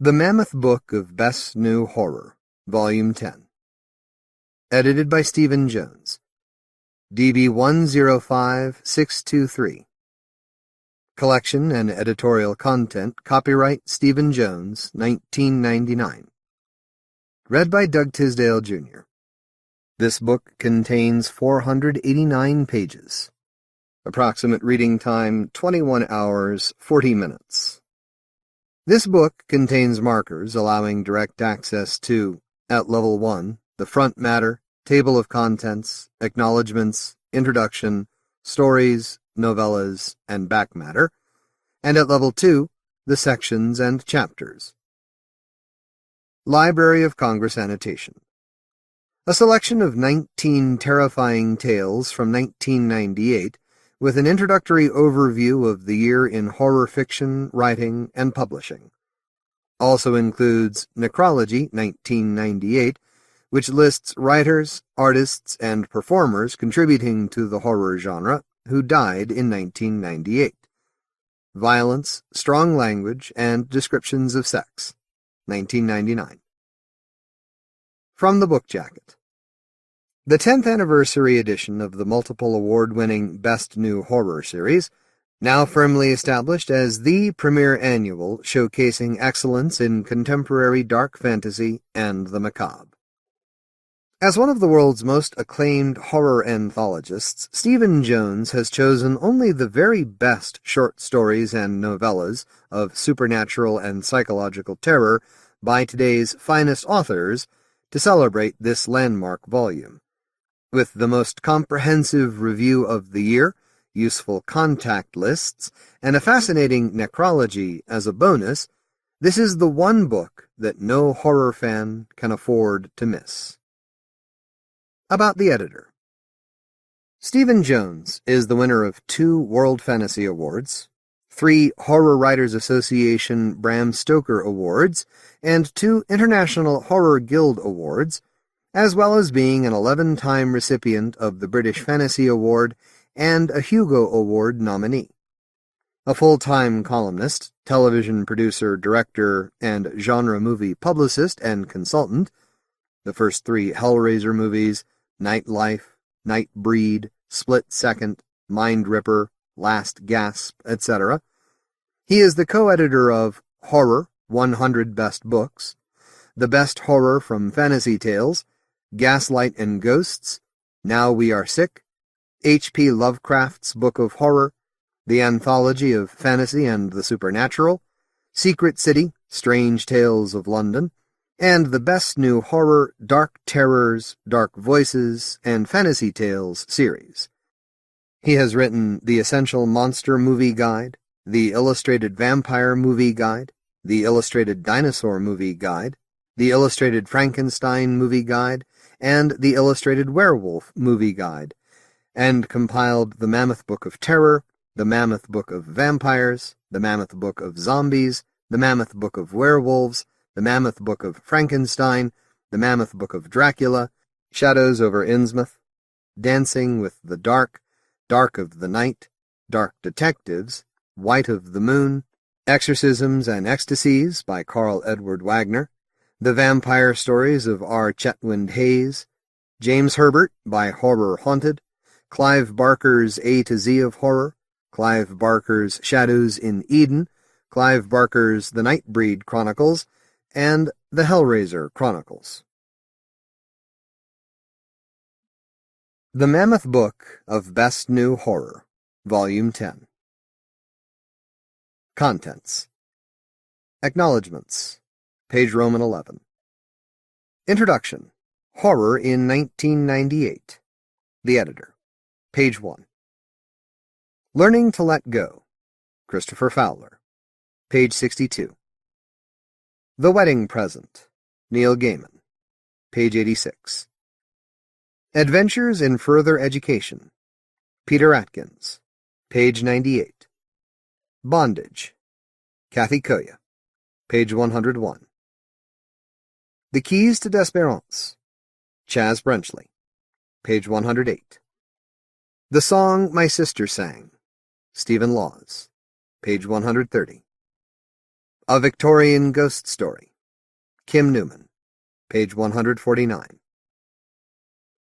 The Mammoth Book of Best New Horror, Volume 10. Edited by Stephen Jones. DB 105623. Collection and editorial content, copyright Stephen Jones, 1999. Read by Doug Tisdale, Jr. This book contains 489 pages. Approximate reading time, 21 hours, 40 minutes. This book contains markers allowing direct access to, at Level 1, the front matter, table of contents, acknowledgments, introduction, stories, novellas, and back matter, and at Level 2, the sections and chapters. Library of Congress Annotation. A selection of 19 terrifying tales from 1998 with an introductory overview of the year in horror fiction, writing, and publishing. Also includes Necrology, 1998, which lists writers, artists, and performers contributing to the horror genre who died in 1998. Violence, Strong Language, and Descriptions of Sex, 1999. From the Book Jacket. The 10th anniversary edition of the multiple award-winning Best New Horror series, now firmly established as the premier annual showcasing excellence in contemporary dark fantasy and the macabre. As one of the world's most acclaimed horror anthologists, Stephen Jones has chosen only the very best short stories and novellas of supernatural and psychological terror by today's finest authors to celebrate this landmark volume. With the most comprehensive review of the year, useful contact lists, and a fascinating necrology as a bonus, this is the one book that no horror fan can afford to miss. About the editor. Stephen Jones is the winner of 2 World Fantasy Awards, 3 Horror Writers Association Bram Stoker Awards, and 2 International Horror Guild Awards, as well as being an 11-time recipient of the British Fantasy Award and a Hugo Award nominee. A full-time columnist, television producer, director, and genre movie publicist and consultant, the first 3 Hellraiser movies, Nightlife, Nightbreed, Split Second, Mind Ripper, Last Gasp, etc. He is the co-editor of Horror, 100 Best Books, The Best Horror from Fantasy Tales, Gaslight and Ghosts, Now We Are Sick, H.P. Lovecraft's Book of Horror, The Anthology of Fantasy and the Supernatural, Secret City, Strange Tales of London, and the Best New Horror, Dark Terrors, Dark Voices, and Fantasy Tales series. He has written the Essential Monster Movie Guide, the Illustrated Vampire Movie Guide, the Illustrated Dinosaur Movie Guide, the Illustrated Frankenstein Movie Guide, and the Illustrated Werewolf Movie Guide, and compiled the Mammoth Book of Terror, the Mammoth Book of Vampires, the Mammoth Book of Zombies, the Mammoth Book of Werewolves, the Mammoth Book of Frankenstein, the Mammoth Book of Dracula, Shadows over Innsmouth, Dancing with the Dark, Dark of the Night, Dark Detectives, White of the Moon, Exorcisms and Ecstasies by Carl Edward Wagner, The Vampire Stories of R. Chetwynd Hayes, James Herbert by Horror Haunted, Clive Barker's A to Z of Horror, Clive Barker's Shadows in Eden, Clive Barker's The Nightbreed Chronicles, and The Hellraiser Chronicles. The Mammoth Book of Best New Horror, Volume 10. Contents. Acknowledgments. Page Roman 11. Introduction. Horror in 1998. The Editor. Page 1. Learning to Let Go. Christopher Fowler. Page 62. The Wedding Present. Neil Gaiman. Page 86. Adventures in Further Education. Peter Atkins. Page 98. Bondage. Kathe Koja. Page 101. The Keys to Desperance. Chaz Brenchley. Page 108. The Song My Sister Sang. Stephen Laws. Page 130. A Victorian Ghost Story. Kim Newman, page 149.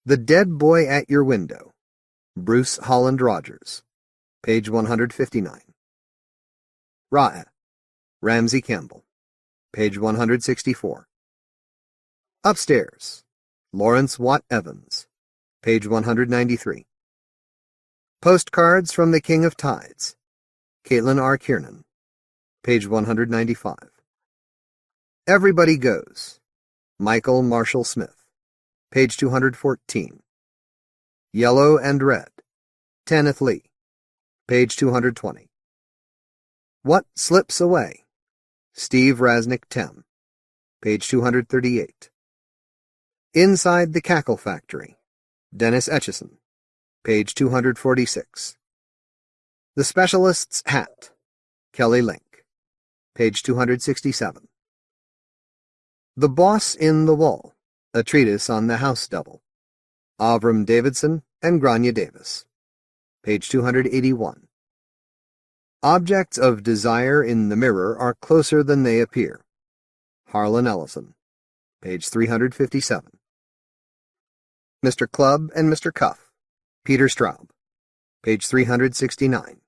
The Dead Boy at Your Window. Bruce Holland Rogers, page 159. Ra'eh, Ramsey Campbell, page 164. Upstairs, Lawrence Watt Evans, page 193. Postcards from the King of Tides. Caitlín R. Kiernan, page 195. Everybody Goes. Michael Marshall Smith, page 214. Yellow and Red. Tanith Lee, page 220. What Slips Away. Steve Rasnic Tem, page 238. Inside the Cackle Factory. Dennis Etchison, page 246. The Specialist's Hat. Kelly Link, page 267. The Boss in the Wall, a treatise on the House Devil. Avram Davidson and Grania Davis, page 281. Objects of Desire in the Mirror Are Closer Than They Appear. Harlan Ellison, page 357. Mr. Clubb and Mr. Cuff, Peter Straub, page 369.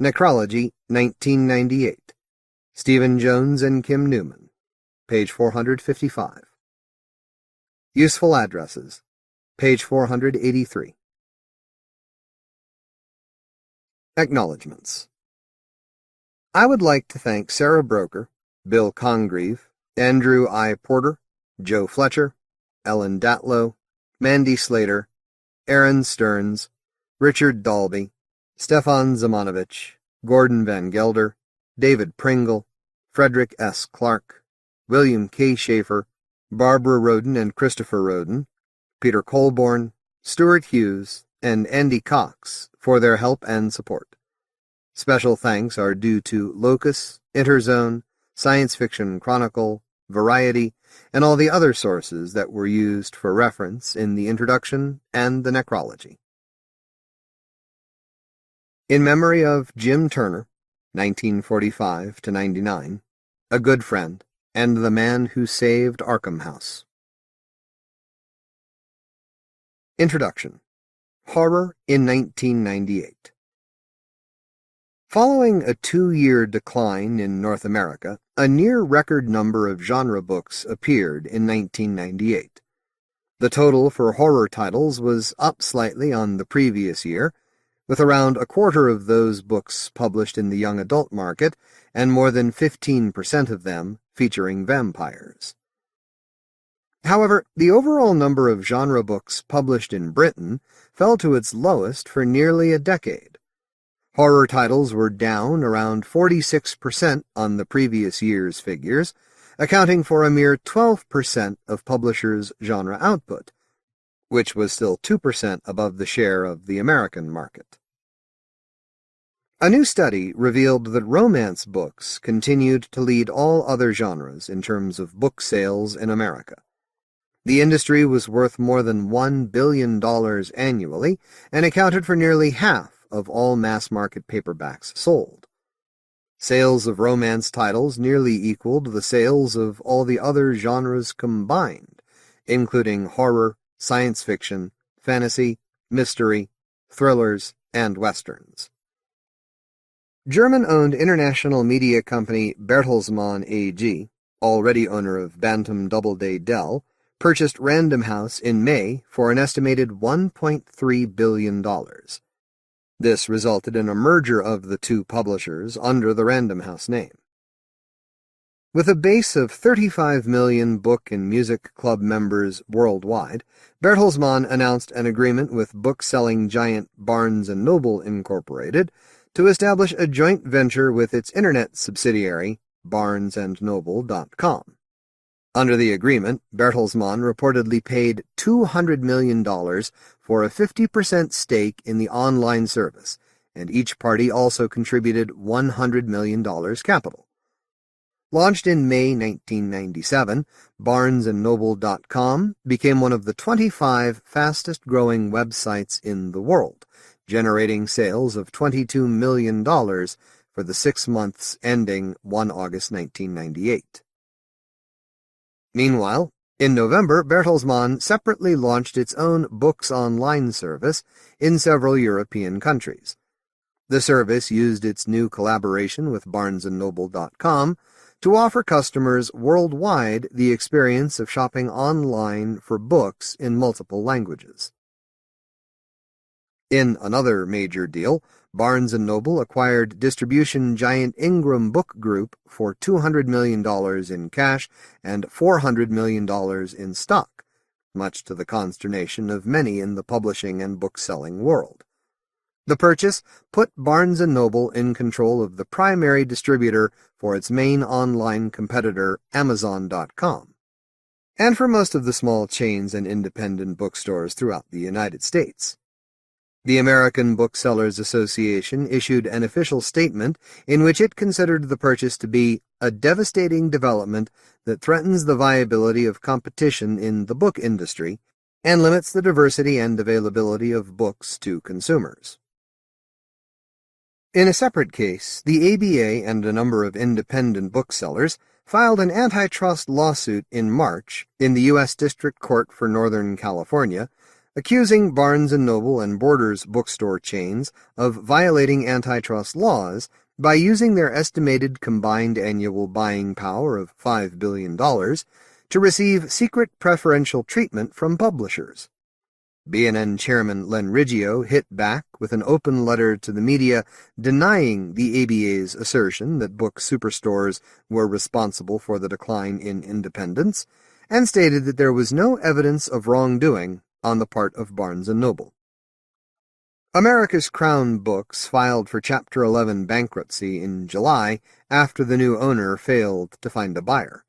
Necrology, 1998. Stephen Jones and Kim Newman, page 455. Useful Addresses, page 483. Acknowledgements. I would like to thank Sarah Broker, Bill Congreve, Andrew I. Porter, Joe Fletcher, Ellen Datlow, Mandy Slater, Aaron Stearns, Richard Dalby, Stefan Zamanovich, Gordon Van Gelder, David Pringle, Frederick S. Clark, William K. Schaefer, Barbara Roden and Christopher Roden, Peter Colborn, Stuart Hughes, and Andy Cox for their help and support. Special thanks are due to Locus, Interzone, Science Fiction Chronicle, Variety, and all the other sources that were used for reference in the introduction and the necrology. In memory of Jim Turner, 1945-99, a good friend, and the man who saved Arkham House. Introduction. Horror in 1998. Following a 2-year decline in North America, a near-record number of genre books appeared in 1998. The total for horror titles was up slightly on the previous year, with around a quarter of those books published in the young adult market, and more than 15% of them featuring vampires. However, the overall number of genre books published in Britain fell to its lowest for nearly a decade. Horror titles were down around 46% on the previous year's figures, accounting for a mere 12% of publishers' genre output, which was still 2% above the share of the American market. A new study revealed that romance books continued to lead all other genres in terms of book sales in America. The industry was worth more than $1 billion annually and accounted for nearly half of all mass-market paperbacks sold. Sales of romance titles nearly equaled the sales of all the other genres combined, including horror, science fiction, fantasy, mystery, thrillers, and westerns. German-owned international media company Bertelsmann AG, already owner of Bantam Doubleday Dell, purchased Random House in May for an estimated $1.3 billion. This resulted in a merger of the two publishers under the Random House name. With a base of 35 million book and music club members worldwide, Bertelsmann announced an agreement with book-selling giant Barnes & Noble Incorporated to establish a joint venture with its internet subsidiary, barnesandnoble.com. Under the agreement, Bertelsmann reportedly paid $200 million for a 50% stake in the online service, and each party also contributed $100 million capital. Launched in May 1997, barnesandnoble.com became one of the 25 fastest-growing websites in the world, generating sales of $22 million for the 6 months ending 1 August 1998. Meanwhile, in November, Bertelsmann separately launched its own books online service in several European countries. The service used its new collaboration with BarnesandNoble.com to offer customers worldwide the experience of shopping online for books in multiple languages. In another major deal, Barnes & Noble acquired distribution giant Ingram Book Group for $200 million in cash and $400 million in stock, much to the consternation of many in the publishing and bookselling world. The purchase put Barnes & Noble in control of the primary distributor for its main online competitor, Amazon.com, and for most of the small chains and independent bookstores throughout the United States. The American Booksellers Association issued an official statement in which it considered the purchase to be a devastating development that threatens the viability of competition in the book industry and limits the diversity and availability of books to consumers. In a separate case, the ABA and a number of independent booksellers filed an antitrust lawsuit in March in the U.S. District Court for Northern California, accusing Barnes & Noble and Borders bookstore chains of violating antitrust laws by using their estimated combined annual buying power of $5 billion to receive secret preferential treatment from publishers. B&N chairman Len Riggio hit back with an open letter to the media denying the ABA's assertion that book superstores were responsible for the decline in independence, and stated that there was no evidence of wrongdoing on the part of Barnes & Noble. America's Crown Books filed for Chapter 11 bankruptcy in July after the new owner failed to find a buyer.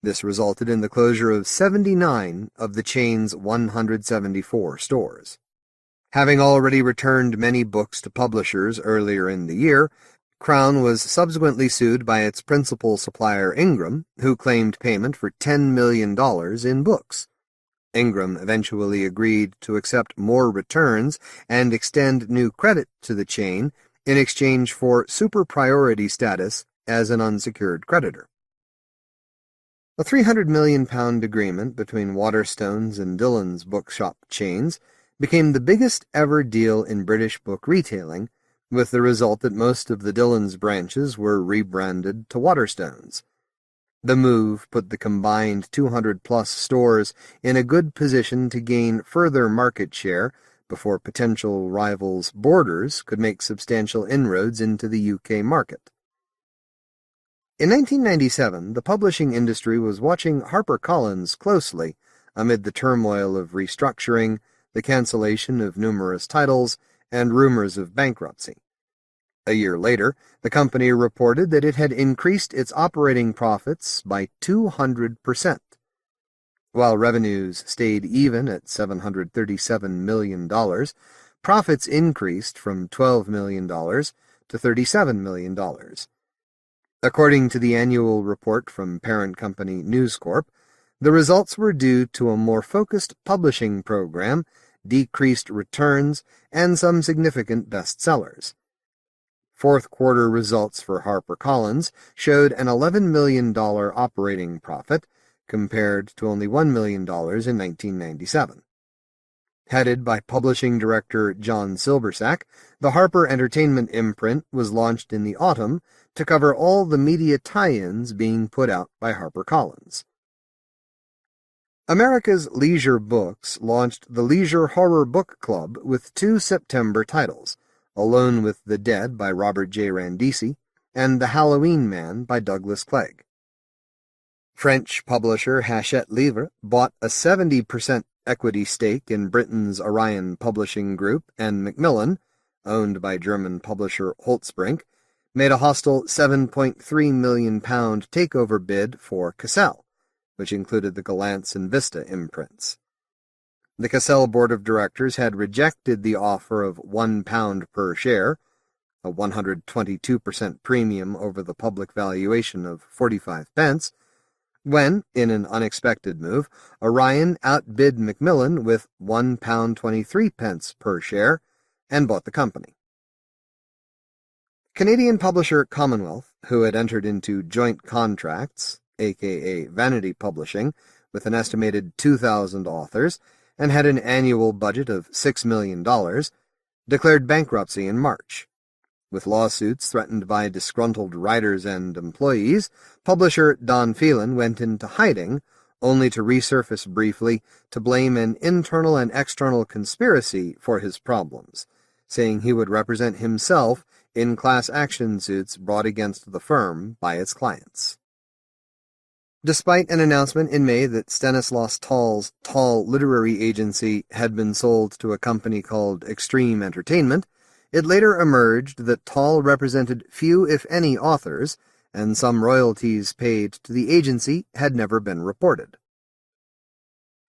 This resulted in the closure of 79 of the chain's 174 stores. Having already returned many books to publishers earlier in the year, Crown was subsequently sued by its principal supplier Ingram, who claimed payment for $10 million in books. Ingram eventually agreed to accept more returns and extend new credit to the chain in exchange for super priority status as an unsecured creditor. A £300 million agreement between Waterstones and Dillon's bookshop chains became the biggest ever deal in British book retailing, with the result that most of the Dillon's branches were rebranded to Waterstones. The move put the combined 200-plus stores in a good position to gain further market share before potential rivals Borders could make substantial inroads into the UK market. In 1997, the publishing industry was watching HarperCollins closely amid the turmoil of restructuring, the cancellation of numerous titles, and rumors of bankruptcy. A year later, the company reported that it had increased its operating profits by 200%. While revenues stayed even at $737 million, profits increased from $12 million to $37 million. According to the annual report from parent company News Corp, the results were due to a more focused publishing program, decreased returns, and some significant bestsellers. Fourth-quarter results for HarperCollins showed an $11 million operating profit, compared to only $1 million in 1997. Headed by publishing director John Silbersack, the Harper Entertainment imprint was launched in the autumn to cover all the media tie-ins being put out by HarperCollins. America's Leisure Books launched the Leisure Horror Book Club with 2 September titles, Alone with the Dead by Robert J. Randisi and The Halloween Man by Douglas Clegg. French publisher Hachette Livre bought a 70% equity stake in Britain's Orion Publishing Group, and Macmillan, owned by German publisher Holtzbrinck, made a hostile £7.3 million takeover bid for Cassell, which included the Gollancz and Vista imprints. The Cassell board of directors had rejected the offer of £1 per share, a 122% premium over the public valuation of 45 pence, when, in an unexpected move, Orion outbid Macmillan with £1.23 per share and bought the company. Canadian publisher Commonwealth, who had entered into joint contracts, aka Vanity Publishing, with an estimated 2,000 authors, and had an annual budget of $6 million, declared bankruptcy in March. With lawsuits threatened by disgruntled writers and employees, publisher Don Phelan went into hiding, only to resurface briefly to blame an internal and external conspiracy for his problems, saying he would represent himself in class action suits brought against the firm by its clients. Despite an announcement in May that Stanislaus Tall's Tall Literary Agency had been sold to a company called Extreme Entertainment, it later emerged that Tall represented few, if any, authors, and some royalties paid to the agency had never been reported.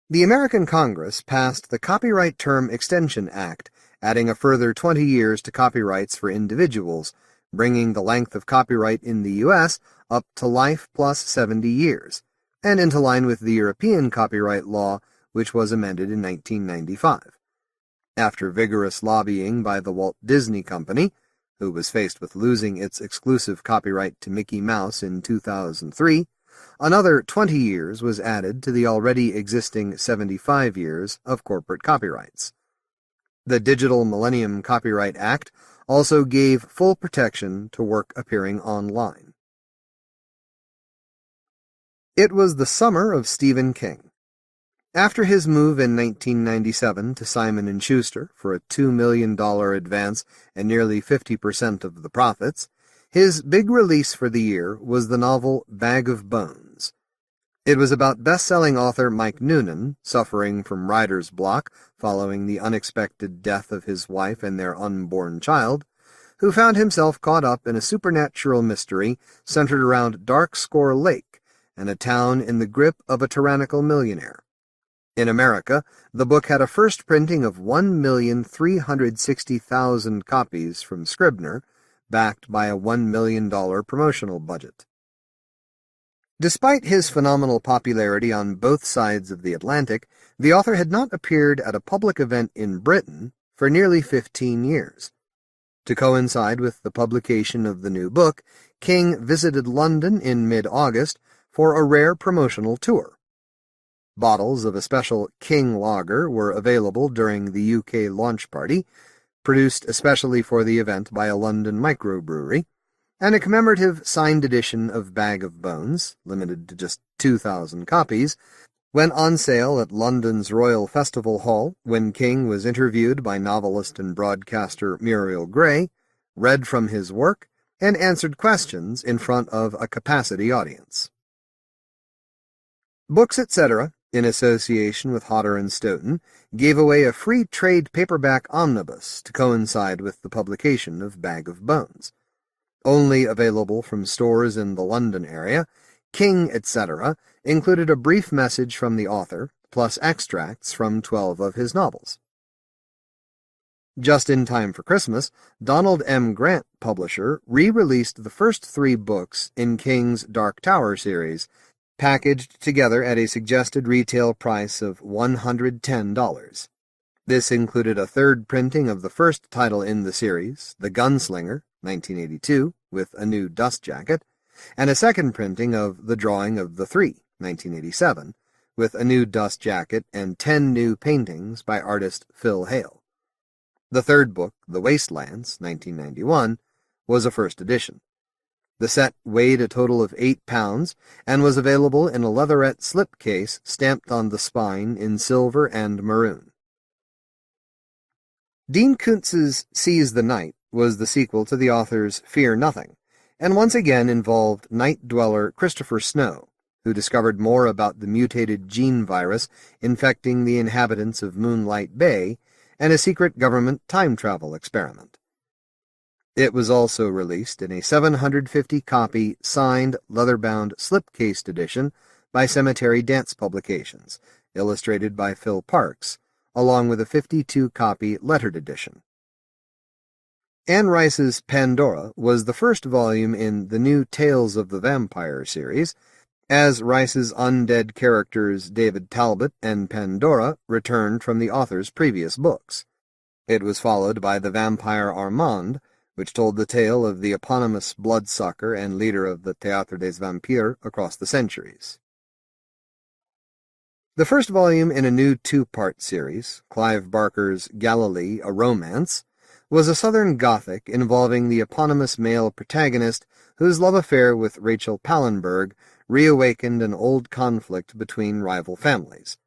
The American Congress passed the Copyright Term Extension Act, adding a further 20 years to copyrights for individuals, bringing the length of copyright in the U.S. up to life plus 70 years, and into line with the European copyright law, which was amended in 1995. After vigorous lobbying by the Walt Disney Company, who was faced with losing its exclusive copyright to Mickey Mouse in 2003, another 20 years was added to the already existing 75 years of corporate copyrights. The Digital Millennium Copyright Act also gave full protection to work appearing online. It was the summer of Stephen King. After his move in 1997 to Simon & Schuster for a $2 million advance and nearly 50% of the profits, his big release for the year was the novel Bag of Bones. It was about best-selling author Mike Noonan, suffering from writer's block following the unexpected death of his wife and their unborn child, who found himself caught up in a supernatural mystery centered around Dark Score Lake and a town in the grip of a tyrannical millionaire. In America, the book had a first printing of 1,360,000 copies from Scribner, backed by a $1 million promotional budget. Despite his phenomenal popularity on both sides of the Atlantic, the author had not appeared at a public event in Britain for nearly 15 years. To coincide with the publication of the new book, King visited London in mid-August for a rare promotional tour. Bottles of a special King lager were available during the UK launch party, produced especially for the event by a London microbrewery, and a commemorative signed edition of Bag of Bones, limited to just 2,000 copies, went on sale at London's Royal Festival Hall when King was interviewed by novelist and broadcaster Muriel Gray, read from his work, and answered questions in front of a capacity audience. Books, etc., in association with Hodder and Stoughton, gave away a free trade paperback omnibus to coincide with the publication of Bag of Bones. Only available from stores in the London area, King, etc., included a brief message from the author, plus extracts from 12 of his novels. Just in time for Christmas, Donald M. Grant, publisher, re-released the first 3 books in King's Dark Tower series, packaged together at a suggested retail price of $110. This included a third printing of the first title in the series, The Gunslinger, 1982, with a new dust jacket, and a second printing of The Drawing of the Three, 1987, with a new dust jacket and 10 new paintings by artist Phil Hale. The third book, The Wastelands, 1991, was a first edition. The set weighed a total of 8 pounds and was available in a leatherette slipcase stamped on the spine in silver and maroon. Dean Koontz's Seize the Night was the sequel to the author's Fear Nothing, and once again involved night dweller Christopher Snow, who discovered more about the mutated gene virus infecting the inhabitants of Moonlight Bay and a secret government time travel experiment. It was also released in a 750-copy, signed, leather-bound, slipcased edition by Cemetery Dance Publications, illustrated by Phil Parks, along with a 52-copy lettered edition. Anne Rice's Pandora was the first volume in the new Tales of the Vampire series, as Rice's undead characters David Talbot and Pandora returned from the author's previous books. It was followed by The Vampire Armand, which told the tale of the eponymous bloodsucker and leader of the Théâtre des Vampires across the centuries. The first volume in a new two-part series, Clive Barker's Galilee, a Romance, was a Southern Gothic involving the eponymous male protagonist whose love affair with Rachel Pallenberg reawakened an old conflict between rival families.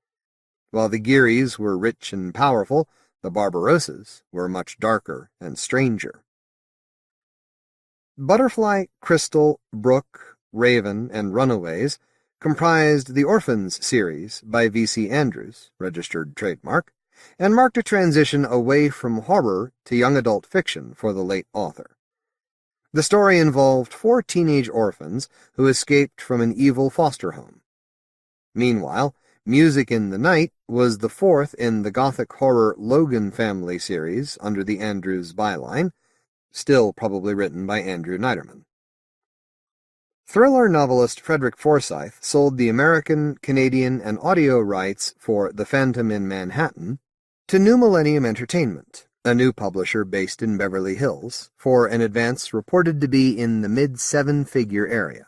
While the Gearys were rich and powerful, the Barbarossas were much darker and stranger. Butterfly, Crystal, Brook, Raven, and Runaways comprised the Orphans series by V.C. Andrews, registered trademark, and marked a transition away from horror to young adult fiction for the late author. The story involved 4 teenage orphans who escaped from an evil foster home. Meanwhile, Music in the Night was the 4th in the Gothic horror Logan family series under the Andrews byline, still probably written by Andrew Niederman. Thriller novelist Frederick Forsyth sold the American, Canadian, and audio rights for The Phantom in Manhattan to New Millennium Entertainment, a new publisher based in Beverly Hills, for an advance reported to be in the mid-7-figure area.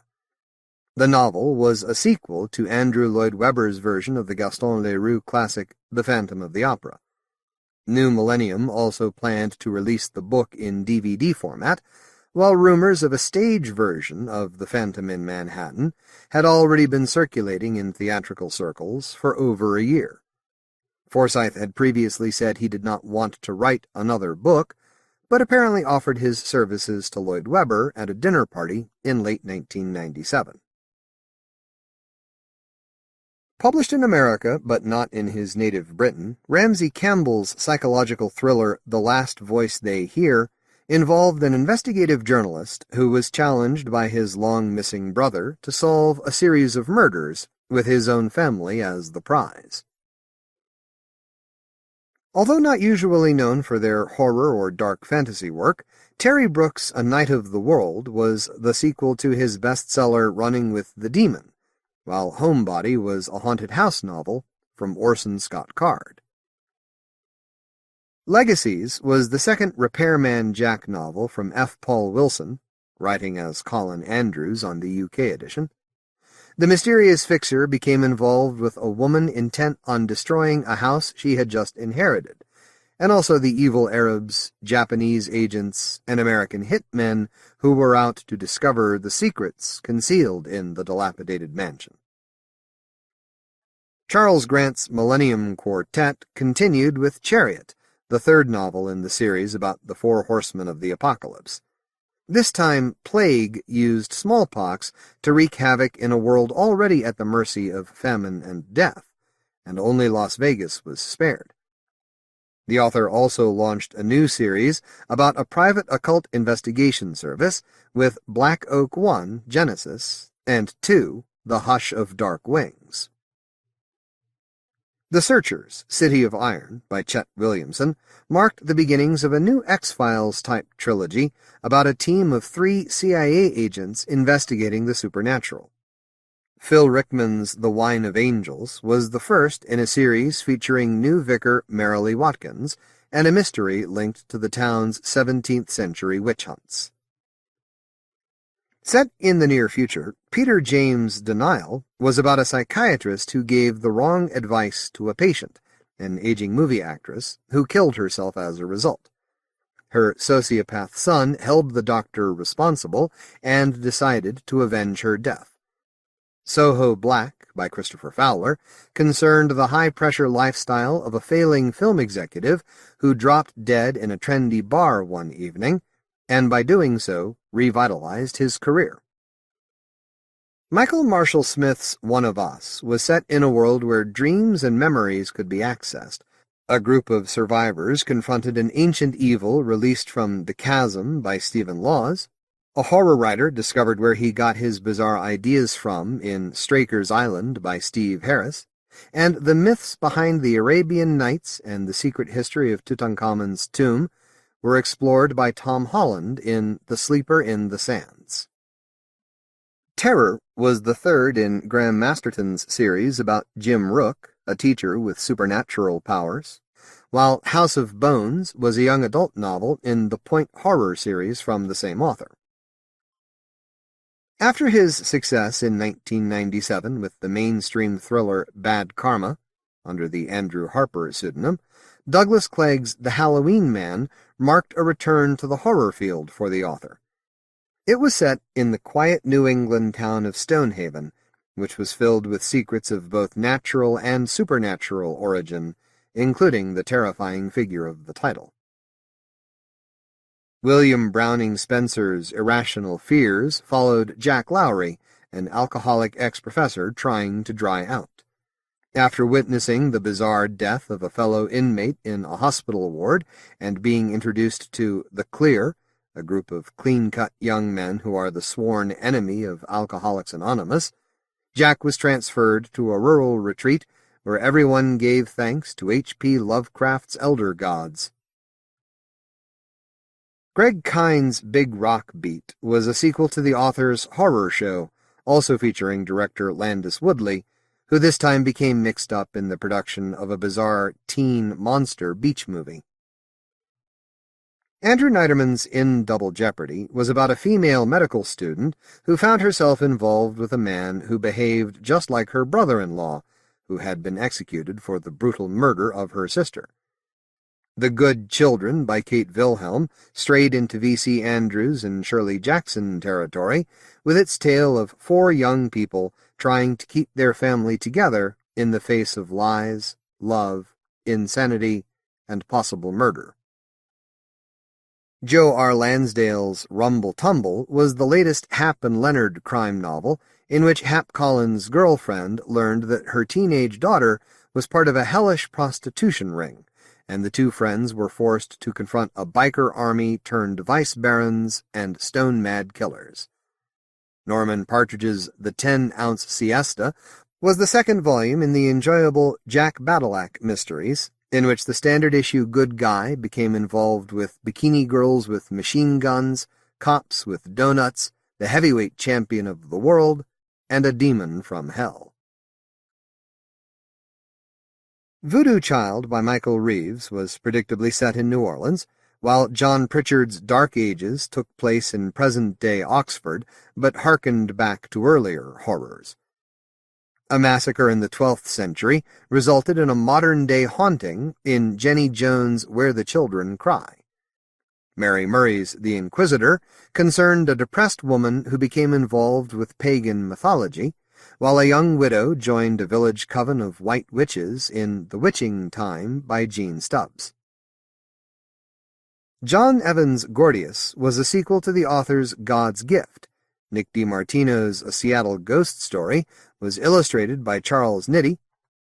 The novel was a sequel to Andrew Lloyd Webber's version of the Gaston Leroux classic The Phantom of the Opera. New Millennium also planned to release the book in DVD format, while rumors of a stage version of The Phantom in Manhattan had already been circulating in theatrical circles for over a year. Forsyth had previously said he did not want to write another book, but apparently offered his services to Lloyd Webber at a dinner party in late 1997. Published in America, but not in his native Britain, Ramsey Campbell's psychological thriller The Last Voice They Hear involved an investigative journalist who was challenged by his long-missing brother to solve a series of murders, with his own family as the prize. Although not usually known for their horror or dark fantasy work, Terry Brooks' A Night of the World was the sequel to his bestseller Running with the Demon, while Homebody was a haunted house novel from Orson Scott Card. Legacies was the second Repairman Jack novel from F. Paul Wilson, writing as Colin Andrews on the UK edition. The mysterious fixer became involved with a woman intent on destroying a house she had just inherited, and also the evil Arabs, Japanese agents, and American hitmen who were out to discover the secrets concealed in the dilapidated mansion. Charles Grant's Millennium Quartet continued with Chariot, the 3rd novel in the series about the 4 horsemen of the apocalypse. This time, plague used smallpox to wreak havoc in a world already at the mercy of famine and death, and only Las Vegas was spared. The author also launched a new series about a private occult investigation service with Black Oak 1, Genesis, and 2, The Hush of Dark Wings. The Searchers, City of Iron, by Chet Williamson, marked the beginnings of a new X-Files-type trilogy about a team of 3 CIA agents investigating the supernatural. Phil Rickman's The Wine of Angels was the first in a series featuring new vicar Marilee Watkins and a mystery linked to the town's 17th-century witch hunts. Set in the near future, Peter James' Denial was about a psychiatrist who gave the wrong advice to a patient, an aging movie actress, who killed herself as a result. Her sociopath son held the doctor responsible and decided to avenge her death. Soho Black, by Christopher Fowler, concerned the high-pressure lifestyle of a failing film executive who dropped dead in a trendy bar one evening, and by doing so, revitalized his career. Michael Marshall Smith's One of Us was set in a world where dreams and memories could be accessed. A group of survivors confronted an ancient evil released from The Chasm by Stephen Laws. A horror writer discovered where he got his bizarre ideas from in Straker's Island by Steve Harris. And the myths behind the Arabian Nights and the secret history of Tutankhamun's tomb were explored by Tom Holland in The Sleeper in the Sands. Terror was the 3rd in Graham Masterton's series about Jim Rook, a teacher with supernatural powers. while House of Bones was a young adult novel in the Point Horror series from the same author. After his success in 1997 with the mainstream thriller Bad Karma, under the Andrew Harper pseudonym, Douglas Clegg's The Halloween Man marked a return to the horror field for the author. It was set in the quiet New England town of Stonehaven, which was filled with secrets of both natural and supernatural origin, including the terrifying figure of the title. William Browning Spencer's Irrational Fears followed Jack Lowry, an alcoholic ex-professor trying to dry out. After witnessing the bizarre death of a fellow inmate in a hospital ward and being introduced to The Clear, a group of clean-cut young men who are the sworn enemy of Alcoholics Anonymous, Jack was transferred to a rural retreat where everyone gave thanks to H.P. Lovecraft's elder gods. Greg Kine's Big Rock Beat was a sequel to the author's horror show, also featuring director Landis Woodley, who this time became mixed up in the production of a bizarre teen monster beach movie. Andrew Neiderman's In Double Jeopardy was about a female medical student who found herself involved with a man who behaved just like her brother-in-law, who had been executed for the brutal murder of her sister. The Good Children by Kate Wilhelm strayed into V.C. Andrews and Shirley Jackson territory with its tale of 4 young people trying to keep their family together in the face of lies, love, insanity, and possible murder. Joe R. Lansdale's Rumble Tumble was the latest Hap and Leonard crime novel in which Hap Collins' girlfriend learned that her teenage daughter was part of a hellish prostitution ring, and the two friends were forced to confront a biker army turned vice barons and stone-mad killers. Norman Partridge's The 10-Ounce Siesta was the second volume in the enjoyable Jack Badalack mysteries, in which the standard-issue good guy became involved with bikini girls with machine guns, cops with donuts, the heavyweight champion of the world, and a demon from hell. Voodoo Child by Michael Reeves was predictably set in New Orleans, while John Pritchard's Dark Ages took place in present-day Oxford, but harkened back to earlier horrors. A massacre in the 12th century resulted in a modern-day haunting in Jenny Jones' Where the Children Cry. Mary Murray's The Inquisitor concerned a depressed woman who became involved with pagan mythology, while a young widow joined a village coven of white witches in The Witching Time by Gene Stubbs. John Evans' Gordius was a sequel to the author's God's Gift. Nick DiMartino's A Seattle Ghost Story was illustrated by Charles Niddy,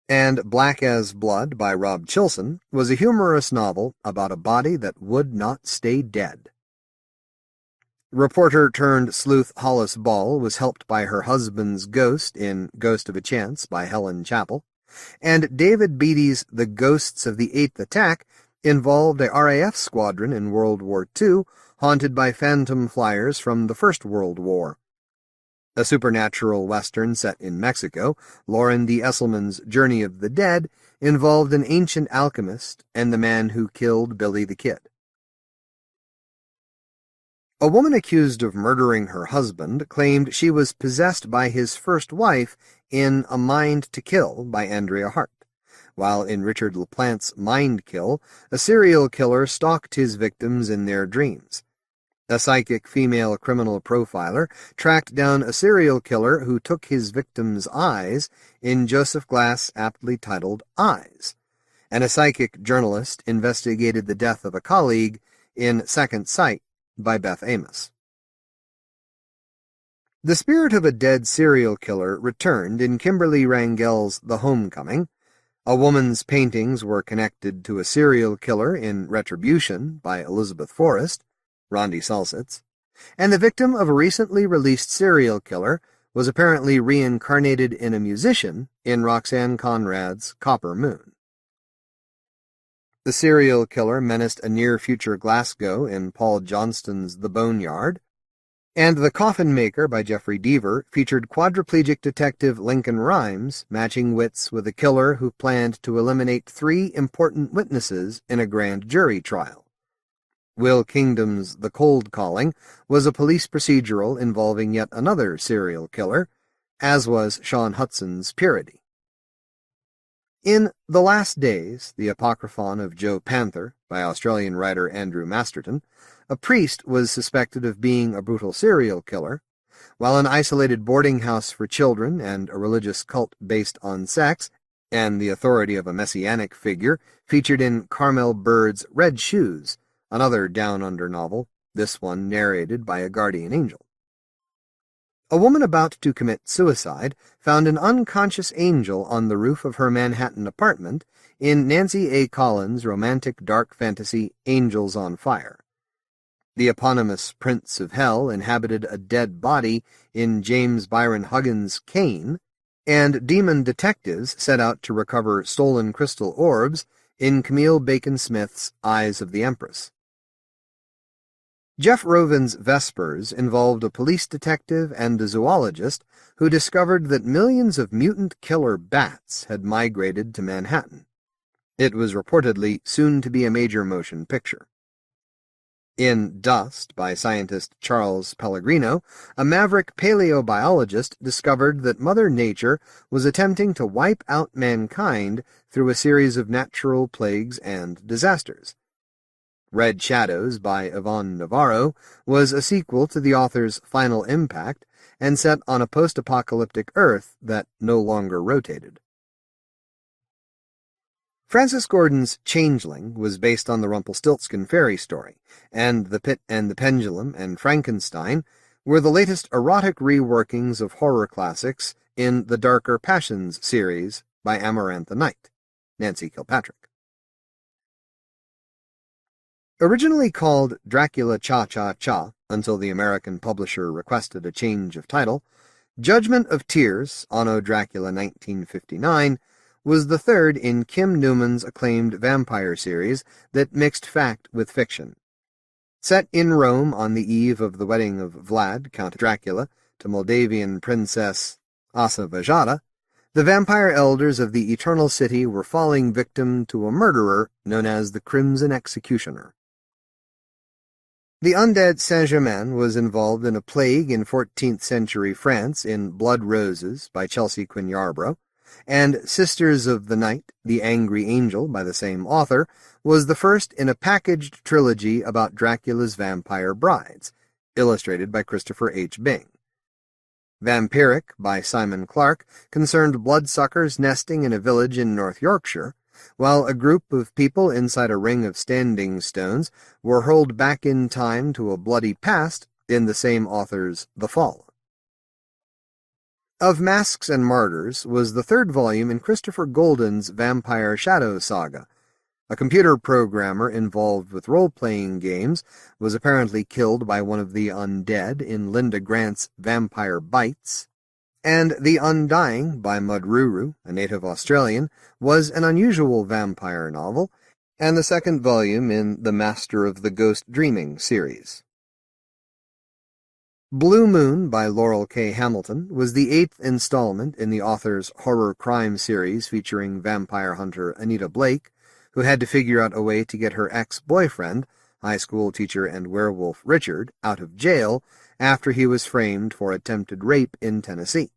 and Black as Blood by Rob Chilson was a humorous novel about a body that would not stay dead. Reporter-turned-sleuth Hollis Ball was helped by her husband's ghost in Ghost of a Chance by Helen Chappell, and David Beatty's The Ghosts of the Eighth Attack involved a RAF squadron in World War II haunted by phantom flyers from the First World War. A supernatural western set in Mexico, Lauren D. Esselman's Journey of the Dead involved an ancient alchemist and the man who killed Billy the Kid. A woman accused of murdering her husband claimed she was possessed by his first wife in A Mind to Kill by Andrea Hart, while in Richard LaPlante's Mind Kill, a serial killer stalked his victims in their dreams. A psychic female criminal profiler tracked down a serial killer who took his victims' eyes in Joseph Glass' aptly titled Eyes, and a psychic journalist investigated the death of a colleague in Second Sight by Beth Amos. The spirit of a dead serial killer returned in Kimberly Rangel's The Homecoming. A woman's paintings were connected to a serial killer in Retribution by Elizabeth Forrest, Rondi Salsitz, and the victim of a recently released serial killer was apparently reincarnated in a musician in Roxanne Conrad's Copper Moon. The serial killer menaced a near-future Glasgow in Paul Johnston's The Boneyard. And The Coffin Maker by Jeffrey Deaver featured quadriplegic detective Lincoln Rhymes matching wits with a killer who planned to eliminate 3 important witnesses in a grand jury trial. Will Kingdom's The Cold Calling was a police procedural involving yet another serial killer, as was Sean Hudson's Purity. In The Last Days, the Apocryphon of Joe Panther, by Australian writer Andrew Masterton, a priest was suspected of being a brutal serial killer, while an isolated boarding house for children and a religious cult based on sex, and the authority of a messianic figure, featured in Carmel Byrd's Red Shoes, another down-under novel, this one narrated by a guardian angel. A woman about to commit suicide found an unconscious angel on the roof of her Manhattan apartment in Nancy A. Collins' romantic dark fantasy Angels on Fire. The eponymous Prince of Hell inhabited a dead body in James Byron Huggins' Cain, and demon detectives set out to recover stolen crystal orbs in Camille Bacon Smith's Eyes of the Empress. Jeff Roven's Vespers involved a police detective and a zoologist who discovered that millions of mutant killer bats had migrated to Manhattan. It was reportedly soon to be a major motion picture. In Dust, by scientist Charles Pellegrino, a maverick paleobiologist discovered that Mother Nature was attempting to wipe out mankind through a series of natural plagues and disasters. Red Shadows, by Yvonne Navarro, was a sequel to the author's Final Impact and set on a post-apocalyptic Earth that no longer rotated. Francis Gordon's Changeling was based on the Rumpelstiltskin fairy story, and The Pit and the Pendulum and Frankenstein were the latest erotic reworkings of horror classics in the Darker Passions series by Amarantha Knight, Nancy Kilpatrick. Originally called Dracula Cha-Cha-Cha until the American publisher requested a change of title, Judgment of Tears, Anno Dracula 1959, was the third in Kim Newman's acclaimed vampire series that mixed fact with fiction. Set in Rome on the eve of the wedding of Vlad, Count Dracula, to Moldavian princess Asavajada, the vampire elders of the Eternal City were falling victim to a murderer known as the Crimson Executioner. The undead Saint-Germain was involved in a plague in 14th century France in Blood Roses by Chelsea Quinn Yarbrough, and Sisters of the Night, The Angry Angel by the same author, was the first in a packaged trilogy about Dracula's vampire brides, illustrated by Christopher H. Bing. Vampiric by Simon Clarke concerned bloodsuckers nesting in a village in North Yorkshire, while a group of people inside a ring of standing stones were hurled back in time to a bloody past in the same author's The Fall. Of Masks and Martyrs was the third volume in Christopher Golden's Vampire Shadow Saga. A computer programmer involved with role-playing games was apparently killed by one of the undead in Linda Grant's Vampire Bites, and The Undying by Mudruru, a native Australian, was an unusual vampire novel, and the second volume in the Master of the Ghost Dreaming series. Blue Moon by Laurel K. Hamilton was the 8th installment in the author's horror crime series featuring vampire hunter Anita Blake, who had to figure out a way to get her ex-boyfriend, high school teacher and werewolf Richard, out of jail after he was framed for attempted rape in Tennessee.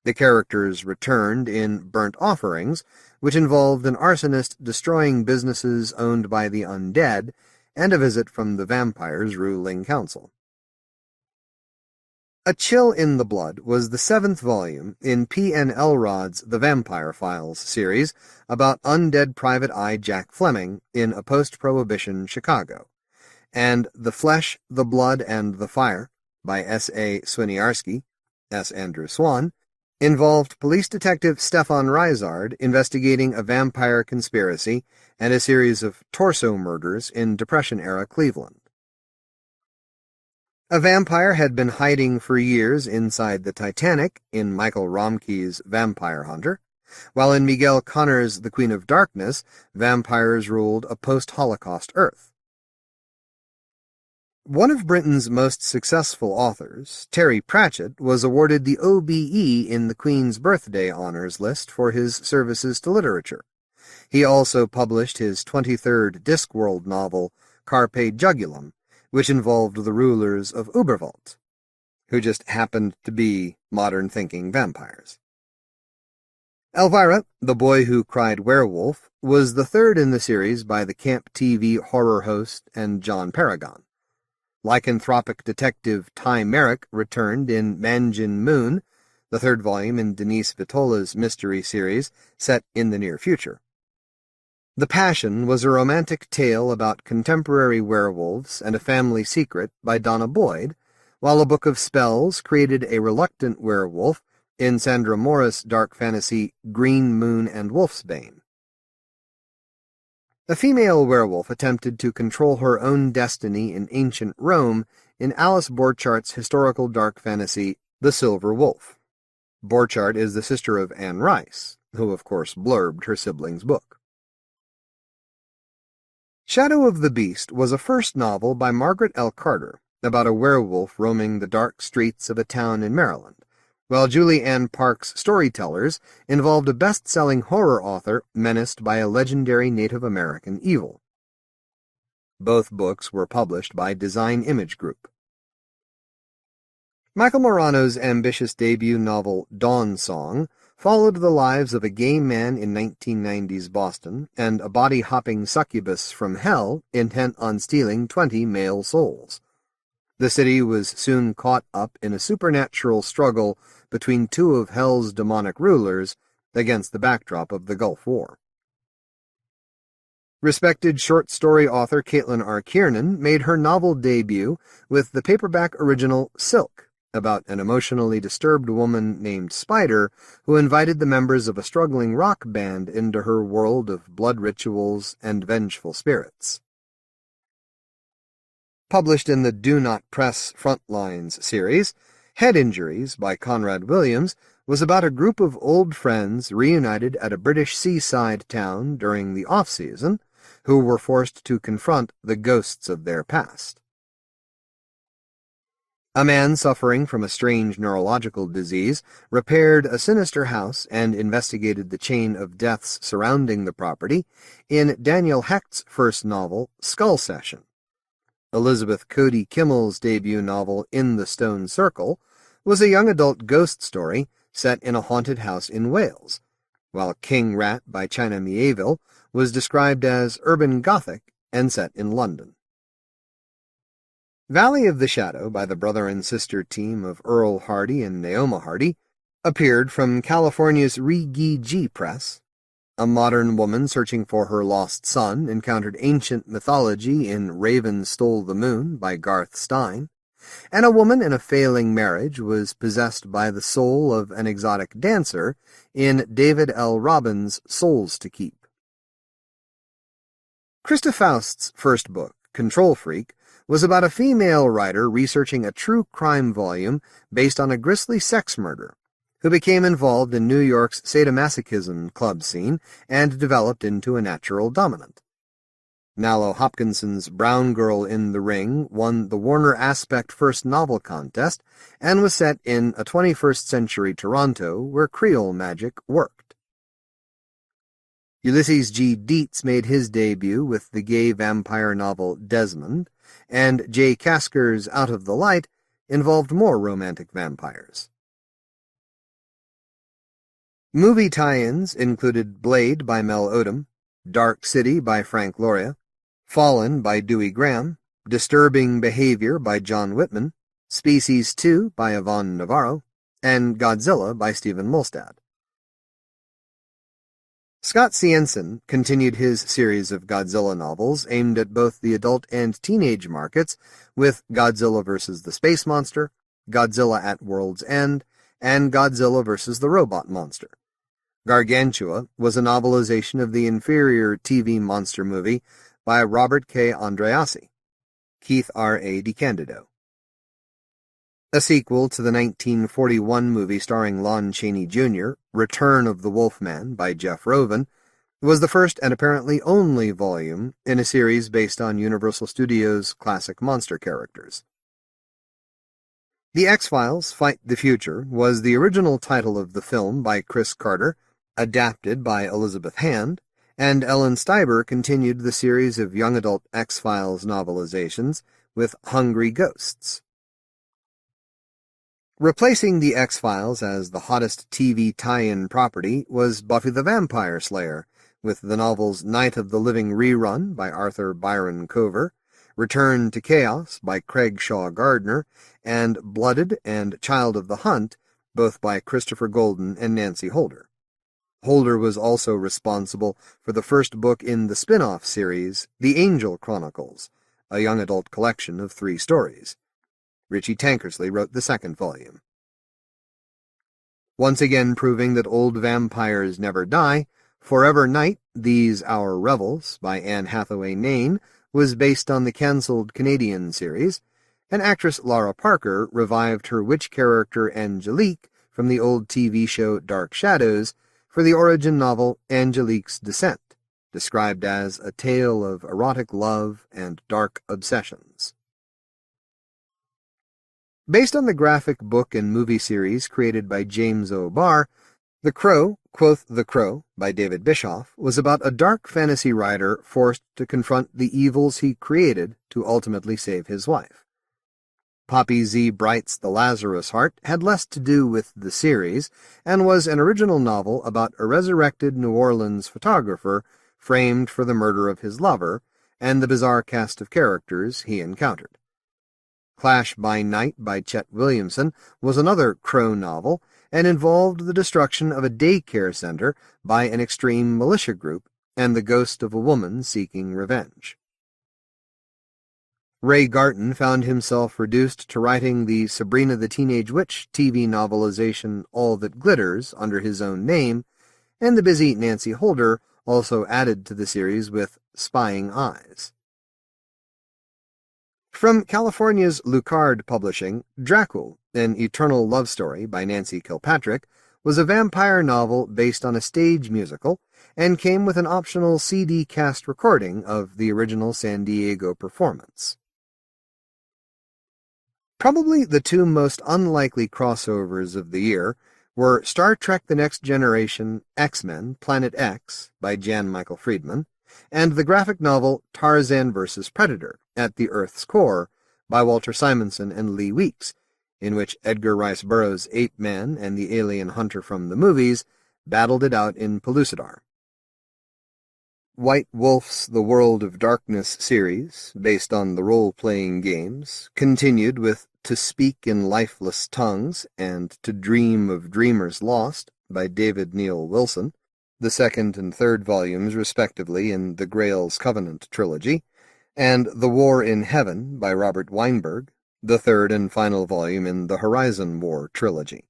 The characters returned in Burnt Offerings, which involved an arsonist destroying businesses owned by the undead, and a visit from the vampire's ruling council. A Chill in the Blood was the 7th volume in P. N. Elrod's The Vampire Files series about undead Private Eye Jack Fleming in a post-Prohibition Chicago, and The Flesh, the Blood, and the Fire by S. A. Swiniarski, S. Andrew Swan, involved police detective Stefan Reisard investigating a vampire conspiracy and a series of torso murders in Depression-era Cleveland. A vampire had been hiding for years inside the Titanic in Michael Romkey's Vampire Hunter, while in Miguel Connor's The Queen of Darkness, vampires ruled a post-Holocaust Earth. One of Britain's most successful authors, Terry Pratchett, was awarded the OBE in the Queen's Birthday Honours List for his services to literature. He also published his 23rd Discworld novel, Carpe Jugulum, which involved the rulers of Uberwald, who just happened to be modern-thinking vampires. Elvira, the Boy Who Cried Werewolf, was the third in the series by the Camp TV horror host and John Paragon. Lycanthropic detective Ty Merrick returned in Manjin Moon, the third volume in Denise Vitola's mystery series set in the near future. The Passion was a romantic tale about contemporary werewolves and a family secret by Donna Boyd, while A Book of Spells created a reluctant werewolf in Sandra Morris' dark fantasy Green Moon and Wolfsbane. A female werewolf attempted to control her own destiny in ancient Rome in Alice Borchardt's historical dark fantasy The Silver Wolf. Borchardt is the sister of Anne Rice, who of course blurbed her sibling's book. Shadow of the Beast was a first novel by Margaret L. Carter about a werewolf roaming the dark streets of a town in Maryland, while Julie Ann Park's Storytellers involved a best-selling horror author menaced by a legendary Native American evil. Both books were published by Design Image Group. Michael Morano's ambitious debut novel Dawn Song followed the lives of a gay man in 1990s Boston and a body-hopping succubus from hell intent on stealing 20 male souls. The city was soon caught up in a supernatural struggle between two of hell's demonic rulers against the backdrop of the Gulf War. Respected short story author Caitlín R. Kiernan made her novel debut with the paperback original Silk, about an emotionally disturbed woman named Spider who invited the members of a struggling rock band into her world of blood rituals and vengeful spirits. Published in the Do Not Press Frontlines series, Head Injuries by Conrad Williams was about a group of old friends reunited at a British seaside town during the off-season who were forced to confront the ghosts of their past. A man suffering from a strange neurological disease repaired a sinister house and investigated the chain of deaths surrounding the property in Daniel Hecht's first novel, Skull Session. Elizabeth Cody Kimmel's debut novel, In the Stone Circle, was a young adult ghost story set in a haunted house in Wales, while King Rat by China Miéville was described as urban Gothic and set in London. Valley of the Shadow by the brother and sister team of Earl Hardy and Naoma Hardy appeared from California's Re-Gi-Ji Press. A modern woman searching for her lost son encountered ancient mythology in Raven Stole the Moon by Garth Stein, and a woman in a failing marriage was possessed by the soul of an exotic dancer in David L. Robbins' Souls to Keep. Krista Faust's first book, Control Freak, was about a female writer researching a true crime volume based on a grisly sex murder, who became involved in New York's sadomasochism club scene and developed into a natural dominant. Nalo Hopkinson's Brown Girl in the Ring won the Warner Aspect First Novel Contest and was set in a 21st century Toronto where Creole magic worked. Ulysses G. Dietz made his debut with the gay vampire novel Desmond, and Jay Kasker's Out of the Light involved more romantic vampires. Movie tie-ins included Blade by Mel Odom, Dark City by Frank Loria, Fallen by Dewey Graham, Disturbing Behavior by John Whitman, Species 2 by Yvonne Navarro, and Godzilla by Stephen Molstad. Scott Cienson continued his series of Godzilla novels aimed at both the adult and teenage markets with Godzilla vs. the Space Monster, Godzilla at World's End, and Godzilla vs. the Robot Monster. Gargantua was a novelization of the inferior TV monster movie by Robert K. Andreassi. Keith R. A. DeCandido. A sequel to the 1941 movie starring Lon Chaney Jr., Return of the Wolfman by Jeff Roven, was the first and apparently only volume in a series based on Universal Studios' classic monster characters. The X-Files: Fight the Future was the original title of the film by Chris Carter, adapted by Elizabeth Hand, and Ellen Steiber continued the series of young adult X-Files novelizations with Hungry Ghosts. Replacing the X-Files as the hottest TV tie-in property was Buffy the Vampire Slayer, with the novels Night of the Living Rerun by Arthur Byron Cover, Return to Chaos by Craig Shaw Gardner, and Blooded and Child of the Hunt, both by Christopher Golden and Nancy Holder. Holder was also responsible for the first book in the spin-off series, The Angel Chronicles, a young adult collection of 3 stories. Richie Tankersley wrote the second volume. Once again proving that old vampires never die, Forever Night, These Our Revels, by Anne Hathaway Nane, was based on the cancelled Canadian series, and actress Lara Parker revived her witch character Angelique from the old TV show Dark Shadows for the origin novel Angelique's Descent, described as a tale of erotic love and dark obsessions. Based on the graphic book and movie series created by James O. Barr, The Crow, Quoth the Crow, by David Bischoff, was about a dark fantasy writer forced to confront the evils he created to ultimately save his wife. Poppy Z. Bright's The Lazarus Heart had less to do with the series, and was an original novel about a resurrected New Orleans photographer framed for the murder of his lover, and the bizarre cast of characters he encountered. Clash by Night by Chet Williamson was another Crow novel, and involved the destruction of a daycare center by an extreme militia group and the ghost of a woman seeking revenge. Ray Garton found himself reduced to writing the Sabrina the Teenage Witch TV novelization All That Glitters under his own name, and the busy Nancy Holder also added to the series with Spying Eyes. From California's Lucard Publishing, Dracul, an Eternal Love Story by Nancy Kilpatrick, was a vampire novel based on a stage musical, and came with an optional CD cast recording of the original San Diego performance. Probably the 2 most unlikely crossovers of the year were Star Trek The Next Generation, X-Men, Planet X by Jan Michael Friedman, and the graphic novel Tarzan vs. Predator, At the Earth's Core, by Walter Simonson and Lee Weeks, in which Edgar Rice Burroughs' Ape-Man and the alien hunter from the movies battled it out in Pellucidar. White Wolf's The World of Darkness series, based on the role-playing games, continued with To Speak in Lifeless Tongues and To Dream of Dreamers Lost by David Neal Wilson, the second and third volumes respectively in the Grail's Covenant trilogy, and The War in Heaven by Robert Weinberg, the third and final volume in the Horizon War trilogy.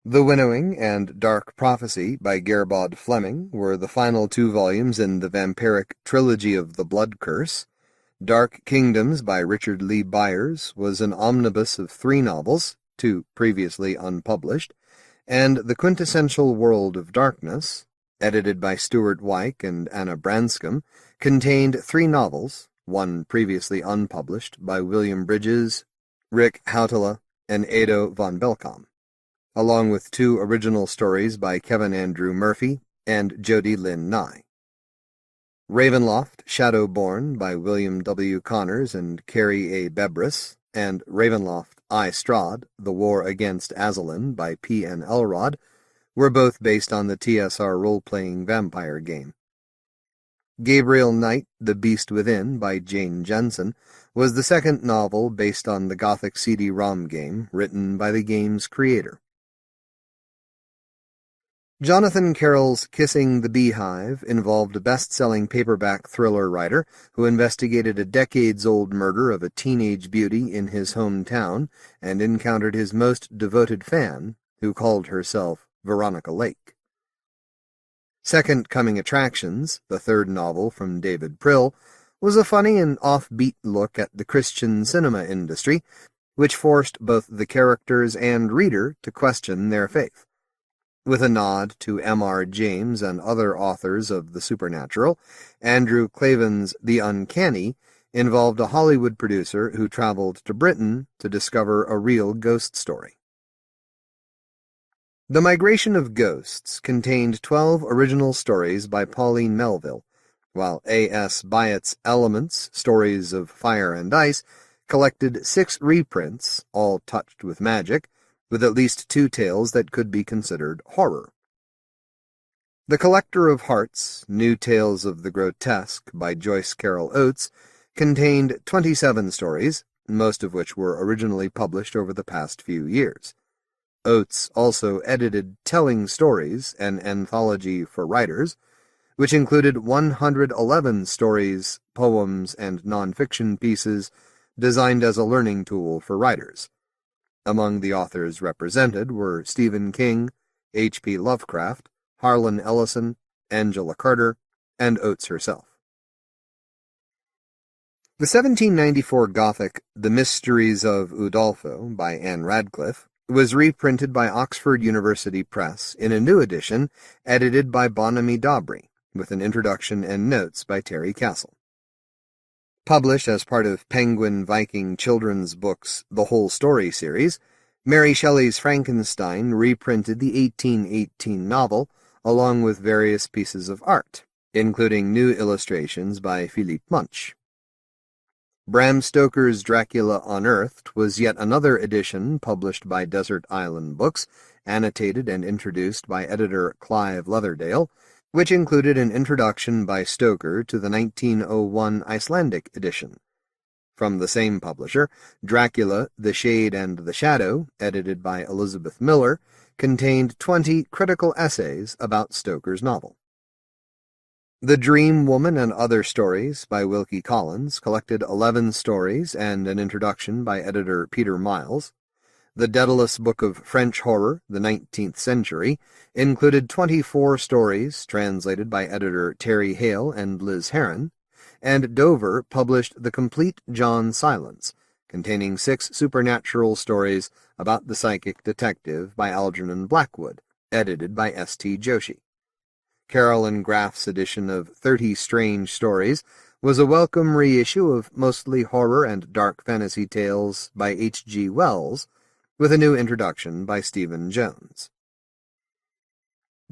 The Winnowing and Dark Prophecy by Gerbaud Fleming were the final 2 volumes in the vampiric trilogy of The Blood Curse. Dark Kingdoms by Richard Lee Byers was an omnibus of 3 novels, 2 previously unpublished, and The Quintessential World of Darkness, edited by Stuart Wyke and Anna Branscombe, contained 3 novels, 1 previously unpublished by William Bridges, Rick Hautala, and Edo von Belkom, along with 2 original stories by Kevin Andrew Murphy and Jody Lynn Nye. Ravenloft, Shadowborn by William W. Connors and Carrie A. Bebris, and Ravenloft, I. Strahd, The War Against Azalin by P. N. Elrod, were both based on the TSR role-playing vampire game. Gabriel Knight, The Beast Within by Jane Jensen, was the second novel based on the Gothic CD-ROM game written by the game's creator. Jonathan Carroll's Kissing the Beehive involved a best-selling paperback thriller writer who investigated a decades-old murder of a teenage beauty in his hometown and encountered his most devoted fan, who called herself Veronica Lake. Second Coming Attractions, the third novel from David Prill, was a funny and offbeat look at the Christian cinema industry, which forced both the characters and reader to question their faith. With a nod to M.R. James and other authors of the supernatural, Andrew Clavin's The Uncanny involved a Hollywood producer who traveled to Britain to discover a real ghost story. The Migration of Ghosts contained 12 original stories by Pauline Melville, while A.S. Byatt's Elements, Stories of Fire and Ice, collected 6 reprints, all touched with magic, with at least 2 tales that could be considered horror. The Collector of Hearts, New Tales of the Grotesque by Joyce Carol Oates, contained 27 stories, most of which were originally published over the past few years. Oates also edited Telling Stories, an anthology for writers, which included 111 stories, poems, and nonfiction pieces designed as a learning tool for writers. Among the authors represented were Stephen King, H.P. Lovecraft, Harlan Ellison, Angela Carter, and Oates herself. The 1794 Gothic The Mysteries of Udolpho by Anne Radcliffe was reprinted by Oxford University Press in a new edition edited by Bonamy Dobry, with an introduction and notes by Terry Castle. Published as part of Penguin Viking Children's Books' The Whole Story series, Mary Shelley's Frankenstein reprinted the 1818 novel along with various pieces of art, including new illustrations by Philippe Munch. Bram Stoker's Dracula Unearthed was yet another edition published by Desert Island Books, annotated and introduced by editor Clive Leatherdale, which included an introduction by Stoker to the 1901 Icelandic edition. From the same publisher, Dracula, The Shade and the Shadow, edited by Elizabeth Miller, contained 20 critical essays about Stoker's novel. The Dream Woman and Other Stories by Wilkie Collins collected 11 stories and an introduction by editor Peter Miles. The Daedalus Book of French Horror, the 19th Century, included 24 stories translated by editor Terry Hale and Liz Heron, and Dover published The Complete John Silence, containing 6 supernatural stories about the psychic detective by Algernon Blackwood, edited by S.T. Joshi. Carolyn Graff's edition of 30 Strange Stories was a welcome reissue of mostly horror and dark fantasy tales by H.G. Wells, with a new introduction by Stephen Jones.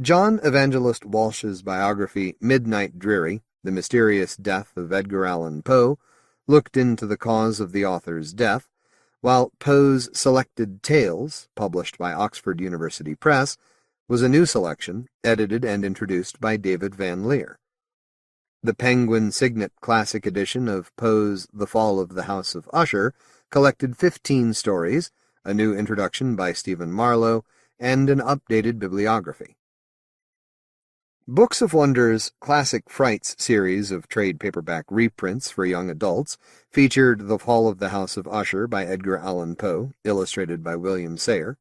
John Evangelist Walsh's biography Midnight Dreary, The Mysterious Death of Edgar Allan Poe, looked into the cause of the author's death, while Poe's Selected Tales, published by Oxford University Press, was a new selection, edited and introduced by David Van Leer. The Penguin Signet Classic edition of Poe's The Fall of the House of Usher collected 15 stories, a new introduction by Stephen Marlowe, and an updated bibliography. Books of Wonder's Classic Frights series of trade paperback reprints for young adults featured The Fall of the House of Usher by Edgar Allan Poe, illustrated by William Sayer,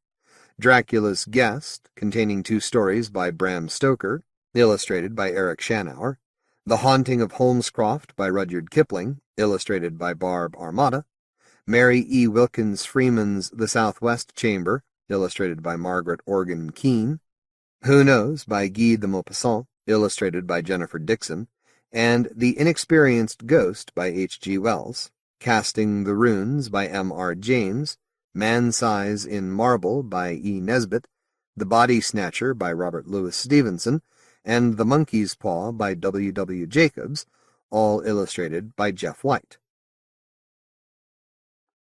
Dracula's Guest, containing 2 stories by Bram Stoker, illustrated by Eric Schanauer, The Haunting of Holmescroft by Rudyard Kipling, illustrated by Barb Armada, Mary E. Wilkins Freeman's The Southwest Chamber, illustrated by Margaret Organ Keene, Who Knows by Guy de Maupassant, illustrated by Jennifer Dixon, and The Inexperienced Ghost by H.G. Wells, Casting the Runes by M.R. James, Man-Size in Marble by E. Nesbit, The Body Snatcher by Robert Louis Stevenson, and The Monkey's Paw by W. W. Jacobs, all illustrated by Jeff White.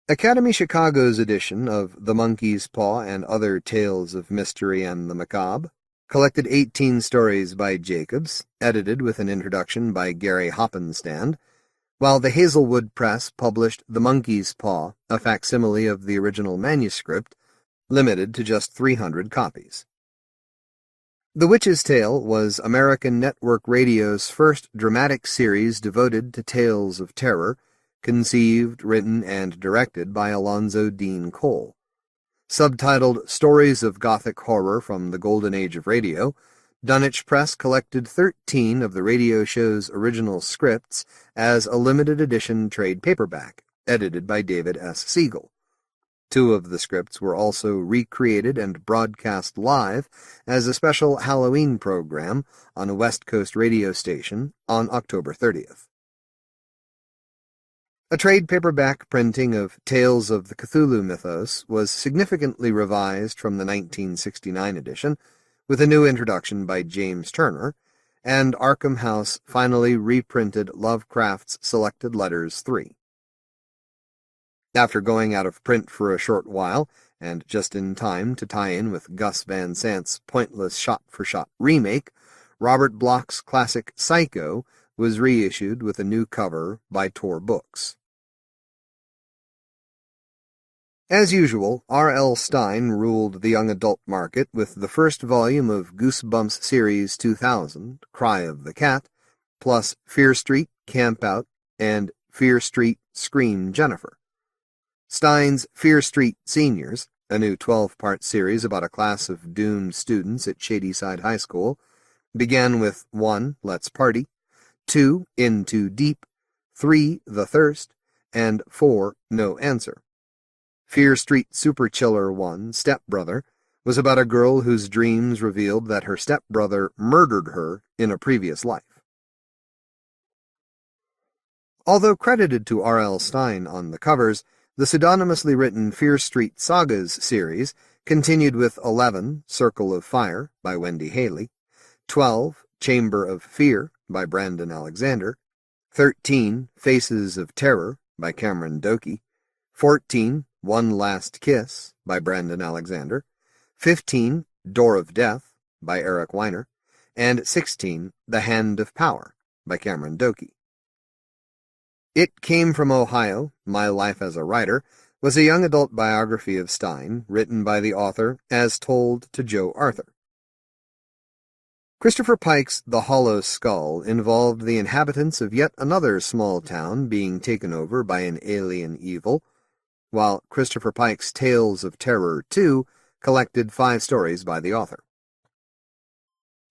Academy Chicago's edition of The Monkey's Paw and Other Tales of Mystery and the Macabre collected 18 stories by Jacobs, edited with an introduction by Gary Hoppenstand, while the Hazelwood Press published The Monkey's Paw, a facsimile of the original manuscript, limited to just 300 copies. The Witch's Tale was American Network Radio's first dramatic series devoted to tales of terror, conceived, written, and directed by Alonzo Dean Cole. Subtitled Stories of Gothic Horror from the Golden Age of Radio, Dunwich Press collected 13 of the radio show's original scripts as a limited edition trade paperback, edited by David S. Siegel. 2 of the scripts were also recreated and broadcast live as a special Halloween program on a West Coast radio station on October 30th. A trade paperback printing of Tales of the Cthulhu Mythos was significantly revised from the 1969 edition, with a new introduction by James Turner, and Arkham House finally reprinted Lovecraft's Selected Letters 3. After going out of print for a short while, and just in time to tie in with Gus Van Sant's pointless shot-for-shot remake, Robert Bloch's classic Psycho was reissued with a new cover by Tor Books. As usual, R.L. Stine ruled the young adult market with the first volume of Goosebumps Series 2000, Cry of the Cat, plus Fear Street, Camp Out, and Fear Street, Scream Jennifer. Stine's Fear Street Seniors, a new 12-part series about a class of doomed students at Shadyside High School, began with 1. Let's Party, 2. In Too Deep, 3. The Thirst, and 4. No Answer. Fear Street Super Chiller 1, Stepbrother, was about a girl whose dreams revealed that her stepbrother murdered her in a previous life. Although credited to R.L. Stine on the covers, the pseudonymously written Fear Street Sagas series continued with 11, Circle of Fire, by Wendy Haley, 12, Chamber of Fear, by Brandon Alexander, 13, Faces of Terror, by Cameron Doakey, 14, One Last Kiss, by Brandon Alexander, 15, Door of Death, by Eric Weiner, and 16, The Hand of Power, by Cameron Doakey. It Came from Ohio, My Life as a Writer, was a young adult biography of Stine, written by the author as told to Joe Arthur. Christopher Pike's The Hollow Skull involved the inhabitants of yet another small town being taken over by an alien evil, while Christopher Pike's Tales of Terror 2 collected 5 stories by the author.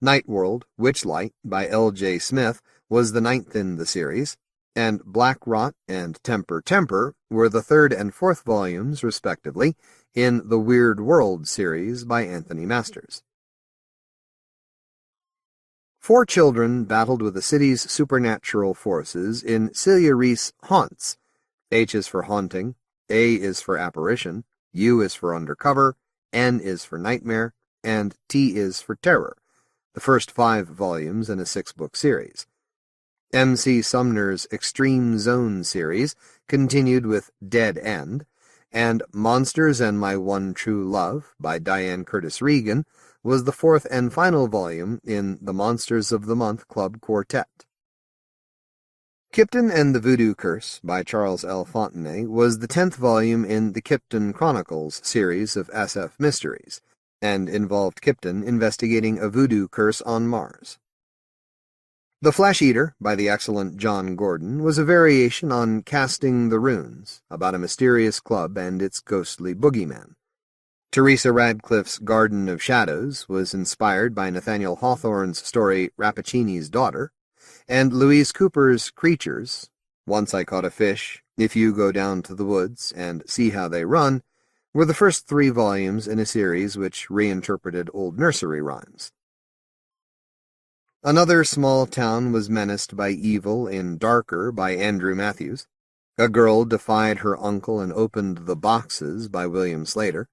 Night World, Witchlight, by L.J. Smith, was the 9th in the series, and Black Rot and Temper Temper were the 3rd and 4th volumes, respectively, in the Weird World series by Anthony Masters. 4 children battled with the city's supernatural forces in Celia Reese Haunts. H is for haunting, A is for apparition, U is for undercover, N is for nightmare, and T is for terror, the first 5 volumes in a 6-book series. M.C. Sumner's Extreme Zone series continued with Dead End, and Monsters and My One True Love by Diane Curtis Regan was the 4th and final volume in the Monsters of the Month Club Quartet. Kipton and the Voodoo Curse by Charles L. Fontenay was the 10th volume in the Kipton Chronicles series of SF mysteries, and involved Kipton investigating a voodoo curse on Mars. The Flesh Eater, by the excellent John Gordon, was a variation on Casting the Runes, about a mysterious club and its ghostly boogeyman. Teresa Radcliffe's Garden of Shadows was inspired by Nathaniel Hawthorne's story Rappaccini's Daughter, and Louise Cooper's Creatures, Once I Caught a Fish, If You Go Down to the Woods, and See How They Run, were the first 3 volumes in a series which reinterpreted old nursery rhymes. Another small town was menaced by evil in Darker by Andrew Matthews. A Girl Defied Her Uncle and Opened the Boxes by William Slater.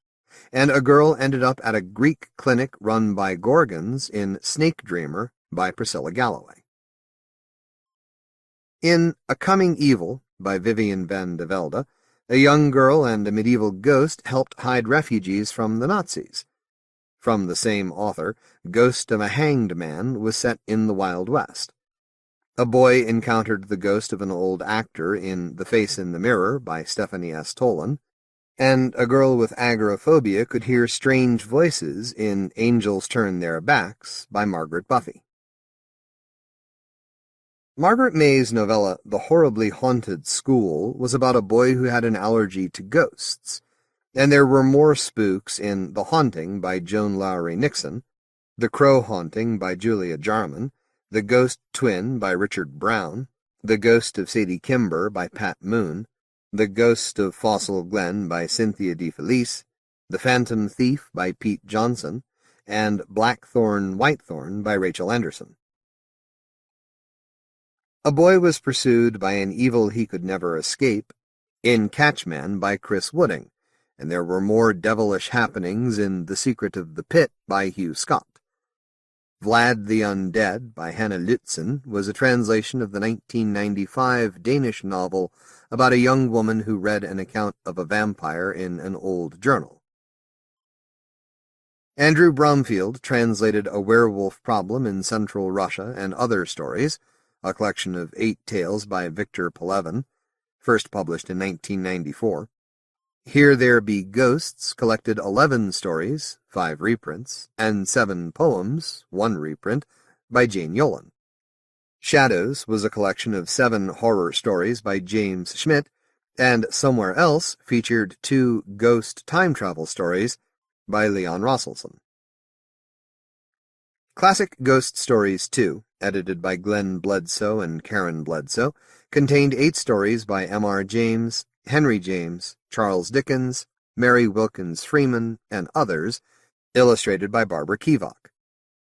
And a girl ended up at a Greek clinic run by Gorgons in Snake Dreamer by Priscilla Galloway. In A Coming Evil by Vivian van de Velde, a young girl and a medieval ghost helped hide refugees from the Nazis. From the same author, Ghost of a Hanged Man was set in the Wild West. A boy encountered the ghost of an old actor in The Face in the Mirror by Stephanie S. Tolan, and a girl with agoraphobia could hear strange voices in Angels Turn Their Backs by Margaret Buffy. Margaret May's novella The Horribly Haunted School was about a boy who had an allergy to ghosts, and there were more spooks in The Haunting by Joan Lowry Nixon, The Crow Haunting by Julia Jarman, The Ghost Twin by Richard Brown, The Ghost of Sadie Kimber by Pat Moon, The Ghost of Fossil Glen by Cynthia De Felice, The Phantom Thief by Pete Johnson, and Blackthorn Whitethorn by Rachel Anderson. A Boy Was Pursued by an Evil He Could Never Escape, in Catchman by Chris Wooding, and there were more devilish happenings in The Secret of the Pit by Hugh Scott. Vlad the Undead by Hannah Lutzen was a translation of the 1995 Danish novel about a young woman who read an account of a vampire in an old journal. Andrew Bromfield translated A Werewolf Problem in Central Russia and Other Stories, a collection of 8 tales by Victor Pelevin, first published in 1994. Here There Be Ghosts collected 11 stories, 5 reprints, and 7 poems, 1 reprint, by Jane Yolen. Shadows was a collection of 7 horror stories by James Schmidt, and Somewhere Else featured 2 ghost time travel stories by Leon Rosselson. Classic Ghost Stories 2, edited by Glenn Bledsoe and Karen Bledsoe, contained 8 stories by M.R. James, Henry James, Charles Dickens, Mary Wilkins Freeman, and others, illustrated by Barbara Kivok.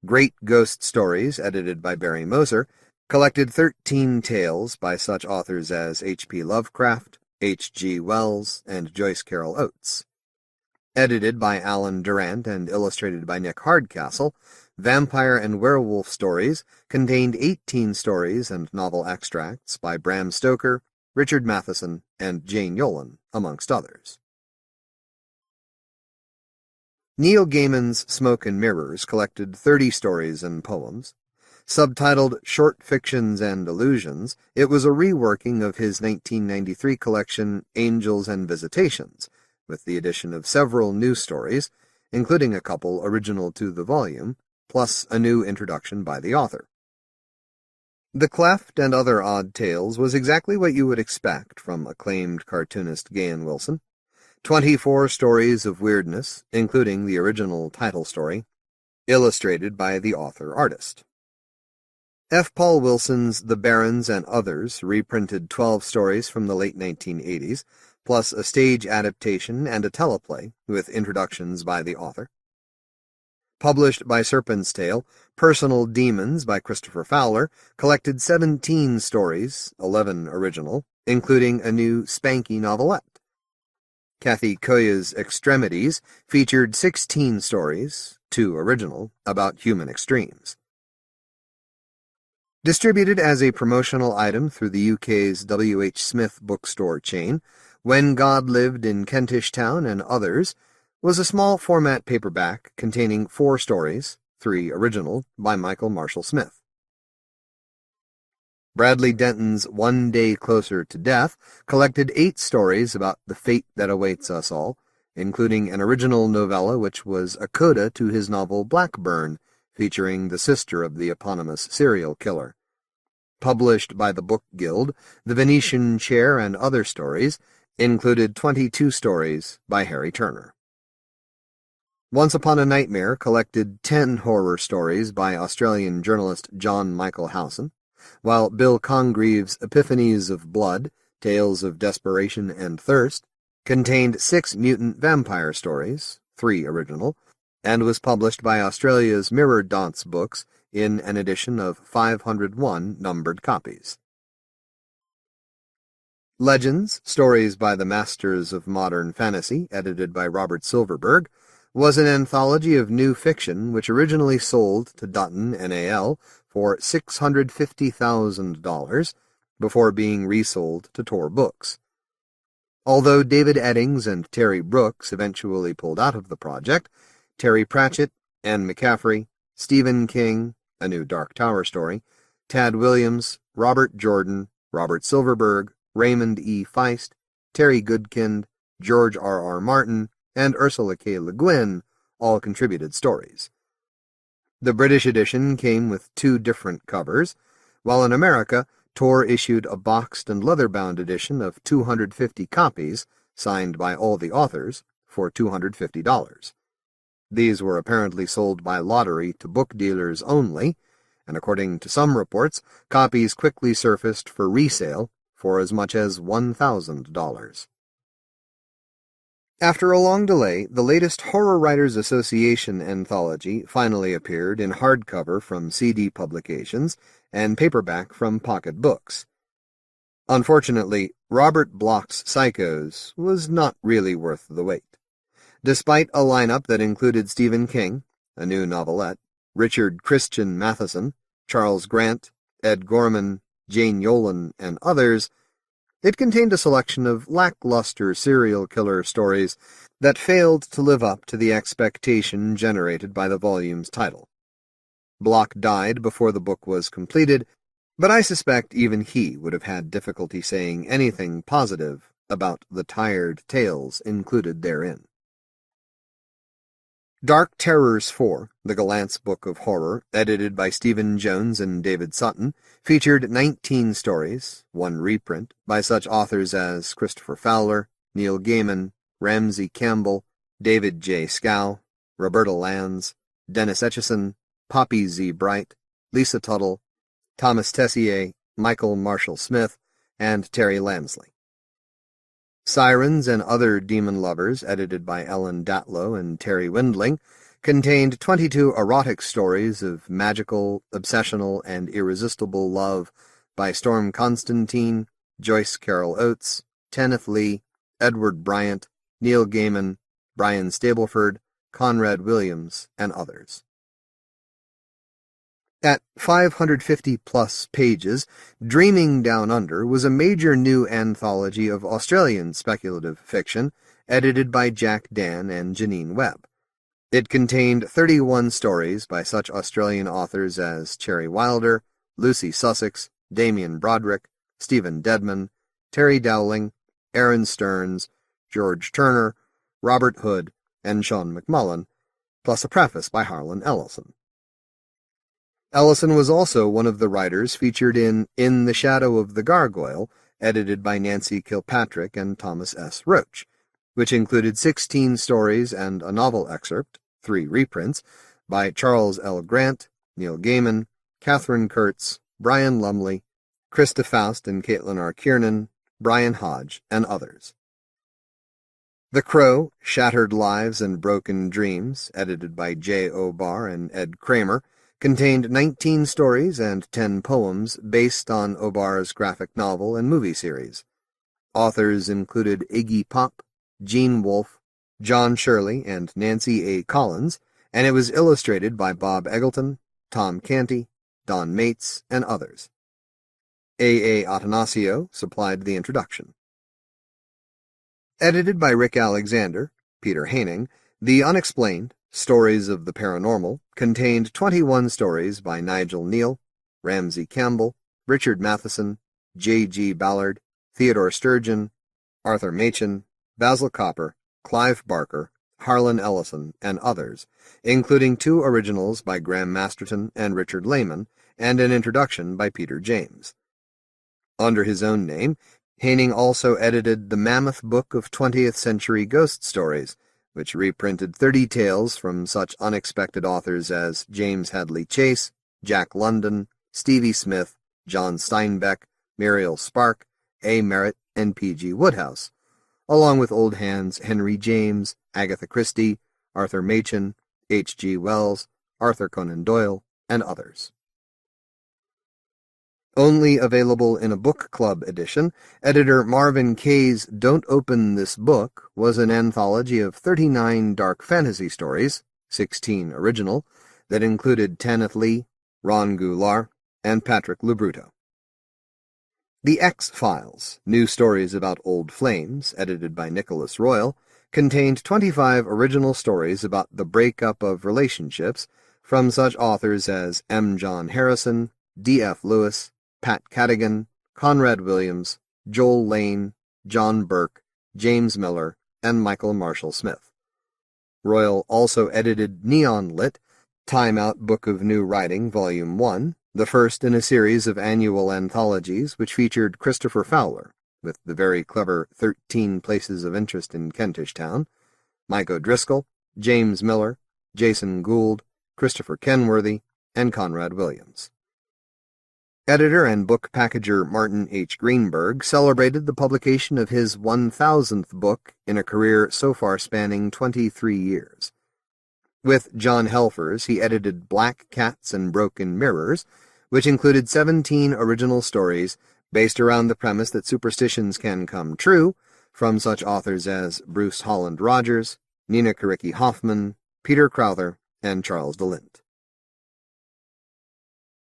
Great Ghost Stories, edited by Barry Moser, collected 13 tales by such authors as H.P. Lovecraft, H.G. Wells, and Joyce Carol Oates. Edited by Alan Durant and illustrated by Nick Hardcastle, Vampire and Werewolf Stories contained 18 stories and novel extracts by Bram Stoker, Richard Matheson, and Jane Yolen, amongst others. Neil Gaiman's Smoke and Mirrors collected 30 stories and poems. Subtitled Short Fictions and Illusions, it was a reworking of his 1993 collection Angels and Visitations, with the addition of several new stories, including a couple original to the volume, plus a new introduction by the author. The Cleft and Other Odd Tales was exactly what you would expect from acclaimed cartoonist Gahan Wilson. 24 stories of weirdness, including the original title story, illustrated by the author-artist. F. Paul Wilson's The Barons and Others reprinted 12 stories from the late 1980s, plus a stage adaptation and a teleplay with introductions by the author. Published by Serpent's Tail, Personal Demons by Christopher Fowler collected 17 stories, 11 original, including a new Spanky novelette. Kathe Koya's Extremities featured 16 stories, 2 original, about human extremes. Distributed as a promotional item through the UK's W.H. Smith bookstore chain, When God Lived in Kentish Town and Others was a small format paperback containing 4 stories, 3 original, by Michael Marshall Smith. Bradley Denton's One Day Closer to Death collected 8 stories about the fate that awaits us all, including an original novella which was a coda to his novel Blackburn, featuring the sister of the eponymous serial killer. Published by the Book Guild, The Venetian Chair and Other Stories included 22 stories by Harry Turner. Once Upon a Nightmare collected 10 horror stories by Australian journalist John Michael Howson, while Bill Congreve's Epiphanies of Blood, Tales of Desperation and Thirst, contained 6 mutant vampire stories, 3 original, and was published by Australia's Mirror Dance Books in an edition of 501 numbered copies. Legends, Stories by the Masters of Modern Fantasy, edited by Robert Silverberg, was an anthology of new fiction which originally sold to Dutton NAL for $650,000 before being resold to Tor Books. Although David Eddings and Terry Brooks eventually pulled out of the project, Terry Pratchett, Anne McCaffrey, Stephen King, A New Dark Tower Story, Tad Williams, Robert Jordan, Robert Silverberg, Raymond E. Feist, Terry Goodkind, George R.R. Martin, and Ursula K. Le Guin all contributed stories. The British edition came with 2 different covers, while in America, Tor issued a boxed and leather-bound edition of 250 copies, signed by all the authors, for $250. These were apparently sold by lottery to book dealers only, and according to some reports, copies quickly surfaced for resale for as much as $1,000. After a long delay, the latest Horror Writers Association anthology finally appeared in hardcover from CD Publications and paperback from Pocket Books. Unfortunately, Robert Bloch's Psychos was not really worth the wait. Despite a lineup that included Stephen King, a new novelette, Richard Christian Matheson, Charles Grant, Ed Gorman, Jane Yolen, and others, it contained a selection of lackluster serial killer stories that failed to live up to the expectation generated by the volume's title. Bloch died before the book was completed, but I suspect even he would have had difficulty saying anything positive about the tired tales included therein. Dark Terrors 4, the Gallant's Book of Horror, edited by Stephen Jones and David Sutton, featured 19 stories, one reprint, by such authors as Christopher Fowler, Neil Gaiman, Ramsey Campbell, David J. Scow, Roberta Lands, Dennis Etchison, Poppy Z. Bright, Lisa Tuttle, Thomas Tessier, Michael Marshall Smith, and Terry Lansley. Sirens and Other Demon Lovers, edited by Ellen Datlow and Terry Windling, contained 22 erotic stories of magical, obsessional, and irresistible love by Storm Constantine, Joyce Carol Oates, Tanith Lee, Edward Bryant, Neil Gaiman, Brian Stableford, Conrad Williams, and others. At 550-plus pages, Dreaming Down Under was a major new anthology of Australian speculative fiction, edited by Jack Dan and Janine Webb. It contained 31 stories by such Australian authors as Cherry Wilder, Lucy Sussex, Damien Broderick, Stephen Dedman, Terry Dowling, Aaron Stearns, George Turner, Robert Hood, and Sean McMullen, plus a preface by Harlan Ellison. Ellison was also one of the writers featured in the Shadow of the Gargoyle, edited by Nancy Kilpatrick and Thomas S. Roach, which included 16 stories and a novel excerpt, 3 reprints, by Charles L. Grant, Neil Gaiman, Catherine Kurtz, Brian Lumley, Krista Faust and Caitlín R. Kiernan, Brian Hodge, and others. The Crow, Shattered Lives and Broken Dreams, edited by J. O. Barr and Ed Kramer, contained 19 stories and 10 poems based on O'Barr's graphic novel and movie series. Authors included Iggy Pop, Gene Wolfe, John Shirley, and Nancy A. Collins, and it was illustrated by Bob Eggleton, Tom Canty, Don Mates, and others. A. Atanasio supplied the introduction. Edited by Rick Alexander, Peter Haining, The Unexplained, Stories of the Paranormal contained 21 stories by Nigel Neal, Ramsey Campbell, Richard Matheson, J. G. Ballard, Theodore Sturgeon, Arthur Machen, Basil Copper, Clive Barker, Harlan Ellison, and others, including 2 originals by Graham Masterton and Richard Lehman, and an introduction by Peter James. Under his own name, Haining also edited the Mammoth Book of 20th Century Ghost Stories, which reprinted 30 tales from such unexpected authors as James Hadley Chase, Jack London, Stevie Smith, John Steinbeck, Muriel Spark, A. Merritt, and P.G. Woodhouse, along with old hands Henry James, Agatha Christie, Arthur Machen, H.G. Wells, Arthur Conan Doyle, and others. Only available in a book club edition, editor Marvin Kaye's Don't Open This Book was an anthology of 39 dark fantasy stories, 16 original, that included Tanith Lee, Ron Goulart, and Patrick Lubruto. The X-Files, New Stories About Old Flames, edited by Nicholas Royal, contained 25 original stories about the breakup of relationships from such authors as M. John Harrison, D.F. Lewis, Pat Cadigan, Conrad Williams, Joel Lane, John Burke, James Miller, and Michael Marshall Smith. Royal also edited Neon Lit, Time Out Book of New Writing, Volume 1, the first in a series of annual anthologies which featured Christopher Fowler, with the very clever 13 Places of Interest in Kentish Town, Mike O'Driscoll, James Miller, Jason Gould, Christopher Kenworthy, and Conrad Williams. Editor and book packager Martin H. Greenberg celebrated the publication of his 1,000th book in a career so far spanning 23 years. With John Helfers, he edited Black Cats and Broken Mirrors, which included 17 original stories based around the premise that superstitions can come true, from such authors as Bruce Holland Rogers, Nina Karicki Hoffman, Peter Crowther, and Charles DeLint.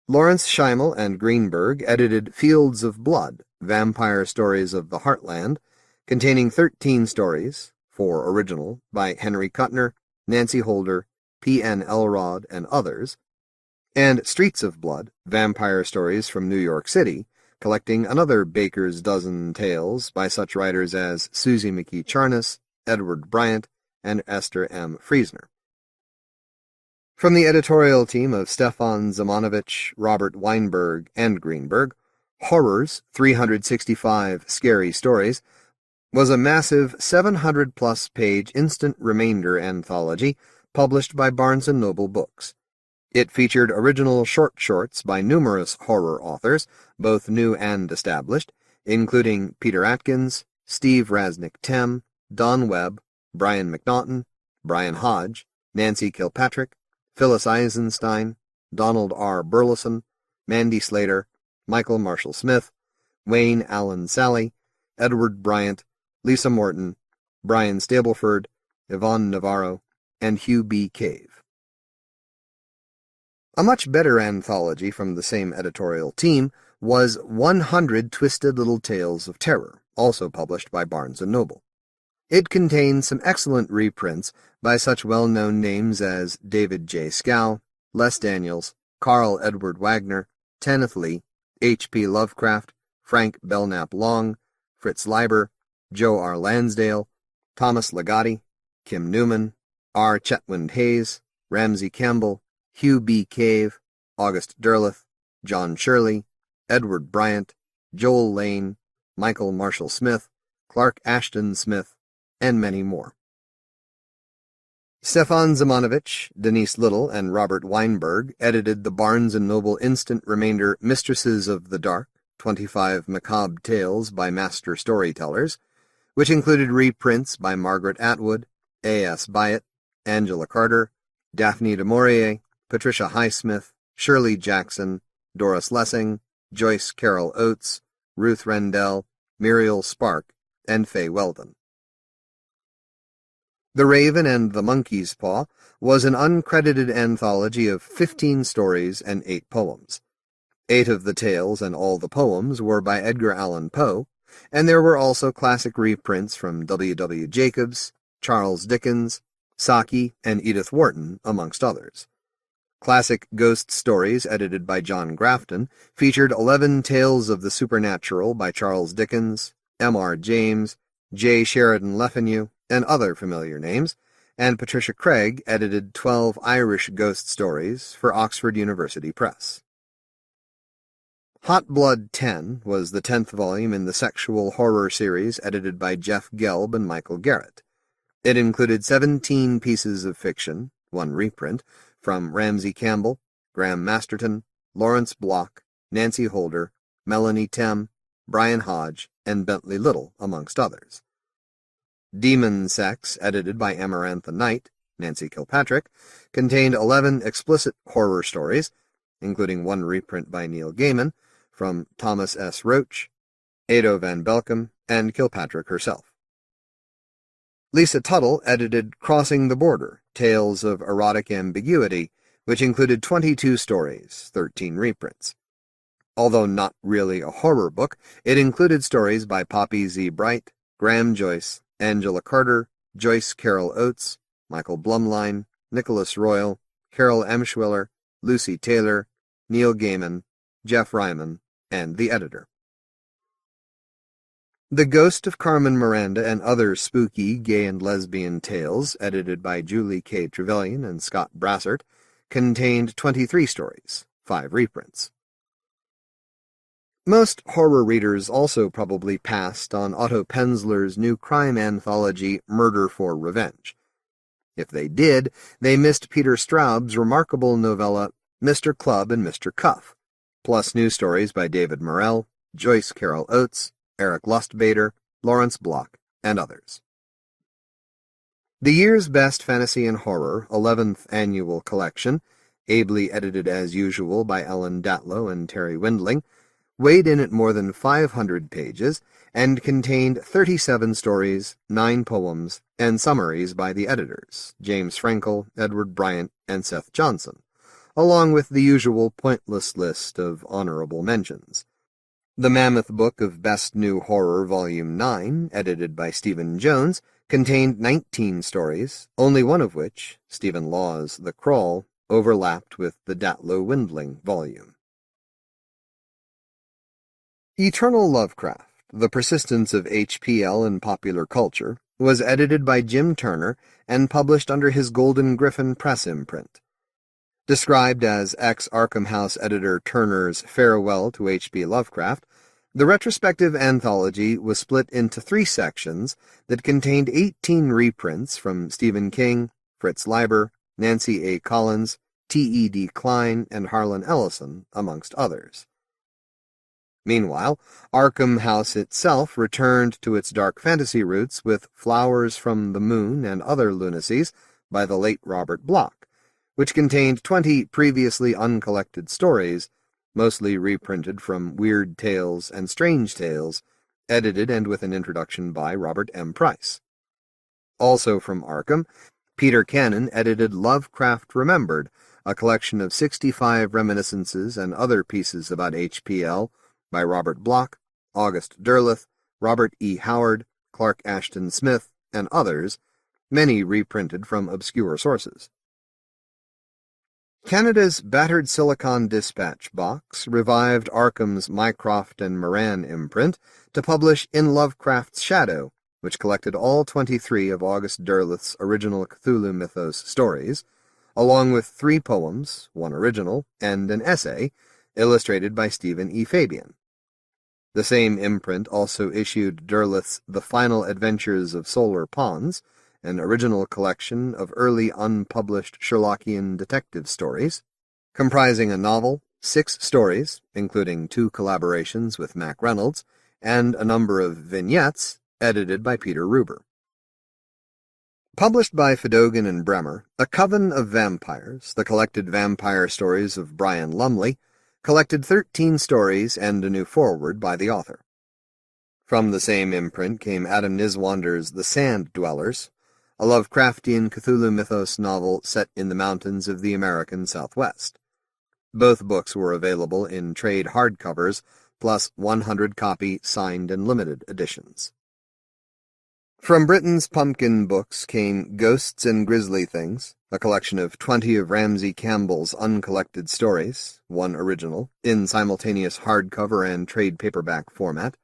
Lawrence Schimmel and Greenberg edited Fields of Blood, Vampire Stories of the Heartland, containing 13 stories, 4 original, by Henry Kuttner, Nancy Holder, P.N. Elrod, and others, and Streets of Blood, Vampire Stories from New York City, collecting another baker's dozen tales by such writers as Susie McKee Charnas, Edward Bryant, and Esther M. Friesner. From the editorial team of Stefan Zemanovich, Robert Weinberg, and Greenberg, Horrors, 365 Scary Stories, was a massive 700-plus page instant remainder anthology published by Barnes & Noble Books. It featured original short shorts by numerous horror authors, both new and established, including Peter Atkins, Steve Rasnic Tem, Don Webb, Brian McNaughton, Brian Hodge, Nancy Kilpatrick, Phyllis Eisenstein, Donald R. Burleson, Mandy Slater, Michael Marshall Smith, Wayne Allen Sally, Edward Bryant, Lisa Morton, Brian Stableford, Yvonne Navarro, and Hugh B. Cave. A much better anthology from the same editorial team was 100 Twisted Little Tales of Terror, also published by Barnes & Noble. It contains some excellent reprints by such well-known names as David J. Scow, Les Daniels, Carl Edward Wagner, Tanith Lee, H.P. Lovecraft, Frank Belknap Long, Fritz Leiber, Joe R. Lansdale, Thomas Ligotti, Kim Newman, R. Chetwynd Hayes, Ramsey Campbell, Hugh B. Cave, August Derleth, John Shirley, Edward Bryant, Joel Lane, Michael Marshall Smith, Clark Ashton Smith, and many more. Stefan Zemanovich, Denise Little, and Robert Weinberg edited the Barnes & Noble instant remainder Mistresses of the Dark, 25 Macabre Tales by Master Storytellers, which included reprints by Margaret Atwood, A.S. Byatt, Angela Carter, Daphne du Maurier, Patricia Highsmith, Shirley Jackson, Doris Lessing, Joyce Carol Oates, Ruth Rendell, Muriel Spark, and Fay Weldon. The Raven and the Monkey's Paw was an uncredited anthology of 15 stories and 8 poems. 8 of the tales and all the poems were by Edgar Allan Poe, and there were also classic reprints from W. W. Jacobs, Charles Dickens, Saki, and Edith Wharton, amongst others. Classic Ghost Stories, edited by John Grafton, featured 11 Tales of the Supernatural by Charles Dickens, M.R. James, J. Sheridan Lefanu, and other familiar names, and Patricia Craig edited 12 Irish ghost stories for Oxford University Press. Hot Blood 10 was the 10th volume in the sexual horror series edited by Jeff Gelb and Michael Garrett. It included 17 pieces of fiction, 1 reprint, from Ramsey Campbell, Graham Masterton, Lawrence Block, Nancy Holder, Melanie Tem, Brian Hodge, and Bentley Little, amongst others. Demon Sex, edited by Amarantha Knight, Nancy Kilpatrick, contained 11 explicit horror stories, including 1 reprint by Neil Gaiman, from Thomas S. Roach, Ado Van Belkom, and Kilpatrick herself. Lisa Tuttle edited Crossing the Border, Tales of Erotic Ambiguity, which included 22 stories, 13 reprints. Although not really a horror book, it included stories by Poppy Z. Bright, Graham Joyce, Angela Carter, Joyce Carol Oates, Michael Blumlein, Nicholas Royal, Carol Emshwiller, Lucy Taylor, Neil Gaiman, Jeff Ryman, and the editor. The Ghost of Carmen Miranda and Other Spooky Gay and Lesbian Tales, edited by Julie K. Trevelyan and Scott Brassert, contained 23 stories, 5 reprints. Most horror readers also probably passed on Otto Penzler's new crime anthology Murder for Revenge. If they did, they missed Peter Straub's remarkable novella Mr. Clubb and Mr. Cuff, plus new stories by David Morrell, Joyce Carol Oates, Eric Lustbader, Lawrence Block, and others. The year's Best Fantasy and Horror 11th Annual Collection, ably edited as usual by Ellen Datlow and Terry Windling, weighed in at more than 500 pages and contained 37 stories, 9 poems, and summaries by the editors, James Frankel, Edward Bryant, and Seth Johnson, along with the usual pointless list of honorable mentions. The Mammoth Book of Best New Horror Volume 9, edited by Stephen Jones, contained 19 stories, only one of which, Stephen Law's The Crawl, overlapped with the Datlow-Windling volume. Eternal Lovecraft, The Persistence of HPL in Popular Culture, was edited by Jim Turner and published under his Golden Griffin Press imprint. Described as ex-Arkham House editor Turner's farewell to H.P. Lovecraft, the retrospective anthology was split into 3 sections that contained 18 reprints from Stephen King, Fritz Leiber, Nancy A. Collins, T.E.D. Klein, and Harlan Ellison, amongst others. Meanwhile, Arkham House itself returned to its dark fantasy roots with Flowers from the Moon and Other Lunacies by the late Robert Bloch, which contained 20 previously uncollected stories, mostly reprinted from Weird Tales and Strange Tales, edited and with an introduction by Robert M. Price. Also from Arkham, Peter Cannon edited Lovecraft Remembered, a collection of 65 reminiscences and other pieces about HPL by Robert Bloch, August Derleth, Robert E. Howard, Clark Ashton Smith, and others, many reprinted from obscure sources. Canada's Battered Silicon Dispatch Box revived Arkham's Mycroft and Moran imprint to publish In Lovecraft's Shadow, which collected all 23 of August Derleth's original Cthulhu Mythos stories, along with 3 poems, 1 original, and an essay, illustrated by Stephen E. Fabian. The same imprint also issued Derleth's The Final Adventures of Solar Ponds, an original collection of early unpublished Sherlockian detective stories, comprising a novel, 6 stories, including 2 collaborations with Mack Reynolds, and a number of vignettes, edited by Peter Ruber. Published by Fedogan and Bremer, A Coven of Vampires, the collected vampire stories of Brian Lumley, collected 13 stories and a new foreword by the author. From the same imprint came Adam Niswander's The Sand Dwellers, a Lovecraftian Cthulhu Mythos novel set in the mountains of the American Southwest. Both books were available in trade hardcovers, plus 100-copy signed and limited editions. From Britain's Pumpkin Books came Ghosts and Grisly Things, a collection of 20 of Ramsey Campbell's uncollected stories, 1 original, in simultaneous hardcover and trade paperback format.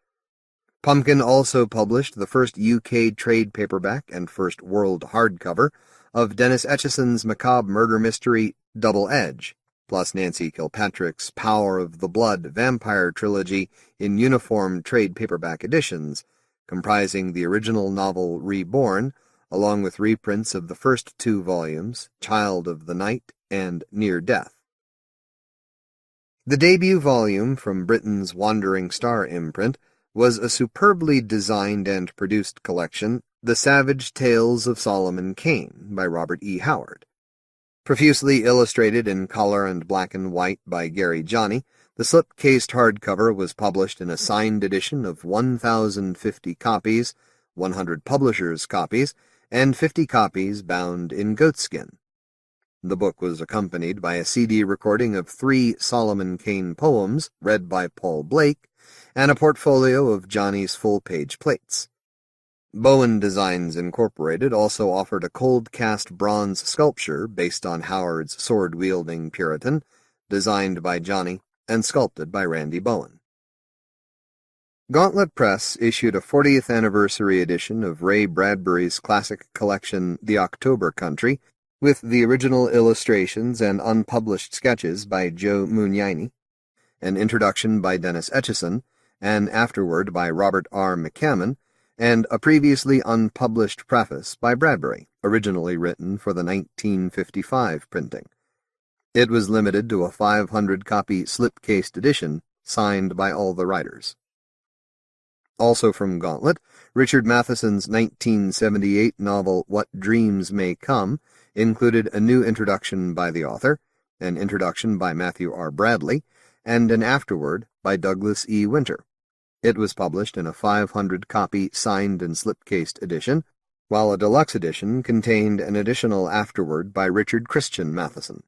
Pumpkin also published the first UK trade paperback and first world hardcover of Dennis Etchison's macabre murder mystery Double Edge, plus Nancy Kilpatrick's Power of the Blood vampire trilogy in uniform trade paperback editions, comprising the original novel Reborn, along with reprints of the first 2 volumes, Child of the Night and Near Death. The debut volume from Britain's Wandering Star imprint was a superbly designed and produced collection, The Savage Tales of Solomon Kane by Robert E. Howard. Profusely illustrated in color and black and white by Gary Johnny, the slip-cased hardcover was published in a signed edition of 1,050 copies, 100 publishers' copies, and 50 copies bound in goatskin. The book was accompanied by a CD recording of 3 Solomon Kane poems read by Paul Blake, and a portfolio of Johnny's full-page plates. Bowen Designs Incorporated also offered a cold-cast bronze sculpture based on Howard's sword-wielding Puritan, designed by Johnny and sculpted by Randy Bowen. Gauntlet Press issued a 40th anniversary edition of Ray Bradbury's classic collection The October Country, with the original illustrations and unpublished sketches by Joe Mugnini, an introduction by Dennis Etchison, an afterword by Robert R. McCammon, and a previously unpublished preface by Bradbury, originally written for the 1955 printing. It was limited to a 500-copy slip-cased edition, signed by all the writers. Also from Gauntlet, Richard Matheson's 1978 novel What Dreams May Come included a new introduction by the author, an introduction by Matthew R. Bradley, and an afterword by Douglas E. Winter. It was published in a 500-copy signed and slip-cased edition, while a deluxe edition contained an additional afterword by Richard Christian Matheson.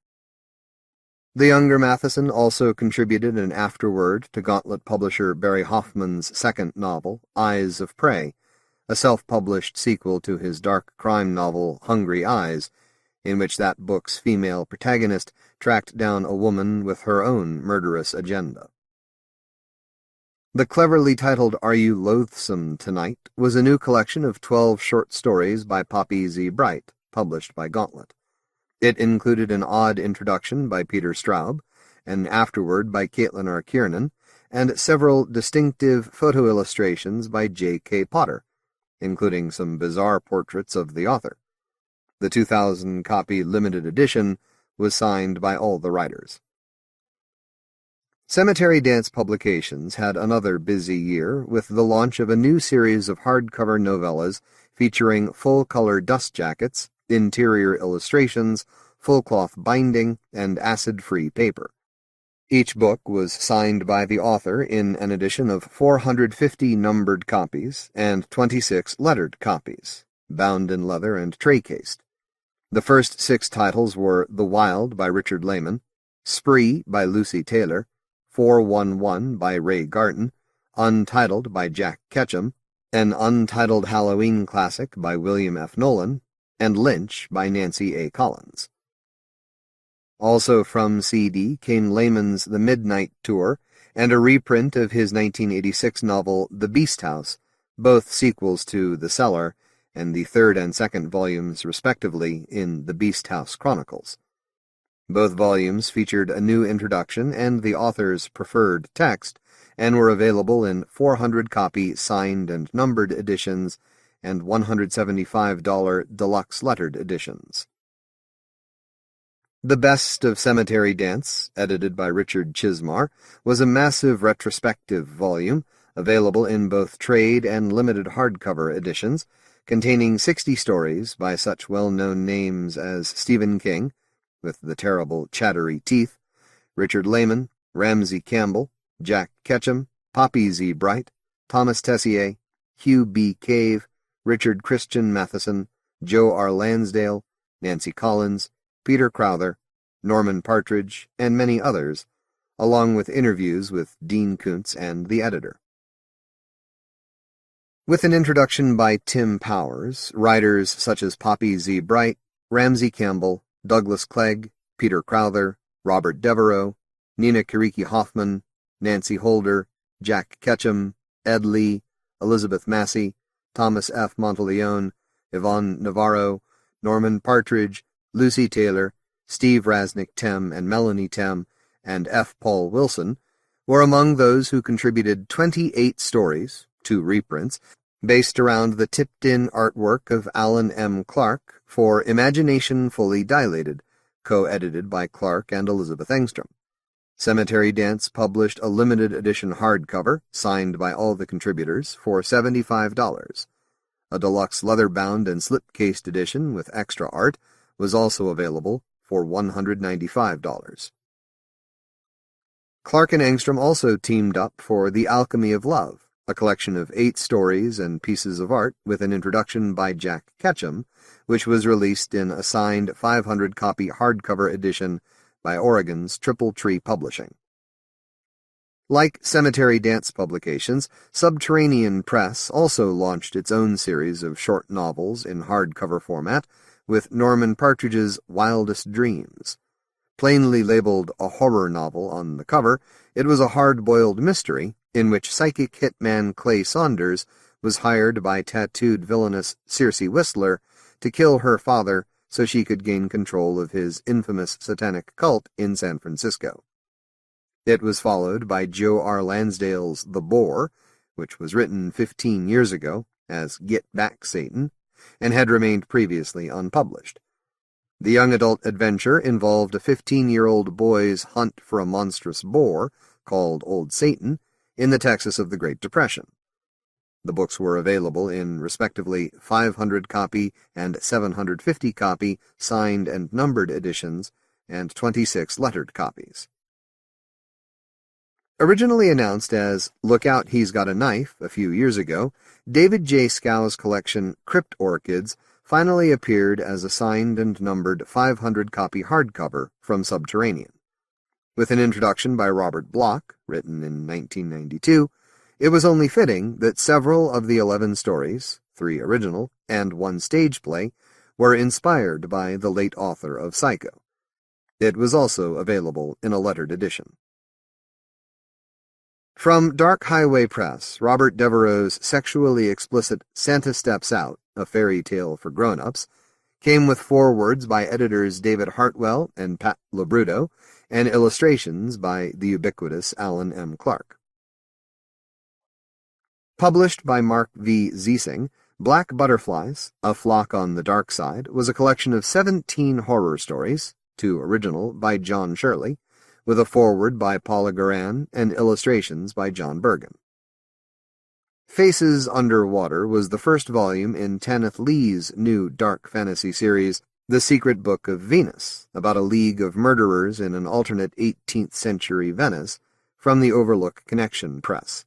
The younger Matheson also contributed an afterword to Gauntlet publisher Barry Hoffman's second novel, Eyes of Prey, a self-published sequel to his dark crime novel Hungry Eyes, in which that book's female protagonist tracked down a woman with her own murderous agenda. The cleverly titled Are You Loathsome Tonight was a new collection of 12 short stories by Poppy Z. Bright, published by Gauntlet. It included an odd introduction by Peter Straub, an afterword by Caitlín R. Kiernan, and several distinctive photo illustrations by J.K. Potter, including some bizarre portraits of the author. The 2,000-copy limited edition was signed by all the writers. Cemetery Dance Publications had another busy year with the launch of a new series of hardcover novellas featuring full-color dust jackets, interior illustrations, full-cloth binding, and acid-free paper. Each book was signed by the author in an edition of 450 numbered copies and 26 lettered copies, bound in leather and tray-cased. The first 6 titles were The Wild by Richard Lehman, Spree by Lucy Taylor, 411 by Ray Garton, Untitled by Jack Ketchum, an untitled Halloween classic by William F. Nolan, and Lynch by Nancy A. Collins. Also from CD came Lehman's The Midnight Tour and a reprint of his 1986 novel The Beast House, both sequels to The Cellar and the third and second volumes, respectively, in The Beast House Chronicles. Both volumes featured a new introduction and the author's preferred text, and were available in 400-copy signed and numbered editions and $175 deluxe lettered editions. The Best of Cemetery Dance, edited by Richard Chismar, was a massive retrospective volume, available in both trade and limited hardcover editions, containing 60 stories by such well-known names as Stephen King, with the terrible chattery teeth, Richard Lehman, Ramsey Campbell, Jack Ketchum, Poppy Z. Bright, Thomas Tessier, Hugh B. Cave, Richard Christian Matheson, Joe R. Lansdale, Nancy Collins, Peter Crowther, Norman Partridge, and many others, along with interviews with Dean Koontz and the editor. With an introduction by Tim Powers, writers such as Poppy Z. Bright, Ramsey Campbell, Douglas Clegg, Peter Crowther, Robert Devereaux, Nina Kiriki Hoffman, Nancy Holder, Jack Ketchum, Ed Lee, Elizabeth Massey, Thomas F. Monteleone, Yvonne Navarro, Norman Partridge, Lucy Taylor, Steve Rasnic Tem and Melanie Tem, and F. Paul Wilson, were among those who contributed 28 stories, 2 reprints, based around the tipped-in artwork of Alan M. Clark for Imagination Fully Dilated, co-edited by Clark and Elizabeth Engstrom. Cemetery Dance published a limited edition hardcover, signed by all the contributors, for $75. A deluxe leather-bound and slip-cased edition with extra art was also available for $195. Clark and Engstrom also teamed up for The Alchemy of Love, a collection of 8 stories and pieces of art with an introduction by Jack Ketchum, which was released in a signed 500-copy hardcover edition by Oregon's Triple Tree Publishing. Like Cemetery Dance Publications, Subterranean Press also launched its own series of short novels in hardcover format with Norman Partridge's Wildest Dreams. Plainly labeled a horror novel on the cover, it was a hard-boiled mystery in which psychic hitman Clay Saunders was hired by tattooed villainous Circe Whistler to kill her father so she could gain control of his infamous satanic cult in San Francisco. It was followed by Joe R. Lansdale's The Boar, which was written 15 years ago as Get Back Satan, and had remained previously unpublished. The young adult adventure involved a 15-year-old boy's hunt for a monstrous boar, called Old Satan, in the Texas of the Great Depression. The books were available in, respectively, 500-copy and 750-copy signed and numbered editions, and 26 lettered copies. Originally announced as Look Out, He's Got a Knife a few years ago, David J. Skow's collection Crypt Orchids finally appeared as a signed and numbered 500-copy hardcover from Subterranean. With an introduction by Robert Bloch, written in 1992, it was only fitting that several of the 11 stories, 3 original and 1 stage play, were inspired by the late author of Psycho. It was also available in a lettered edition. From Dark Highway Press, Robert Devereux's sexually explicit Santa Steps Out, a fairy tale for grown-ups, came with forewords by editors David Hartwell and Pat Labruto, and illustrations by the ubiquitous Alan M. Clark. Published by Mark V. Ziesing, Black Butterflies, A Flock on the Dark Side, was a collection of 17 horror stories, 2 original by John Shirley, with a foreword by Paula Garan and illustrations by John Bergen. Faces Underwater was the first volume in Tanith Lee's new dark fantasy series, The Secret Book of Venus, about a league of murderers in an alternate 18th-century Venice, from the Overlook Connection Press.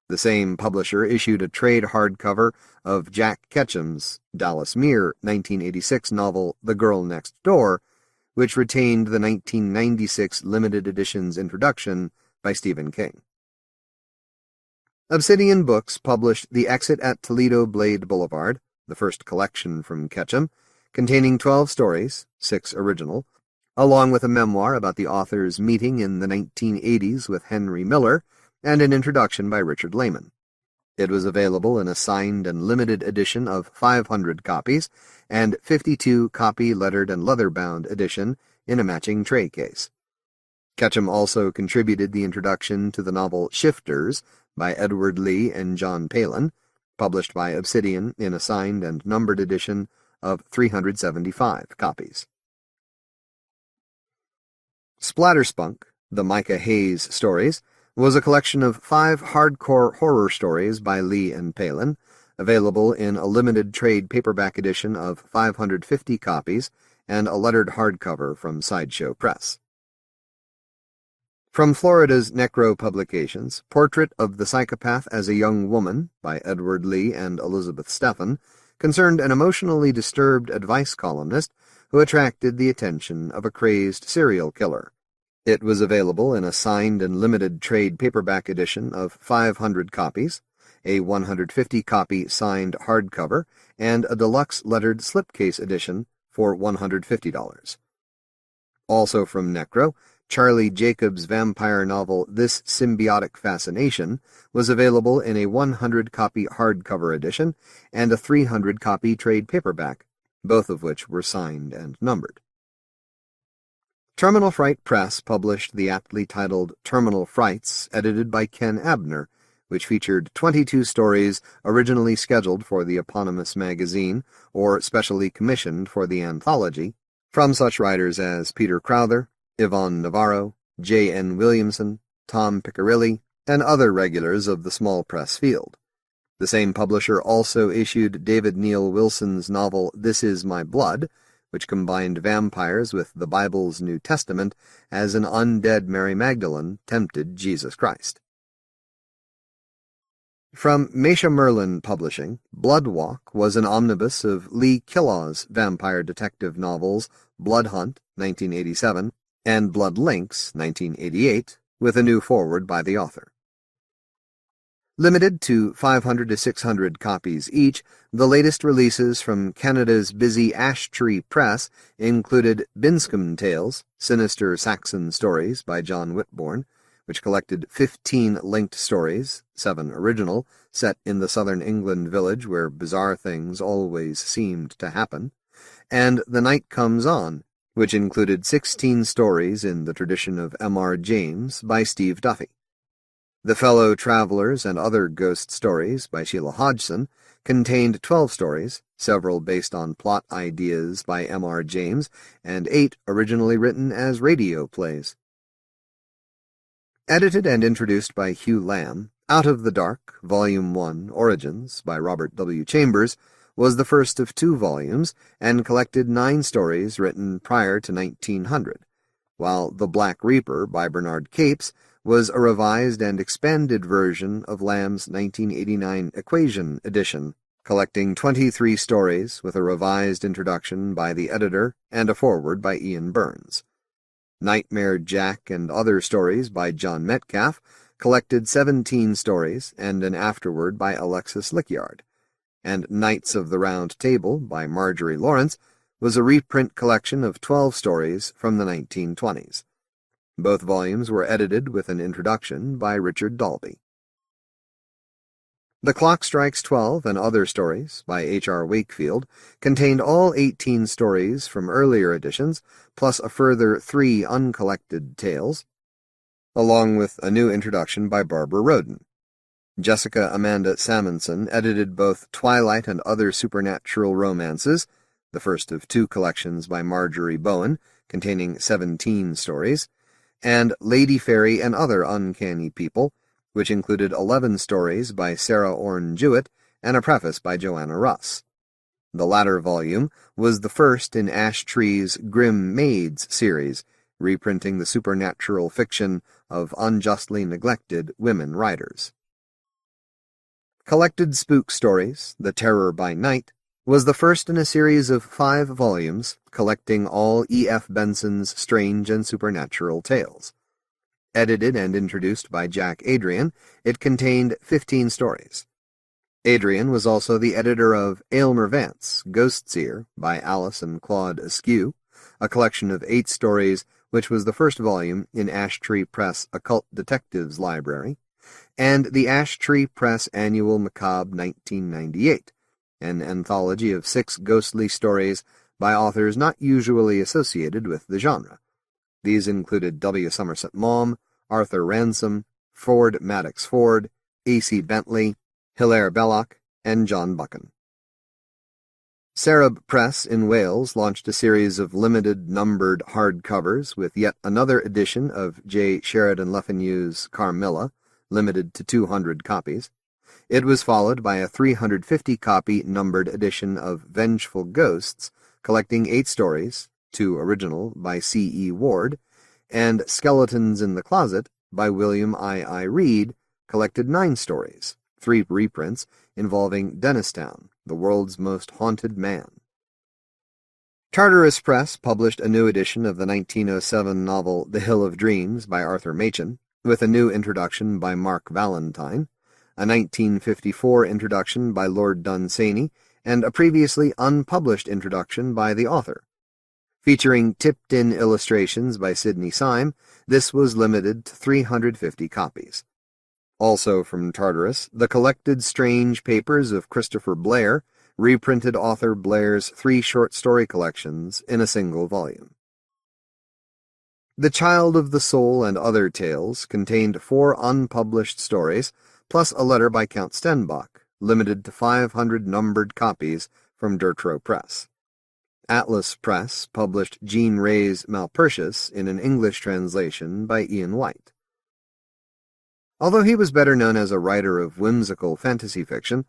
The same publisher issued a trade hardcover of Jack Ketchum's Dallas Muir 1986 novel The Girl Next Door, which retained the 1996 limited edition's introduction by Stephen King. Obsidian Books published The Exit at Toledo Blade Boulevard, the first collection from Ketchum, containing 12 stories, 6 original, along with a memoir about the author's meeting in the 1980s with Henry Miller, and an introduction by Richard Lehman. It was available in a signed and limited edition of 500 copies, and 52-copy lettered and leather-bound edition in a matching tray case. Ketchum also contributed the introduction to the novel Shifters by Edward Lee and John Palin, published by Obsidian in a signed and numbered edition of 375 copies. Splatterspunk, the Micah Hayes stories, was a collection of 5 hardcore horror stories by Lee and Palin, available in a limited trade paperback edition of 550 copies and a lettered hardcover from Sideshow Press. From Florida's Necro Publications, Portrait of the Psychopath as a Young Woman by Edward Lee and Elizabeth Steffen concerned an emotionally disturbed advice columnist who attracted the attention of a crazed serial killer. It was available in a signed and limited trade paperback edition of 500 copies, a 150-copy signed hardcover, and a deluxe lettered slipcase edition for $150. Also from Necro, Charlie Jacobs' vampire novel This Symbiotic Fascination was available in a 100-copy hardcover edition and a 300-copy trade paperback, both of which were signed and numbered. Terminal Fright Press published the aptly titled Terminal Frights, edited by Ken Abner, which featured 22 stories originally scheduled for the eponymous magazine or specially commissioned for the anthology, from such writers as Peter Crowther, Yvonne Navarro, J. N. Williamson, Tom Piccirilli, and other regulars of the small press field. The same publisher also issued David Neil Wilson's novel This Is My Blood, which combined vampires with the Bible's New Testament as an undead Mary Magdalene tempted Jesus Christ. From Meisha Merlin Publishing, Bloodwalk was an omnibus of Lee Killaw's vampire detective novels Blood Hunt, 1987, and Blood Links, 1988, with a new foreword by the author. Limited to 500 to 600 copies each, the latest releases from Canada's busy Ash Tree Press included Binscombe Tales, Sinister Saxon Stories by John Whitbourne, which collected 15 linked stories, 7 original, set in the southern England village where bizarre things always seemed to happen, and The Night Comes On, which included 16 stories in the tradition of M.R. James by Steve Duffy. The Fellow Travelers and Other Ghost Stories by Sheila Hodgson contained 12 stories, several based on plot ideas by M.R. James, and 8 originally written as radio plays. Edited and introduced by Hugh Lamb, Out of the Dark, Volume 1, Origins, by Robert W. Chambers, was the first of 2 volumes and collected 9 stories written prior to 1900, while The Black Reaper, by Bernard Capes, was a revised and expanded version of Lamb's 1989 Equation edition, collecting 23 stories with a revised introduction by the editor and a foreword by Ian Burns. Nightmare Jack and Other Stories by John Metcalf collected 17 stories and an afterword by Alexis Lickyard, and Knights of the Round Table by Marjorie Lawrence was a reprint collection of 12 stories from the 1920s. Both volumes were edited with an introduction by Richard Dalby. The Clock Strikes 12 and Other Stories by H.R. Wakefield contained all 18 stories from earlier editions, plus a further 3 uncollected tales, along with a new introduction by Barbara Roden. Jessica Amanda Salmonson edited both Twilight and Other Supernatural Romances, the first of 2 collections by Marjorie Bowen, containing 17 stories, and Lady Fairy and Other Uncanny People, which included 11 stories by Sarah Orne Jewett and a preface by Joanna Russ. The latter volume was the first in Ash Tree's Grim Maids series, reprinting the supernatural fiction of unjustly neglected women writers. Collected Spook Stories, The Terror by Night, was the first in a series of 5 volumes, collecting all E.F. Benson's strange and supernatural tales. Edited and introduced by Jack Adrian, it contained 15 stories. Adrian was also the editor of Aylmer Vance, Ghost Seer, by Alice and Claude Askew, a collection of 8 stories which was the first volume in Ash Tree Press Occult Detectives Library, and the Ash Tree Press Annual Macabre 1998, an anthology of 6 ghostly stories by authors not usually associated with the genre. These included W. Somerset Maugham, Arthur Ransom, Ford Maddox Ford, A.C. Bentley, Hilaire Belloc, and John Buchan. Sarab Press in Wales launched a series of limited numbered hardcovers with yet another edition of J. Sheridan Le Fanu's Carmilla, limited to 200 copies. It was followed by a 350-copy numbered edition of Vengeful Ghosts, collecting 8 stories, 2 original by C.E. Ward, and Skeletons in the Closet by William I. Reed collected 9 stories, 3 reprints involving Dennistown, the world's most haunted man. Tartarus Press published a new edition of the 1907 novel The Hill of Dreams by Arthur Machen, with a new introduction by Mark Valentine, a 1954 introduction by Lord Dunsany, and a previously unpublished introduction by the author. Featuring tipped-in illustrations by Sidney Syme, this was limited to 350 copies. Also from Tartarus, the Collected Strange Papers of Christopher Blair reprinted author Blair's 3 short story collections in a single volume. The Child of the Soul and Other Tales contained 4 unpublished stories, plus a letter by Count Stenbach, limited to 500 numbered copies from Dertro Press. Atlas Press published Jean Ray's Malpertius in an English translation by Ian White. Although he was better known as a writer of whimsical fantasy fiction,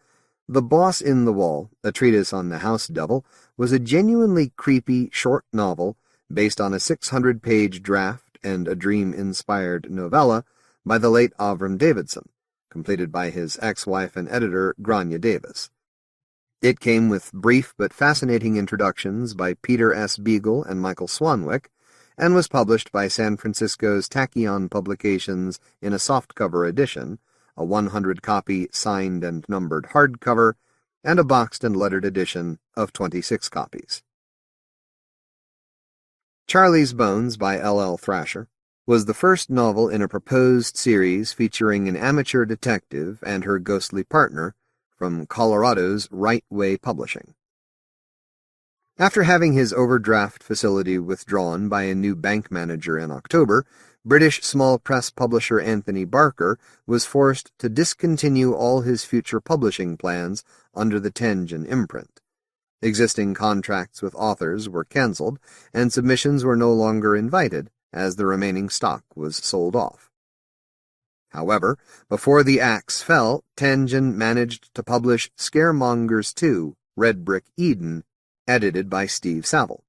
The Boss in the Wall, a treatise on the house devil, was a genuinely creepy short novel based on a 600-page draft and a dream-inspired novella by the late Avram Davidson, completed by his ex-wife and editor Grania Davis. It came with brief but fascinating introductions by Peter S. Beagle and Michael Swanwick, and was published by San Francisco's Tachyon Publications in a softcover edition, a 100-copy signed and numbered hardcover, and a boxed and lettered edition of 26 copies. Charlie's Bones by L.L. Thrasher was the first novel in a proposed series featuring an amateur detective and her ghostly partner from Colorado's Right Way Publishing. After having his overdraft facility withdrawn by a new bank manager in October, British small press publisher Anthony Barker was forced to discontinue all his future publishing plans under the Tenjin imprint. Existing contracts with authors were cancelled, and submissions were no longer invited, as the remaining stock was sold off. However, before the axe fell, Tangen managed to publish Scaremongers 2, Red Brick Eden, edited by Steve Saville,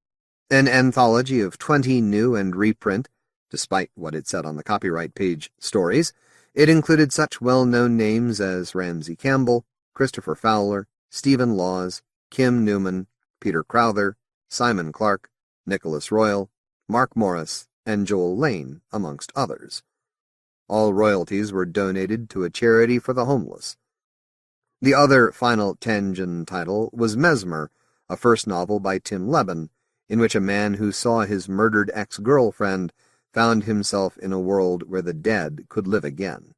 an anthology of 20 new and reprint, despite what it said on the copyright page, stories. It included such well-known names as Ramsey Campbell, Christopher Fowler, Stephen Laws, Kim Newman, Peter Crowther, Simon Clark, Nicholas Royal, Mark Morris, and Joel Lane, amongst others. All royalties were donated to a charity for the homeless. The other final Tangen title was Mesmer, a first novel by Tim Leben, in which a man who saw his murdered ex-girlfriend found himself in a world where the dead could live again.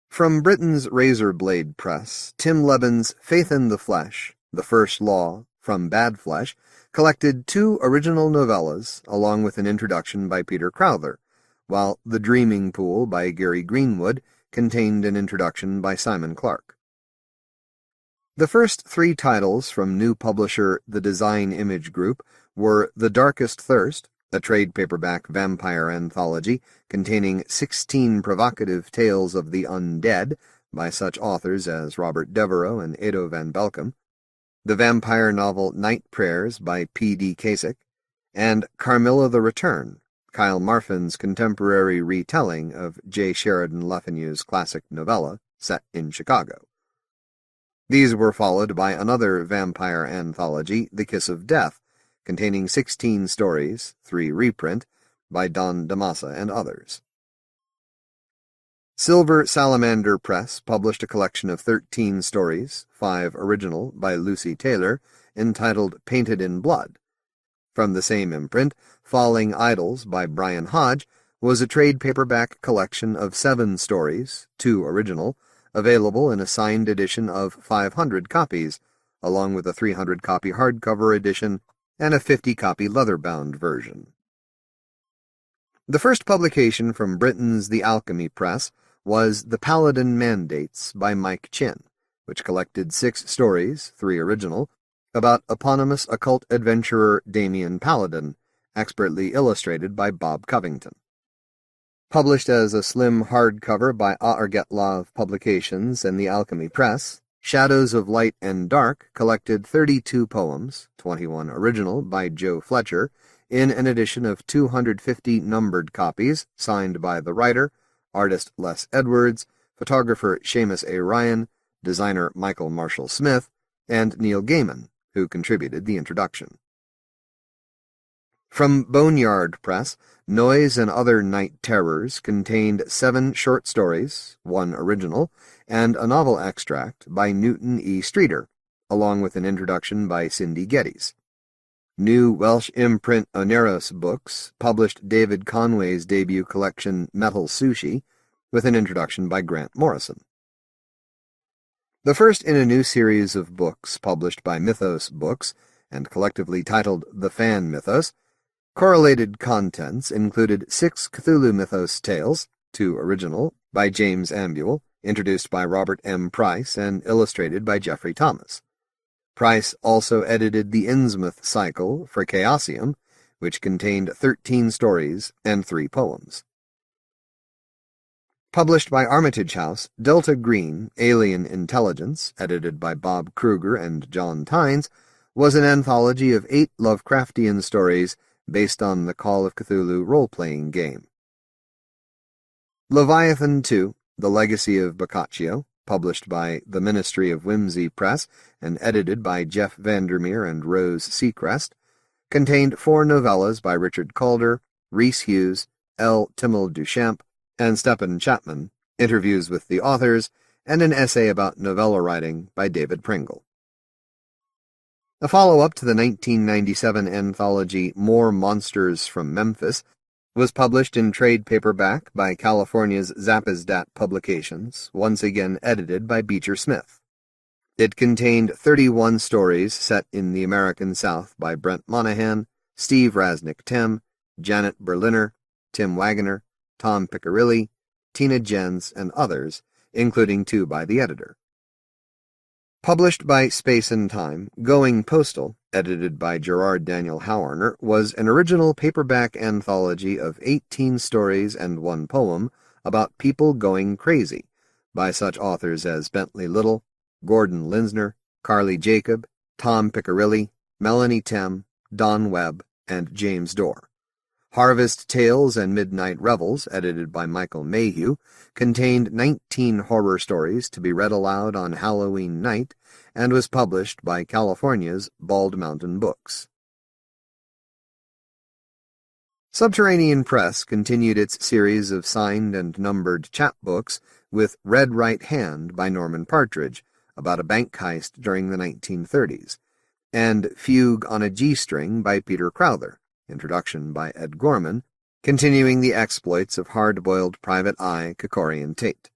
From Britain's Razorblade Press, Tim Leben's Faith in the Flesh, The First Law, From Bad Flesh, collected 2 original novellas along with an introduction by Peter Crowther, while The Dreaming Pool by Gary Greenwood contained an introduction by Simon Clark. The first 3 titles from new publisher The Design Image Group were The Darkest Thirst, a trade paperback vampire anthology containing 16 provocative tales of the undead by such authors as Robert Devereux and Edo van Belkom, the vampire novel Night Prayers by P.D. Kasich, and Carmilla the Return, Kyle Marfin's contemporary retelling of J. Sheridan Le Fanu's classic novella set in Chicago. These were followed by another vampire anthology, The Kiss of Death, containing 16 stories, 3 reprint, by Don DeMassa and others. Silver Salamander Press published a collection of 13 stories, 5 original, by Lucy Taylor, entitled Painted in Blood. From the same imprint, Falling Idols by Brian Hodge was a trade paperback collection of 7 stories, 2 original, available in a signed edition of 500 copies, along with a 300-copy hardcover edition and a 50-copy leather-bound version. The first publication from Britain's The Alchemy Press was The Paladin Mandates by Mike Chin, which collected 6 stories, 3 original, about eponymous occult adventurer Damian Paladin, expertly illustrated by Bob Covington. Published as a slim hardcover by Aargetlav Publications and The Alchemy Press, Shadows of Light and Dark collected 32 poems, 21 original by Joe Fletcher, in an edition of 250 numbered copies, signed by the writer, artist Les Edwards, photographer Seamus A. Ryan, designer Michael Marshall Smith, and Neil Gaiman, who contributed the introduction. From Boneyard Press, Noise and Other Night Terrors contained 7 short stories, 1 original, and a novel extract by Newton E. Streeter, along with an introduction by Cindy Geddes. New Welsh imprint Oneros Books published David Conway's debut collection Metal Sushi, with an introduction by Grant Morrison. The first in a new series of books published by Mythos Books, and collectively titled The Fan Mythos, correlated contents included 6 Cthulhu Mythos tales, 2 original, by James Ambuel, introduced by Robert M. Price and illustrated by Jeffrey Thomas. Price also edited the Innsmouth cycle for Chaosium, which contained 13 stories and 3 poems. Published by Armitage House, Delta Green, Alien Intelligence, edited by Bob Kruger and John Tynes, was an anthology of 8 Lovecraftian stories based on the Call of Cthulhu role-playing game. Leviathan II, The Legacy of Boccaccio, published by the Ministry of Whimsy Press and edited by Jeff Vandermeer and Rose Seacrest, contained 4 novellas by Richard Calder, Rhys Hughes, L. Timmel Duchamp, and Stephen Chapman, interviews with the authors, and an essay about novella writing by David Pringle. A follow-up to the 1997 anthology More Monsters from Memphis was published in trade paperback by California's Zappisdat Publications, once again edited by Beecher Smith. It contained 31 stories set in the American South by Brent Monahan, Steve Rasnic-Tem, Janet Berliner, Tim Wagner, Tom Piccirilli, Tina Jens, and others, including 2 by the editor. Published by Space and Time, Going Postal, edited by Gerard Daniel Howarner, was an original paperback anthology of 18 stories and one poem about people going crazy, by such authors as Bentley Little, Gordon Linsner, Carly Jacob, Tom Piccirilli, Melanie Tem, Don Webb, and James Dorr. Harvest Tales and Midnight Revels, edited by Michael Mayhew, contained 19 horror stories to be read aloud on Halloween night and was published by California's Bald Mountain Books. Subterranean Press continued its series of signed and numbered chapbooks with Red Right Hand by Norman Partridge, about a bank heist during the 1930s, and Fugue on a G-String by Peter Crowther, introduction by Ed Gorman, continuing the exploits of hard-boiled Private Eye Kikorian Tate.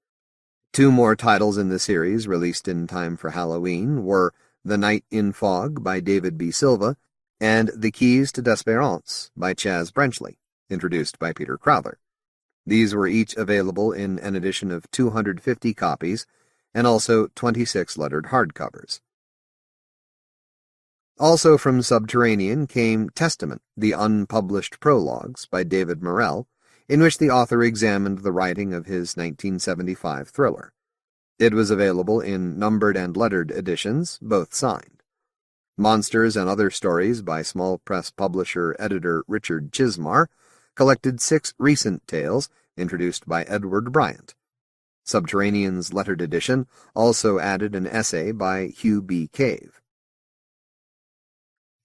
2 more titles in the series, released in time for Halloween, were The Night in Fog by David B. Silva and The Keys to Desperance by Chaz Brenchley, introduced by Peter Crowther. These were each available in an edition of 250 copies and also 26 lettered hardcovers. Also from Subterranean came Testament, the unpublished prologues by David Morrell, in which the author examined the writing of his 1975 thriller. It was available in numbered and lettered editions, both signed. Monsters and Other Stories by small press publisher-editor Richard Chismar collected 6 recent tales introduced by Edward Bryant. Subterranean's lettered edition also added an essay by Hugh B. Cave.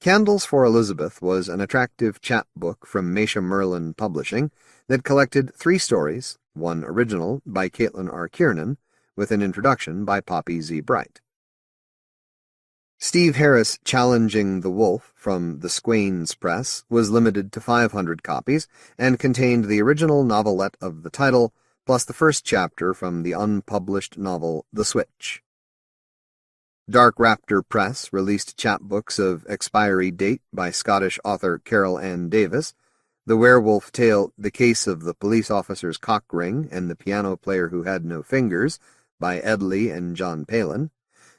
Candles for Elizabeth was an attractive chapbook from Meisha Merlin Publishing that collected 3 stories, one original by Caitlín R. Kiernan, with an introduction by Poppy Z. Bright. Steve Harris Challenging the Wolf from the Squains Press was limited to 500 copies and contained the original novelette of the title, plus the first chapter from the unpublished novel The Switch. Dark Raptor Press released chapbooks of Expiry Date by Scottish author Carol Ann Davis, the werewolf tale The Case of the Police Officer's Cock Ring and the Piano Player Who Had No Fingers by Ed Lee and John Palin,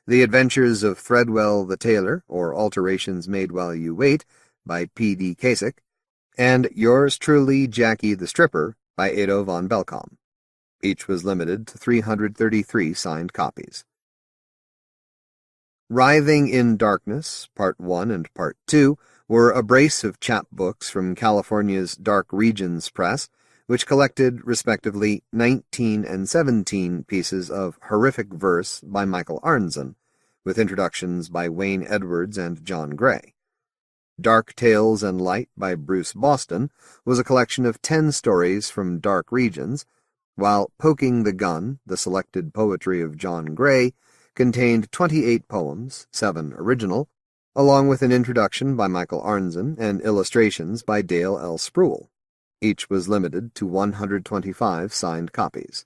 The Adventures of Threadwell the Tailor, or Alterations Made While You Wait, by P.D. Kasich, and Yours Truly, Jackie the Stripper, by Ado von Belkom. Each was limited to 333 signed copies. Writhing in Darkness, Part 1 and Part 2, were a brace of chapbooks from California's Dark Regions Press, which collected, respectively, 19 and 17 pieces of horrific verse by Michael Arnzen, with introductions by Wayne Edwards and John Gray. Dark Tales and Light by Bruce Boston was a collection of 10 stories from Dark Regions, while Poking the Gun, the selected poetry of John Gray, contained 28 poems, 7 original, along with an introduction by Michael Arnzen and illustrations by Dale L. Spruill. Each was limited to 125 signed copies.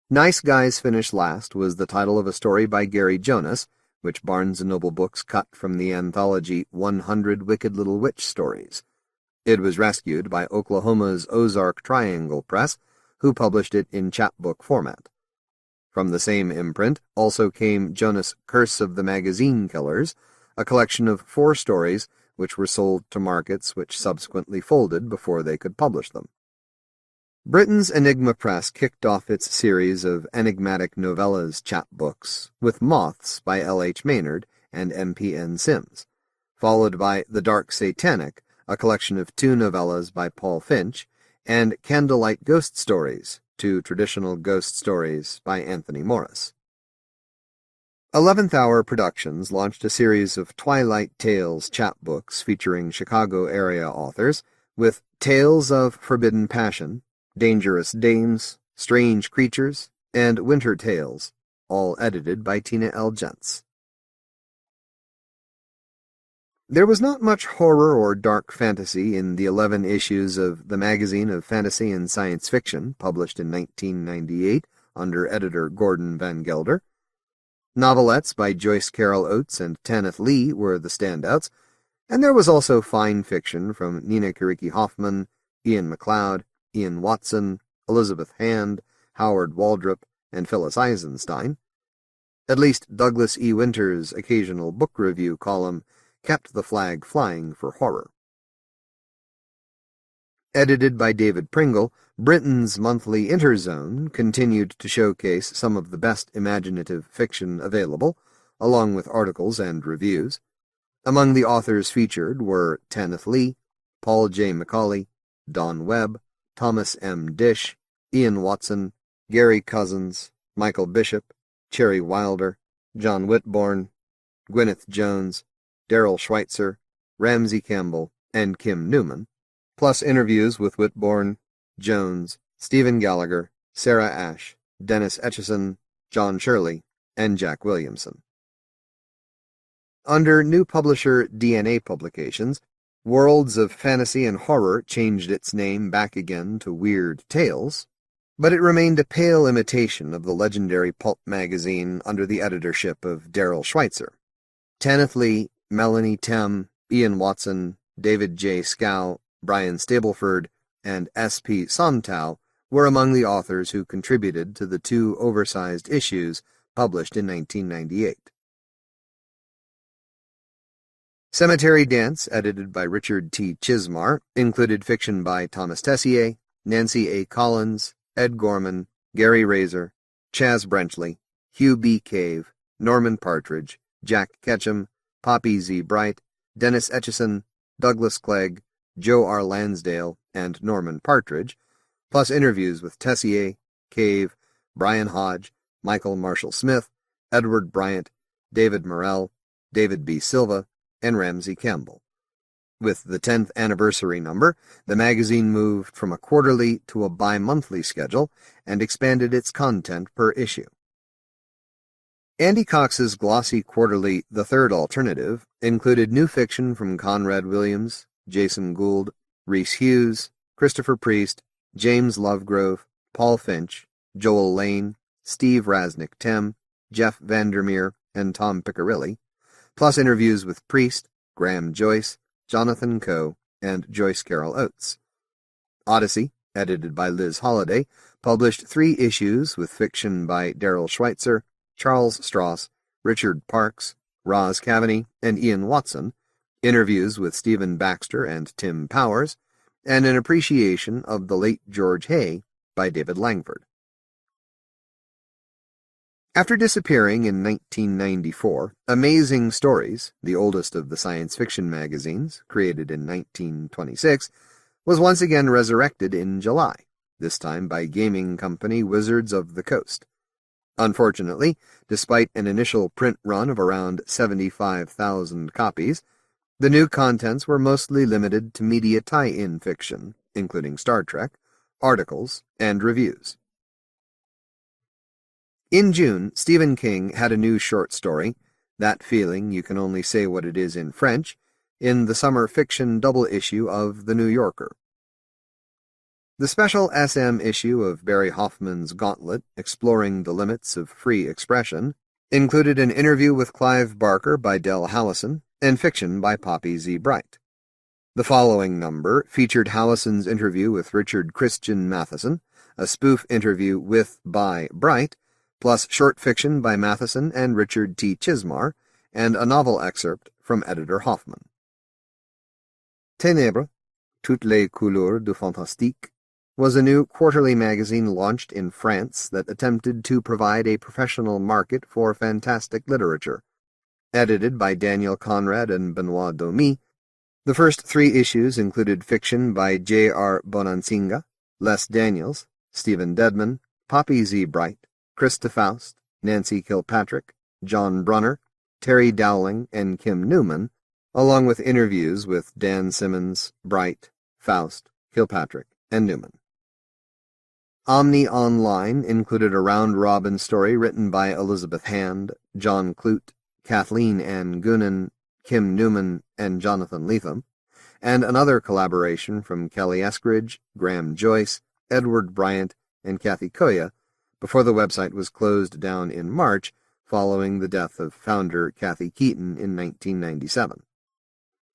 Nice Guys Finish Last was the title of a story by Gary Jonas, which Barnes & Noble Books cut from the anthology 100 Wicked Little Witch Stories. It was rescued by Oklahoma's Ozark Triangle Press, who published it in chapbook format. From the same imprint also came Jonas' Curse of the Magazine Killers, a collection of 4 stories which were sold to markets which subsequently folded before they could publish them. Britain's Enigma Press kicked off its series of enigmatic novellas chapbooks with Moths by L. H. Maynard and M. P. N. Sims, followed by The Dark Satanic, a collection of 2 novellas by Paul Finch, and Candlelight Ghost Stories, 2 traditional ghost stories by Anthony Morris. 11th Hour Productions launched a series of Twilight Tales chapbooks featuring Chicago-area authors, with Tales of Forbidden Passion, Dangerous Dames, Strange Creatures, and Winter Tales, all edited by Tina L. Gentz. There was not much horror or dark fantasy in the 11 issues of the Magazine of Fantasy and Science Fiction, published in 1998 under editor Gordon Van Gelder. Novelettes by Joyce Carol Oates and Tanith Lee were the standouts, and there was also fine fiction from Nina Kiriki Hoffman, Ian MacLeod, Ian Watson, Elizabeth Hand, Howard Waldrop, and Phyllis Eisenstein. At least Douglas E. Winter's occasional book review column kept the flag flying for horror. Edited by David Pringle, Britain's monthly Interzone continued to showcase some of the best imaginative fiction available, along with articles and reviews. Among the authors featured were Tanith Lee, Paul J. Macaulay, Don Webb, Thomas M. Dish, Ian Watson, Gary Cousins, Michael Bishop, Cherry Wilder, John Whitbourne, Gwyneth Jones, Daryl Schweitzer, Ramsey Campbell, and Kim Newman, plus interviews with Whitbourne, Jones, Stephen Gallagher, Sarah Ashe, Dennis Etchison, John Shirley, and Jack Williamson. Under new publisher DNA Publications, Worlds of Fantasy and Horror changed its name back again to Weird Tales, but it remained a pale imitation of the legendary pulp magazine under the editorship of Daryl Schweitzer. Tanith Lee, Melanie Tem, Ian Watson, David J. Scow, Brian Stableford, and S.P. Somtow were among the authors who contributed to the 2 oversized issues published in 1998. Cemetery Dance, edited by Richard T. Chismar, included fiction by Thomas Tessier, Nancy A. Collins, Ed Gorman, Gary Razor, Chaz Brenchley, Hugh B. Cave, Norman Partridge, Jack Ketchum, Poppy Z. Bright, Dennis Etchison, Douglas Clegg, Joe R. Lansdale, and Norman Partridge, plus interviews with Tessier, Cave, Brian Hodge, Michael Marshall Smith, Edward Bryant, David Morrell, David B. Silva, and Ramsey Campbell. With the 10th anniversary number, the magazine moved from a quarterly to a bi-monthly schedule and expanded its content per issue. Andy Cox's glossy quarterly The Third Alternative included new fiction from Conrad Williams, Jason Gould, Rhys Hughes, Christopher Priest, James Lovegrove, Paul Finch, Joel Lane, Steve Rasnic Tem, Jeff Vandermeer, and Tom Piccirilli, plus interviews with Priest, Graham Joyce, Jonathan Coe, and Joyce Carol Oates. Odyssey, edited by Liz Holliday, published 3 issues with fiction by Daryl Schweitzer, Charles Stross, Richard Parks, Roz Cavaney, and Ian Watson, interviews with Stephen Baxter and Tim Powers, and an appreciation of the late George Hay by David Langford. After disappearing in 1994, Amazing Stories, the oldest of the science fiction magazines, created in 1926, was once again resurrected in July, this time by gaming company Wizards of the Coast. Unfortunately, despite an initial print run of around 75,000 copies, the new contents were mostly limited to media tie-in fiction, including Star Trek, articles, and reviews. In June, Stephen King had a new short story, That Feeling You Can Only Say What It Is in French, in the summer fiction double issue of The New Yorker. The special SM issue of Barry Hoffman's Gauntlet, Exploring the Limits of Free Expression, included an interview with Clive Barker by Del Hallison and fiction by Poppy Z. Bright. The following number featured Hallison's interview with Richard Christian Matheson, a spoof interview by Bright, plus short fiction by Matheson and Richard T. Chismar, and a novel excerpt from editor Hoffman. Ténèbres, toutes les couleurs du fantastique, was a new quarterly magazine launched in France that attempted to provide a professional market for fantastic literature. Edited by Daniel Conrad and Benoit Domy, the first 3 issues included fiction by J.R. Bonansinga, Les Daniels, Stephen Dedman, Poppy Z. Bright, Krista Faust, Nancy Kilpatrick, John Brunner, Terry Dowling, and Kim Newman, along with interviews with Dan Simmons, Bright, Faust, Kilpatrick, and Newman. Omni Online included a round-robin story written by Elizabeth Hand, John Clute, Kathleen Ann Goonan, Kim Newman, and Jonathan Lethem, and another collaboration from Kelly Eskridge, Graham Joyce, Edward Bryant, and Kathe Koja, before the website was closed down in March following the death of founder Kathy Keaton in 1997.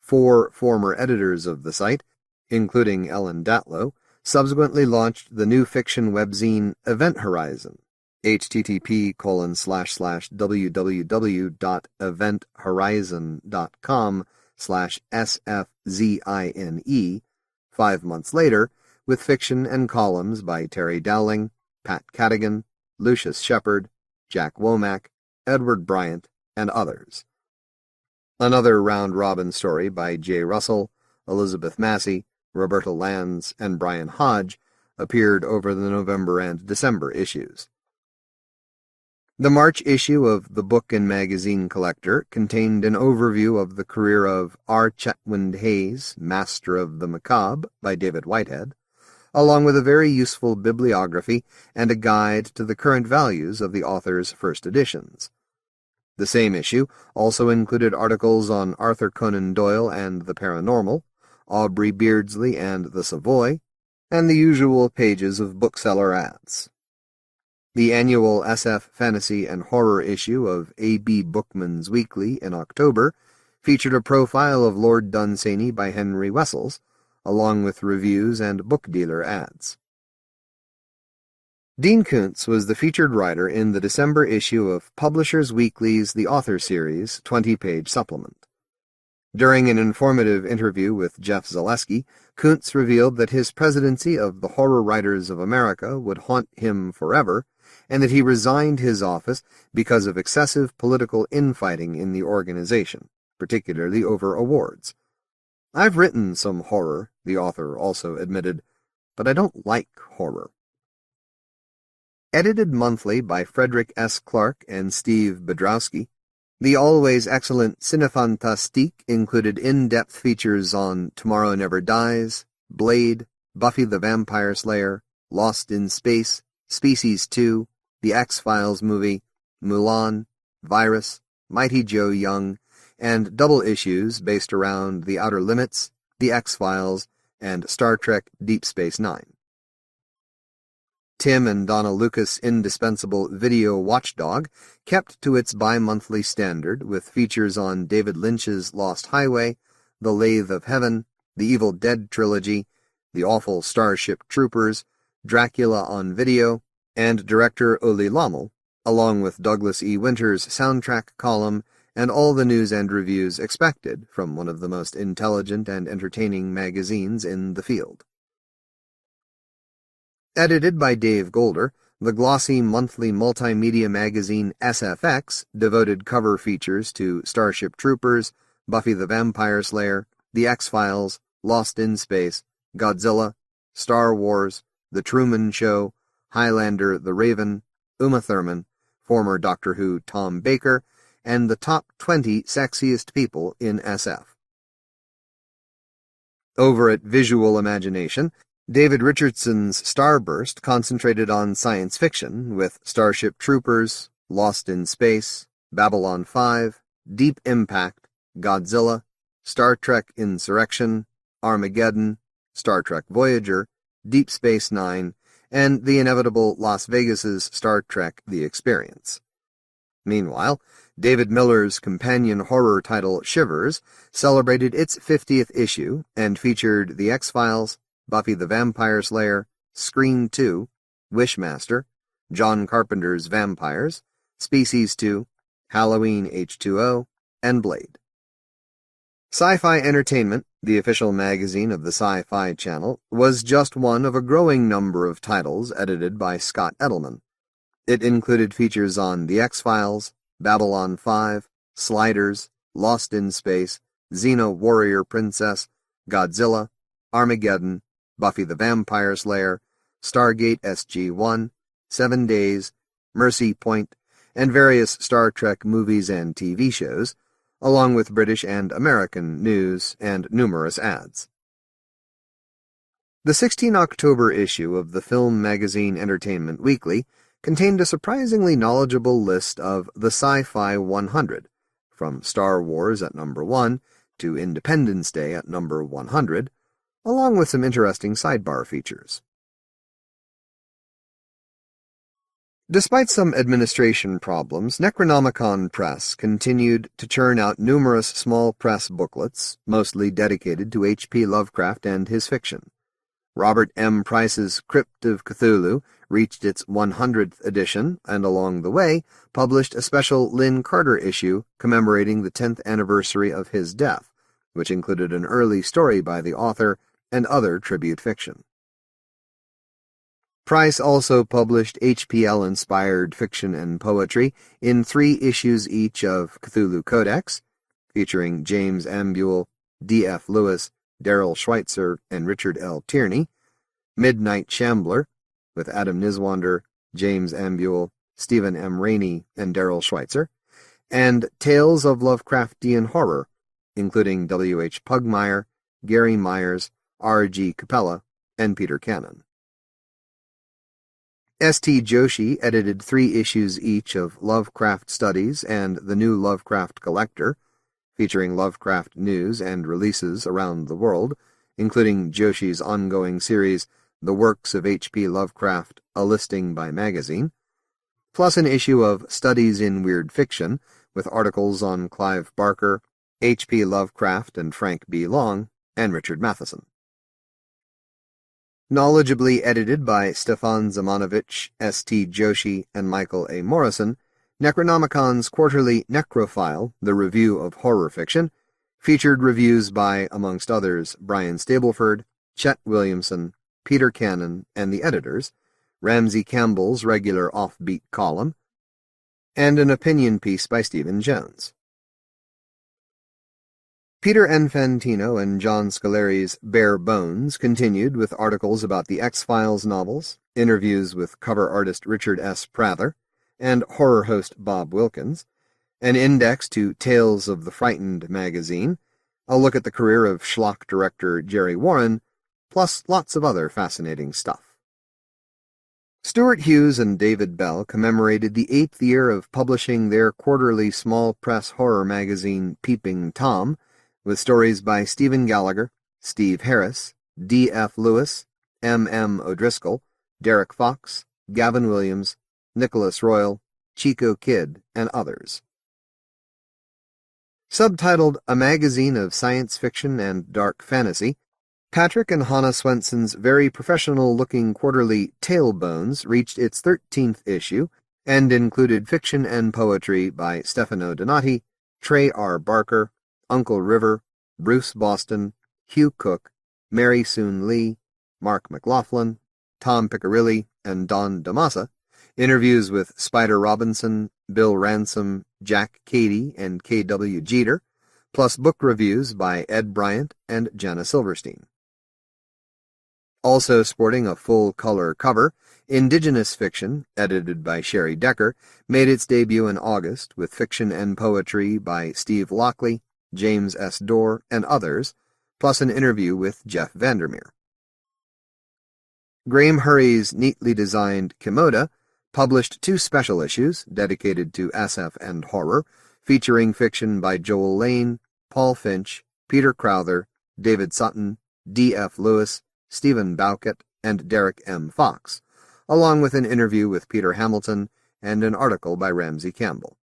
4 former editors of the site, including Ellen Datlow, subsequently launched the new fiction webzine Event Horizon, http://www.eventhorizon.com/sfzine, 5 months later, with fiction and columns by Terry Dowling, Pat Cadigan, Lucius Shepard, Jack Womack, Edward Bryant, and others. Another round-robin story by J. Russell, Elizabeth Massey, Roberta Lands, and Brian Hodge appeared over the November and December issues. The March issue of the Book and Magazine Collector contained an overview of the career of R. Chetwynd Hayes, Master of the Macabre, by David Whitehead, along with a very useful bibliography and a guide to the current values of the author's first editions. The same issue also included articles on Arthur Conan Doyle and the Paranormal, Aubrey Beardsley and the Savoy, and the usual pages of bookseller ads. The annual SF Fantasy and Horror issue of A.B. Bookman's Weekly in October featured a profile of Lord Dunsany by Henry Wessels, along with reviews and book dealer ads. Dean Koontz was the featured writer in the December issue of Publishers Weekly's The Author Series 20-page supplement. During an informative interview with Jeff Zaleski, Koontz revealed that his presidency of the Horror Writers of America would haunt him forever, and that he resigned his office because of excessive political infighting in the organization, particularly over awards. "I've written some horror," the author also admitted, "but I don't like horror." Edited monthly by Frederick S. Clark and Steve Bedrowski, the always excellent Cinefantastique included in-depth features on Tomorrow Never Dies, Blade, Buffy the Vampire Slayer, Lost in Space, Species 2, The X-Files movie, Mulan, Virus, Mighty Joe Young, and double issues based around The Outer Limits, The X-Files, and Star Trek Deep Space Nine. Tim and Donna Lucas' indispensable Video Watchdog kept to its bi-monthly standard with features on David Lynch's Lost Highway, The Lathe of Heaven, The Evil Dead Trilogy, The Awful Starship Troopers, Dracula on Video, and director Uli Lommel, along with Douglas E. Winter's soundtrack column and all the news and reviews expected from one of the most intelligent and entertaining magazines in the field. Edited by Dave Golder, the glossy monthly multimedia magazine SFX devoted cover features to Starship Troopers, Buffy the Vampire Slayer, The X-Files, Lost in Space, Godzilla, Star Wars, The Truman Show, Highlander the Raven, Uma Thurman, former Doctor Who Tom Baker, and the top 20 sexiest people in SF. Over at Visual Imagination, David Richardson's Starburst concentrated on science fiction with Starship Troopers, Lost in Space, Babylon 5, Deep Impact, Godzilla, Star Trek Insurrection, Armageddon, Star Trek Voyager, Deep Space Nine, and the inevitable Las Vegas's Star Trek The Experience. Meanwhile, David Miller's companion horror title Shivers celebrated its 50th issue and featured The X-Files, Buffy the Vampire Slayer, Scream 2, Wishmaster, John Carpenter's Vampires, Species 2, Halloween H2O, and Blade. Sci-Fi Entertainment, the official magazine of the Sci-Fi Channel, was just one of a growing number of titles edited by Scott Edelman. It included features on The X-Files, Babylon 5, Sliders, Lost in Space, Xena Warrior Princess, Godzilla, Armageddon, Buffy the Vampire Slayer, Stargate SG-1, 7 Days, Mercy Point, and various Star Trek movies and TV shows, along with British and American news and numerous ads. The 16 October issue of the film magazine Entertainment Weekly contained a surprisingly knowledgeable list of the Sci-Fi 100, from Star Wars at number 1 to Independence Day at number 100, along with some interesting sidebar features. Despite some administration problems, Necronomicon Press continued to churn out numerous small press booklets, mostly dedicated to H.P. Lovecraft and his fiction. Robert M. Price's Crypt of Cthulhu reached its 100th edition and along the way published a special Lynn Carter issue commemorating the 10th anniversary of his death, which included an early story by the author and other tribute fiction. Price also published HPL-inspired fiction and poetry in 3 issues each of Cthulhu Codex, featuring James M. Buell, D.F. Lewis, Darrell Schweitzer, and Richard L. Tierney, Midnight Shambler, with Adam Niswander, James M. Buell, Stephen M. Rainey, and Darrell Schweitzer, and Tales of Lovecraftian Horror, including W. H. Pugmire, Gary Myers, R. G. Capella, and Peter Cannon. S.T. Joshi edited 3 issues each of Lovecraft Studies and The New Lovecraft Collector, featuring Lovecraft news and releases around the world, including Joshi's ongoing series The Works of H.P. Lovecraft, a listing by magazine, plus an issue of Studies in Weird Fiction, with articles on Clive Barker, H.P. Lovecraft and Frank B. Long, and Richard Matheson. Knowledgeably edited by Stefan Zamanovich, S.T. Joshi, and Michael A. Morrison, Necronomicon's quarterly Necrophile, the review of horror fiction, featured reviews by, amongst others, Brian Stableford, Chet Williamson, Peter Cannon, and the editors, Ramsey Campbell's regular offbeat column, and an opinion piece by Stephen Jones. Peter Infantino and John Scolari's Bare Bones continued with articles about the X-Files novels, interviews with cover artist Richard S. Prather, and horror host Bob Wilkins, an index to Tales of the Frightened magazine, a look at the career of schlock director Jerry Warren, plus lots of other fascinating stuff. Stuart Hughes and David Bell commemorated the 8th year of publishing their quarterly small press horror magazine Peeping Tom, with stories by Stephen Gallagher, Steve Harris, D.F. Lewis, M.M. O'Driscoll, Derek Fox, Gavin Williams, Nicholas Royal, Chico Kidd, and others. Subtitled A Magazine of Science Fiction and Dark Fantasy, Patrick and Hannah Swenson's very professional-looking quarterly Tailbones reached its 13th issue and included fiction and poetry by Stefano Donati, Trey R. Barker, Uncle River, Bruce Boston, Hugh Cook, Mary Soon Lee, Mark McLaughlin, Tom Piccirilli, and Don DeMassa, interviews with Spider Robinson, Bill Ransom, Jack Cady, and K.W. Jeter, plus book reviews by Ed Bryant and Jenna Silverstein. Also sporting a full-color cover, Indigenous Fiction, edited by Sherry Decker, made its debut in August with fiction and poetry by Steve Lockley, James S. Dorr, and others, plus an interview with Jeff Vandermeer. Graham Hurray's neatly designed Kimoda published 2 special issues dedicated to SF and horror, featuring fiction by Joel Lane, Paul Finch, Peter Crowther, David Sutton, D.F. Lewis, Stephen Bowkett, and Derek M. Fox, along with an interview with Peter Hamilton and an article by Ramsey Campbell.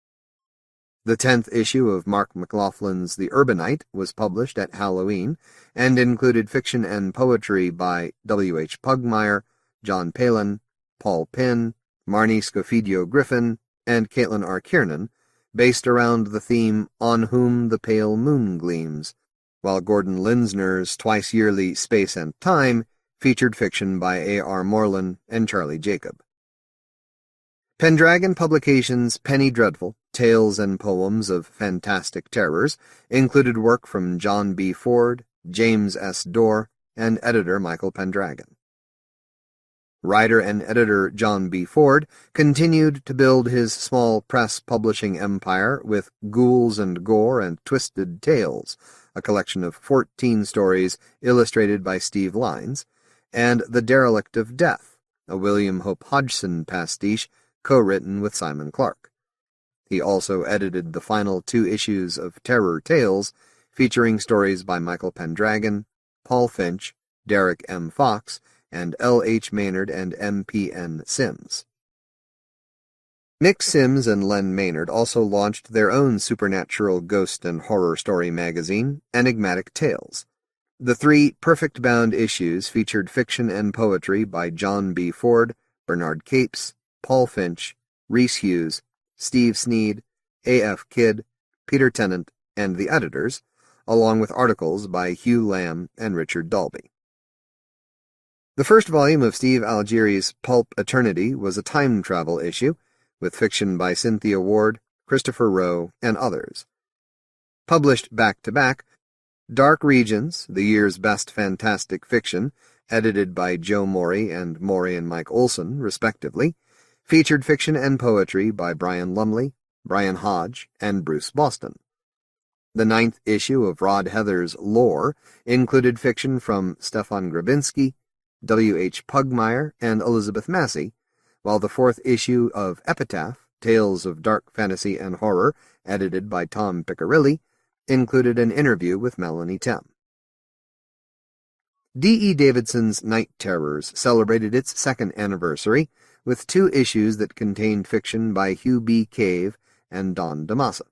The 10th issue of Mark McLaughlin's The Urbanite was published at Halloween and included fiction and poetry by W. H. Pugmire, John Palin, Paul Pinn, Marnie Scofidio Griffin, and Caitlín R. Kiernan, based around the theme On Whom the Pale Moon Gleams, while Gordon Linsner's twice-yearly Space and Time featured fiction by A.R. Moreland and Charlie Jacob. Pendragon Publications' Penny Dreadful, Tales and Poems of Fantastic Terrors included work from John B. Ford, James S. Dorr, and editor Michael Pendragon. Writer and editor John B. Ford continued to build his small press publishing empire with Ghouls and Gore and Twisted Tales, a collection of 14 stories illustrated by Steve Lines, and The Derelict of Death, a William Hope Hodgson pastiche co-written with Simon Clark. He also edited the final 2 issues of Terror Tales, featuring stories by Michael Pendragon, Paul Finch, Derek M. Fox, and L. H. Maynard and M. P. N. Sims. Mick Sims and Len Maynard also launched their own supernatural ghost and horror story magazine, Enigmatic Tales. The 3 perfect-bound issues featured fiction and poetry by John B. Ford, Bernard Capes, Paul Finch, Rhys Hughes, Steve Sneed, A.F. Kidd, Peter Tennant, and the editors, along with articles by Hugh Lamb and Richard Dalby. The first volume of Steve Algieri's Pulp Eternity was a time travel issue, with fiction by Cynthia Ward, Christopher Rowe, and others. Published back-to-back, Dark Regions, the year's best fantastic fiction, edited by Joe Morey and Mike Olson, respectively, featured fiction and poetry by Brian Lumley, Brian Hodge, and Bruce Boston. The 9th issue of Rod Heather's Lore included fiction from Stefan Grabinski, W. H. Pugmire, and Elizabeth Massey, while the 4th issue of Epitaph, Tales of Dark Fantasy and Horror, edited by Tom Piccirilli, included an interview with Melanie Tem. D.E. Davidson's Night Terrors celebrated its 2nd anniversary with 2 issues that contained fiction by Hugh B. Cave and Don DeMassa.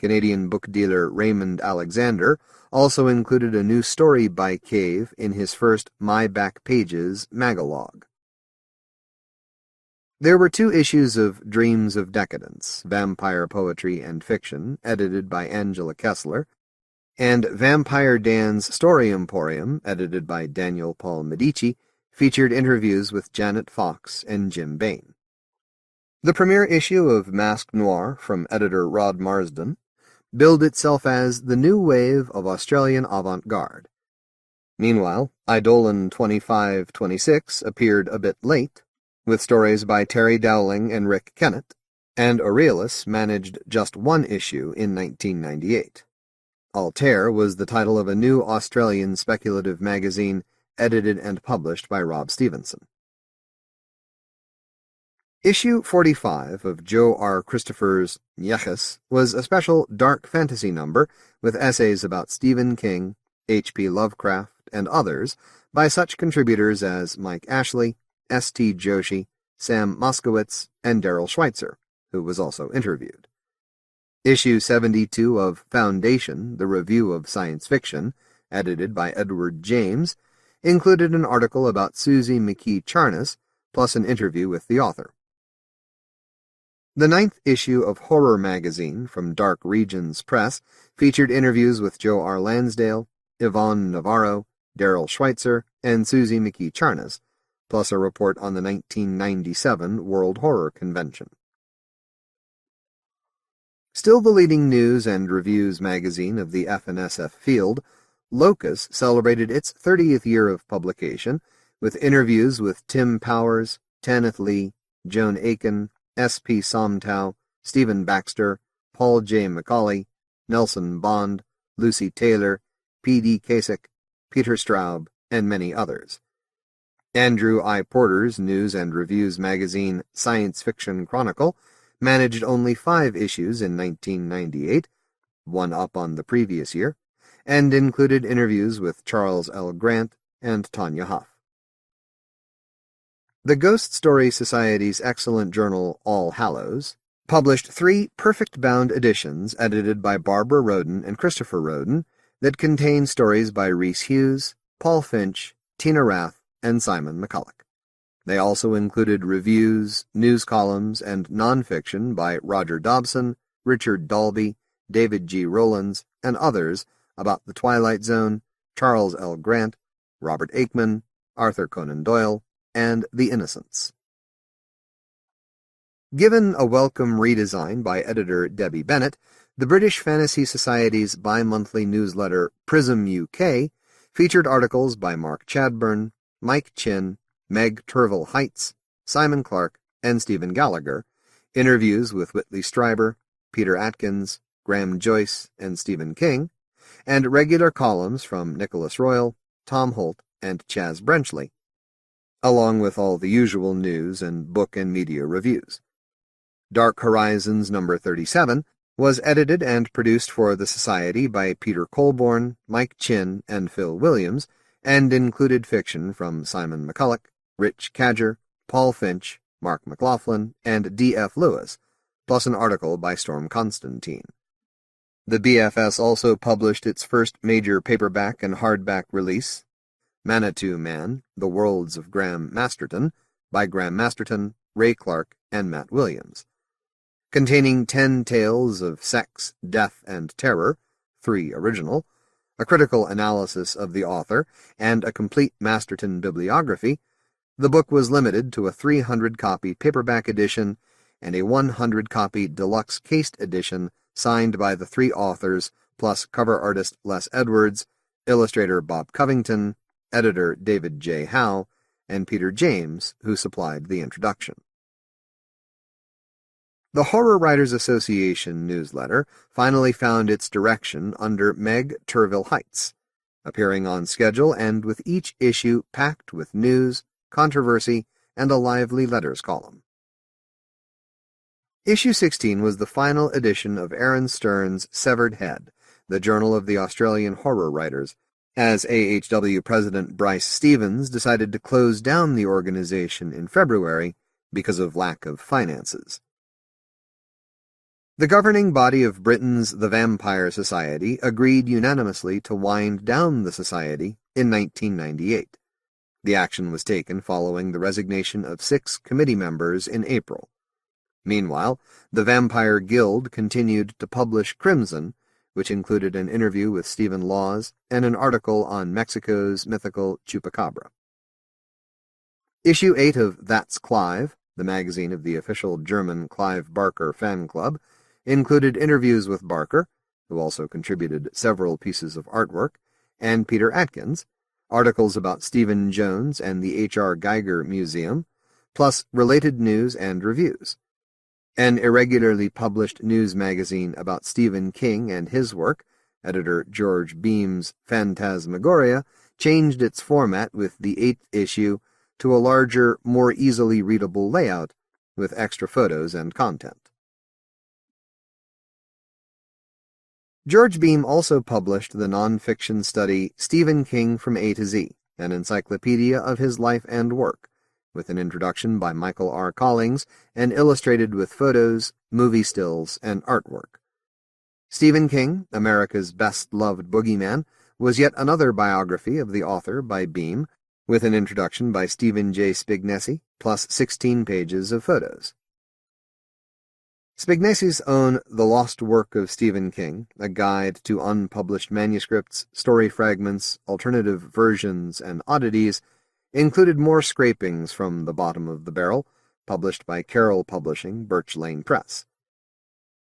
Canadian book dealer Raymond Alexander also included a new story by Cave in his first My Back Pages magalogue. There were 2 issues of Dreams of Decadence, Vampire Poetry and Fiction, edited by Angela Kessler, and Vampire Dan's Story Emporium, edited by Daniel Paul Medici, featured interviews with Janet Fox and Jim Bain. The premiere issue of Masque Noir, from editor Rod Marsden, billed itself as the new wave of Australian avant-garde. Meanwhile, Eidolon 2526 appeared a bit late, with stories by Terry Dowling and Rick Kennett, and Aurelius managed just 1 issue in 1998. Altair was the title of a new Australian speculative magazine edited and published by Rob Stevenson. Issue 45 of Joe R. Christopher's Yeches was a special dark fantasy number with essays about Stephen King, H.P. Lovecraft, and others by such contributors as Mike Ashley, S.T. Joshi, Sam Moskowitz, and Daryl Schweitzer, who was also interviewed. Issue 72 of Foundation, the Review of Science Fiction, edited by Edward James, included an article about Susie McKee Charnas, plus an interview with the author. The 9th issue of Horror Magazine from Dark Regions Press featured interviews with Joe R. Lansdale, Yvonne Navarro, Daryl Schweitzer, and Susie McKee Charnas, plus a report on the 1997 World Horror Convention. Still the leading news and reviews magazine of the F&SF field, Locus celebrated its 30th year of publication with interviews with Tim Powers, Tanith Lee, Joan Aiken, S.P. Somtow, Stephen Baxter, Paul J. McCauley, Nelson Bond, Lucy Taylor, P.D. Kasich, Peter Straub, and many others. Andrew I. Porter's news and reviews magazine Science Fiction Chronicle managed only 5 issues in 1998, 1 up on the previous year, and included interviews with Charles L. Grant and Tanya Huff. The Ghost Story Society's excellent journal All Hallows published 3 perfect-bound editions edited by Barbara Roden and Christopher Roden that contain stories by Rhys Hughes, Paul Finch, Tina Rath, and Simon McCulloch. They also included reviews, news columns, and nonfiction by Roger Dobson, Richard Dalby, David G. Rowlands, and others about The Twilight Zone, Charles L. Grant, Robert Aikman, Arthur Conan Doyle, and The Innocents. Given a welcome redesign by editor Debbie Bennett, the British Fantasy Society's bi-monthly newsletter Prism UK featured articles by Mark Chadburn, Mike Chin, Meg Turville Heights, Simon Clark, and Stephen Gallagher, interviews with Whitley Strieber, Peter Atkins, Graham Joyce, and Stephen King, and regular columns from Nicholas Royal, Tom Holt, and Chaz Brenchley, along with all the usual news and book and media reviews. Dark Horizons number 37 was edited and produced for the Society by Peter Colborne, Mike Chin, and Phil Williams, and included fiction from Simon McCulloch, Rich Cadger, Paul Finch, Mark McLaughlin, and D.F. Lewis, plus an article by Storm Constantine. The BFS also published its first major paperback and hardback release, Manitou Man, The Worlds of Graham Masterton, by Graham Masterton, Ray Clark, and Matt Williams. Containing 10 tales of sex, death, and terror, 3 original, a critical analysis of the author, and a complete Masterton bibliography, the book was limited to a 300-copy paperback edition and a 100-copy deluxe cased edition signed by the 3 authors, plus cover artist Les Edwards, illustrator Bob Covington, editor David J. Howe, and Peter James, who supplied the introduction. The Horror Writers Association newsletter finally found its direction under Meg Turville Heights, appearing on schedule and with each issue packed with news, controversy, and a lively letters column. Issue 16 was the final edition of Aaron Stern's Severed Head, the Journal of the Australian Horror Writers, as AHW President Bryce Stevens decided to close down the organization in February because of lack of finances. The governing body of Britain's The Vampire Society agreed unanimously to wind down the society in 1998. The action was taken following the resignation of 6 committee members in April. Meanwhile, the Vampire Guild continued to publish Crimson, which included an interview with Stephen Laws and an article on Mexico's mythical Chupacabra. Issue 8 of That's Clive, the magazine of the official German Clive Barker fan club, included interviews with Barker, who also contributed several pieces of artwork, and Peter Atkins, articles about Stephen Jones and the H.R. Geiger Museum, plus related news and reviews. An irregularly published news magazine about Stephen King and his work, editor George Beam's Phantasmagoria, changed its format with the 8th issue to a larger, more easily readable layout with extra photos and content. George Beam also published the non-fiction study Stephen King from A to Z, an encyclopedia of his life and work, with an introduction by Michael R. Collings and illustrated with photos, movie stills, and artwork. Stephen King, America's best-loved boogeyman, was yet another biography of the author by Beam, with an introduction by Stephen J. Spignesi, plus 16 pages of photos. Spignesi's own The Lost Work of Stephen King, a guide to unpublished manuscripts, story fragments, alternative versions, and oddities, included more scrapings from the bottom of the barrel, published by Carroll Publishing, Birch Lane Press.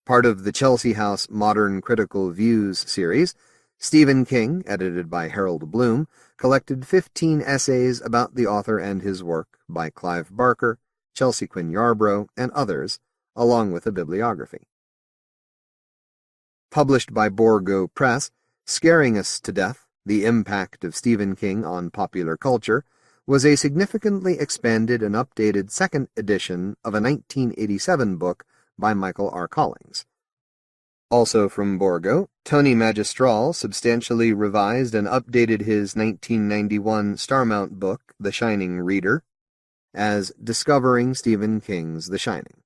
Part of the Chelsea House Modern Critical Views series, Stephen King, edited by Harold Bloom, collected 15 essays about the author and his work by Clive Barker, Chelsea Quinn Yarbrough, and others, along with a bibliography. Published by Borgo Press, Scaring Us to Death, The Impact of Stephen King on Popular Culture, was a significantly expanded and updated second edition of a 1987 book by Michael R. Collings. Also from Borgo, Tony Magistral substantially revised and updated his 1991 Starmount book, The Shining Reader, as Discovering Stephen King's The Shining.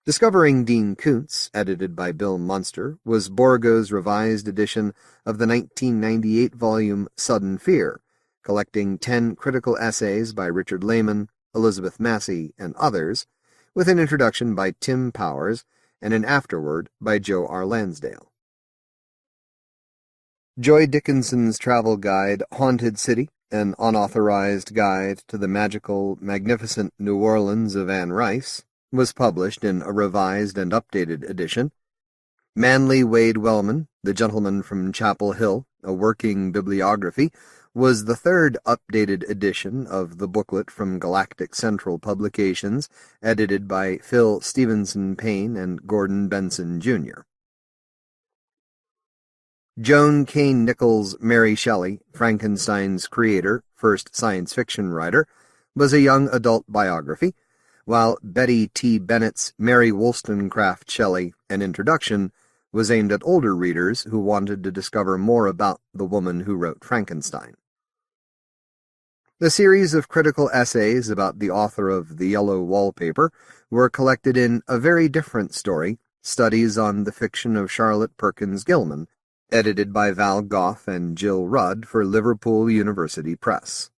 Discovering Dean Koontz, edited by Bill Munster, was Borgo's revised edition of the 1998 volume Sudden Fear, collecting 10 critical essays by Richard Lehman, Elizabeth Massey, and others, with an introduction by Tim Powers and an afterword by Joe R. Lansdale. Joy Dickinson's travel guide, Haunted City, an unauthorized guide to the magical, magnificent New Orleans of Anne Rice, was published in a revised and updated edition. Manly Wade Wellman, The Gentleman from Chapel Hill, a working bibliography, was the third updated edition of the booklet from Galactic Central Publications, edited by Phil Stevenson Payne and Gordon Benson, Jr. Joan Kane Nichols' Mary Shelley, Frankenstein's creator, first science fiction writer, was a young adult biography, while Betty T. Bennett's Mary Wollstonecraft Shelley, an introduction, was aimed at older readers who wanted to discover more about the woman who wrote Frankenstein. The series of critical essays about the author of The Yellow Wallpaper were collected in A Very Different Story, Studies on the Fiction of Charlotte Perkins Gilman, edited by Val Goff and Jill Rudd for Liverpool University Press.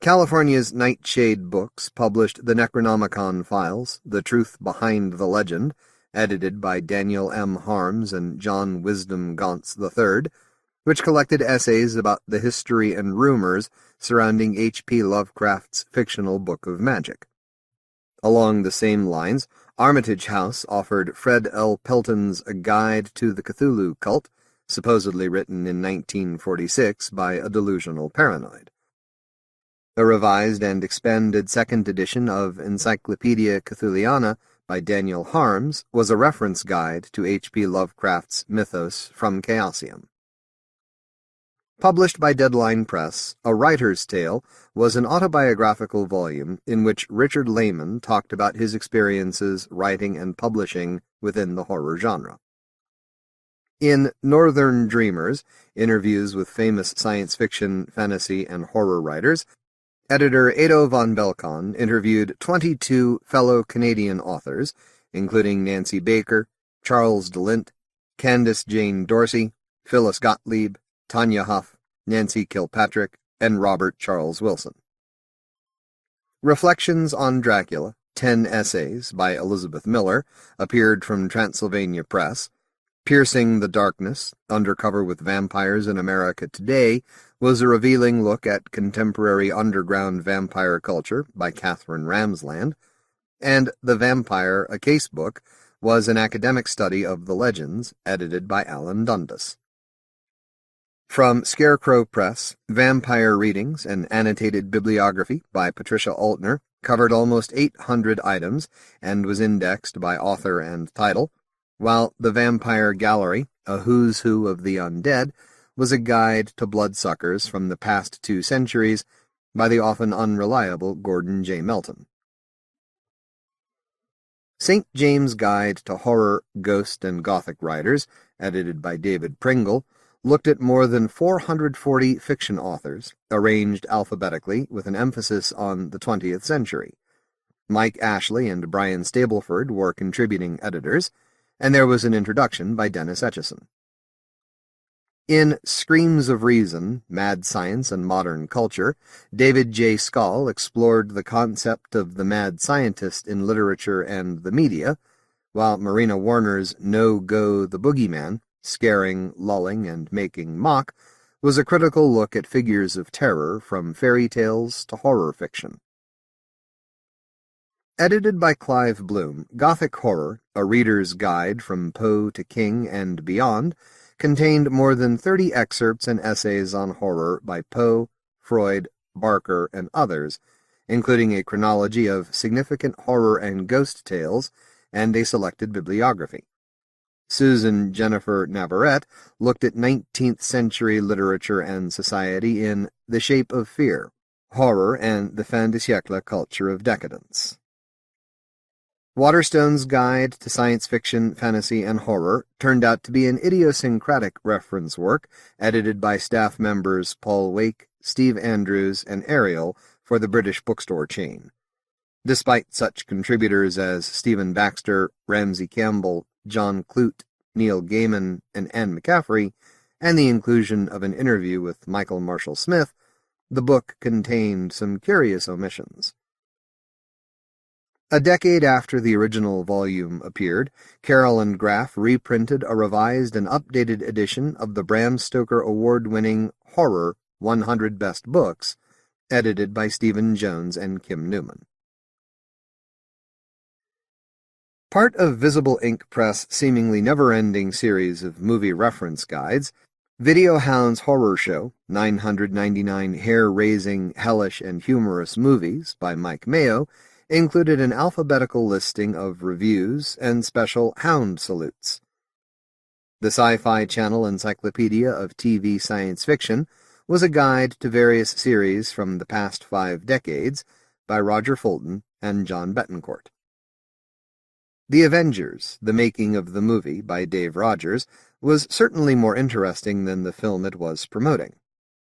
California's Nightshade Books published the Necronomicon Files, The Truth Behind the Legend, edited by Daniel M. Harms and John Wisdom Gauntz III, which collected essays about the history and rumors surrounding H.P. Lovecraft's fictional Book of Magic. Along the same lines, Armitage House offered Fred L. Pelton's A Guide to the Cthulhu Cult, supposedly written in 1946 by a delusional paranoid. A revised and expanded second edition of Encyclopedia Cthulhiana by Daniel Harms was a reference guide to H.P. Lovecraft's mythos from Chaosium. Published by Deadline Press, A Writer's Tale was an autobiographical volume in which Richard Lehman talked about his experiences writing and publishing within the horror genre. In Northern Dreamers, interviews with famous science fiction, fantasy, and horror writers, editor Ado von Belkon interviewed 22 fellow Canadian authors, including Nancy Baker, Charles DeLint, Candace Jane Dorsey, Phyllis Gottlieb, Tanya Huff, Nancy Kilpatrick, and Robert Charles Wilson. Reflections on Dracula, 10 essays by Elizabeth Miller, appeared from Transylvania Press. Piercing the Darkness, Undercover with Vampires in America Today, was a revealing look at contemporary underground vampire culture by Catherine Ramsland, and The Vampire, a Casebook, was an academic study of the legends, edited by Alan Dundas. From Scarecrow Press, Vampire Readings, an annotated bibliography by Patricia Altner, covered almost 800 items and was indexed by author and title, while The Vampire Gallery, a who's who of the undead, was a guide to bloodsuckers from the past 2 centuries by the often unreliable Gordon J. Melton. St. James' Guide to Horror, Ghost, and Gothic Writers, edited by David Pringle, looked at more than 440 fiction authors, arranged alphabetically with an emphasis on the 20th century. Mike Ashley and Brian Stableford were contributing editors, and there was an introduction by Dennis Etchison. In Screams of Reason, Mad Science and Modern Culture, David J. Scull explored the concept of the mad scientist in literature and the media, while Marina Warner's No-Go the Boogeyman, Scaring, Lulling, and Making Mock, was a critical look at figures of terror from fairy tales to horror fiction. Edited by Clive Bloom, Gothic Horror, A Reader's Guide from Poe to King and Beyond, contained more than 30 excerpts and essays on horror by Poe, Freud, Barker, and others, including a chronology of significant horror and ghost tales and a selected bibliography. Susan Jennifer Navarrete looked at 19th century literature and society in The Shape of Fear, Horror and the Fin de Siècle Culture of Decadence. Waterstone's Guide to Science Fiction, Fantasy, and Horror turned out to be an idiosyncratic reference work edited by staff members Paul Wake, Steve Andrews, and Ariel for the British bookstore chain. Despite such contributors as Stephen Baxter, Ramsey Campbell, John Clute, Neil Gaiman, and Anne McCaffrey, and the inclusion of an interview with Michael Marshall Smith, the book contained some curious omissions. A decade after the original volume appeared, Carroll and Graf reprinted a revised and updated edition of the Bram Stoker award-winning Horror 100 Best Books, edited by Stephen Jones and Kim Newman. Part of Visible Ink Press' seemingly never-ending series of movie reference guides, Video Hound's Horror Show, 999 Hair-Raising, Hellish, and Humorous Movies by Mike Mayo, included an alphabetical listing of reviews and special Hound salutes. The Sci-Fi Channel Encyclopedia of TV Science Fiction was a guide to various series from the past 5 decades by Roger Fulton and John Betancourt. The Avengers, The Making of the Movie by Dave Rogers, was certainly more interesting than the film it was promoting,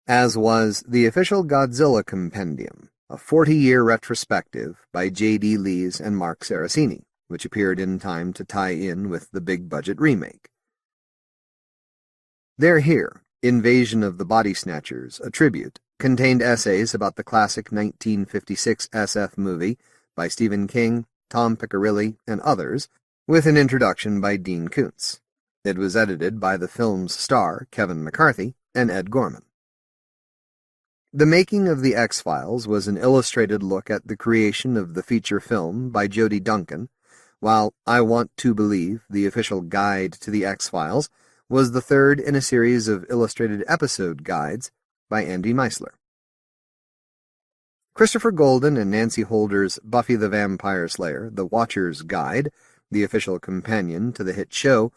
as was the official Godzilla Compendium, a 40-year retrospective by J.D. Lees and Mark Saraceni, which appeared in time to tie in with the big-budget remake. They're Here, Invasion of the Body Snatchers, a tribute, contained essays about the classic 1956 SF movie by Stephen King, Tom Piccirilli, and others, with an introduction by Dean Koontz. It was edited by the film's star, Kevin McCarthy, and Ed Gorman. The Making of the X-Files was an illustrated look at the creation of the feature film by Jody Duncan, while I Want to Believe, the official guide to the X-Files, was the third in a series of illustrated episode guides by Andy Meisler. Christopher Golden and Nancy Holder's Buffy the Vampire Slayer, The Watcher's Guide, the official companion to the hit show,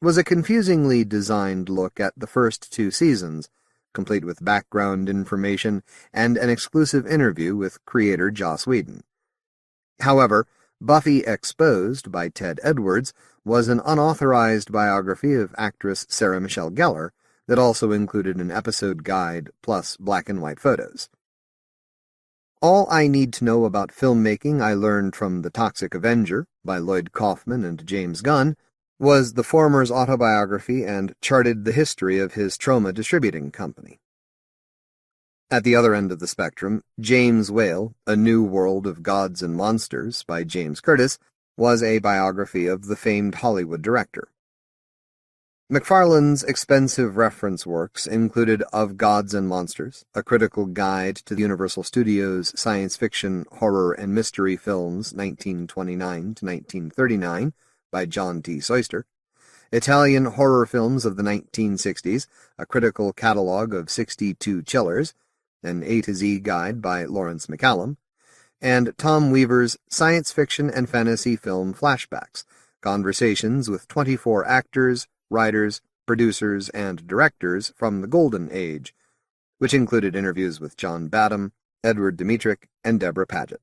was a confusingly designed look at the first 2 seasons, complete with background information and an exclusive interview with creator Joss Whedon. However, Buffy Exposed by Ted Edwards was an unauthorized biography of actress Sarah Michelle Gellar that also included an episode guide plus black and white photos. All I Need to Know About Filmmaking I Learned from The Toxic Avenger by Lloyd Kaufman and James Gunn was the former's autobiography and charted the history of his Troma distributing company. At the other end of the spectrum, James Whale, A New World of Gods and Monsters by James Curtis, was a biography of the famed Hollywood director. McFarlane's expensive reference works included Of Gods and Monsters, a critical guide to the Universal Studios science fiction, horror, and mystery films 1929 to 1939, by John T. Soyster, Italian horror films of the 1960s, a critical catalog of 62 chillers, an A to Z guide by Lawrence McCallum, and Tom Weaver's Science Fiction and Fantasy Film Flashbacks, conversations with 24 actors, writers, producers, and directors from the Golden Age, which included interviews with John Badham, Edward Dmytryk, and Deborah Paget.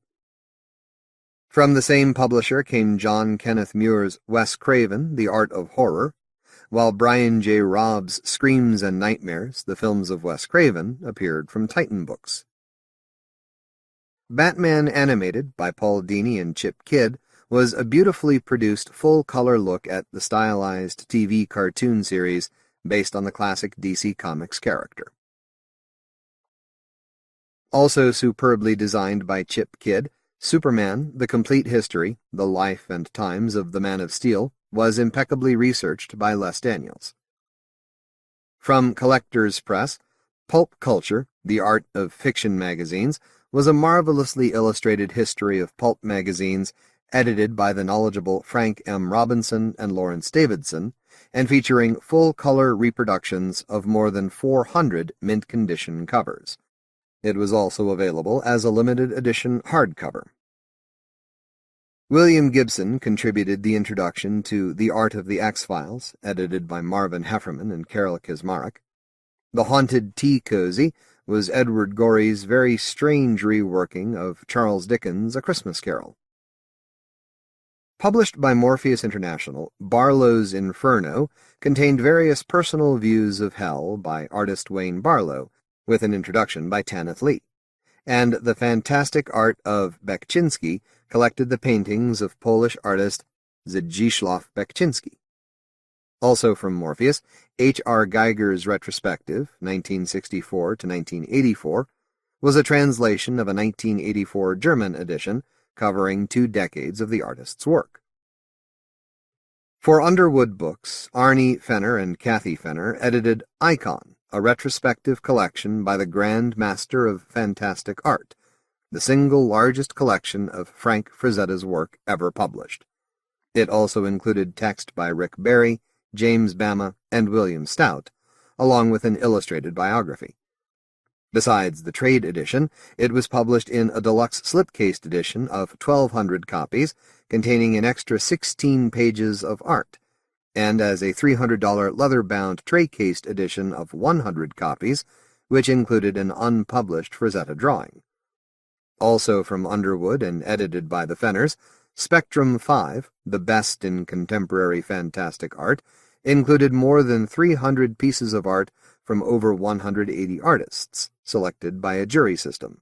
From the same publisher came John Kenneth Muir's Wes Craven, The Art of Horror, while Brian J. Robb's Screams and Nightmares, the films of Wes Craven, appeared from Titan Books. Batman Animated by Paul Dini and Chip Kidd was a beautifully produced full-color look at the stylized TV cartoon series based on the classic DC Comics character. Also superbly designed by Chip Kidd, Superman, The Complete History, The Life and Times of the Man of Steel, was impeccably researched by Les Daniels. From Collector's Press, Pulp Culture, The Art of Fiction magazines, was a marvelously illustrated history of pulp magazines edited by the knowledgeable Frank M. Robinson and Lawrence Davidson, and featuring full-color reproductions of more than 400 mint-condition covers. It was also available as a limited edition hardcover. William Gibson contributed the introduction to The Art of the X-Files, edited by Marvin Heffernan and Carol Kismarek. The Haunted Tea Cozy was Edward Gorey's very strange reworking of Charles Dickens' A Christmas Carol. Published by Morpheus International, Barlow's Inferno contained various personal views of hell by artist Wayne Barlow, with an introduction by Tanith Lee, and The Fantastic Art of Bekczynski collected the paintings of Polish artist Zdzisław Bekczynski. Also from Morpheus, H.R. Geiger's retrospective, 1964 to 1984, was a translation of a 1984 German edition covering 2 decades of the artist's work. For Underwood Books, Arnie Fenner and Kathe Fenner edited Icon, a retrospective collection by the Grand Master of Fantastic Art, the single largest collection of Frank Frazetta's work ever published. It also included text by Rick Barry, James Bama, and William Stout, along with an illustrated biography. Besides the trade edition, it was published in a deluxe slipcased edition of 1,200 copies, containing an extra 16 pages of art, and as a $300 leather-bound tray-cased edition of 100 copies, which included an unpublished Frazetta drawing. Also from Underwood and edited by the Fenners, Spectrum 5, the best in contemporary fantastic art, included more than 300 pieces of art from over 180 artists, selected by a jury system.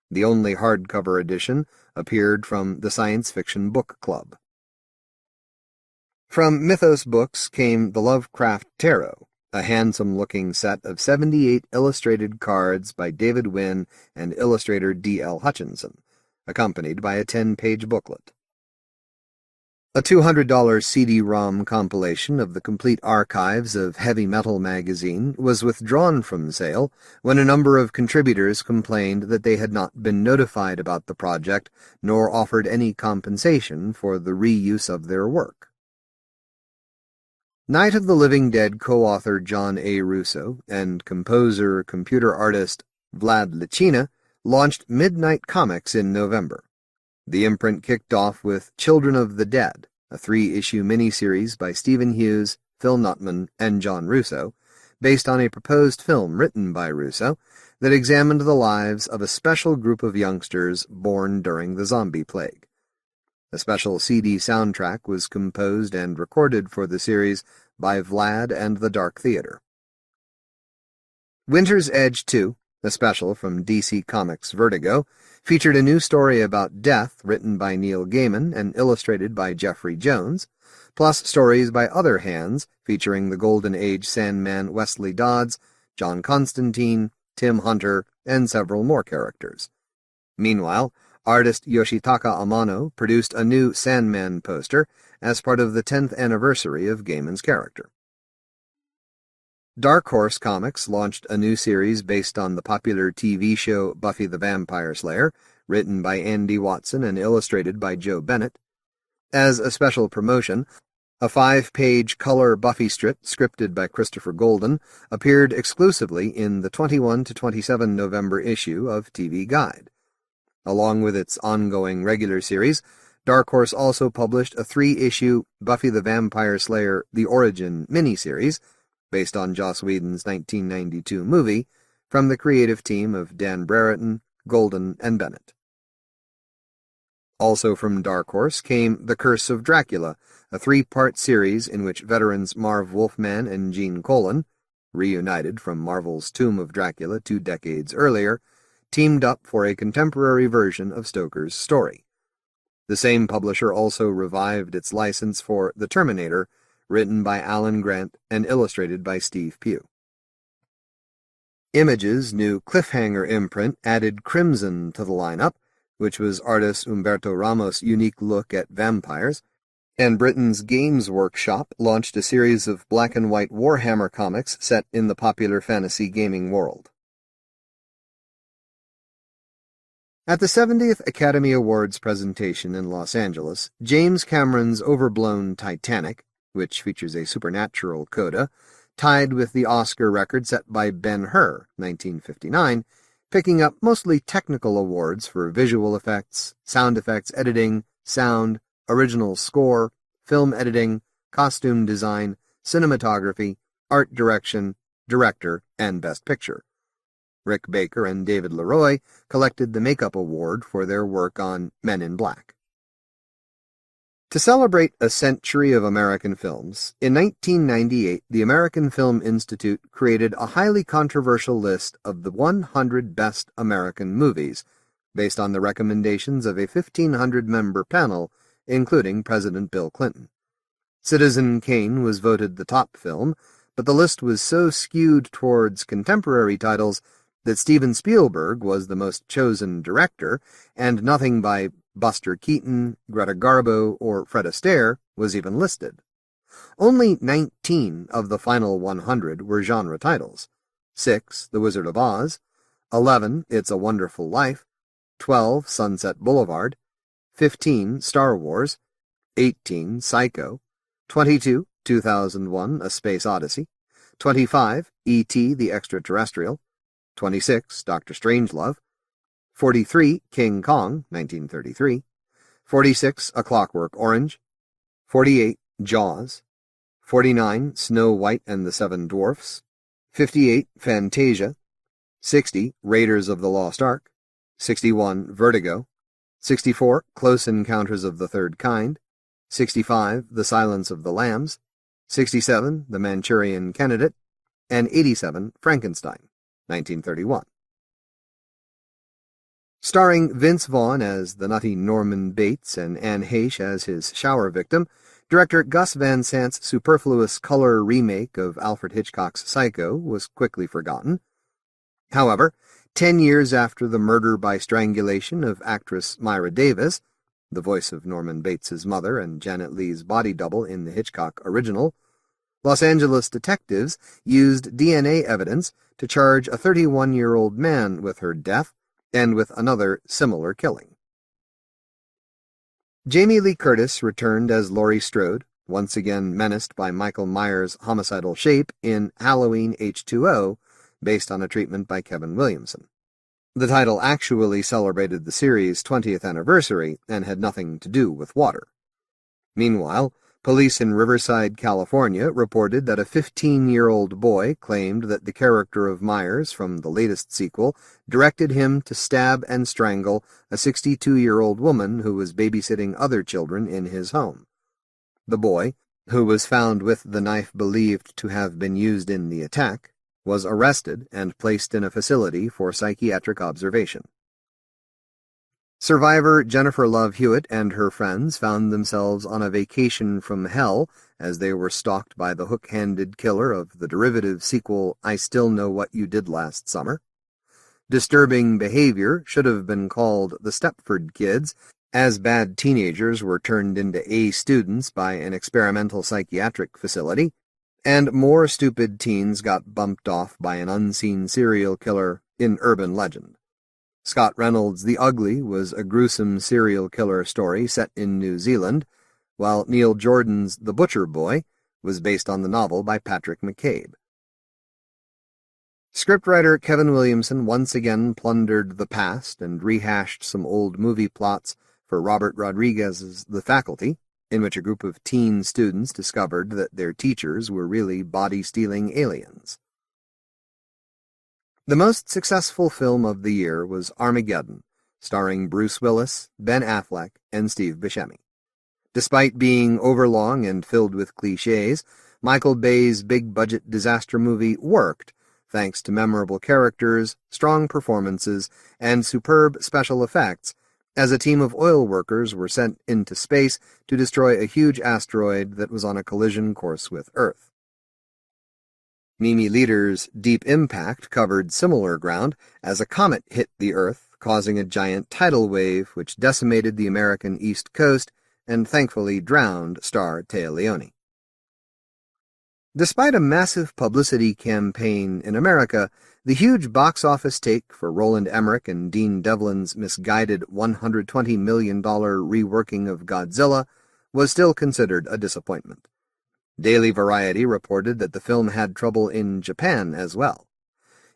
The only hardcover edition appeared from the Science Fiction Book Club. From Mythos Books came the Lovecraft Tarot, a handsome-looking set of 78 illustrated cards by David Wynn and illustrator D.L. Hutchinson, accompanied by a 10-page booklet. A $200 CD-ROM compilation of the complete archives of Heavy Metal magazine was withdrawn from sale when a number of contributors complained that they had not been notified about the project nor offered any compensation for the reuse of their work. Night of the Living Dead co-author John A. Russo and composer-computer artist Vlad Lichina launched Midnight Comics in November. The imprint kicked off with Children of the Dead, a 3-issue miniseries by Stephen Hughes, Phil Nutman, and John Russo, based on a proposed film written by Russo that examined the lives of a special group of youngsters born during the zombie plague. A special CD soundtrack was composed and recorded for the series by Vlad and the Dark Theater. Winter's Edge 2, a special from DC Comics' Vertigo, featured a new story about death written by Neil Gaiman and illustrated by Jeffrey Jones, plus stories by other hands featuring the Golden Age Sandman Wesley Dodds, John Constantine, Tim Hunter, and several more characters. Meanwhile, artist Yoshitaka Amano produced a new Sandman poster as part of the 10th anniversary of Gaiman's character. Dark Horse Comics launched a new series based on the popular TV show Buffy the Vampire Slayer, written by Andy Watson and illustrated by Joe Bennett. As a special promotion, a 5-page color Buffy strip scripted by Christopher Golden appeared exclusively in the 21-27 November issue of TV Guide. Along with its ongoing regular series, Dark Horse also published a 3-issue Buffy the Vampire Slayer The Origin miniseries, based on Joss Whedon's 1992 movie, from the creative team of Dan Brereton, Golden, and Bennett. Also from Dark Horse came The Curse of Dracula, a 3-part series in which veterans Marv Wolfman and Gene Colan, reunited from Marvel's Tomb of Dracula 2 decades earlier, teamed up for a contemporary version of Stoker's story. The same publisher also revived its license for The Terminator, written by Alan Grant and illustrated by Steve Pugh. Image's new Cliffhanger imprint added Crimson to the lineup, which was artist Humberto Ramos' unique look at vampires, and Britain's Games Workshop launched a series of black-and-white Warhammer comics set in the popular fantasy gaming world. At the 70th Academy Awards presentation in Los Angeles, James Cameron's overblown Titanic, which features a supernatural coda, tied with the Oscar record set by Ben-Hur, 1959, picking up mostly technical awards for visual effects, sound effects editing, sound, original score, film editing, costume design, cinematography, art direction, director, and Best Picture. Rick Baker and David Leroy collected the Makeup Award for their work on Men in Black. To celebrate a century of American films, in 1998 the American Film Institute created a highly controversial list of the 100 best American movies, based on the recommendations of a 1,500-member panel, including President Bill Clinton. Citizen Kane was voted the top film, but the list was so skewed towards contemporary titles that Steven Spielberg was the most chosen director, and nothing by Buster Keaton, Greta Garbo, or Fred Astaire was even listed. Only 19 of the final 100 were genre titles. 6, The Wizard of Oz, 11, It's a Wonderful Life, 12, Sunset Boulevard, 15, Star Wars, 18, Psycho, 22, 2001, A Space Odyssey, 25, E.T. the Extraterrestrial, 26, Dr. Strangelove, 43, King Kong, 1933, 46, A Clockwork Orange, 48, Jaws, 49, Snow White and the Seven Dwarfs, 58, Fantasia, 60, Raiders of the Lost Ark, 61, Vertigo, 64, Close Encounters of the Third Kind, 65, The Silence of the Lambs, 67, The Manchurian Candidate, and 87, Frankenstein, 1931. Starring Vince Vaughn as the nutty Norman Bates and Anne Heche as his shower victim, Director Gus Van Sant's superfluous color remake of Alfred Hitchcock's Psycho was quickly forgotten. However, 10 years after the murder by strangulation of actress Myra Davis, the voice of Norman Bates's mother and Janet Leigh's body double in the Hitchcock original, Los Angeles detectives used DNA evidence to charge a 31-year-old man with her death and with another similar killing. Jamie Lee Curtis returned as Laurie Strode, once again menaced by Michael Myers' homicidal shape in Halloween H2O, based on a treatment by Kevin Williamson. The title actually celebrated the series' 20th anniversary and had nothing to do with water. Meanwhile, police in Riverside, California reported that a 15-year-old boy claimed that the character of Myers from the latest sequel directed him to stab and strangle a 62-year-old woman who was babysitting other children in his home. The boy, who was found with the knife believed to have been used in the attack, was arrested and placed in a facility for psychiatric observation. Survivor Jennifer Love Hewitt and her friends found themselves on a vacation from hell as they were stalked by the hook-handed killer of the derivative sequel I Still Know What You Did Last Summer. Disturbing behavior should have been called the Stepford Kids, as bad teenagers were turned into A students by an experimental psychiatric facility, and more stupid teens got bumped off by an unseen serial killer in urban legend. Scott Reynolds' The Ugly was a gruesome serial killer story set in New Zealand, while Neil Jordan's The Butcher Boy was based on the novel by Patrick McCabe. Scriptwriter Kevin Williamson once again plundered the past and rehashed some old movie plots for Robert Rodriguez's The Faculty, in which a group of teen students discovered that their teachers were really body-stealing aliens. The most successful film of the year was Armageddon, starring Bruce Willis, Ben Affleck, and Steve Buscemi. Despite being overlong and filled with cliches, Michael Bay's big-budget disaster movie worked, thanks to memorable characters, strong performances, and superb special effects, as a team of oil workers were sent into space to destroy a huge asteroid that was on a collision course with Earth. Mimi Leder's Deep Impact covered similar ground as a comet hit the Earth, causing a giant tidal wave which decimated the American East Coast and thankfully drowned star Téa Leoni. Despite a massive publicity campaign in America, the huge box office take for Roland Emmerich and Dean Devlin's misguided $120 million reworking of Godzilla was still considered a disappointment. Daily Variety reported that the film had trouble in Japan as well.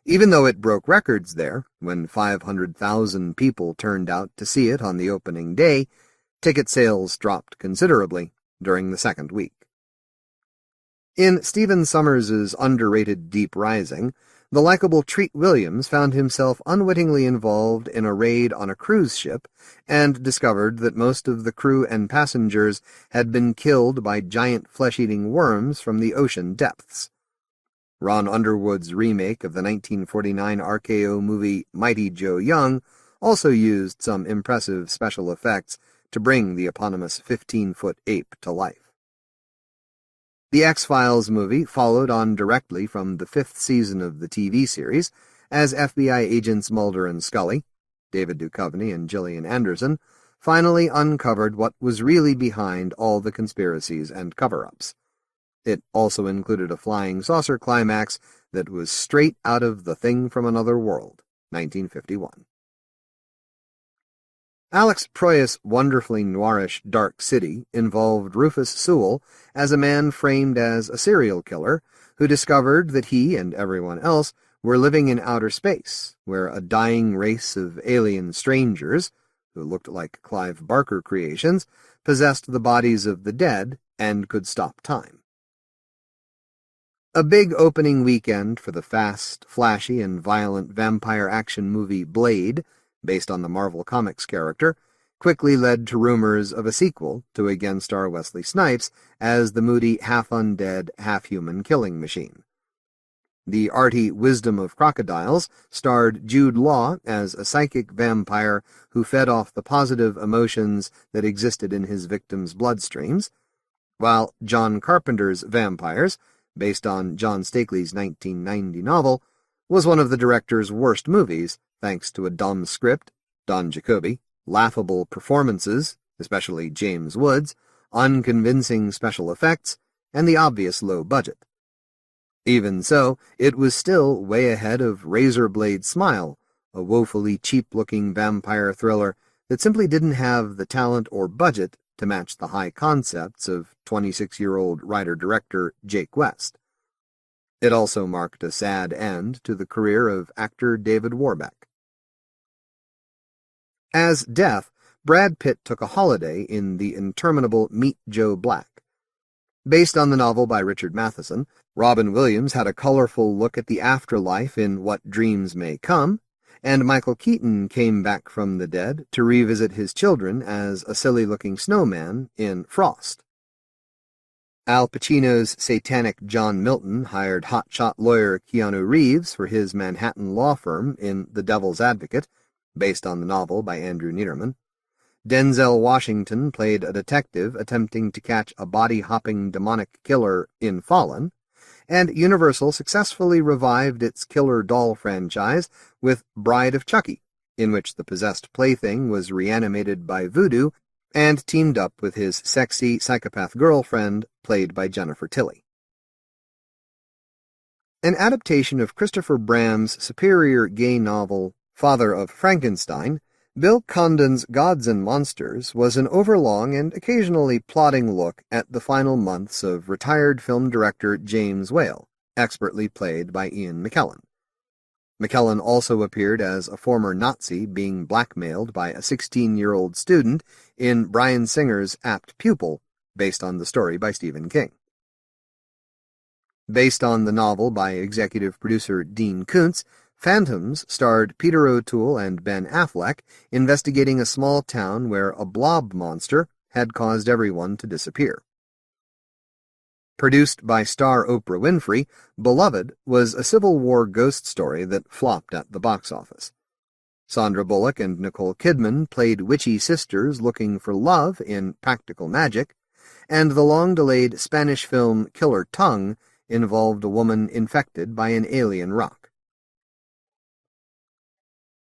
Even though it broke records there, when 500,000 people turned out to see it on the opening day, ticket sales dropped considerably during the second week. In Stephen Sommers' underrated Deep Rising, the likable Treat Williams found himself unwittingly involved in a raid on a cruise ship and discovered that most of the crew and passengers had been killed by giant flesh-eating worms from the ocean depths. Ron Underwood's remake of the 1949 RKO movie Mighty Joe Young also used some impressive special effects to bring the eponymous 15-foot ape to life. The X-Files movie followed on directly from the 5th season of the TV series, as FBI agents Mulder and Scully, David Duchovny and Gillian Anderson, finally uncovered what was really behind all the conspiracies and cover-ups. It also included a flying saucer climax that was straight out of The Thing from Another World, 1951. Alex Proyas' wonderfully noirish Dark City involved Rufus Sewell as a man framed as a serial killer who discovered that he and everyone else were living in outer space, where a dying race of alien strangers, who looked like Clive Barker creations, possessed the bodies of the dead and could stop time. A big opening weekend for the fast, flashy, and violent vampire action movie Blade, based on the Marvel Comics character, quickly led to rumors of a sequel to again star Wesley Snipes as the moody half-undead, half-human killing machine. The arty Wisdom of Crocodiles starred Jude Law as a psychic vampire who fed off the positive emotions that existed in his victims' bloodstreams, while John Carpenter's Vampires, based on John Stakely's 1990 novel, was one of the director's worst movies, thanks to a dumb script, Don Jacoby, laughable performances, especially James Woods, unconvincing special effects, and the obvious low budget. Even so, it was still way ahead of Razorblade Smile, a woefully cheap-looking vampire thriller that simply didn't have the talent or budget to match the high concepts of 26-year-old writer-director Jake West. It also marked a sad end to the career of actor David Warbeck. As Death, Brad Pitt took a holiday in the interminable Meet Joe Black. Based on the novel by Richard Matheson, Robin Williams had a colorful look at the afterlife in What Dreams May Come, and Michael Keaton came back from the dead to revisit his children as a silly-looking snowman in Frost. Al Pacino's satanic John Milton hired hotshot lawyer Keanu Reeves for his Manhattan law firm in The Devil's Advocate, based on the novel by Andrew Niederman. Denzel Washington played a detective attempting to catch a body-hopping demonic killer in Fallen, and Universal successfully revived its killer doll franchise with Bride of Chucky, in which the possessed plaything was reanimated by voodoo and teamed up with his sexy psychopath girlfriend, played by Jennifer Tilly. An adaptation of Christopher Bram's superior gay novel, Father of Frankenstein, Bill Condon's Gods and Monsters was an overlong and occasionally plodding look at the final months of retired film director James Whale, expertly played by Ian McKellen. McKellen also appeared as a former Nazi being blackmailed by a 16-year-old student in Bryan Singer's Apt Pupil, based on the story by Stephen King. Based on the novel by executive producer Dean Koontz, Phantoms starred Peter O'Toole and Ben Affleck investigating a small town where a blob monster had caused everyone to disappear. Produced by star Oprah Winfrey, Beloved was a Civil War ghost story that flopped at the box office. Sandra Bullock and Nicole Kidman played witchy sisters looking for love in Practical Magic, and the long-delayed Spanish film Killer Tongue involved a woman infected by an alien rock.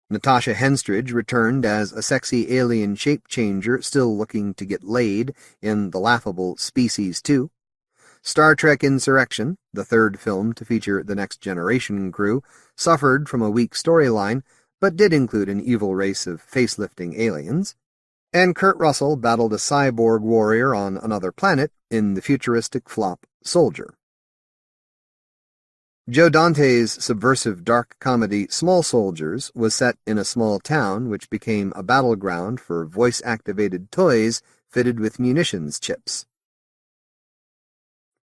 Natasha Henstridge returned as a sexy alien shape-changer still looking to get laid in the laughable Species 2. Star Trek Insurrection, the third film to feature the Next Generation crew, suffered from a weak storyline, but did include an evil race of facelifting aliens. And Kurt Russell battled a cyborg warrior on another planet in the futuristic flop Soldier. Joe Dante's subversive dark comedy Small Soldiers was set in a small town which became a battleground for voice-activated toys fitted with munitions chips.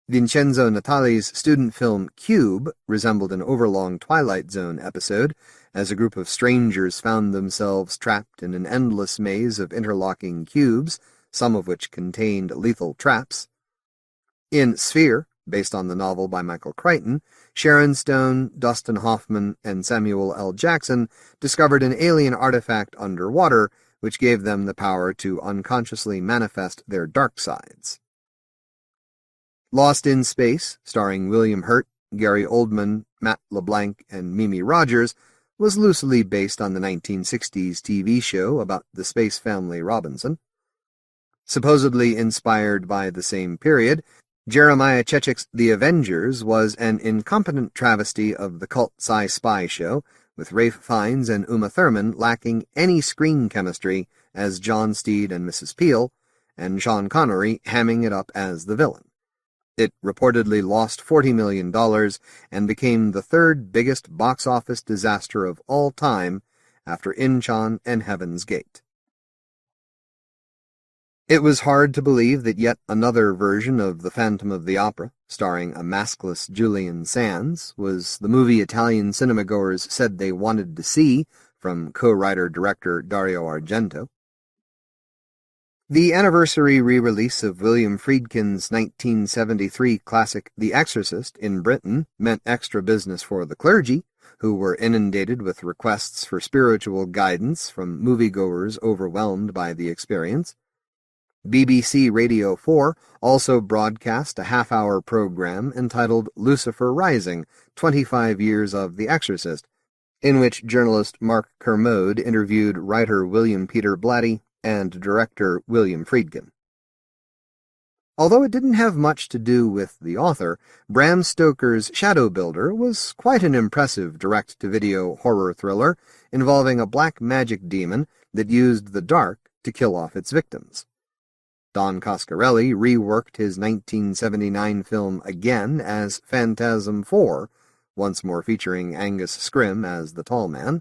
Vincenzo Natali's student film Cube resembled an overlong Twilight Zone episode, as a group of strangers found themselves trapped in an endless maze of interlocking cubes, some of which contained lethal traps. In Sphere, based on the novel by Michael Crichton, Sharon Stone, Dustin Hoffman, and Samuel L. Jackson discovered an alien artifact underwater which gave them the power to unconsciously manifest their dark sides. Lost in Space, starring William Hurt, Gary Oldman, Matt LeBlanc, and Mimi Rogers, was loosely based on the 1960s TV show about the space family Robinson. Supposedly inspired by the same period, Jeremiah Chechik's The Avengers was an incompetent travesty of the cult sci-spy show, with Ralph Fiennes and Uma Thurman lacking any screen chemistry as John Steed and Mrs. Peel, and Sean Connery hamming it up as the villain. It reportedly lost $40 million and became the third biggest box office disaster of all time after Inchon and Heaven's Gate. It was hard to believe that yet another version of The Phantom of the Opera, starring a maskless Julian Sands, was the movie Italian cinemagoers said they wanted to see from co-writer-director Dario Argento. The anniversary re-release of William Friedkin's 1973 classic The Exorcist in Britain meant extra business for the clergy, who were inundated with requests for spiritual guidance from moviegoers overwhelmed by the experience. BBC Radio 4 also broadcast a half-hour program entitled Lucifer Rising, 25 Years of The Exorcist, in which journalist Mark Kermode interviewed writer William Peter Blatty and director William Friedkin. Although it didn't have much to do with the author, Bram Stoker's Shadow Builder was quite an impressive direct-to-video horror thriller involving a black magic demon that used the dark to kill off its victims. Don Coscarelli reworked his 1979 film again as Phantasm 4, once more featuring Angus Scrimm as the Tall Man,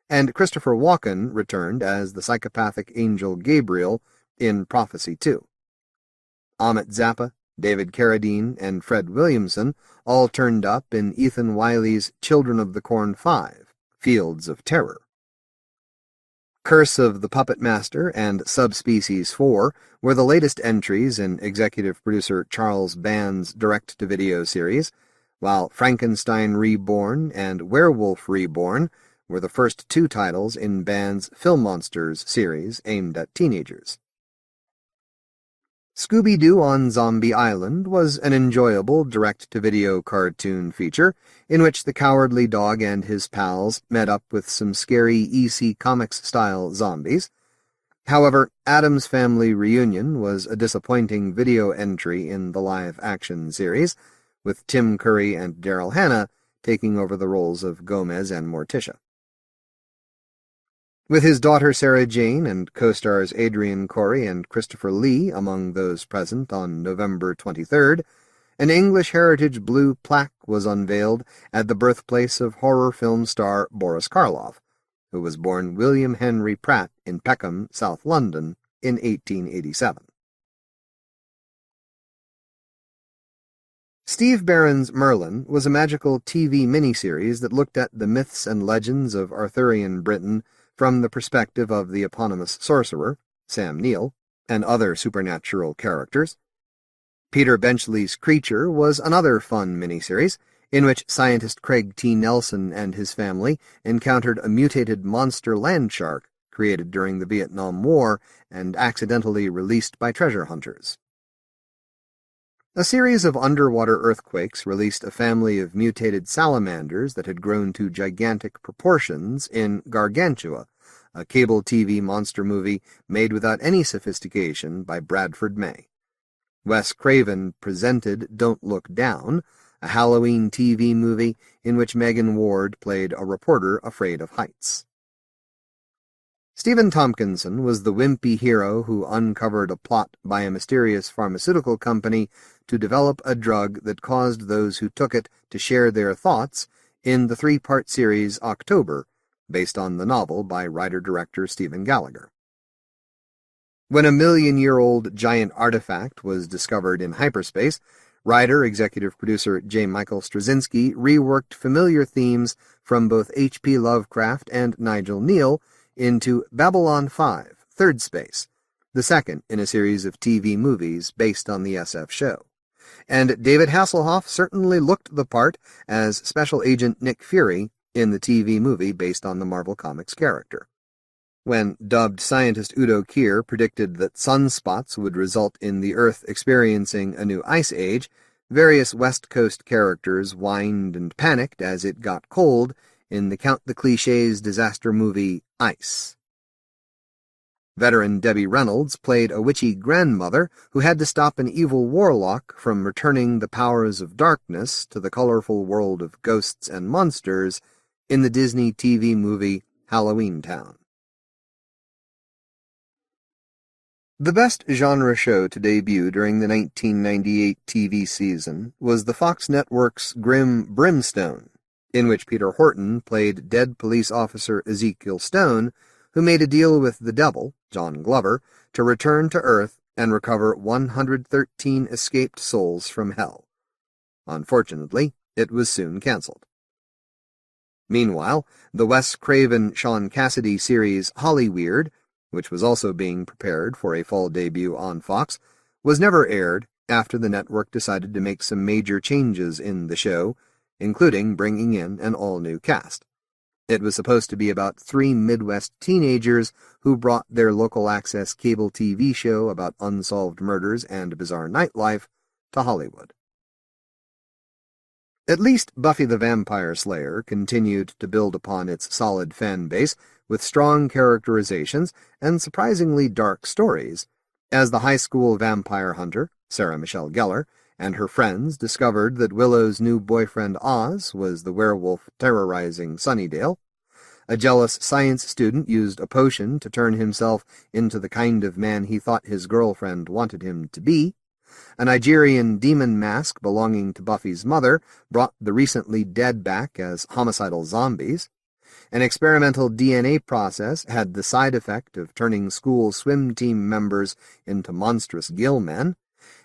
and Christopher Walken returned as the psychopathic angel Gabriel in Prophecy 2. Amit Zappa, David Carradine, and Fred Williamson all turned up in Ethan Wiley's Children of the Corn 5, Fields of Terror. Curse of the Puppet Master and Subspecies 4 were the latest entries in executive producer Charles Band's direct-to-video series, while Frankenstein Reborn and Werewolf Reborn were the first two titles in Band's Film Monsters series aimed at teenagers. Scooby-Doo on Zombie Island was an enjoyable direct-to-video cartoon feature in which the cowardly dog and his pals met up with some scary EC Comics-style zombies. However, Addams Family Reunion was a disappointing video entry in the live-action series, with Tim Curry and Daryl Hannah taking over the roles of Gomez and Morticia. With his daughter Sarah Jane and co-stars Adrian Corey and Christopher Lee among those present on November 23rd, an English Heritage Blue plaque was unveiled at the birthplace of horror film star Boris Karloff, who was born William Henry Pratt in Peckham, South London, in 1887. Steve Barron's Merlin was a magical TV miniseries that looked at the myths and legends of Arthurian Britain from the perspective of the eponymous sorcerer, Sam Neill, and other supernatural characters. Peter Benchley's Creature was another fun miniseries, in which scientist Craig T. Nelson and his family encountered a mutated monster land shark created during the Vietnam War and accidentally released by treasure hunters. A series of underwater earthquakes released a family of mutated salamanders that had grown to gigantic proportions in Gargantua, a cable TV monster movie made without any sophistication by Bradford May. Wes Craven presented Don't Look Down, a Halloween TV movie in which Megan Ward played a reporter afraid of heights. Stephen Tompkinson was the wimpy hero who uncovered a plot by a mysterious pharmaceutical company to develop a drug that caused those who took it to share their thoughts in the three-part series October, based on the novel by writer-director Stephen Gallagher. When a million-year-old giant artifact was discovered in hyperspace, writer-executive producer J. Michael Straczynski reworked familiar themes from both H.P. Lovecraft and Nigel Neal into Babylon 5, Third Space, the second in a series of TV movies based on the SF show. And David Hasselhoff certainly looked the part as Special Agent Nick Fury in the TV movie based on the Marvel Comics character. When dubbed scientist Udo Kier predicted that sunspots would result in the Earth experiencing a new ice age, various West Coast characters whined and panicked as it got cold in the Count the Clichés disaster movie Ice. Veteran Debbie Reynolds played a witchy grandmother who had to stop an evil warlock from returning the powers of darkness to the colorful world of ghosts and monsters in the Disney TV movie Halloween Town. The best genre show to debut during the 1998 TV season was the Fox Network's Grim Brimstone, in which Peter Horton played dead police officer Ezekiel Stone, who made a deal with the devil, John Glover, to return to Earth and recover 113 escaped souls from hell. Unfortunately, it was soon canceled. Meanwhile, the Wes Craven-Sean Cassidy series Hollyweird, which was also being prepared for a fall debut on Fox, was never aired after the network decided to make some major changes in the show, including bringing in an all-new cast. It was supposed to be about 3 Midwest teenagers who brought their local access cable TV show about unsolved murders and bizarre nightlife to Hollywood. At least Buffy the Vampire Slayer continued to build upon its solid fan base with strong characterizations and surprisingly dark stories, as the high school vampire hunter, Sarah Michelle Gellar, and her friends discovered that Willow's new boyfriend Oz was the werewolf terrorizing Sunnydale. A jealous science student used a potion to turn himself into the kind of man he thought his girlfriend wanted him to be. A Nigerian demon mask belonging to Buffy's mother brought the recently dead back as homicidal zombies. An experimental DNA process had the side effect of turning school swim team members into monstrous gill men,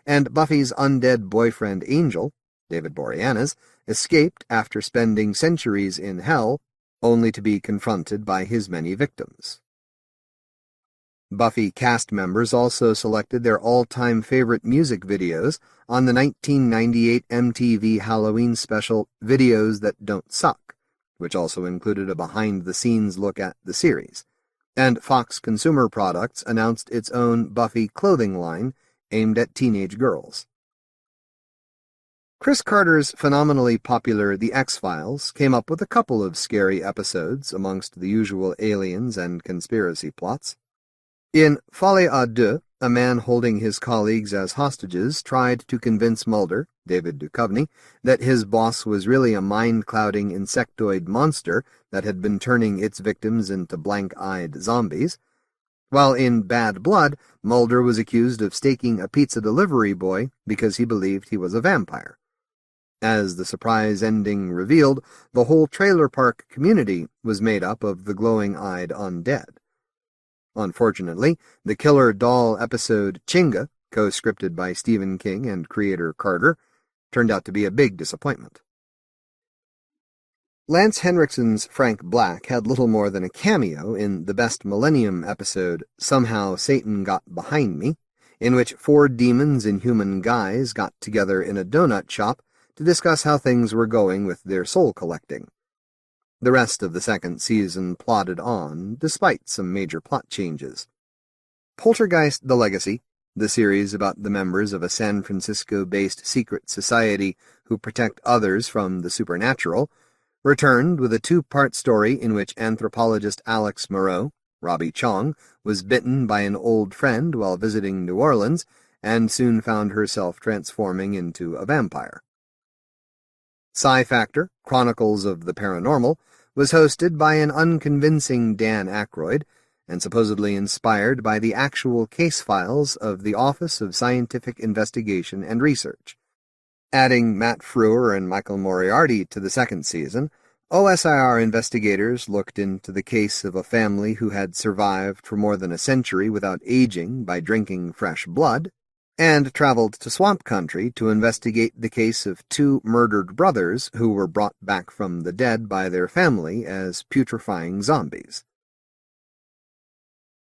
and Buffy's undead boyfriend Angel, David Boreanaz, escaped after spending centuries in hell, only to be confronted by his many victims. Buffy cast members also selected their all-time favorite music videos on the 1998 MTV Halloween special Videos That Don't Suck, which also included a behind-the-scenes look at the series, and Fox Consumer Products announced its own Buffy clothing line aimed at teenage girls. Chris Carter's phenomenally popular The X-Files came up with a couple of scary episodes amongst the usual aliens and conspiracy plots. In Folie à Deux, a man holding his colleagues as hostages tried to convince Mulder, David Duchovny, that his boss was really a mind-clouding insectoid monster that had been turning its victims into blank-eyed zombies, while in Bad Blood, Mulder was accused of staking a pizza delivery boy because he believed he was a vampire. As the surprise ending revealed, the whole trailer park community was made up of the glowing-eyed undead. Unfortunately, the killer doll episode Chinga, co-scripted by Stephen King and creator Carter, turned out to be a big disappointment. Lance Henriksen's Frank Black had little more than a cameo in the Best Millennium episode Somehow Satan Got Behind Me, in which 4 demons in human guise got together in a donut shop to discuss how things were going with their soul collecting. The rest of the second season plodded on, despite some major plot changes. Poltergeist: The Legacy, the series about the members of a San Francisco-based secret society who protect others from the supernatural, returned with a 2-part story in which anthropologist Alex Moreau, Robbie Chong, was bitten by an old friend while visiting New Orleans and soon found herself transforming into a vampire. Psi Factor, Chronicles of the Paranormal, was hosted by an unconvincing Dan Aykroyd and supposedly inspired by the actual case files of the Office of Scientific Investigation and Research. Adding Matt Frewer and Michael Moriarty to the second season, OSIR investigators looked into the case of a family who had survived for more than a century without aging by drinking fresh blood, and traveled to Swamp Country to investigate the case of 2 murdered brothers who were brought back from the dead by their family as putrefying zombies.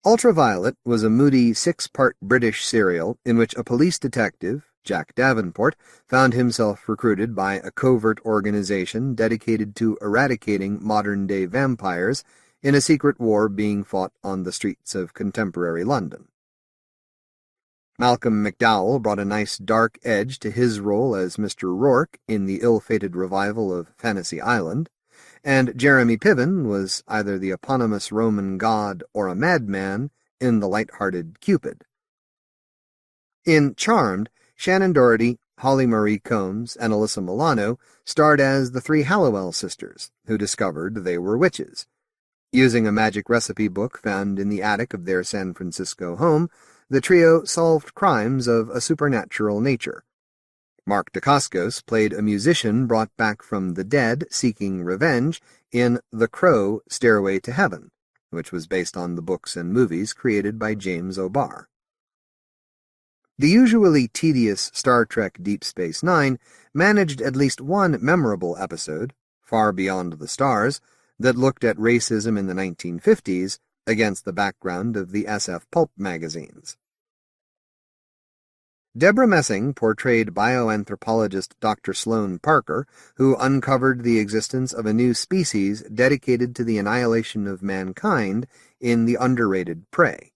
Ultraviolet was a moody 6-part British serial in which a police detective, Jack Davenport, found himself recruited by a covert organization dedicated to eradicating modern-day vampires in a secret war being fought on the streets of contemporary London. Malcolm McDowell brought a nice dark edge to his role as Mr. Rourke in the ill-fated revival of Fantasy Island, and Jeremy Piven was either the eponymous Roman god or a madman in the light-hearted Cupid. In Charmed, Shannon Doherty, Holly Marie Combs, and Alyssa Milano starred as the 3 Hallowell sisters, who discovered they were witches. Using a magic recipe book found in the attic of their San Francisco home, the trio solved crimes of a supernatural nature. Mark Dacascos played a musician brought back from the dead seeking revenge in The Crow: Stairway to Heaven, which was based on the books and movies created by James O'Barr. The usually tedious Star Trek Deep Space Nine managed at least one memorable episode, Far Beyond the Stars, that looked at racism in the 1950s against the background of the SF pulp magazines. Deborah Messing portrayed bioanthropologist Dr. Sloane Parker, who uncovered the existence of a new species dedicated to the annihilation of mankind in the underrated Prey.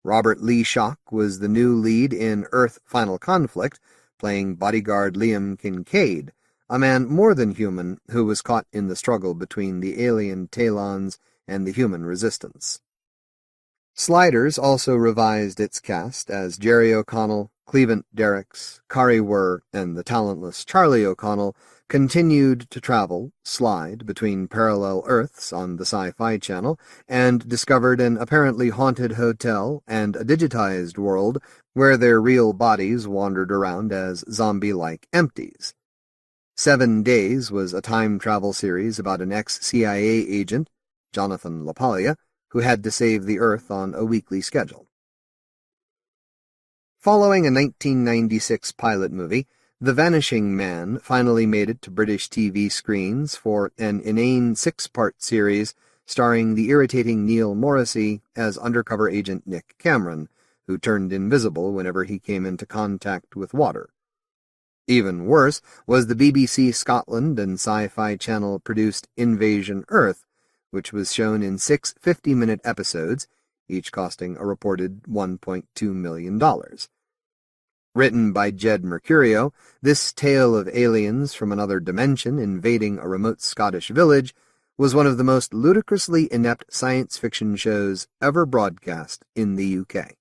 Robert Lee Schock was the new lead in Earth Final Conflict, playing bodyguard Liam Kincaid, a man more than human who was caught in the struggle between the alien Talons and the human resistance. Sliders also revised its cast as Jerry O'Connell, Cleavant Derricks, Kari Wurr, and the talentless Charlie O'Connell continued to slide between parallel Earths on the Sci-Fi Channel, and discovered an apparently haunted hotel and a digitized world where their real bodies wandered around as zombie-like empties. 7 Days was a time travel series about an ex-CIA agent, Jonathan LaPaglia, who had to save the Earth on a weekly schedule. Following a 1996 pilot movie, The Vanishing Man finally made it to British TV screens for an inane 6-part series starring the irritating Neil Morrissey as undercover agent Nick Cameron, who turned invisible whenever he came into contact with water. Even worse was the BBC Scotland and Sci-Fi Channel produced Invasion Earth, which was shown in 6 50-minute episodes, each costing a reported $1.2 million. Written by Jed Mercurio, this tale of aliens from another dimension invading a remote Scottish village was one of the most ludicrously inept science fiction shows ever broadcast in the UK.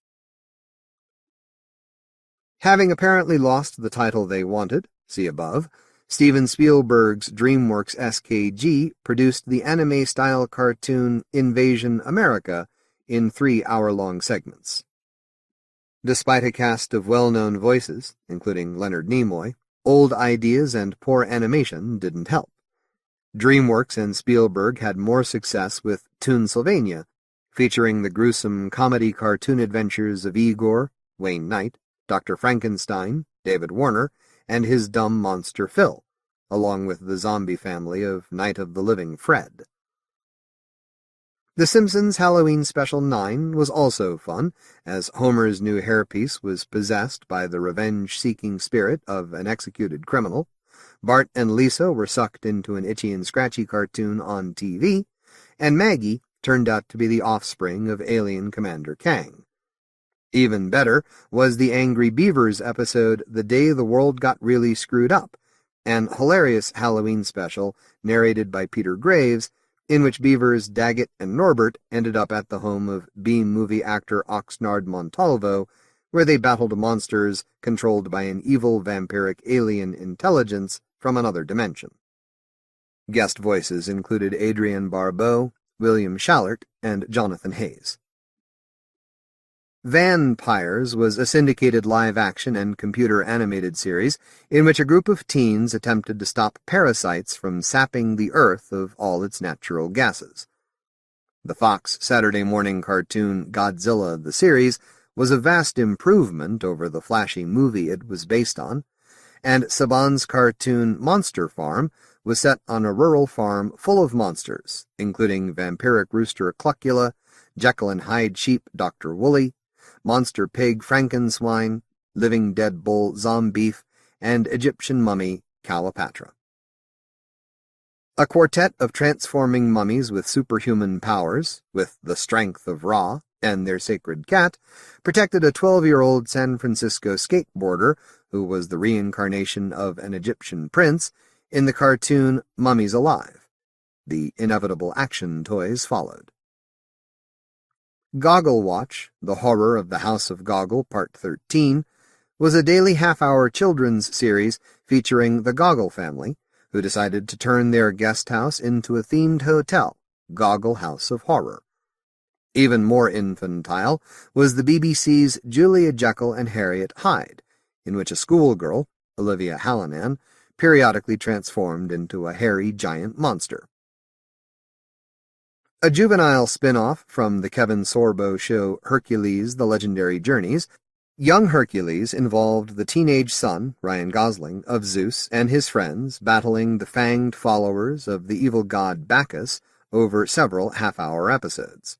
Having apparently lost the title they wanted, see above, Steven Spielberg's DreamWorks SKG produced the anime-style cartoon Invasion America in 3-hour-long segments. Despite a cast of well-known voices, including Leonard Nimoy, old ideas and poor animation didn't help. DreamWorks and Spielberg had more success with Toonsylvania, featuring the gruesome comedy cartoon adventures of Igor, Wayne Knight, Dr. Frankenstein, David Warner, and his dumb monster Phil, along with the zombie family of Night of the Living Fred. The Simpsons Halloween Special 9 was also fun, as Homer's new hairpiece was possessed by the revenge-seeking spirit of an executed criminal, Bart and Lisa were sucked into an Itchy and Scratchy cartoon on TV, and Maggie turned out to be the offspring of alien Commander Kang. Even better was the Angry Beavers episode The Day the World Got Really Screwed Up, an hilarious Halloween special narrated by Peter Graves, in which Beavers, Daggett, and Norbert ended up at the home of B-movie actor Oxnard Montalvo, where they battled monsters controlled by an evil vampiric alien intelligence from another dimension. Guest voices included Adrienne Barbeau, William Schallert, and Jonathan Hayes. Vampires was a syndicated live-action and computer-animated series in which a group of teens attempted to stop parasites from sapping the Earth of all its natural gases. The Fox Saturday morning cartoon Godzilla the Series was a vast improvement over the flashy movie it was based on, and Saban's cartoon Monster Farm was set on a rural farm full of monsters, including vampiric rooster Cluckula, Jekyll and Hyde sheep Dr. Woolley, monster pig Frankenswine, living dead bull Zombeef, and Egyptian mummy Cleopatra. A quartet of transforming mummies with superhuman powers, with the strength of Ra and their sacred cat, protected a 12-year-old San Francisco skateboarder who was the reincarnation of an Egyptian prince in the cartoon Mummies Alive. The inevitable action toys followed. Goggle Watch, The Horror of the House of Goggle, Part 13, was a daily half-hour children's series featuring the Goggle family, who decided to turn their guest house into a themed hotel, Goggle House of Horror. Even more infantile was the BBC's Julia Jekyll and Harriet Hyde, in which a schoolgirl, Olivia Hallinan, periodically transformed into a hairy giant monster. A juvenile spin-off from the Kevin Sorbo show Hercules: The Legendary Journeys, Young Hercules involved the teenage son, Ryan Gosling, of Zeus and his friends battling the fanged followers of the evil god Bacchus over several half-hour episodes.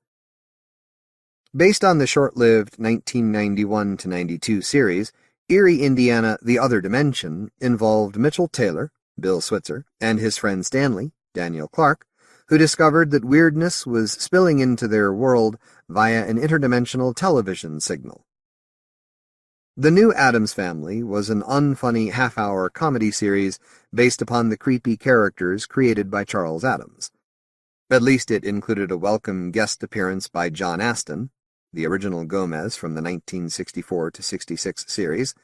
Based on the short-lived 1991-92 series, Erie, Indiana, The Other Dimension involved Mitchell Taylor, Bill Switzer, and his friend Stanley, Daniel Clark, who discovered that weirdness was spilling into their world via an interdimensional television signal. The New Addams Family was an unfunny half-hour comedy series based upon the creepy characters created by Charles Addams. At least it included a welcome guest appearance by John Aston, the original Gomez from the 1964-66 series,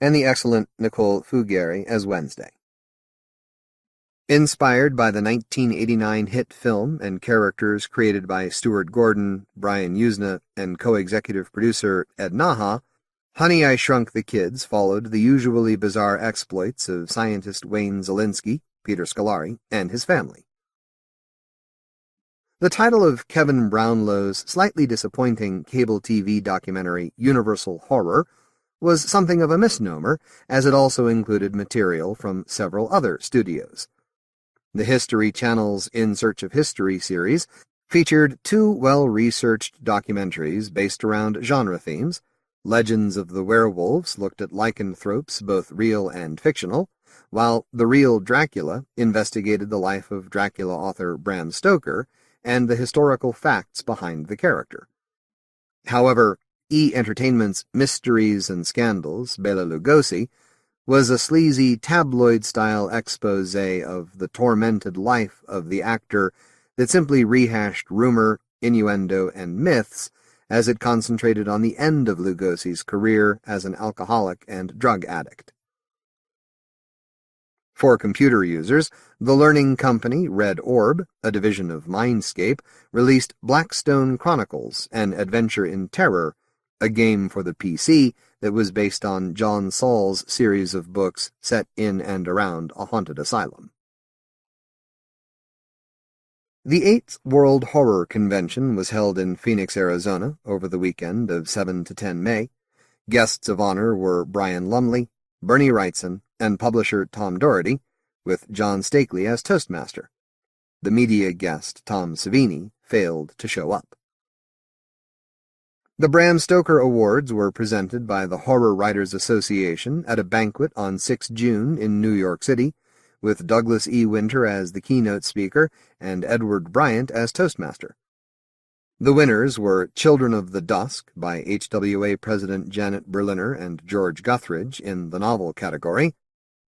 and the excellent Nicole Fugere as Wednesday. Inspired by the 1989 hit film and characters created by Stuart Gordon, Brian Usna, and co-executive producer Ed Naha, Honey, I Shrunk the Kids followed the usually bizarre exploits of scientist Wayne Zelinsky, Peter Scolari, and his family. The title of Kevin Brownlow's slightly disappointing cable TV documentary Universal Horror was something of a misnomer, as it also included material from several other studios. The History Channel's In Search of History series featured two well-researched documentaries based around genre themes. Legends of the Werewolves looked at lycanthropes, both real and fictional, while The Real Dracula investigated the life of Dracula author Bram Stoker and the historical facts behind the character. However, E! Entertainment's Mysteries and Scandals, Bela Lugosi, was a sleazy tabloid-style expose of the tormented life of the actor that simply rehashed rumor, innuendo, and myths as it concentrated on the end of Lugosi's career as an alcoholic and drug addict. For computer users, the learning company Red Orb, a division of Mindscape, released Blackstone Chronicles, an adventure in terror, a game for the PC that was based on John Saul's series of books set in and around a haunted asylum. The 8th World Horror Convention was held in Phoenix, Arizona, over the weekend of 7 to 10 May. Guests of honor were Brian Lumley, Bernie Wrightson, and publisher Tom Doherty, with John Stakely as Toastmaster. The media guest, Tom Savini, failed to show up. The Bram Stoker Awards were presented by the Horror Writers Association at a banquet on 6 June in New York City, with Douglas E. Winter as the keynote speaker and Edward Bryant as Toastmaster. The winners were Children of the Dusk by HWA President Janet Berliner and George Guthridge in the novel category,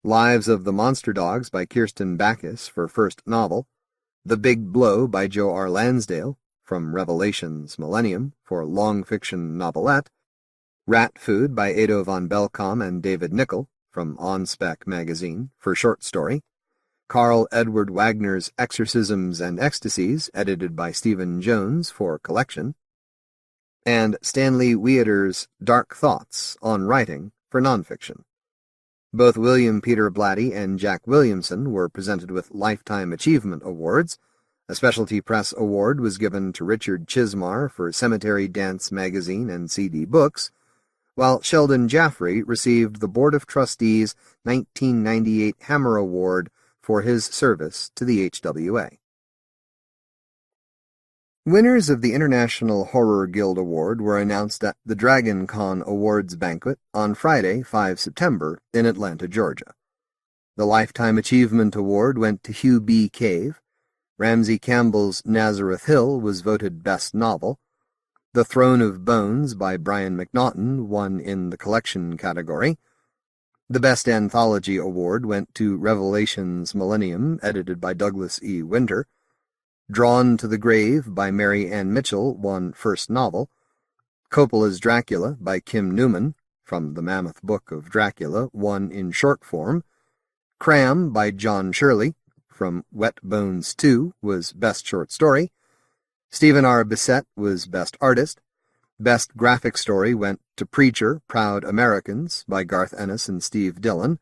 Lives of the Monster Dogs by Kirsten Backus for first novel, The Big Blow by Joe R. Lansdale, from Revelations Millennium, for long fiction novelette, Rat Food by Ado von Belkom and David Nickel, from On Spec magazine, for short story, Carl Edward Wagner's Exorcisms and Ecstasies, edited by Stephen Jones, for collection, and Stanley Weader's Dark Thoughts on Writing, for nonfiction. Both William Peter Blatty and Jack Williamson were presented with Lifetime Achievement Awards. A Specialty Press Award was given to Richard Chismar for Cemetery Dance magazine and CD books, while Sheldon Jaffrey received the Board of Trustees' 1998 Hammer Award for his service to the HWA. Winners of the International Horror Guild Award were announced at the Dragon Con Awards banquet on Friday, 5 September, in Atlanta, Georgia. The Lifetime Achievement Award went to Hugh B. Cave. Ramsey Campbell's Nazareth Hill was voted Best Novel. The Throne of Bones by Brian McNaughton won in the collection category. The Best Anthology Award went to Revelations Millennium, edited by Douglas E. Winter. Drawn to the Grave by Mary Ann Mitchell won First Novel. Coppola's Dracula by Kim Newman, from the Mammoth Book of Dracula, won in short form. Cram by John Shirley, from Wet Bones 2, was Best Short Story. Stephen R. Bissett was Best Artist. Best Graphic Story went to Preacher, Proud Americans by Garth Ennis and Steve Dillon.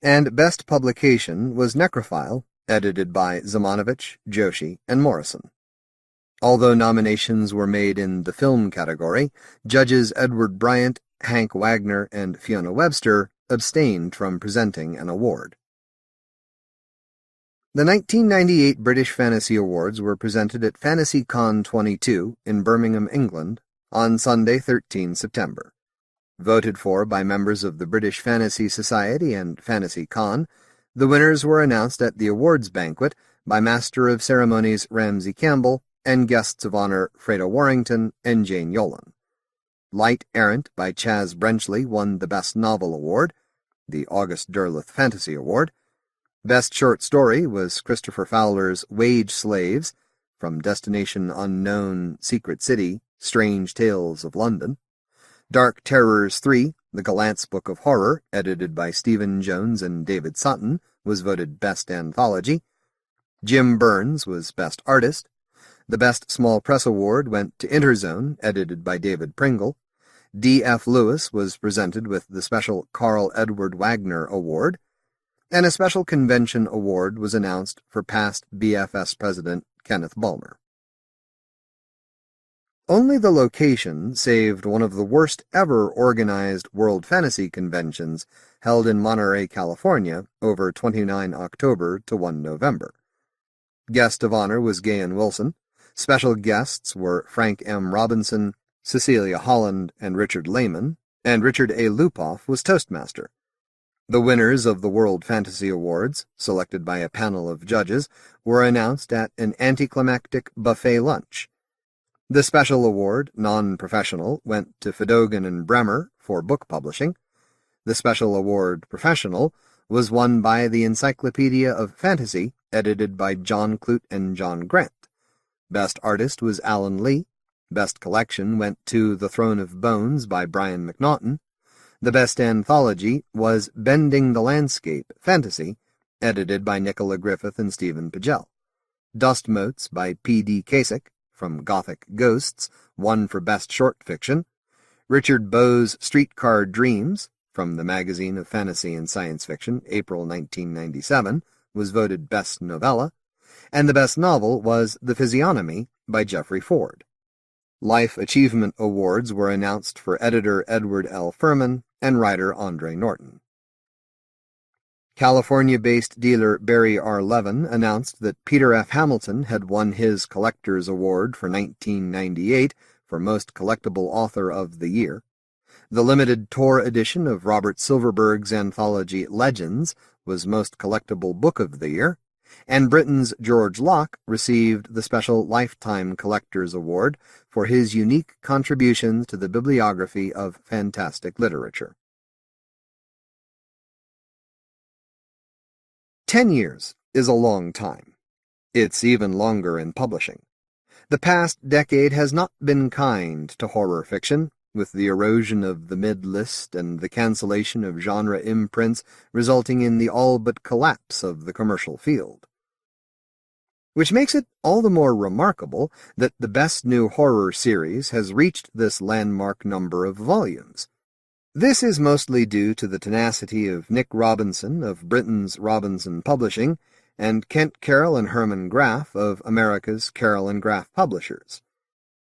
And Best Publication was Necrophile, edited by Zamanovich, Joshi, and Morrison. Although nominations were made in the film category, judges Edward Bryant, Hank Wagner, and Fiona Webster abstained from presenting an award. The 1998 British Fantasy Awards were presented at FantasyCon 22 in Birmingham, England, on Sunday, 13 September. Voted for by members of the British Fantasy Society and Fantasy Con, the winners were announced at the awards banquet by Master of Ceremonies Ramsey Campbell and guests of honor Freda Warrington and Jane Yolen. Light Errant by Chaz Brenchley won the Best Novel Award, the August Derleth Fantasy Award. Best Short Story was Christopher Fowler's Wage Slaves, from Destination Unknown, Secret City, Strange Tales of London. Dark Terrors 3, The Gallant's Book of Horror, edited by Stephen Jones and David Sutton, was voted Best Anthology. Jim Burns was Best Artist. The Best Small Press Award went to Interzone, edited by David Pringle. D.F. Lewis was presented with the special Carl Edward Wagner Award, and a special convention award was announced for past BFS president Kenneth Bulmer. Only the location saved one of the worst ever organized World Fantasy conventions held in Monterey, California, over 29 October to 1 November. Guest of honor was Gayan Wilson. Special guests were Frank M. Robinson, Cecilia Holland, and Richard Lehman, and Richard A. Lupoff was Toastmaster. The winners of the World Fantasy Awards, selected by a panel of judges, were announced at an anticlimactic buffet lunch. The special award, non-professional, went to Fedogan and Bremer for book publishing. The special award, professional, was won by the Encyclopedia of Fantasy, edited by John Clute and John Grant. Best Artist was Alan Lee. Best Collection went to The Throne of Bones by Brian McNaughton. The Best Anthology was Bending the Landscape, Fantasy, edited by Nicola Griffith and Stephen Pagel. Dust Motes by P.D. Kasich, from Gothic Ghosts, won for Best Short Fiction. Richard Bowes' Streetcar Dreams, from the Magazine of Fantasy and Science Fiction, April 1997, was voted Best Novella, and the Best Novel was The Physiognomy by Jeffrey Ford. Life Achievement Awards were announced for editor Edward L. Furman and writer Andre Norton. California-based dealer Barry R. Levin announced that Peter F. Hamilton had won his Collector's Award for 1998 for Most Collectible Author of the Year. The limited Tor edition of Robert Silverberg's anthology Legends was Most Collectible Book of the Year, and Britain's George Locke received the special Lifetime Collector's Award for his unique contributions to the bibliography of fantastic literature. 10 years is a long time. It's even longer in publishing. The past decade has not been kind to horror fiction, with the erosion of the mid-list and the cancellation of genre imprints resulting in the all-but collapse of the commercial field. Which makes it all the more remarkable that the Best New Horror series has reached this landmark number of volumes. This is mostly due to the tenacity of Nick Robinson of Britain's Robinson Publishing and Kent Carroll and Herman Graff of America's Carroll and Graff Publishers.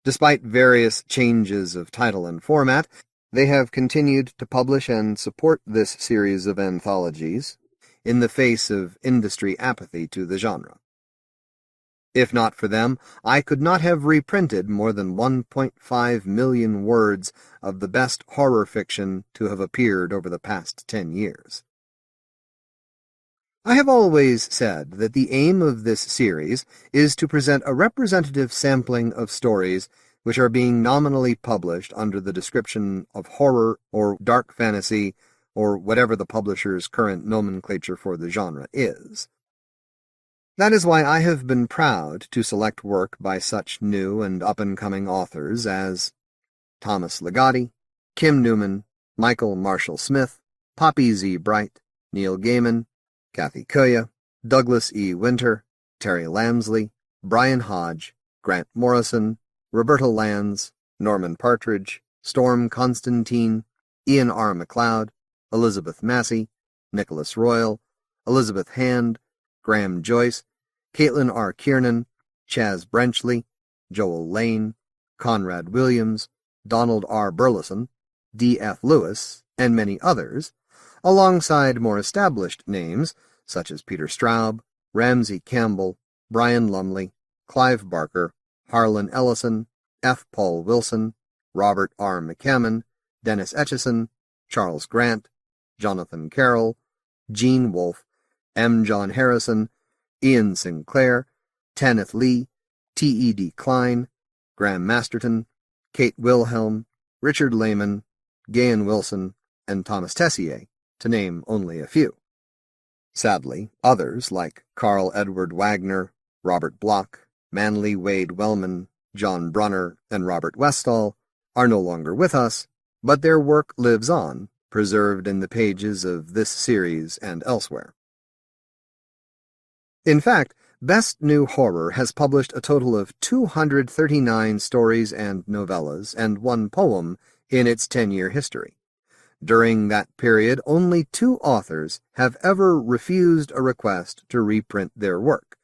Despite various changes of title and format, they have continued to publish and support this series of anthologies in the face of industry apathy to the genre. If not for them, I could not have reprinted more than 1.5 million words of the best horror fiction to have appeared over the past 10 years. I have always said that the aim of this series is to present a representative sampling of stories which are being nominally published under the description of horror or dark fantasy or whatever the publisher's current nomenclature for the genre is. That is why I have been proud to select work by such new and up-and-coming authors as Thomas Ligotti, Kim Newman, Michael Marshall Smith, Poppy Z. Bright, Neil Gaiman, Kathe Koja, Douglas E. Winter, Terry Lamsley, Brian Hodge, Grant Morrison, Roberta Lands, Norman Partridge, Storm Constantine, Ian R. MacLeod, Elizabeth Massey, Nicholas Royal, Elizabeth Hand, Graham Joyce, Caitlín R. Kiernan, Chaz Brenchley, Joel Lane, Conrad Williams, Donald R. Burleson, D.F. Lewis, and many others, alongside more established names such as Peter Straub, Ramsey Campbell, Brian Lumley, Clive Barker, Harlan Ellison, F. Paul Wilson, Robert R. McCammon, Dennis Etchison, Charles Grant, Jonathan Carroll, Gene Wolfe, M. John Harrison, Ian Sinclair, Tanith Lee, T.E.D. Klein, Graham Masterton, Kate Wilhelm, Richard Lehman, Gahan Wilson, and Thomas Tessier, to name only a few. Sadly, others like Carl Edward Wagner, Robert Bloch, Manly Wade Wellman, John Brunner, and Robert Westall are no longer with us, but their work lives on, preserved in the pages of this series and elsewhere. In fact, Best New Horror has published a total of 239 stories and novellas and one poem in its 10-year history. During that period, only 2 authors have ever refused a request to reprint their work.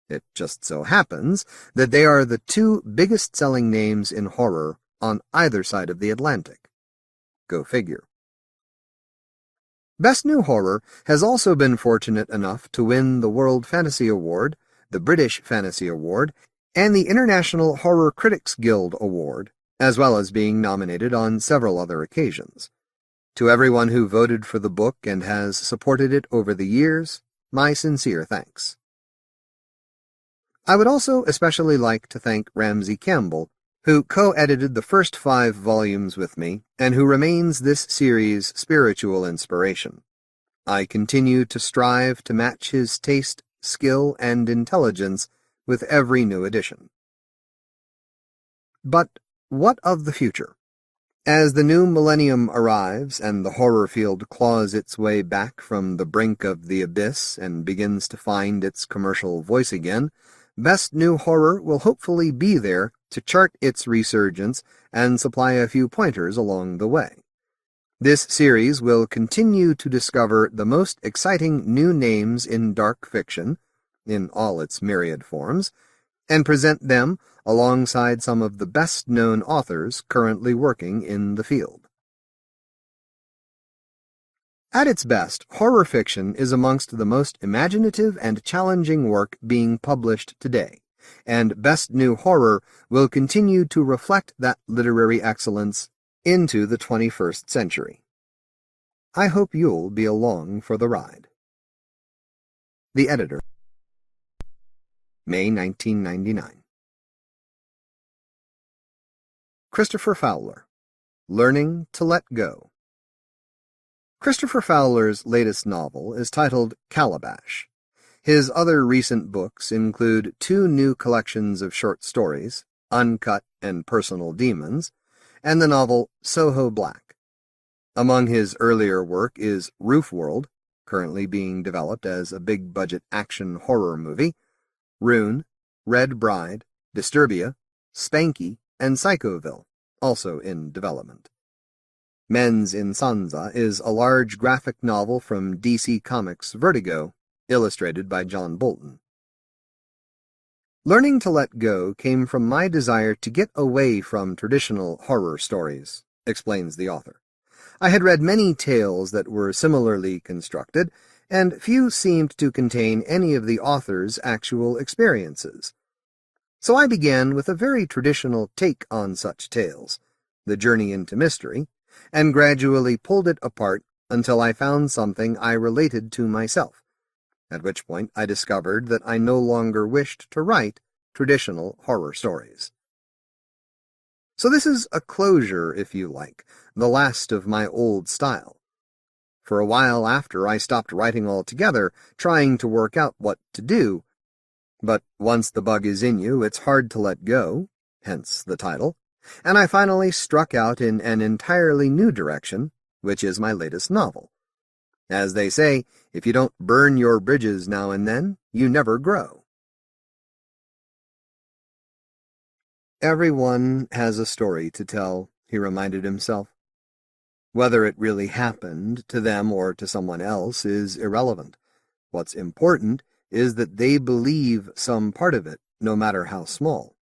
It just so happens that they are the 2 biggest-selling names in horror on either side of the Atlantic. Go figure. Best New Horror has also been fortunate enough to win the World Fantasy Award, the British Fantasy Award, and the International Horror Critics Guild Award, as well as being nominated on several other occasions. To everyone who voted for the book and has supported it over the years, my sincere thanks. I would also especially like to thank Ramsey Campbell, who co-edited the first 5 volumes with me and who remains this series' spiritual inspiration. I continue to strive to match his taste, skill, and intelligence with every new edition. But what of the future? As the new millennium arrives and the horror field claws its way back from the brink of the abyss and begins to find its commercial voice again, Best New Horror will hopefully be there to chart its resurgence and supply a few pointers along the way. This series will continue to discover the most exciting new names in dark fiction, in all its myriad forms, and present them alongside some of the best-known authors currently working in the field. At its best, horror fiction is amongst the most imaginative and challenging work being published today, and Best New Horror will continue to reflect that literary excellence into the 21st century. I hope you'll be along for the ride. The Editor. May 1999. Christopher Fowler, Learning to Let Go. Christopher Fowler's latest novel is titled Calabash. His other recent books include 2 new collections of short stories, Uncut and Personal Demons, and the novel Soho Black. Among his earlier work is Roof World, currently being developed as a big-budget action horror movie, Rune, Red Bride, Disturbia, Spanky, and Psychoville, also in development. Mens Insanza is a large graphic novel from DC Comics' Vertigo, illustrated by John Bolton. Learning to Let Go came from my desire to get away from traditional horror stories, explains the author. I had read many tales that were similarly constructed, and few seemed to contain any of the author's actual experiences. So I began with a very traditional take on such tales, the journey into mystery, and gradually pulled it apart until I found something I related to myself, at which point I discovered that I no longer wished to write traditional horror stories. So this is a closure, if you like, the last of my old style. For a while after, I stopped writing altogether, trying to work out what to do. But once the bug is in you, it's hard to let go, hence the title, and I finally struck out in an entirely new direction, which is my latest novel. As they say, if you don't burn your bridges now and then, you never grow. Everyone has a story to tell, he reminded himself. Whether it really happened to them or to someone else is irrelevant. What's important is that they believe some part of it, no matter how small.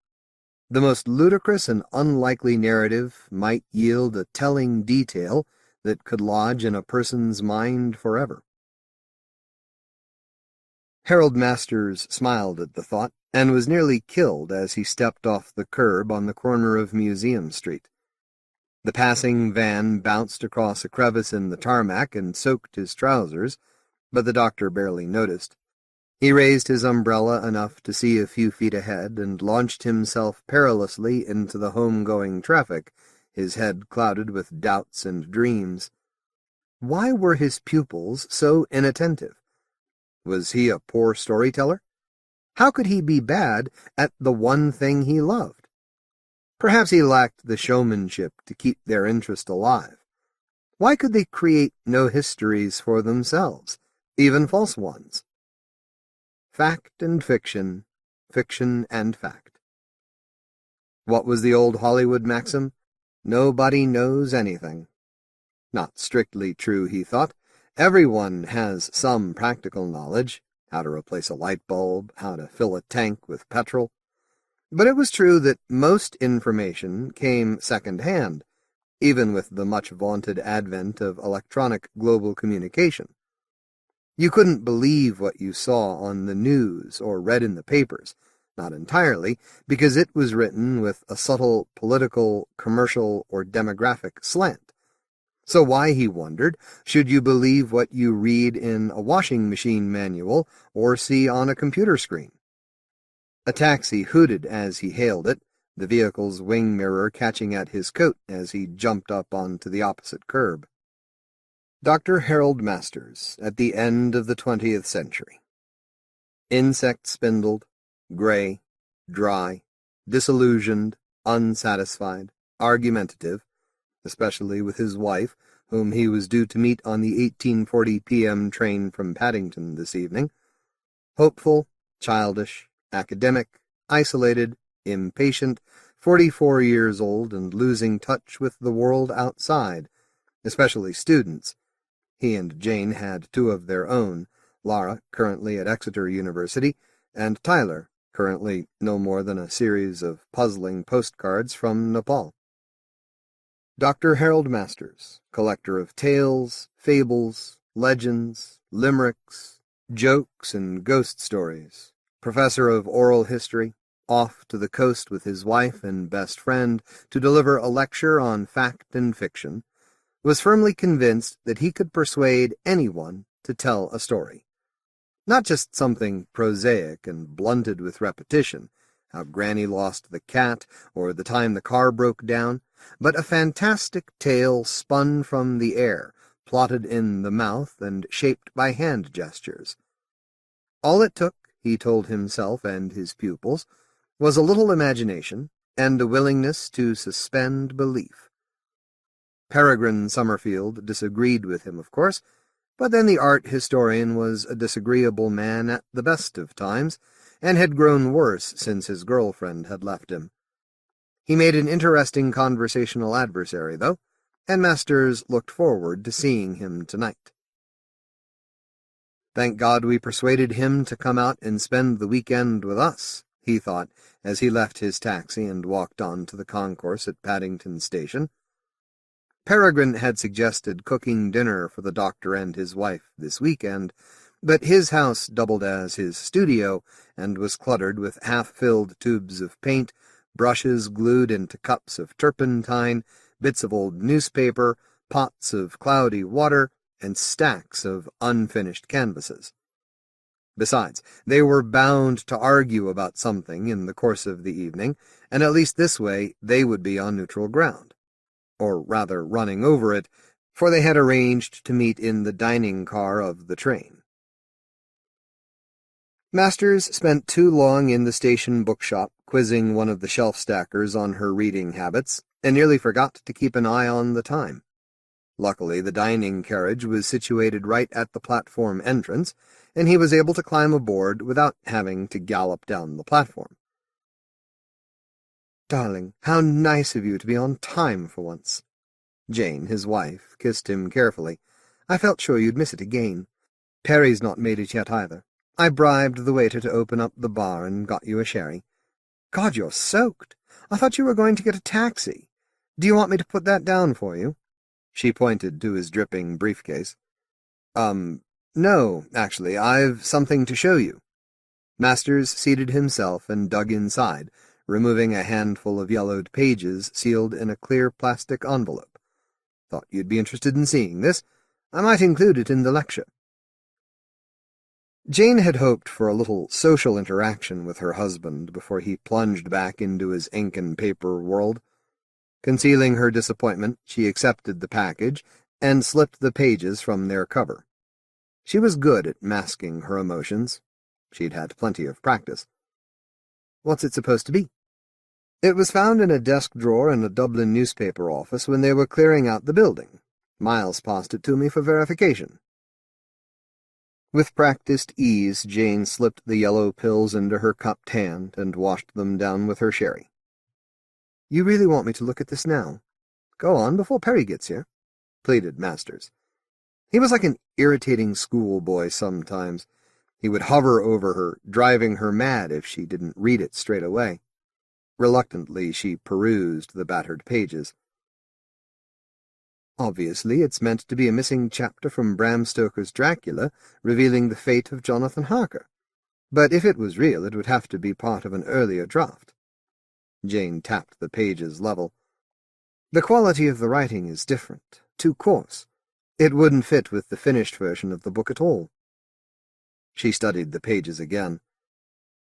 The most ludicrous and unlikely narrative might yield a telling detail that could lodge in a person's mind forever. Harold Masters smiled at the thought, and was nearly killed as he stepped off the curb on the corner of Museum Street. The passing van bounced across a crevice in the tarmac and soaked his trousers, but the doctor barely noticed. He raised his umbrella enough to see a few feet ahead and launched himself perilously into the home-going traffic, his head clouded with doubts and dreams. Why were his pupils so inattentive? Was he a poor storyteller? How could he be bad at the one thing he loved? Perhaps he lacked the showmanship to keep their interest alive. Why could they create no histories for themselves, even false ones? Fact and fiction, fiction and fact. What was the old Hollywood maxim? Nobody knows anything. Not strictly true, he thought. Everyone has some practical knowledge, how to replace a light bulb, how to fill a tank with petrol. But it was true that most information came second-hand, even with the much-vaunted advent of electronic global communication. You couldn't believe what you saw on the news or read in the papers, not entirely, because it was written with a subtle political, commercial, or demographic slant. So why, he wondered, should you believe what you read in a washing machine manual or see on a computer screen? A taxi hooted as he hailed it, the vehicle's wing mirror catching at his coat as he jumped up onto the opposite curb. Dr. Harold Masters, at the end of the 20th century. Insect-spindled, gray, dry, disillusioned, unsatisfied, argumentative, especially with his wife, whom he was due to meet on the 1840 p.m. train from Paddington this evening. Hopeful, childish, academic, isolated, impatient, 44 years old and losing touch with the world outside, especially students. He and Jane had two of their own, Lara, currently at Exeter University, and Tyler, currently no more than a series of puzzling postcards from Nepal. Dr. Harold Masters, collector of tales, fables, legends, limericks, jokes, and ghost stories, professor of oral history, off to the coast with his wife and best friend to deliver a lecture on fact and fiction, was firmly convinced that he could persuade anyone to tell a story. Not just something prosaic and blunted with repetition, how Granny lost the cat or the time the car broke down, but a fantastic tale spun from the air, plotted in the mouth and shaped by hand gestures. All it took, he told himself and his pupils, was a little imagination and a willingness to suspend belief. Peregrine Summerfield disagreed with him, of course, but then the art historian was a disagreeable man at the best of times, and had grown worse since his girlfriend had left him. He made an interesting conversational adversary, though, and Masters looked forward to seeing him tonight. Thank God we persuaded him to come out and spend the weekend with us, he thought, as he left his taxi and walked on to the concourse at Paddington Station. Peregrine had suggested cooking dinner for the doctor and his wife this weekend, but his house doubled as his studio and was cluttered with half-filled tubes of paint, brushes glued into cups of turpentine, bits of old newspaper, pots of cloudy water, and stacks of unfinished canvases. Besides, they were bound to argue about something in the course of the evening, and at least this way they would be on neutral ground. Or rather running over it, for they had arranged to meet in the dining car of the train. Masters spent too long in the station bookshop quizzing one of the shelf-stackers on her reading habits, and nearly forgot to keep an eye on the time. Luckily, the dining carriage was situated right at the platform entrance, and he was able to climb aboard without having to gallop down the platform. "Darling, how nice of you to be on time for once." Jane, his wife, kissed him carefully. "I felt sure you'd miss it again. Perry's not made it yet either. I bribed the waiter to open up the bar and got you a sherry. God, you're soaked. I thought you were going to get a taxi. Do you want me to put that down for you?" She pointed to his dripping briefcase. No, actually, I've something to show you." Masters seated himself and dug inside, removing a handful of yellowed pages sealed in a clear plastic envelope. "Thought you'd be interested in seeing this. I might include it in the lecture." Jane had hoped for a little social interaction with her husband before he plunged back into his ink and paper world. Concealing her disappointment, she accepted the package and slipped the pages from their cover. She was good at masking her emotions. She'd had plenty of practice. "What's it supposed to be?" "It was found in a desk drawer in a Dublin newspaper office when they were clearing out the building. Miles passed it to me for verification." With practiced ease, Jane slipped the yellow pills into her cupped hand and washed them down with her sherry. "You really want me to look at this now? Go on, before Perry gets here," pleaded Masters. He was like an irritating schoolboy sometimes. He would hover over her, driving her mad if she didn't read it straight away. Reluctantly, she perused the battered pages. "Obviously, it's meant to be a missing chapter from Bram Stoker's Dracula, revealing the fate of Jonathan Harker. But if it was real, it would have to be part of an earlier draft." Jane tapped the pages level. "The quality of the writing is different, too coarse. It wouldn't fit with the finished version of the book at all." She studied the pages again.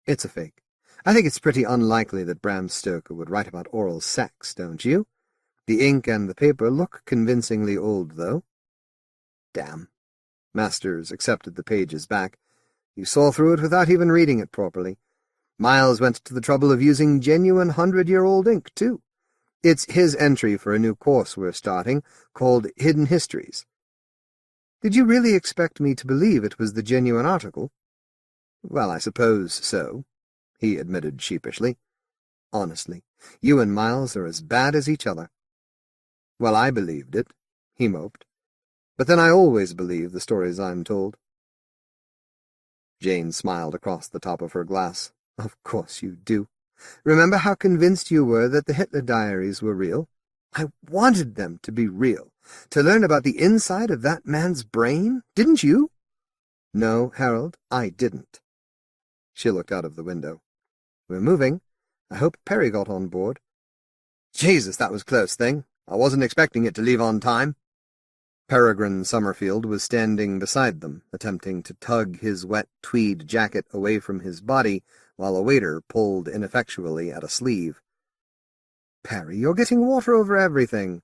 "It's a fake. I think it's pretty unlikely that Bram Stoker would write about oral sex, don't you? The ink and the paper look convincingly old, though." "Damn." Masters accepted the pages back. "You saw through it without even reading it properly. Miles went to the trouble of using genuine 100-year-old ink, too. It's his entry for a new course we're starting, called Hidden Histories." "Did you really expect me to believe it was the genuine article?" "Well, I suppose so," he admitted sheepishly. "Honestly, you and Miles are as bad as each other." "Well, I believed it," he moped. "But then I always believe the stories I'm told." Jane smiled across the top of her glass. "Of course you do. Remember how convinced you were that the Hitler diaries were real? I wanted them to be real, to learn about the inside of that man's brain, didn't you?" "No, Harold, I didn't." She looked out of the window. "We're moving. I hope Perry got on board." "Jesus, that was close, thing. I wasn't expecting it to leave on time." Peregrine Summerfield was standing beside them, attempting to tug his wet tweed jacket away from his body while a waiter pulled ineffectually at a sleeve. "Perry, you're getting water over everything."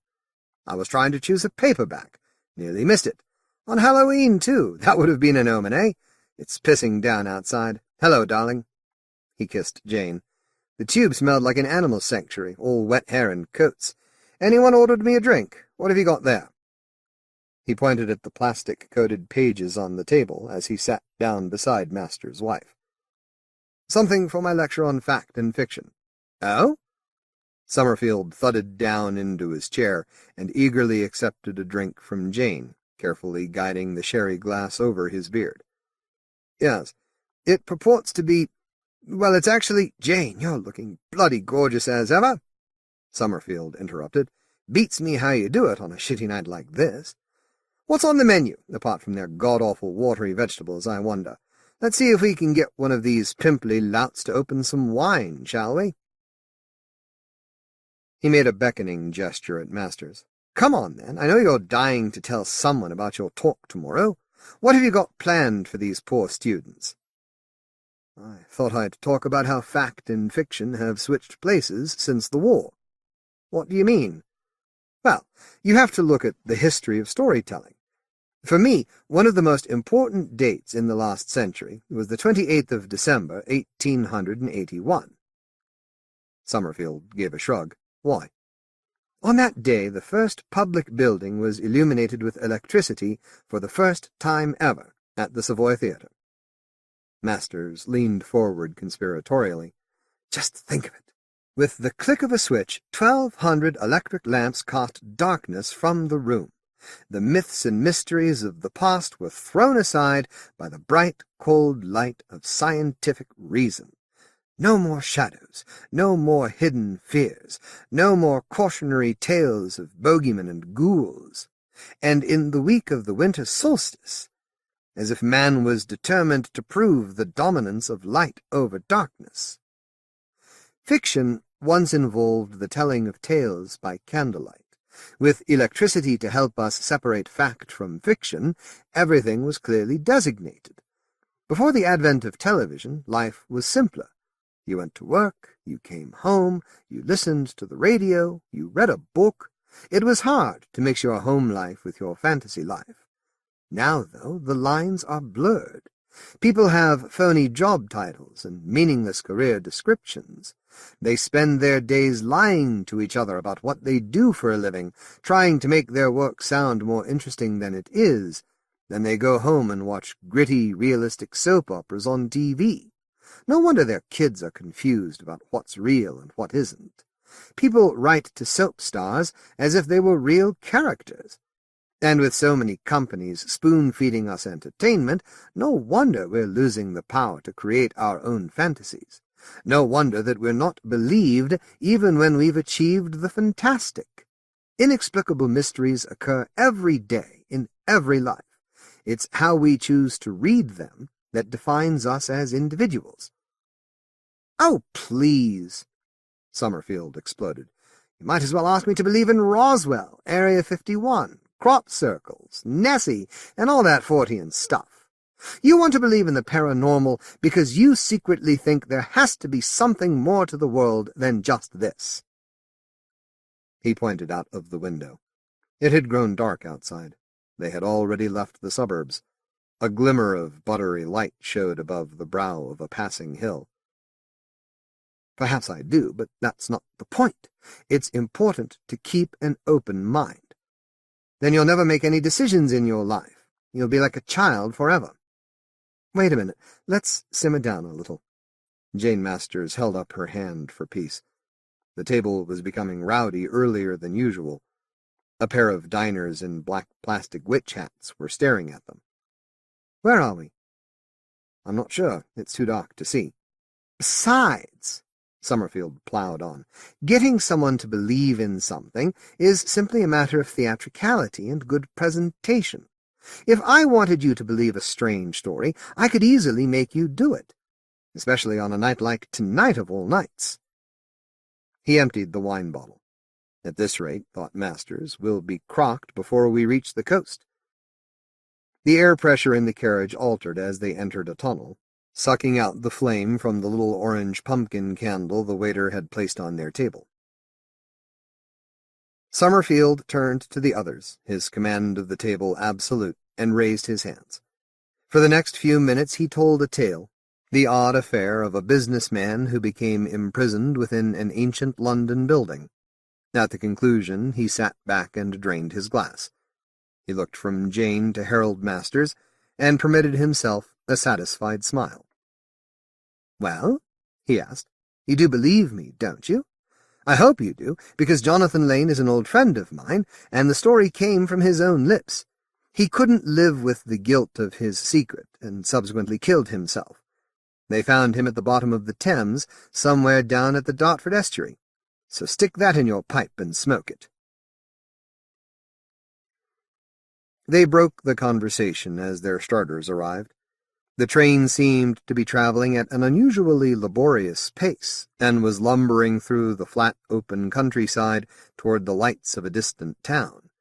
"I was trying to choose a paperback. Nearly missed it. On Halloween, too. That would have been an omen, eh? It's pissing down outside. Hello, darling." He kissed Jane. "The tube smelled like an animal sanctuary, all wet hair and coats. Anyone ordered me a drink? What have you got there?" He pointed at the plastic-coated pages on the table as he sat down beside Master's wife. "Something for my lecture on fact and fiction." "Oh?" Summerfield thudded down into his chair and eagerly accepted a drink from Jane, carefully guiding the sherry glass over his beard. "Yes, it purports to be— well, it's actually— Jane, you're looking bloody gorgeous as ever," Summerfield interrupted. "Beats me how you do it on a shitty night like this. What's on the menu, apart from their god-awful watery vegetables, I wonder? Let's see if we can get one of these pimply louts to open some wine, shall we?" He made a beckoning gesture at Masters. "Come on, then. I know you're dying to tell someone about your talk tomorrow. What have you got planned for these poor students?" "I thought I'd talk about how fact and fiction have switched places since the war." "What do you mean?" "Well, you have to look at the history of storytelling. For me, one of the most important dates in the last century was the 28th of December, 1881. Summerfield gave a shrug. "Why?" "On that day, the first public building was illuminated with electricity for the first time ever at the Savoy Theatre." Masters leaned forward conspiratorially. "Just think of it. With the click of a switch, 1,200 electric lamps cast darkness from the room. The myths and mysteries of the past were thrown aside by the bright, cold light of scientific reason. No more shadows, no more hidden fears, no more cautionary tales of bogeymen and ghouls. And in the week of the winter solstice, as if man was determined to prove the dominance of light over darkness, Fiction once involved the telling of tales by candlelight. With electricity to help us separate fact from fiction, everything was clearly designated. Before the advent of television, life was simpler. You went to work, you came home, you listened to the radio, you read a book. It was hard to mix your home life with your fantasy life. Now, though, the lines are blurred. People have phony job titles and meaningless career descriptions. They spend their days lying to each other about what they do for a living, trying to make their work sound more interesting than it is. Then they go home and watch gritty, realistic soap operas on TV. No wonder their kids are confused about what's real and what isn't. People write to soap stars as if they were real characters. And with so many companies spoon-feeding us entertainment, no wonder we're losing the power to create our own fantasies. No wonder that we're not believed even when we've achieved the fantastic. Inexplicable mysteries occur every day in every life. It's how we choose to read them that defines us as individuals. "Oh, please," Summerfield exploded. "You might as well ask me to believe in Roswell, Area 51, crop circles, Nessie, and all that Fortean stuff. You want to believe in the paranormal because you secretly think there has to be something more to the world than just this." He pointed out of the window. It had grown dark outside. They had already left the suburbs. A glimmer of buttery light showed above the brow of a passing hill. "Perhaps I do, but that's not the point. It's important to keep an open mind. Then you'll never make any decisions in your life. You'll be like a child forever." "Wait a minute. Let's simmer down a little." Jane Masters held up her hand for peace. The table was becoming rowdy earlier than usual. A pair of diners in black plastic witch hats were staring at them. "Where are we?" "I'm not sure. It's too dark to see." "Besides," Summerfield plowed on, "getting someone to believe in something is simply a matter of theatricality and good presentation. If I wanted you to believe a strange story, I could easily make you do it, especially on a night like tonight of all nights." He emptied the wine bottle. "At this rate," thought Masters, "we'll be crocked before we reach the coast." The air pressure in the carriage altered as they entered a tunnel, sucking out the flame from the little orange pumpkin candle the waiter had placed on their table. Summerfield turned to the others, his command of the table absolute, and raised his hands. For the next few minutes he told a tale, the odd affair of a businessman who became imprisoned within an ancient London building. At the conclusion, he sat back and drained his glass. He looked from Jane to Harold Masters, and permitted himself a satisfied smile. "Well," he asked, "you do believe me, don't you? I hope you do, because Jonathan Lane is an old friend of mine, and the story came from his own lips. He couldn't live with the guilt of his secret, and subsequently killed himself. They found him at the bottom of the Thames, somewhere down at the Dartford estuary. So stick that in your pipe and smoke it." They broke the conversation as their starters arrived. The train seemed to be traveling at an unusually laborious pace, and was lumbering through the flat, open countryside toward the lights of a distant town.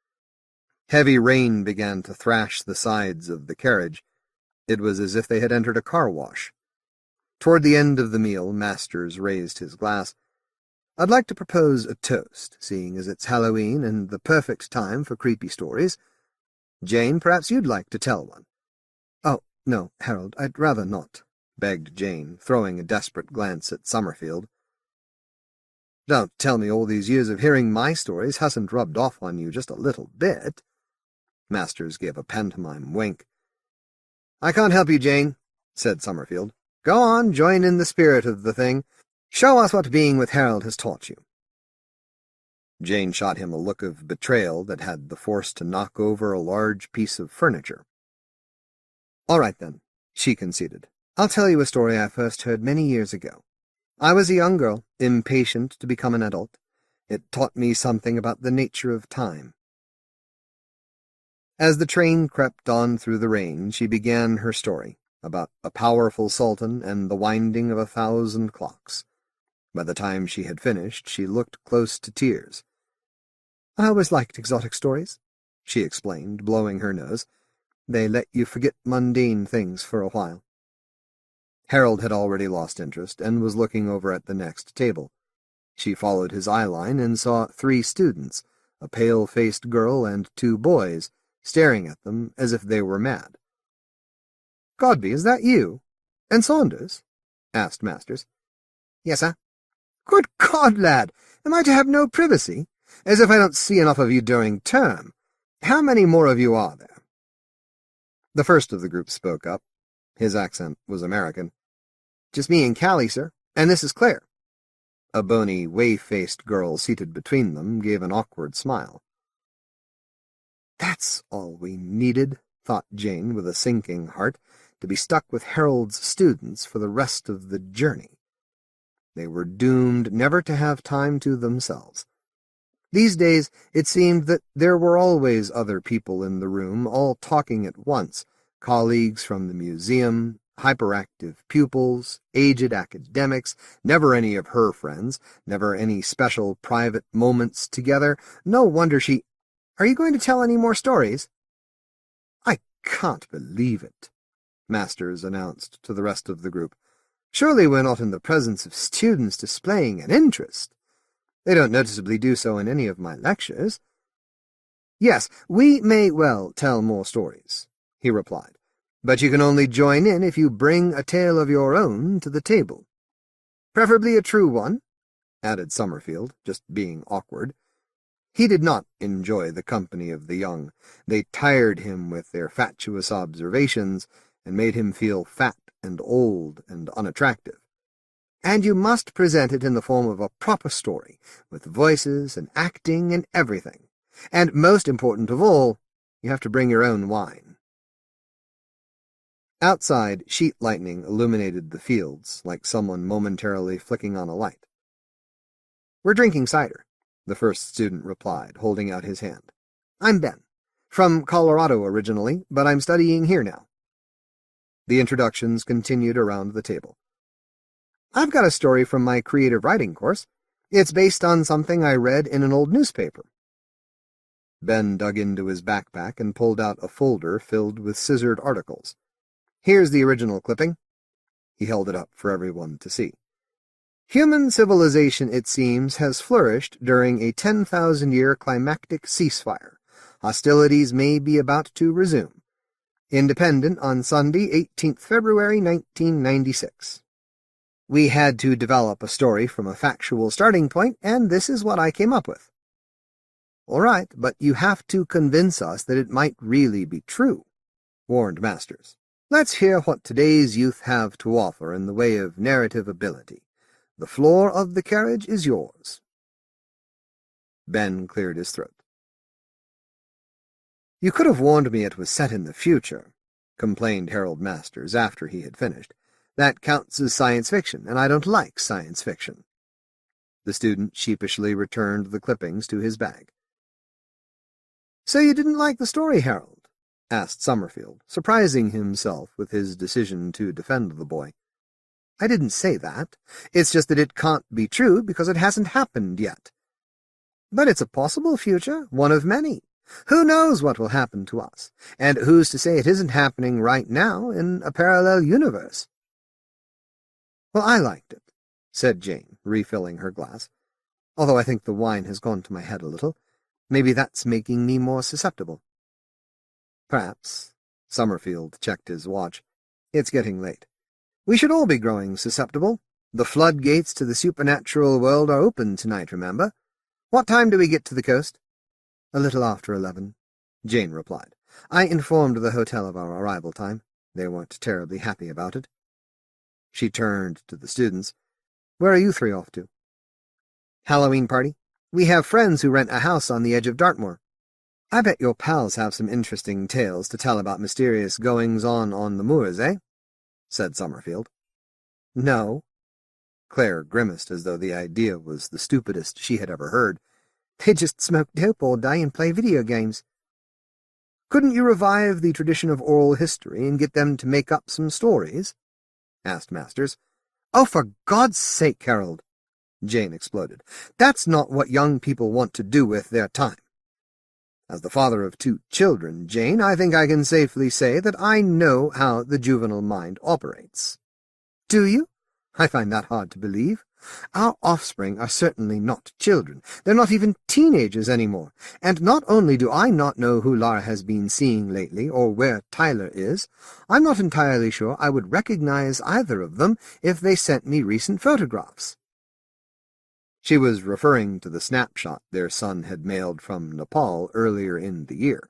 Heavy rain began to thrash the sides of the carriage. It was as if they had entered a car wash. Toward the end of the meal, Masters raised his glass. "I'd like to propose a toast, seeing as it's Halloween and the perfect time for creepy stories. Jane, perhaps you'd like to tell one." "Oh, no, Harold, I'd rather not," begged Jane, throwing a desperate glance at Summerfield. "Don't tell me all these years of hearing my stories hasn't rubbed off on you just a little bit." Masters gave a pantomime wink. "I can't help you, Jane," said Summerfield. "Go on, join in the spirit of the thing. Show us what being with Harold has taught you." Jane shot him a look of betrayal that had the force to knock over a large piece of furniture. "All right, then," she conceded. "I'll tell you a story I first heard many years ago. I was a young girl, impatient to become an adult. It taught me something about the nature of time." As the train crept on through the rain, she began her story, about a powerful sultan and the winding of 1,000 clocks. By the time she had finished, she looked close to tears. "I always liked exotic stories," she explained, blowing her nose. "They let you forget mundane things for a while." Harold had already lost interest and was looking over at the next table. She followed his eyeline and saw 3 students, a pale-faced girl and 2 boys, staring at them as if they were mad. "Godby, is that you? And Saunders?" asked Masters. "Yes, sir." "Good God, lad! Am I to have no privacy? As if I don't see enough of you during term. How many more of you are there?" The first of the group spoke up. His accent was American. "Just me and Callie, sir, and this is Claire." A bony, whey-faced girl seated between them gave an awkward smile. "That's all we needed," thought Jane with a sinking heart, to be stuck with Harold's students for the rest of the journey. They were doomed never to have time to themselves. These days it seemed that there were always other people in the room, all talking at once, colleagues from the museum, hyperactive pupils, aged academics, never any of her friends, never any special private moments together. No wonder she— "Are you going to tell any more stories?" "I can't believe it," Masters announced to the rest of the group. "Surely we're not in the presence of students displaying an interest. They don't noticeably do so in any of my lectures." "Yes, we may well tell more stories," he replied, "but you can only join in if you bring a tale of your own to the table. Preferably a true one," added Summerfield, just being awkward. He did not enjoy the company of the young. They tired him with their fatuous observations and made him feel fat and old and unattractive. "And you must present it in the form of a proper story, with voices and acting and everything. And most important of all, you have to bring your own wine." Outside, sheet lightning illuminated the fields, like someone momentarily flicking on a light. "We're drinking cider," the first student replied, holding out his hand. "I'm Ben. From Colorado originally, but I'm studying here now." The introductions continued around the table. "I've got a story from my creative writing course. It's based on something I read in an old newspaper." Ben dug into his backpack and pulled out a folder filled with scissored articles. "Here's the original clipping." He held it up for everyone to see. "Human civilization, it seems, has flourished during a 10,000-year climactic ceasefire. Hostilities may be about to resume. Independent on Sunday, 18th February, 1996. We had to develop a story from a factual starting point, and this is what I came up with." "All right, but you have to convince us that it might really be true," warned Masters. "Let's hear what today's youth have to offer in the way of narrative ability. The floor of the carriage is yours." Ben cleared his throat. "You could have warned me it was set in the future," complained Harold Masters after he had finished. "That counts as science fiction, and I don't like science fiction." The student sheepishly returned the clippings to his bag. "So you didn't like the story, Harold?" asked Summerfield, surprising himself with his decision to defend the boy. "I didn't say that. It's just that it can't be true because it hasn't happened yet." "But it's a possible future, one of many. Who knows what will happen to us? And who's to say it isn't happening right now in a parallel universe?" "Well, I liked it," said Jane, refilling her glass. "Although I think the wine has gone to my head a little. Maybe that's making me more susceptible." "Perhaps." Summerfield checked his watch. "It's getting late. We should all be growing susceptible. The floodgates to the supernatural world are open tonight, remember? What time do we get to the coast?" "A little after 11, Jane replied. "I informed the hotel of our arrival time. They weren't terribly happy about it." She turned to the students. "Where are you 3 off to?" "Halloween party. We have friends who rent a house on the edge of Dartmoor." "I bet your pals have some interesting tales to tell about mysterious goings-on the moors, eh?" said Summerfield. "No." Claire grimaced as though the idea was the stupidest she had ever heard. "They just smoke dope all day and play video games." "Couldn't you revive the tradition of oral history and get them to make up some stories?" asked Masters. "Oh, for God's sake, Harold!" Jane exploded. "That's not what young people want to do with their time. As the father of 2 children, Jane, I think I can safely say that I know how the juvenile mind operates." "Do you? I find that hard to believe. Our offspring are certainly not children. They're not even teenagers anymore. And not only do I not know who Lara has been seeing lately, or where Tyler is, I'm not entirely sure I would recognize either of them if they sent me recent photographs." She was referring to the snapshot their son had mailed from Nepal earlier in the year.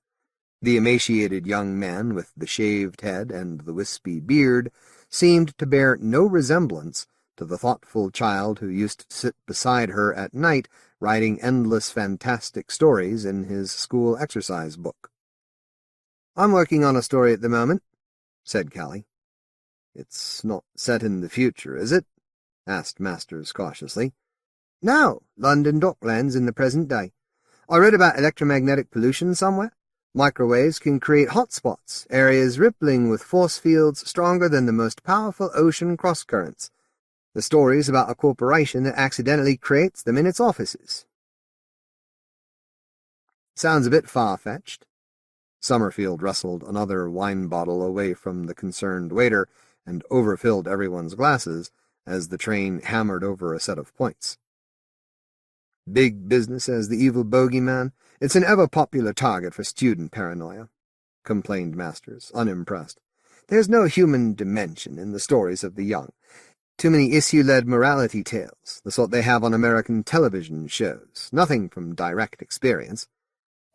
The emaciated young man with the shaved head and the wispy beard seemed to bear no resemblance to the thoughtful child who used to sit beside her at night writing endless fantastic stories in his school exercise book. "I'm working on a story at the moment," said Callie. "It's not set in the future, is it?" asked Masters cautiously. "No, London Docklands in the present day. I read about electromagnetic pollution somewhere. Microwaves can create hotspots, areas rippling with force fields stronger than the most powerful ocean cross-currents. The story's about a corporation that accidentally creates them in its offices." "Sounds a bit far-fetched." Summerfield wrestled another wine bottle away from the concerned waiter and overfilled everyone's glasses as the train hammered over a set of points. "Big business as the evil bogeyman. It's an ever-popular target for student paranoia," complained Masters, unimpressed. "There's no human dimension in the stories of the young. Too many issue-led morality tales, the sort they have on American television shows. Nothing from direct experience."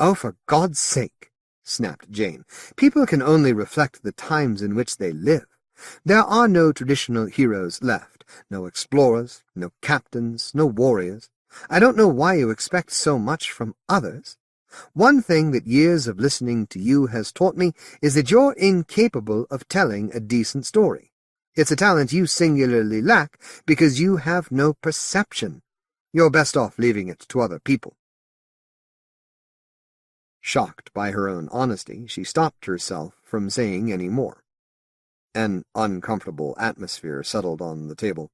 "Oh, for God's sake," snapped Jane. "People can only reflect the times in which they live. There are no traditional heroes left, no explorers, no captains, no warriors. I don't know why you expect so much from others. One thing that years of listening to you has taught me is that you're incapable of telling a decent story. It's a talent you singularly lack because you have no perception. You're best off leaving it to other people." Shocked by her own honesty, she stopped herself from saying any more. An uncomfortable atmosphere settled on the table.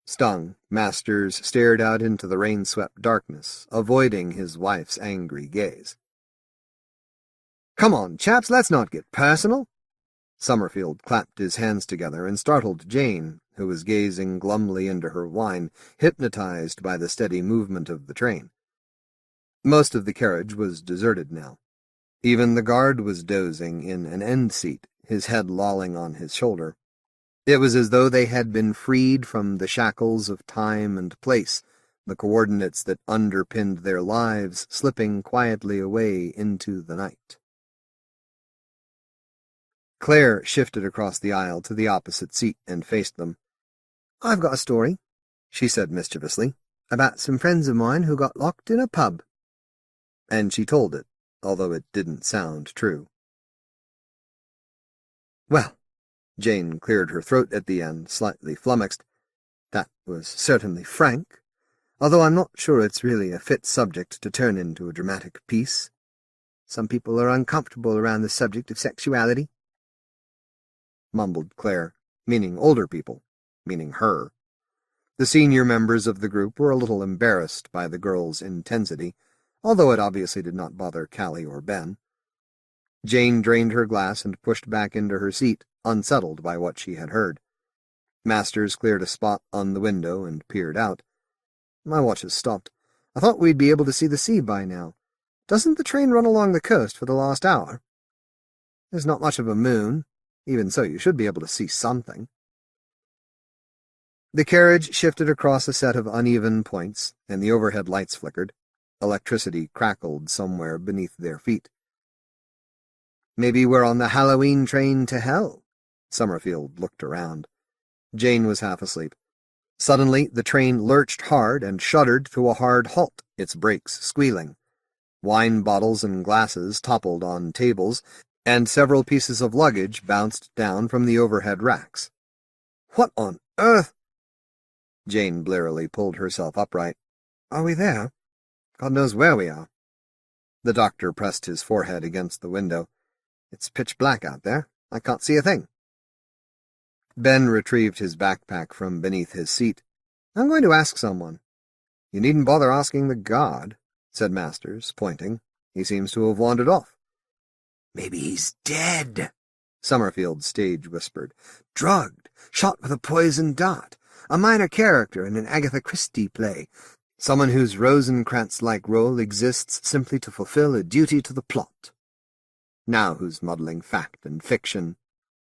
Stung, Masters stared out into the rain-swept darkness, avoiding his wife's angry gaze. "Come on, chaps, let's not get personal." Summerfield clapped his hands together and startled Jane, who was gazing glumly into her wine, hypnotized by the steady movement of the train. Most of the carriage was deserted now. Even the guard was dozing in an end seat, his head lolling on his shoulder. It was as though they had been freed from the shackles of time and place, the coordinates that underpinned their lives slipping quietly away into the night. Claire shifted across the aisle to the opposite seat and faced them. "I've got a story," she said mischievously, "about some friends of mine who got locked in a pub." And she told it, although it didn't sound true. "Well," Jane cleared her throat at the end, slightly flummoxed, "that was certainly frank, although I'm not sure it's really a fit subject to turn into a dramatic piece. Some people are uncomfortable around the subject of sexuality," mumbled Claire, meaning older people, meaning her. The senior members of the group were a little embarrassed by the girl's intensity, although it obviously did not bother Callie or Ben. Jane drained her glass and pushed back into her seat, unsettled by what she had heard. Masters cleared a spot on the window and peered out. "My watch has stopped. I thought we'd be able to see the sea by now. Doesn't the train run along the coast for the last hour? There's not much of a moon. Even so, you should be able to see something." The carriage shifted across a set of uneven points, and the overhead lights flickered. Electricity crackled somewhere beneath their feet. "Maybe we're on the Halloween train to hell." Summerfield looked around. Jane was half asleep. Suddenly, the train lurched hard and shuddered to a hard halt, its brakes squealing. Wine bottles and glasses toppled on tables, and several pieces of luggage bounced down from the overhead racks. "What on earth?" Jane blearily pulled herself upright. "Are we there? God knows where we are." The doctor pressed his forehead against the window. "It's pitch black out there. I can't see a thing." Ben retrieved his backpack from beneath his seat. I'm going to ask someone. You needn't bother asking the guard, said Masters, pointing. He seems to have wandered off. Maybe he's dead, Summerfield stage whispered. Drugged, shot with a poisoned dart. A minor character in an Agatha Christie play. Someone whose Rosencrantz-like role exists simply to fulfill a duty to the plot. Now who's muddling fact and fiction?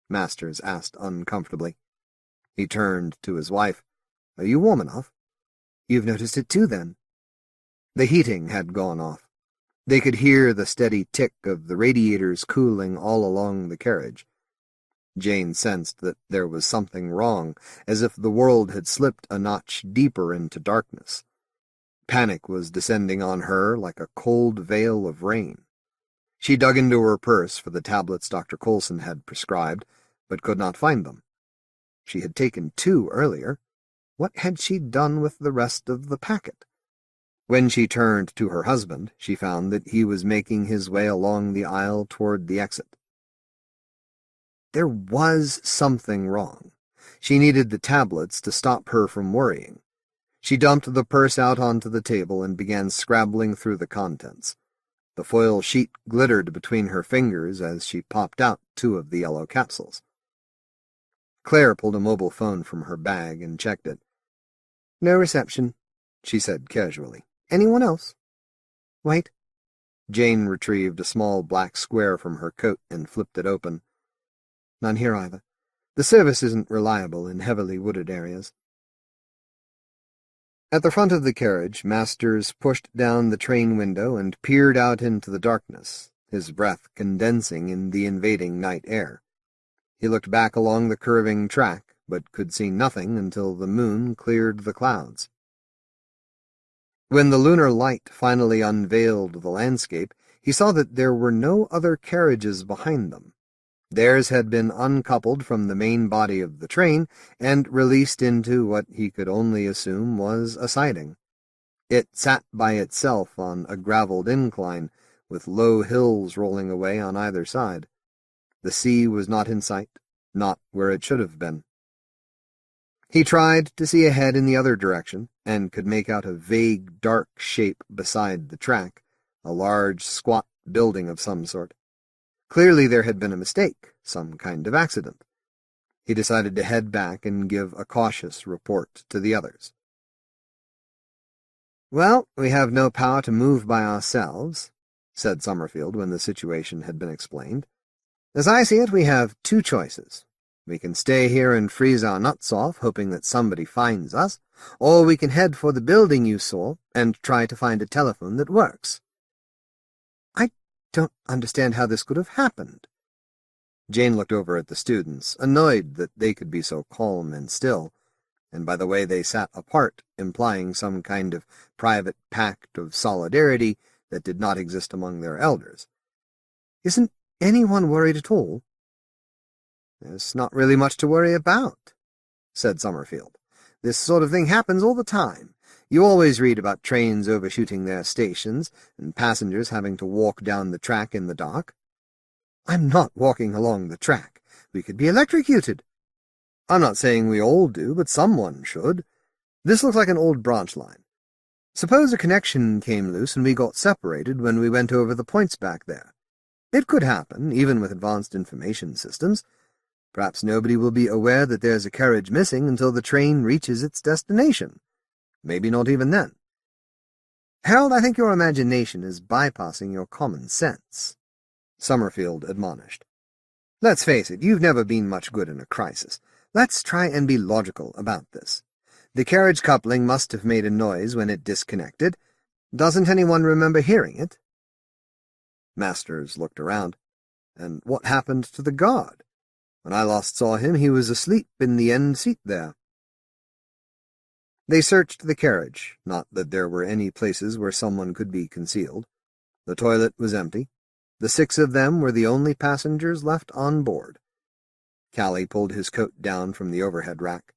Masters asked uncomfortably. He turned to his wife. Are you warm enough? You've noticed it too, then? The heating had gone off. They could hear the steady tick of the radiators cooling all along the carriage. Jane sensed that there was something wrong, as if the world had slipped a notch deeper into darkness. Panic was descending on her like a cold veil of rain. She dug into her purse for the tablets Dr. Coulson had prescribed, but could not find them. She had taken 2 earlier. What had she done with the rest of the packet? When she turned to her husband, she found that he was making his way along the aisle toward the exit. There was something wrong. She needed the tablets to stop her from worrying. She dumped the purse out onto the table and began scrabbling through the contents. The foil sheet glittered between her fingers as she popped out 2 of the yellow capsules. Claire pulled a mobile phone from her bag and checked it. No reception, she said casually. Anyone else? Wait. Jane retrieved a small black square from her coat and flipped it open. None here either. The service isn't reliable in heavily wooded areas. At the front of the carriage, Masters pushed down the train window and peered out into the darkness, his breath condensing in the invading night air. He looked back along the curving track, but could see nothing until the moon cleared the clouds. When the lunar light finally unveiled the landscape, he saw that there were no other carriages behind them. Theirs had been uncoupled from the main body of the train and released into what he could only assume was a siding. It sat by itself on a gravelled incline, with low hills rolling away on either side. The sea was not in sight, not where it should have been. He tried to see ahead in the other direction, and could make out a vague, dark shape beside the track, a large, squat building of some sort. Clearly there had been a mistake, some kind of accident. He decided to head back and give a cautious report to the others. Well, we have no power to move by ourselves, said Summerfield when the situation had been explained. As I see it, we have 2 choices. We can stay here and freeze our nuts off, hoping that somebody finds us, or we can head for the building you saw and try to find a telephone that works. I don't understand how this could have happened. Jane looked over at the students, annoyed that they could be so calm and still, and by the way they sat apart, implying some kind of private pact of solidarity that did not exist among their elders. Isn't anyone worried at all? There's not really much to worry about, said Summerfield. This sort of thing happens all the time. You always read about trains overshooting their stations, and passengers having to walk down the track in the dark. I'm not walking along the track. We could be electrocuted. I'm not saying we all do, but someone should. This looks like an old branch line. Suppose a connection came loose and we got separated when we went over the points back there. It could happen, even with advanced information systems. Perhaps nobody will be aware that there's a carriage missing until the train reaches its destination. Maybe not even then. Harold, I think your imagination is bypassing your common sense, Summerfield admonished. Let's face it, you've never been much good in a crisis. Let's try and be logical about this. The carriage coupling must have made a noise when it disconnected. Doesn't anyone remember hearing it? Masters looked around. And what happened to the guard? When I last saw him, he was asleep in the end seat there. They searched the carriage, not that there were any places where someone could be concealed. The toilet was empty. The 6 of them were the only passengers left on board. Callie pulled his coat down from the overhead rack.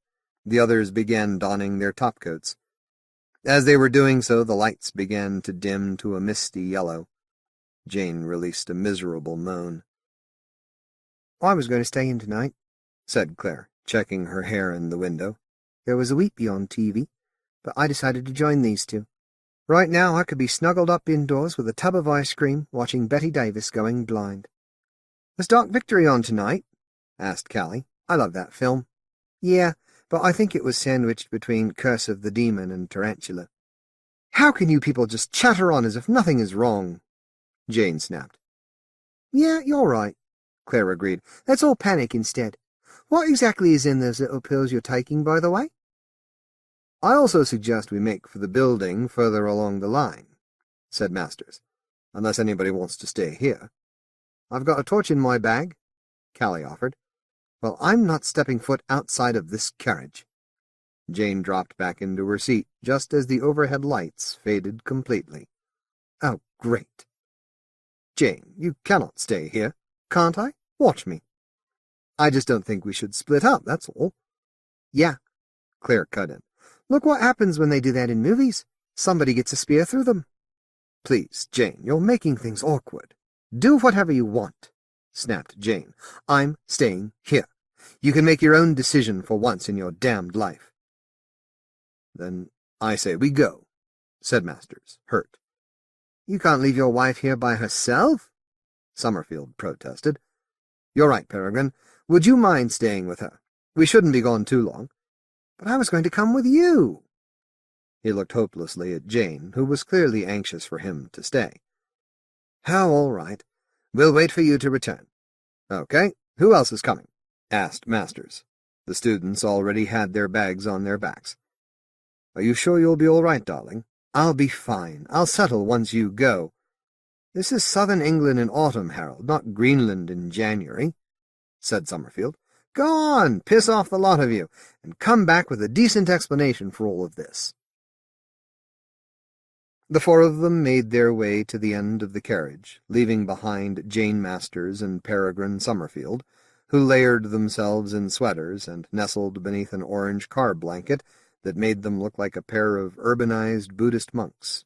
The others began donning their topcoats. As they were doing so, the lights began to dim to a misty yellow. Jane released a miserable moan. I was going to stay in tonight, said Claire, checking her hair in the window. There was a Wheatbee on TV. but I decided to join these two. Right now I could be snuggled up indoors with a tub of ice cream, watching Betty Davis going blind. Was Dark Victory on tonight? Asked Callie. I love that film. Yeah, but I think it was sandwiched between Curse of the Demon and Tarantula. How can you people just chatter on as if nothing is wrong? Jane snapped. Yeah, you're right, Claire agreed. Let's all panic instead. What exactly is in those little pills you're taking, by the way? I also suggest we make for the building further along the line, said Masters, unless anybody wants to stay here. I've got a torch in my bag, Callie offered. Well, I'm not stepping foot outside of this carriage. Jane dropped back into her seat just as the overhead lights faded completely. Oh, great. Jane, you cannot stay here, can't I? Watch me. I just don't think we should split up, that's all. Yeah, Claire cut in. Look what happens when they do that in movies. Somebody gets a spear through them. Please, Jane, you're making things awkward. Do whatever you want, snapped Jane. I'm staying here. You can make your own decision for once in your damned life. Then I say we go, said Masters, hurt. You can't leave your wife here by herself, Summerfield protested. You're right, Peregrine. Would you mind staying with her? We shouldn't be gone too long. But I was going to come with you. He looked hopelessly at Jane, who was clearly anxious for him to stay. Oh, all right. We'll wait for you to return. Okay, who else is coming? Asked Masters. The students already had their bags on their backs. Are you sure you'll be all right, darling? I'll be fine. I'll settle once you go. This is southern England in autumn, Harold, not Greenland in January, said Summerfield. Go on, piss off the lot of you, and come back with a decent explanation for all of this. The four of them made their way to the end of the carriage, leaving behind Jane Masters and Peregrine Summerfield, who layered themselves in sweaters and nestled beneath an orange car blanket that made them look like a pair of urbanized Buddhist monks.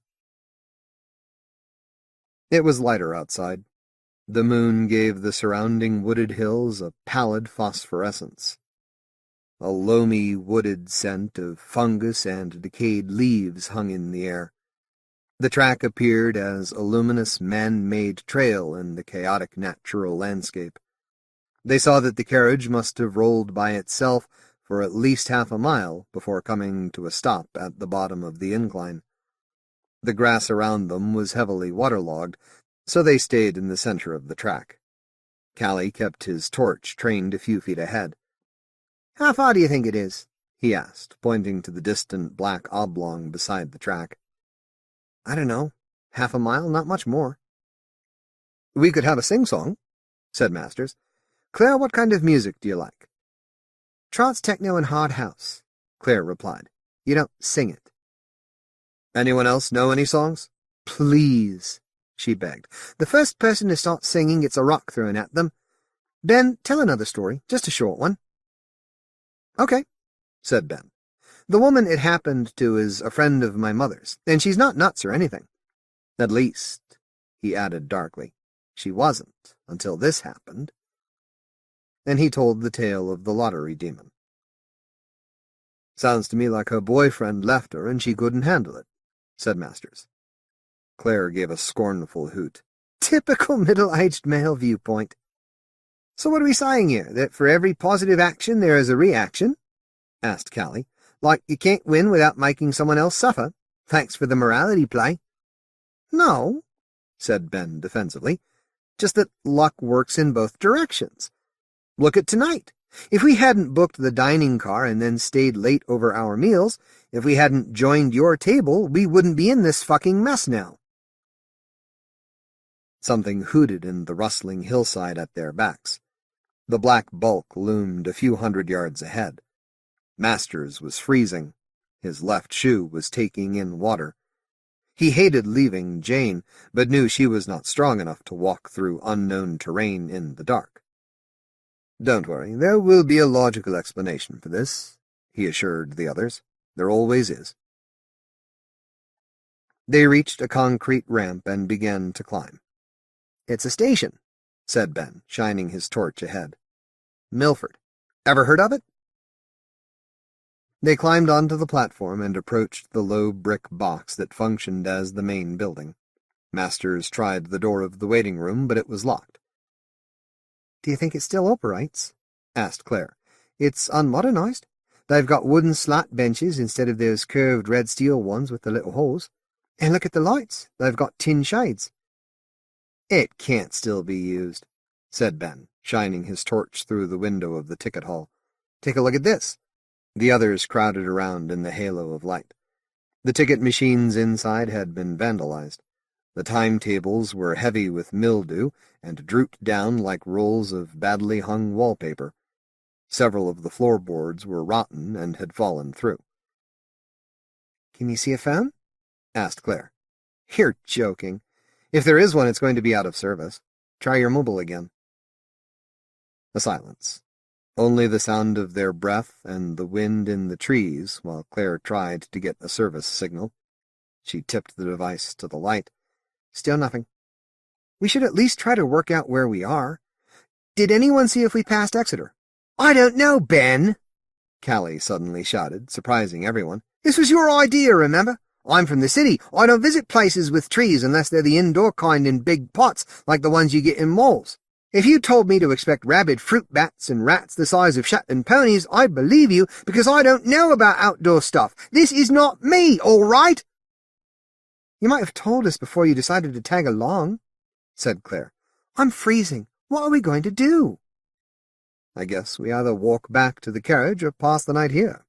It was lighter outside. The moon gave the surrounding wooded hills a pallid phosphorescence. A loamy, wooded scent of fungus and decayed leaves hung in the air. The track appeared as a luminous man-made trail in the chaotic natural landscape. They saw that the carriage must have rolled by itself for at least half a mile before coming to a stop at the bottom of the incline. The grass around them was heavily waterlogged, so they stayed in the center of the track. Callie kept his torch trained a few feet ahead. How far do you think it is? He asked, pointing to the distant black oblong beside the track. I don't know. Half a mile, not much more. We could have a sing-song, said Masters. Claire, what kind of music do you like? Trance, techno, and hard house, Claire replied. You don't sing it. Anyone else know any songs? Please, she begged. The first person to start singing gets a rock thrown at them. Ben, tell another story, just a short one. Okay, said Ben. The woman it happened to is a friend of my mother's, and she's not nuts or anything. At least, he added darkly, she wasn't until this happened. And he told the tale of the lottery demon. Sounds to me like her boyfriend left her and she couldn't handle it, said Masters. Claire gave a scornful hoot. Typical middle-aged male viewpoint. So what are we saying here, that for every positive action there is a reaction? Asked Callie. Like you can't win without making someone else suffer. Thanks for the morality play. No, said Ben defensively. Just that luck works in both directions. Look at tonight. If we hadn't booked the dining car and then stayed late over our meals, if we hadn't joined your table, we wouldn't be in this fucking mess now. Something hooted in the rustling hillside at their backs. The black bulk loomed a few 100 yards ahead. Masters was freezing. His left shoe was taking in water. He hated leaving Jane, but knew she was not strong enough to walk through unknown terrain in the dark. Don't worry, there will be a logical explanation for this, he assured the others. There always is. They reached a concrete ramp and began to climb. It's a station, said Ben, shining his torch ahead. Milford. Ever heard of it? They climbed onto the platform and approached the low brick box that functioned as the main building. Masters tried the door of the waiting room, but it was locked. "Do you think it still operates?" asked Claire. "It's unmodernized. They've got wooden slat benches instead of those curved red steel ones with the little holes. And look at the lights. They've got tin shades." "It can't still be used," said Ben, shining his torch through the window of the ticket hall. "Take a look at this." The others crowded around in the halo of light. The ticket machines inside had been vandalized. The timetables were heavy with mildew and drooped down like rolls of badly hung wallpaper. Several of the floorboards were rotten and had fallen through. "Can you see a phone?" asked Claire. "You're joking. If there is one, it's going to be out of service. Try your mobile again." A silence. Only the sound of their breath and the wind in the trees while Claire tried to get a service signal. She tipped the device to the light. Still nothing. "We should at least try to work out where we are. Did anyone see if we passed Exeter?" "I don't know, Ben," Callie suddenly shouted, surprising everyone. "This was your idea, remember? I'm from the city. I don't visit places with trees unless they're the indoor kind in big pots like the ones you get in malls. If you told me to expect rabid fruit bats and rats the size of Shetland ponies, I'd believe you because I don't know about outdoor stuff. This is not me, all right?" "You might have told us before you decided to tag along," said Claire. "I'm freezing. What are we going to do?" "I guess we either walk back to the carriage or pass the night here,"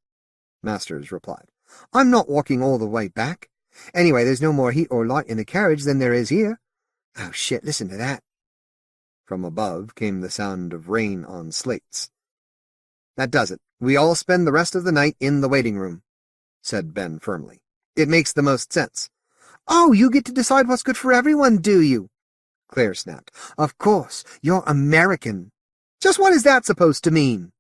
Masters replied. "I'm not walking all the way back. Anyway, there's no more heat or light in the carriage than there is here. Oh, shit, listen to that." From above came the sound of rain on slates. "That does it. We all spend the rest of the night in the waiting room," said Ben firmly. "It makes the most sense." "Oh, you get to decide what's good for everyone, do you?" Claire snapped. "Of course, you're American." "Just what is that supposed to mean?"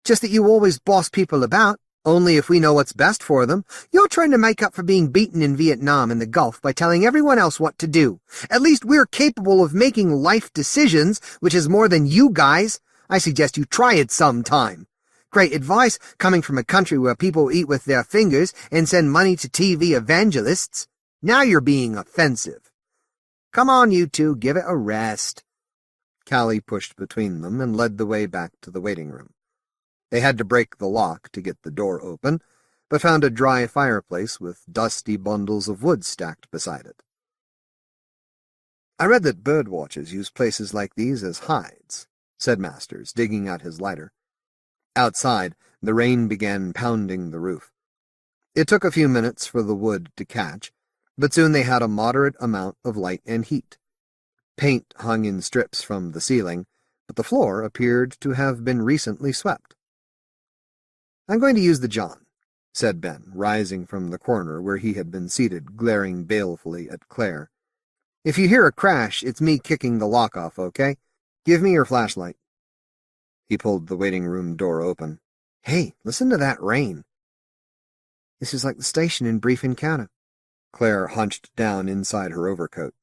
"Just that you always boss people about, only if we know what's best for them. You're trying to make up for being beaten in Vietnam and the Gulf by telling everyone else what to do. At least we're capable of making life decisions, which is more than you guys. I suggest you try it sometime. Great advice coming from a country where people eat with their fingers and send money to TV evangelists. Now you're being offensive. Come on, you two, give it a rest." Callie pushed between them and led the way back to the waiting room. They had to break the lock to get the door open, but found a dry fireplace with dusty bundles of wood stacked beside it. "I read that bird watchers use places like these as hides," said Masters, digging out his lighter. Outside, the rain began pounding the roof. It took a few minutes for the wood to catch, but soon they had a moderate amount of light and heat. Paint hung in strips from the ceiling, but the floor appeared to have been recently swept. "I'm going to use the John," said Ben, rising from the corner where he had been seated, glaring balefully at Claire. "If you hear a crash, it's me kicking the lock off, okay? Give me your flashlight." He pulled the waiting room door open. "Hey, listen to that rain." "This is like the station in Brief Encounter." Claire hunched down inside her overcoat.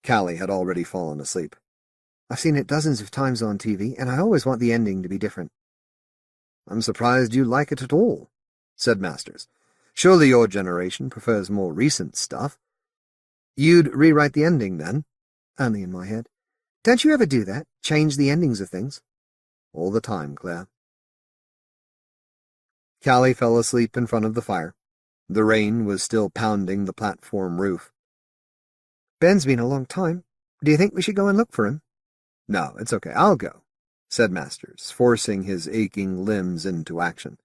Callie had already fallen asleep. "I've seen it dozens of times on TV, and I always want the ending to be different." "I'm surprised you like it at all," said Masters. "Surely your generation prefers more recent stuff." "You'd rewrite the ending, then?" "Only in my head. Don't you ever do that? Change the endings of things?" "All the time, Claire." Callie fell asleep in front of the fire. The rain was still pounding the platform roof. "Ben's been a long time. Do you think we should go and look for him?" "No, it's okay. I'll go," said Masters, forcing his aching limbs into action.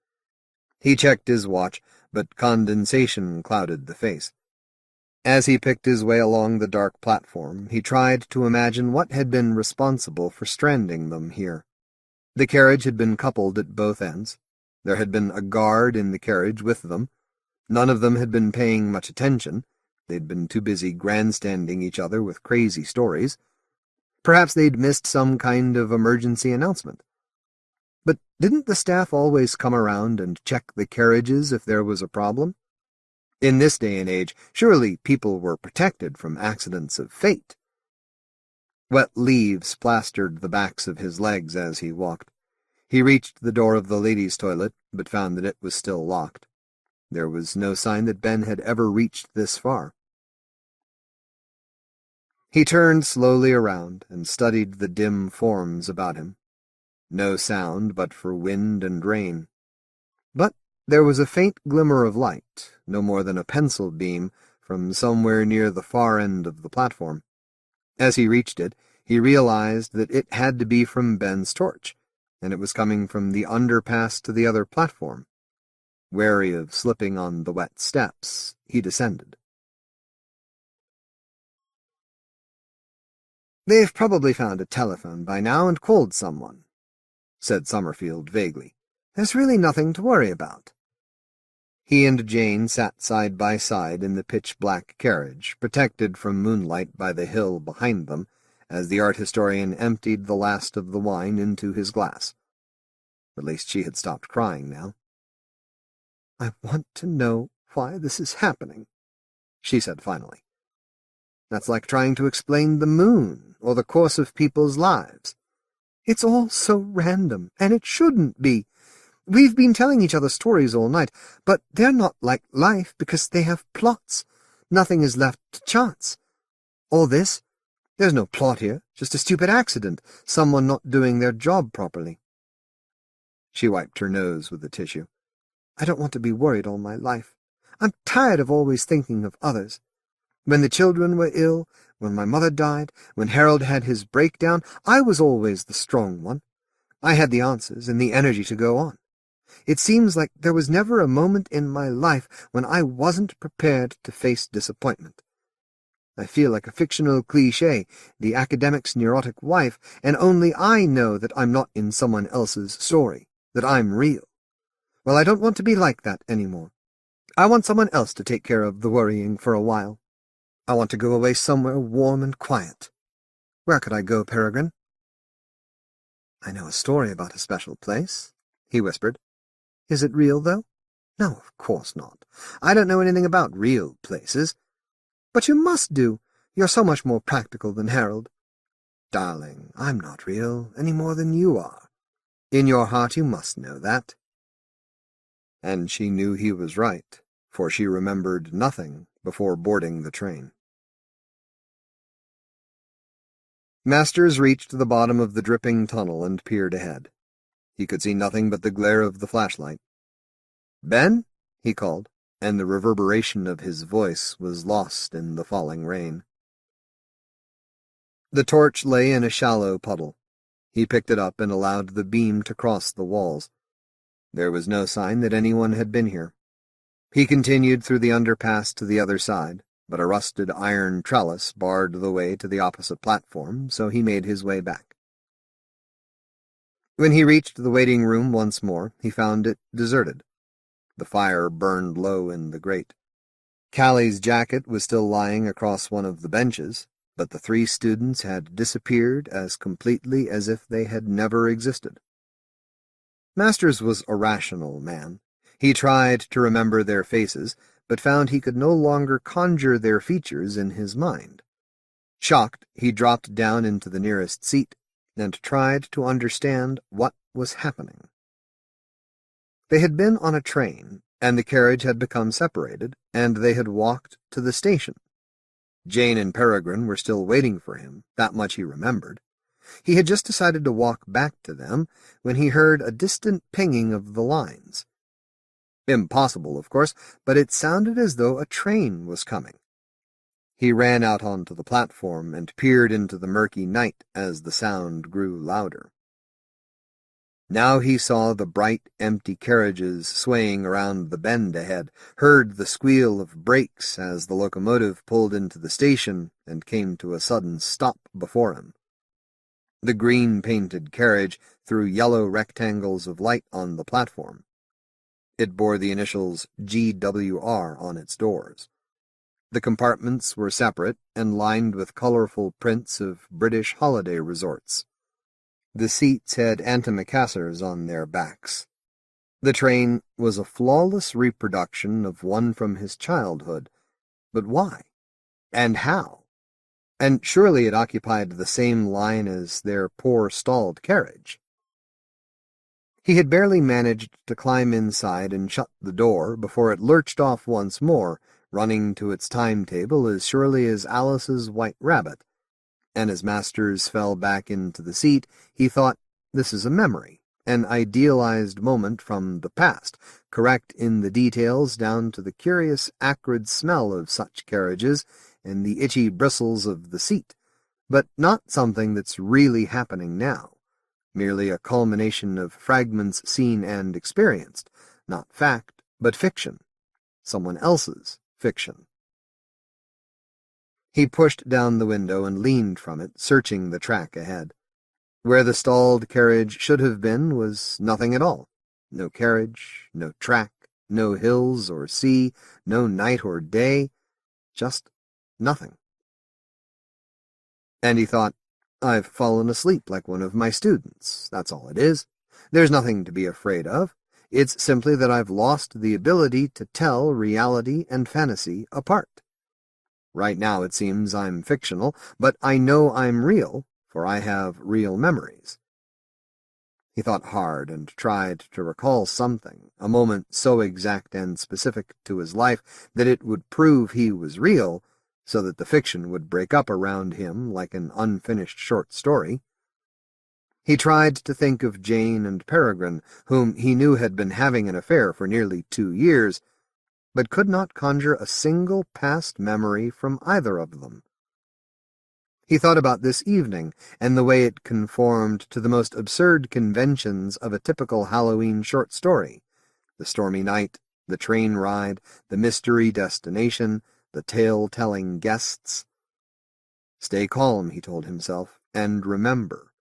He checked his watch, but condensation clouded the face. As he picked his way along the dark platform, he tried to imagine what had been responsible for stranding them here. The carriage had been coupled at both ends. There had been a guard in the carriage with them. None of them had been paying much attention. They'd been too busy grandstanding each other with crazy stories. Perhaps they'd missed some kind of emergency announcement. But didn't the staff always come around and check the carriages if there was a problem? In this day and age, surely people were protected from accidents of fate. Wet leaves plastered the backs of his legs as he walked. He reached the door of the ladies' toilet, but found that it was still locked. There was no sign that Ben had ever reached this far. He turned slowly around and studied the dim forms about him. No sound but for wind and rain. But there was a faint glimmer of light, no more than a pencil beam, from somewhere near the far end of the platform. As he reached it, he realized that it had to be from Ben's torch, and it was coming from the underpass to the other platform. Wary of slipping on the wet steps, he descended. "They've probably found a telephone by now and called someone," said Summerfield vaguely. "There's really nothing to worry about." He and Jane sat side by side in the pitch-black carriage, protected from moonlight by the hill behind them, as the art historian emptied the last of the wine into his glass. At least she had stopped crying now. "I want to know why this is happening," she said finally. "That's like trying to explain the moon or the course of people's lives. It's all so random, and it shouldn't be. We've been telling each other stories all night, but they're not like life because they have plots. Nothing is left to chance. All this, there's no plot here, just a stupid accident, someone not doing their job properly." She wiped her nose with a tissue. "I don't want to be worried all my life. I'm tired of always thinking of others. When the children were ill, when my mother died, when Harold had his breakdown, I was always the strong one. I had the answers and the energy to go on. It seems like there was never a moment in my life when I wasn't prepared to face disappointment. I feel like a fictional cliché, the academic's neurotic wife, and only I know that I'm not in someone else's story, that I'm real. Well, I don't want to be like that anymore. I want someone else to take care of the worrying for a while. I want to go away somewhere warm and quiet. Where could I go, Peregrine?" "I know a story about a special place," he whispered. "Is it real, though?" "No, of course not. I don't know anything about real places." "But you must do. You're so much more practical than Harold." "Darling, I'm not real, any more than you are. In your heart you must know that." And she knew he was right, for she remembered nothing before boarding the train. Masters reached the bottom of the dripping tunnel and peered ahead. He could see nothing but the glare of the flashlight. "Ben?" he called, and the reverberation of his voice was lost in the falling rain. The torch lay in a shallow puddle. He picked it up and allowed the beam to cross the walls. There was no sign that anyone had been here. He continued through the underpass to the other side, but a rusted iron trellis barred the way to the opposite platform, so he made his way back. When he reached the waiting room once more, he found it deserted. The fire burned low in the grate. Callie's jacket was still lying across one of the benches, but the 3 students had disappeared as completely as if they had never existed. Masters was a rational man. He tried to remember their faces, but found he could no longer conjure their features in his mind. Shocked, he dropped down into the nearest seat and tried to understand what was happening. They had been on a train, and the carriage had become separated, and they had walked to the station. Jane and Peregrine were still waiting for him, that much he remembered. He had just decided to walk back to them when he heard a distant pinging of the lines. Impossible, of course, but it sounded as though a train was coming. He ran out onto the platform and peered into the murky night as the sound grew louder. Now he saw the bright, empty carriages swaying around the bend ahead, heard the squeal of brakes as the locomotive pulled into the station and came to a sudden stop before him. The green-painted carriage threw yellow rectangles of light on the platform. It bore the initials GWR on its doors. The compartments were separate and lined with colorful prints of British holiday resorts. The seats had antimacassars on their backs. The train was a flawless reproduction of one from his childhood. But why? And how? And surely it occupied the same line as their poor stalled carriage. He had barely managed to climb inside and shut the door before it lurched off once more, running to its timetable as surely as Alice's white rabbit. And as Masters fell back into the seat, he thought, this is a memory, an idealized moment from the past, correct in the details down to the curious acrid smell of such carriages and the itchy bristles of the seat, but not something that's really happening now. Merely a culmination of fragments seen and experienced, not fact, but fiction. Someone else's fiction. He pushed down the window and leaned from it, searching the track ahead. Where the stalled carriage should have been was nothing at all. No carriage, no track, no hills or sea, no night or day, just nothing. And he thought, I've fallen asleep like one of my students, that's all it is. There's nothing to be afraid of. It's simply that I've lost the ability to tell reality and fantasy apart. Right now it seems I'm fictional, but I know I'm real, for I have real memories. He thought hard and tried to recall something, a moment so exact and specific to his life that it would prove he was real, so that the fiction would break up around him like an unfinished short story. He tried to think of Jane and Peregrine, whom he knew had been having an affair for nearly 2 years, but could not conjure a single past memory from either of them. He thought about this evening, and the way it conformed to the most absurd conventions of a typical Halloween short story. The stormy night, the train ride, the mystery destination, the tale-telling guests. Stay calm, he told himself, and remember.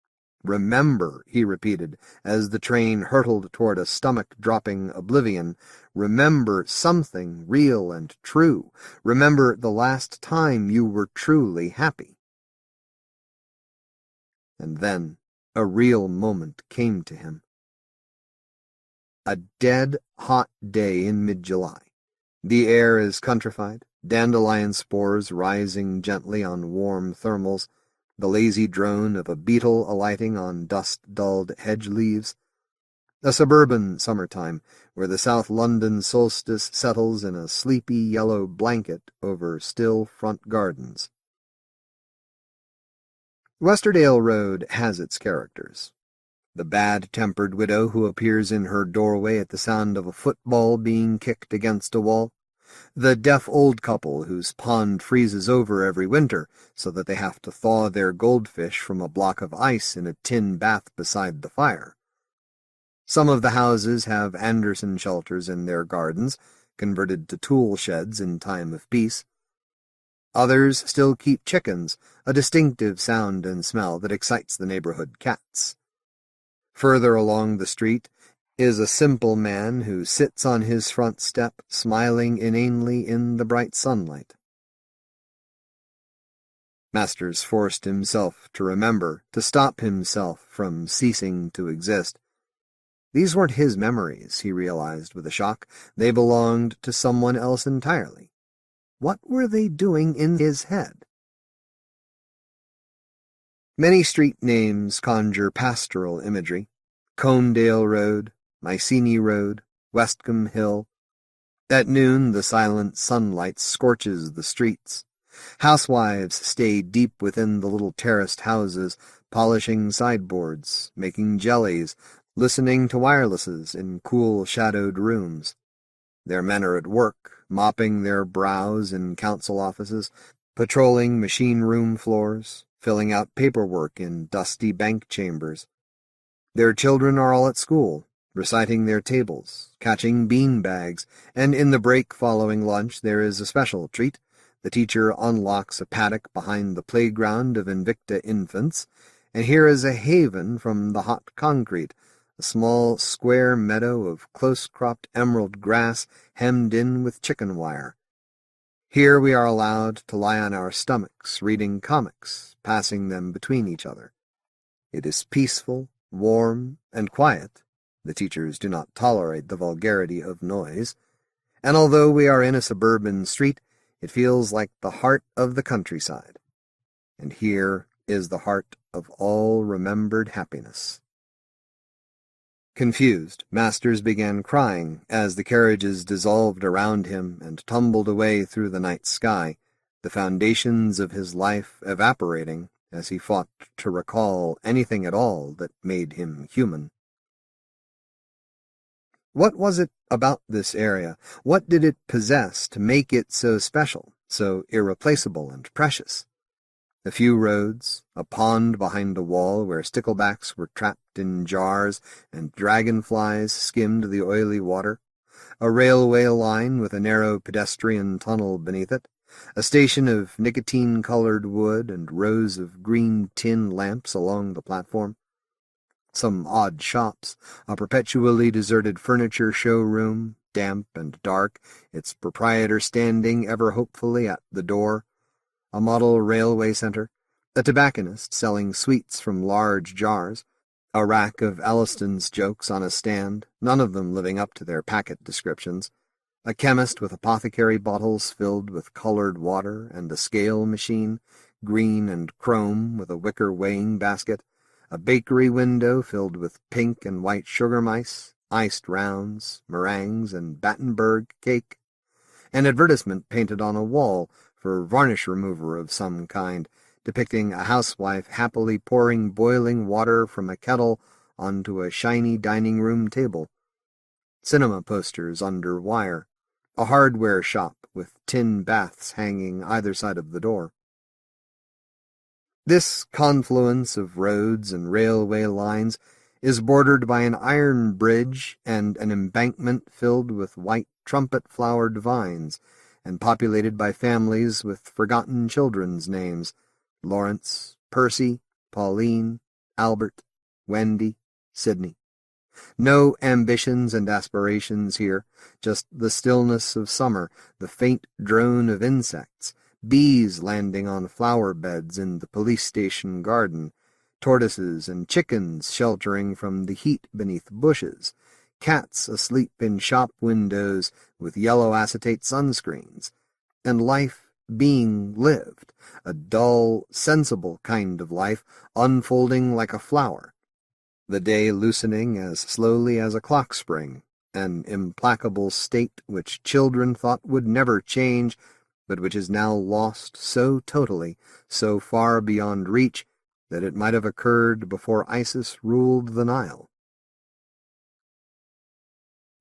Remember, he repeated, as the train hurtled toward a stomach-dropping oblivion. Remember something real and true. Remember the last time you were truly happy. And then a real moment came to him. A dead, hot day in mid-July. The air is countrified, dandelion spores rising gently on warm thermals, the lazy drone of a beetle alighting on dust-dulled hedge leaves. A suburban summertime, where the South London solstice settles in a sleepy yellow blanket over still front gardens. Westerdale Road has its characters. The bad-tempered widow who appears in her doorway at the sound of a football being kicked against a wall. The deaf old couple whose pond freezes over every winter so that they have to thaw their goldfish from a block of ice in a tin bath beside the fire. Some of the houses have Anderson shelters in their gardens, converted to tool sheds in time of peace. Others still keep chickens, a distinctive sound and smell that excites the neighborhood cats. Further along the street is a simple man who sits on his front step, smiling inanely in the bright sunlight. Masters forced himself to remember, to stop himself from ceasing to exist. These weren't his memories, he realized with a shock. They belonged to someone else entirely. What were they doing in his head? Many street names conjure pastoral imagery. Conedale Road, Mycenae Road, Westcombe Hill. At noon, the silent sunlight scorches the streets. Housewives stay deep within the little terraced houses, polishing sideboards, making jellies, listening to wirelesses in cool, shadowed rooms. Their men are at work, mopping their brows in council offices, patrolling machine room floors, filling out paperwork in dusty bank chambers. Their children are all at school, reciting their tables, catching bean bags, and in the break following lunch there is a special treat. The teacher unlocks a paddock behind the playground of Invicta infants, and here is a haven from the hot concrete, a small square meadow of close-cropped emerald grass hemmed in with chicken wire. Here we are allowed to lie on our stomachs, reading comics, passing them between each other. It is peaceful, warm, and quiet. The teachers do not tolerate the vulgarity of noise. And although we are in a suburban street, it feels like the heart of the countryside. And here is the heart of all remembered happiness. Confused, Masters began crying as the carriages dissolved around him and tumbled away through the night sky, the foundations of his life evaporating as he fought to recall anything at all that made him human. What was it about this area? What did it possess to make it so special, so irreplaceable and precious? A few roads, a pond behind a wall where sticklebacks were trapped in jars and dragonflies skimmed the oily water, a railway line with a narrow pedestrian tunnel beneath it, a station of nicotine-colored wood and rows of green tin lamps along the platform, some odd shops, a perpetually deserted furniture showroom, damp and dark, its proprietor standing ever hopefully at the door, a model railway centre, a tobacconist selling sweets from large jars, a rack of Alliston's jokes on a stand, none of them living up to their packet descriptions, a chemist with apothecary bottles filled with coloured water and a scale machine, green and chrome with a wicker weighing basket, a bakery window filled with pink and white sugar mice, iced rounds, meringues, and Battenberg cake, an advertisement painted on a wall for varnish remover of some kind, depicting a housewife happily pouring boiling water from a kettle onto a shiny dining room table, cinema posters under wire, a hardware shop with tin baths hanging either side of the door. This confluence of roads and railway lines is bordered by an iron bridge and an embankment filled with white trumpet-flowered vines, and populated by families with forgotten children's names, Lawrence, Percy, Pauline, Albert, Wendy, Sidney. No ambitions and aspirations here, just the stillness of summer, the faint drone of insects, bees landing on flower beds in the police station garden, tortoises and chickens sheltering from the heat beneath bushes, cats asleep in shop windows with yellow acetate sunscreens, and life being lived, a dull, sensible kind of life unfolding like a flower, the day loosening as slowly as a clock spring, an implacable state which children thought would never change, but which is now lost so totally, so far beyond reach, that it might have occurred before Isis ruled the Nile.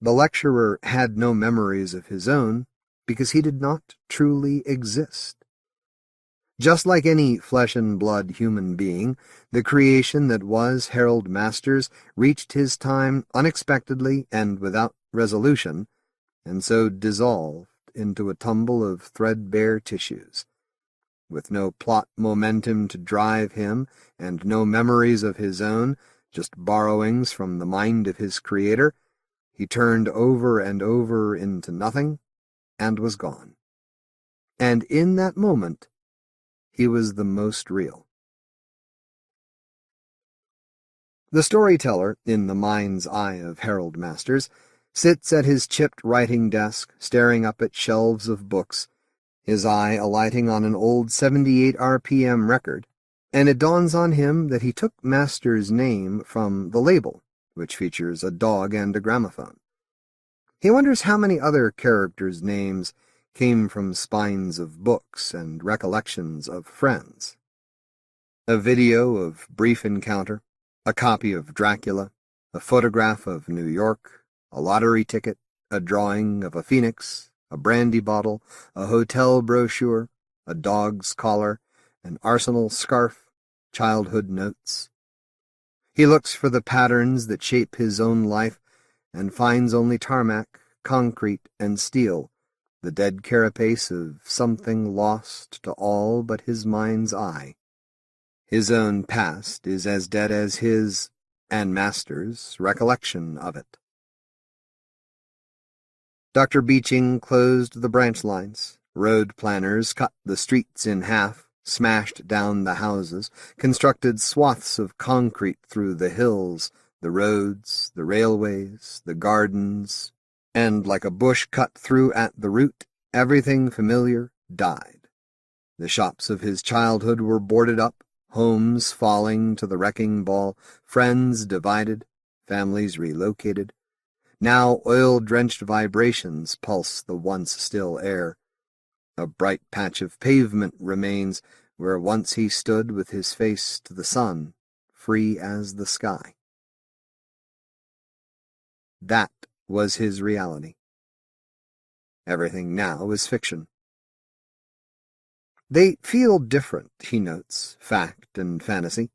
The lecturer had no memories of his own, because he did not truly exist. Just like any flesh-and-blood human being, the creation that was Harold Masters reached his time unexpectedly and without resolution, and so dissolved into a tumble of threadbare tissues. With no plot momentum to drive him, and no memories of his own, just borrowings from the mind of his creator, he turned over and over into nothing, and was gone. And in that moment, he was the most real. The storyteller, in the mind's eye of Harold Masters, sits at his chipped writing desk, staring up at shelves of books, his eye alighting on an old 78 RPM record, and it dawns on him that he took Masters' name from the label, which features a dog and a gramophone. He wonders how many other characters' names came from spines of books and recollections of friends. A video of brief encounter, a copy of Dracula, a photograph of New York, a lottery ticket, a drawing of a phoenix, a brandy bottle, a hotel brochure, a dog's collar, an arsenal scarf, childhood notes. He looks for the patterns that shape his own life and finds only tarmac, concrete, and steel, the dead carapace of something lost to all but his mind's eye. His own past is as dead as his, and Masters' recollection of it. Dr. Beeching closed the branch lines. Road planners cut the streets in half, smashed down the houses, constructed swaths of concrete through the hills, the roads, the railways, the gardens, and like a bush cut through at the root, everything familiar died. The shops of his childhood were boarded up, homes falling to the wrecking ball, friends divided, families relocated. Now oil-drenched vibrations pulse the once still air. A bright patch of pavement remains where once he stood with his face to the sun, free as the sky. That was his reality. Everything now is fiction. They feel different, he notes, fact and fantasy.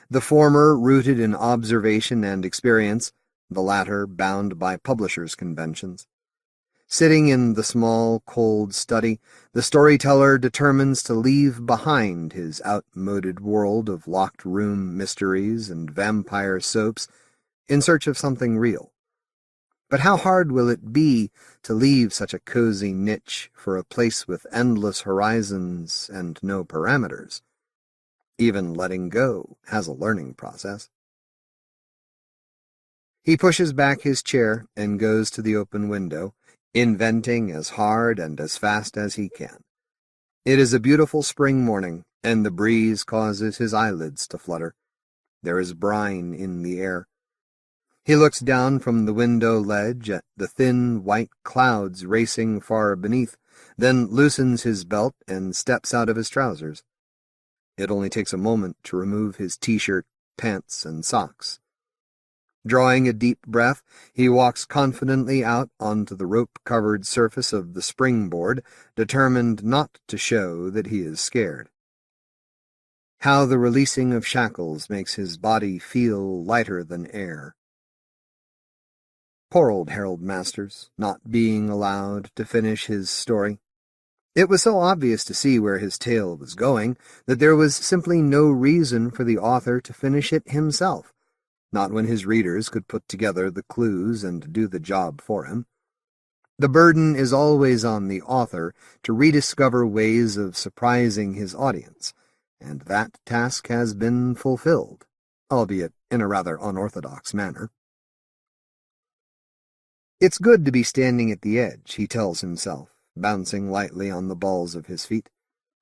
The former rooted in observation and experience, the latter bound by publishers' conventions. Sitting in the small, cold study, the storyteller determines to leave behind his outmoded world of locked-room mysteries and vampire soaps in search of something real. But how hard will it be to leave such a cozy niche for a place with endless horizons and no parameters? Even letting go has a learning process. He pushes back his chair and goes to the open window, inventing as hard and as fast as he can. It is a beautiful spring morning, and the breeze causes his eyelids to flutter. There is brine in the air. He looks down from the window ledge at the thin white clouds racing far beneath, then loosens his belt and steps out of his trousers. It only takes a moment to remove his t-shirt, pants, and socks. Drawing a deep breath, he walks confidently out onto the rope-covered surface of the springboard, determined not to show that he is scared. How the releasing of shackles makes his body feel lighter than air. Poor old Harold Masters, not being allowed to finish his story. It was so obvious to see where his tale was going that there was simply no reason for the author to finish it himself, not when his readers could put together the clues and do the job for him. The burden is always on the author to rediscover ways of surprising his audience, and that task has been fulfilled, albeit in a rather unorthodox manner. It's good to be standing at the edge, he tells himself, bouncing lightly on the balls of his feet.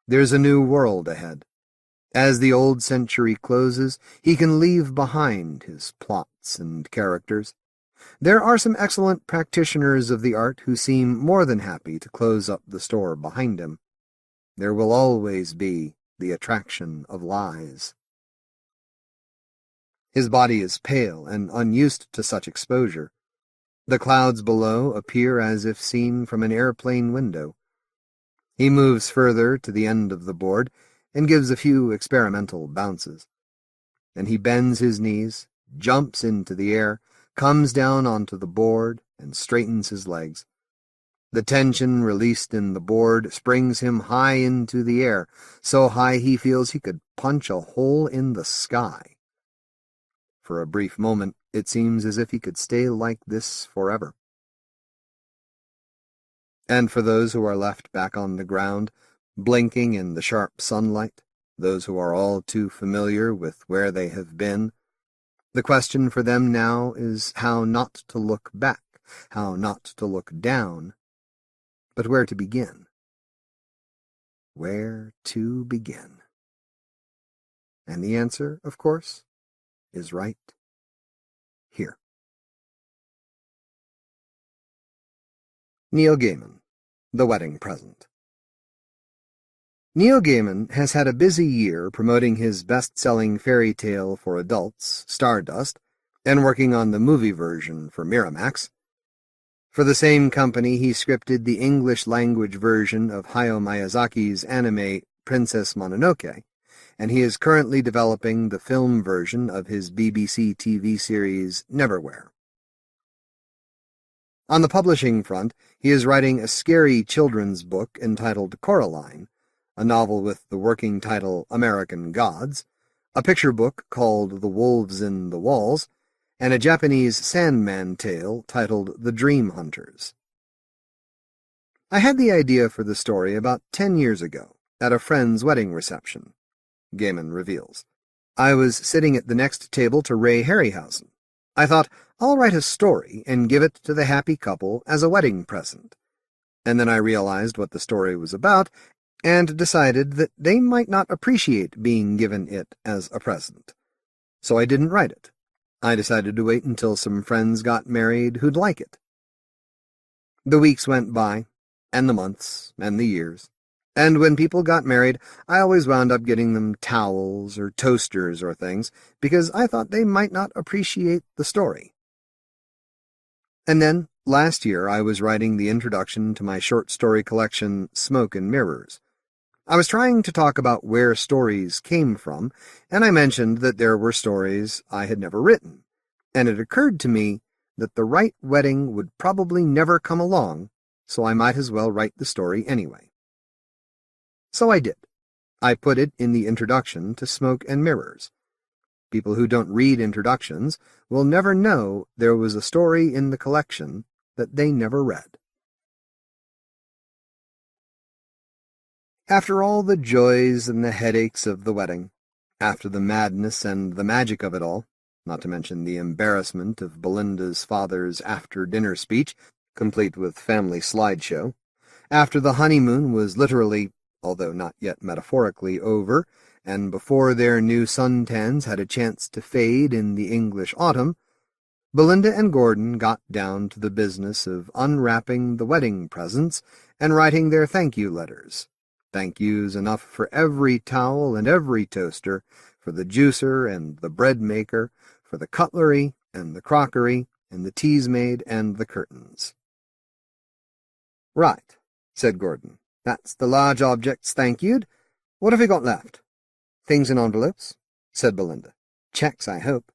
There's a new world ahead. As the old century closes, he can leave behind his plots and characters. There are some excellent practitioners of the art who seem more than happy to close up the store behind him. There will always be the attraction of lies. His body is pale and unused to such exposure. The clouds below appear as if seen from an airplane window. He moves further to the end of the board and gives a few experimental bounces. Then he bends his knees, jumps into the air, comes down onto the board, and straightens his legs. The tension released in the board springs him high into the air, so high he feels he could punch a hole in the sky. For a brief moment, it seems as if he could stay like this forever. And for those who are left back on the ground, blinking in the sharp sunlight, those who are all too familiar with where they have been, the question for them now is how not to look back, how not to look down, but where to begin. Where to begin? And the answer, of course, is right here. Neil Gaiman, The Wedding Present. Neil Gaiman has had a busy year promoting his best-selling fairy tale for adults, Stardust, and working on the movie version for Miramax. For the same company, he scripted the English-language version of Hayao Miyazaki's anime Princess Mononoke, and he is currently developing the film version of his BBC TV series Neverwhere. On the publishing front, he is writing a scary children's book entitled Coraline, a novel with the working title American Gods, a picture book called The Wolves in the Walls, and a Japanese Sandman tale titled The Dream Hunters. I had the idea for the story about 10 years ago, at a friend's wedding reception, Gaiman reveals. I was sitting at the next table to Ray Harryhausen. I thought, I'll write a story and give it to the happy couple as a wedding present. And then I realized what the story was about and decided that they might not appreciate being given it as a present. So I didn't write it. I decided to wait until some friends got married who'd like it. The weeks went by, and the months, and the years, and when people got married, I always wound up getting them towels or toasters or things, because I thought they might not appreciate the story. And then, last year, I was writing the introduction to my short story collection, Smoke and Mirrors. I was trying to talk about where stories came from, and I mentioned that there were stories I had never written, and it occurred to me that the right wedding would probably never come along, so I might as well write the story anyway. So I did. I put it in the introduction to Smoke and Mirrors. People who don't read introductions will never know there was a story in the collection that they never read. After all the joys and the headaches of the wedding, after the madness and the magic of it all, not to mention the embarrassment of Belinda's father's after-dinner speech, complete with family slideshow, after the honeymoon was literally, although not yet metaphorically, over, and before their new suntans had a chance to fade in the English autumn, Belinda and Gordon got down to the business of unwrapping the wedding presents and writing their thank-you letters. Thank yous enough for every towel and every toaster, for the juicer and the bread maker, for the cutlery and the crockery and the teas maid and the curtains. "Right," said Gordon. "That's the large objects thank you'd. What have we got left?" "Things in envelopes," said Belinda. "Checks, I hope."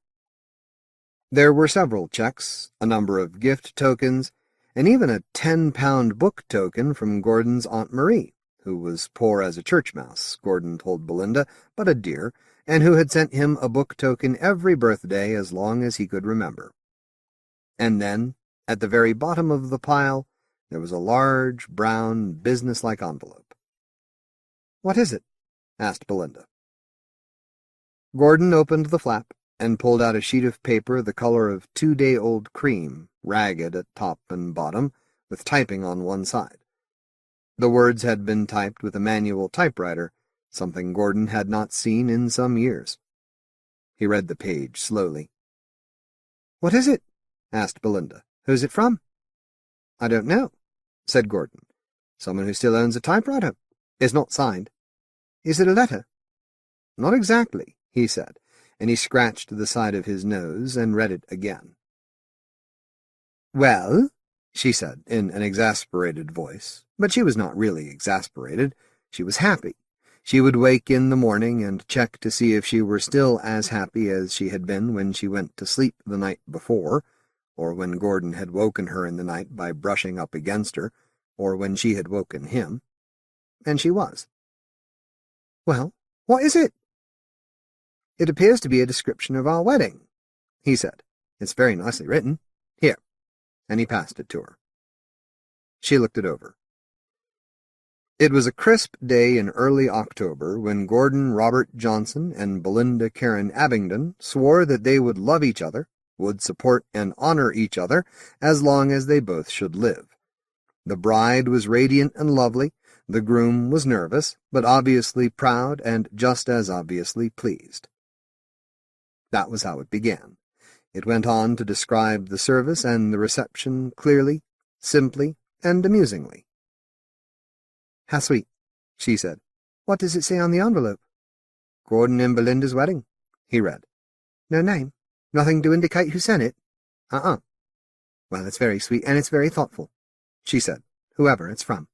There were several checks, a number of gift tokens, and even a 10-pound book token from Gordon's Aunt Marie, who was poor as a church mouse, Gordon told Belinda, but a dear, and who had sent him a book token every birthday as long as he could remember. And then, at the very bottom of the pile, there was a large, brown, businesslike envelope. "What is it?" asked Belinda. Gordon opened the flap and pulled out a sheet of paper the color of 2-day-old cream, ragged at top and bottom, with typing on one side. The words had been typed with a manual typewriter, something Gordon had not seen in some years. He read the page slowly. "What is it?" asked Belinda. "Who's it from?" "I don't know," said Gordon. "Someone who still owns a typewriter. It's not signed." "Is it a letter?" "Not exactly," he said, and he scratched the side of his nose and read it again. "Well," she said in an exasperated voice, but she was not really exasperated. She was happy. She would wake in the morning and check to see if she were still as happy as she had been when she went to sleep the night before, or when Gordon had woken her in the night by brushing up against her, or when she had woken him. And she was. "Well, what is it?" "It appears to be a description of our wedding," he said. "It's very nicely written. Here." And he passed it to her. She looked it over. It was a crisp day in early October when Gordon Robert Johnson and Belinda Karen Abingdon swore that they would love each other, would support and honor each other as long as they both should live. The bride was radiant and lovely, the groom was nervous, but obviously proud and just as obviously pleased. That was how it began. It went on to describe the service and the reception clearly, simply, and amusingly. "How sweet," she said. "What does it say on the envelope?" "Gordon and Belinda's wedding," he read. "No name? Nothing to indicate who sent it?" "Uh-uh." "Well, it's very sweet, and it's very thoughtful," she said, "whoever it's from."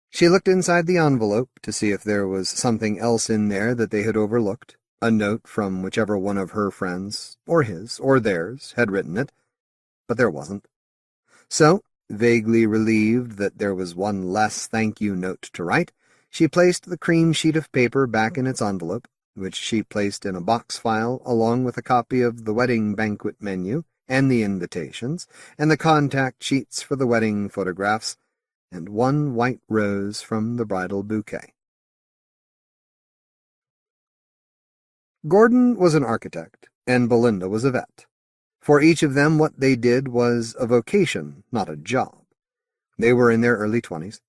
She looked inside the envelope to see if there was something else in there that they had overlooked, a note from whichever one of her friends, or his, or theirs, had written it, but there wasn't. So, vaguely relieved that there was one less thank-you note to write, she placed the cream sheet of paper back in its envelope, which she placed in a box file along with a copy of the wedding banquet menu and the invitations, and the contact sheets for the wedding photographs, and one white rose from the bridal bouquet. Gordon was an architect, and Belinda was a vet. For each of them, what they did was a vocation, not a job. They were in their early 20s.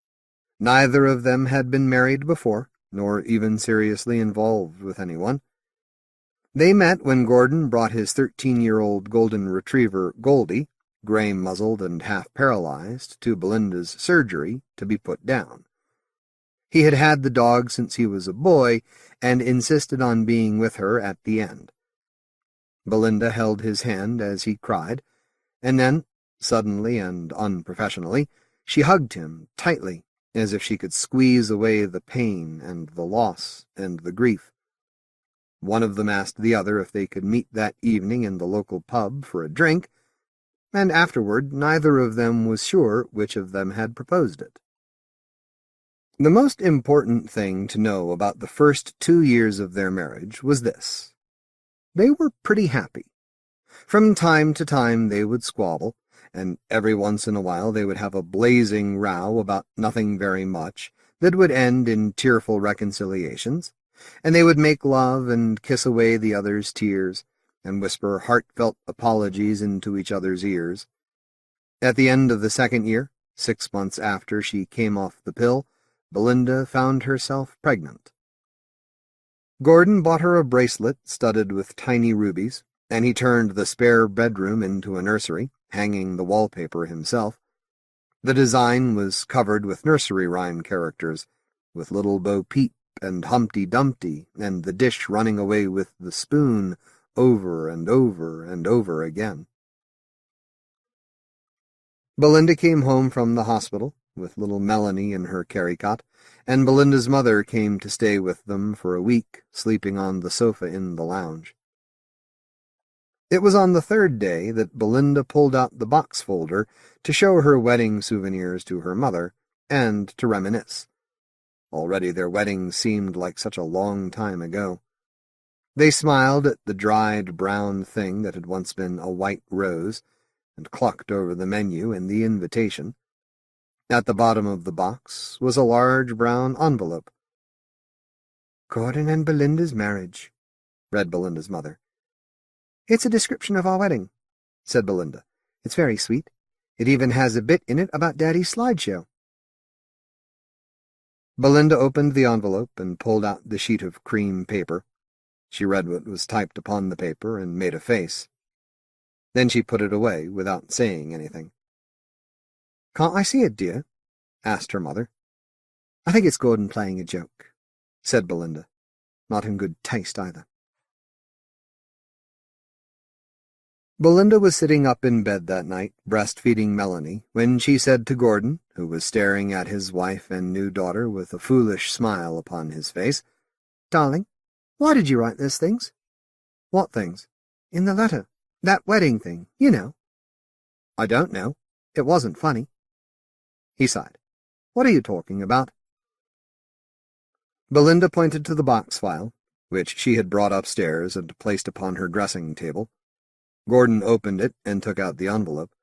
Neither of them had been married before, nor even seriously involved with anyone. They met when Gordon brought his 13-year-old golden retriever, Goldie, gray-muzzled and half-paralyzed, to Belinda's surgery to be put down. He had had the dog since he was a boy and insisted on being with her at the end. Belinda held his hand as he cried, and then, suddenly and unprofessionally, she hugged him tightly, as if she could squeeze away the pain and the loss and the grief. One of them asked the other if they could meet that evening in the local pub for a drink, and afterward neither of them was sure which of them had proposed it. The most important thing to know about the first 2 years of their marriage was this. They were pretty happy. From time to time they would squabble, and every once in a while they would have a blazing row about nothing very much that would end in tearful reconciliations, and they would make love and kiss away the other's tears, and whisper heartfelt apologies into each other's ears. At the end of the 2nd year, 6 months after she came off the pill, Belinda found herself pregnant. Gordon bought her a bracelet studded with tiny rubies, and he turned the spare bedroom into a nursery, hanging the wallpaper himself. The design was covered with nursery rhyme characters, with Little Bo Peep and Humpty Dumpty, and the dish running away with the spoon over and over and over again. Belinda came home from the hospital, with little Melanie in her carry-cot, and Belinda's mother came to stay with them for a week, sleeping on the sofa in the lounge. It was on the 3rd day that Belinda pulled out the box folder to show her wedding souvenirs to her mother, and to reminisce. Already their wedding seemed like such a long time ago. They smiled at the dried brown thing that had once been a white rose, and clucked over the menu and the invitation. At the bottom of the box was a large brown envelope. "Gordon and Belinda's marriage," read Belinda's mother. "It's a description of our wedding," said Belinda. "It's very sweet. It even has a bit in it about Daddy's slideshow." Belinda opened the envelope and pulled out the sheet of cream paper. She read what was typed upon the paper and made a face. Then she put it away without saying anything. "Can't I see it, dear?" asked her mother. "I think it's Gordon playing a joke," said Belinda. "Not in good taste, either." Belinda was sitting up in bed that night, breastfeeding Melanie, when she said to Gordon, who was staring at his wife and new daughter with a foolish smile upon his face, "Darling, why did you write those things?" "What things?" "In the letter. That wedding thing, you know." "I don't know. It wasn't funny." He sighed. "What are you talking about?" Belinda pointed to the box file, which she had brought upstairs and placed upon her dressing table. Gordon opened it and took out the envelope.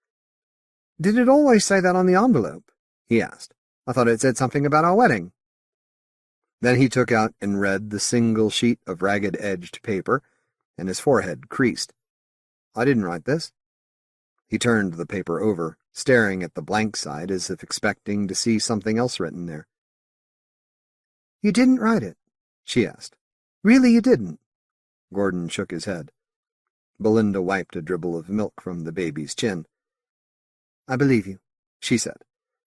"Did it always say that on the envelope?" he asked. "I thought it said something about our wedding." Then he took out and read the single sheet of ragged-edged paper, and his forehead creased. "I didn't write this." He turned the paper over, staring at the blank side as if expecting to see something else written there. "You didn't write it?" she asked. "Really, you didn't?" Gordon shook his head. Belinda wiped a dribble of milk from the baby's chin. "I believe you," she said.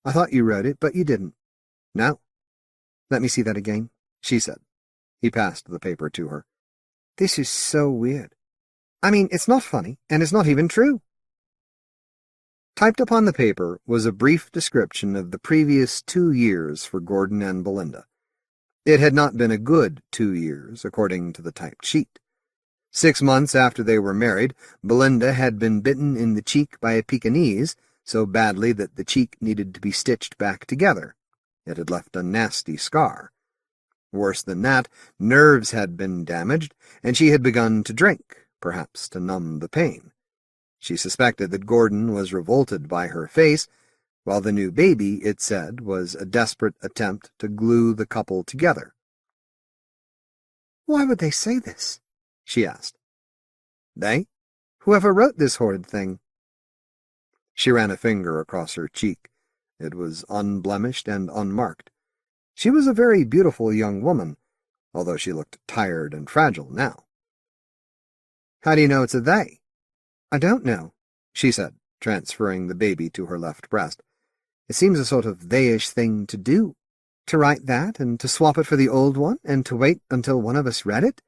"I thought you wrote it, but you didn't." "No." "Let me see that again," she said. He passed the paper to her. "This is so weird. I mean, it's not funny, and it's not even true." Typed upon the paper was a brief description of the previous 2 years for Gordon and Belinda. It had not been a good 2 years, according to the typed sheet. 6 months after they were married, Belinda had been bitten in the cheek by a Pekingese, so badly that the cheek needed to be stitched back together. It had left a nasty scar. Worse than that, nerves had been damaged, and she had begun to drink, perhaps to numb the pain. She suspected that Gordon was revolted by her face, while the new baby, it said, was a desperate attempt to glue the couple together. "Why would they say this?" she asked. "They? Whoever wrote this horrid thing?" She ran a finger across her cheek. It was unblemished and unmarked. She was a very beautiful young woman, although she looked tired and fragile now. How do you know it's a they? I don't know, she said, transferring the baby to her left breast. It seems a sort of theyish thing to do. To write that, and to swap it for the old one, and to wait until one of us read it?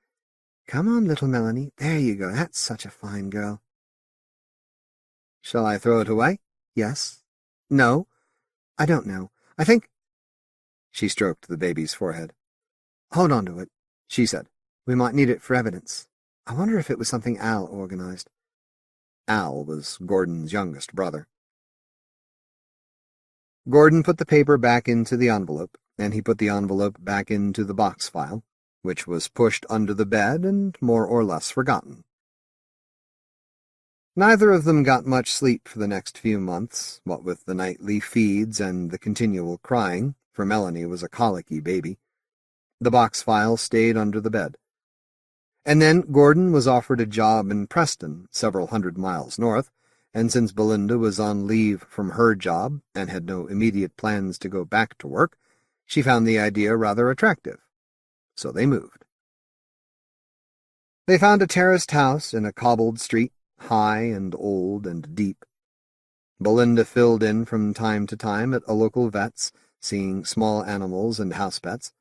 Come on, little Melanie. There you go. That's such a fine girl. Shall I throw it away? Yes. No. I don't know. I think... She stroked the baby's forehead. Hold on to it, she said. We might need it for evidence. I wonder if it was something Al organized. Al was Gordon's youngest brother. Gordon put the paper back into the envelope, and he put the envelope back into the box file, which was pushed under the bed and more or less forgotten. Neither of them got much sleep for the next few months, what with the nightly feeds and the continual crying, for Melanie was a colicky baby. The box file stayed under the bed. And then Gordon was offered a job in Preston, several hundred miles north, and since Belinda was on leave from her job and had no immediate plans to go back to work, she found the idea rather attractive. So they moved. They found a terraced house in a cobbled street, high and old and deep. Belinda filled in from time to time at a local vet's, seeing small animals and house pets.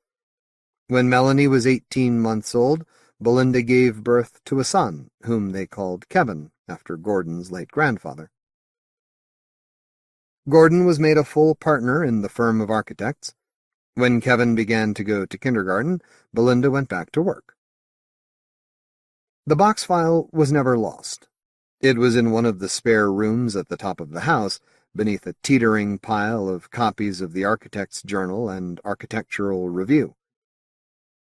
When Melanie was 18 months old, Belinda gave birth to a son, whom they called Kevin, after Gordon's late grandfather. Gordon was made a full partner in the firm of architects. When Kevin began to go to kindergarten, Belinda went back to work. The box file was never lost. It was in one of the spare rooms at the top of the house, beneath a teetering pile of copies of the Architect's Journal and Architectural Review.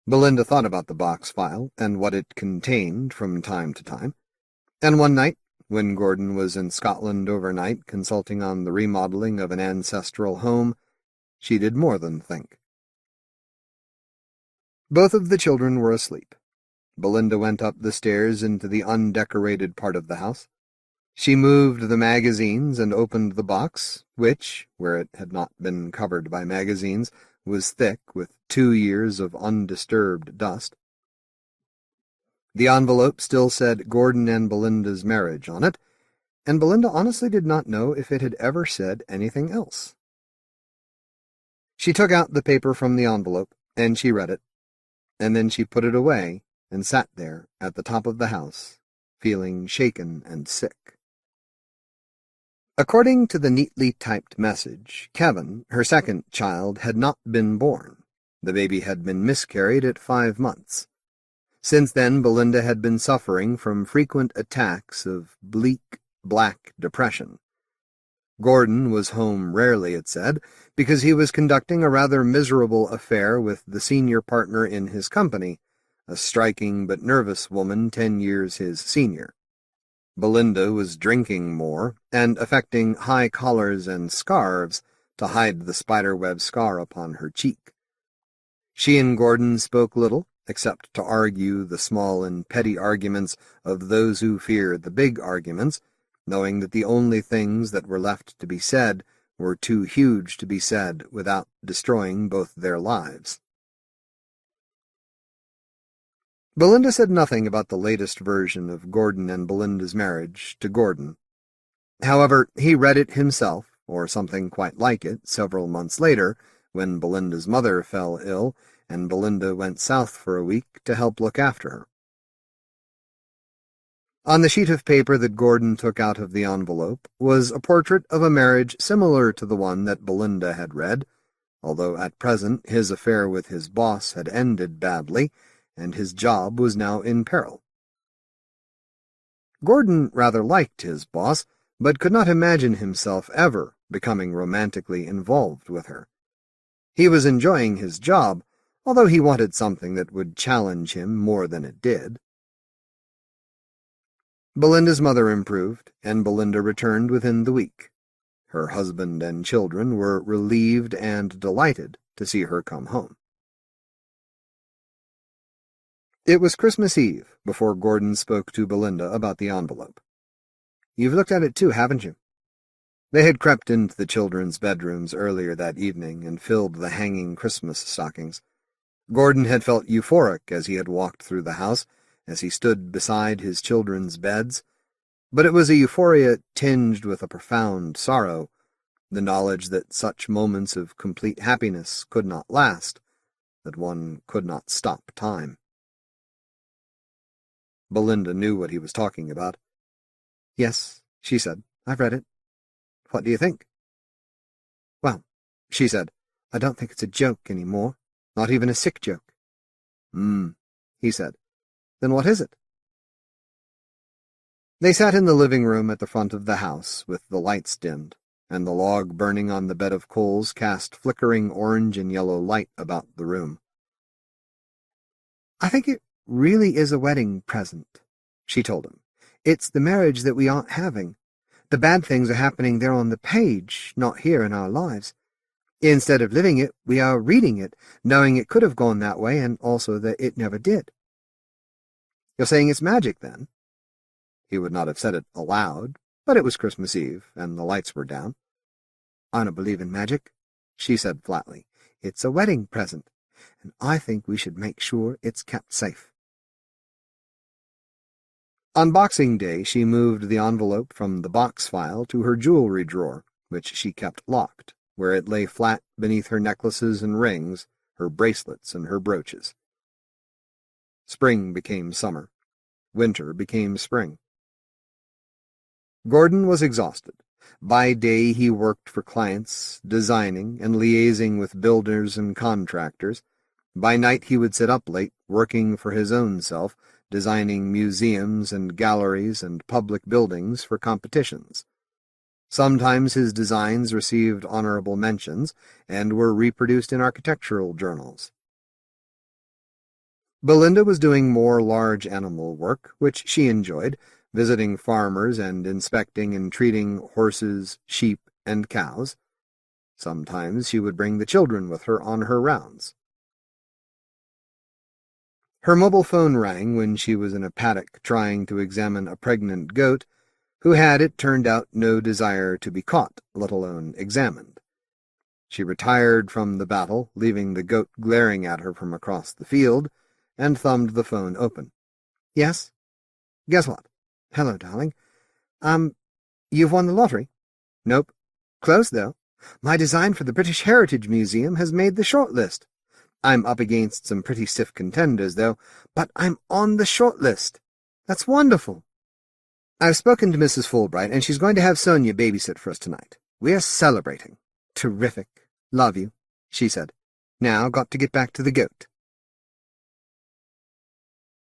Belinda thought about the box file and what it contained from time to time, and one night, when Gordon was in Scotland overnight consulting on the remodeling of an ancestral home, she did more than think. Both of the children were asleep. Belinda went up the stairs into the undecorated part of the house. She moved the magazines and opened the box, which, where it had not been covered by magazines, was thick with 2 years of undisturbed dust. The envelope still said Gordon and Belinda's marriage on it, and Belinda honestly did not know if it had ever said anything else. She took out the paper from the envelope, and she read it, and then she put it away and sat there at the top of the house, feeling shaken and sick. According to the neatly typed message, Kevin, her second child, had not been born. The baby had been miscarried at 5 months. Since then, Belinda had been suffering from frequent attacks of bleak, black depression. Gordon was home rarely, it said, because he was conducting a rather miserable affair with the senior partner in his company, a striking but nervous woman 10 years his senior. Belinda was drinking more and affecting high collars and scarves to hide the spiderweb scar upon her cheek. She and Gordon spoke little, except to argue the small and petty arguments of those who fear the big arguments, knowing that the only things that were left to be said were too huge to be said without destroying both their lives. Belinda said nothing about the latest version of Gordon and Belinda's marriage to Gordon. However, he read it himself, or something quite like it, several months later, when Belinda's mother fell ill, and Belinda went south for a week to help look after her. On the sheet of paper that Gordon took out of the envelope was a portrait of a marriage similar to the one that Belinda had read, although at present his affair with his boss had ended badly, and his job was now in peril. Gordon rather liked his boss, but could not imagine himself ever becoming romantically involved with her. He was enjoying his job, although he wanted something that would challenge him more than it did. Belinda's mother improved, and Belinda returned within the week. Her husband and children were relieved and delighted to see her come home. It was Christmas Eve before Gordon spoke to Belinda about the envelope. "You've looked at it too, haven't you?" They had crept into the children's bedrooms earlier that evening and filled the hanging Christmas stockings. Gordon had felt euphoric as he had walked through the house, as he stood beside his children's beds, but it was a euphoria tinged with a profound sorrow, the knowledge that such moments of complete happiness could not last, that one could not stop time. Belinda knew what he was talking about. "Yes," she said, "I've read it. What do you think?" "Well," she said, "I don't think it's a joke any more, not even a sick joke." He said. "Then what is it?" They sat in the living room at the front of the house, with the lights dimmed, and the log burning on the bed of coals cast flickering orange and yellow light about the room. "I think it really is a wedding present," she told him. "It's the marriage that we aren't having. The bad things are happening there on the page, not here in our lives. Instead of living it, we are reading it, knowing it could have gone that way, and also that it never did." "You're saying it's magic, then?" He would not have said it aloud, but it was Christmas Eve, and the lights were down. "I don't believe in magic," she said flatly. "It's a wedding present, and I think we should make sure it's kept safe." On Boxing Day, she moved the envelope from the box file to her jewelry drawer, which she kept locked, where it lay flat beneath her necklaces and rings, her bracelets and her brooches. Spring became summer. Winter became spring. Gordon was exhausted. By day he worked for clients, designing and liaising with builders and contractors. By night he would sit up late, working for his own self, designing museums and galleries and public buildings for competitions. Sometimes his designs received honorable mentions and were reproduced in architectural journals. Belinda was doing more large animal work, which she enjoyed, visiting farmers and inspecting and treating horses, sheep, and cows. Sometimes she would bring the children with her on her rounds. Her mobile phone rang when she was in a paddock trying to examine a pregnant goat who had, it turned out, no desire to be caught, let alone examined. She retired from the battle, leaving the goat glaring at her from across the field, and thumbed the phone open. "Yes? Guess what?" "Hello, darling. You've won the lottery?" "Nope. Close, though. My design for the British Heritage Museum has made the short list. I'm up against some pretty stiff contenders, though, but I'm on the short list. That's wonderful. I've spoken to Mrs. Fulbright, and she's going to have Sonia babysit for us tonight. We're celebrating." "Terrific. Love you," she said. "Now got to get back to the goat."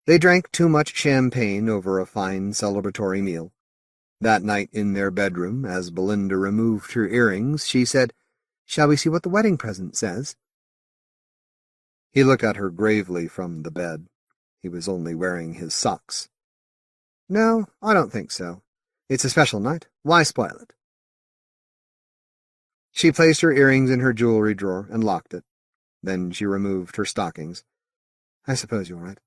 They drank too much champagne over a fine celebratory meal. That night in their bedroom, as Belinda removed her earrings, she said, "Shall we see what the wedding present says?" He looked at her gravely from the bed. He was only wearing his socks. "No, I don't think so. It's a special night. Why spoil it?" She placed her earrings in her jewelry drawer and locked it. Then she removed her stockings. "I suppose you're right.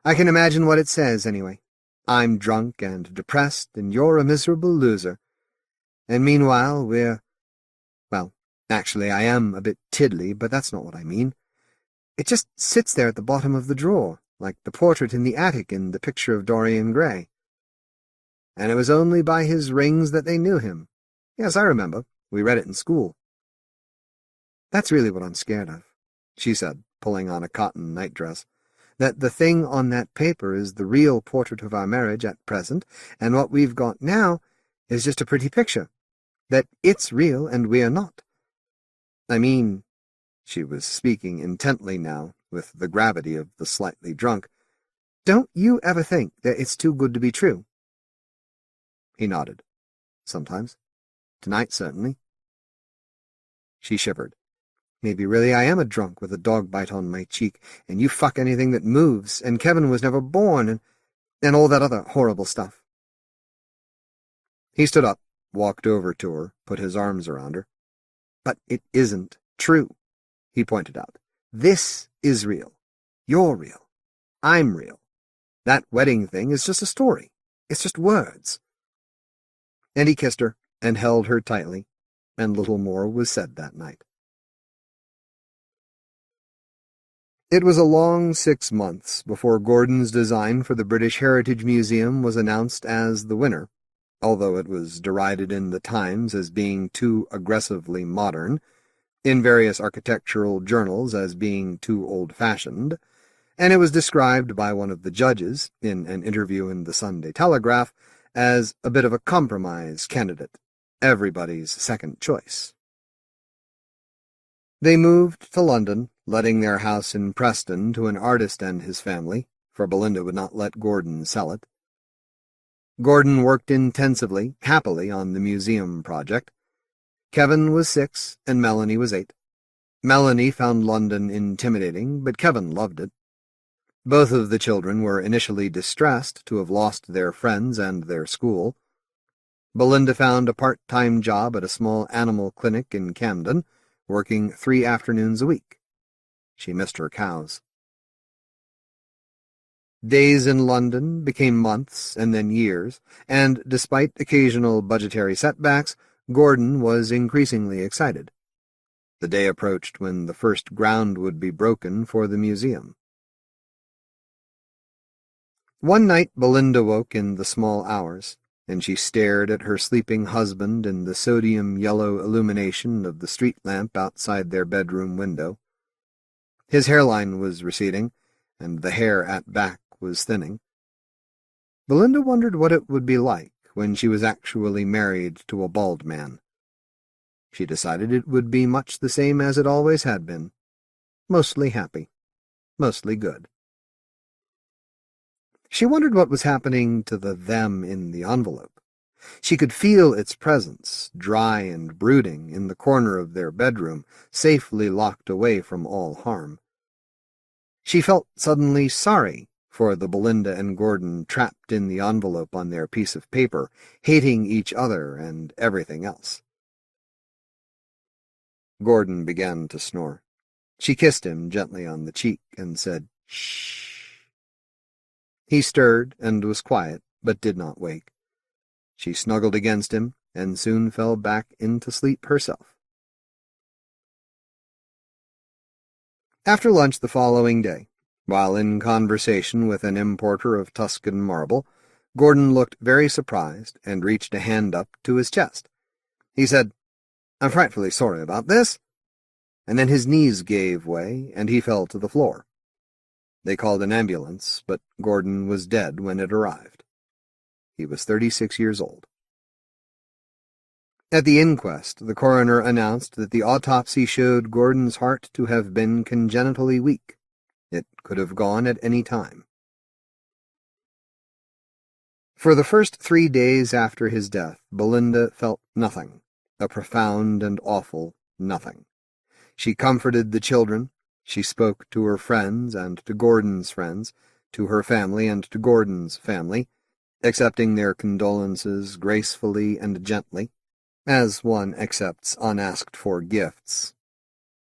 I can imagine what it says, anyway. I'm drunk and depressed, and you're a miserable loser. And meanwhile, well, actually, I am a bit tiddly, but that's not what I mean. It just sits there at the bottom of the drawer, like the portrait in the attic in The Picture of Dorian Gray. And it was only by his rings that they knew him. Yes, I remember. We read it in school." "That's really what I'm scared of," she said, pulling on a cotton nightdress. "That the thing on that paper is the real portrait of our marriage at present, and what we've got now is just a pretty picture. That it's real and we're not. I mean," she was speaking intently now, with the gravity of the slightly drunk, "don't you ever think that it's too good to be true?" He nodded. "Sometimes. Tonight, certainly." She shivered. "Maybe really I am a drunk with a dog bite on my cheek, and you fuck anything that moves, and Kevin was never born, and all that other horrible stuff." He stood up, walked over to her, put his arms around her. "But it isn't true," he pointed out. "This is real. You're real. I'm real. That wedding thing is just a story. It's just words." And he kissed her and held her tightly, and little more was said that night. It was a long 6 months before Gordon's design for the British Heritage Museum was announced as the winner, although it was derided in the Times as being too aggressively modern, in various architectural journals as being too old-fashioned, and it was described by one of the judges, in an interview in the Sunday Telegraph, as a bit of a compromise candidate, everybody's second choice. They moved to London, letting their house in Preston to an artist and his family, for Belinda would not let Gordon sell it. Gordon worked intensively, happily, on the museum project. Kevin was 6, and Melanie was 8. Melanie found London intimidating, but Kevin loved it. Both of the children were initially distressed to have lost their friends and their school. Belinda found a part-time job at a small animal clinic in Camden, working 3 afternoons a week. She missed her cows. Days in London became months and then years, and despite occasional budgetary setbacks, Gordon was increasingly excited. The day approached when the first ground would be broken for the museum. One night Belinda woke in the small hours, and she stared at her sleeping husband in the sodium-yellow illumination of the street lamp outside their bedroom window. His hairline was receding, and the hair at back was thinning. Belinda wondered what it would be like when she was actually married to a bald man. She decided it would be much the same as it always had been. Mostly happy. Mostly good. She wondered what was happening to the them in the envelope. She could feel its presence, dry and brooding, in the corner of their bedroom, safely locked away from all harm. She felt suddenly sorry for the Belinda and Gordon trapped in the envelope on their piece of paper, hating each other and everything else. Gordon began to snore. She kissed him gently on the cheek and said, "Shh." He stirred and was quiet, but did not wake. She snuggled against him and soon fell back into sleep herself. After lunch the following day, while in conversation with an importer of Tuscan marble, Gordon looked very surprised and reached a hand up to his chest. He said, "I'm frightfully sorry about this," and then his knees gave way and he fell to the floor. They called an ambulance, but Gordon was dead when it arrived. He was 36 years old. At the inquest, the coroner announced that the autopsy showed Gordon's heart to have been congenitally weak. It could have gone at any time. For the first 3 days after his death, Belinda felt nothing, a profound and awful nothing. She comforted the children. She spoke to her friends and to Gordon's friends, to her family and to Gordon's family, accepting their condolences gracefully and gently, as one accepts unasked-for gifts.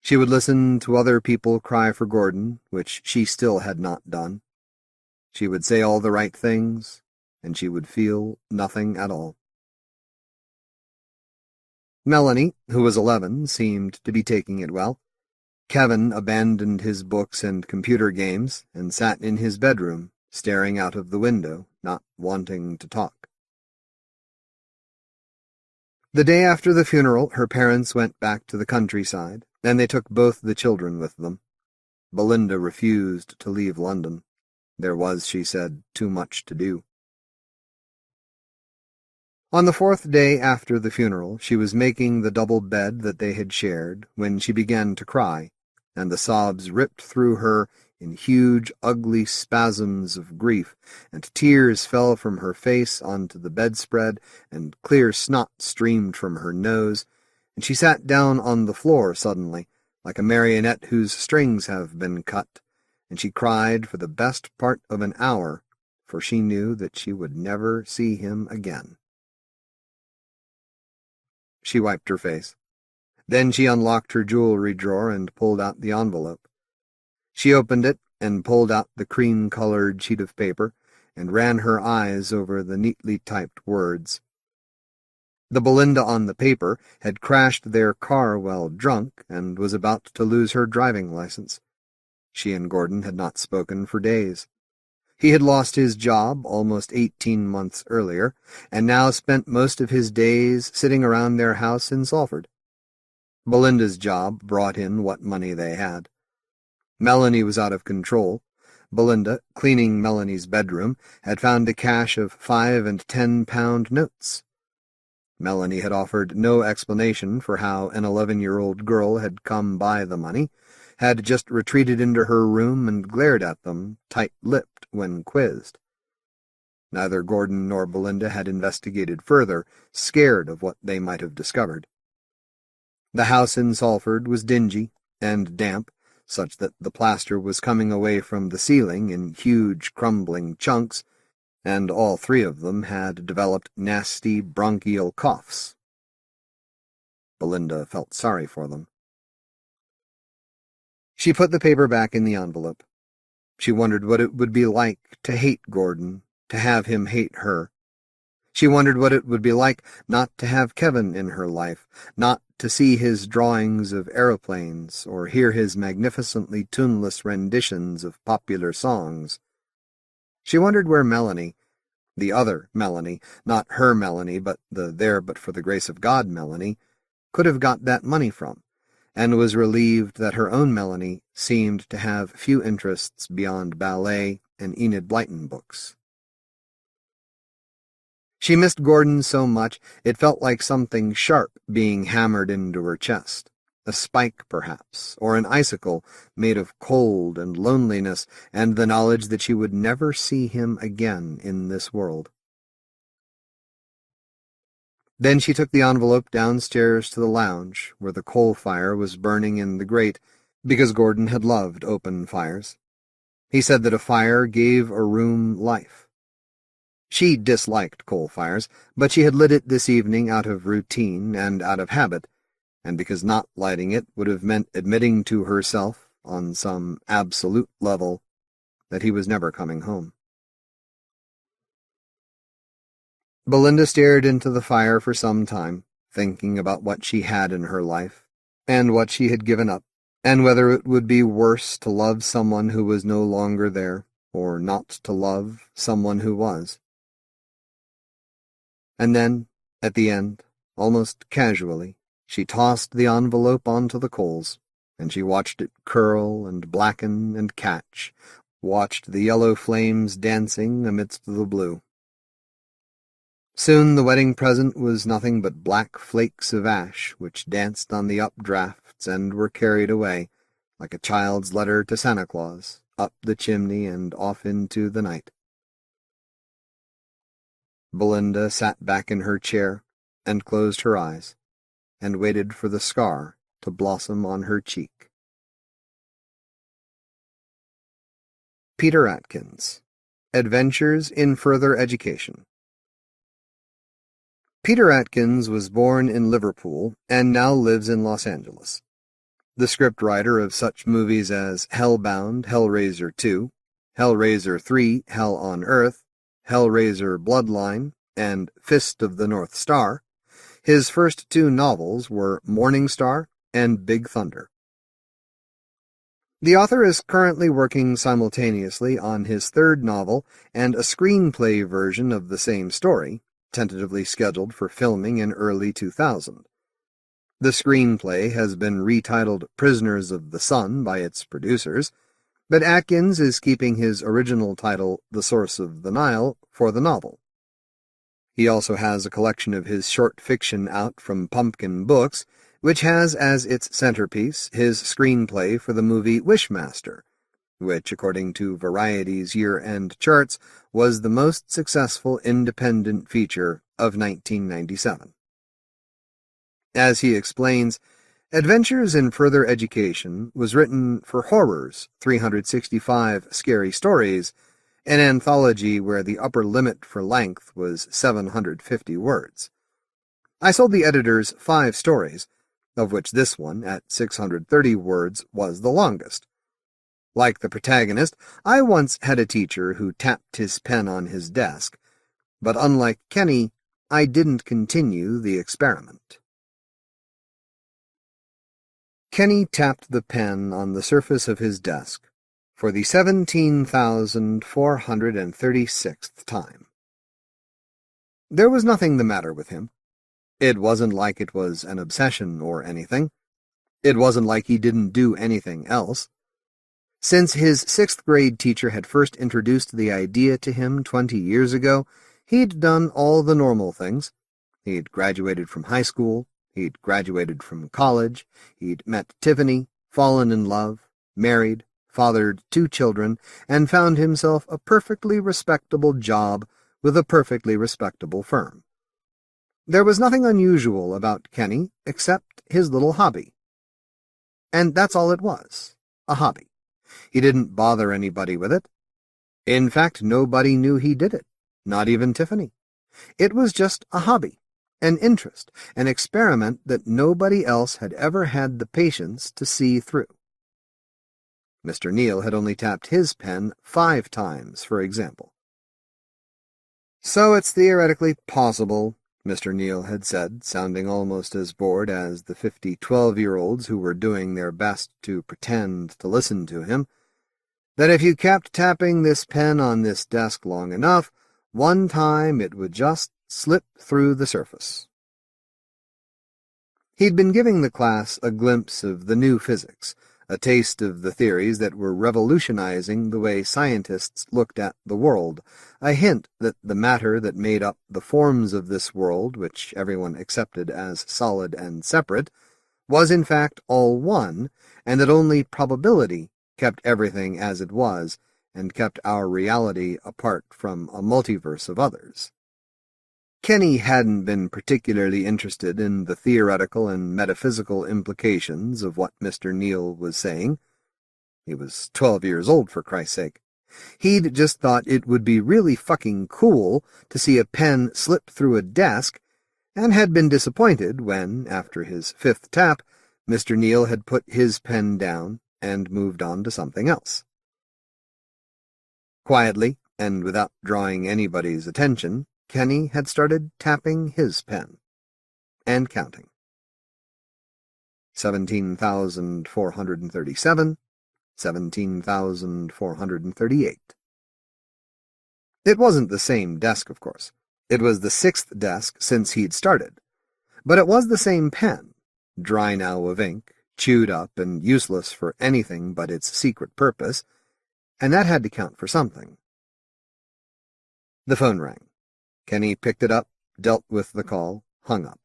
She would listen to other people cry for Gordon, which she still had not done. She would say all the right things, and she would feel nothing at all. Melanie, who was 11, seemed to be taking it well. Kevin abandoned his books and computer games and sat in his bedroom, staring out of the window, not wanting to talk. The day after the funeral, her parents went back to the countryside, and they took both the children with them. Belinda refused to leave London. There was, she said, too much to do. On the 4th day after the funeral, she was making the double bed that they had shared when she began to cry, and the sobs ripped through her in huge, ugly spasms of grief, and tears fell from her face onto the bedspread, and clear snot streamed from her nose, and she sat down on the floor suddenly, like a marionette whose strings have been cut, and she cried for the best part of an hour, for she knew that she would never see him again. She wiped her face. Then she unlocked her jewelry drawer and pulled out the envelope. She opened it and pulled out the cream-colored sheet of paper and ran her eyes over the neatly typed words. The Belinda on the paper had crashed their car while drunk and was about to lose her driving license. She and Gordon had not spoken for days. He had lost his job almost 18 months earlier, and now spent most of his days sitting around their house in Salford. Belinda's job brought in what money they had. Melanie was out of control. Belinda, cleaning Melanie's bedroom, had found a cache of 5 and 10-pound notes. Melanie had offered no explanation for how an 11-year-old girl had come by the money, had just retreated into her room and glared at them, tight-lipped, when quizzed. Neither Gordon nor Belinda had investigated further, scared of what they might have discovered. The house in Salford was dingy and damp, such that the plaster was coming away from the ceiling in huge, crumbling chunks, and all three of them had developed nasty bronchial coughs. Belinda felt sorry for them. She put the paper back in the envelope. She wondered what it would be like to hate Gordon, to have him hate her. She wondered what it would be like not to have Kevin in her life, not to see his drawings of aeroplanes, or hear his magnificently tuneless renditions of popular songs. She wondered where Melanie, the other Melanie, not her Melanie, but the there but for the grace of God Melanie, could have got that money from, and was relieved that her own Melanie seemed to have few interests beyond ballet and Enid Blyton books. She missed Gordon so much it felt like something sharp being hammered into her chest, a spike perhaps, or an icicle made of cold and loneliness and the knowledge that she would never see him again in this world. Then she took the envelope downstairs to the lounge, where the coal fire was burning in the grate, because Gordon had loved open fires. He said that a fire gave a room life. She disliked coal fires, but she had lit it this evening out of routine and out of habit, and because not lighting it would have meant admitting to herself, on some absolute level, that he was never coming home. Belinda stared into the fire for some time, thinking about what she had in her life, and what she had given up, and whether it would be worse to love someone who was no longer there, or not to love someone who was. And then, at the end, almost casually, she tossed the envelope onto the coals, and she watched it curl and blacken and catch, watched the yellow flames dancing amidst the blue. Soon the wedding present was nothing but black flakes of ash which danced on the updrafts and were carried away, like a child's letter to Santa Claus, up the chimney and off into the night. Belinda sat back in her chair and closed her eyes, and waited for the scar to blossom on her cheek. Peter Atkins, Adventures in Further Education. Peter Atkins was born in Liverpool and now lives in Los Angeles. The scriptwriter of such movies as Hellbound, Hellraiser 2, Hellraiser 3, Hell on Earth, Hellraiser Bloodline, and Fist of the North Star, his first two novels were Morning Star and Big Thunder. The author is currently working simultaneously on his third novel and a screenplay version of the same story, tentatively scheduled for filming in early 2000. The screenplay has been retitled Prisoners of the Sun by its producers, but Atkins is keeping his original title, The Source of the Nile, for the novel. He also has a collection of his short fiction out from Pumpkin Books, which has as its centerpiece his screenplay for the movie Wishmaster, which, according to Variety's year-end charts, was the most successful independent feature of 1997. As he explains, Adventures in Further Education was written for Horrors, 365 Scary Stories, an anthology where the upper limit for length was 750 words. I sold the editors 5 stories, of which this one, at 630 words, was the longest. Like the protagonist, I once had a teacher who tapped his pen on his desk, but unlike Kenny, I didn't continue the experiment. Kenny tapped the pen on the surface of his desk, for the 17,436th time. There was nothing the matter with him. It wasn't like it was an obsession or anything. It wasn't like he didn't do anything else. Since his sixth-grade teacher had first introduced the idea to him 20 years ago, he'd done all the normal things. He'd graduated from high school, he'd graduated from college, he'd met Tiffany, fallen in love, married, fathered 2 children, and found himself a perfectly respectable job with a perfectly respectable firm. There was nothing unusual about Kenny except his little hobby. And that's all it was, a hobby. He didn't bother anybody with it. In fact, nobody knew he did it, not even Tiffany. It was just a hobby, an interest, an experiment that nobody else had ever had the patience to see through. Mr. Neal had only tapped his pen 5 times, for example. "So it's theoretically possible," Mr. Neal had said, sounding almost as bored as the 50 12-year-olds who were doing their best to pretend to listen to him, "that if you kept tapping this pen on this desk long enough, one time it would just slip through the surface." He'd been giving the class a glimpse of the new physics, a taste of the theories that were revolutionizing the way scientists looked at the world, a hint that the matter that made up the forms of this world, which everyone accepted as solid and separate, was in fact all one, and that only probability kept everything as it was, and kept our reality apart from a multiverse of others. Kenny hadn't been particularly interested in the theoretical and metaphysical implications of what Mr. Neal was saying. He was 12 years old, for Christ's sake. He'd just thought it would be really fucking cool to see a pen slip through a desk, and had been disappointed when, after his 5th tap, Mr. Neal had put his pen down and moved on to something else. Quietly, and without drawing anybody's attention, Kenny had started tapping his pen, and counting. 17,437, 17,438. It wasn't the same desk, of course. It was the 6th desk since he'd started. But it was the same pen, dry now of ink, chewed up and useless for anything but its secret purpose, and that had to count for something. The phone rang. Kenny picked it up, dealt with the call, hung up.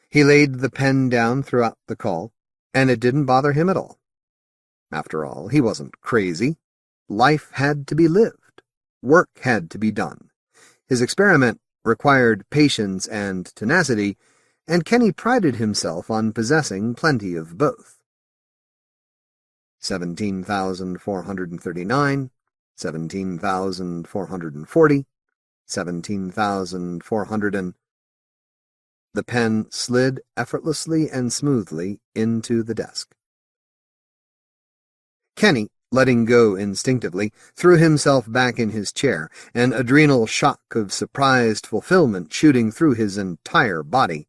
He laid the pen down throughout the call, and it didn't bother him at all. After all, he wasn't crazy. Life had to be lived. Work had to be done. His experiment required patience and tenacity, and Kenny prided himself on possessing plenty of both. 17,439, 17,440, 17,400 and... The pen slid effortlessly and smoothly into the desk. Kenny, letting go instinctively, threw himself back in his chair, an adrenal shock of surprised fulfillment shooting through his entire body.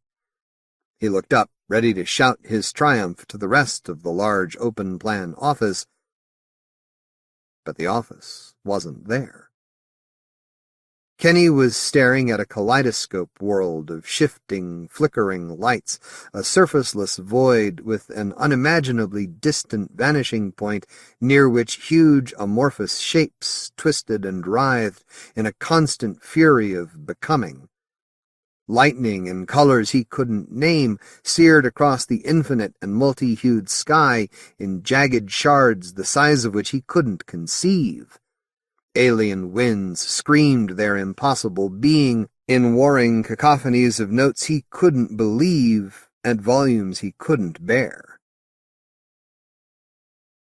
He looked up, ready to shout his triumph to the rest of the large open-plan office, but the office wasn't there. Kenny was staring at a kaleidoscope world of shifting, flickering lights, a surfaceless void with an unimaginably distant vanishing point near which huge amorphous shapes twisted and writhed in a constant fury of becoming. Lightning in colors he couldn't name seared across the infinite and multi-hued sky in jagged shards the size of which he couldn't conceive. Alien winds screamed their impossible being in warring cacophonies of notes he couldn't believe at volumes he couldn't bear.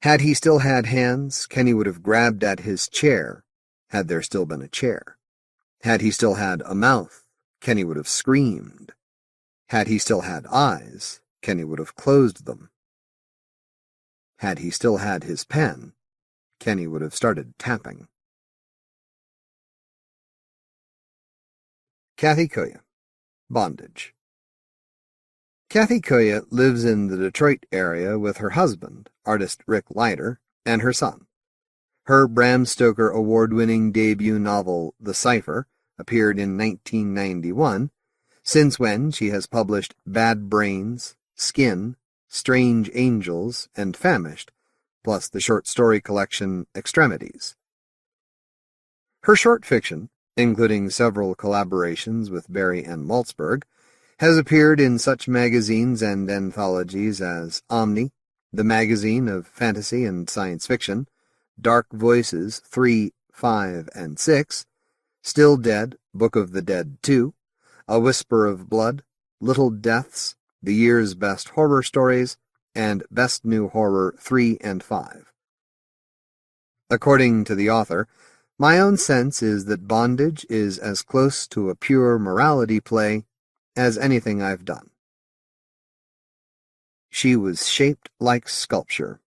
Had he still had hands, Kenny would have grabbed at his chair, had there still been a chair. Had he still had a mouth, Kenny would have screamed. Had he still had eyes, Kenny would have closed them. Had he still had his pen, Kenny would have started tapping. Kathe Koja, Bondage. Kathe Koja lives in the Detroit area with her husband, artist Rick Leiter, and her son. Her Bram Stoker award-winning debut novel, The Cipher, appeared in 1991, since when she has published Bad Brains, Skin, Strange Angels, and Famished, plus the short story collection Extremities. Her short fiction, including several collaborations with Barry and Maltzberg, has appeared in such magazines and anthologies as Omni, the magazine of fantasy and science fiction, Dark Voices 3, 5, and 6, Still Dead, Book of the Dead 2, A Whisper of Blood, Little Deaths, The Year's Best Horror Stories, and Best New Horror 3 and 5. According to the author, my own sense is that Bondage is as close to a pure morality play as anything I've done. She was shaped like sculpture.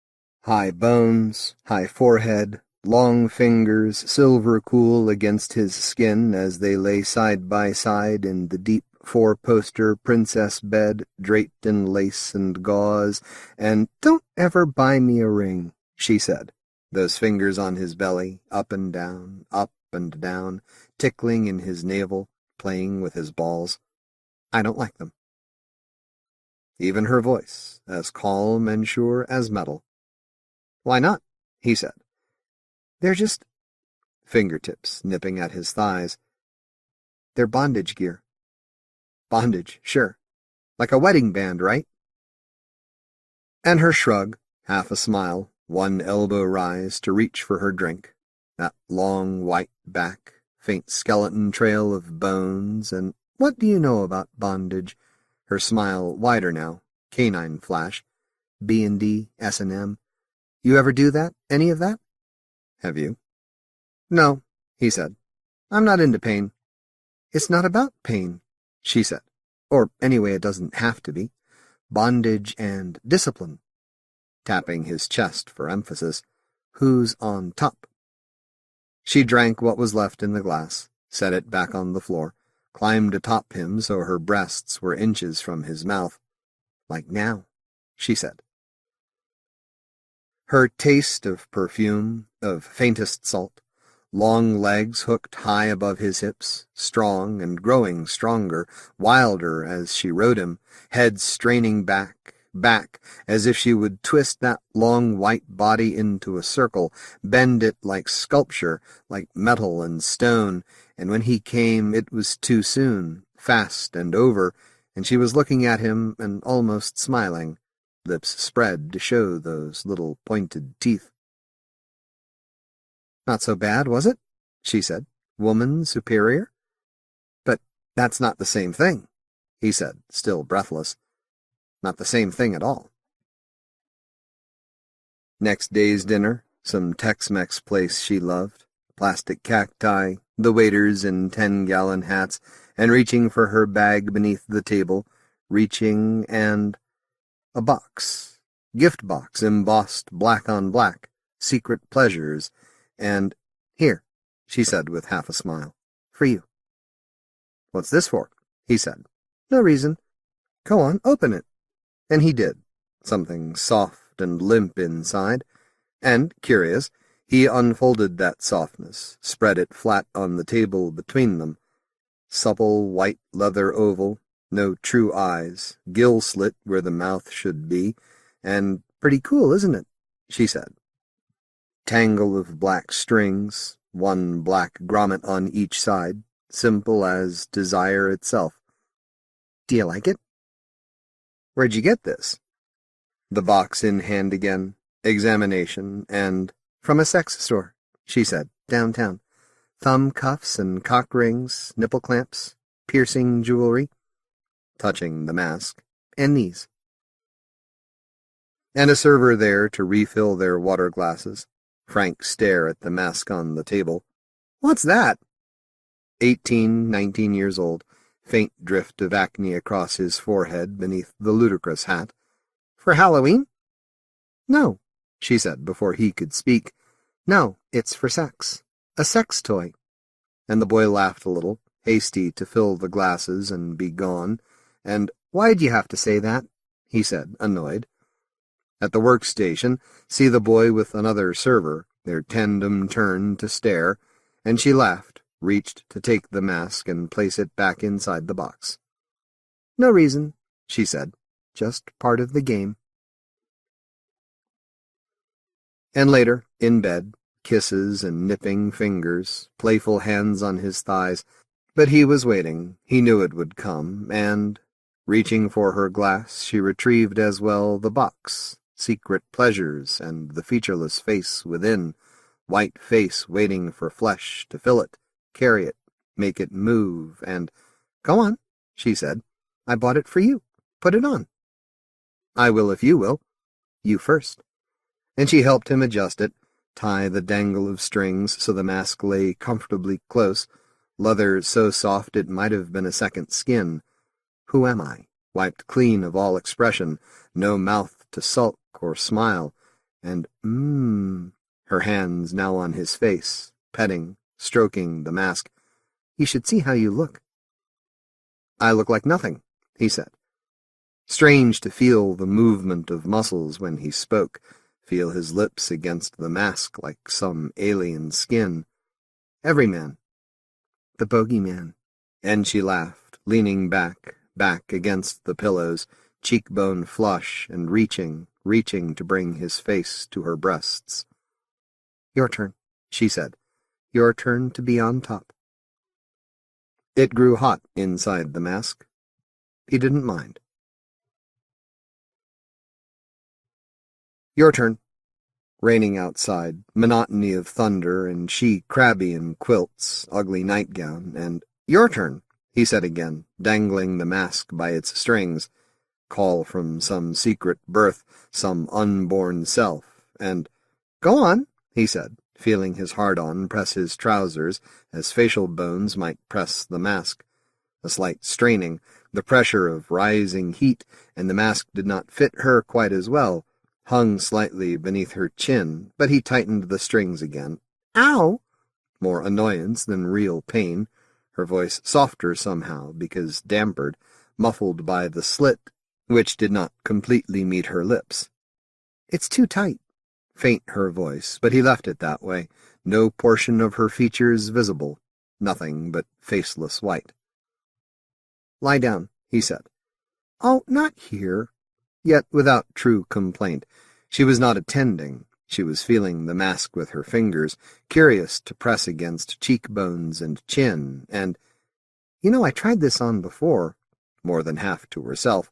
High bones, high forehead, long fingers, silver cool against his skin as they lay side by side in the deep four-poster princess bed draped in lace and gauze, and "Don't ever buy me a ring," she said, those fingers on his belly, up and down, tickling in his navel, playing with his balls. "I don't like them." Even her voice, as calm and sure as metal. "Why not?" he said. "They're just—" fingertips nipping at his thighs. "They're bondage gear." "Bondage, sure. Like a wedding band, right?" And her shrug, half a smile, one elbow rise to reach for her drink, that long white back, faint skeleton trail of bones, and "What do you know about bondage?" Her smile wider now, canine flash. B&D, S&M. "You ever do that? Any of that?" "Have you?" "No," he said. "I'm not into pain." "It's not about pain," she said. "Or anyway, it doesn't have to be. Bondage and discipline." Tapping his chest for emphasis. "Who's on top?" She drank what was left in the glass, set it back on the floor, climbed atop him so her breasts were inches from his mouth. "Like now," she said. Her taste of perfume, of faintest salt, long legs hooked high above his hips, strong and growing stronger, wilder as she rode him, head straining back, as if she would twist that long white body into a circle, bend it like sculpture, like metal and stone, and when he came it was too soon, fast and over, and she was looking at him and almost smiling, lips spread to show those little pointed teeth. "Not so bad, was it?" she said. "Woman superior?" "But that's not the same thing," he said, still breathless. "Not the same thing at all." Next day's dinner, some Tex-Mex place she loved, plastic cacti, the waiters in 10-gallon hats, and reaching for her bag beneath the table, and a box, gift box embossed black on black, secret pleasures, and "Here," she said with half a smile, "for you." "What's this for?" he said. "No reason." "Go on, open it." And he did, something soft and limp inside, and, curious, he unfolded that softness, spread it flat on the table between them. Supple white leather oval, no true eyes, gill slit where the mouth should be, and "Pretty cool, isn't it?" she said. Tangle of black strings, one black grommet on each side, simple as desire itself. "Do you like it?" "Where'd you get this?" The box in hand again, examination, and "From a sex store," she said, "downtown. Thumb cuffs and cock rings, nipple clamps, piercing jewelry," touching the mask, "and these." And a server there to refill their water glasses. Frank stare at the mask on the table. "What's that?" 18, 19 years old, faint drift of acne across his forehead beneath the ludicrous hat. "For Halloween?" "No," she said before he could speak. "No, it's for sex. A sex toy." And the boy laughed a little, hasty to fill the glasses and be gone. And "Why'd you have to say that?" he said, annoyed. At the workstation, see the boy with another server, Their tandem turned to stare, and she laughed, reached to take the mask and place it back inside the box. "No reason," she said. "Just part of the game." And later, in bed, kisses and nipping fingers, playful hands on his thighs. But he was waiting. He knew it would come, and, reaching for her glass, she retrieved as well the box, secret pleasures, and the featureless face within, white face waiting for flesh to fill it, carry it, make it move, and, "Go on," she said. "I bought it for you. Put it on." "I will if you will. You first." And she helped him adjust it, tie the dangle of strings so the mask lay comfortably close, leather so soft it might have been a second skin. Who am I? Wiped clean of all expression, no mouth to sulk or smile, and her hands now on his face, petting, stroking the mask. "You should see how you look." "I look like nothing," he said. Strange to feel the movement of muscles when he spoke, feel his lips against the mask like some alien skin. "Every man." "The bogeyman." And she laughed, leaning back against the pillows, cheekbone flush and reaching to bring his face to her breasts. "Your turn," she said. "Your turn to be on top." It grew hot inside the mask. He didn't mind. "Your turn." Raining outside, monotony of thunder, and she crabby in quilts, ugly nightgown, and "Your turn," he said again, dangling the mask by its strings. Call from some secret birth, some unborn self, and "Go on," he said, feeling his hard-on press his trousers as facial bones might press the mask. A slight straining, the pressure of rising heat, and the mask did not fit her quite as well, hung slightly beneath her chin, but he tightened the strings again. "Ow!" More annoyance than real pain, her voice softer somehow because dampered, muffled by the slit, which did not completely meet her lips. "It's too tight." Faint her voice, but he left it that way, no portion of her features visible, nothing but faceless white. "Lie down," he said. "Oh, not here." Yet without true complaint. She was not attending. She was feeling the mask with her fingers, curious to press against cheekbones and chin, and, "You know, I tried this on before," more than half to herself,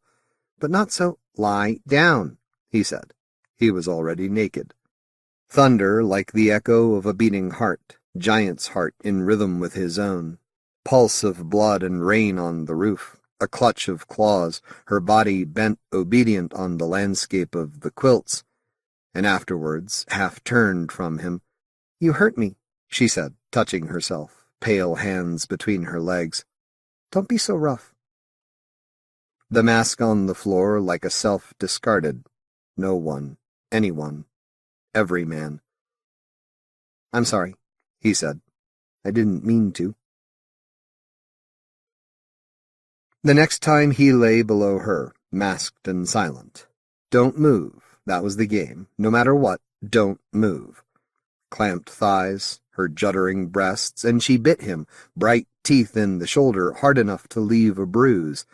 "but not so—" "Lie down," he said. He was already naked. Thunder like the echo of a beating heart, giant's heart in rhythm with his own. Pulse of blood and rain on the roof. A clutch of claws, her body bent obedient on the landscape of the quilts, and afterwards, half turned from him. "You hurt me," she said, touching herself, pale hands between her legs. "Don't be so rough." The mask on the floor like a self discarded. No one, anyone, every man. "I'm sorry," he said. "I didn't mean to." The next time he lay below her, masked and silent. Don't move, that was the game. No matter what, don't move. Clamped thighs, her juddering breasts, and she bit him, bright teeth in the shoulder, hard enough to leave a bruise,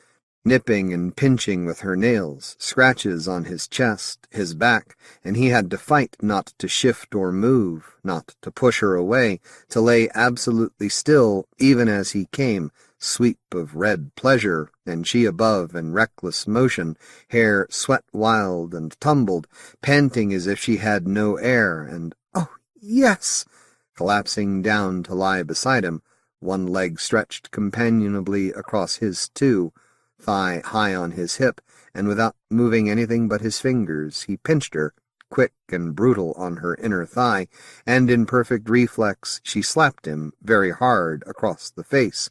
nipping and pinching with her nails, scratches on his chest, his back, and he had to fight not to shift or move, not to push her away, to lay absolutely still, even as he came, sweep of red pleasure, and she above in reckless motion, hair sweat wild and tumbled, panting as if she had no air, and, "Oh, yes!" collapsing down to lie beside him, one leg stretched companionably across his two, thigh high on his hip, and without moving anything but his fingers, he pinched her, quick and brutal on her inner thigh, and in perfect reflex she slapped him very hard across the face,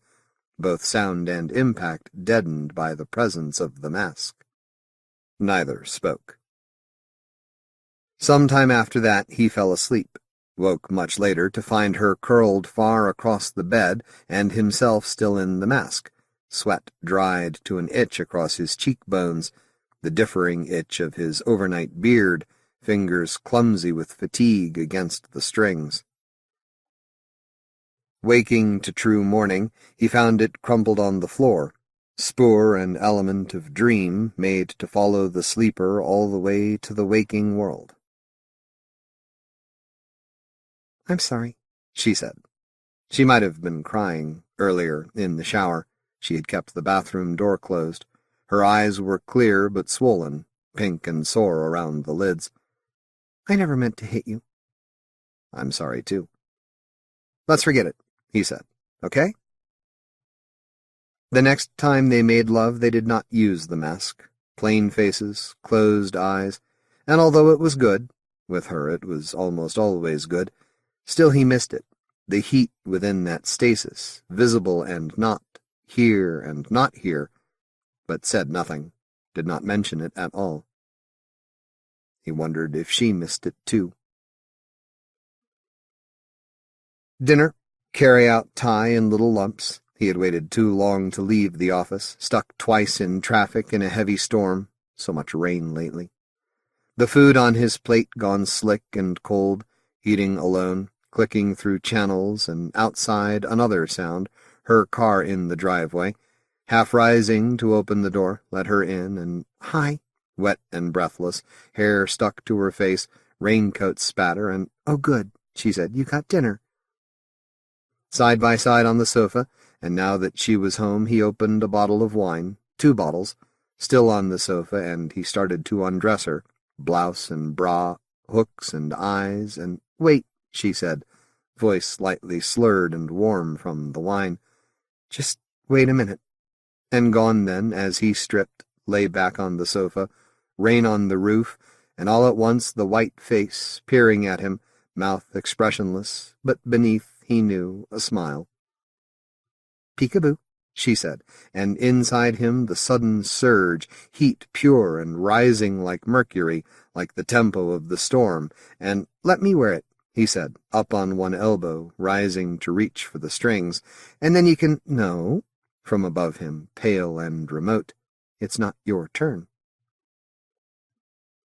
both sound and impact deadened by the presence of the mask. Neither spoke. Some time after that he fell asleep, woke much later to find her curled far across the bed and himself still in the mask, sweat dried to an itch across his cheekbones, the differing itch of his overnight beard, fingers clumsy with fatigue against the strings. Waking to true morning, he found it crumpled on the floor, spoor and element of dream made to follow the sleeper all the way to the waking world. "I'm sorry," she said. She might have been crying earlier in the shower. She had kept the bathroom door closed. Her eyes were clear but swollen, pink and sore around the lids. "I never meant to hit you." "I'm sorry, too." "Let's forget it," he said. "Okay?" The next time they made love, they did not use the mask. Plain faces, closed eyes, and although it was good, with her it was almost always good, still he missed it, the heat within that stasis, visible and not, here and not here, but said nothing, did not mention it at all. He wondered if she missed it too. Dinner, carry-out tie in little lumps. He had waited too long to leave the office, stuck twice in traffic in a heavy storm, so much rain lately. The food on his plate gone slick and cold, eating alone, clicking through channels, and outside another sound, her car in the driveway, half rising to open the door, let her in, and "Hi," wet and breathless, hair stuck to her face, raincoat spatter, and "Oh, good," she said, "you got dinner." Side by side on the sofa, and now that she was home, he opened a bottle of wine, 2 bottles, still on the sofa, and he started to undress her, blouse and bra, hooks and eyes, and "Wait," she said, voice slightly slurred and warm from the wine. "Just wait a minute." And gone then, as he stripped, lay back on the sofa, rain on the roof, and all at once the white face peering at him, mouth expressionless, but beneath, he knew, a smile. "Peekaboo," she said, and inside him the sudden surge, heat pure and rising like mercury, like the tempo of the storm, and "Let me wear it," he said, up on one elbow, rising to reach for the strings, "and then you can—" "No," from above him, pale and remote, "it's not your turn."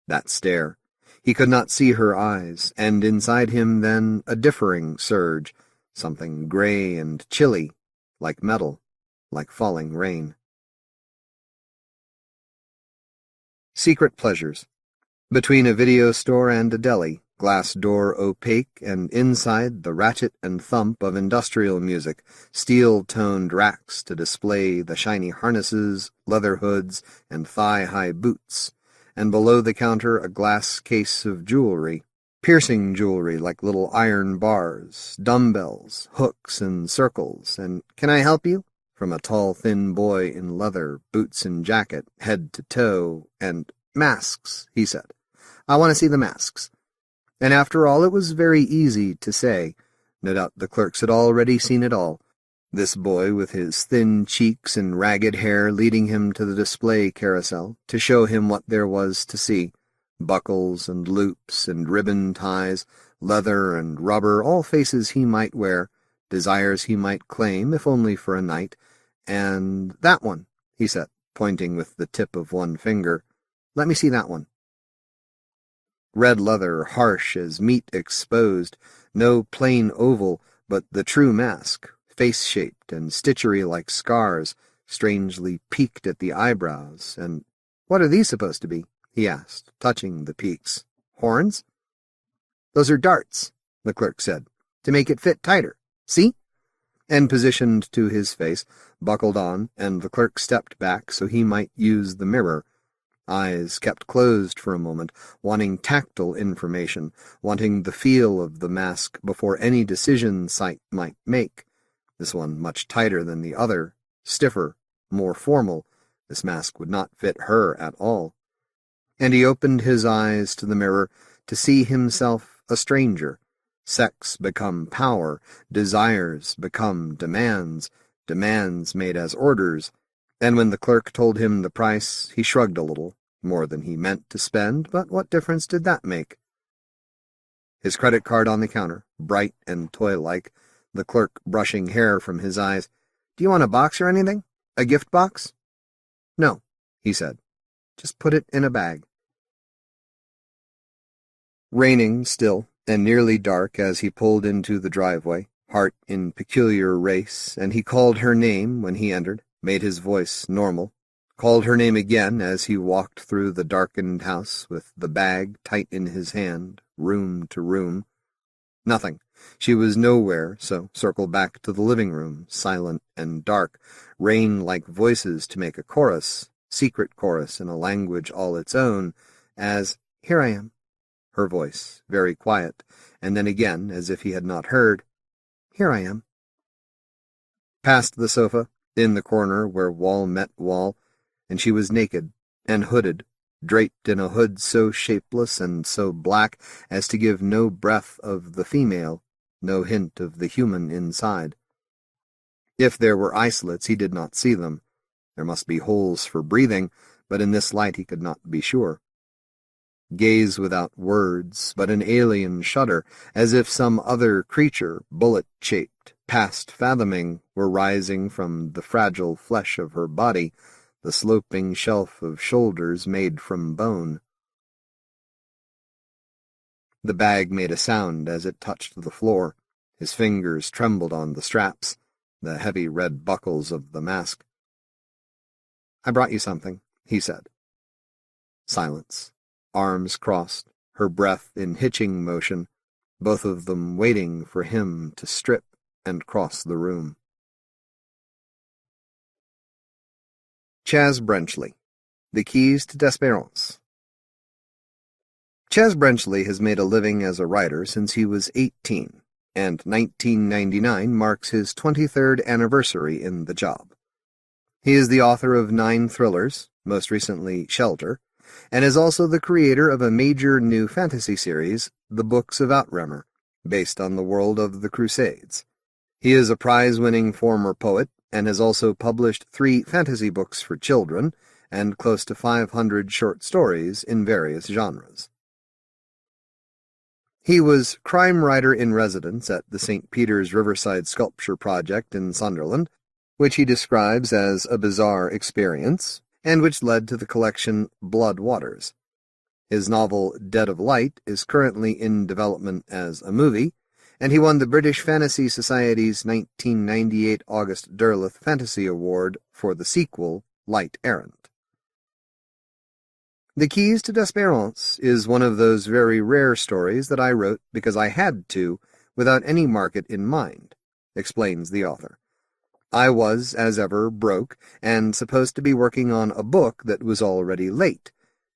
That stare. He could not see her eyes, and inside him then a differing surge, something gray and chilly, like metal, like falling rain. Secret pleasures. Between a video store and a deli, glass door opaque, and inside the ratchet and thump of industrial music, steel-toned racks to display the shiny harnesses, leather hoods, and thigh-high boots, and below the counter a glass case of jewelry, piercing jewelry like little iron bars, dumbbells, hooks, and circles, and "Can I help you?" from a tall, thin boy in leather, boots and jacket, head to toe, and "Masks," he said. "I want to see the masks." And after all, it was very easy to say. No doubt the clerks had already seen it all. This boy with his thin cheeks and ragged hair leading him to the display carousel to show him what there was to see. Buckles and loops and ribbon ties, leather and rubber, all faces he might wear, desires he might claim, if only for a night. And "That one," he said, pointing with the tip of one finger. "Let me see that one." Red leather, harsh as meat exposed, no plain oval, but the true mask, face-shaped and stitchery like scars, strangely peaked at the eyebrows, and "What are these supposed to be?" he asked, touching the peaks. "Horns?" "Those are darts," the clerk said, "to make it fit tighter. See?" And positioned to his face, buckled on, and the clerk stepped back so he might use the mirror. Eyes kept closed for a moment, wanting tactile information, wanting the feel of the mask before any decision sight might make. This one much tighter than the other, stiffer, more formal. This mask would not fit her at all. And he opened his eyes to the mirror to see himself a stranger. Sex become power, desires become demands, demands made as orders, and when the clerk told him the price, he shrugged a little, more than he meant to spend, but what difference did that make? His credit card on the counter, bright and toy-like, the clerk brushing hair from his eyes. "Do you want a box or anything? A gift box?" "No," he said. "Just put it in a bag." Raining still, and nearly dark as he pulled into the driveway, heart in peculiar race, and he called her name when he entered, made his voice normal, called her name again as he walked through the darkened house with the bag tight in his hand, room to room. Nothing. She was nowhere, so circled back to the living room, silent and dark, rain-like voices to make a chorus, secret chorus in a language all its own, as, "Here I am." Her voice, very quiet, and then again, as if he had not heard, "Here I am." Past the sofa, in the corner where wall met wall, and she was naked and hooded, draped in a hood so shapeless and so black as to give no breath of the female, no hint of the human inside. If there were islets, he did not see them. There must be holes for breathing, but in this light he could not be sure. Gaze without words, but an alien shudder, as if some other creature, bullet-shaped, past fathoming, were rising from the fragile flesh of her body, the sloping shelf of shoulders made from bone. The bag made a sound as it touched the floor. His fingers trembled on the straps, the heavy red buckles of the mask. "I brought you something," he said. Silence. Arms crossed, her breath in hitching motion, both of them waiting for him to strip and cross the room. Chaz Brenchley, The Keys to Desperance. Chaz Brenchley has made a living as a writer since he was 18, and 1999 marks his 23rd anniversary in the job. He is the author of 9 thrillers, most recently Shelter, and is also the creator of a major new fantasy series, The Books of Outremer, based on the world of the Crusades. He is a prize-winning former poet, and has also published 3 fantasy books for children, and close to 500 short stories in various genres. He was crime writer in residence at the St. Peter's Riverside Sculpture Project in Sunderland, which he describes as a bizarre experience, and which led to the collection Blood Waters. His novel Dead of Light is currently in development as a movie, and he won the British Fantasy Society's 1998 August Derleth Fantasy Award for the sequel, Light Errant. The Keys to Desperance is one of those very rare stories that I wrote because I had to, without any market in mind, explains the author. I was, as ever, broke, and supposed to be working on a book that was already late,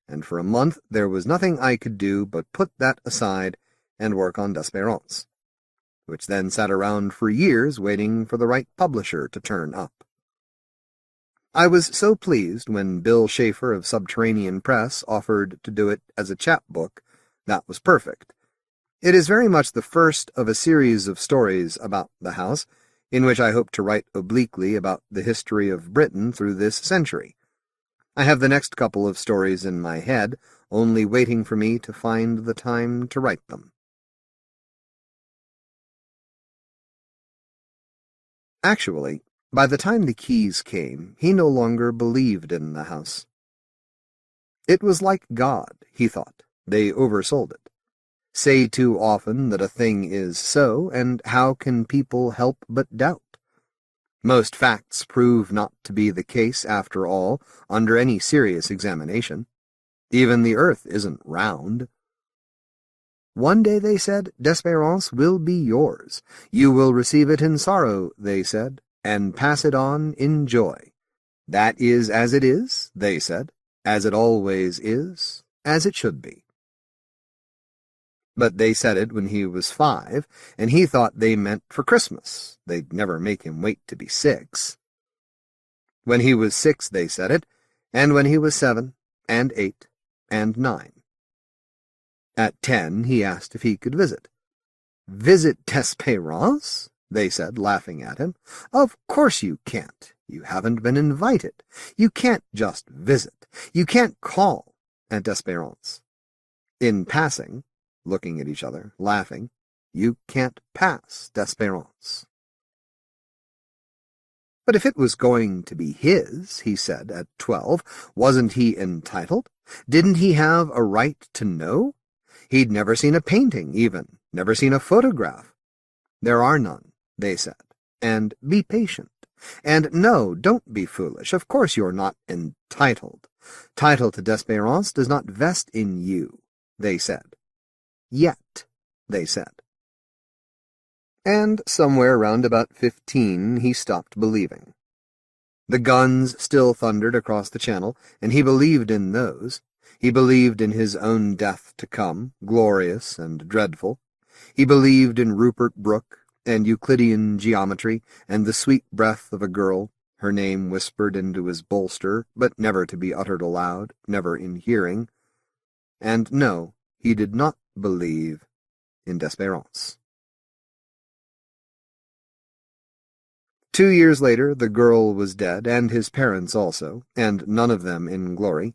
and for a month there was nothing I could do but put that aside and work on Desperance, which then sat around for years waiting for the right publisher to turn up. I was so pleased when Bill Schaefer of Subterranean Press offered to do it as a chapbook. That was perfect. It is very much the first of a series of stories about the house, in which I hope to write obliquely about the history of Britain through this century. I have the next couple of stories in my head, only waiting for me to find the time to write them. Actually, by the time the keys came, he no longer believed in the house. It was like God, he thought. They oversold it. Say too often that a thing is so, and how can people help but doubt? Most facts prove not to be the case, after all, under any serious examination. Even the earth isn't round. One day, they said, Desperance will be yours. You will receive it in sorrow, they said, and pass it on in joy. That is as it is, they said, as it always is, as it should be. But they said it when he was 5, and he thought they meant for Christmas. They'd never make him wait to be 6. When he was 6, they said it, and when he was 7, and 8, and 9. At 10, he asked if he could visit. "Visit Desperance?" they said, laughing at him. "Of course you can't. You haven't been invited. You can't just visit. You can't call at Desperance. In passing," looking at each other, laughing, "you can't pass Desperance." But if it was going to be his, he said, at 12, wasn't he entitled? Didn't he have a right to know? He'd never seen a painting, even, never seen a photograph. There are none, they said, and be patient. And no, don't be foolish. Of course you're not entitled. Title to Desperance does not vest in you, they said. Yet, they said. And somewhere round about 15 he stopped believing. The guns still thundered across the channel, and he believed in those. He believed in his own death to come, glorious and dreadful. He believed in Rupert Brooke, and Euclidean geometry, and the sweet breath of a girl, her name whispered into his bolster, but never to be uttered aloud, never in hearing. And no, he did not believe in Desperance. 2 years later, the girl was dead, and his parents also, and none of them in glory.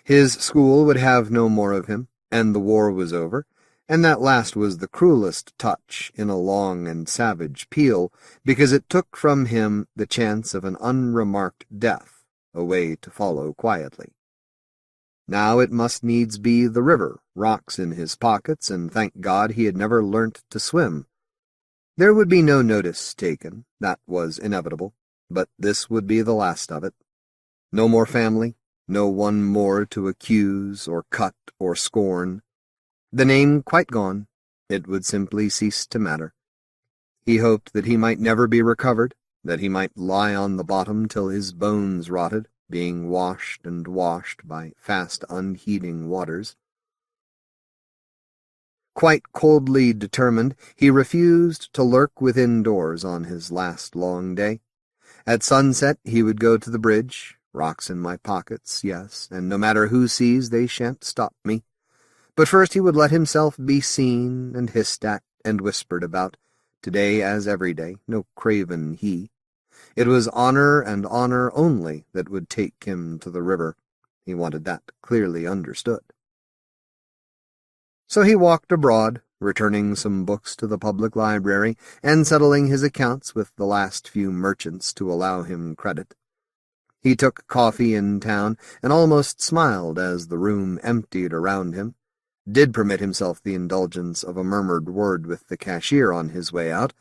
His school would have no more of him, and the war was over, and that last was the cruelest touch in a long and savage peal, because it took from him the chance of an unremarked death, a way to follow quietly. Now it must needs be the river, rocks in his pockets, and thank God he had never learnt to swim. There would be no notice taken, that was inevitable, but this would be the last of it. No more family, no one more to accuse or cut or scorn. The name quite gone, it would simply cease to matter. He hoped that he might never be recovered, that he might lie on the bottom till his bones rotted, being washed and washed by fast unheeding waters. Quite coldly determined, he refused to lurk within doors on his last long day. At sunset he would go to the bridge, rocks in my pockets, yes, and no matter who sees, they shan't stop me. But first he would let himself be seen and hissed at and whispered about, today as every day, no craven he. It was honor and honor only that would take him to the river. He wanted that clearly understood. So he walked abroad, returning some books to the public library, and settling his accounts with the last few merchants to allow him credit. He took coffee in town, and almost smiled as the room emptied around him, did permit himself the indulgence of a murmured word with the cashier on his way out.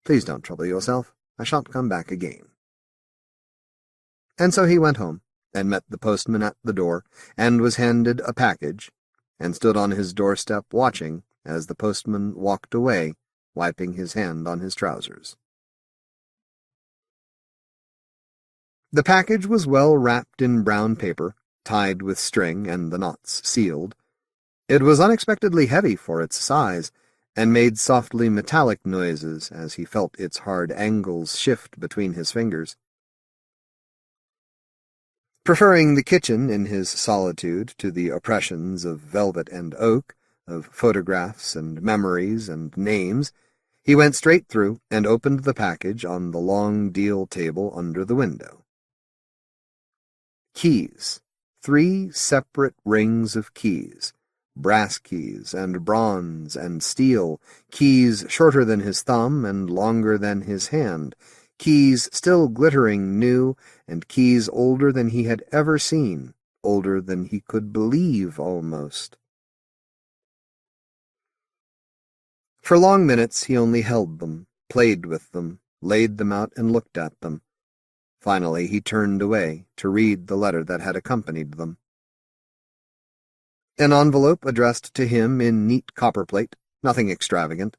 Please don't trouble yourself. I shan't come back again. And so he went home, and met the postman at the door, and was handed a package, and stood on his doorstep watching as the postman walked away, wiping his hand on his trousers. The package was well wrapped in brown paper, tied with string and the knots sealed. It was unexpectedly heavy for its size, and made softly metallic noises as he felt its hard angles shift between his fingers. Preferring the kitchen in his solitude to the oppressions of velvet and oak, of photographs and memories and names, he went straight through and opened the package on the long deal table under the window. Keys. 3 separate rings of keys. Brass keys and bronze and steel, keys shorter than his thumb and longer than his hand, keys still glittering new, and keys older than he had ever seen, older than he could believe almost. For long minutes he only held them, played with them, laid them out and looked at them. Finally he turned away to read the letter that had accompanied them. An envelope addressed to him in neat copperplate, nothing extravagant,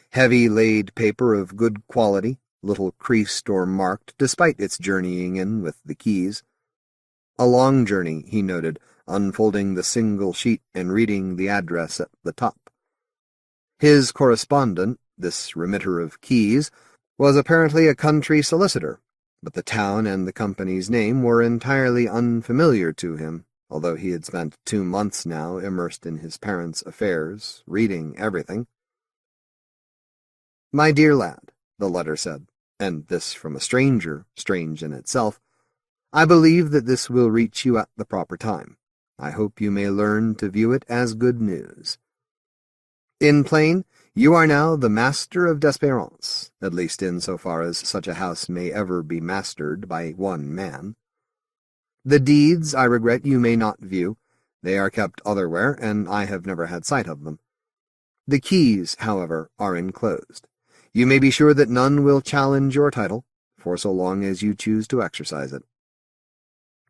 heavy laid paper of good quality, little creased or marked, despite its journeying in with the keys. A long journey, he noted, unfolding the single sheet and reading the address at the top. His correspondent, this remitter of keys, was apparently a country solicitor, but the town and the company's name were entirely unfamiliar to him, although he had spent 2 months now immersed in his parents' affairs, reading everything. "My dear lad," the letter said, and this from a stranger, strange in itself, "I believe that this will reach you at the proper time. I hope you may learn to view it as good news. In plain, you are now the master of Desperance, at least in so far as such a house may ever be mastered by one man. The deeds, I regret, you may not view, They are kept otherwhere, and I have never had sight of them. The keys, however, are enclosed. You may be sure that none will challenge your title, for so long as you choose to exercise it.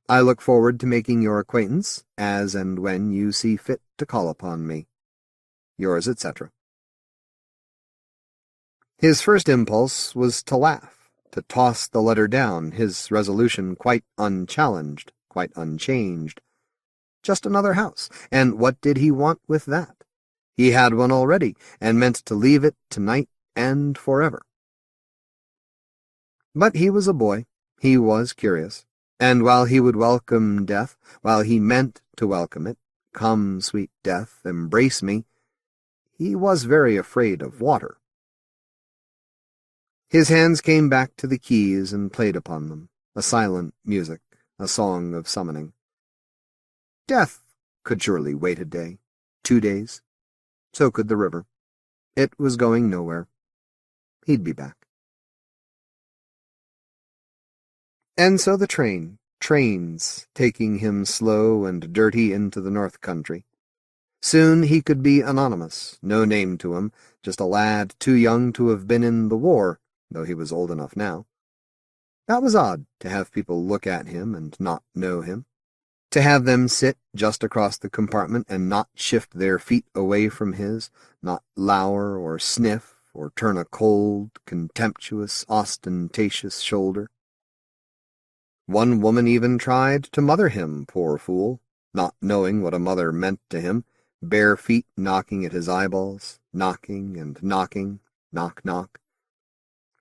I look forward to making your acquaintance, as and when you see fit to call upon me. Yours, etc. His first impulse was to laugh, to toss the letter down, his resolution quite unchallenged, quite unchanged. Just another house, and what did he want with that? He had one already, and meant to leave it tonight and forever. But he was a boy. He was curious. And while he would welcome death, while he meant to welcome it, come, sweet death, embrace me, he was very afraid of water. His hands came back to the keys and played upon them, a silent music, a song of summoning. Death could surely wait a day, 2 days. So could the river. It was going nowhere. He'd be back. And so the trains, taking him slow and dirty into the north country. Soon he could be anonymous, no name to him, just a lad too young to have been in the war, though he was old enough now. That was odd, to have people look at him and not know him. To have them sit just across the compartment and not shift their feet away from his, not lower or sniff or turn a cold, contemptuous, ostentatious shoulder. One woman even tried to mother him, poor fool, not knowing what a mother meant to him, bare feet knocking at his eyeballs, knocking and knocking, knock, knock.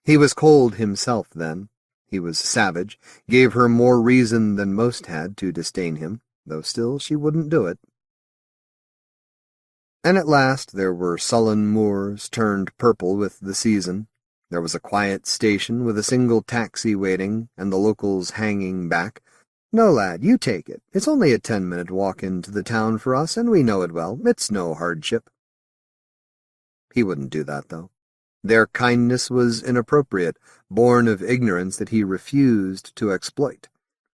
He was cold himself then. He was savage, gave her more reason than most had to disdain him, though still she wouldn't do it. And at last there were sullen moors turned purple with the season. There was a quiet station with a single taxi waiting, and the locals hanging back. No, lad, you take it. It's only a 10-minute walk into the town for us, and we know it well. It's no hardship. He wouldn't do that, though. Their kindness was inappropriate, born of ignorance that he refused to exploit,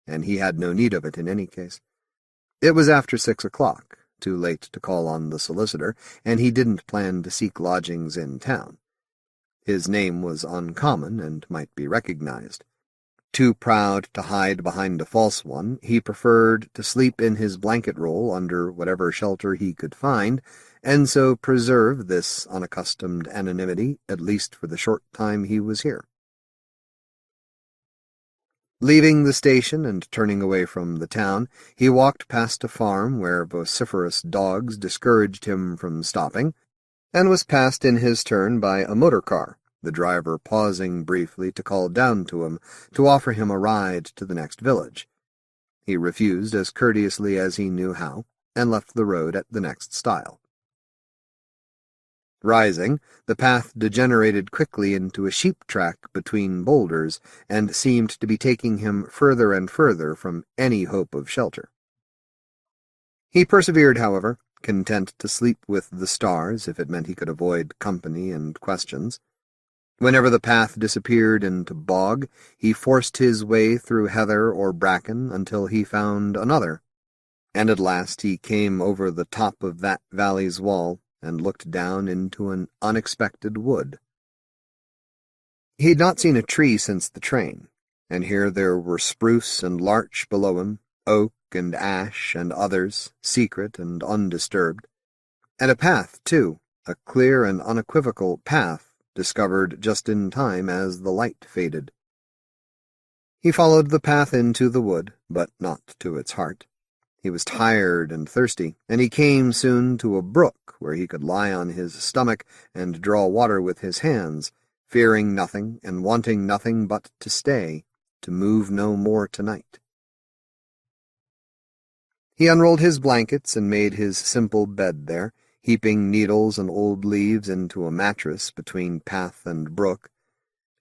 and he had no need of it in any case. It was after 6 o'clock, too late to call on the solicitor, and he didn't plan to seek lodgings in town. His name was uncommon and might be recognized. Too proud to hide behind a false one, he preferred to sleep in his blanket roll under whatever shelter he could find, and so preserve this unaccustomed anonymity, at least for the short time he was here. Leaving the station and turning away from the town, he walked past a farm where vociferous dogs discouraged him from stopping, and was passed in his turn by a motor car, the driver pausing briefly to call down to him, to offer him a ride to the next village. He refused as courteously as he knew how, and left the road at the next stile. Rising, the path degenerated quickly into a sheep track between boulders, and seemed to be taking him further and further from any hope of shelter. He persevered, however, content to sleep with the stars if it meant he could avoid company and questions. Whenever the path disappeared into bog, he forced his way through heather or bracken until he found another, and at last he came over the top of that valley's wall and looked down into an unexpected wood. He had not seen a tree since the train, and here there were spruce and larch below him, oak and ash and others, secret and undisturbed. And a path, too, a clear and unequivocal path, discovered just in time as the light faded. He followed the path into the wood, but not to its heart. He was tired and thirsty, and he came soon to a brook where he could lie on his stomach and draw water with his hands, fearing nothing and wanting nothing but to stay, to move no more tonight. He unrolled his blankets and made his simple bed there, heaping needles and old leaves into a mattress between path and brook,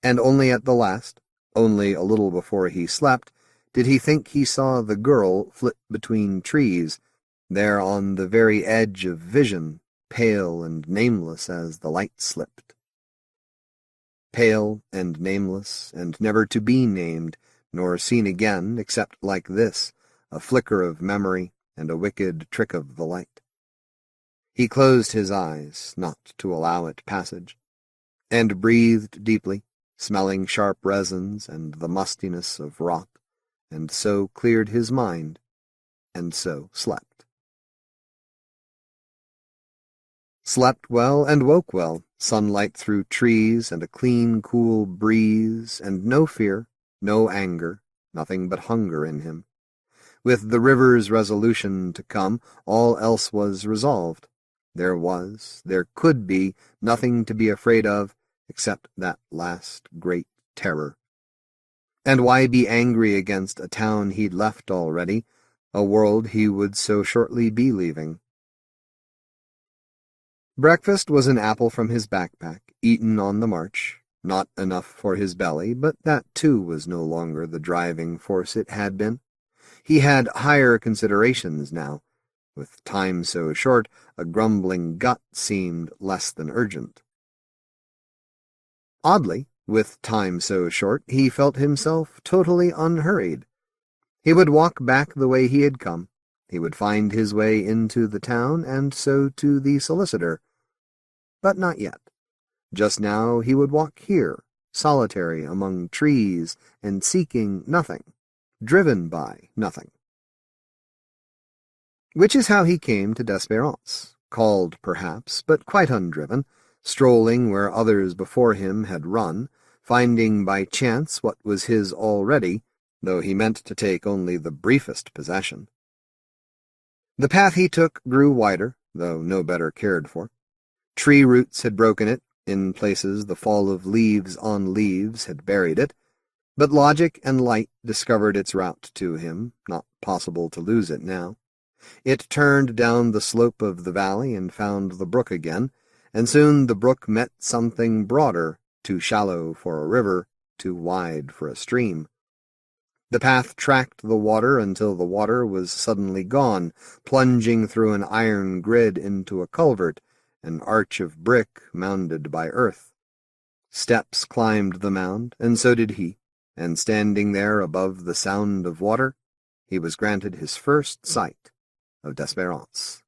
and only at the last, only a little before he slept, did he think he saw the girl flit between trees, there on the very edge of vision, pale and nameless as the light slipped. Pale and nameless, and never to be named, nor seen again, except like this, a flicker of memory, and a wicked trick of the light. He closed his eyes, not to allow it passage, and breathed deeply, smelling sharp resins and the mustiness of rot, and so cleared his mind, and so slept. Slept well and woke well, sunlight through trees and a clean, cool breeze, and no fear, no anger, nothing but hunger in him. With the river's resolution to come, all else was resolved. There could be, nothing to be afraid of, except that last great terror. And why be angry against a town he'd left already, a world he would so shortly be leaving? Breakfast was an apple from his backpack, eaten on the march. Not enough for his belly, but that too was no longer the driving force it had been. He had higher considerations now. With time so short, a grumbling gut seemed less than urgent. Oddly, with time so short, he felt himself totally unhurried. He would walk back the way he had come. He would find his way into the town, and so to the solicitor. But not yet. Just now he would walk here, solitary among trees, and seeking nothing, driven by nothing. Which is how he came to Desperance, called perhaps, but quite undriven, strolling where others before him had run, finding by chance what was his already, though he meant to take only the briefest possession. The path he took grew wider, though no better cared for. Tree roots had broken it, in places the fall of leaves on leaves had buried it, but logic and light discovered its route to him, not possible to lose it now. It turned down the slope of the valley and found the brook again, and soon the brook met something broader, too shallow for a river, too wide for a stream. The path tracked the water until the water was suddenly gone, plunging through an iron grid into a culvert, an arch of brick mounded by earth. Steps climbed the mound, and so did he, and standing there above the sound of water, he was granted his first sight of Desperance.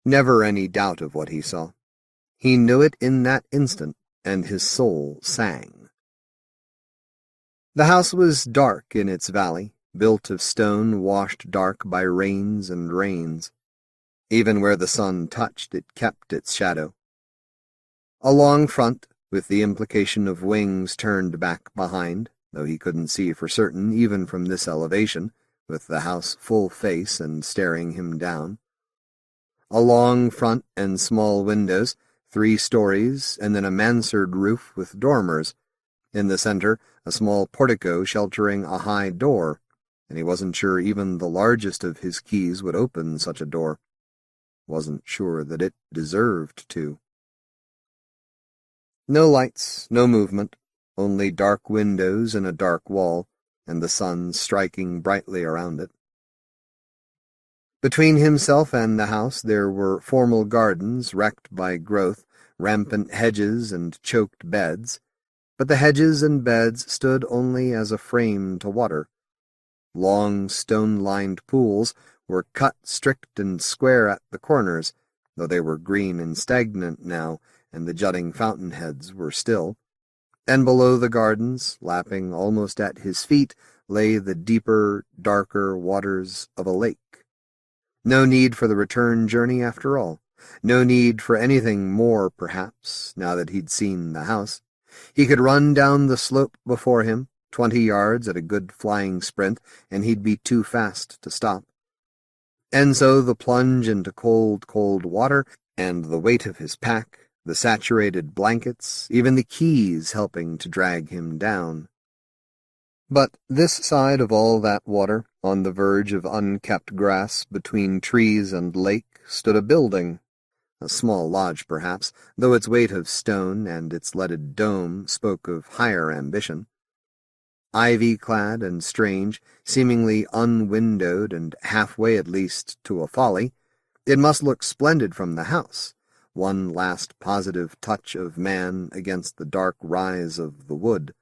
Never any doubt of what he saw. He knew it in that instant, and his soul sang. The house was dark in its valley, built of stone washed dark by rains and rains. Even where the sun touched, it kept its shadow. A long front, with the implication of wings turned back behind, though he couldn't see for certain even from this elevation, with the house full face and staring him down. A long front and small windows, 3 stories, and then a mansard roof with dormers. In the center, a small portico sheltering a high door, and he wasn't sure even the largest of his keys would open such a door. Wasn't sure that it deserved to. No lights, no movement, only dark windows and a dark wall, and the sun striking brightly around it. Between himself and the house there were formal gardens wrecked by growth, rampant hedges and choked beds, but the hedges and beds stood only as a frame to water. Long stone-lined pools were cut strict and square at the corners, though they were green and stagnant now, and the jutting fountainheads were still. And below the gardens, lapping almost at his feet, lay the deeper, darker waters of a lake. No need for the return journey after all. No need for anything more, perhaps, now that he'd seen the house. He could run down the slope before him, 20 yards at a good flying sprint, and he'd be too fast to stop. And so the plunge into cold, cold water, and the weight of his pack, the saturated blankets, even the keys helping to drag him down. But this side of all that water, on the verge of unkept grass between trees and lake, stood a building. A small lodge, perhaps, though its weight of stone and its leaded dome spoke of higher ambition. Ivy-clad and strange, seemingly unwindowed and halfway at least to a folly, it must look splendid from the house, one last positive touch of man against the dark rise of the wood.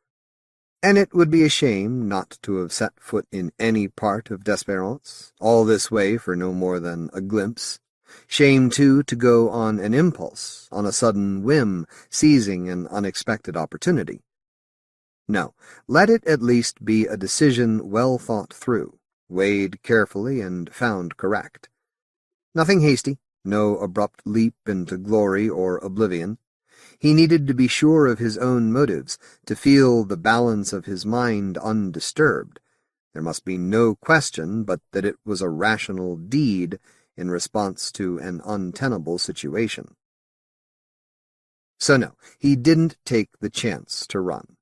And it would be a shame not to have set foot in any part of Desperance, all this way for no more than a glimpse. Shame, too, to go on an impulse, on a sudden whim, seizing an unexpected opportunity. No, let it at least be a decision well thought through, weighed carefully and found correct. Nothing hasty, no abrupt leap into glory or oblivion. He needed to be sure of his own motives, to feel the balance of his mind undisturbed. There must be no question but that it was a rational deed in response to an untenable situation. So no, he didn't take the chance to run.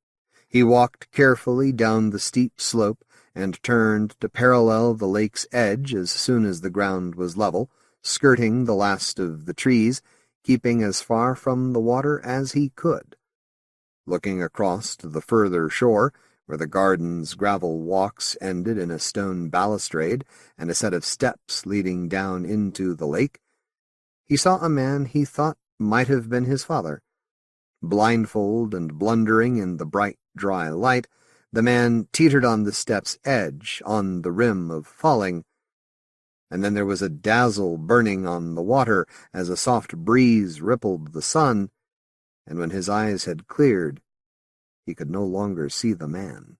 He walked carefully down the steep slope and turned to parallel the lake's edge as soon as the ground was level, skirting the last of the trees, keeping as far from the water as he could. Looking across to the further shore, where the garden's gravel walks ended in a stone balustrade and a set of steps leading down into the lake, he saw a man he thought might have been his father. Blindfold and blundering in the bright, dry light, the man teetered on the step's edge, on the rim of falling, and then there was a dazzle burning on the water as a soft breeze rippled the sun, and when his eyes had cleared, he could no longer see the man.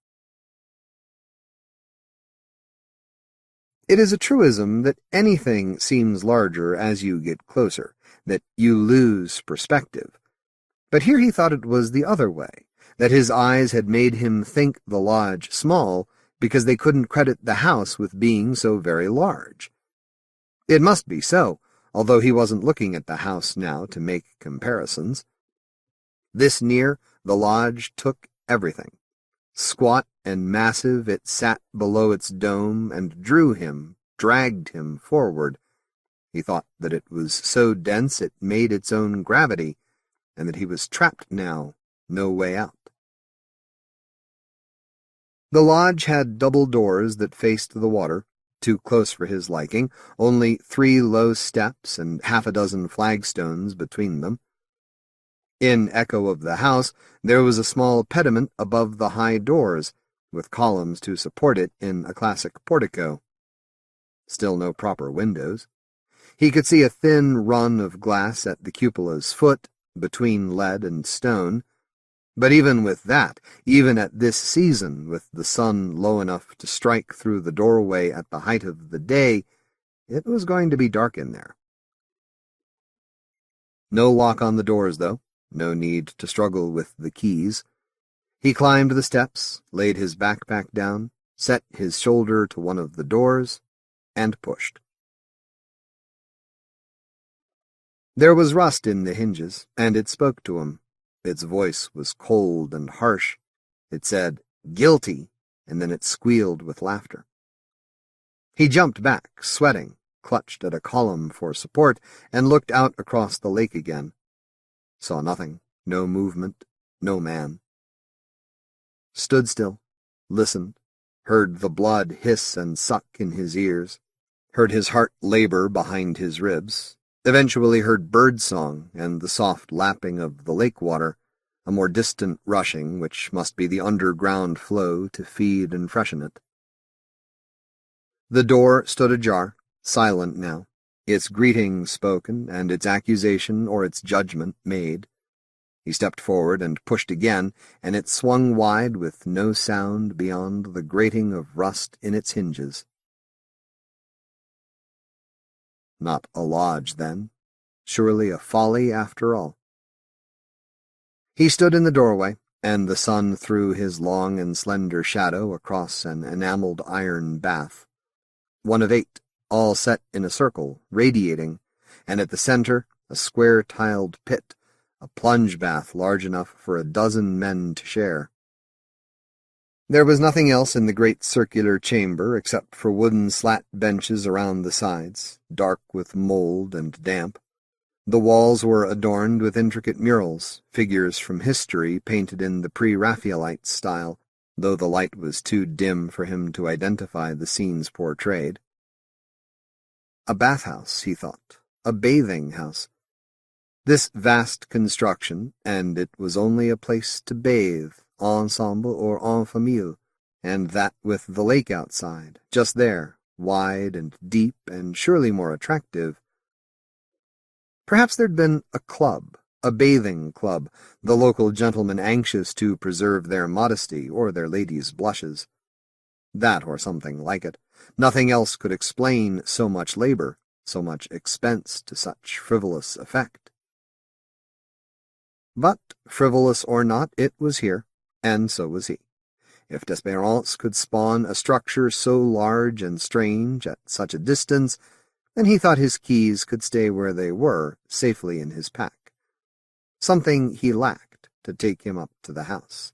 It is a truism that anything seems larger as you get closer, that you lose perspective. But here he thought it was the other way, that his eyes had made him think the lodge small because they couldn't credit the house with being so very large. It must be so, although he wasn't looking at the house now to make comparisons. This near, the lodge took everything. Squat and massive, it sat below its dome and drew him, dragged him forward. He thought that it was so dense it made its own gravity, and that he was trapped now, no way out. The lodge had double doors that faced the water, too close for his liking, only 3 low steps and half a dozen flagstones between them. In echo of the house, there was a small pediment above the high doors, with columns to support it in a classic portico. Still no proper windows. He could see a thin run of glass at the cupola's foot, between lead and stone. But even with that, even at this season, with the sun low enough to strike through the doorway at the height of the day, it was going to be dark in there. No lock on the doors, though. No need to struggle with the keys. He climbed the steps, laid his backpack down, set his shoulder to one of the doors, and pushed. There was rust in the hinges, and it spoke to him. Its voice was cold and harsh. It said, "Guilty," and then it squealed with laughter. He jumped back, sweating, clutched at a column for support, and looked out across the lake again. Saw nothing, no movement, no man. Stood still, listened, heard the blood hiss and suck in his ears, heard his heart labor behind his ribs, eventually heard birdsong and the soft lapping of the lake water, a more distant rushing which must be the underground flow to feed and freshen it. The door stood ajar, silent now, its greeting spoken and its accusation or its judgment made. He stepped forward and pushed again, and it swung wide with no sound beyond the grating of rust in its hinges. Not a lodge, then. Surely a folly after all. He stood in the doorway, and the sun threw his long and slender shadow across an enameled iron bath. One of 8, all set in a circle, radiating, and at the center a square-tiled pit, a plunge bath large enough for a dozen men to share. There was nothing else in the great circular chamber except for wooden slat benches around the sides, dark with mold and damp. The walls were adorned with intricate murals, figures from history painted in the pre-Raphaelite style, though the light was too dim for him to identify the scenes portrayed. A bathhouse, he thought, a bathing house. This vast construction, and it was only a place to bathe, ensemble or en famille, and that with the lake outside, just there, wide and deep and surely more attractive. Perhaps there'd been a club, a bathing club, the local gentlemen anxious to preserve their modesty or their ladies' blushes. That or something like it. Nothing else could explain so much labor, so much expense to such frivolous effect. But, frivolous or not, it was here, and so was he. If Desperance could spawn a structure so large and strange at such a distance, then he thought his keys could stay where they were, safely in his pack. Something he lacked to take him up to the house.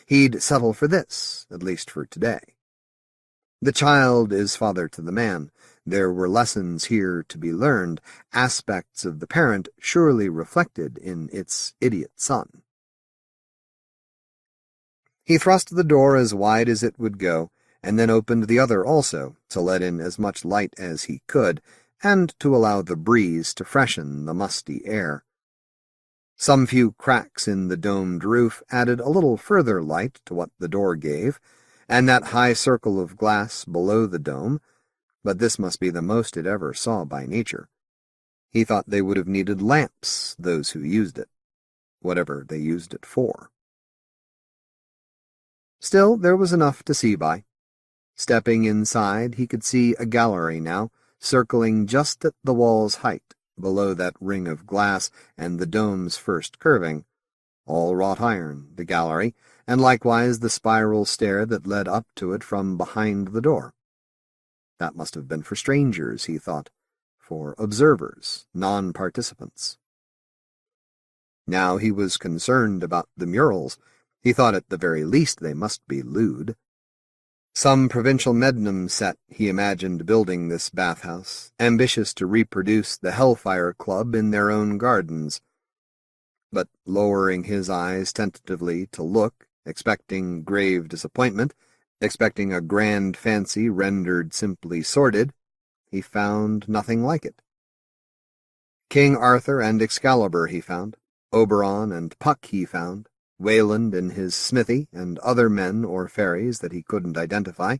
He'd settle for this, at least for today. The child is father to the man. There were lessons here to be learned, aspects of the parent surely reflected in its idiot son. He thrust the door as wide as it would go, and then opened the other also, to let in as much light as he could, and to allow the breeze to freshen the musty air. Some few cracks in the domed roof added a little further light to what the door gave, and that high circle of glass below the dome, but this must be the most it ever saw by nature. He thought they would have needed lamps, those who used it, whatever they used it for. Still, there was enough to see by. Stepping inside, he could see a gallery now, circling just at the wall's height, below that ring of glass and the dome's first curving. All wrought iron, the gallery, and likewise the spiral stair that led up to it from behind the door. That must have been for strangers, he thought, for observers, non-participants. Now he was concerned about the murals. He thought at the very least they must be lewd. Some provincial mednum set, he imagined, building this bathhouse, ambitious to reproduce the Hellfire Club in their own gardens. But lowering his eyes tentatively to look, expecting grave disappointment, expecting a grand fancy rendered simply sordid, he found nothing like it. King Arthur and Excalibur he found, Oberon and Puck he found, Wayland in his smithy, and other men or fairies that he couldn't identify,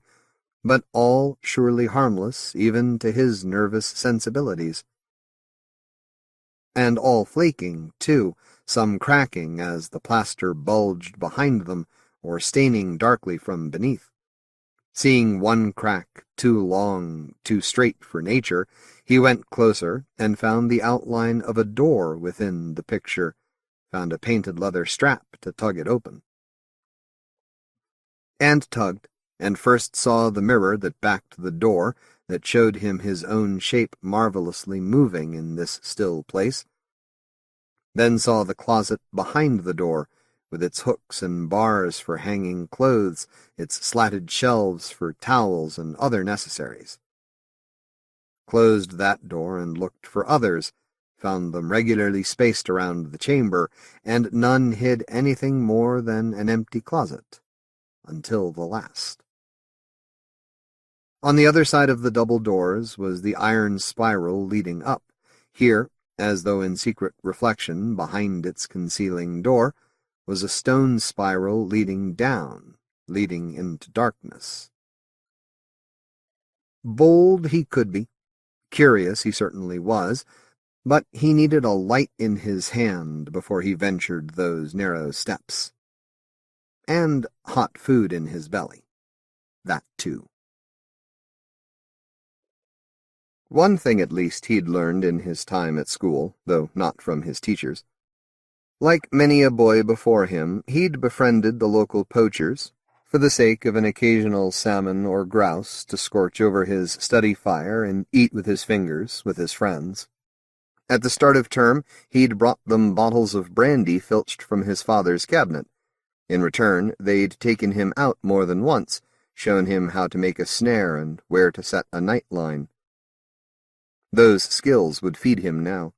but all surely harmless even to his nervous sensibilities. And all flaking, too, some cracking as the plaster bulged behind them, or staining darkly from beneath. Seeing one crack too long, too straight for nature, he went closer and found the outline of a door within the picture, found a painted leather strap to tug it open. And tugged, and first saw the mirror that backed the door, that showed him his own shape marvelously moving in this still place. Then saw the closet behind the door, with its hooks and bars for hanging clothes, its slatted shelves for towels and other necessaries. Closed that door and looked for others, found them regularly spaced around the chamber, and none hid anything more than an empty closet, until the last. On the other side of the double doors was the iron spiral leading up. Here, as though in secret reflection behind its concealing door, was a stone spiral leading down, leading into darkness. Bold he could be, curious he certainly was, but he needed a light in his hand before he ventured those narrow steps. And hot food in his belly. That, too. One thing at least he'd learned in his time at school, though not from his teachers. Like many a boy before him, he'd befriended the local poachers, for the sake of an occasional salmon or grouse to scorch over his study fire and eat with his fingers with his friends. At the start of term, he'd brought them bottles of brandy filched from his father's cabinet. In return, they'd taken him out more than once, shown him how to make a snare and where to set a night line. Those skills would feed him now.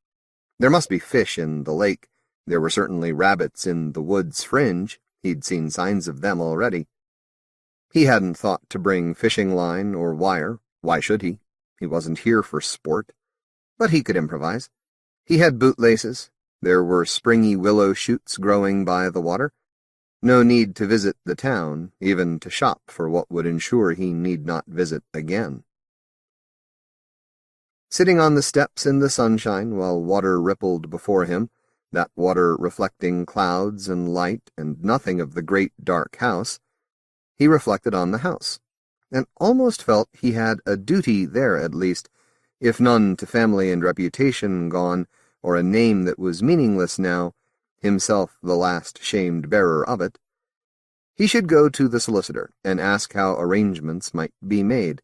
There must be fish in the lake. There were certainly rabbits in the wood's fringe. He'd seen signs of them already. He hadn't thought to bring fishing line or wire. Why should he? He wasn't here for sport. But he could improvise. He had bootlaces. There were springy willow shoots growing by the water. No need to visit the town, even to shop for what would ensure he need not visit again. Sitting on the steps in the sunshine while water rippled before him, that water reflecting clouds and light and nothing of the great dark house, he reflected on the house, and almost felt he had a duty there at least, if none to family and reputation gone, or a name that was meaningless now, himself the last shamed bearer of it. He should go to the solicitor and ask how arrangements might be made.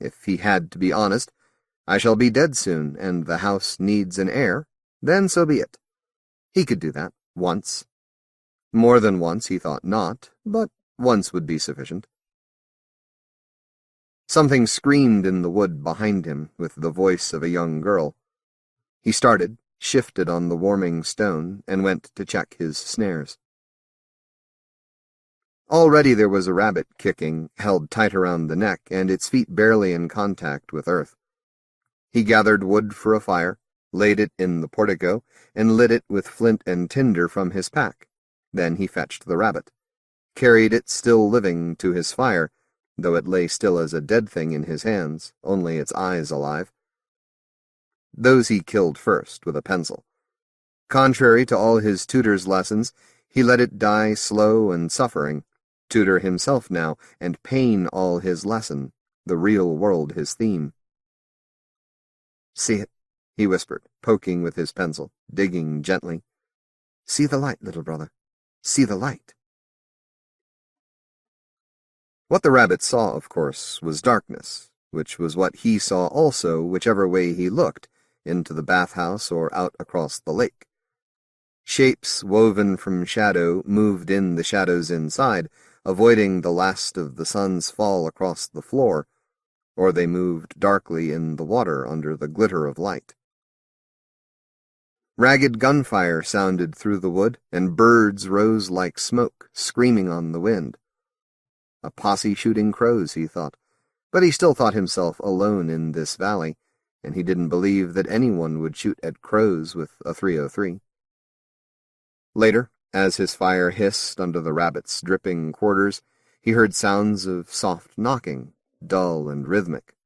If he had to be honest, I shall be dead soon, and the house needs an heir, then so be it. He could do that, once. More than once he thought not, but once would be sufficient. Something screamed in the wood behind him with the voice of a young girl. He started, shifted on the warming stone, and went to check his snares. Already there was a rabbit kicking, held tight around the neck, and its feet barely in contact with earth. He gathered wood for a fire, laid it in the portico, and lit it with flint and tinder from his pack. Then he fetched the rabbit, carried it still living to his fire, though it lay still as a dead thing in his hands, only its eyes alive. Those he killed first with a pencil. Contrary to all his tutor's lessons, he let it die slow and suffering, tutor himself now, and pain all his lesson, the real world his theme. "See it," he whispered, poking with his pencil, digging gently. "See the light, little brother. See the light." What the rabbit saw, of course, was darkness, which was what he saw also, whichever way he looked, into the bathhouse or out across the lake. Shapes woven from shadow moved in the shadows inside, avoiding the last of the sun's fall across the floor, or they moved darkly in the water under the glitter of light. Ragged gunfire sounded through the wood, and birds rose like smoke, screaming on the wind. A posse shooting crows, he thought, but he still thought himself alone in this valley, and he didn't believe that anyone would shoot at crows with a .303. Later, as his fire hissed under the rabbit's dripping quarters, he heard sounds of soft knocking, dull and rhythmic.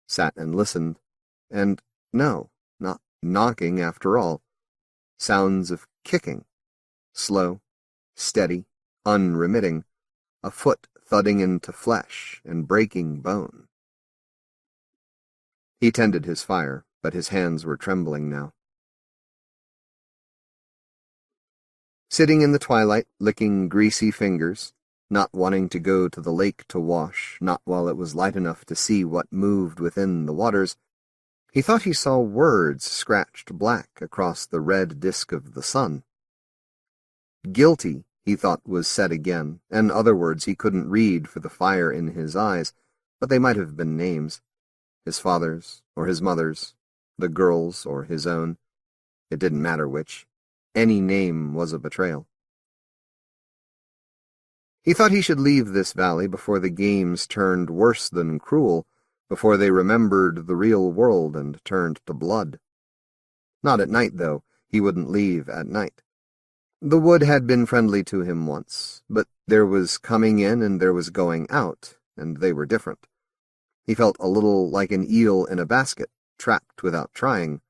Sat and listened, and no, not knocking after all. Sounds of kicking, slow, steady, unremitting, a foot thudding into flesh and breaking bone. He tended his fire, but his hands were trembling now. Sitting in the twilight, licking greasy fingers, not wanting to go to the lake to wash, not while it was light enough to see what moved within the waters, he thought he saw words scratched black across the red disk of the sun. Guilty, he thought was said again, and other words he couldn't read for the fire in his eyes, but they might have been names. His father's, or his mother's, the girl's, or his own. It didn't matter which. Any name was a betrayal. He thought he should leave this valley before the games turned worse than cruel, before they remembered the real world and turned to blood. Not at night, though. He wouldn't leave at night. The wood had been friendly to him once, but there was coming in and there was going out, and they were different. He felt a little like an eel in a basket, trapped without trying.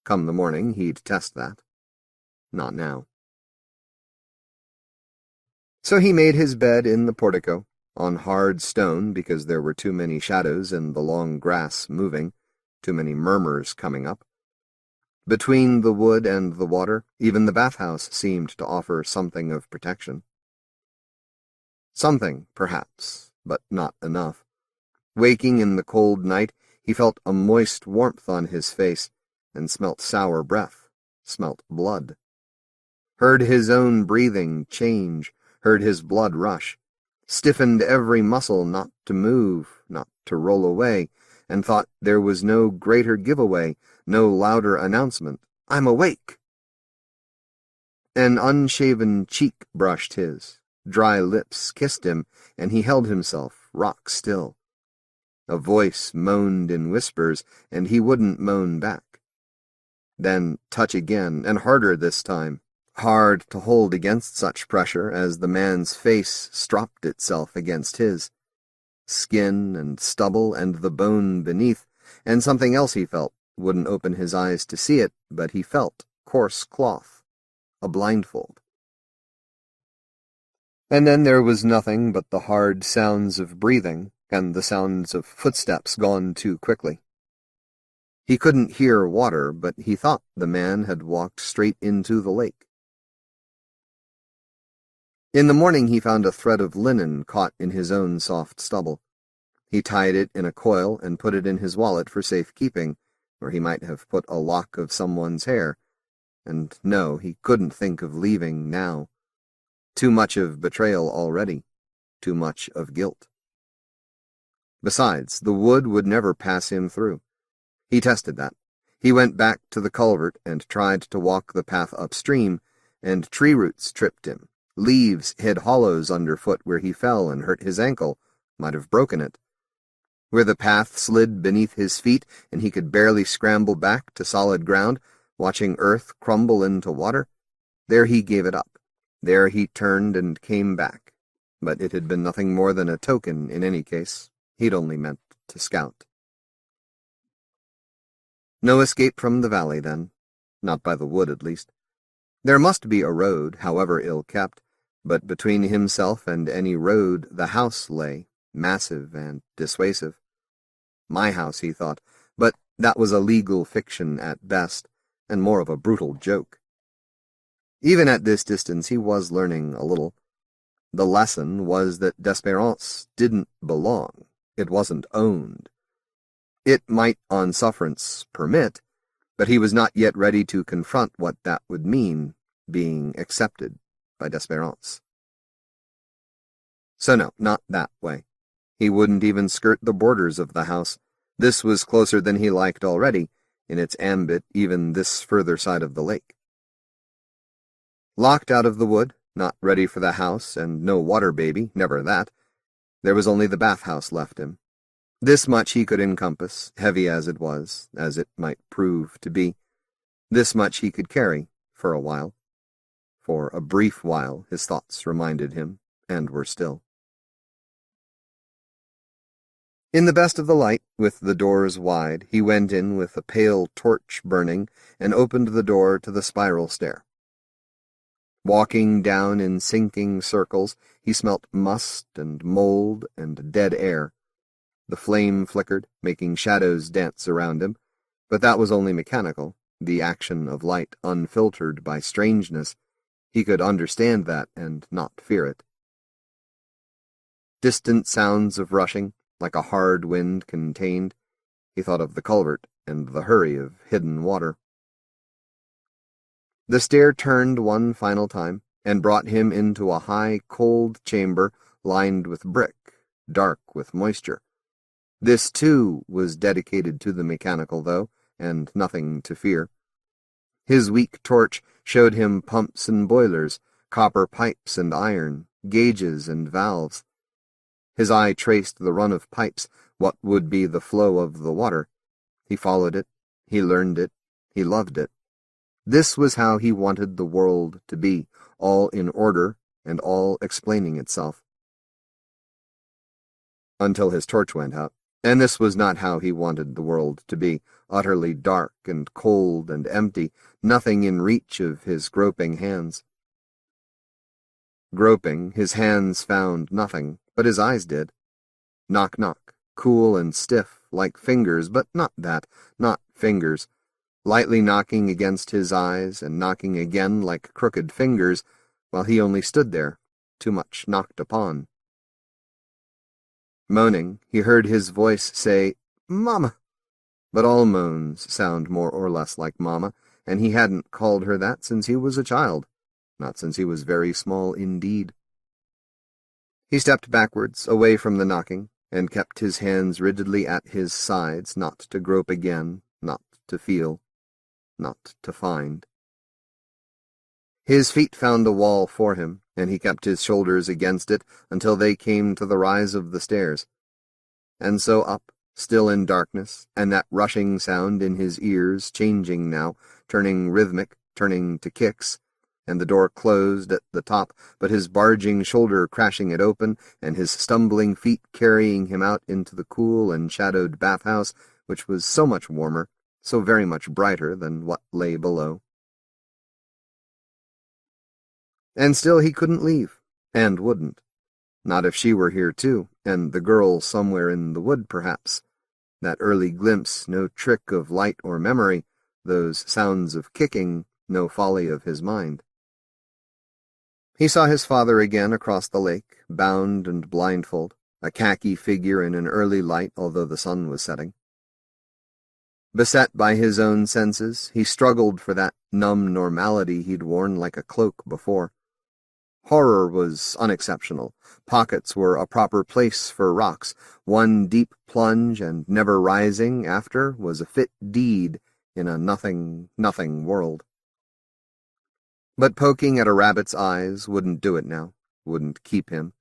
Come the morning, he'd test that. Not now. So he made his bed in the portico, on hard stone because there were too many shadows in the long grass moving, too many murmurs coming up. Between the wood and the water, even the bathhouse seemed to offer something of protection. Something, perhaps, but not enough. Waking in the cold night, he felt a moist warmth on his face, and smelt sour breath, smelt blood. Heard his own breathing change, heard his blood rush, stiffened every muscle not to move, not to roll away, and thought there was no greater giveaway, no louder announcement. "I'm awake!" An unshaven cheek brushed his, dry lips kissed him, and he held himself rock still. A voice moaned in whispers, and he wouldn't moan back. Then touch again, and harder this time. hard to hold against such pressure as the man's face stropped itself against his. Skin and stubble and the bone beneath, and something else he felt, wouldn't open his eyes to see it, but he felt coarse cloth, a blindfold. And then there was nothing but the hard sounds of breathing and the sounds of footsteps gone too quickly. He couldn't hear water, but he thought the man had walked straight into the lake. In the morning he found a thread of linen caught in his own soft stubble. He tied it in a coil and put it in his wallet for safekeeping, where he might have put a lock of someone's hair. And no, he couldn't think of leaving now. Too much of betrayal already. Too much of guilt. Besides, the wood would never pass him through. He tested that. He went back to the culvert and tried to walk the path upstream, and tree roots tripped him. Leaves hid hollows underfoot where he fell and hurt his ankle, might have broken it. Where the path slid beneath his feet and he could barely scramble back to solid ground, watching earth crumble into water, there he gave it up. There he turned and came back. But it had been nothing more than a token in any case. He'd only meant to scout. No escape from the valley, then. Not by the wood, at least. There must be a road, however ill-kept, but between himself and any road the house lay, massive and dissuasive. My house, he thought, but that was a legal fiction at best, and more of a brutal joke. Even at this distance he was learning a little. The lesson was that Desperance didn't belong. It wasn't owned. It might, on sufferance, permit, but he was not yet ready to confront what that would mean, being accepted by Desperance. So no, not that way. He wouldn't even skirt the borders of the house. This was closer than he liked already, in its ambit even this further side of the lake. Locked out of the wood, not ready for the house, and no water baby, never that. There was only the bathhouse left him. This much he could encompass, heavy as it might prove to be. This much he could carry, for a while. For a brief while, his thoughts reminded him, and were still. In the best of the light, with the doors wide, he went in with a pale torch burning and opened the door to the spiral stair. Walking down in sinking circles, he smelt must and mold and dead air. The flame flickered, making shadows dance around him, but that was only mechanical, the action of light unfiltered by strangeness. He could understand that and not fear it. Distant sounds of rushing, like a hard wind contained. He thought of the culvert and the hurry of hidden water. The stair turned one final time and brought him into a high, cold chamber lined with brick, dark with moisture. This, too, was dedicated to the mechanical, though, and nothing to fear. His weak torch showed him pumps and boilers, copper pipes and iron, gauges and valves. His eye traced the run of pipes, what would be the flow of the water. He followed it, he learned it, he loved it. This was how he wanted the world to be, all in order and all explaining itself. Until his torch went out, and this was not how he wanted the world to be, utterly dark and cold and empty, nothing in reach of his groping hands. Groping, his hands found nothing, but his eyes did. Knock, knock, cool and stiff, like fingers, but not that, not fingers, lightly knocking against his eyes and knocking again like crooked fingers, while he only stood there, too much knocked upon. Moaning, he heard his voice say, "Mama!" But all moans sound more or less like Mama, and he hadn't called her that since he was a child, not since he was very small indeed. He stepped backwards, away from the knocking, and kept his hands rigidly at his sides, not to grope again, not to feel, not to find. His feet found a wall for him, and he kept his shoulders against it until they came to the rise of the stairs. And so up, still in darkness, and that rushing sound in his ears changing now, turning rhythmic, turning to kicks, and the door closed at the top, but his barging shoulder crashing it open, and his stumbling feet carrying him out into the cool and shadowed bathhouse, which was so much warmer, so very much brighter than what lay below. And still he couldn't leave, and wouldn't. Not if she were here too, and the girl somewhere in the wood perhaps. That early glimpse, no trick of light or memory, those sounds of kicking, no folly of his mind. He saw his father again across the lake, bound and blindfold, a khaki figure in an early light, although the sun was setting. Beset by his own senses, he struggled for that numb normality he'd worn like a cloak before. Horror was unexceptional. Pockets were a proper place for rocks. One deep plunge and never rising after was a fit deed in a nothing world. But poking at a rabbit's eyes wouldn't do it now, wouldn't keep him.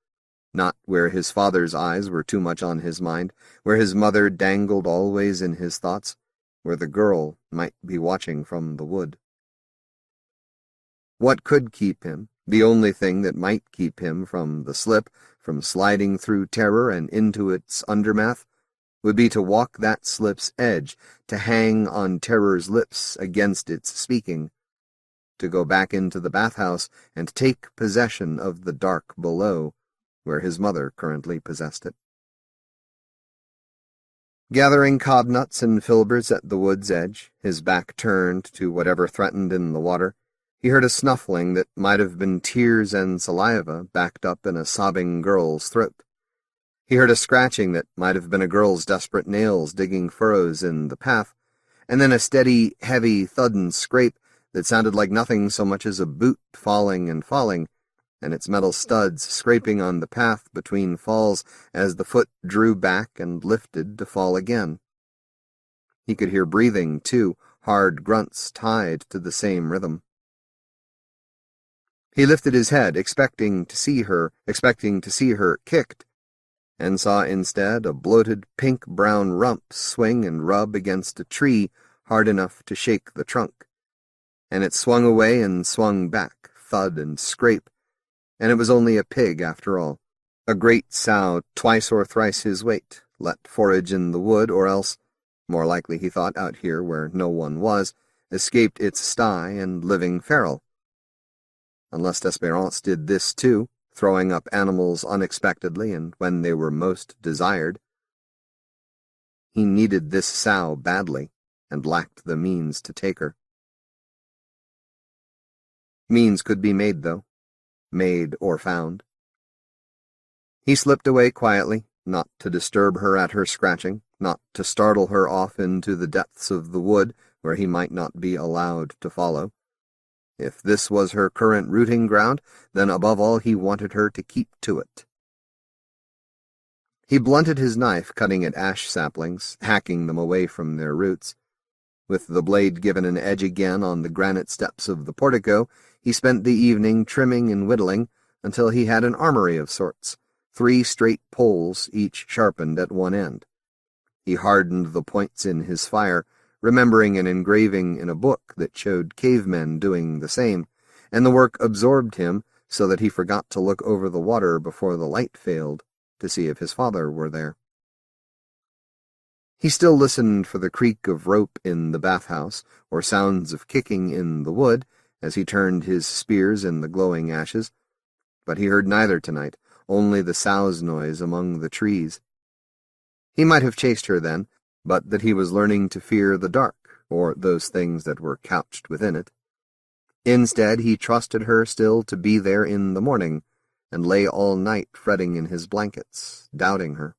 Not where his father's eyes were too much on his mind, where his mother dangled always in his thoughts, where the girl might be watching from the wood. What could keep him? The only thing that might keep him from the slip, from sliding through terror and into its undermath, would be to walk that slip's edge, to hang on terror's lips against its speaking, to go back into the bathhouse and take possession of the dark below, where his mother currently possessed it. Gathering cobnuts and filberts at the wood's edge, his back turned to whatever threatened in the water, he heard a snuffling that might have been tears and saliva backed up in a sobbing girl's throat. He heard a scratching that might have been a girl's desperate nails digging furrows in the path, and then a steady, heavy, thuddin' scrape that sounded like nothing so much as a boot falling, and its metal studs scraping on the path between falls as the foot drew back and lifted to fall again. He could hear breathing, too, hard grunts tied to the same rhythm. He lifted his head, expecting to see her kicked, and saw instead a bloated pink-brown rump swing and rub against a tree hard enough to shake the trunk. And it swung away and swung back, thud and scrape, and it was only a pig after all, a great sow twice or thrice his weight, let forage in the wood, or else, more likely he thought out here where no one was, escaped its sty and living feral. Unless Desperance did this too, throwing up animals unexpectedly and when they were most desired. He needed this sow badly, and lacked the means to take her. Means could be made, though. Made or found. He slipped away quietly, not to disturb her at her scratching, not to startle her off into the depths of the wood where he might not be allowed to follow. If this was her current rooting ground, then above all he wanted her to keep to it. He blunted his knife, cutting at ash saplings, hacking them away from their roots. With the blade given an edge again on the granite steps of the portico, he spent the evening trimming and whittling until he had an armory of sorts, 3 straight poles, each sharpened at one end. He hardened the points in his fire, remembering an engraving in a book that showed cavemen doing the same, and the work absorbed him so that he forgot to look over the water before the light failed to see if his father were there. He still listened for the creak of rope in the bathhouse, or sounds of kicking in the wood, as he turned his spears in the glowing ashes, but he heard neither tonight, only the sow's noise among the trees. He might have chased her then, but that he was learning to fear the dark, or those things that were couched within it. Instead, he trusted her still to be there in the morning, and lay all night fretting in his blankets, doubting her.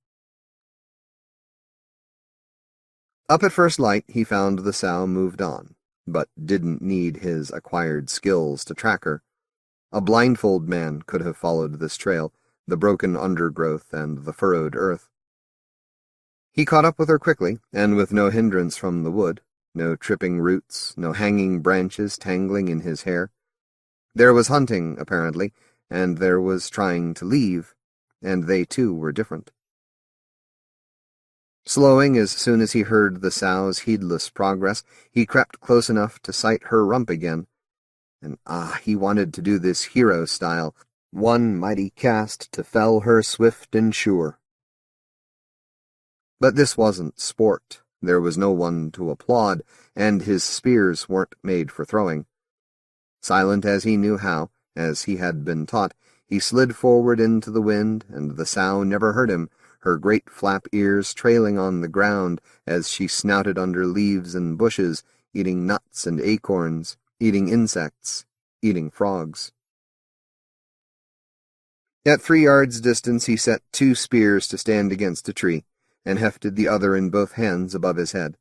Up at first light, he found the sow moved on, but didn't need his acquired skills to track her. A blindfold man could have followed this trail, the broken undergrowth and the furrowed earth. He caught up with her quickly, and with no hindrance from the wood, no tripping roots, no hanging branches tangling in his hair. There was hunting, apparently, and there was trying to leave, and they too were different. Slowing as soon as he heard the sow's heedless progress, he crept close enough to sight her rump again. And he wanted to do this hero style, one mighty cast to fell her swift and sure. But this wasn't sport. There was no one to applaud, and his spears weren't made for throwing. Silent as he knew how, as he had been taught, he slid forward into the wind, and the sow never heard him, her great flap ears trailing on the ground as she snouted under leaves and bushes, eating nuts and acorns, eating insects, eating frogs. At 3 yards' distance he set 2 spears to stand against a tree, and hefted the other in both hands above his head.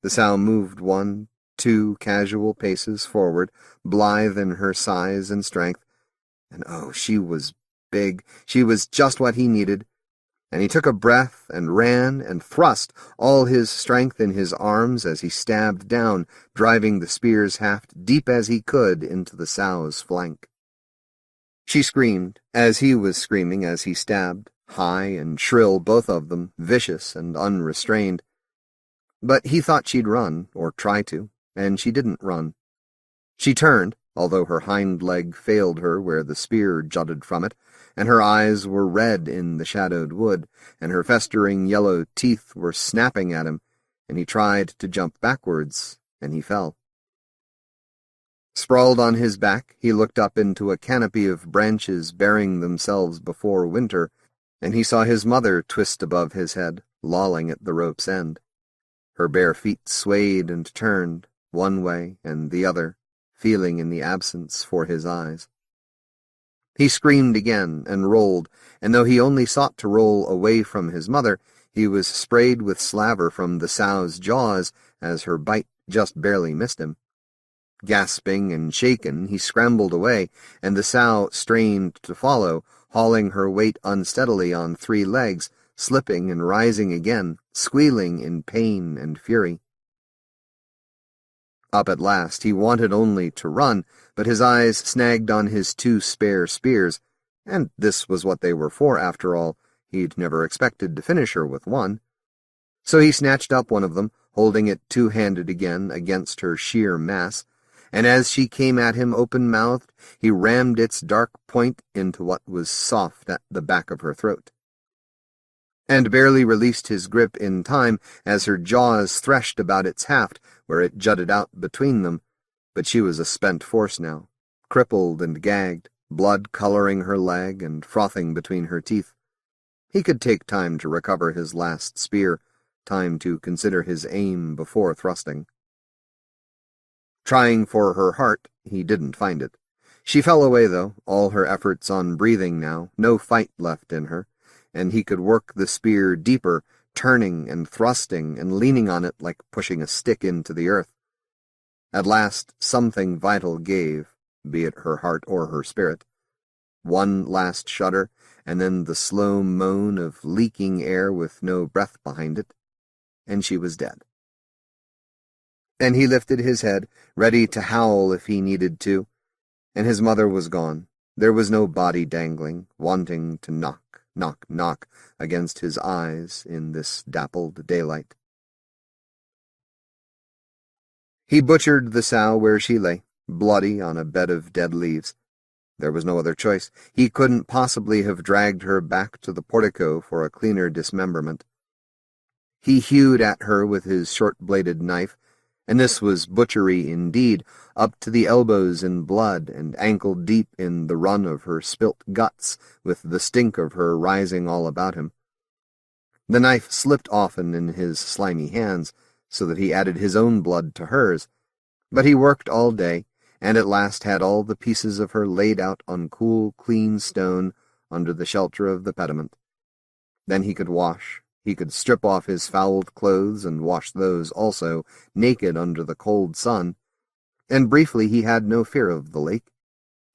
The sow moved 1, 2 casual paces forward, blithe in her size and strength, and she was big, she was just what he needed, and he took a breath and ran and thrust all his strength in his arms as he stabbed down, driving the spear's haft deep as he could into the sow's flank. She screamed, as he was screaming as he stabbed, high and shrill both of them, vicious and unrestrained. But he thought she'd run, or try to, and she didn't run. She turned, although her hind leg failed her where the spear jutted from it, and her eyes were red in the shadowed wood, and her festering yellow teeth were snapping at him, and he tried to jump backwards, and he fell. Sprawled on his back, he looked up into a canopy of branches bearing themselves before winter, and he saw his mother twist above his head, lolling at the rope's end. Her bare feet swayed and turned, one way and the other, feeling in the absence for his eyes. He screamed again and rolled, and though he only sought to roll away from his mother, he was sprayed with slaver from the sow's jaws as her bite just barely missed him. Gasping and shaken, he scrambled away, and the sow strained to follow, hauling her weight unsteadily on 3 legs, slipping and rising again, squealing in pain and fury. Up at last, he wanted only to run, but his eyes snagged on his 2 spare spears, and this was what they were for, after all. He'd never expected to finish her with one. So he snatched up one of them, holding it 2-handed again against her sheer mass, and as she came at him open-mouthed, he rammed its dark point into what was soft at the back of her throat, and barely released his grip in time as her jaws threshed about its haft, where it jutted out between them, but she was a spent force now, crippled and gagged, blood coloring her leg and frothing between her teeth. He could take time to recover his last spear, time to consider his aim before thrusting. Trying for her heart, he didn't find it. She fell away, though, all her efforts on breathing now, no fight left in her, and he could work the spear deeper, turning and thrusting and leaning on it like pushing a stick into the earth. At last, something vital gave, be it her heart or her spirit. One last shudder, and then the slow moan of leaking air with no breath behind it, and she was dead. And he lifted his head, ready to howl if he needed to, and his mother was gone. There was no body dangling, wanting to knock, knock, knock against his eyes in this dappled daylight. He butchered the sow where she lay, bloody on a bed of dead leaves. There was no other choice. He couldn't possibly have dragged her back to the portico for a cleaner dismemberment. He hewed at her with his short-bladed knife, and this was butchery indeed, up to the elbows in blood and ankle-deep in the run of her spilt guts, with the stink of her rising all about him. The knife slipped often in his slimy hands, so that he added his own blood to hers, but he worked all day, and at last had all the pieces of her laid out on cool, clean stone under the shelter of the pediment. Then he could wash. He could strip off his fouled clothes and wash those also, naked under the cold sun, and briefly he had no fear of the lake.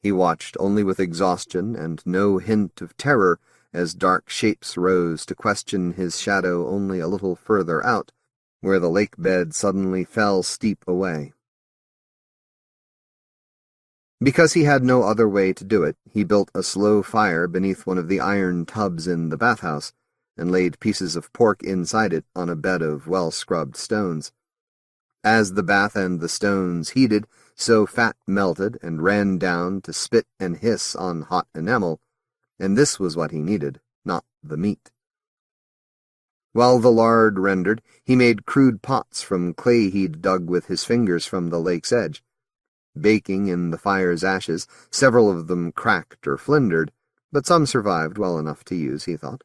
He watched only with exhaustion and no hint of terror as dark shapes rose to question his shadow only a little further out, where the lake bed suddenly fell steep away. Because he had no other way to do it, he built a slow fire beneath one of the iron tubs in the bathhouse, and laid pieces of pork inside it on a bed of well-scrubbed stones. As the bath and the stones heated, so fat melted and ran down to spit and hiss on hot enamel, and this was what he needed, not the meat. While the lard rendered, he made crude pots from clay he'd dug with his fingers from the lake's edge. Baking in the fire's ashes, several of them cracked or flindered, but some survived well enough to use, he thought.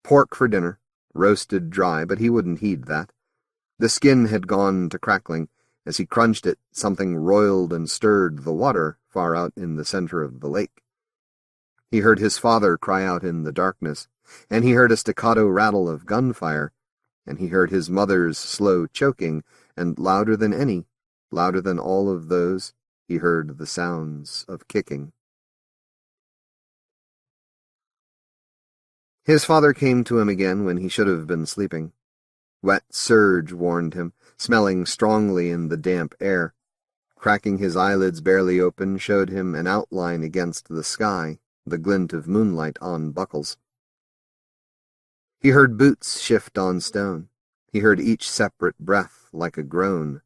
Pork for dinner, roasted dry, but he wouldn't heed that. The skin had gone to crackling. As he crunched it, something roiled and stirred the water far out in the center of the lake. He heard his father cry out in the darkness, and he heard a staccato rattle of gunfire, and he heard his mother's slow choking, and louder than any, louder than all of those, he heard the sounds of kicking. His father came to him again when he should have been sleeping. Wet serge warned him, smelling strongly in the damp air. Cracking his eyelids barely open showed him an outline against the sky, the glint of moonlight on buckles. He heard boots shift on stone. He heard each separate breath like a groan.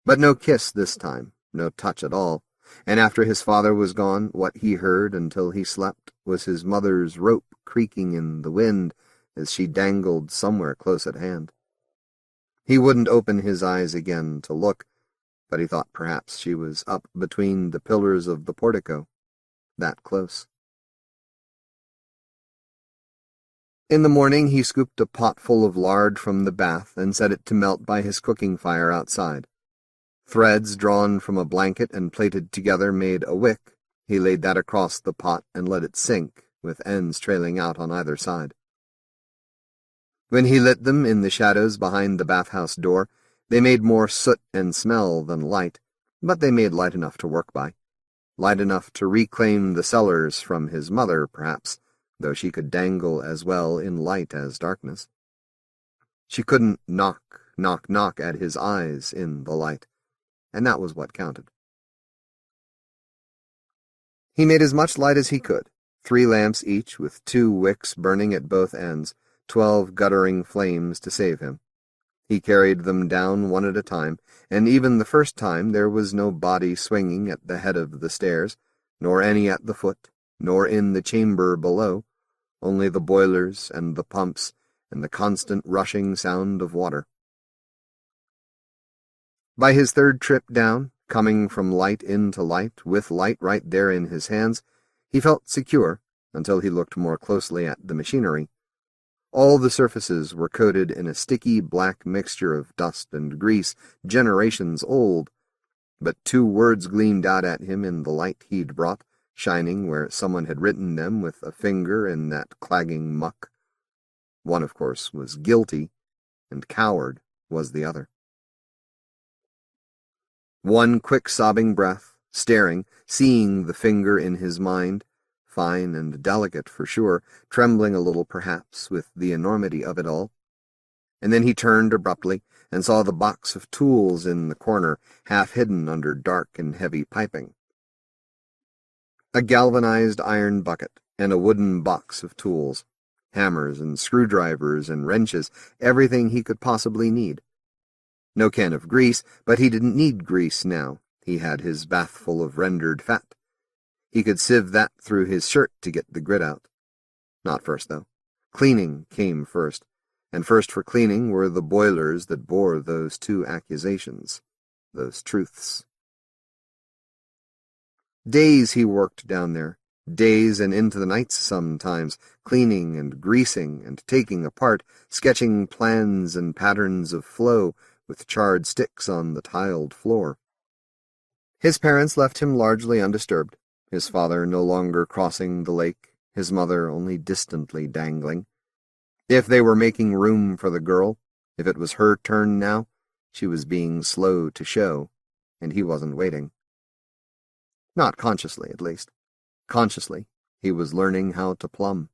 But no kiss this time, no touch at all, and after his father was gone, what he heard until he slept was his mother's rope creaking in the wind as she dangled somewhere close at hand. He wouldn't open his eyes again to look, but he thought perhaps she was up between the pillars of the portico, that close. In the morning he scooped a pot full of lard from the bath and set it to melt by his cooking fire outside. Threads drawn from a blanket and plaited together made a wick. He laid that across the pot and let it sink, with ends trailing out on either side. When he lit them in the shadows behind the bathhouse door, they made more soot and smell than light, but they made light enough to work by. Light enough to reclaim the cellars from his mother, perhaps, though she could dangle as well in light as darkness. She couldn't knock at his eyes in the light, and that was what counted. He made as much light as he could, 3 lamps each with 2 wicks burning at both ends, 12 guttering flames to save him. He carried them down one at a time, and even the first time there was no body swinging at the head of the stairs, nor any at the foot, nor in the chamber below, only the boilers and the pumps and the constant rushing sound of water. By his 3rd trip down, coming from light into light, with light right there in his hands, he felt secure until he looked more closely at the machinery. All the surfaces were coated in a sticky black mixture of dust and grease, generations old, but 2 words gleamed out at him in the light he'd brought, shining where someone had written them with a finger in that clagging muck. One, of course, was guilty, and coward was the other. One quick sobbing breath, staring, seeing the finger in his mind, fine and delicate for sure, trembling a little perhaps with the enormity of it all. And then he turned abruptly and saw the box of tools in the corner, half hidden under dark and heavy piping. A galvanized iron bucket and a wooden box of tools, hammers and screwdrivers and wrenches, everything he could possibly need. No can of grease, but he didn't need grease now. He had his bathful of rendered fat. He could sieve that through his shirt to get the grit out. Not first, though. Cleaning came first, and first for cleaning were the boilers that bore those 2 accusations, those truths. Days he worked down there, days and into the nights sometimes, cleaning and greasing and taking apart, sketching plans and patterns of flow with charred sticks on the tiled floor. His parents left him largely undisturbed, his father no longer crossing the lake, his mother only distantly dangling. If they were making room for the girl, if it was her turn now, she was being slow to show, and he wasn't waiting. Not consciously, at least. Consciously, he was learning how to plumb.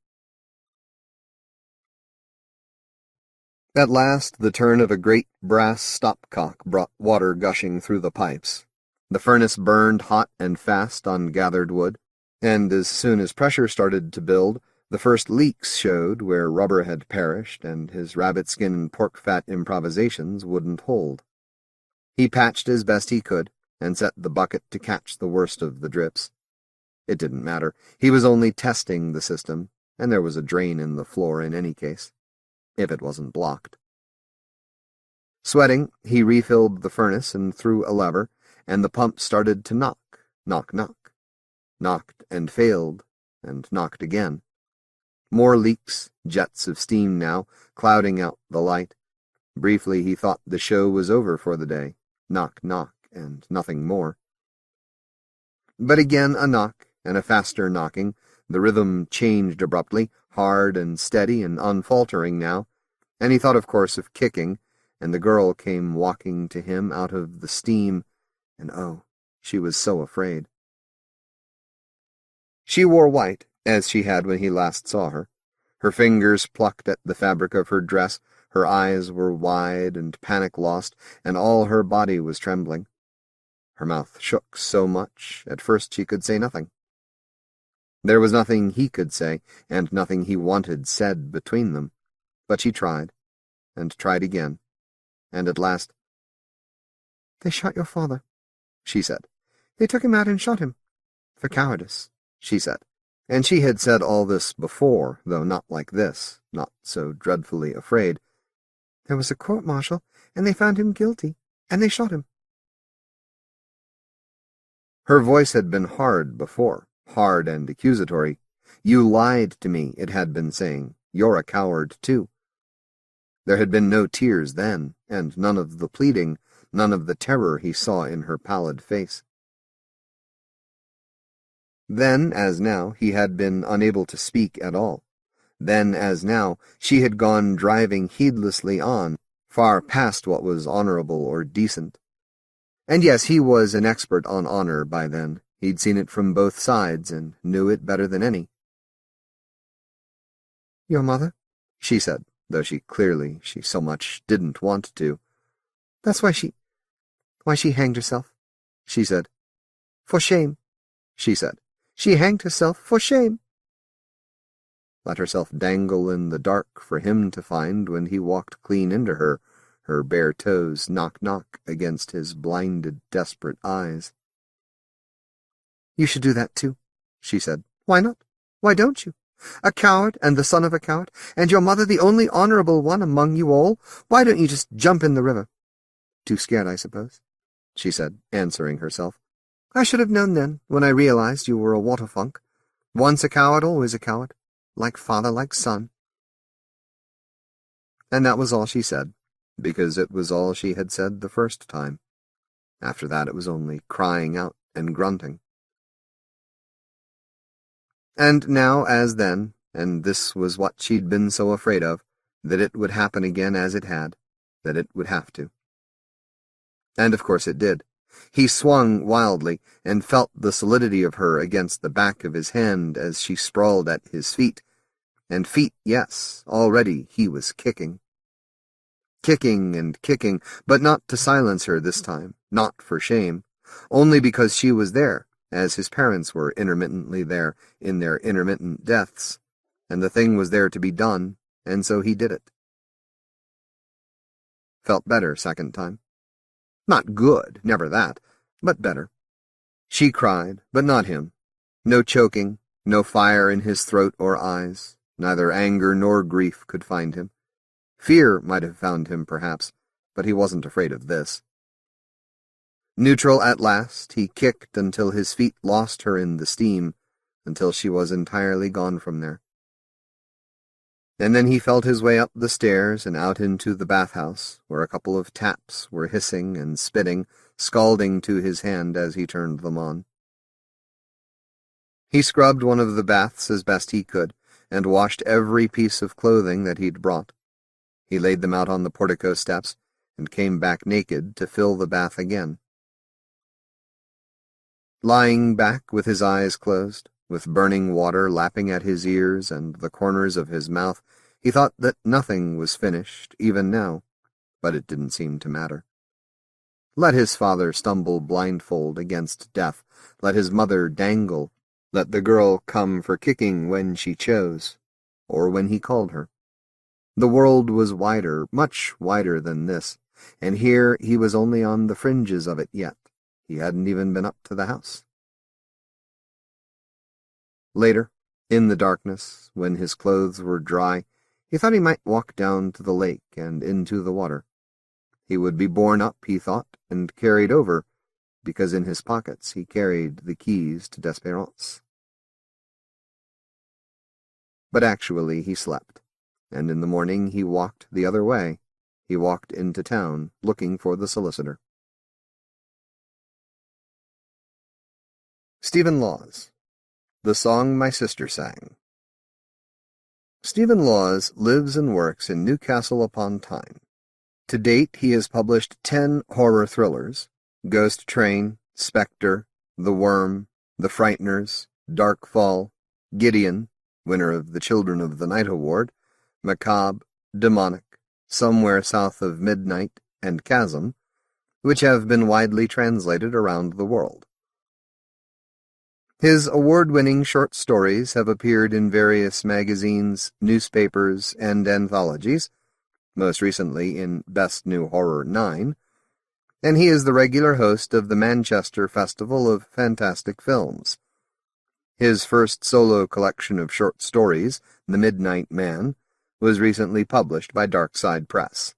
At last, the turn of a great brass stopcock brought water gushing through the pipes. The furnace burned hot and fast on gathered wood, and as soon as pressure started to build, The first leaks showed where rubber had perished, and his rabbit-skin and pork-fat improvisations wouldn't hold. He patched as best he could, and set the bucket to catch the worst of the drips. It didn't matter. He was only testing the system, and there was a drain in the floor in any case, if it wasn't blocked. Sweating, he refilled the furnace and threw a lever, and the pump started to knock, knock, knock. Knocked and failed, and knocked again. More leaks, jets of steam now, clouding out the light. Briefly he thought the show was over for the day. Knock, knock, and nothing more. But again a knock, and a faster knocking. The rhythm changed abruptly, hard and steady and unfaltering now, and he thought, of course, of kicking, and the girl came walking to him out of the steam, and oh, she was so afraid. She wore white, as she had when he last saw her. Her fingers plucked at the fabric of her dress, her eyes were wide and panic-lost, and all her body was trembling. Her mouth shook so much, at first she could say nothing. There was nothing he could say, and nothing he wanted said between them, but she tried, and tried again, and at last, "They shot your father," she said. "They took him out and shot him. For cowardice," she said. And she had said all this before, though not like this, not so dreadfully afraid. "There was a court-martial, and they found him guilty, and they shot him." Her voice had been hard before, hard and accusatory. "You lied to me," it had been saying. "You're a coward, too." There had been no tears then, and none of the pleading, none of the terror he saw in her pallid face. Then, as now, he had been unable to speak at all. Then, as now, she had gone driving heedlessly on, far past what was honorable or decent. And yes, he was an expert on honor by then. He'd seen it from both sides, and knew it better than any. "Your mother?" she said, though she so much didn't want to. "That's why she hanged herself," she said. "For shame," she said. "She hanged herself for shame." Let herself dangle in the dark for him to find when he walked clean into her, her bare toes knock-knock against his blinded, desperate eyes. "You should do that too," she said. "Why not? Why don't you? A coward and the son of a coward, and your mother the only honorable one among you all. Why don't you just jump in the river?" "Too scared, I suppose," she said, answering herself. "I should have known then, when I realized you were a waterfunk. Once a coward, always a coward. Like father, like son." And that was all she said, because it was all she had said the first time. After that it was only crying out and grunting. And now, as then, and this was what she'd been so afraid of, that it would happen again as it had, that it would have to. And of course it did. He swung wildly, and felt the solidity of her against the back of his hand as she sprawled at his feet. And feet, yes, already he was kicking. Kicking and kicking, but not to silence her this time, not for shame, only because she was there, as his parents were intermittently there in their intermittent deaths, and the thing was there to be done, and so he did it. Felt better second time. Not good, never that, but better. She cried, but not him. No choking, no fire in his throat or eyes. Neither anger nor grief could find him. Fear might have found him, perhaps, but he wasn't afraid of this. Neutral at last, he kicked until his feet lost her in the steam, until she was entirely gone from there. And then he felt his way up the stairs and out into the bathhouse, where a couple of taps were hissing and spitting, scalding to his hand as he turned them on. He scrubbed one of the baths as best he could, and washed every piece of clothing that he'd brought. He laid them out on the portico steps, and came back naked to fill the bath again. Lying back with his eyes closed, with burning water lapping at his ears and the corners of his mouth, he thought that nothing was finished, even now, but it didn't seem to matter. Let his father stumble blindfold against death, let his mother dangle, let the girl come for kicking when she chose, or when he called her. The world was wider, much wider than this, and here he was only on the fringes of it yet. He hadn't even been up to the house. Later, in the darkness, when his clothes were dry, he thought he might walk down to the lake and into the water. He would be borne up, he thought, and carried over, because in his pockets he carried the keys to Desperance. But actually he slept, and in the morning he walked the other way. He walked into town, looking for the solicitor. Stephen Laws, The Song My Sister Sang. Stephen Laws lives and works in Newcastle upon Tyne. To date he has published 10 horror thrillers: Ghost Train, Spectre, The Worm, The Frighteners, Dark Fall, Gideon, winner of the Children of the Night Award, Macabre, Demonic, Somewhere South of Midnight, and Chasm, which have been widely translated around the world. His award-winning short stories have appeared in various magazines, newspapers, and anthologies, most recently in Best New Horror 9, and he is the regular host of the Manchester Festival of Fantastic Films. His first solo collection of short stories, The Midnight Man, was recently published by Darkside Press.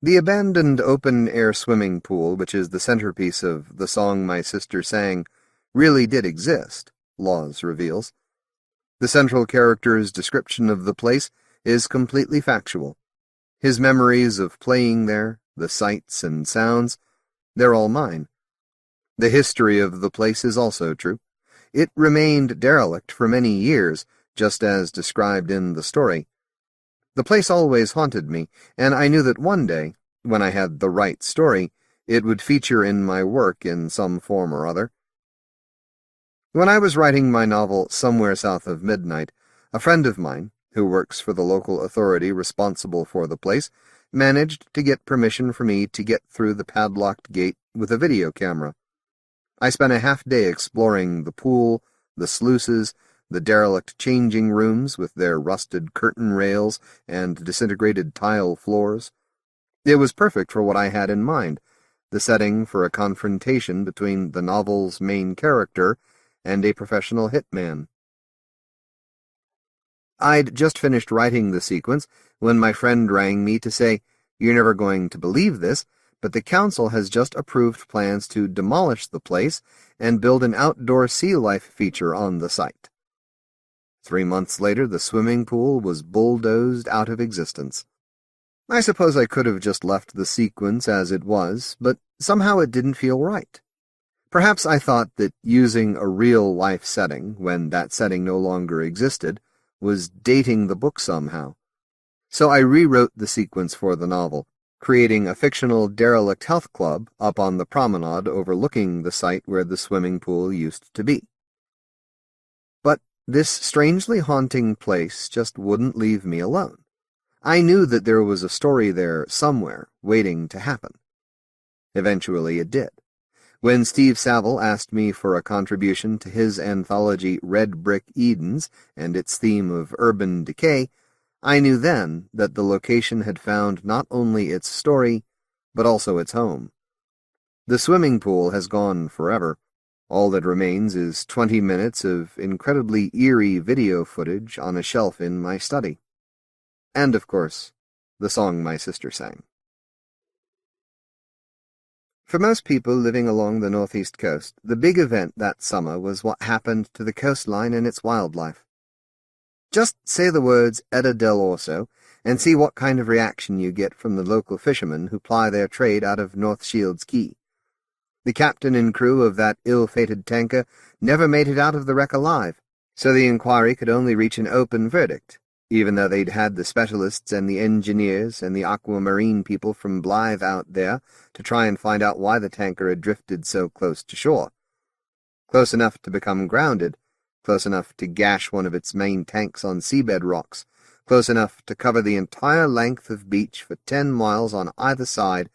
The abandoned open-air swimming pool, which is the centerpiece of The Song My Sister Sang, really did exist, Laws reveals. The central character's description of the place is completely factual. His memories of playing there, the sights and sounds, they're all mine. The history of the place is also true. It remained derelict for many years, just as described in the story. The place always haunted me, and I knew that one day, when I had the right story, it would feature in my work in some form or other. When I was writing my novel Somewhere South of Midnight, a friend of mine, who works for the local authority responsible for the place, managed to get permission for me to get through the padlocked gate with a video camera. I spent a half-day exploring the pool, the sluices, the derelict changing rooms with their rusted curtain rails and disintegrated tile floors. It was perfect for what I had in mind, the setting for a confrontation between the novel's main character and a professional hitman. I'd just finished writing the sequence when my friend rang me to say, "You're never going to believe this, but the council has just approved plans to demolish the place and build an outdoor sea life feature on the site." 3 months later, the swimming pool was bulldozed out of existence. I suppose I could have just left the sequence as it was, but somehow it didn't feel right. Perhaps I thought that using a real-life setting, when that setting no longer existed, was dating the book somehow. So I rewrote the sequence for the novel, creating a fictional derelict health club up on the promenade overlooking the site where the swimming pool used to be. But this strangely haunting place just wouldn't leave me alone. I knew that there was a story there somewhere, waiting to happen. Eventually it did. When Steve Saville asked me for a contribution to his anthology Red Brick Edens and its theme of urban decay, I knew then that the location had found not only its story, but also its home. The swimming pool has gone forever. All that remains is 20 minutes of incredibly eerie video footage on a shelf in my study. And, of course, the song my sister sang. For most people living along the northeast coast, the big event that summer was what happened to the coastline and its wildlife. Just say the words Edda del Orso and see what kind of reaction you get from the local fishermen who ply their trade out of North Shields Key. The captain and crew of that ill-fated tanker never made it out of the wreck alive, so the inquiry could only reach an open verdict, even though they'd had the specialists and the engineers and the aquamarine people from Blythe out there to try and find out why the tanker had drifted so close to shore. Close enough to become grounded, close enough to gash one of its main tanks on seabed rocks, close enough to cover the entire length of beach for 10 miles on either side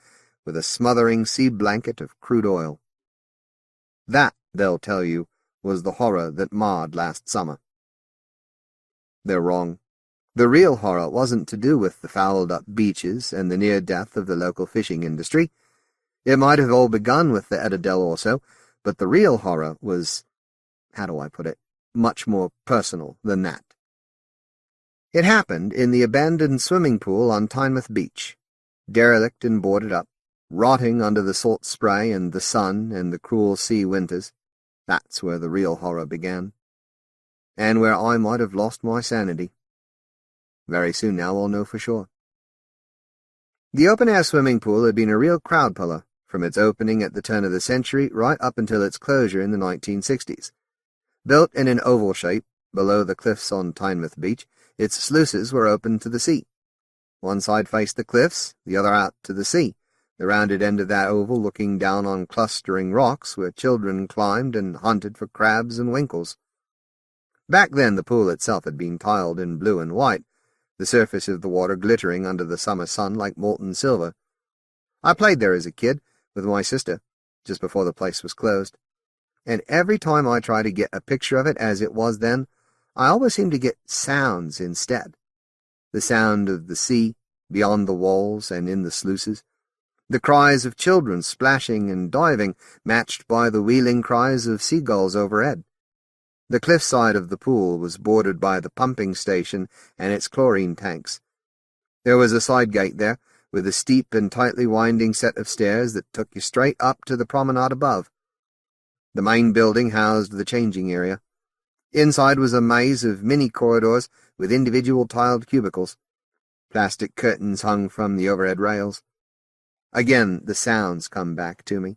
with a smothering sea blanket of crude oil. That, they'll tell you, was the horror that marred last summer. They're wrong. The real horror wasn't to do with the fouled-up beaches and the near death of the local fishing industry. It might have all begun with the Tisdale also, but the real horror was, how do I put it, much more personal than that. It happened in the abandoned swimming pool on Tanith Beach, derelict and boarded up, rotting under the salt spray and the sun and the cruel sea winters. That's where the real horror began, and where I might have lost my sanity. Very soon now I'll know for sure. The open-air swimming pool had been a real crowd puller, from its opening at the turn of the century right up until its closure in the 1960s. Built in an oval shape, below the cliffs on Tanith Beach, its sluices were open to the sea. One side faced the cliffs, the other out to the sea, the rounded end of that oval looking down on clustering rocks where children climbed and hunted for crabs and winkles. Back then the pool itself had been tiled in blue and white, the surface of the water glittering under the summer sun like molten silver. I played there as a kid, with my sister, just before the place was closed, and every time I try to get a picture of it as it was then, I always seem to get sounds instead. The sound of the sea, beyond the walls and in the sluices, the cries of children splashing and diving, matched by the wheeling cries of seagulls overhead. The cliffside of the pool was bordered by the pumping station and its chlorine tanks. There was a side gate there, with a steep and tightly winding set of stairs that took you straight up to the promenade above. The main building housed the changing area. Inside was a maze of mini corridors with individual tiled cubicles. Plastic curtains hung from the overhead rails. Again, the sounds come back to me.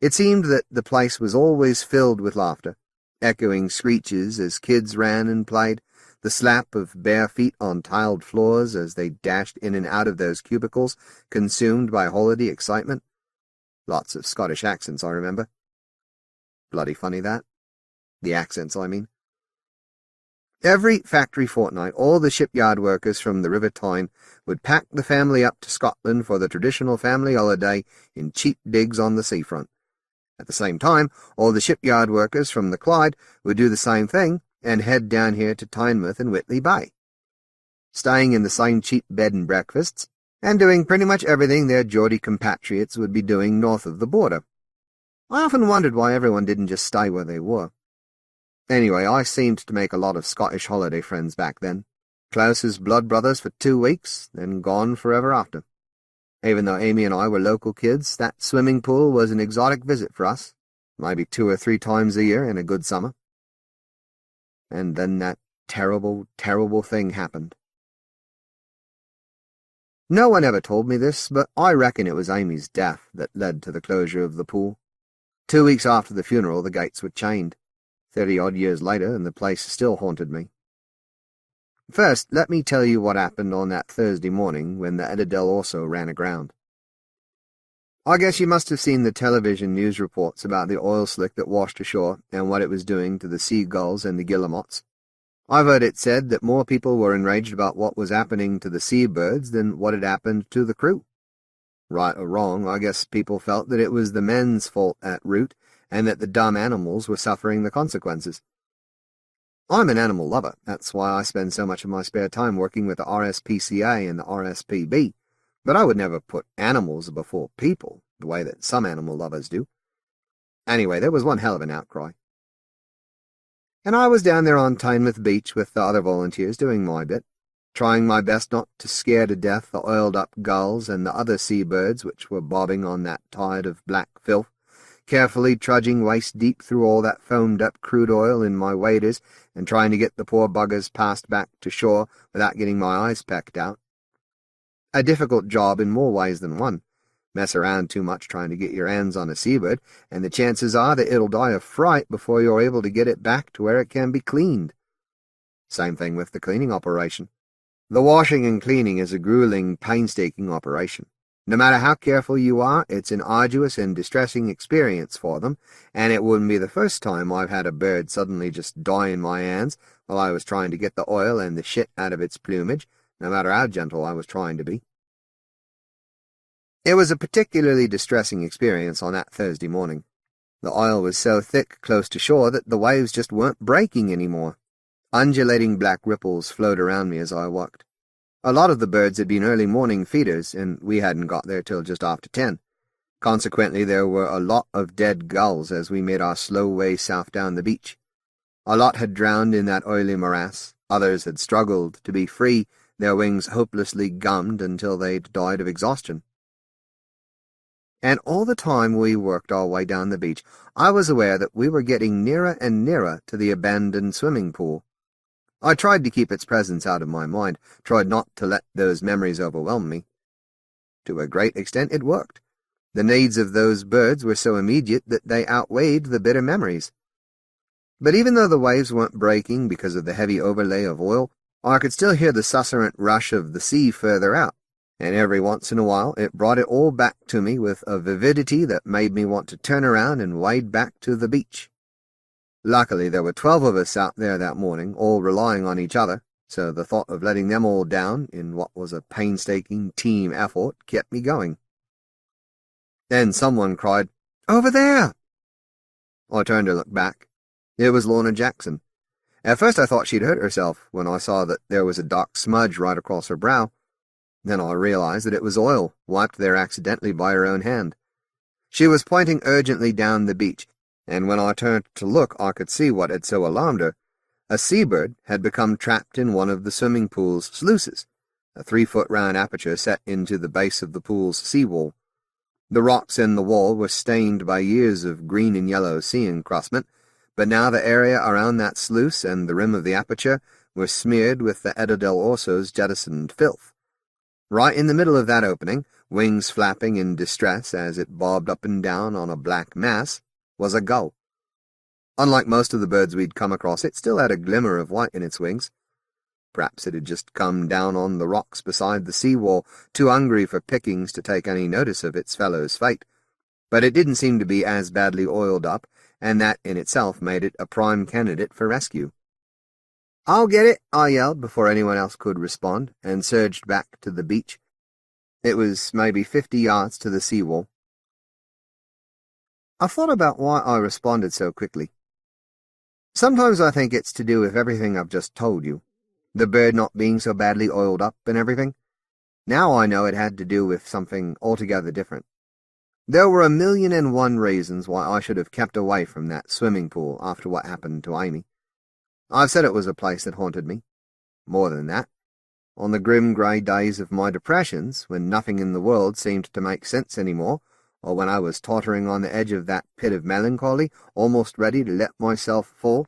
It seemed that the place was always filled with laughter, echoing screeches as kids ran and played, the slap of bare feet on tiled floors as they dashed in and out of those cubicles, consumed by holiday excitement. Lots of Scottish accents, I remember. Bloody funny, that. The accents, I mean. Every factory fortnight, all the shipyard workers from the River Tyne would pack the family up to Scotland for the traditional family holiday in cheap digs on the seafront. At the same time, all the shipyard workers from the Clyde would do the same thing and head down here to Tynemouth and Whitley Bay, staying in the same cheap bed and breakfasts, and doing pretty much everything their Geordie compatriots would be doing north of the border. I often wondered why everyone didn't just stay where they were. Anyway, I seemed to make a lot of Scottish holiday friends back then, close as blood brothers for 2 weeks, then gone forever after. Even though Amy and I were local kids, that swimming pool was an exotic visit for us, maybe 2 or 3 times a year in a good summer. And then that terrible, terrible thing happened. No one ever told me this, but I reckon it was Amy's death that led to the closure of the pool. 2 weeks after the funeral, the gates were chained. 30-odd years later, and the place still haunted me. First, let me tell you what happened on that Thursday morning when the Tisdale also ran aground. I guess you must have seen the television news reports about the oil slick that washed ashore and what it was doing to the seagulls and the guillemots. I've heard it said that more people were enraged about what was happening to the seabirds than what had happened to the crew. Right or wrong, I guess people felt that it was the men's fault at root, and that the dumb animals were suffering the consequences. I'm an animal lover. That's why I spend so much of my spare time working with the RSPCA and the RSPB, but I would never put animals before people, the way that some animal lovers do. Anyway, there was one hell of an outcry. And I was down there on Tanith Beach with the other volunteers doing my bit, trying my best not to scare to death the oiled-up gulls and the other seabirds which were bobbing on that tide of black filth, carefully trudging waist-deep through all that foamed-up crude oil in my waders and trying to get the poor buggers passed back to shore without getting my eyes pecked out. A difficult job in more ways than one. Mess around too much trying to get your hands on a seabird, and the chances are that it'll die of fright before you're able to get it back to where it can be cleaned. Same thing with the cleaning operation. The washing and cleaning is a grueling, painstaking operation. No matter how careful you are, it's an arduous and distressing experience for them, and it wouldn't be the first time I've had a bird suddenly just die in my hands while I was trying to get the oil and the shit out of its plumage, no matter how gentle I was trying to be. It was a particularly distressing experience on that Thursday morning. The oil was so thick close to shore that the waves just weren't breaking anymore. Undulating black ripples flowed around me as I walked. A lot of the birds had been early morning feeders, and we hadn't got there till just after 10. Consequently, there were a lot of dead gulls as we made our slow way south down the beach. A lot had drowned in that oily morass, others had struggled to be free, their wings hopelessly gummed until they'd died of exhaustion. And all the time we worked our way down the beach, I was aware that we were getting nearer and nearer to the abandoned swimming pool. I tried to keep its presence out of my mind, tried not to let those memories overwhelm me. To a great extent it worked. The needs of those birds were so immediate that they outweighed the bitter memories. But even though the waves weren't breaking because of the heavy overlay of oil, I could still hear the susurrant rush of the sea further out, and every once in a while it brought it all back to me with a vividity that made me want to turn around and wade back to the beach. Luckily, there were 12 of us out there that morning, all relying on each other, so the thought of letting them all down in what was a painstaking team effort kept me going. Then someone cried, "Over there!" I turned to look back. It was Lorna Jackson. At first I thought she'd hurt herself when I saw that there was a dark smudge right across her brow. Then I realized that it was oil, wiped there accidentally by her own hand. She was pointing urgently down the beach, and when I turned to look I could see what had so alarmed her. A seabird had become trapped in one of the swimming pool's sluices, a 3-foot round aperture set into the base of the pool's seawall. The rocks in the wall were stained by years of green and yellow sea encrustment, but now the area around that sluice and the rim of the aperture were smeared with the Edda del Orso's jettisoned filth. Right in the middle of that opening, wings flapping in distress as it bobbed up and down on a black mass, was a gull. Unlike most of the birds we'd come across, it still had a glimmer of white in its wings. Perhaps it had just come down on the rocks beside the seawall, too hungry for pickings to take any notice of its fellow's fate. But it didn't seem to be as badly oiled up, and that in itself made it a prime candidate for rescue. "I'll get it," I yelled before anyone else could respond, and surged back to the beach. It was maybe 50 yards to the seawall. I thought about why I responded so quickly. Sometimes I think it's to do with everything I've just told you. The bird not being so badly oiled up and everything. Now I know it had to do with something altogether different. There were 1,000,001 reasons why I should have kept away from that swimming pool after what happened to Amy. I've said it was a place that haunted me. More than that. On the grim grey days of my depressions, when nothing in the world seemed to make sense anymore, or when I was tottering on the edge of that pit of melancholy, almost ready to let myself fall,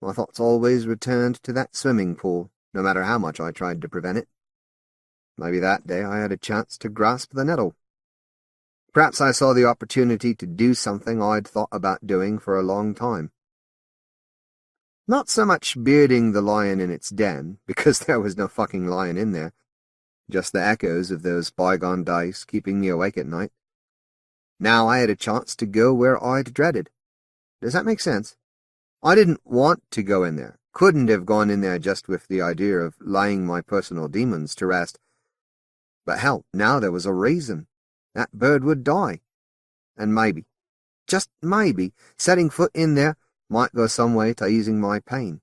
my thoughts always returned to that swimming pool, no matter how much I tried to prevent it. Maybe that day I had a chance to grasp the nettle. Perhaps I saw the opportunity to do something I'd thought about doing for a long time. Not so much bearding the lion in its den, because there was no fucking lion in there, just the echoes of those bygone days keeping me awake at night. Now I had a chance to go where I'd dreaded. Does that make sense? I didn't want to go in there, couldn't have gone in there just with the idea of laying my personal demons to rest. But hell, now there was a reason. That bird would die. And maybe, just maybe, setting foot in there might go some way to easing my pain.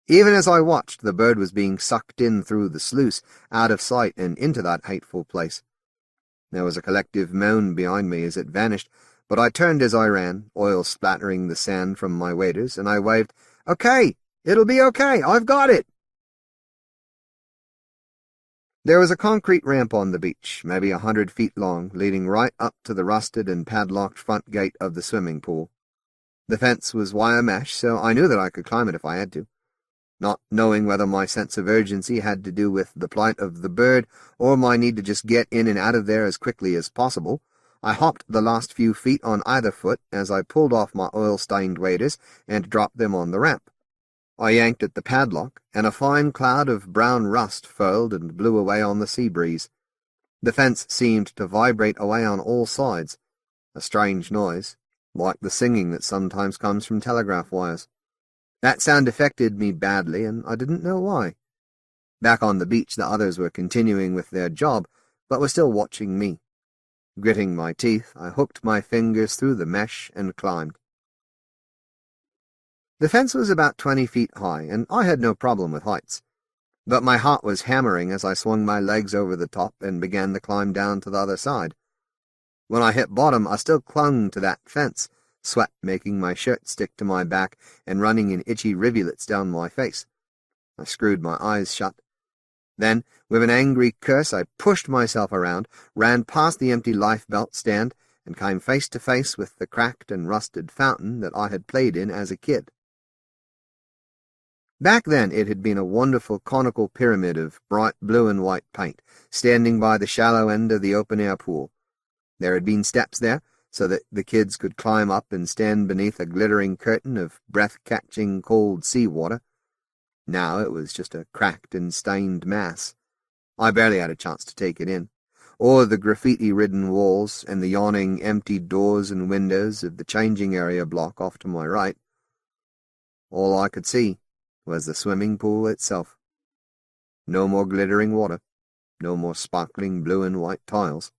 Even as I watched, the bird was being sucked in through the sluice, out of sight and into that hateful place. There was a collective moan behind me as it vanished, but I turned as I ran, oil splattering the sand from my waders, and I waved, "Okay, it'll be okay, I've got it!" There was a concrete ramp on the beach, maybe 100 feet long, leading right up to the rusted and padlocked front gate of the swimming pool. The fence was wire mesh, so I knew that I could climb it if I had to. Not knowing whether my sense of urgency had to do with the plight of the bird or my need to just get in and out of there as quickly as possible, I hopped the last few feet on either foot as I pulled off my oil-stained waders and dropped them on the ramp. I yanked at the padlock, and a fine cloud of brown rust furled and blew away on the sea breeze. The fence seemed to vibrate away on all sides, a strange noise, like the singing that sometimes comes from telegraph wires. That sound affected me badly, and I didn't know why. Back on the beach, the others were continuing with their job, but were still watching me. Gritting my teeth, I hooked my fingers through the mesh and climbed. The fence was about 20 feet high, and I had no problem with heights. But my heart was hammering as I swung my legs over the top and began the climb down to the other side. When I hit bottom, I still clung to that fence, sweat making my shirt stick to my back and running in itchy rivulets down my face. I screwed my eyes shut. Then, with an angry curse, I pushed myself around, ran past the empty lifebelt stand, and came face to face with the cracked and rusted fountain that I had played in as a kid. Back then it had been a wonderful conical pyramid of bright blue and white paint, standing by the shallow end of the open-air pool. There had been steps there, so that the kids could climb up and stand beneath a glittering curtain of breath-catching cold sea-water. Now it was just a cracked and stained mass. I barely had a chance to take it in, or the graffiti-ridden walls and the yawning, empty doors and windows of the changing area block off to my right. All I could see was the swimming pool itself. No more glittering water, no more sparkling blue and white tiles.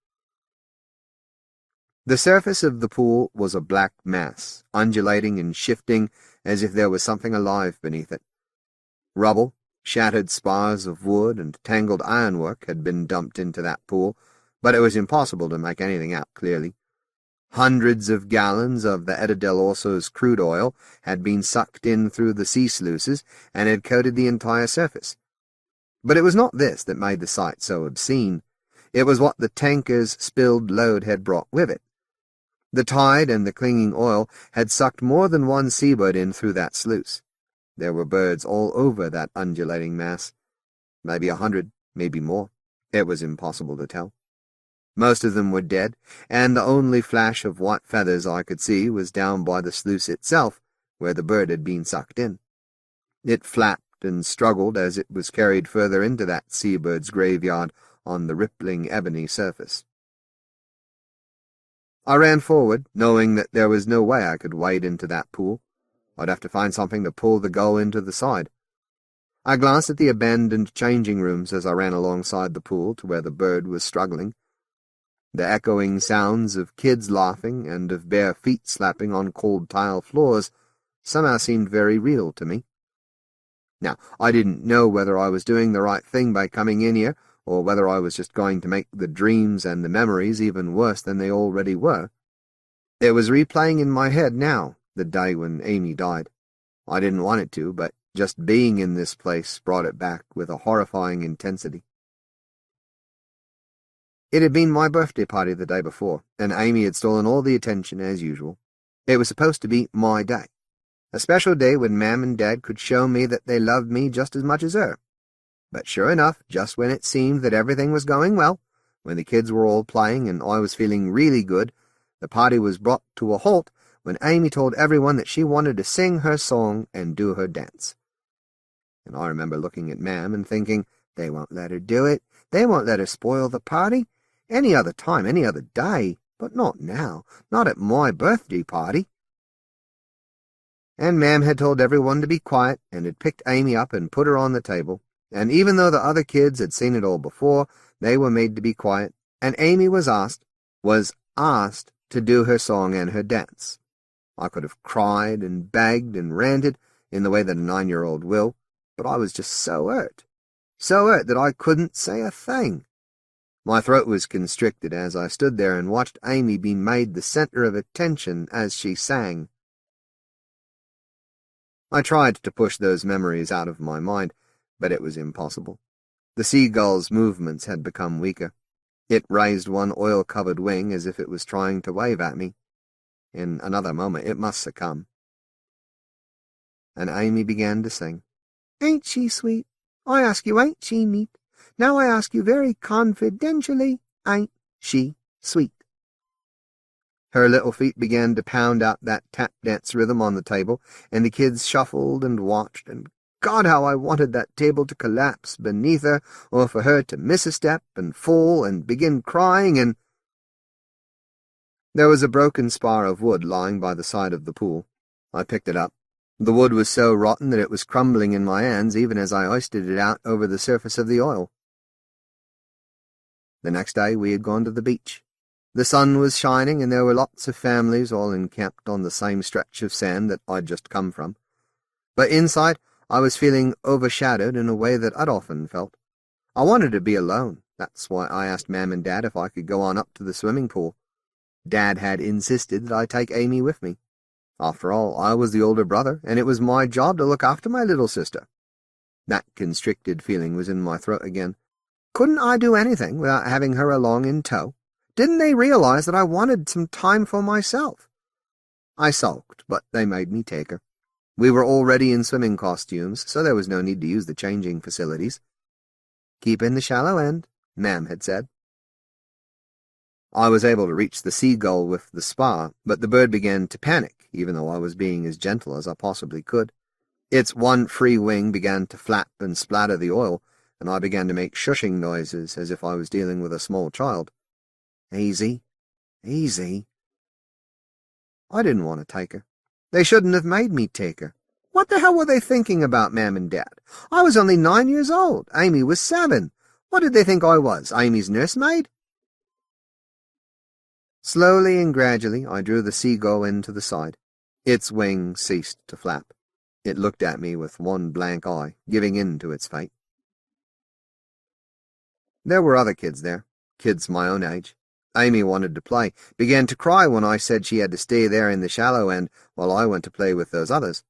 The surface of the pool was a black mass, undulating and shifting as if there was something alive beneath it. Rubble, shattered spars of wood, and tangled ironwork had been dumped into that pool, but it was impossible to make anything out clearly. Hundreds of gallons of the Eta del Orso's crude oil had been sucked in through the sea sluices and had coated the entire surface. But it was not this that made the sight so obscene. It was what the tanker's spilled load had brought with it. The tide and the clinging oil had sucked more than one seabird in through that sluice. There were birds all over that undulating mass. Maybe 100, maybe more. It was impossible to tell. Most of them were dead, and the only flash of white feathers I could see was down by the sluice itself, where the bird had been sucked in. It flapped and struggled as it was carried further into that seabird's graveyard on the rippling ebony surface. I ran forward, knowing that there was no way I could wade into that pool. I'd have to find something to pull the gull into the side. I glanced at the abandoned changing rooms as I ran alongside the pool to where the bird was struggling. The echoing sounds of kids laughing and of bare feet slapping on cold tile floors somehow seemed very real to me. Now, I didn't know whether I was doing the right thing by coming in here, or whether I was just going to make the dreams and the memories even worse than they already were. It was replaying in my head now, the day when Amy died. I didn't want it to, but just being in this place brought it back with a horrifying intensity. It had been my birthday party the day before, and Amy had stolen all the attention as usual. It was supposed to be my day, a special day when Mam and Dad could show me that they loved me just as much as her. But sure enough, just when it seemed that everything was going well, when the kids were all playing and I was feeling really good, the party was brought to a halt when Amy told everyone that she wanted to sing her song and do her dance. And I remember looking at Mam and thinking, they won't let her do it. They won't let her spoil the party. Any other time, any other day, but not now, not at my birthday party. And Mam had told everyone to be quiet and had picked Amy up and put her on the table, and even though the other kids had seen it all before, they were made to be quiet, and Amy was asked to do her song and her dance. I could have cried and begged and ranted in the way that a 9-year-old will, but I was just so hurt that I couldn't say a thing. My throat was constricted as I stood there and watched Amy be made the center of attention as she sang. I tried to push those memories out of my mind, but it was impossible. The seagull's movements had become weaker. It raised one oil-covered wing as if it was trying to wave at me. In another moment it must succumb. And Amy began to sing. Ain't she sweet? I ask you, ain't she neat? Now I ask you very confidentially, ain't she sweet? Her little feet began to pound out that tap dance rhythm on the table, and the kids shuffled and watched, and God, how I wanted that table to collapse beneath her, or for her to miss a step and fall and begin crying, and... There was a broken spar of wood lying by the side of the pool. I picked it up. The wood was so rotten that it was crumbling in my hands even as I hoisted it out over the surface of the oil. The next day we had gone to the beach. The sun was shining, and there were lots of families all encamped on the same stretch of sand that I'd just come from. But inside, I was feeling overshadowed in a way that I'd often felt. I wanted to be alone. That's why I asked Mam and Dad if I could go on up to the swimming pool. Dad had insisted that I take Amy with me. After all, I was the older brother, and it was my job to look after my little sister. That constricted feeling was in my throat again. Couldn't I do anything without having her along in tow? Didn't they realize that I wanted some time for myself? I sulked, but they made me take her. We were already in swimming costumes, so there was no need to use the changing facilities. "Keep in the shallow end," Mam had said. I was able to reach the seagull with the spar, but the bird began to panic, even though I was being as gentle as I possibly could. Its one free wing began to flap and splatter the oil, and I began to make shushing noises as if I was dealing with a small child. Easy, easy. I didn't want to take her. They shouldn't have made me take her. What the hell were they thinking about, Mam and Dad? I was only 9 years old. Amy was 7. What did they think I was, Amy's nursemaid? Slowly and gradually, I drew the seagull in to the side. Its wing ceased to flap. It looked at me with one blank eye, giving in to its fate. There were other kids there, kids my own age. Amy wanted to play, began to cry when I said she had to stay there in the shallow end while I went to play with those others.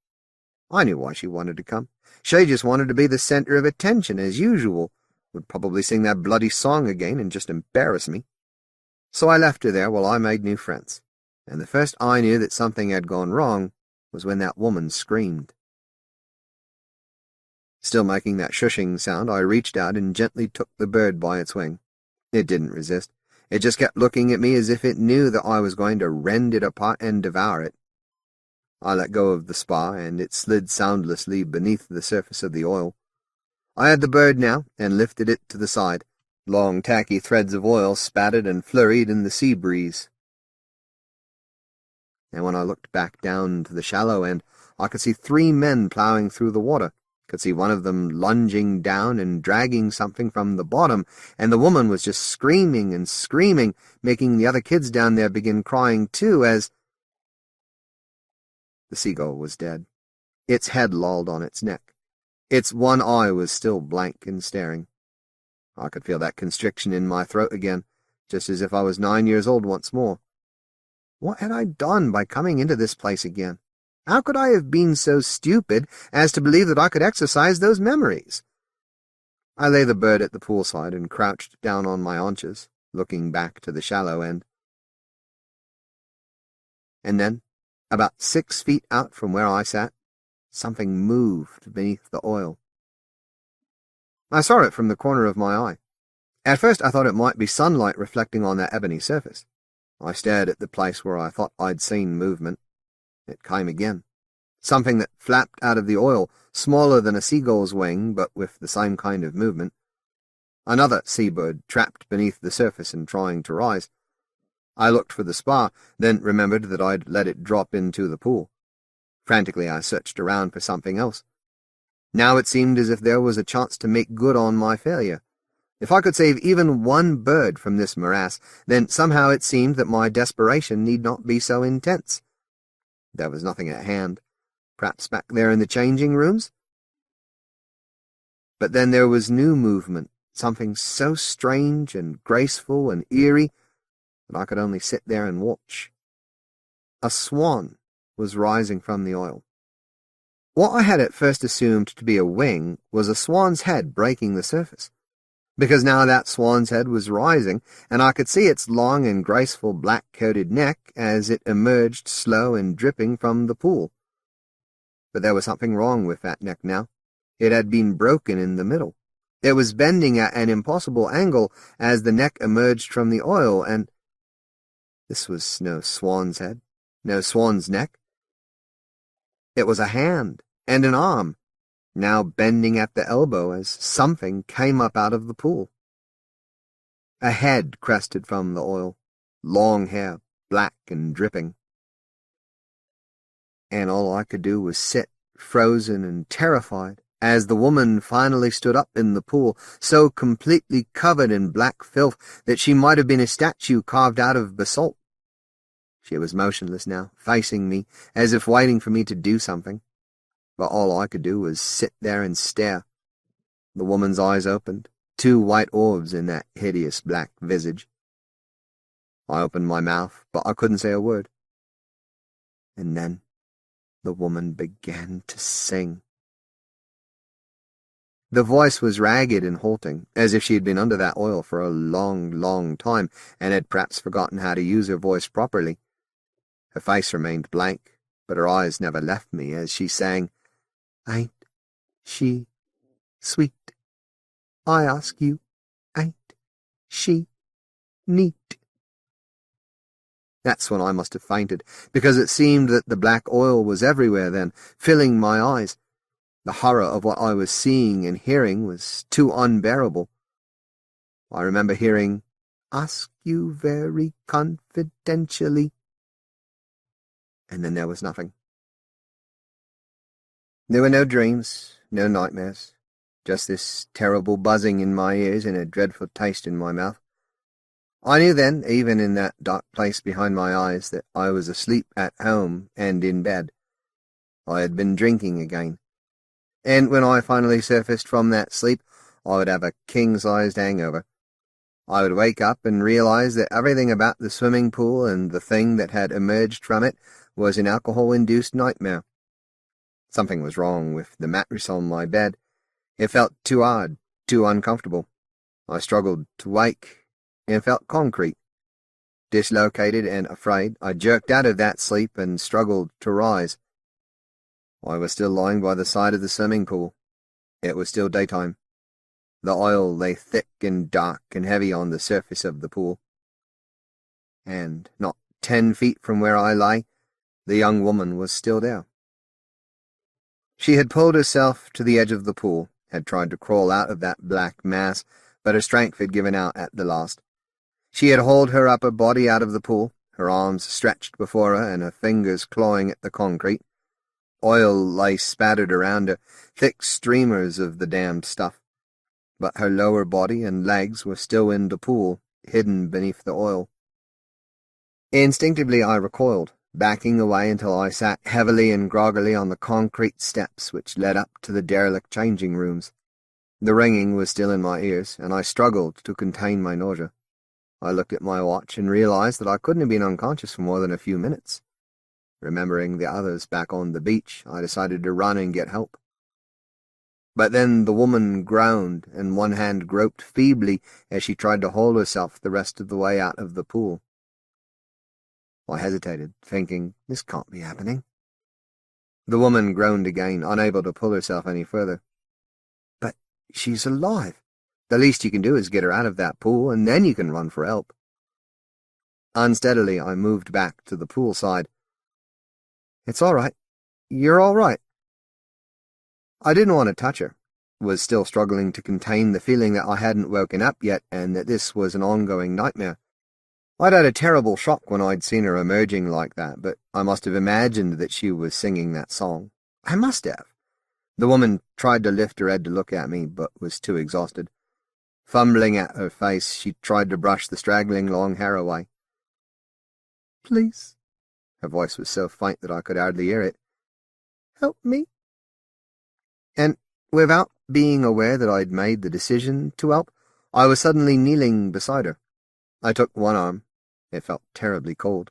I knew why she wanted to come. She just wanted to be the center of attention, as usual, would probably sing that bloody song again and just embarrass me. So I left her there while I made new friends, and the first I knew that something had gone wrong was when that woman screamed. Still making that shushing sound, I reached out and gently took the bird by its wing. It didn't resist. It just kept looking at me as if it knew that I was going to rend it apart and devour it. I let go of the spar, and it slid soundlessly beneath the surface of the oil. I had the bird now, and lifted it to the side. Long, tacky threads of oil spattered and flurried in the sea breeze. And when I looked back down to the shallow end, I could see 3 men ploughing through the water. Could see one of them lunging down and dragging something from the bottom, and the woman was just screaming and screaming, making the other kids down there begin crying too, as... The seagull was dead. Its head lolled on its neck. Its one eye was still blank and staring. I could feel that constriction in my throat again, just as if I was 9 years old once more. What had I done by coming into this place again? How could I have been so stupid as to believe that I could exercise those memories? I lay the bird at the poolside and crouched down on my haunches, looking back to the shallow end. And then, about 6 feet out from where I sat, something moved beneath the oil. I saw it from the corner of my eye. At first I thought it might be sunlight reflecting on that ebony surface. I stared at the place where I thought I'd seen movement. It came again. Something that flapped out of the oil, smaller than a seagull's wing, but with the same kind of movement. Another seabird trapped beneath the surface and trying to rise. I looked for the spar, then remembered that I'd let it drop into the pool. Frantically I searched around for something else. Now it seemed as if there was a chance to make good on my failure. If I could save even one bird from this morass, then somehow it seemed that my desperation need not be so intense. There was nothing at hand, perhaps back there in the changing rooms. But then there was new movement, something so strange and graceful and eerie that I could only sit there and watch. A swan was rising from the oil. What I had at first assumed to be a wing was a swan's head breaking the surface, because now that swan's head was rising, and I could see its long and graceful black-coated neck as it emerged slow and dripping from the pool. But there was something wrong with that neck now. It had been broken in the middle. It was bending at an impossible angle as the neck emerged from the oil, and this was no swan's head, no swan's neck. It was a hand and an arm, now bending at the elbow as something came up out of the pool. A head crested from the oil, long hair, black and dripping. And all I could do was sit, frozen and terrified, as the woman finally stood up in the pool, so completely covered in black filth that she might have been a statue carved out of basalt. She was motionless now, facing me, as if waiting for me to do something. but all I could do was sit there and stare. The woman's eyes opened, 2 white orbs in that hideous black visage. I opened my mouth, but I couldn't say a word. And then the woman began to sing. The voice was ragged and halting, as if she had been under that oil for a long, long time, and had perhaps forgotten how to use her voice properly. Her face remained blank, but her eyes never left me as she sang, "Ain't she sweet? I ask you, ain't she neat?" That's when I must have fainted, because it seemed that the black oil was everywhere then, filling my eyes. The horror of what I was seeing and hearing was too unbearable. I remember hearing, "Ask you very confidentially," and then there was nothing. There were no dreams, no nightmares, just this terrible buzzing in my ears and a dreadful taste in my mouth. I knew then, even in that dark place behind my eyes, that I was asleep at home and in bed. I had been drinking again. And when I finally surfaced from that sleep, I would have a king-sized hangover. I would wake up and realize that everything about the swimming pool and the thing that had emerged from it was an alcohol-induced nightmare. Something was wrong with the mattress on my bed. It felt too hard, too uncomfortable. I struggled to wake, and felt concrete. Dislocated and afraid, I jerked out of that sleep and struggled to rise. I was still lying by the side of the swimming pool. It was still daytime. The oil lay thick and dark and heavy on the surface of the pool. And not 10 feet from where I lay, the young woman was still there. She had pulled herself to the edge of the pool, had tried to crawl out of that black mass, but her strength had given out at the last. She had hauled her upper body out of the pool, her arms stretched before her and her fingers clawing at the concrete. Oil lay spattered around her, thick streamers of the damned stuff. But her lower body and legs were still in the pool, hidden beneath the oil. Instinctively I recoiled, backing away until I sat heavily and groggily on the concrete steps which led up to the derelict changing rooms. The ringing was still in my ears, and I struggled to contain my nausea. I looked at my watch and realized that I couldn't have been unconscious for more than a few minutes. Remembering the others back on the beach, I decided to run and get help. But then the woman groaned, and one hand groped feebly as she tried to haul herself the rest of the way out of the pool. I hesitated, thinking, this can't be happening. The woman groaned again, unable to pull herself any further. But she's alive. The least you can do is get her out of that pool, and then you can run for help. Unsteadily, I moved back to the poolside. It's all right. You're all right. I didn't want to touch her, was still struggling to contain the feeling that I hadn't woken up yet and that this was an ongoing nightmare. I'd had a terrible shock when I'd seen her emerging like that, but I must have imagined that she was singing that song. I must have. The woman tried to lift her head to look at me, but was too exhausted. Fumbling at her face, she tried to brush the straggling long hair away. "Please." Her voice was so faint that I could hardly hear it. "Help me." And without being aware that I'd made the decision to help, I was suddenly kneeling beside her. I took one arm. It felt terribly cold.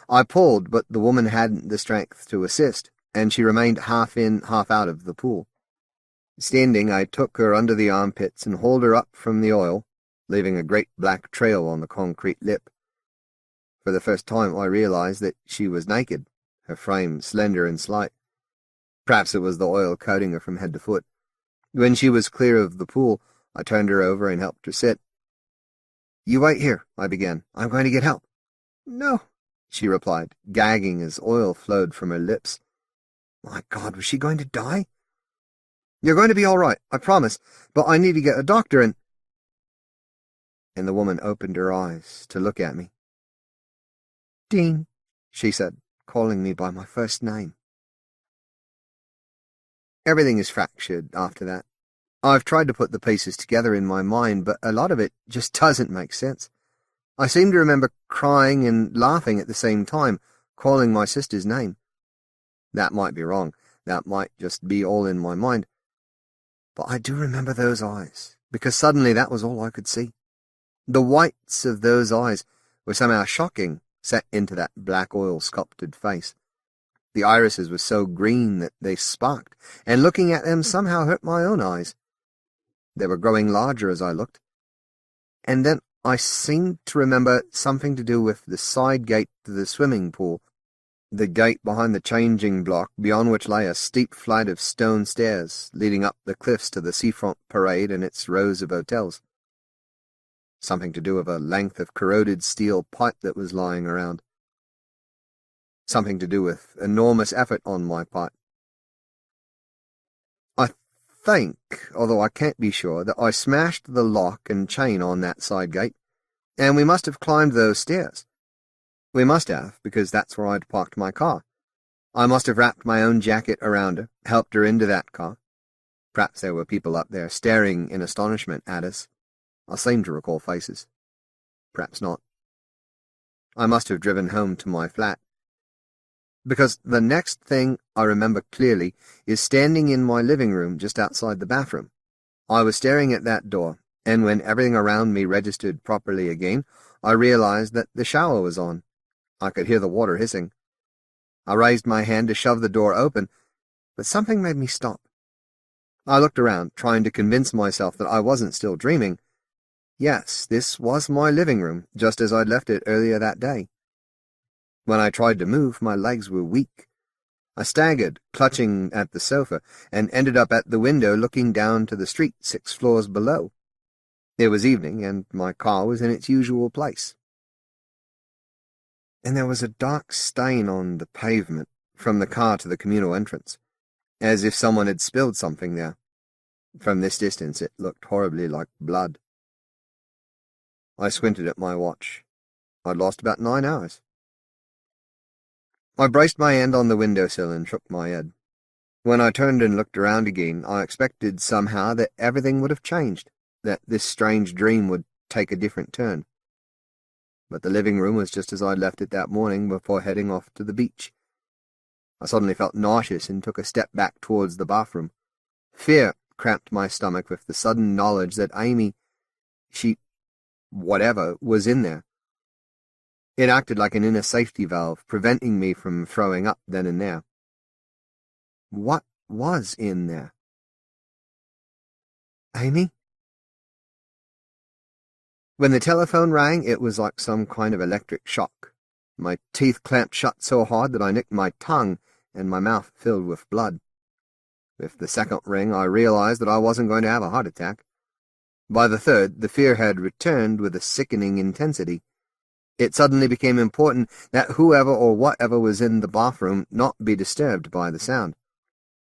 I pulled, but the woman hadn't the strength to assist, and she remained half in, half out of the pool. Standing, I took her under the armpits and hauled her up from the oil, leaving a great black trail on the concrete lip. For the first time I realized that she was naked, her frame slender and slight. Perhaps it was the oil coating her from head to foot. When she was clear of the pool, I turned her over and helped her sit. "You wait here," I began. "I'm going to get help." "No," she replied, gagging as oil flowed from her lips. My God, was she going to die? "You're going to be all right, I promise, but I need to get a doctor and—" And the woman opened her eyes to look at me. "Dean," she said, calling me by my first name. Everything is fractured after that. I've tried to put the pieces together in my mind, but a lot of it just doesn't make sense. I seem to remember crying and laughing at the same time, calling my sister's name. That might be wrong. That might just be all in my mind. But I do remember those eyes, because suddenly that was all I could see. The whites of those eyes were somehow shocking, set into that black oil-sculpted face. The irises were so green that they sparked, and looking at them somehow hurt my own eyes. They were growing larger as I looked. And then I seemed to remember something to do with the side gate to the swimming pool, the gate behind the changing block, beyond which lay a steep flight of stone stairs leading up the cliffs to the seafront parade and its rows of hotels. Something to do with a length of corroded steel pipe that was lying around. Something to do with enormous effort on my part. I think, although I can't be sure, that I smashed the lock and chain on that side gate, and we must have climbed those stairs. We must have, because that's where I'd parked my car. I must have wrapped my own jacket around her, helped her into that car. Perhaps there were people up there staring in astonishment at us. I seem to recall faces. Perhaps not. I must have driven home to my flat. Because the next thing I remember clearly is standing in my living room just outside the bathroom. I was staring at that door, and when everything around me registered properly again, I realized that the shower was on. I could hear the water hissing. I raised my hand to shove the door open, but something made me stop. I looked around, trying to convince myself that I wasn't still dreaming. Yes, this was my living room, just as I'd left it earlier that day. When I tried to move, my legs were weak. I staggered, clutching at the sofa, and ended up at the window looking down to the street 6 floors below. It was evening, and my car was in its usual place. And there was a dark stain on the pavement, from the car to the communal entrance, as if someone had spilled something there. From this distance it looked horribly like blood. I squinted at my watch. I'd lost about 9 hours. I braced my hand on the windowsill and shook my head. When I turned and looked around again, I expected somehow that everything would have changed, that this strange dream would take a different turn. But the living room was just as I'd left it that morning before heading off to the beach. I suddenly felt nauseous and took a step back towards the bathroom. Fear cramped my stomach with the sudden knowledge that Amy, whatever, was in there. It acted like an inner safety valve, preventing me from throwing up then and there. What was in there? Amy? When the telephone rang, it was like some kind of electric shock. My teeth clamped shut so hard that I nicked my tongue, and my mouth filled with blood. With the second ring, I realized that I wasn't going to have a heart attack. By the third, the fear had returned with a sickening intensity. It suddenly became important that whoever or whatever was in the bathroom not be disturbed by the sound.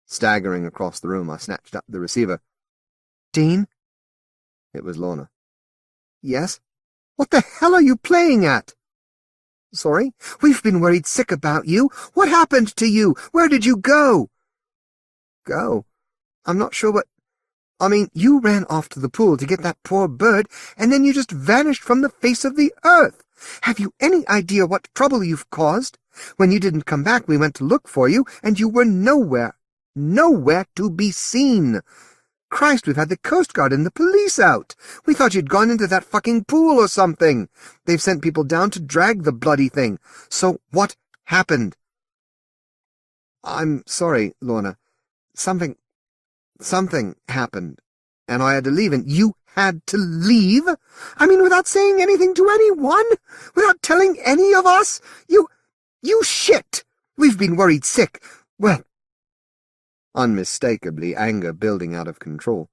Staggering across the room, I snatched up the receiver. "Dean?" It was Lorna. "Yes? What the hell are you playing at?" "Sorry? We've been worried sick about you. What happened to you? Where did you go?" "Go? I'm not sure what... I mean, you ran off to the pool to get that poor bird, and then you just vanished from the face of the earth. Have you any idea what trouble you've caused? When you didn't come back, we went to look for you, and you were nowhere. Nowhere to be seen. Christ, we've had the Coast Guard and the police out. We thought you'd gone into that fucking pool or something. They've sent people down to drag the bloody thing. So what happened?" "I'm sorry, Lorna. Something happened, and I had to leave, and you had to leave? I mean, without saying anything to anyone? Without telling any of us? You shit! We've been worried sick. Well..." Unmistakably, anger building out of control.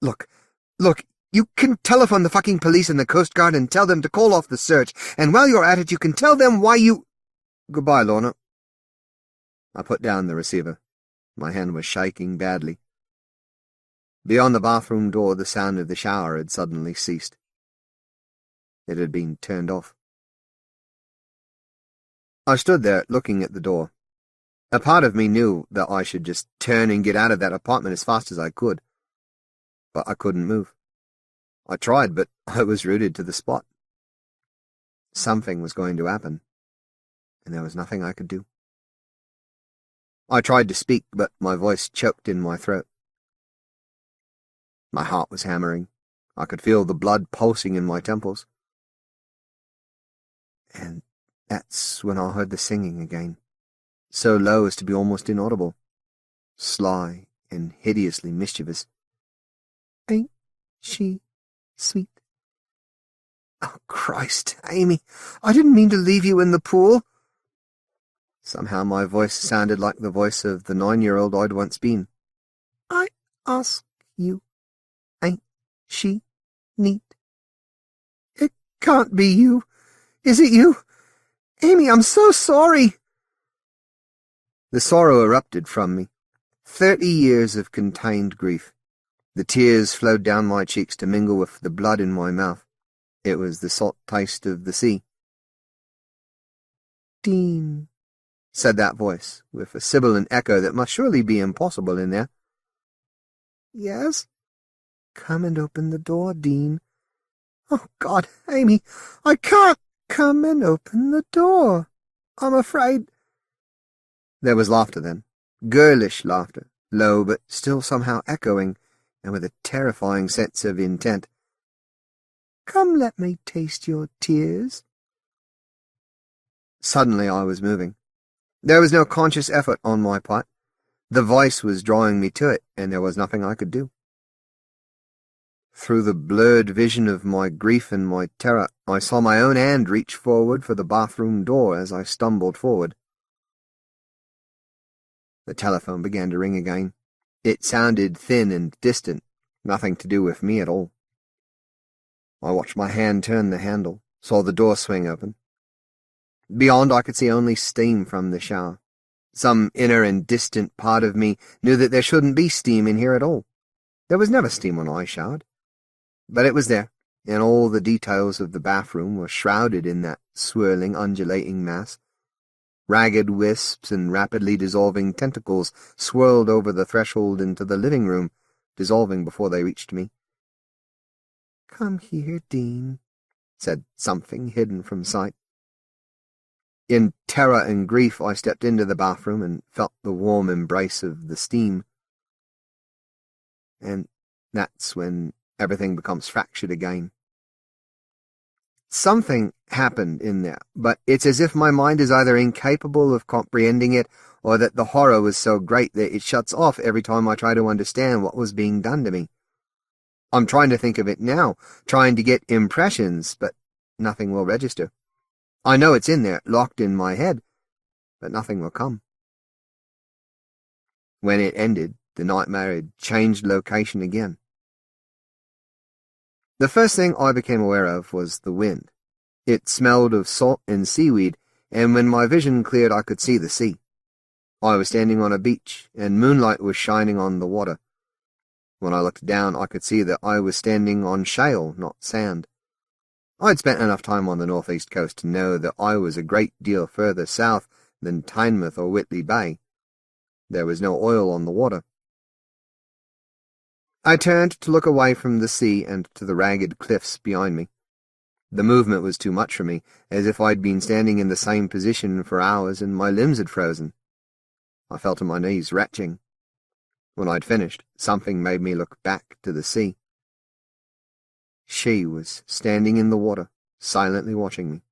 Look, you can telephone the fucking police and the Coast Guard and tell them to call off the search, and while you're at it, you can tell them why you... Goodbye, Lorna." I put down the receiver. My hand was shaking badly. Beyond the bathroom door, the sound of the shower had suddenly ceased. It had been turned off. I stood there, looking at the door. A part of me knew that I should just turn and get out of that apartment as fast as I could. But I couldn't move. I tried, but I was rooted to the spot. Something was going to happen, and there was nothing I could do. I tried to speak, but my voice choked in my throat. My heart was hammering. I could feel the blood pulsing in my temples. And that's when I heard the singing again, so low as to be almost inaudible, sly and hideously mischievous. Ain't she sweet? Oh, Christ, Amy, I didn't mean to leave you in the pool. Somehow my voice sounded like the voice of the 9-year-old I'd once been. I ask you, ain't she neat? It can't be you. Is it you? Amy, I'm so sorry. The sorrow erupted from me. 30 years of contained grief. The tears flowed down my cheeks to mingle with the blood in my mouth. It was the salt taste of the sea. Dean, said that voice, with a sibilant echo that must surely be impossible in there. Yes? Come and open the door, Dean. Oh, God, Amy, I can't. Come and open the door. I'm afraid. There was laughter then, girlish laughter, low but still somehow echoing, and with a terrifying sense of intent. Come, let me taste your tears. Suddenly I was moving. There was no conscious effort on my part. The voice was drawing me to it, and there was nothing I could do. Through the blurred vision of my grief and my terror, I saw my own hand reach forward for the bathroom door as I stumbled forward. The telephone began to ring again. It sounded thin and distant, nothing to do with me at all. I watched my hand turn the handle, saw the door swing open. Beyond, I could see only steam from the shower. Some inner and distant part of me knew that there shouldn't be steam in here at all. There was never steam when I showered. But it was there, and all the details of the bathroom were shrouded in that swirling, undulating mass. Ragged wisps and rapidly dissolving tentacles swirled over the threshold into the living room, dissolving before they reached me. Come here, Dean, said something hidden from sight. In terror and grief, I stepped into the bathroom and felt the warm embrace of the steam. And that's when everything becomes fractured again. Something happened in there, but it's as if my mind is either incapable of comprehending it or that the horror was so great that it shuts off every time I try to understand what was being done to me. I'm trying to think of it now, trying to get impressions, but nothing will register. I know it's in there, locked in my head, but nothing will come. When it ended, the nightmare had changed location again. The first thing I became aware of was the wind. It smelled of salt and seaweed, and when my vision cleared I could see the sea. I was standing on a beach, and moonlight was shining on the water. When I looked down, I could see that I was standing on shale, not sand. I'd spent enough time on the northeast coast to know that I was a great deal further south than Tynemouth or Whitley Bay. There was no oil on the water. I turned to look away from the sea and to the ragged cliffs behind me. The movement was too much for me, as if I'd been standing in the same position for hours and my limbs had frozen. I fell to my knees, retching. When I'd finished, something made me look back to the sea. She was standing in the water, silently watching me.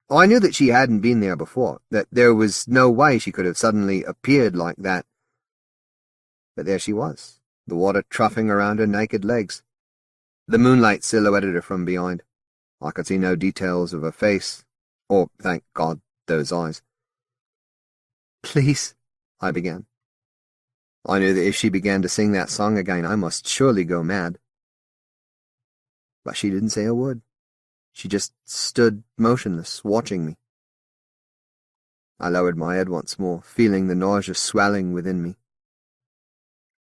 I knew that she hadn't been there before, that there was no way she could have suddenly appeared like that. But there she was, the water troughing around her naked legs. The moonlight silhouetted her from behind. I could see no details of her face, or, thank God, those eyes. Please, I began. I knew that if she began to sing that song again, I must surely go mad. But she didn't say a word. She just stood motionless, watching me. I lowered my head once more, feeling the nausea swelling within me.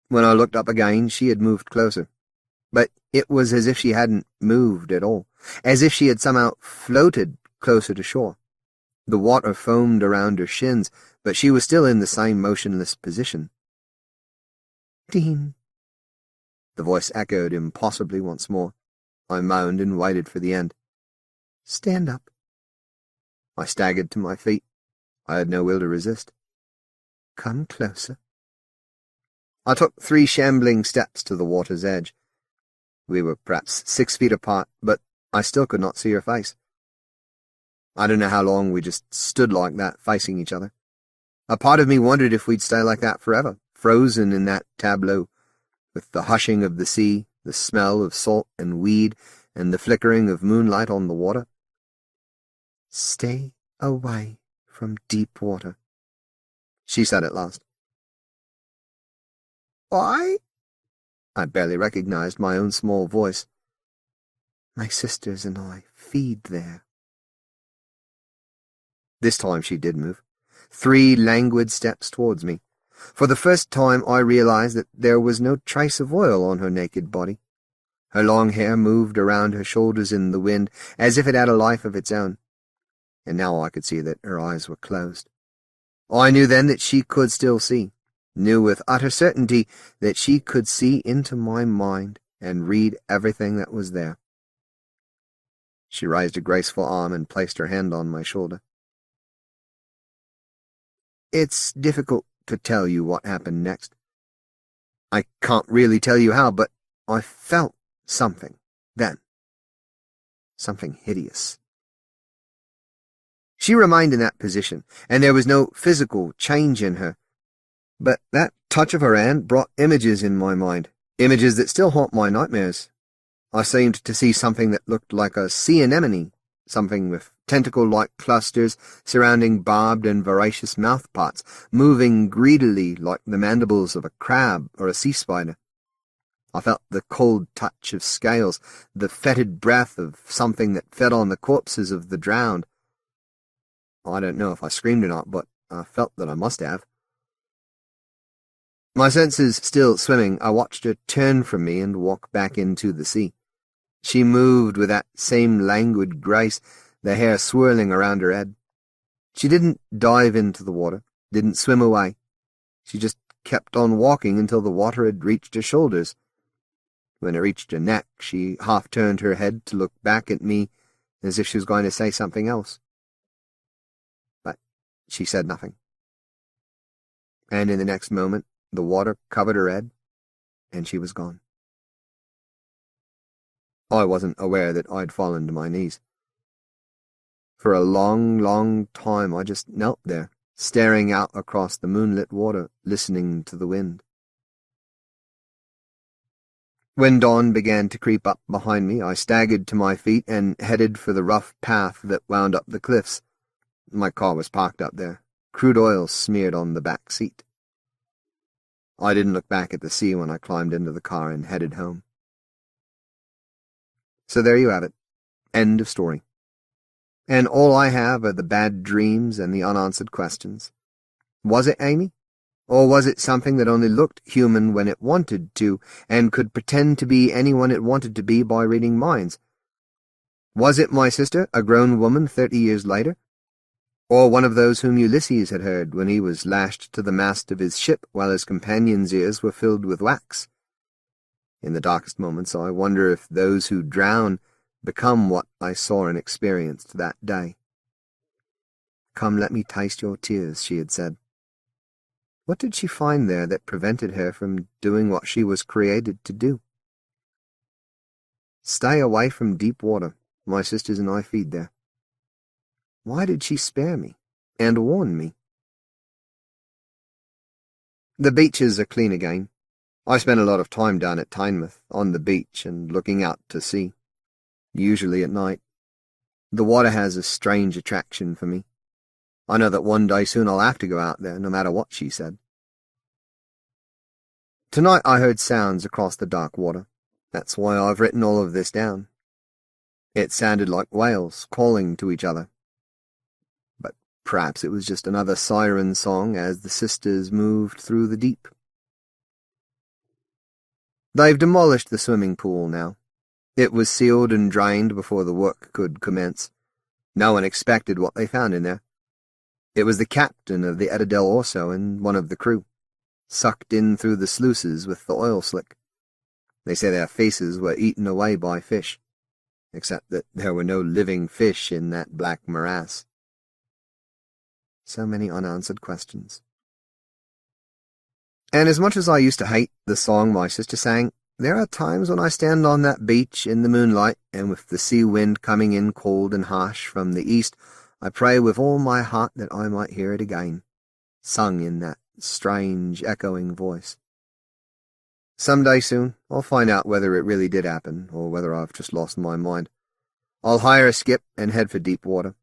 When I looked up again, she had moved closer. But it was as if she hadn't moved at all, as if she had somehow floated closer to shore. The water foamed around her shins, but she was still in the same motionless position. Dean. The voice echoed impossibly once more. I moaned and waited for the end. Stand up. I staggered to my feet. I had no will to resist. Come closer. I took 3 shambling steps to the water's edge. We were perhaps 6 feet apart, but I still could not see her face. I don't know how long we just stood like that, facing each other. A part of me wondered if we'd stay like that forever, frozen in that tableau, with the hushing of the sea, the smell of salt and weed, and the flickering of moonlight on the water. Stay away from deep water, she said at last. Why? I barely recognized my own small voice. My sisters and I feed there. This time she did move. 3 languid steps towards me. For the first time I realized that there was no trace of oil on her naked body. Her long hair moved around her shoulders in the wind, as if it had a life of its own. And now I could see that her eyes were closed. I knew then that she could still see, knew with utter certainty that she could see into my mind and read everything that was there. She raised a graceful arm and placed her hand on my shoulder. It's difficult to tell you what happened next. I can't really tell you how, but I felt something then. Something hideous. She remained in that position, and there was no physical change in her. But that touch of her hand brought images in my mind, images that still haunt my nightmares. I seemed to see something that looked like a sea anemone, something with tentacle-like clusters surrounding barbed and voracious mouthparts, moving greedily like the mandibles of a crab or a sea spider. I felt the cold touch of scales, the fetid breath of something that fed on the corpses of the drowned. I don't know if I screamed or not, but I felt that I must have. My senses still swimming, I watched her turn from me and walk back into the sea. She moved with that same languid grace, the hair swirling around her head. She didn't dive into the water, didn't swim away. She just kept on walking until the water had reached her shoulders. When it reached her neck, she half turned her head to look back at me as if she was going to say something else. But she said nothing. And in the next moment, the water covered her head, and she was gone. I wasn't aware that I'd fallen to my knees. For a long, long time I just knelt there, staring out across the moonlit water, listening to the wind. When dawn began to creep up behind me, I staggered to my feet and headed for the rough path that wound up the cliffs. My car was parked up there, crude oil smeared on the back seat. I didn't look back at the sea when I climbed into the car and headed home. So there you have it. End of story. And all I have are the bad dreams and the unanswered questions. Was it Amy? Or was it something that only looked human when it wanted to, and could pretend to be anyone it wanted to be by reading minds? Was it my sister, a grown woman 30 years later? Or one of those whom Ulysses had heard when he was lashed to the mast of his ship while his companion's ears were filled with wax? In the darkest moments I wonder if those who drown become what I saw and experienced that day. "Come, let me taste your tears," she had said. What did she find there that prevented her from doing what she was created to do? Stay away from deep water. My sisters and I feed there. Why did she spare me and warn me? The beaches are clean again. I spend a lot of time down at Tynemouth, on the beach and looking out to sea, usually at night. The water has a strange attraction for me. I know that one day soon I'll have to go out there, no matter what she said. Tonight I heard sounds across the dark water. That's why I've written all of this down. It sounded like whales calling to each other. But perhaps it was just another siren song as the sisters moved through the deep. They've demolished the swimming pool now. It was sealed and drained before the work could commence. No one expected what they found in there. It was the captain of the Eta del Orso and one of the crew, sucked in through the sluices with the oil slick. They say their faces were eaten away by fish, except that there were no living fish in that black morass. So many unanswered questions. And as much as I used to hate the song my sister sang, there are times when I stand on that beach in the moonlight, and with the sea wind coming in cold and harsh from the east, I pray with all my heart that I might hear it again, sung in that strange, echoing voice. Some day soon, I'll find out whether it really did happen, or whether I've just lost my mind. I'll hire a skip and head for deep water.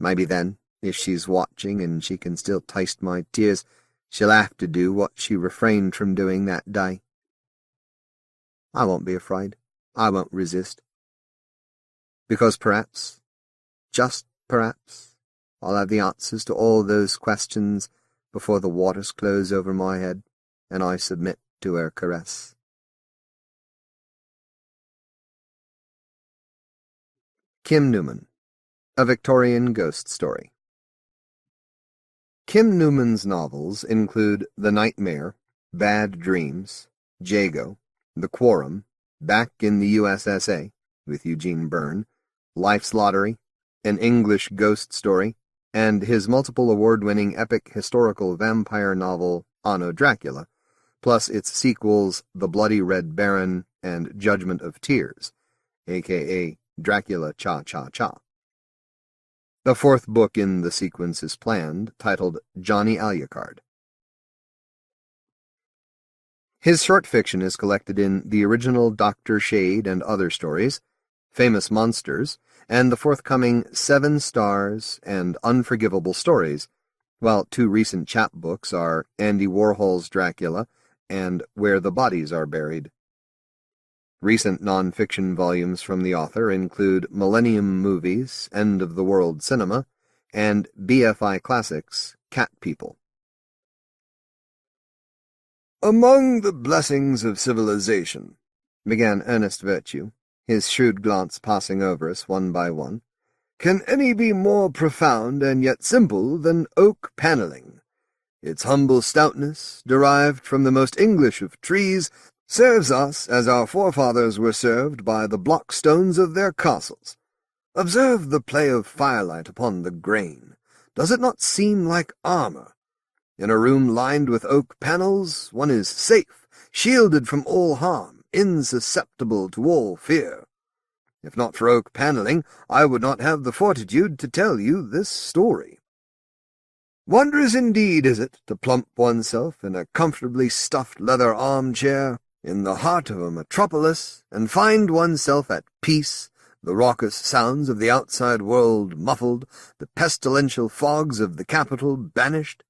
Maybe then, if she's watching and she can still taste my tears, she'll have to do what she refrained from doing that day. I won't be afraid. I won't resist. Because perhaps, just perhaps, I'll have the answers to all those questions before the waters close over my head and I submit to her caress. Kim Newman, A Victorian Ghost Story. Kim Newman's novels include The Nightmare, Bad Dreams, Jago, The Quorum, Back in the USSA, with Eugene Byrne, Life's Lottery, An English Ghost Story, and his multiple award-winning epic historical vampire novel Anno Dracula, plus its sequels The Bloody Red Baron and Judgment of Tears, a.k.a. Dracula Cha-Cha-Cha. The fourth book in the sequence is planned, titled Johnny Alucard. His short fiction is collected in the original Dr. Shade and Other Stories, Famous Monsters, and the forthcoming 7 Stars and Unforgivable Stories, while 2 recent chapbooks are Andy Warhol's Dracula and Where the Bodies Are Buried. Recent non-fiction volumes from the author include Millennium Movies, End of the World Cinema, and BFI Classics, Cat People. "Among the blessings of civilization," began Ernest Virtue, his shrewd glance passing over us one by one, "can any be more profound and yet simple than oak panelling? Its humble stoutness, derived from the most English of trees, serves us as our forefathers were served by the block stones of their castles. Observe the play of firelight upon the grain. Does it not seem like armor? In a room lined with oak panels, one is safe, shielded from all harm, insusceptible to all fear. If not for oak paneling, I would not have the fortitude to tell you this story. Wondrous indeed is it to plump oneself in a comfortably stuffed leather armchair in the heart of a metropolis and find oneself at peace, the raucous sounds of the outside world muffled, the pestilential fogs of the capital banished.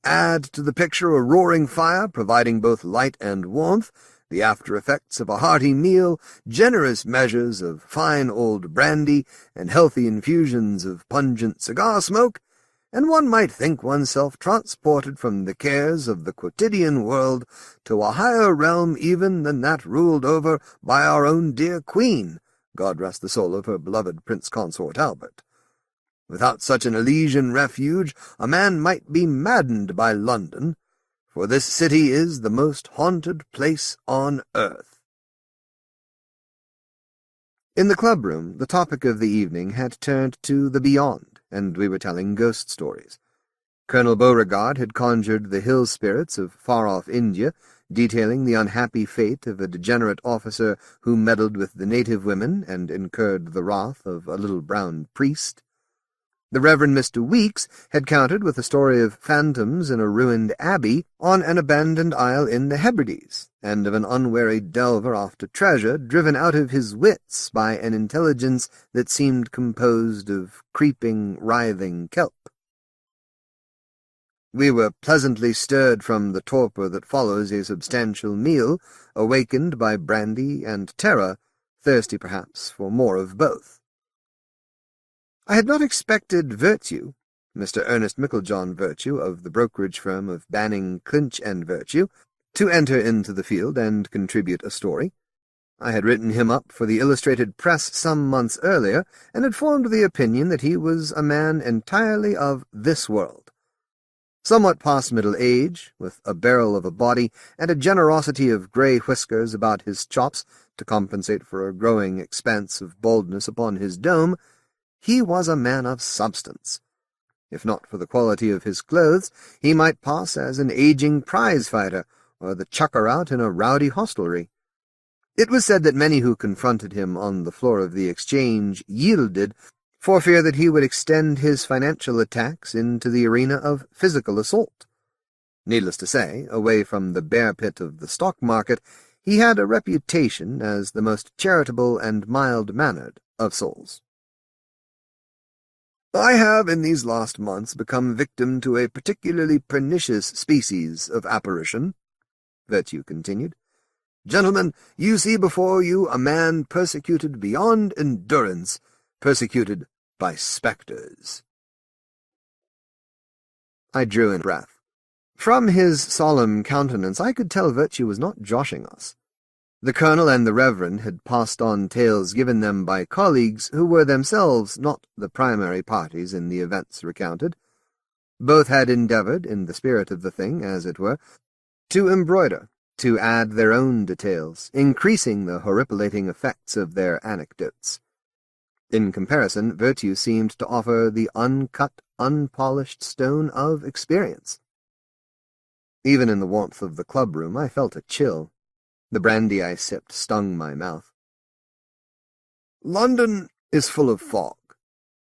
Add to the picture a roaring fire providing both light and warmth, the after-effects of a hearty meal, generous measures of fine old brandy, and healthy infusions of pungent cigar smoke, and one might think oneself transported from the cares of the quotidian world to a higher realm even than that ruled over by our own dear Queen, God rest the soul of her beloved Prince Consort Albert. Without such an Elysian refuge, a man might be maddened by London, for this city is the most haunted place on earth." In the clubroom, the topic of the evening had turned to the beyond, and we were telling ghost stories. Colonel Beauregard had conjured the hill spirits of far-off India, detailing the unhappy fate of a degenerate officer who meddled with the native women and incurred the wrath of a little brown priest. The Reverend Mr. Weeks had countered with a story of phantoms in a ruined abbey on an abandoned isle in the Hebrides, and of an unwary delver after treasure driven out of his wits by an intelligence that seemed composed of creeping, writhing kelp. We were pleasantly stirred from the torpor that follows a substantial meal, awakened by brandy and terror, thirsty perhaps for more of both. I had not expected Virtue, Mr. Ernest Micklejohn Virtue of the brokerage firm of Banning, Clinch and Virtue, to enter into the field and contribute a story. I had written him up for the illustrated press some months earlier, and had formed the opinion that he was a man entirely of this world. Somewhat past middle age, with a barrel of a body and a generosity of grey whiskers about his chops to compensate for a growing expanse of baldness upon his dome, he was a man of substance. If not for the quality of his clothes, he might pass as an aging prize-fighter, or the chucker-out in a rowdy hostelry. It was said that many who confronted him on the floor of the exchange yielded, for fear that he would extend his financial attacks into the arena of physical assault. Needless to say, away from the bear pit of the stock market, he had a reputation as the most charitable and mild-mannered of souls. "I have, in these last months, become victim to a particularly pernicious species of apparition," Virtue continued. "Gentlemen, you see before you a man persecuted beyond endurance, persecuted by spectres." I drew in breath. From his solemn countenance I could tell Virtue was not joshing us. The Colonel and the Reverend had passed on tales given them by colleagues who were themselves not the primary parties in the events recounted. Both had endeavoured, in the spirit of the thing, as it were, to embroider, to add their own details, increasing the horripilating effects of their anecdotes. In comparison, Virtue seemed to offer the uncut, unpolished stone of experience. Even in the warmth of the club-room I felt a chill. The brandy I sipped stung my mouth. "London is full of fog,"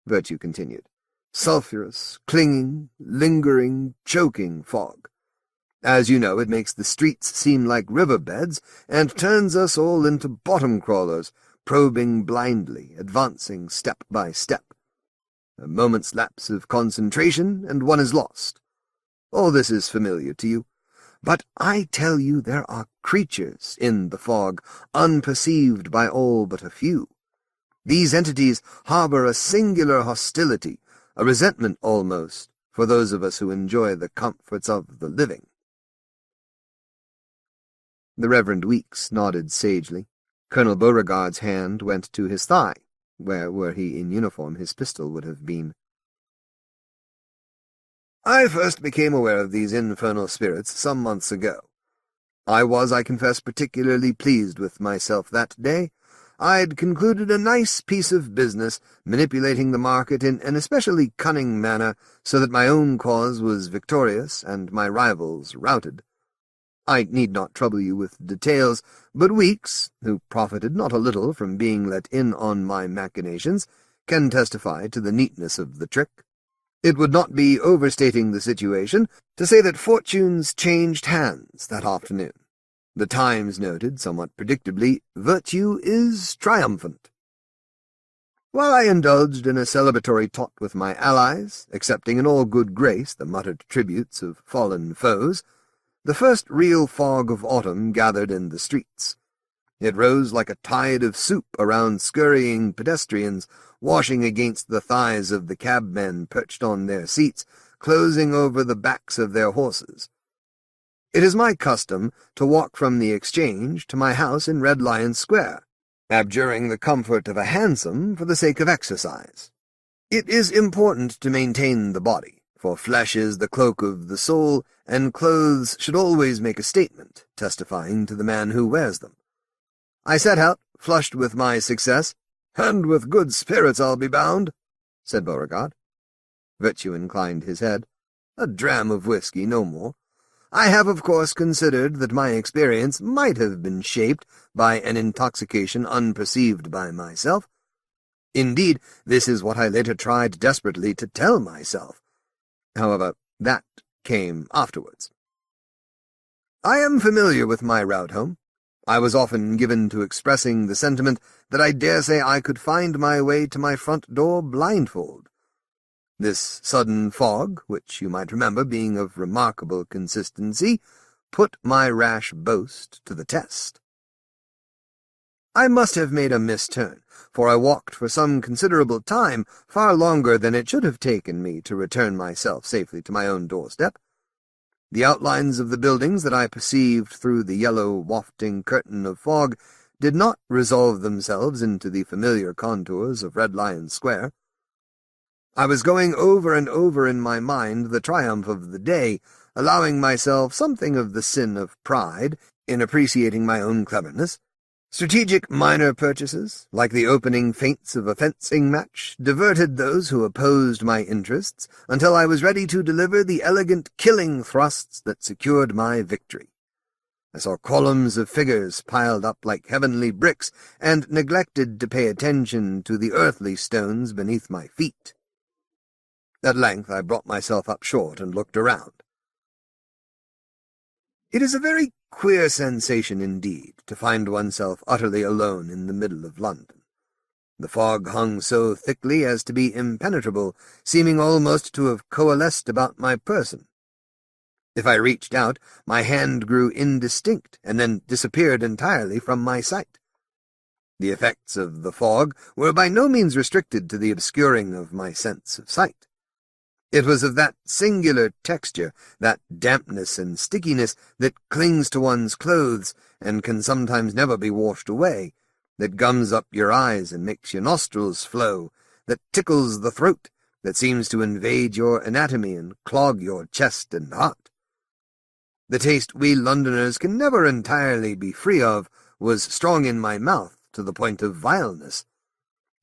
Virtue continued. "Sulphurous, clinging, lingering, choking fog. As you know, it makes the streets seem like riverbeds and turns us all into bottom-crawlers, probing blindly, advancing step by step. A moment's lapse of concentration, and one is lost. All this is familiar to you. But I tell you there are creatures in the fog, unperceived by all but a few. These entities harbour a singular hostility, a resentment almost, for those of us who enjoy the comforts of the living." The Reverend Weeks nodded sagely. Colonel Beauregard's hand went to his thigh, where, were he in uniform, his pistol would have been. "I first became aware of these infernal spirits some months ago. I was, I confess, particularly pleased with myself that day. I'd concluded a nice piece of business, manipulating the market in an especially cunning manner, so that my own cause was victorious and my rivals routed. I need not trouble you with details, but Weeks, who profited not a little from being let in on my machinations, can testify to the neatness of the trick. It would not be overstating the situation to say that fortunes changed hands that afternoon. The Times noted, somewhat predictably, "Virtue is triumphant." While I indulged in a celebratory talk with my allies, accepting in all good grace the muttered tributes of fallen foes, the first real fog of autumn gathered in the streets. It rose like a tide of soup around scurrying pedestrians, washing against the thighs of the cabmen perched on their seats, closing over the backs of their horses. It is my custom to walk from the Exchange to my house in Red Lion Square, abjuring the comfort of a hansom for the sake of exercise. It is important to maintain the body, for flesh is the cloak of the soul, and clothes should always make a statement, testifying to the man who wears them. I set out, flushed with my success, "And with good spirits, I'll be bound," said Beauregard. Virtue inclined his head. "A dram of whiskey, no more. I have, of course, considered that my experience might have been shaped by an intoxication unperceived by myself. Indeed, this is what I later tried desperately to tell myself. However, that came afterwards. I am familiar with my route home. I was often given to expressing the sentiment that I dare say I could find my way to my front door blindfold. This sudden fog, which you might remember being of remarkable consistency, put my rash boast to the test. I must have made a misturn, for I walked for some considerable time, far longer than it should have taken me to return myself safely to my own doorstep. The outlines of the buildings that I perceived through the yellow, wafting curtain of fog did not resolve themselves into the familiar contours of Red Lion Square. I was going over and over in my mind the triumph of the day, allowing myself something of the sin of pride in appreciating my own cleverness, Strategic minor purchases, like the opening feints of a fencing match, diverted those who opposed my interests until I was ready to deliver the elegant killing thrusts that secured my victory. I saw columns of figures piled up like heavenly bricks, and neglected to pay attention to the earthly stones beneath my feet. At length I brought myself up short and looked around. It is a very queer sensation indeed to find oneself utterly alone in the middle of London. The fog hung so thickly as to be impenetrable, seeming almost to have coalesced about my person. If I reached out, my hand grew indistinct, and then disappeared entirely from my sight. The effects of the fog were by no means restricted to the obscuring of my sense of sight. It was of that singular texture, that dampness and stickiness that clings to one's clothes and can sometimes never be washed away, that gums up your eyes and makes your nostrils flow, that tickles the throat, that seems to invade your anatomy and clog your chest and heart. The taste we Londoners can never entirely be free of was strong in my mouth to the point of vileness.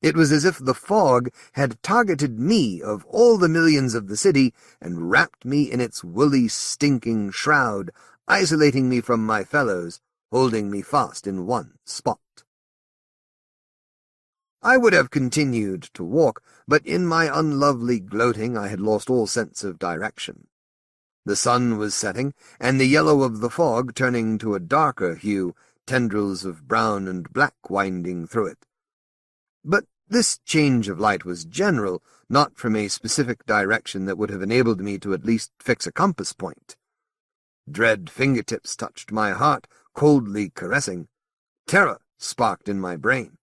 It was as if the fog had targeted me of all the millions of the city and wrapped me in its woolly, stinking shroud, isolating me from my fellows, holding me fast in one spot. I would have continued to walk, but in my unlovely gloating I had lost all sense of direction. The sun was setting, and the yellow of the fog turning to a darker hue, tendrils of brown and black winding through it. But this change of light was general, not from a specific direction that would have enabled me to at least fix a compass point. Dread fingertips touched my heart, coldly caressing. Terror sparked in my brain.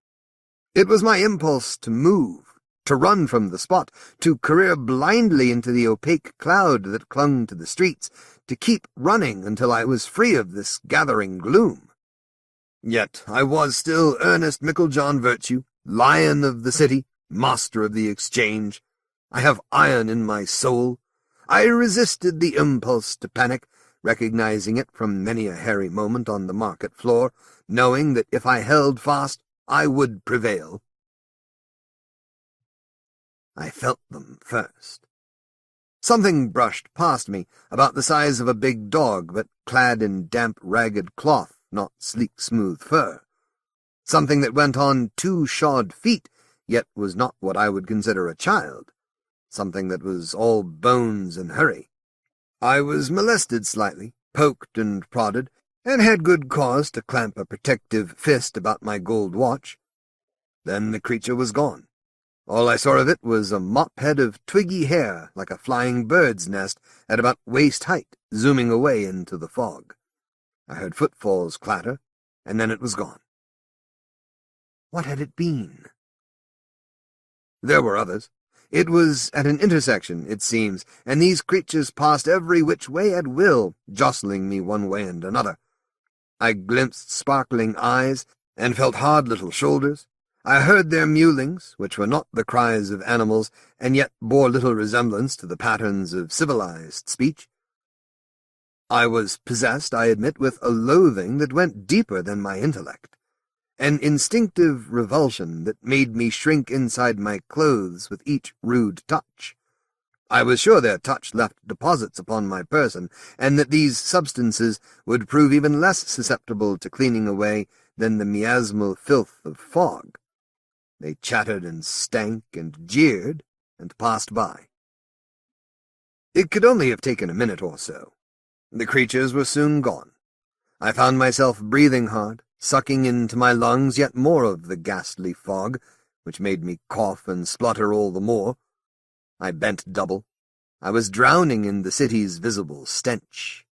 It was my impulse to move, to run from the spot, to career blindly into the opaque cloud that clung to the streets, to keep running until I was free of this gathering gloom. Yet I was still Ernest Micklejohn Virtue, lion of the city, master of the exchange. I have iron in my soul. I resisted the impulse to panic, recognizing it from many a hairy moment on the market floor, knowing that if I held fast, I would prevail. I felt them first. Something brushed past me, about the size of a big dog, but clad in damp, ragged cloth, not sleek, smooth fur. Something that went on 2 shod feet, yet was not what I would consider a child. Something that was all bones and hurry. I was molested slightly, poked and prodded, and had good cause to clamp a protective fist about my gold watch. Then the creature was gone. All I saw of it was a mop-head of twiggy hair like a flying bird's nest at about waist height, zooming away into the fog. I heard footfalls clatter, and then it was gone. What had it been? There were others. It was at an intersection, it seems, and these creatures passed every which way at will, jostling me one way and another. I glimpsed sparkling eyes, and felt hard little shoulders. I heard their mewlings, which were not the cries of animals, and yet bore little resemblance to the patterns of civilized speech. I was possessed, I admit, with a loathing that went deeper than my intellect, an instinctive revulsion that made me shrink inside my clothes with each rude touch. I was sure their touch left deposits upon my person, and that these substances would prove even less susceptible to cleaning away than the miasmal filth of fog. They chattered and stank and jeered and passed by. It could only have taken a minute or so. The creatures were soon gone. I found myself breathing hard, sucking into my lungs yet more of the ghastly fog, which made me cough and splutter all the more. I bent double. I was drowning in the city's visible stench.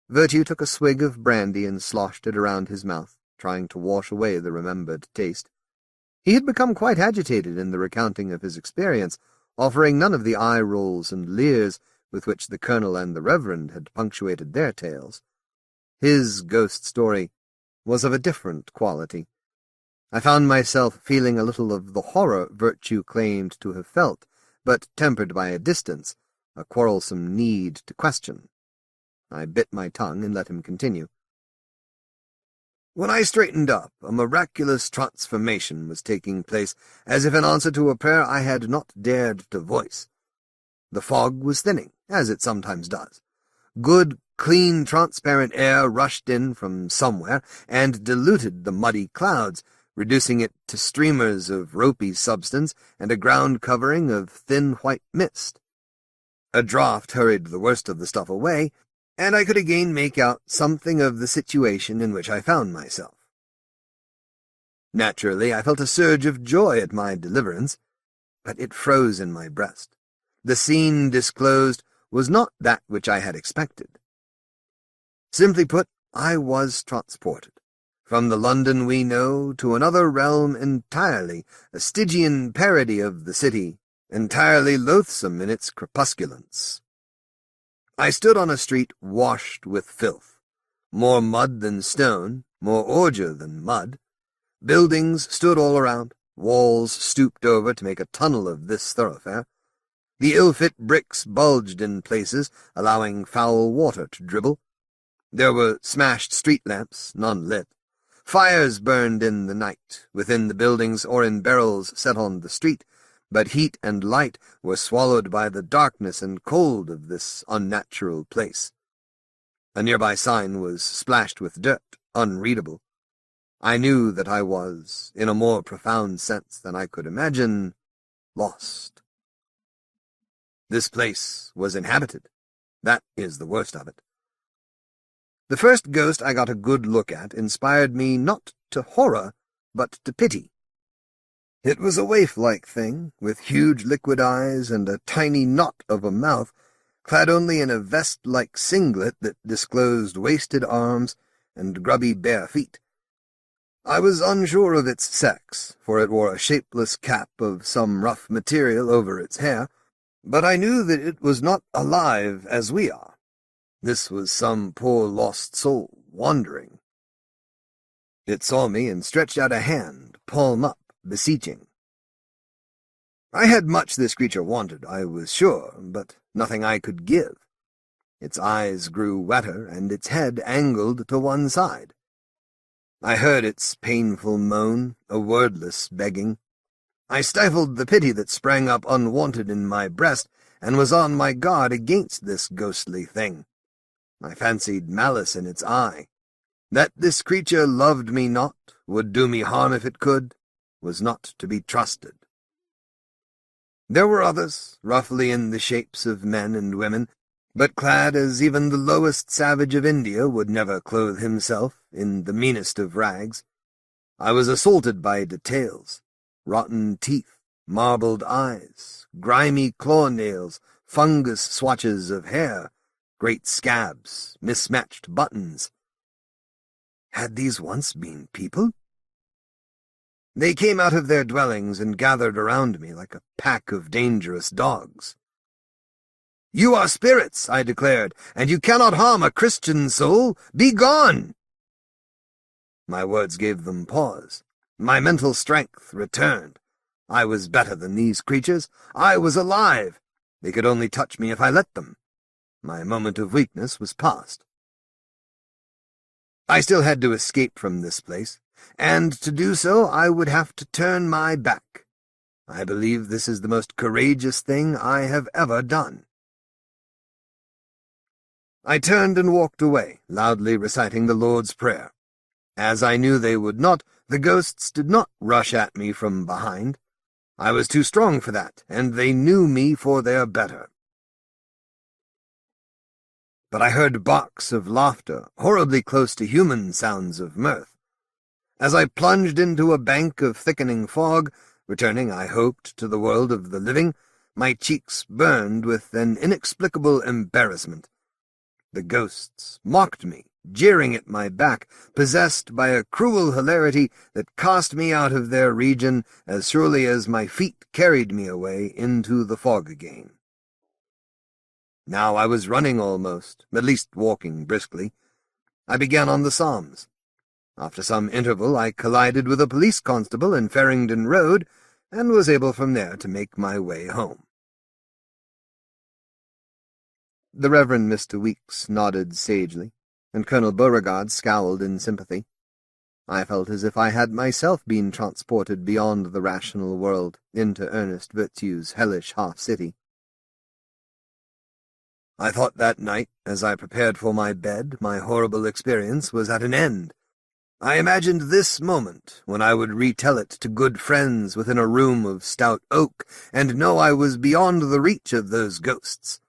Virtue took a swig of brandy and sloshed it around his mouth, trying to wash away the remembered taste. He had become quite agitated in the recounting of his experience, offering none of the eye-rolls and leers with which the Colonel and the Reverend had punctuated their tales. His ghost story was of a different quality. I found myself feeling a little of the horror Virtue claimed to have felt, but tempered by a distance, a quarrelsome need to question. I bit my tongue and let him continue. When I straightened up, a miraculous transformation was taking place, as if in answer to a prayer I had not dared to voice. The fog was thinning, as it sometimes does. Good, clean, transparent air rushed in from somewhere and diluted the muddy clouds, reducing it to streamers of ropey substance and a ground covering of thin white mist. A draught hurried the worst of the stuff away, and I could again make out something of the situation in which I found myself. Naturally, I felt a surge of joy at my deliverance, but it froze in my breast. The scene disclosed was not that which I had expected. Simply put, I was transported, from the London we know to another realm entirely, a Stygian parody of the city, entirely loathsome in its crepusculence. I stood on a street washed with filth, more mud than stone, more ordure than mud. Buildings stood all around, walls stooped over to make a tunnel of this thoroughfare. The ill-fit bricks bulged in places, allowing foul water to dribble. There were smashed street lamps, none lit. Fires burned in the night, within the buildings or in barrels set on the street, but heat and light were swallowed by the darkness and cold of this unnatural place. A nearby sign was splashed with dirt, unreadable. I knew that I was, in a more profound sense than I could imagine, lost. This place was inhabited. That is the worst of it. The first ghost I got a good look at inspired me not to horror, but to pity. It was a waif-like thing, with huge liquid eyes and a tiny knot of a mouth, clad only in a vest-like singlet that disclosed wasted arms and grubby bare feet. I was unsure of its sex, for it wore a shapeless cap of some rough material over its hair, but I knew that it was not alive as we are. This was some poor lost soul, wandering. It saw me and stretched out a hand, palm up, beseeching. I had much this creature wanted, I was sure, but nothing I could give. Its eyes grew wetter, and its head angled to one side. I heard its painful moan, a wordless begging. I stifled the pity that sprang up unwanted in my breast, and was on my guard against this ghostly thing. I fancied malice in its eye. That this creature loved me not, would do me harm if it could, was not to be trusted. There were others, roughly in the shapes of men and women, but clad as even the lowest savage of India would never clothe himself, in the meanest of rags. I was assaulted by details, rotten teeth, marbled eyes, grimy claw-nails, fungus swatches of hair, great scabs, mismatched buttons. Had these once been people? They came out of their dwellings and gathered around me like a pack of dangerous dogs. "You are spirits," I declared, "and you cannot harm a Christian soul. Be gone!" My words gave them pause. My mental strength returned. I was better than these creatures. I was alive. They could only touch me if I let them. My moment of weakness was past. I still had to escape from this place, and to do so I would have to turn my back. I believe this is the most courageous thing I have ever done. I turned and walked away, loudly reciting the Lord's Prayer. As I knew they would not, the ghosts did not rush at me from behind. I was too strong for that, and they knew me for their better. But I heard barks of laughter, horribly close to human sounds of mirth. As I plunged into a bank of thickening fog, returning, I hoped, to the world of the living, my cheeks burned with an inexplicable embarrassment. The ghosts mocked me, jeering at my back, possessed by a cruel hilarity that cast me out of their region as surely as my feet carried me away into the fog again. Now I was running almost, at least walking briskly. I began on the Psalms. After some interval I collided with a police constable in Farringdon Road, and was able from there to make my way home. The Reverend Mr. Weeks nodded sagely, and Colonel Beauregard scowled in sympathy. I felt as if I had myself been transported beyond the rational world into Ernest Virtue's hellish half-city. I thought that night, as I prepared for my bed, my horrible experience was at an end. I imagined this moment, when I would retell it to good friends within a room of stout oak, and know I was beyond the reach of those ghosts.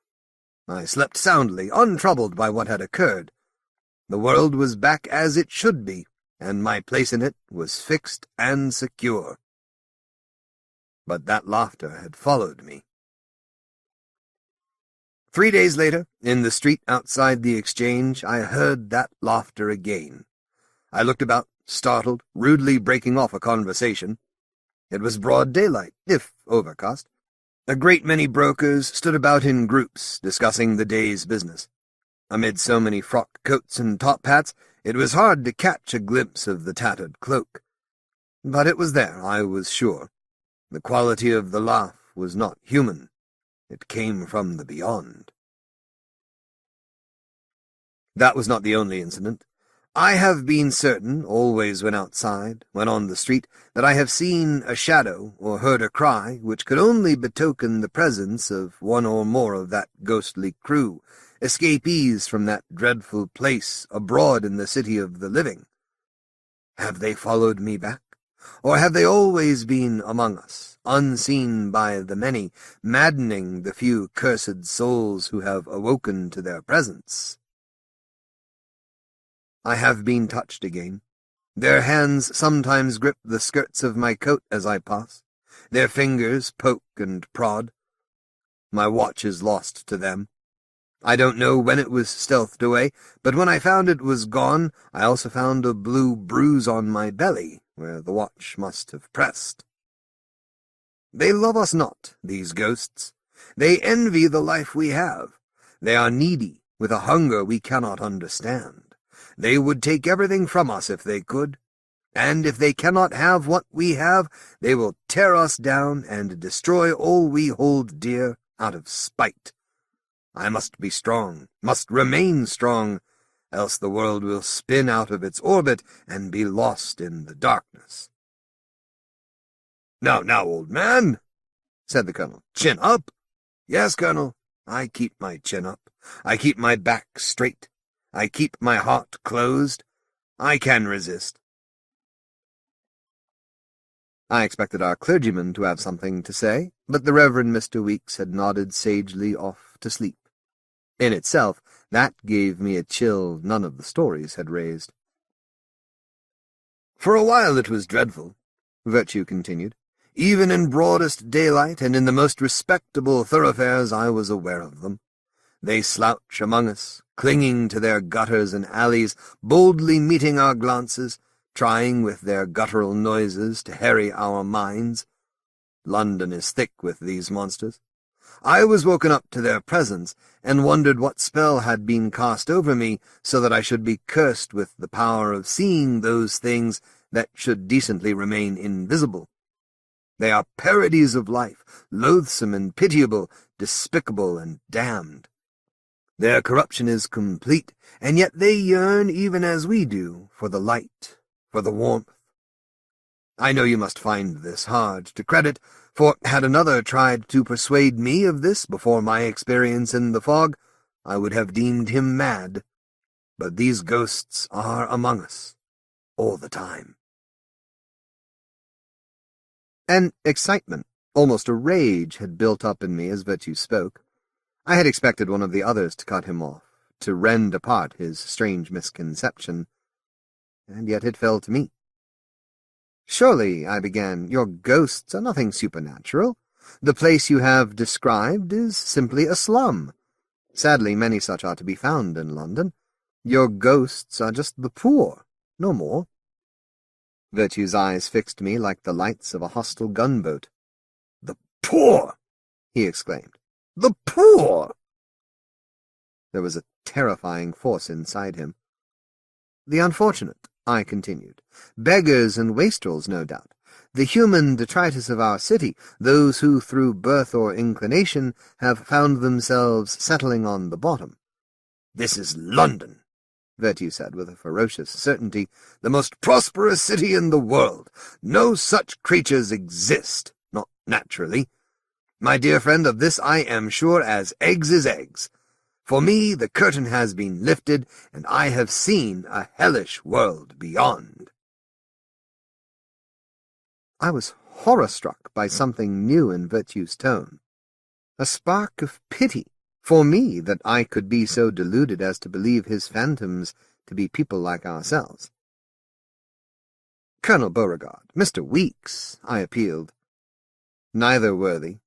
I slept soundly, untroubled by what had occurred. The world was back as it should be, and my place in it was fixed and secure. But that laughter had followed me. 3 days later, in the street outside the Exchange, I heard that laughter again. I looked about, startled, rudely breaking off a conversation. It was broad daylight, if overcast. A great many brokers stood about in groups, discussing the day's business. Amid so many frock coats and top hats, it was hard to catch a glimpse of the tattered cloak. But it was there, I was sure. The quality of the laugh was not human. It came from the beyond. That was not the only incident. I have been certain, always when outside, when on the street, that I have seen a shadow or heard a cry which could only betoken the presence of one or more of that ghostly crew, escapees from that dreadful place abroad in the city of the living. Have they followed me back? Or have they always been among us, unseen by the many, maddening the few cursed souls who have awoken to their presence? I have been touched again. Their hands sometimes grip the skirts of my coat as I pass. Their fingers poke and prod. My watch is lost to them. I don't know when it was stealthed away, but when I found it was gone, I also found a blue bruise on my belly, where the watch must have pressed. They love us not, these ghosts. They envy the life we have. They are needy, with a hunger we cannot understand. They would take everything from us if they could, and if they cannot have what we have, they will tear us down and destroy all we hold dear out of spite. I must be strong, must remain strong, else the world will spin out of its orbit and be lost in the darkness. Now, old man, said the colonel, chin up. Yes, Colonel, I keep my chin up. I keep my back straight. I keep my heart closed. I can resist. I expected our clergyman to have something to say, but the Reverend Mr. Weeks had nodded sagely off to sleep. In itself, that gave me a chill none of the stories had raised. For a while it was dreadful, Virtue continued. Even in broadest daylight and in the most respectable thoroughfares I was aware of them. They slouch among us, clinging to their gutters and alleys, boldly meeting our glances, trying with their guttural noises to harry our minds. London is thick with these monsters. I was woken up to their presence, and wondered what spell had been cast over me, so that I should be cursed with the power of seeing those things that should decently remain invisible. They are parodies of life, loathsome and pitiable, despicable and damned. Their corruption is complete, and yet they yearn, even as we do, for the light, for the warmth. I know you must find this hard to credit, for had another tried to persuade me of this before my experience in the fog, I would have deemed him mad. But these ghosts are among us, all the time. An excitement, almost a rage, had built up in me as Virtue spoke. I had expected one of the others to cut him off, to rend apart his strange misconception, and yet it fell to me. "Surely," I began, "your ghosts are nothing supernatural. The place you have described is simply a slum. Sadly, many such are to be found in London. Your ghosts are just the poor, no more." Virtue's eyes fixed me like the lights of a hostile gunboat. "The poor!" he exclaimed. "The poor!" There was a terrifying force inside him. "The unfortunate," I continued. "Beggars and wastrels, no doubt. The human detritus of our city, those who, through birth or inclination, have found themselves settling on the bottom." "This is London," Virtue said with a ferocious certainty. "The most prosperous city in the world. No such creatures exist, not naturally. My dear friend, of this I am sure as eggs is eggs. For me, the curtain has been lifted, and I have seen a hellish world beyond." I was horror-struck by something new in Virtue's tone. A spark of pity for me that I could be so deluded as to believe his phantoms to be people like ourselves. "Colonel Beauregard, Mr. Weeks," I appealed. Neither worthy,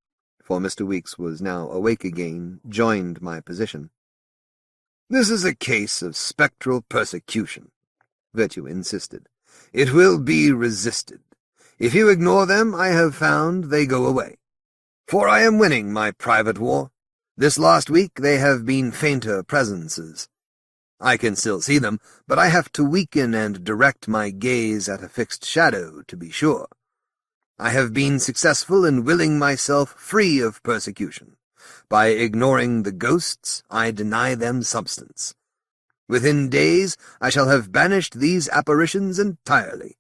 for Mr. Weeks was now awake again, joined my position. "This is a case of spectral persecution," Virtue insisted. "It will be resisted. If you ignore them, I have found they go away. For I am winning my private war. This last week they have been fainter presences. I can still see them, but I have to weaken and direct my gaze at a fixed shadow, to be sure. I have been successful in willing myself free of persecution. By ignoring the ghosts, I deny them substance. Within days I shall have banished these apparitions entirely.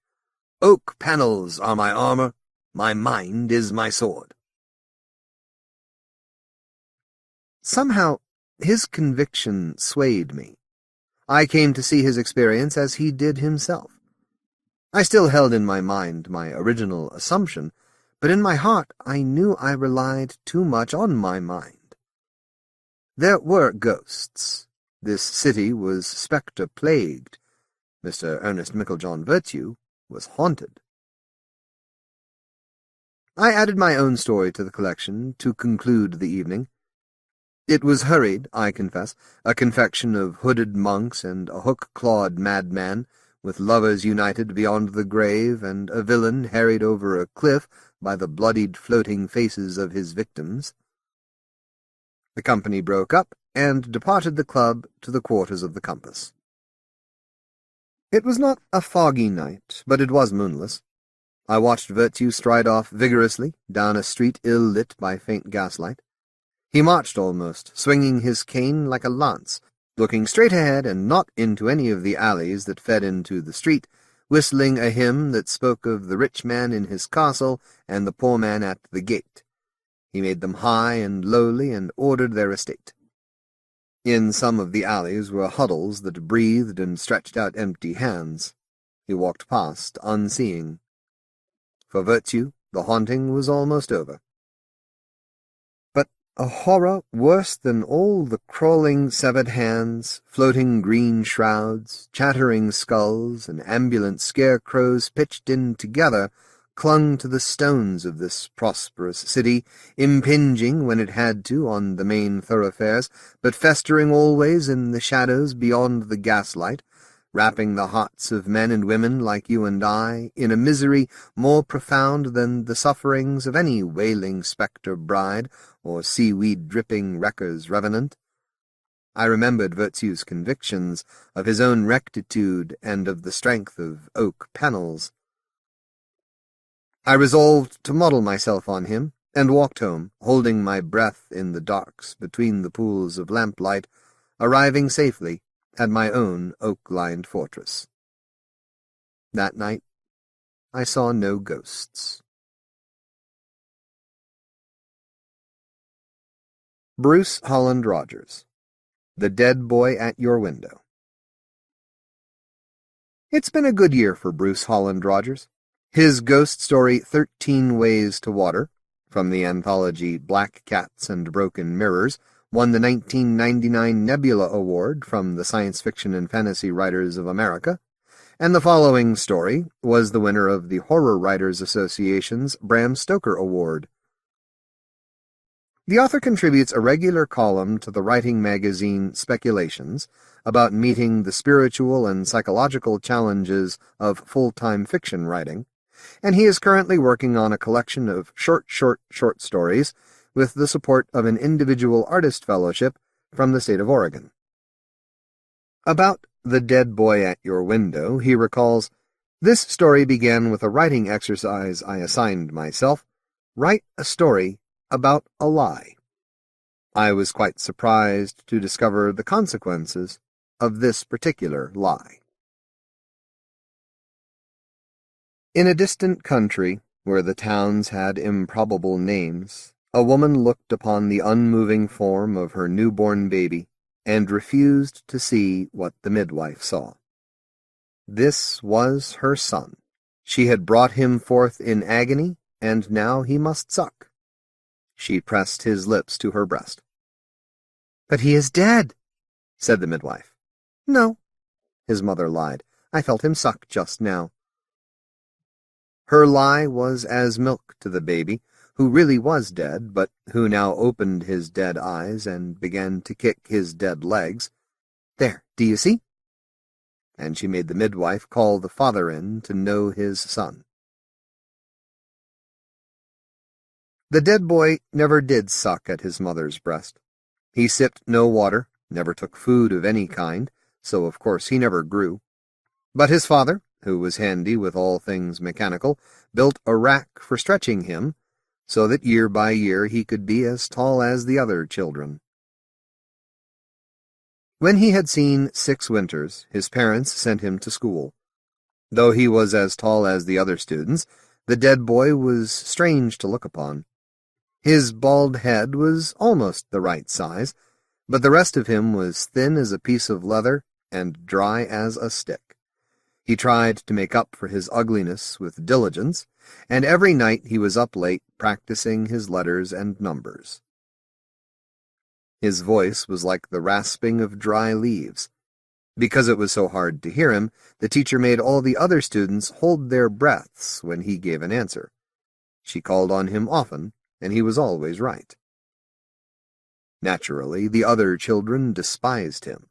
Oak panels are my armor, my mind is my sword." Somehow, his conviction swayed me. I came to see his experience as he did himself. I still held in my mind my original assumption, but in my heart I knew I relied too much on my mind. There were ghosts. This city was spectre-plagued. Mr. Ernest Meiklejohn Virtue was haunted. I added my own story to the collection to conclude the evening. It was hurried, I confess, a confection of hooded monks and a hook-clawed madman, with lovers united beyond the grave and a villain harried over a cliff by the bloodied floating faces of his victims. The company broke up and departed the club to the quarters of the compass. It was not a foggy night, but it was moonless. I watched Virtue stride off vigorously down a street ill-lit by faint gaslight. He marched almost, swinging his cane like a lance, looking straight ahead and not into any of the alleys that fed into the street, whistling a hymn that spoke of the rich man in his castle and the poor man at the gate. He made them high and lowly and ordered their estate. In some of the alleys were huddles that breathed and stretched out empty hands. He walked past, unseeing. For Virtue, the haunting was almost over. But a horror worse than all the crawling severed hands, floating green shrouds, chattering skulls, and ambulant scarecrows pitched in together clung to the stones of this prosperous city, impinging when it had to on the main thoroughfares, but festering always in the shadows beyond the gaslight, wrapping the hearts of men and women like you and I in a misery more profound than the sufferings of any wailing spectre bride or seaweed-dripping wrecker's revenant. I remembered Virtue's convictions of his own rectitude and of the strength of oak panels. I resolved to model myself on him, and walked home, holding my breath in the darks between the pools of lamplight, arriving safely at my own oak-lined fortress. That night I saw no ghosts. Bruce Holland Rogers, The Dead Boy at Your Window. It's been a good year for Bruce Holland Rogers. His ghost story 13 Ways to Water, from the anthology Black Cats and Broken Mirrors, won the 1999 Nebula Award from the Science Fiction and Fantasy Writers of America, and the following story was the winner of the Horror Writers Association's Bram Stoker Award. The author contributes a regular column to the writing magazine Speculations about meeting the spiritual and psychological challenges of full-time fiction writing, and he is currently working on a collection of short stories with the support of an individual artist fellowship from the state of Oregon. About The Dead Boy at Your Window, he recalls, "This story began with a writing exercise I assigned myself: write a story about a lie. I was quite surprised to discover the consequences. of this particular lie. In a distant country, where the towns had improbable names, a woman looked upon the unmoving form of her newborn baby and refused to see what the midwife saw. This was her son. She had brought him forth in agony, and now he must suck. She pressed his lips to her breast. "But he is dead," said the midwife. "No," his mother lied. "I felt him suck just now." Her lie was as milk to the baby, who really was dead, but who now opened his dead eyes and began to kick his dead legs. "There, do you see?" And she made the midwife call the father in to know his son. The dead boy never did suck at his mother's breast. He sipped no water, never took food of any kind, so of course he never grew. But his father, who was handy with all things mechanical, built a rack for stretching him, so that year by year he could be as tall as the other children. When he had seen 6 winters, his parents sent him to school. Though he was as tall as the other students, the dead boy was strange to look upon. His bald head was almost the right size, but the rest of him was thin as a piece of leather and dry as a stick. He tried to make up for his ugliness with diligence, and every night he was up late practicing his letters and numbers. His voice was like the rasping of dry leaves. Because it was so hard to hear him, the teacher made all the other students hold their breaths when he gave an answer. She called on him often, and he was always right. Naturally, the other children despised him.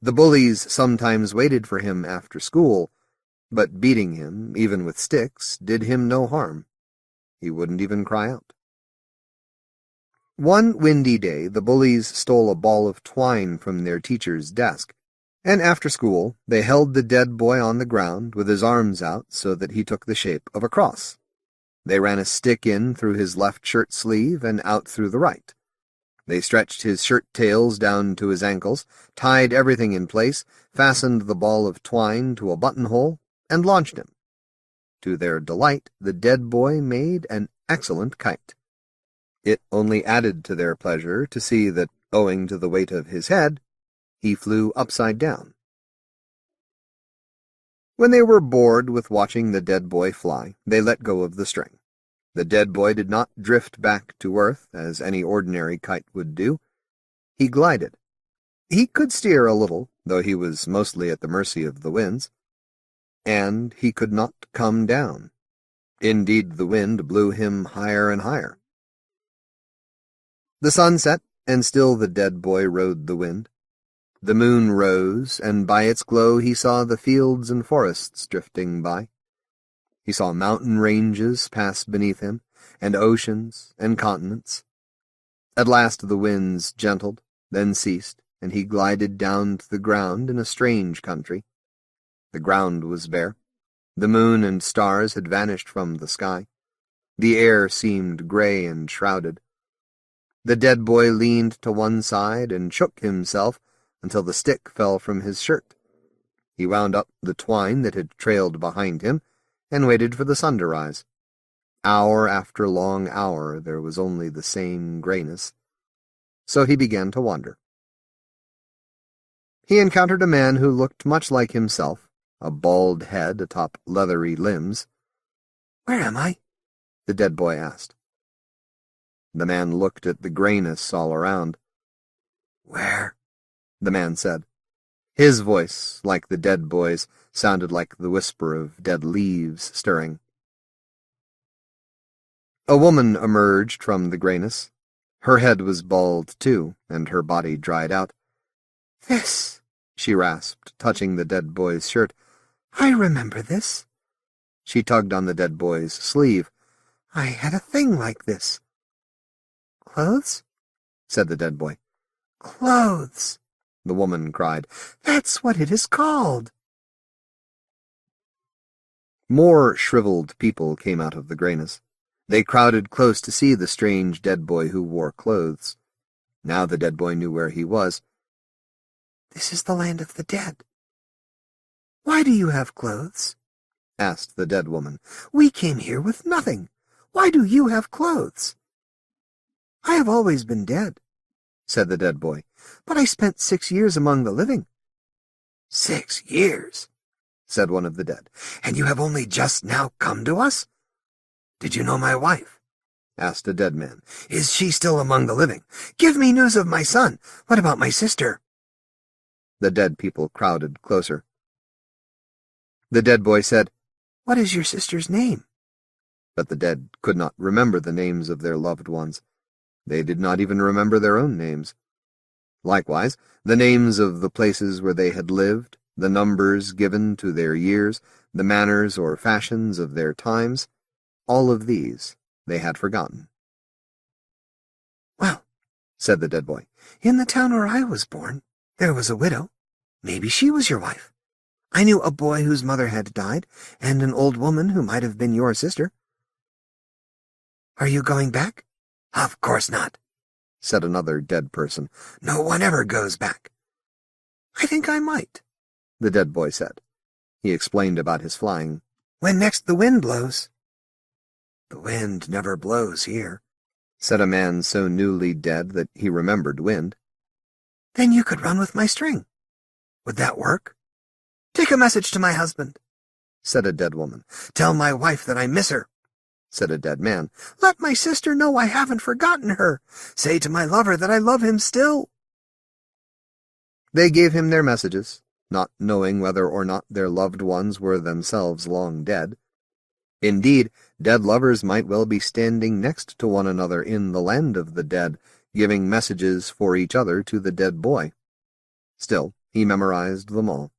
The bullies sometimes waited for him after school, but beating him, even with sticks, did him no harm. He wouldn't even cry out. One windy day, the bullies stole a ball of twine from their teacher's desk, and after school they held the dead boy on the ground with his arms out so that he took the shape of a cross. They ran a stick in through his left shirt sleeve and out through the right. They stretched his shirt tails down to his ankles, tied everything in place, fastened the ball of twine to a buttonhole, and launched him. To their delight, the dead boy made an excellent kite. It only added to their pleasure to see that, owing to the weight of his head, he flew upside down. When they were bored with watching the dead boy fly, they let go of the string. The dead boy did not drift back to earth as any ordinary kite would do. He glided. He could steer a little, though he was mostly at the mercy of the winds. And he could not come down. Indeed, the wind blew him higher and higher. The sun set, and still the dead boy rode the wind. The moon rose, and by its glow he saw the fields and forests drifting by. He saw mountain ranges pass beneath him, and oceans and continents. At last the winds gentled, then ceased, and he glided down to the ground in a strange country. The ground was bare. The moon and stars had vanished from the sky. The air seemed gray and shrouded. The dead boy leaned to one side and shook himself until the stick fell from his shirt. He wound up the twine that had trailed behind him and waited for the sun to rise. Hour after long hour there was only the same grayness. So he began to wonder. He encountered a man who looked much like himself, a bald head atop leathery limbs. "Where am I?" the dead boy asked. The man looked at the grayness all around. "Where?" the man said. His voice, like the dead boy's, sounded like the whisper of dead leaves stirring. A woman emerged from the grayness. Her head was bald, too, and her body dried out. "This," she rasped, touching the dead boy's shirt. "I remember this." She tugged on the dead boy's sleeve. "I had a thing like this." "Clothes?" said the dead boy. "Clothes," the woman cried. "That's what it is called." More shriveled people came out of the grayness. They crowded close to see the strange dead boy who wore clothes. Now the dead boy knew where he was. This is the land of the dead." "Why do you have clothes?" asked the dead woman. "We came here with nothing. Why do you have clothes?" "I have always been dead," said the dead boy, "but I spent 6 years among the living." "6 years," said one of the dead, "and you have only just now come to us?" "Did you know my wife?" asked a dead man. "Is she still among the living? Give me news of my son. What about my sister?" The dead people crowded closer. The dead boy said, "What is your sister's name?" But the dead could not remember the names of their loved ones. They did not even remember their own names. Likewise, the names of the places where they had lived, the numbers given to their years, the manners or fashions of their times, all of these they had forgotten. "Well," said the dead boy, "in the town where I was born, there was a widow. Maybe she was your wife. I knew a boy whose mother had died, and an old woman who might have been your sister." "Are you going back?" "Of course not," said another dead person. "No one ever goes back." "I think I might," the dead boy said. He explained about his flying. "When next the wind blows." "The wind never blows here," said a man so newly dead that he remembered wind. "Then you could run with my string. Would that work?" "Take a message to my husband," said a dead woman. "Tell my wife that I miss her," said a dead man. "Let my sister know I haven't forgotten her. Say to my lover that I love him still." They gave him their messages, not knowing whether or not their loved ones were themselves long dead. Indeed, dead lovers might well be standing next to one another in the land of the dead, giving messages for each other to the dead boy. Still, he memorized them all.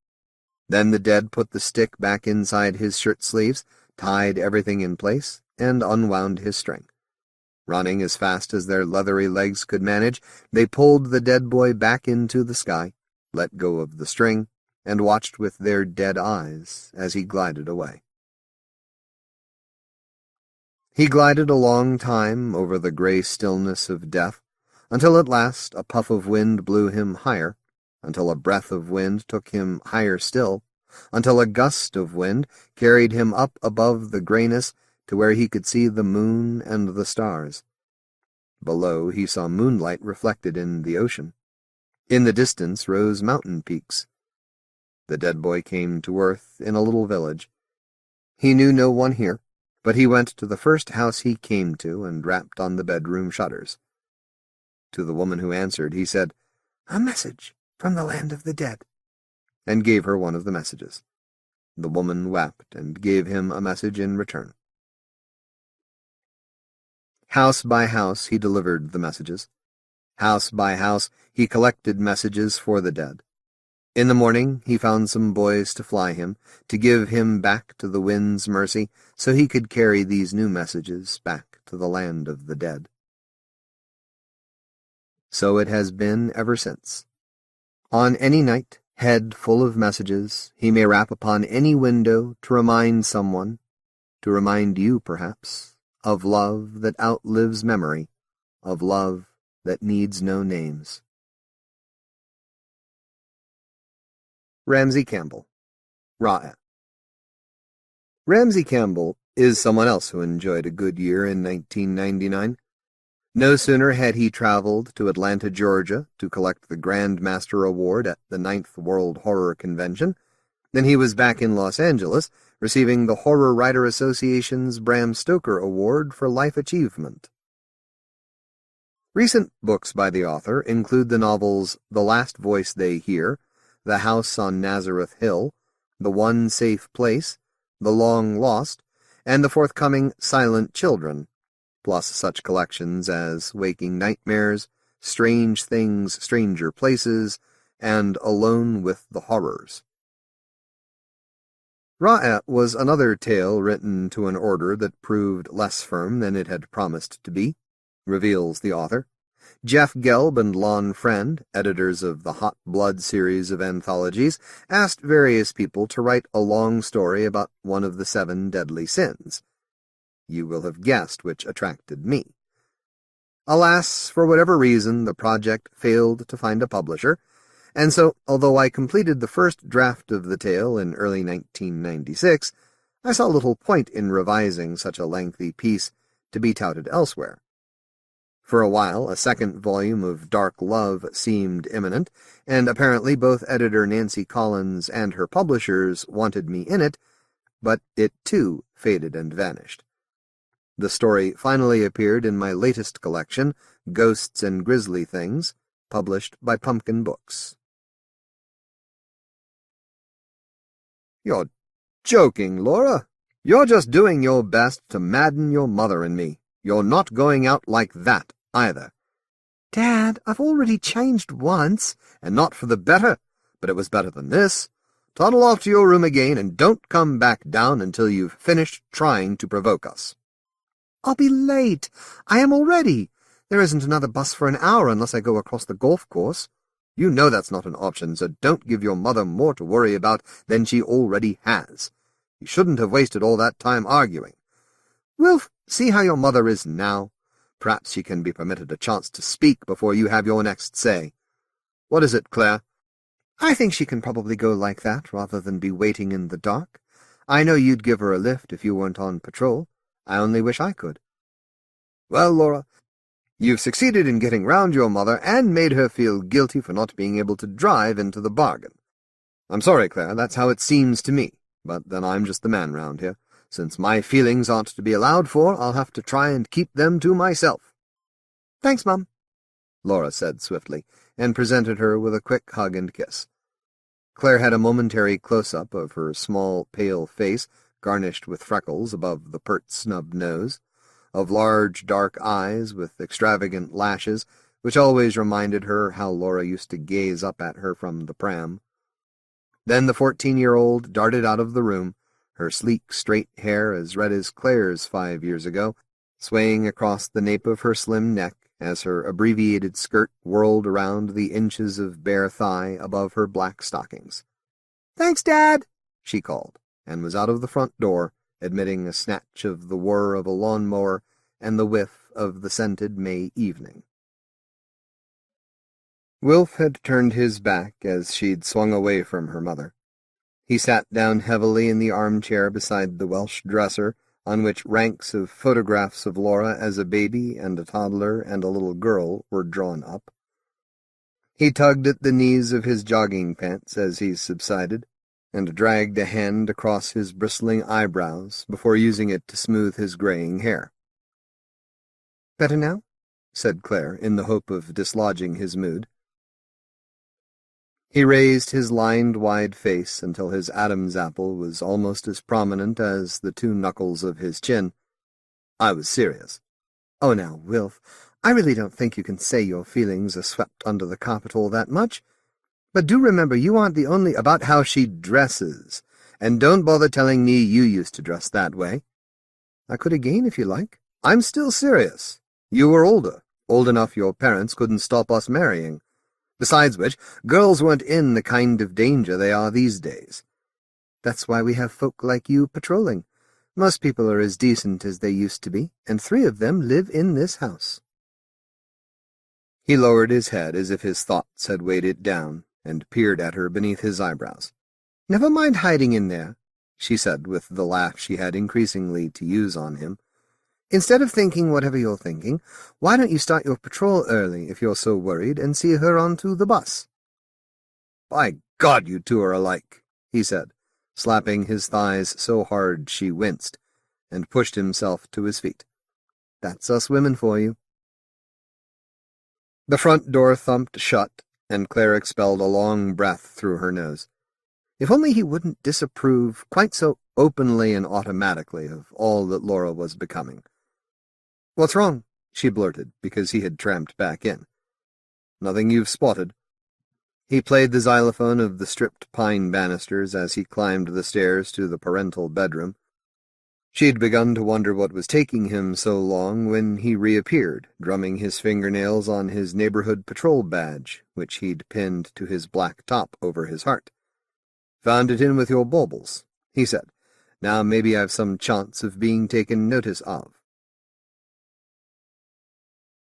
Then the dead put the stick back inside his shirt sleeves, tied everything in place, and unwound his string. Running as fast as their leathery legs could manage, they pulled the dead boy back into the sky, let go of the string, and watched with their dead eyes as he glided away. He glided a long time over the gray stillness of death, until at last a puff of wind blew him higher, until a breath of wind took him higher still, until a gust of wind carried him up above the grayness to where he could see the moon and the stars. Below he saw moonlight reflected in the ocean. In the distance rose mountain peaks. The dead boy came to earth in a little village. He knew no one here, but he went to the first house he came to and rapped on the bedroom shutters. To the woman who answered, he said, "A message from the land of the dead," and gave her one of the messages. The woman wept and gave him a message in return. House by house he delivered the messages. House by house he collected messages for the dead. In the morning he found some boys to fly him, to give him back to the wind's mercy, so he could carry these new messages back to the land of the dead. So it has been ever since. On any night, head full of messages, he may rap upon any window to remind someone, to remind you, perhaps, of love that outlives memory, of love that needs no names. Ramsey Campbell, Ra'at. Ramsey Campbell is someone else who enjoyed a good year in 1999. No sooner had he traveled to Atlanta, Georgia, to collect the Grand Master Award at the 9th World Horror Convention, than he was back in Los Angeles, receiving the Horror Writer Association's Bram Stoker Award for Life Achievement. Recent books by the author include the novels The Last Voice They Hear, The House on Nazareth Hill, The One Safe Place, The Long Lost, and the forthcoming Silent Children, plus such collections as Waking Nightmares, Strange Things, Stranger Places, and Alone with the Horrors. Ra'at was another tale written to an order that proved less firm than it had promised to be, reveals the author. Jeff Gelb and Lon Friend, editors of the Hot Blood series of anthologies, asked various people to write a long story about one of the 7 deadly sins. You will have guessed which attracted me. Alas, for whatever reason, the project failed to find a publisher, And so, although I completed the first draft of the tale in early 1996, I saw little point in revising such a lengthy piece to be touted elsewhere. For a while, a second volume of Dark Love seemed imminent, and apparently both editor Nancy Collins and her publishers wanted me in it, but it too faded and vanished. The story finally appeared in my latest collection, Ghosts and Grisly Things, published by Pumpkin Books. "You're joking, Laura. You're just doing your best to madden your mother and me. You're not going out like that, either." "Dad, I've already changed once." "And not for the better, but it was better than this. Toddle off to your room again, and don't come back down until you've finished trying to provoke us." "I'll be late. I am already. There isn't another bus for an hour unless I go across the golf course." "You know that's not an option, so don't give your mother more to worry about than she already has. You shouldn't have wasted all that time arguing. Wilf, see how your mother is now. Perhaps she can be permitted a chance to speak before you have your next say. What is it, Claire?" "I think she can probably go like that, rather than be waiting in the dark. I know you'd give her a lift if you weren't on patrol. I only wish I could." "Well, Laura, you've succeeded in getting round your mother and made her feel guilty for not being able to drive into the bargain. I'm sorry, Claire, that's how it seems to me, but then I'm just the man round here. Since my feelings aren't to be allowed for, I'll have to try and keep them to myself." "Thanks, Mum," Laura said swiftly, and presented her with a quick hug and kiss. Claire had a momentary close-up of her small, pale face, garnished with freckles above the pert snub nose, of large, dark eyes with extravagant lashes, which always reminded her how Laura used to gaze up at her from the pram. Then the 14-year-old darted out of the room, her sleek, straight hair as red as Claire's 5 years ago, swaying across the nape of her slim neck as her abbreviated skirt whirled around the inches of bare thigh above her black stockings. "Thanks, Dad," she called, and was out of the front door, admitting a snatch of the whir of a lawn-mower and the whiff of the scented May evening. Wilf had turned his back as she'd swung away from her mother. He sat down heavily in the armchair beside the Welsh dresser, on which ranks of photographs of Laura as a baby and a toddler and a little girl were drawn up. He tugged at the knees of his jogging pants as he subsided, and dragged a hand across his bristling eyebrows before using it to smooth his graying hair. "Better now?" said Claire, in the hope of dislodging his mood. He raised his lined-wide face until his Adam's apple was almost as prominent as the two knuckles of his chin. "I was serious." "Oh, now, Wilf, I really don't think you can say your feelings are swept under the carpet all that much. But do remember you aren't the only—" "About how she dresses, and don't bother telling me you used to dress that way." "I could again, if you like." "I'm still serious. You were older, old enough your parents couldn't stop us marrying. Besides which, girls weren't in the kind of danger they are these days." "That's why we have folk like you patrolling. Most people are as decent as they used to be, and 3 of them live in this house." He lowered his head as if his thoughts had weighed it down, and peered at her beneath his eyebrows. "Never mind hiding in there," she said with the laugh she had increasingly to use on him. "Instead of thinking whatever you're thinking, why don't you start your patrol early if you're so worried and see her onto the bus?" "By God, you two are alike," he said, slapping his thighs so hard she winced, and pushed himself to his feet. "That's us women for you." The front door thumped shut, and Claire expelled a long breath through her nose. If only he wouldn't disapprove quite so openly and automatically of all that Laura was becoming. "What's wrong?" she blurted, because he had tramped back in. "Nothing you've spotted." He played the xylophone of the stripped pine banisters as he climbed the stairs to the parental bedroom. She'd begun to wonder what was taking him so long when he reappeared, drumming his fingernails on his neighborhood patrol badge, which he'd pinned to his black top over his heart. "Found it in with your baubles," he said. "Now maybe I've some chance of being taken notice of."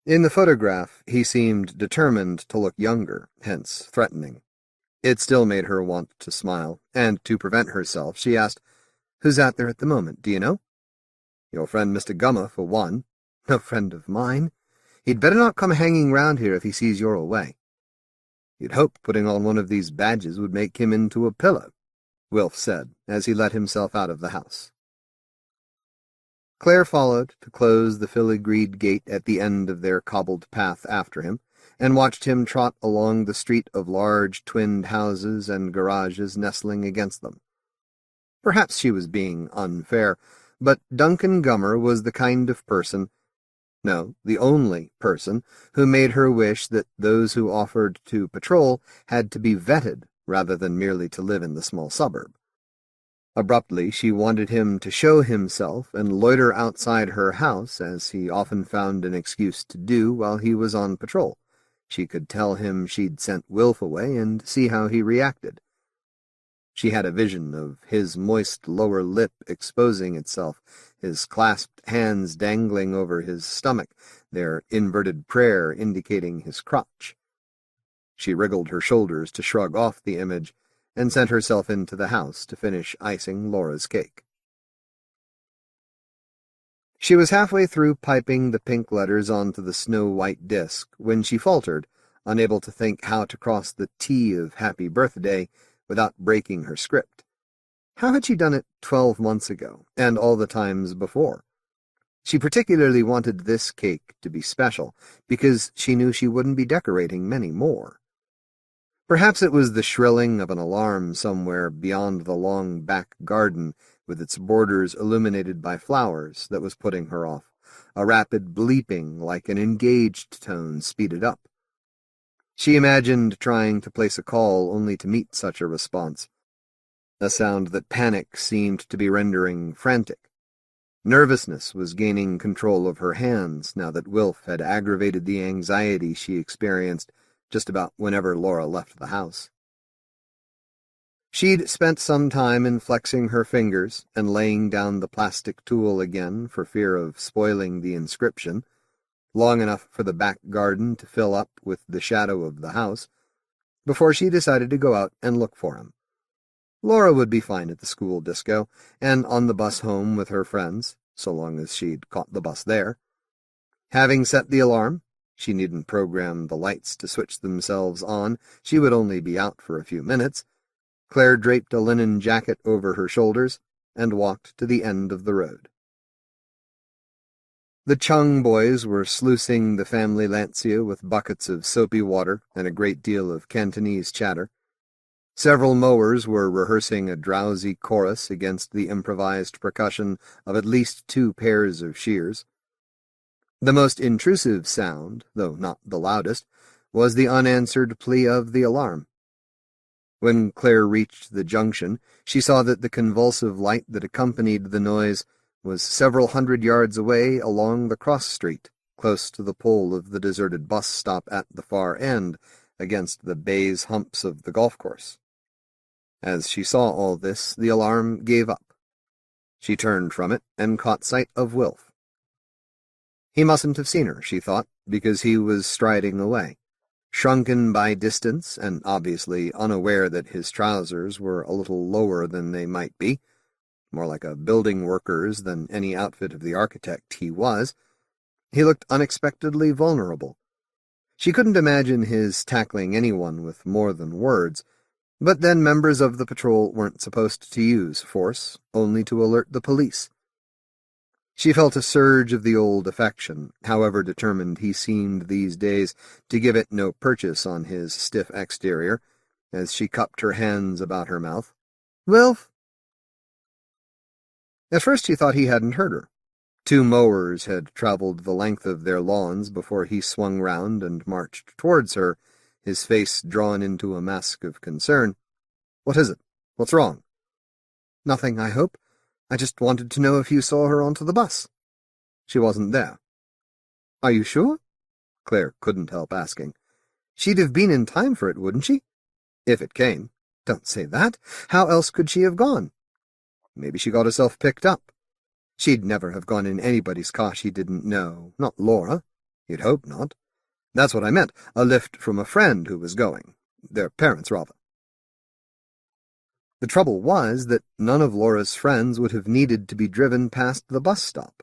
In the photograph, he seemed determined to look younger, hence threatening. It still made her want to smile, and to prevent herself, she asked, "Who's out there at the moment, do you know?" "Your friend Mr. Gummer, for one." "No friend of mine. He'd better not come hanging round here if he sees you're away." "You'd hope putting on one of these badges would make him into a pillar," Wilf said, as he let himself out of the house. Claire followed to close the filigreed gate at the end of their cobbled path after him, and watched him trot along the street of large twinned houses and garages nestling against them. Perhaps she was being unfair, but Duncan Gummer was the kind of person, no, the only person, who made her wish that those who offered to patrol had to be vetted rather than merely to live in the small suburb. Abruptly, she wanted him to show himself and loiter outside her house, as he often found an excuse to do while he was on patrol. She could tell him she'd sent Wilf away and see how he reacted. She had a vision of his moist lower lip exposing itself, his clasped hands dangling over his stomach, their inverted prayer indicating his crotch. She wriggled her shoulders to shrug off the image, and sent herself into the house to finish icing Laura's cake. She was halfway through piping the pink letters onto the snow-white disk when she faltered, unable to think how to cross the T of happy birthday without breaking her script. How had she done it 12 months ago, and all the times before? She particularly wanted this cake to be special, because she knew she wouldn't be decorating many more. Perhaps it was the shrilling of an alarm somewhere beyond the long back garden with its borders illuminated by flowers that was putting her off, a rapid bleeping like an engaged tone speeded up. She imagined trying to place a call only to meet such a response, a sound that panic seemed to be rendering frantic. Nervousness was gaining control of her hands now that Wilf had aggravated the anxiety she experienced just about whenever Laura left the house. She'd spent some time in flexing her fingers and laying down the plastic tool again for fear of spoiling the inscription, long enough for the back garden to fill up with the shadow of the house, before she decided to go out and look for him. Laura would be fine at the school disco, and on the bus home with her friends, so long as she'd caught the bus there. Having set the alarm, she needn't program the lights to switch themselves on, she would only be out for a few minutes. Claire draped a linen jacket over her shoulders and walked to the end of the road. The Chung boys were sluicing the family Lancia with buckets of soapy water and a great deal of Cantonese chatter. Several mowers were rehearsing a drowsy chorus against the improvised percussion of at least 2 pairs of shears. The most intrusive sound, though not the loudest, was the unanswered plea of the alarm. When Claire reached the junction, she saw that the convulsive light that accompanied the noise was several 100 yards away along the cross street, close to the pole of the deserted bus stop at the far end, against the baize humps of the golf course. As she saw all this, the alarm gave up. She turned from it and caught sight of Wilf. He mustn't have seen her, she thought, because he was striding away, shrunken by distance and obviously unaware that his trousers were a little lower than they might be, more like a building worker's than any outfit of the architect he was. He looked unexpectedly vulnerable. She couldn't imagine his tackling anyone with more than words, but then members of the patrol weren't supposed to use force, only to alert the police. She felt a surge of the old affection, however determined he seemed these days to give it no purchase on his stiff exterior, as she cupped her hands about her mouth. "Wilf?" At first she thought he hadn't heard her. 2 mowers had traveled the length of their lawns before he swung round and marched towards her, his face drawn into a mask of concern. "What is it? What's wrong?" "Nothing, I hope. I just wanted to know if you saw her onto the bus." "She wasn't there." "Are you sure?" Claire couldn't help asking. "She'd have been in time for it, wouldn't she?" "If it came." "Don't say that. How else could she have gone?" "Maybe she got herself picked up." "She'd never have gone in anybody's car she didn't know. Not Laura." "You'd hope not." "That's what I meant. A lift from a friend who was going. Their parents, rather." The trouble was that none of Laura's friends would have needed to be driven past the bus stop.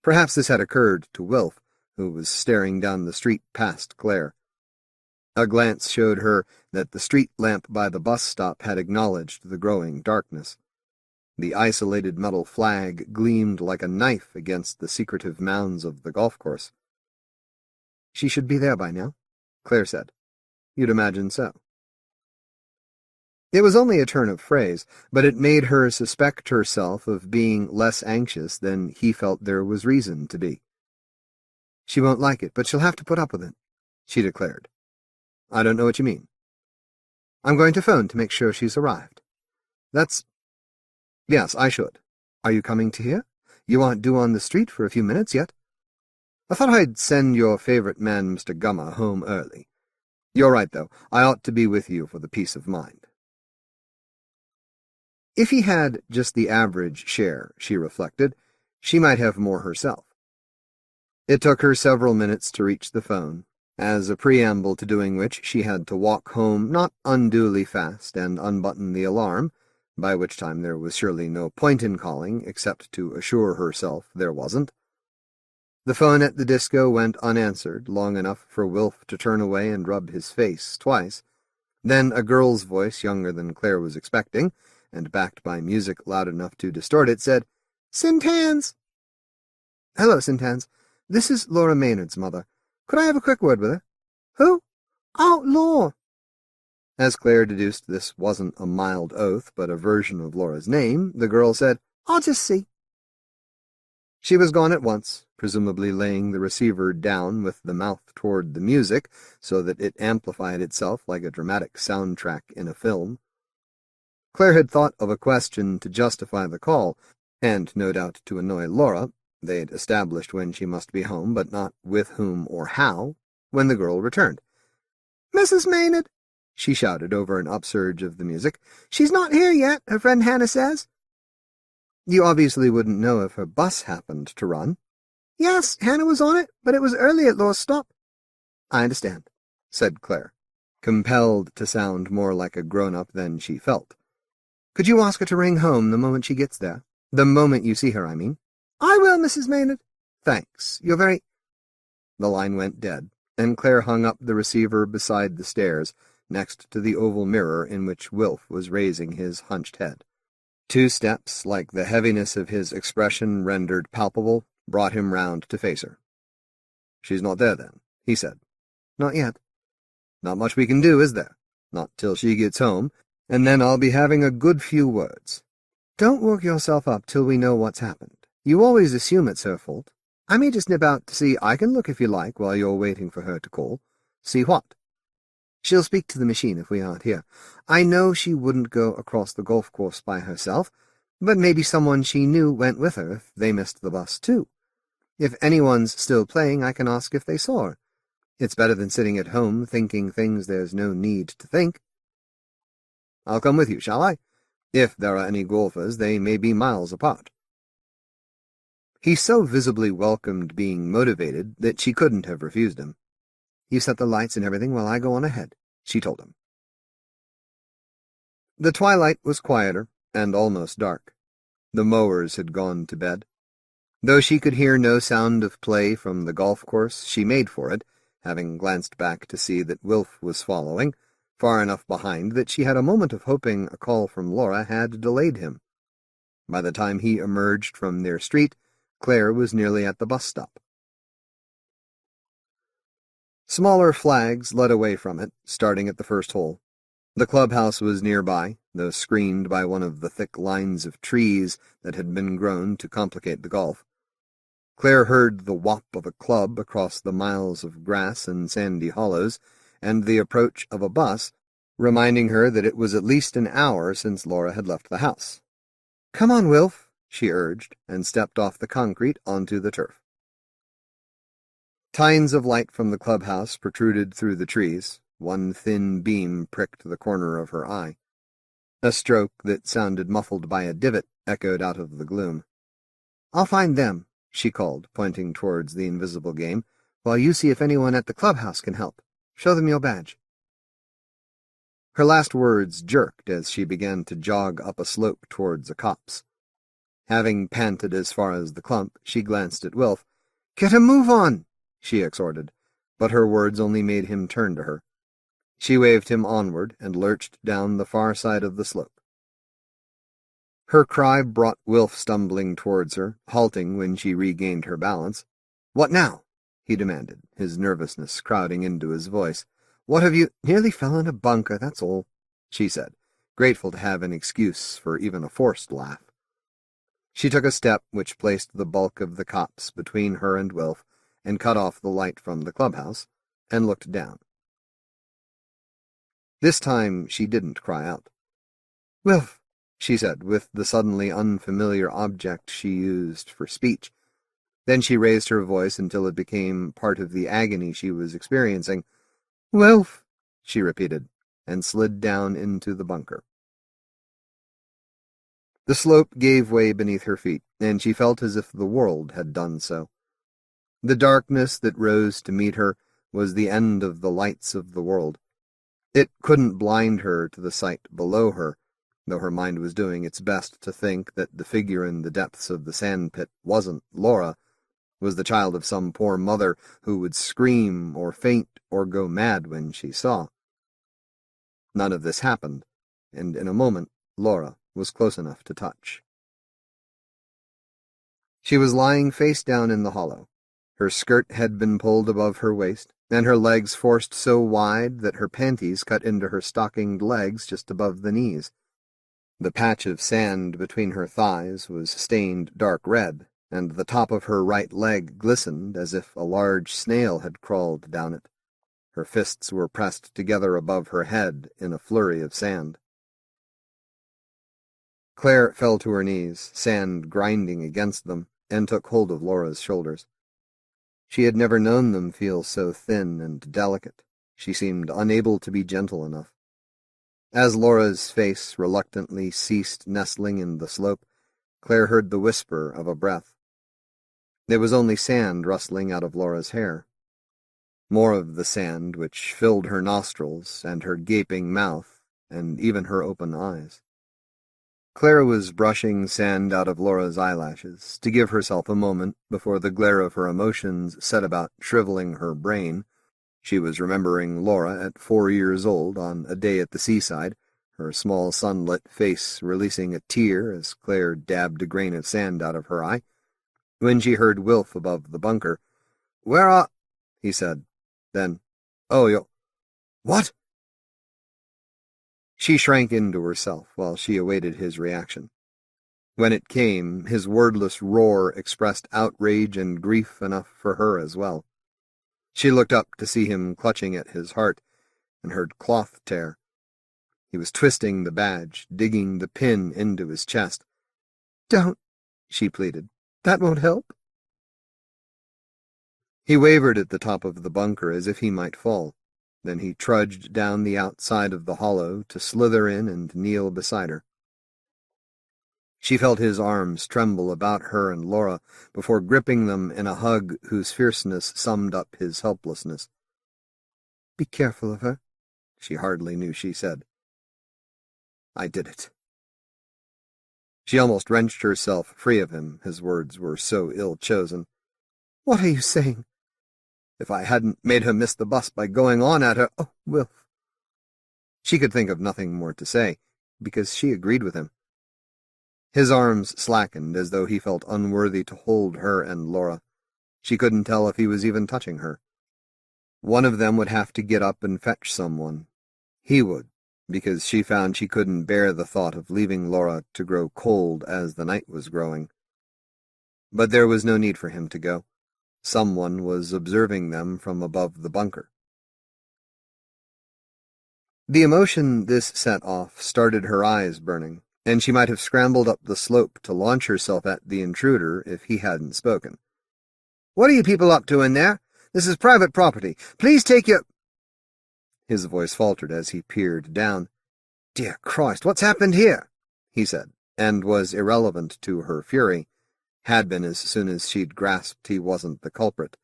Perhaps this had occurred to Wilf, who was staring down the street past Claire. A glance showed her that the street lamp by the bus stop had acknowledged the growing darkness. The isolated metal flag gleamed like a knife against the secretive mounds of the golf course. "She should be there by now," Claire said. "You'd imagine so." It was only a turn of phrase, but it made her suspect herself of being less anxious than he felt there was reason to be. "She won't like it, but she'll have to put up with it," she declared. "I don't know what you mean." "I'm going to phone to make sure she's arrived." Yes, I should. Are you coming to here? You aren't due on the street for a few minutes yet." "I thought I'd send your favorite man, Mr. Gummer, home early. You're right, though. I ought to be with you for the peace of mind." If he had just the average share, she reflected, she might have more herself. It took her several minutes to reach the phone, as a preamble to doing which she had to walk home not unduly fast and unbutton the alarm, by which time there was surely no point in calling except to assure herself there wasn't. The phone at the disco went unanswered long enough for Wilf to turn away and rub his face twice. Then a girl's voice, younger than Claire was expecting, and backed by music loud enough to distort it, said, "Sintans!" "Hello, Sintans. This is Laura Maynard's mother. Could I have a quick word with her?" "Who? Oh, Laura." As Claire deduced this wasn't a mild oath, but a version of Laura's name, the girl said, "I'll just see." She was gone at once, presumably laying the receiver down with the mouth toward the music so that it amplified itself like a dramatic soundtrack in a film. Claire had thought of a question to justify the call, and no doubt to annoy Laura. They'd established when she must be home, but not with whom or how, when the girl returned. "Mrs. Maynard," she shouted over an upsurge of the music. "She's not here yet, her friend Hannah says." "You obviously wouldn't know if her bus happened to run." "Yes, Hannah was on it, but it was early at Laura's stop." "I understand," said Claire, compelled to sound more like a grown-up than she felt. "Could you ask her to ring home the moment she gets there? The moment you see her, I mean." "I will, Mrs. Maynard." "Thanks. You're very—" The line went dead, and Claire hung up the receiver beside the stairs, next to the oval mirror in which Wilf was raising his hunched head. 2 steps, like the heaviness of his expression rendered palpable, brought him round to face her. "She's not there, then," he said. "Not yet." "Not much we can do, is there? Not till she gets home, and then I'll be having a good few words." "Don't work yourself up till we know what's happened. You always assume it's her fault. I may just nip out to see. I can look if you like while you're waiting for her to call." "See what?" "She'll speak to the machine if we aren't here. I know she wouldn't go across the golf course by herself, but maybe someone she knew went with her if they missed the bus, too. If anyone's still playing, I can ask if they saw her. It's better than sitting at home thinking things there's no need to think." "I'll come with you, shall I? If there are any golfers, they may be miles apart." He so visibly welcomed being motivated that she couldn't have refused him. "You set the lights and everything while I go on ahead," she told him. The twilight was quieter and almost dark. The mowers had gone to bed. Though she could hear no sound of play from the golf course, she made for it, having glanced back to see that Wilf was following, far enough behind that she had a moment of hoping a call from Laura had delayed him. By the time he emerged from their street, Claire was nearly at the bus stop. Smaller flags led away from it, starting at the first hole. The clubhouse was nearby, though screened by one of the thick lines of trees that had been grown to complicate the golf. Claire heard the whop of a club across the miles of grass and sandy hollows, and the approach of a bus, reminding her that it was at least an hour since Laura had left the house. "Come on, Wilf," she urged, and stepped off the concrete onto the turf. Tines of light from the clubhouse protruded through the trees. One thin beam pricked the corner of her eye. A stroke that sounded muffled by a divot echoed out of the gloom. "I'll find them," she called, pointing towards the invisible game, "while you see if anyone at the clubhouse can help. Show them your badge." Her last words jerked as she began to jog up a slope towards a copse. Having panted as far as the clump, she glanced at Wilf. "Get a move on," she exhorted, but her words only made him turn to her. She waved him onward and lurched down the far side of the slope. Her cry brought Wilf stumbling towards her, halting when she regained her balance. "What now?" he demanded, his nervousness crowding into his voice. "What have you—" "Nearly fell in a bunker, that's all," she said, grateful to have an excuse for even a forced laugh. She took a step which placed the bulk of the copse between her and Wilf and cut off the light from the clubhouse, and looked down. This time she didn't cry out. "Wilf," she said, with the suddenly unfamiliar object she used for speech. Then she raised her voice until it became part of the agony she was experiencing. "Wilf," she repeated, and slid down into the bunker. The slope gave way beneath her feet, and she felt as if the world had done so. The darkness that rose to meet her was the end of the lights of the world. It couldn't blind her to the sight below her, though her mind was doing its best to think that the figure in the depths of the sandpit wasn't Laura, was the child of some poor mother who would scream or faint or go mad when she saw. None of this happened, and in a moment Laura was close enough to touch. She was lying face down in the hollow. Her skirt had been pulled above her waist, and her legs forced so wide that her panties cut into her stockinged legs just above the knees. The patch of sand between her thighs was stained dark red, and the top of her right leg glistened as if a large snail had crawled down it. Her fists were pressed together above her head in a flurry of sand. Claire fell to her knees, sand grinding against them, and took hold of Laura's shoulders. She had never known them feel so thin and delicate. She seemed unable to be gentle enough. As Laura's face reluctantly ceased nestling in the slope, Claire heard the whisper of a breath. It was only sand rustling out of Laura's hair. More of the sand which filled her nostrils and her gaping mouth and even her open eyes. Claire was brushing sand out of Laura's eyelashes to give herself a moment before the glare of her emotions set about shriveling her brain. She was remembering Laura at 4 years old on a day at the seaside, her small sunlit face releasing a tear as Claire dabbed a grain of sand out of her eye, when she heard Wilf above the bunker. "Where are—" he said. Then, "Oh, you're— What?" She shrank into herself while she awaited his reaction. When it came, his wordless roar expressed outrage and grief enough for her as well. She looked up to see him clutching at his heart, and heard cloth tear. He was twisting the badge, digging the pin into his chest. "Don't," she pleaded. "That won't help." He wavered at the top of the bunker as if he might fall. Then he trudged down the outside of the hollow to slither in and kneel beside her. She felt his arms tremble about her and Laura before gripping them in a hug whose fierceness summed up his helplessness. "Be careful of her," she hardly knew she said. "I did it." She almost wrenched herself free of him, his words were so ill-chosen. "What are you saying?" "If I hadn't made her miss the bus by going on at her— Oh, Wilf." She could think of nothing more to say, because she agreed with him. His arms slackened as though he felt unworthy to hold her and Laura. She couldn't tell if he was even touching her. One of them would have to get up and fetch someone. He would, because she found she couldn't bear the thought of leaving Laura to grow cold as the night was growing. But there was no need for him to go. Someone was observing them from above the bunker. The emotion this set off started her eyes burning, and she might have scrambled up the slope to launch herself at the intruder if he hadn't spoken. "What are you people up to in there? This is private property. Please take your—" His voice faltered as he peered down. "Dear Christ, what's happened here?" he said, and was irrelevant to her fury. Had been as soon as she'd grasped he wasn't the culprit.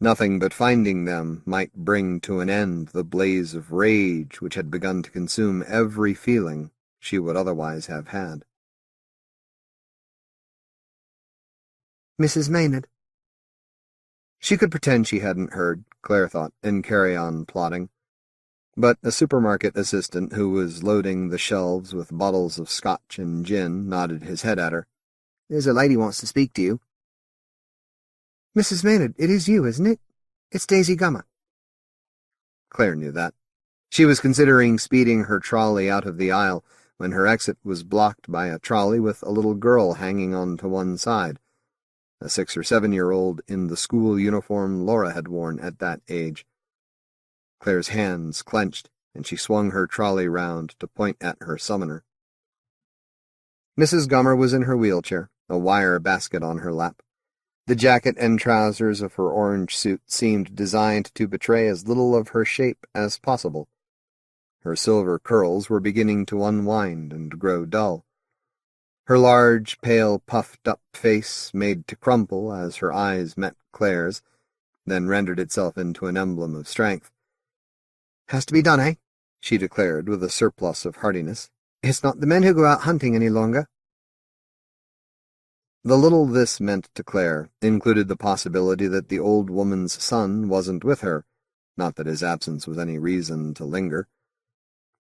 Nothing but finding them might bring to an end the blaze of rage which had begun to consume every feeling she would otherwise have had. Mrs. Maynard. She could pretend she hadn't heard, Claire thought, and carry on plodding. But a supermarket assistant who was loading the shelves with bottles of scotch and gin nodded his head at her. There's a lady wants to speak to you. Mrs. Maynard, it is you, isn't it? It's Daisy Gummer. Claire knew that. She was considering speeding her trolley out of the aisle when her exit was blocked by a trolley with a little girl hanging on to one side, a 6 or 7-year-old in the school uniform Laura had worn at that age. Claire's hands clenched, and she swung her trolley round to point at her summoner. Mrs. Gummer was in her wheelchair, a wire basket on her lap. The jacket and trousers of her orange suit seemed designed to betray as little of her shape as possible. Her silver curls were beginning to unwind and grow dull. Her large, pale, puffed-up face made to crumple as her eyes met Claire's, then rendered itself into an emblem of strength. Has to be done, eh? She declared with a surplus of heartiness. It's not the men who go out hunting any longer. The little this meant to Claire included the possibility that the old woman's son wasn't with her, not that his absence was any reason to linger.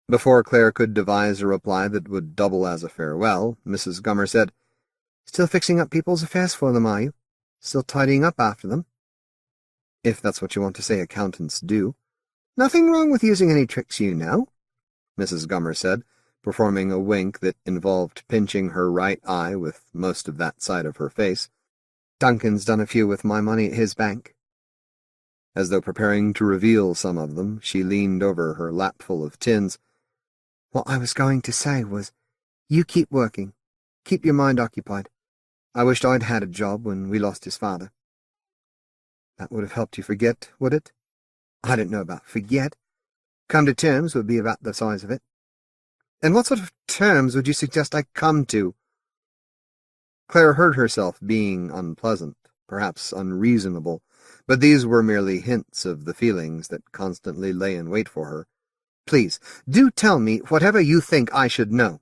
Before Claire could devise a reply that would double as a farewell, Mrs. Gummer said, Still fixing up people's affairs for them, are you? Still tidying up after them? If that's what you want to say accountants do. Nothing wrong with using any tricks, you know, Mrs. Gummer said, performing a wink that involved pinching her right eye with most of that side of her face. Duncan's done a few with my money at his bank. As though preparing to reveal some of them, she leaned over her lapful of tins. What I was going to say was, you keep working. Keep your mind occupied. I wished I'd had a job when we lost his father. That would have helped you forget, would it? I don't know about forget. Come to terms would be about the size of it. And what sort of terms would you suggest I come to? Claire heard herself being unpleasant, perhaps unreasonable, but these were merely hints of the feelings that constantly lay in wait for her. Please, do tell me whatever you think I should know.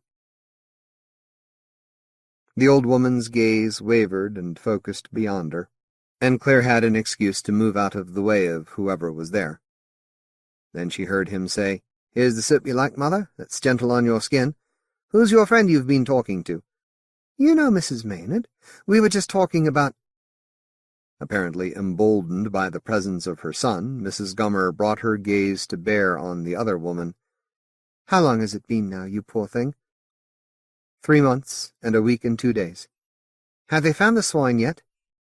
The old woman's gaze wavered and focused beyond her, and Claire had an excuse to move out of the way of whoever was there. Then she heard him say, Here's the soup you like, Mother, that's gentle on your skin. Who's your friend you've been talking to? You know, Mrs. Maynard, we were just talking about— Apparently emboldened by the presence of her son, Mrs. Gummer brought her gaze to bear on the other woman. How long has it been now, you poor thing? 3 months and a week and 2 days. Have they found the swine yet?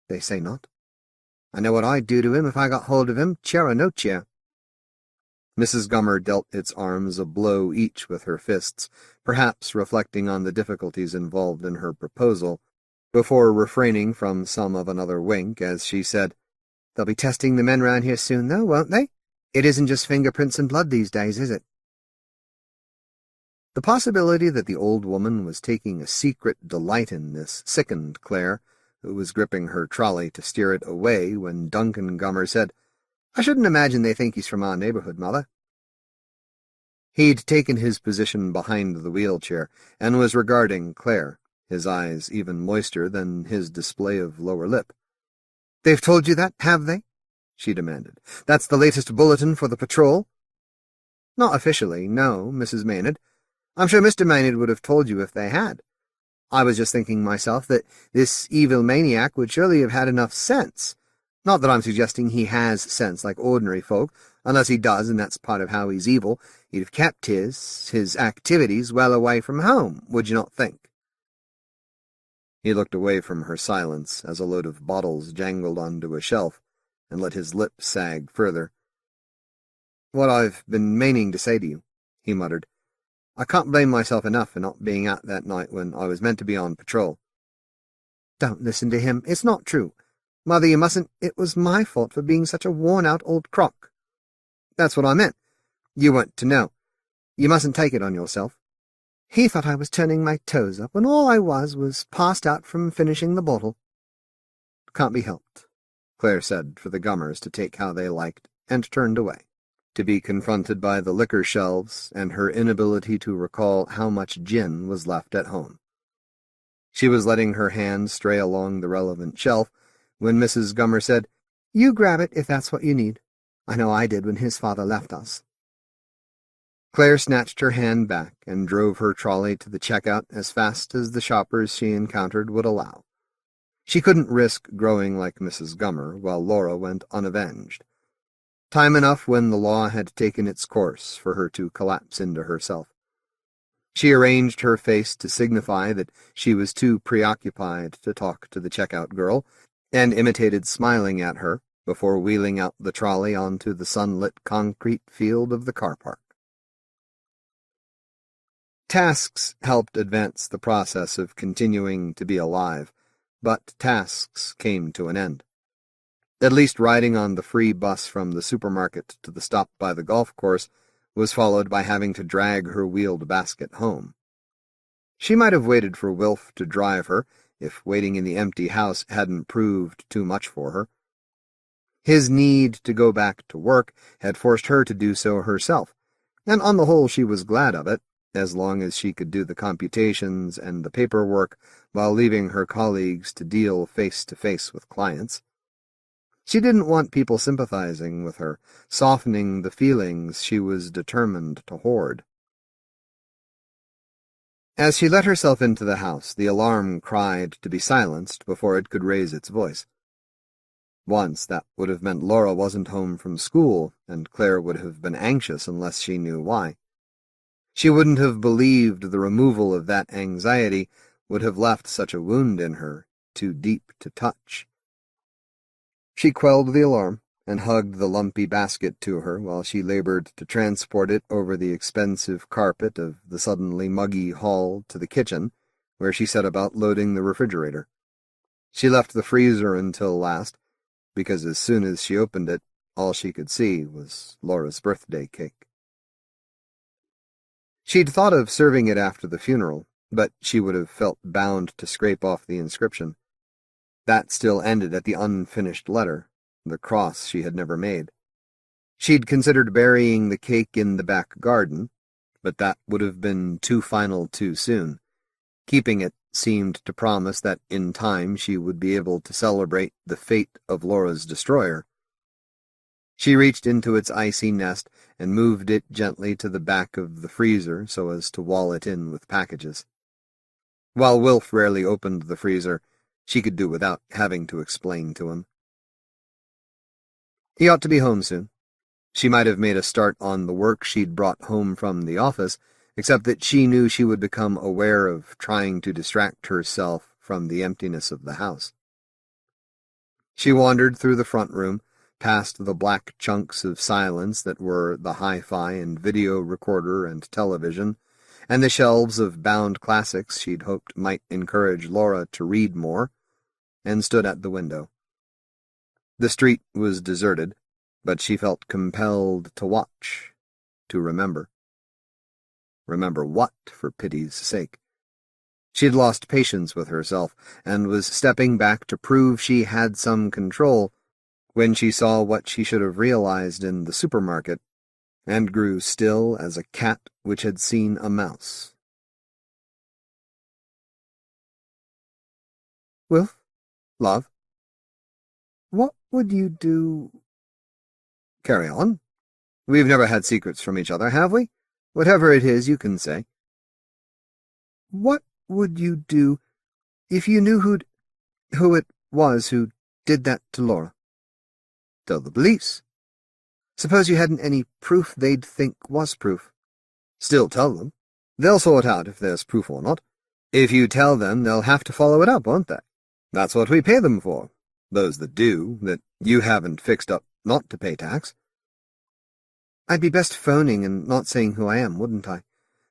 They say not. I know what I'd do to him if I got hold of him, chair or no chair. Mrs. Gummer dealt its arms a blow each with her fists, perhaps reflecting on the difficulties involved in her proposal, before refraining from some of another wink as she said, They'll be testing the men round here soon, though, won't they? It isn't just fingerprints and blood these days, is it? The possibility that the old woman was taking a secret delight in this sickened Claire, who was gripping her trolley to steer it away when Duncan Gummer said, I shouldn't imagine they think he's from our neighborhood, Mother. He'd taken his position behind the wheelchair and was regarding Claire, his eyes even moister than his display of lower lip. They've told you that, have they? She demanded. That's the latest bulletin for the patrol? Not officially, no, Mrs. Maynard. I'm sure Mr. Maynard would have told you if they had. I was just thinking myself that this evil maniac would surely have had enough sense. Not that I'm suggesting he has sense like ordinary folk. Unless he does, and that's part of how he's evil, he'd have kept his activities well away from home, would you not think? He looked away from her silence as a load of bottles jangled onto a shelf, and let his lips sag further. What I've been meaning to say to you, he muttered. I can't blame myself enough for not being out that night when I was meant to be on patrol. Don't listen to him. It's not true. Mother, you mustn't— It was my fault for being such a worn-out old crock. That's what I meant. You weren't to know. You mustn't take it on yourself. He thought I was turning my toes up, when all I was passed out from finishing the bottle. Can't be helped. Claire said for the Gummers to take how they liked, and turned away, to be confronted by the liquor shelves and her inability to recall how much gin was left at home. She was letting her hand stray along the relevant shelf when Mrs. Gummer said, "You grab it if that's what you need. I know I did when his father left us." Claire snatched her hand back and drove her trolley to the checkout as fast as the shoppers she encountered would allow. She couldn't risk growing like Mrs. Gummer while Laura went unavenged. Time enough when the law had taken its course for her to collapse into herself. She arranged her face to signify that she was too preoccupied to talk to the checkout girl, and imitated smiling at her before wheeling out the trolley onto the sunlit concrete field of the car park. Tasks helped advance the process of continuing to be alive, but tasks came to an end. At least riding on the free bus from the supermarket to the stop by the golf course was followed by having to drag her wheeled basket home. She might have waited for Wilf to drive her, if waiting in the empty house hadn't proved too much for her. His need to go back to work had forced her to do so herself, and on the whole she was glad of it, as long as she could do the computations and the paperwork while leaving her colleagues to deal face-to-face with clients. She didn't want people sympathizing with her, softening the feelings she was determined to hoard. As she let herself into the house, the alarm cried to be silenced before it could raise its voice. Once that would have meant Laura wasn't home from school, and Claire would have been anxious unless she knew why. She wouldn't have believed the removal of that anxiety would have left such a wound in her, too deep to touch. She quelled the alarm and hugged the lumpy basket to her while she labored to transport it over the expensive carpet of the suddenly muggy hall to the kitchen, where she set about loading the refrigerator. She left the freezer until last, because as soon as she opened it, all she could see was Laura's birthday cake. She'd thought of serving it after the funeral, but she would have felt bound to scrape off the inscription. That still ended at the unfinished letter, the cross she had never made. She'd considered burying the cake in the back garden, but that would have been too final too soon. Keeping it seemed to promise that in time she would be able to celebrate the fate of Laura's destroyer. She reached into its icy nest and moved it gently to the back of the freezer so as to wall it in with packages. While Wilf rarely opened the freezer, she could do without having to explain to him. He ought to be home soon. She might have made a start on the work she'd brought home from the office, except that she knew she would become aware of trying to distract herself from the emptiness of the house. She wandered through the front room, past the black chunks of silence that were the hi-fi and video recorder and television, and the shelves of bound classics she'd hoped might encourage Laura to read more, and stood at the window. The street was deserted, but she felt compelled to watch, to remember. Remember what, for pity's sake? She'd lost patience with herself, and was stepping back to prove she had some control, when she saw what she should have realized in the supermarket, and grew still as a cat which had seen a mouse. "Wilf, love, what would you do—" "Carry on. We've never had secrets from each other, have we? Whatever it is, you can say." "What would you do if you knew who it was who did that to Laura?" "Tell the police." "Suppose you hadn't any proof they'd think was proof." "Still tell them. They'll sort out if there's proof or not. If you tell them, they'll have to follow it up, won't they? That's what we pay them for. Those that do, that you haven't fixed up not to pay tax." "I'd be best phoning and not saying who I am, wouldn't I?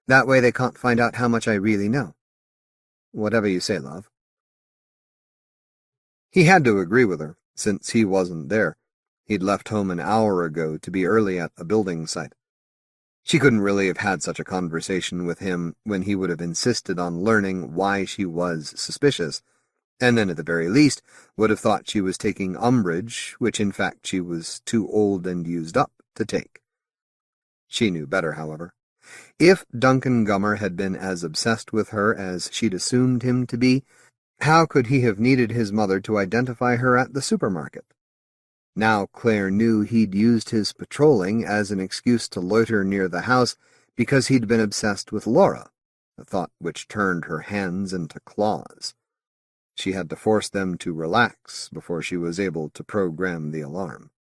That way they can't find out how much I really know." "Whatever you say, love." He had to agree with her, since he wasn't there. He'd left home an hour ago to be early at a building site. She couldn't really have had such a conversation with him when he would have insisted on learning why she was suspicious, and then at the very least would have thought she was taking umbrage, which in fact she was too old and used up to take. She knew better, however. If Duncan Gummer had been as obsessed with her as she'd assumed him to be, how could he have needed his mother to identify her at the supermarket? Now Claire knew he'd used his patrolling as an excuse to loiter near the house because he'd been obsessed with Laura, a thought which turned her hands into claws. She had to force them to relax before she was able to program the alarm.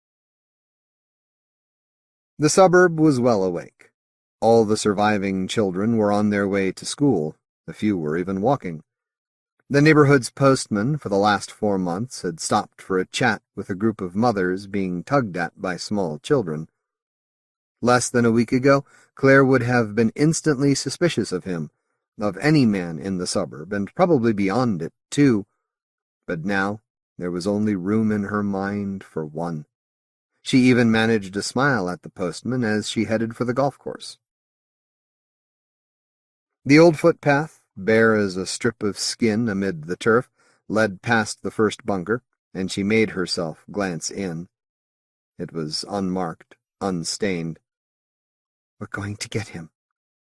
The suburb was well awake. All the surviving children were on their way to school. A few were even walking. The neighborhood's postman for the last 4 months had stopped for a chat with a group of mothers being tugged at by small children. Less than a week ago, Claire would have been instantly suspicious of him, of any man in the suburb, and probably beyond it, too. But now there was only room in her mind for one. She even managed to smile at the postman as she headed for the golf course. The old footpath, bare as a strip of skin amid the turf, led past the first bunker, and she made herself glance in. It was unmarked, unstained. "We're going to get him,"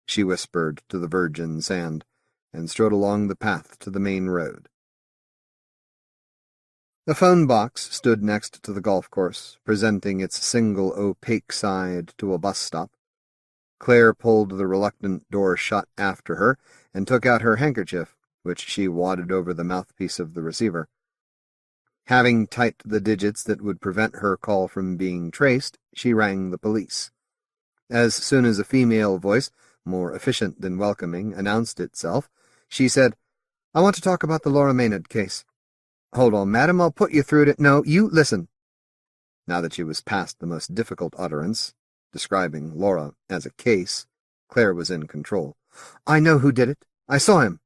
she whispered to the virgin sand, and strode along the path to the main road. A phone box stood next to the golf course, presenting its single opaque side to a bus stop. Claire pulled the reluctant door shut after her and took out her handkerchief, which she wadded over the mouthpiece of the receiver. Having typed the digits that would prevent her call from being traced, she rang the police. As soon as a female voice, more efficient than welcoming, announced itself, she said, "I want to talk about the Laura Maynard case." "Hold on, madam, I'll put you through to—" "No, you listen." Now that she was past the most difficult utterance, describing Laura as a case, Claire was in control. "I know who did it. I saw him."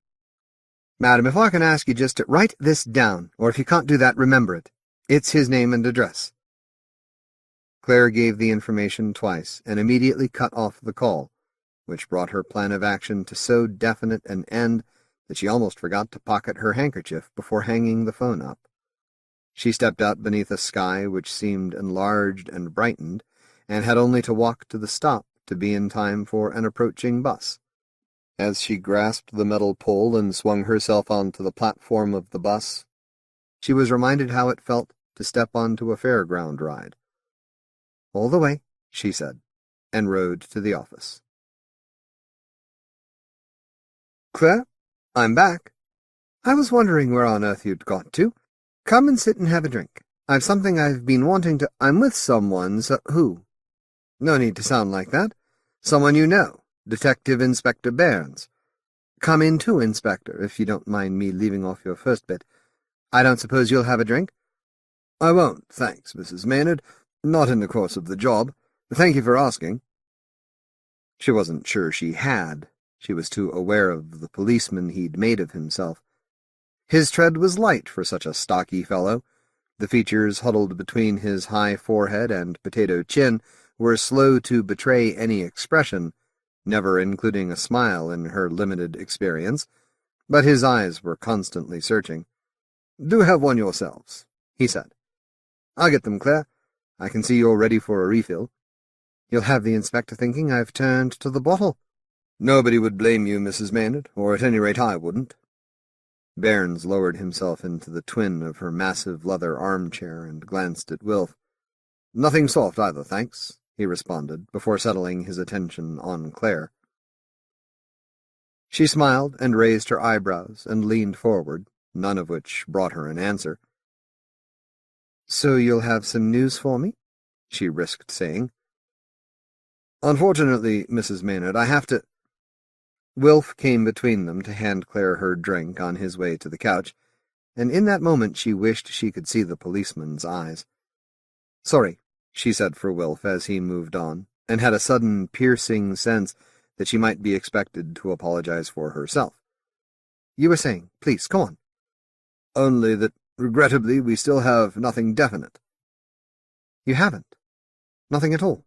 "Madam, if I can ask you just to write this down, or if you can't do that, remember it. It's his name and address." Claire gave the information twice and immediately cut off the call, which brought her plan of action to so definite an end that she almost forgot to pocket her handkerchief before hanging the phone up. She stepped out beneath a sky which seemed enlarged and brightened, and had only to walk to the stop to be in time for an approaching bus. As she grasped the metal pole and swung herself onto the platform of the bus, she was reminded how it felt to step onto a fairground ride. "All the way," she said, and rode to the office. "Claire, I'm back. I was wondering where on earth you'd got to. Come and sit and have a drink. I've something I've been wanting to— I'm with someone, so— Who? No need to sound like that. Someone you know, Detective Inspector Bairns. Come in too, Inspector, if you don't mind me leaving off your first bit. I don't suppose you'll have a drink?" "I won't, thanks, Mrs. Maynard. Not in the course of the job. Thank you for asking." She wasn't sure she had. She was too aware of the policeman he'd made of himself. His tread was light for such a stocky fellow. The features huddled between his high forehead and potato chin were slow to betray any expression, never including a smile in her limited experience, but his eyes were constantly searching. "Do have one yourselves," he said. "I'll get them, Claire. I can see you're ready for a refill." "You'll have the inspector thinking I've turned to the bottle." "Nobody would blame you, Mrs. Maynard, or at any rate I wouldn't." Bairns lowered himself into the twin of her massive leather armchair and glanced at Wilf. "Nothing soft either, thanks," he responded, before settling his attention on Claire. She smiled and raised her eyebrows and leaned forward, none of which brought her an answer. "So you'll have some news for me?" she risked saying. "Unfortunately, Mrs. Maynard, I have to—" Wilf came between them to hand Claire her drink on his way to the couch, and in that moment she wished she could see the policeman's eyes. "Sorry," she said for Wilf as he moved on, and had a sudden piercing sense that she might be expected to apologize for herself. "You were saying, please, go on." "Only that, regrettably, we still have nothing definite." "You haven't? Nothing at all?"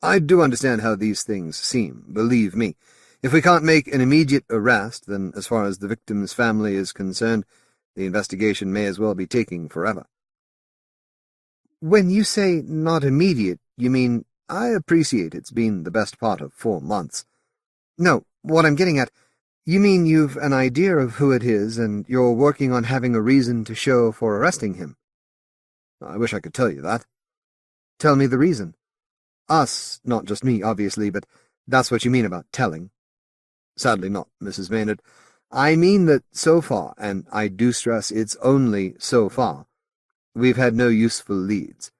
"I do understand how these things seem, believe me. If we can't make an immediate arrest, then as far as the victim's family is concerned, The investigation may as well be taking forever. When you say not immediate, you mean— I appreciate it's been the best part of 4 months. No, what I'm getting at— you mean you've an idea of who it is, and you're working on having a reason to show for arresting him? I wish I could tell you that. Tell me the reason. Us, not just me, obviously, but that's what you mean about telling. Sadly not, Mrs. Maynard. I mean that so far, and I do stress it's only so far, we've had no useful leads.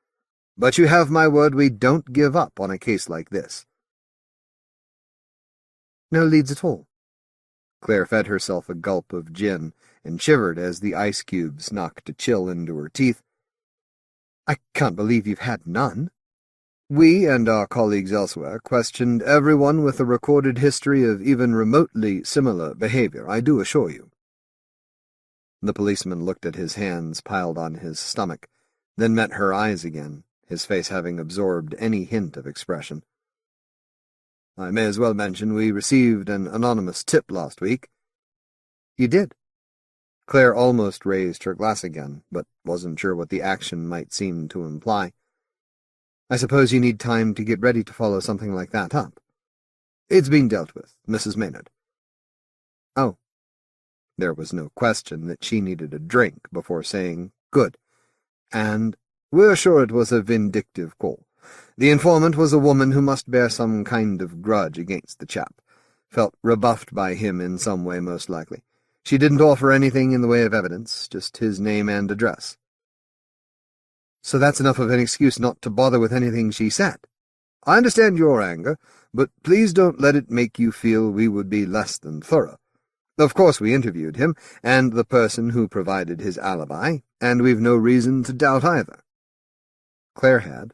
But you have my word we don't give up on a case like this. No leads at all? Claire fed herself a gulp of gin and shivered as the ice cubes knocked a chill into her teeth. I can't believe you've had none. We and our colleagues elsewhere questioned everyone with a recorded history of even remotely similar behavior, I do assure you. The policeman looked at his hands piled on his stomach, then met her eyes again, his face having absorbed any hint of expression. I may as well mention we received an anonymous tip last week. You did? Claire almost raised her glass again, but wasn't sure what the action might seem to imply. I suppose you need time to get ready to follow something like that up. It's been dealt with, Mrs. Maynard. Oh. There was no question that she needed a drink before saying, good. And we're sure it was a vindictive call. The informant was a woman who must bear some kind of grudge against the chap. Felt rebuffed by him in some way, most likely. She didn't offer anything in the way of evidence, just his name and address. So that's enough of an excuse not to bother with anything she said. I understand your anger, but please don't let it make you feel we would be less than thorough. Of course we interviewed him, and the person who provided his alibi, and we've no reason to doubt either. Claire had.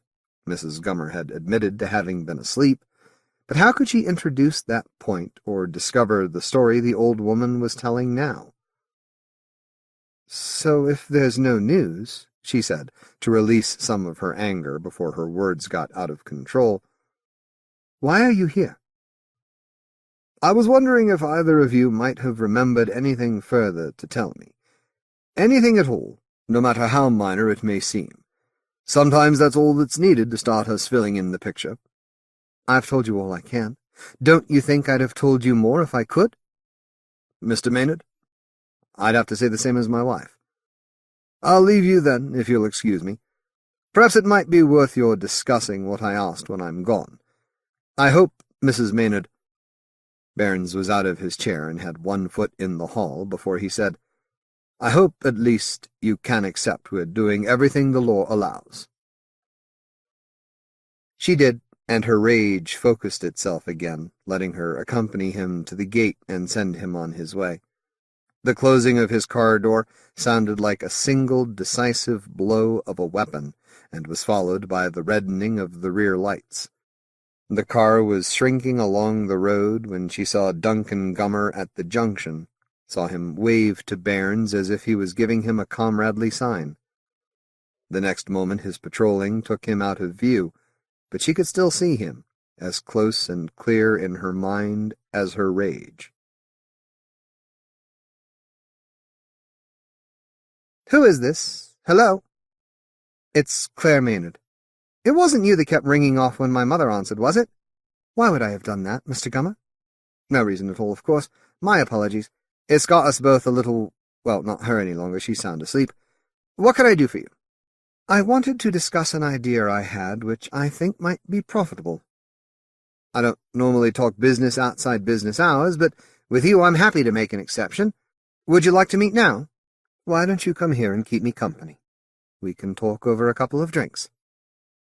Mrs. Gummer had admitted to having been asleep, but how could she introduce that point or discover the story the old woman was telling now? So if there's no news, she said, to release some of her anger before her words got out of control, why are you here? I was wondering if either of you might have remembered anything further to tell me. Anything at all, no matter how minor it may seem. Sometimes that's all that's needed to start us filling in the picture. I've told you all I can. Don't you think I'd have told you more if I could? Mr. Maynard? I'd have to say the same as my wife. I'll leave you then, if you'll excuse me. Perhaps it might be worth your discussing what I asked when I'm gone. I hope, Mrs. Maynard— Barnes was out of his chair and had one foot in the hall before he said, I hope, at least, you can accept we're doing everything the law allows. She did, and her rage focused itself again, letting her accompany him to the gate and send him on his way. The closing of his car door sounded like a single decisive blow of a weapon, and was followed by the reddening of the rear lights. The car was shrinking along the road when she saw Duncan Gummer at the junction, saw him wave to Barnes as if he was giving him a comradely sign. The next moment his patrolling took him out of view, but she could still see him, as close and clear in her mind as her rage. Who is this? Hello? It's Claire Maynard. It wasn't you that kept ringing off when my mother answered, was it? Why would I have done that, Mr. Gummer? No reason at all, of course. My apologies. It's got us both a little— well, not her any longer, she's sound asleep. What can I do for you? I wanted to discuss an idea I had which I think might be profitable. I don't normally talk business outside business hours, but with you I'm happy to make an exception. Would you like to meet now? Why don't you come here and keep me company? We can talk over a couple of drinks.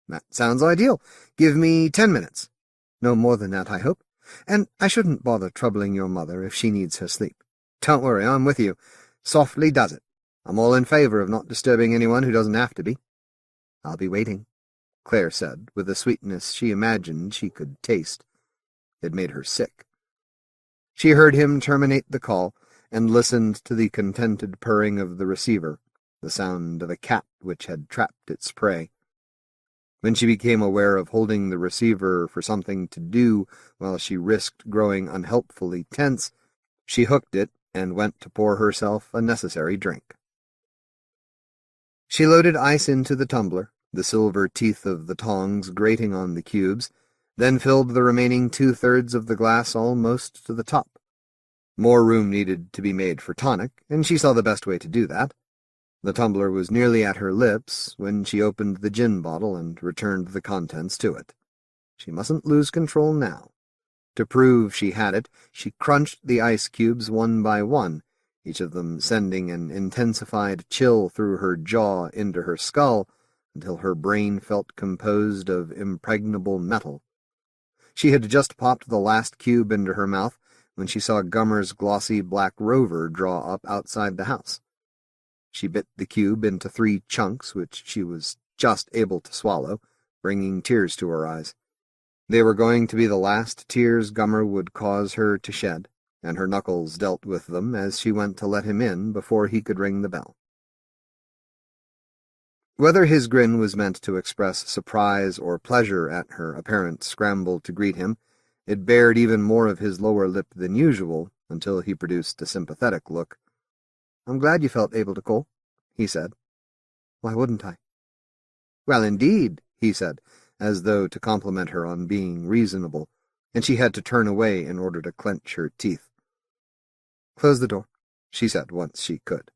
That sounds ideal. Give me 10 minutes. No more than that, I hope. And I shouldn't bother troubling your mother if she needs her sleep. Don't worry, I'm with you. Softly does it. I'm all in favor of not disturbing anyone who doesn't have to be. I'll be waiting, Claire said, with a sweetness she imagined she could taste. It made her sick. She heard him terminate the call and listened to the contented purring of the receiver, the sound of a cat which had trapped its prey. When she became aware of holding the receiver for something to do while she risked growing unhelpfully tense, she hooked it and went to pour herself a necessary drink. She loaded ice into the tumbler, the silver teeth of the tongs grating on the cubes, then filled the remaining 2/3 of the glass almost to the top. More room needed to be made for tonic, and she saw the best way to do that. The tumbler was nearly at her lips when she opened the gin bottle and returned the contents to it. She mustn't lose control now. To prove she had it, she crunched the ice cubes one by one, each of them sending an intensified chill through her jaw into her skull until her brain felt composed of impregnable metal. She had just popped the last cube into her mouth when she saw Gummer's glossy black rover draw up outside the house. She bit the cube into 3 chunks, which she was just able to swallow, bringing tears to her eyes. They were going to be the last tears Gummer would cause her to shed, and her knuckles dealt with them as she went to let him in before he could ring the bell. Whether his grin was meant to express surprise or pleasure at her apparent scramble to greet him, it bared even more of his lower lip than usual until he produced a sympathetic look. "I'm glad you felt able to call," he said. "Why wouldn't I?" "Well, indeed," he said, as though to compliment her on being reasonable, and she had to turn away in order to clench her teeth. "Close the door," she said once she could.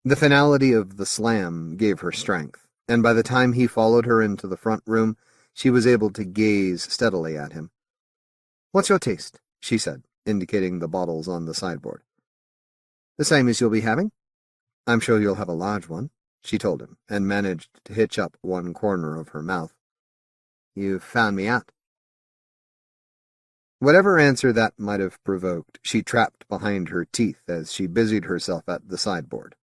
The finality of the slam gave her strength, and by the time he followed her into the front room, she was able to gaze steadily at him. "What's your taste?" she said, indicating the bottles on the sideboard. "The same as you'll be having?" "I'm sure you'll have a large one," she told him, and managed to hitch up one corner of her mouth. "You've found me out." Whatever answer that might have provoked, she trapped behind her teeth as she busied herself at the sideboard.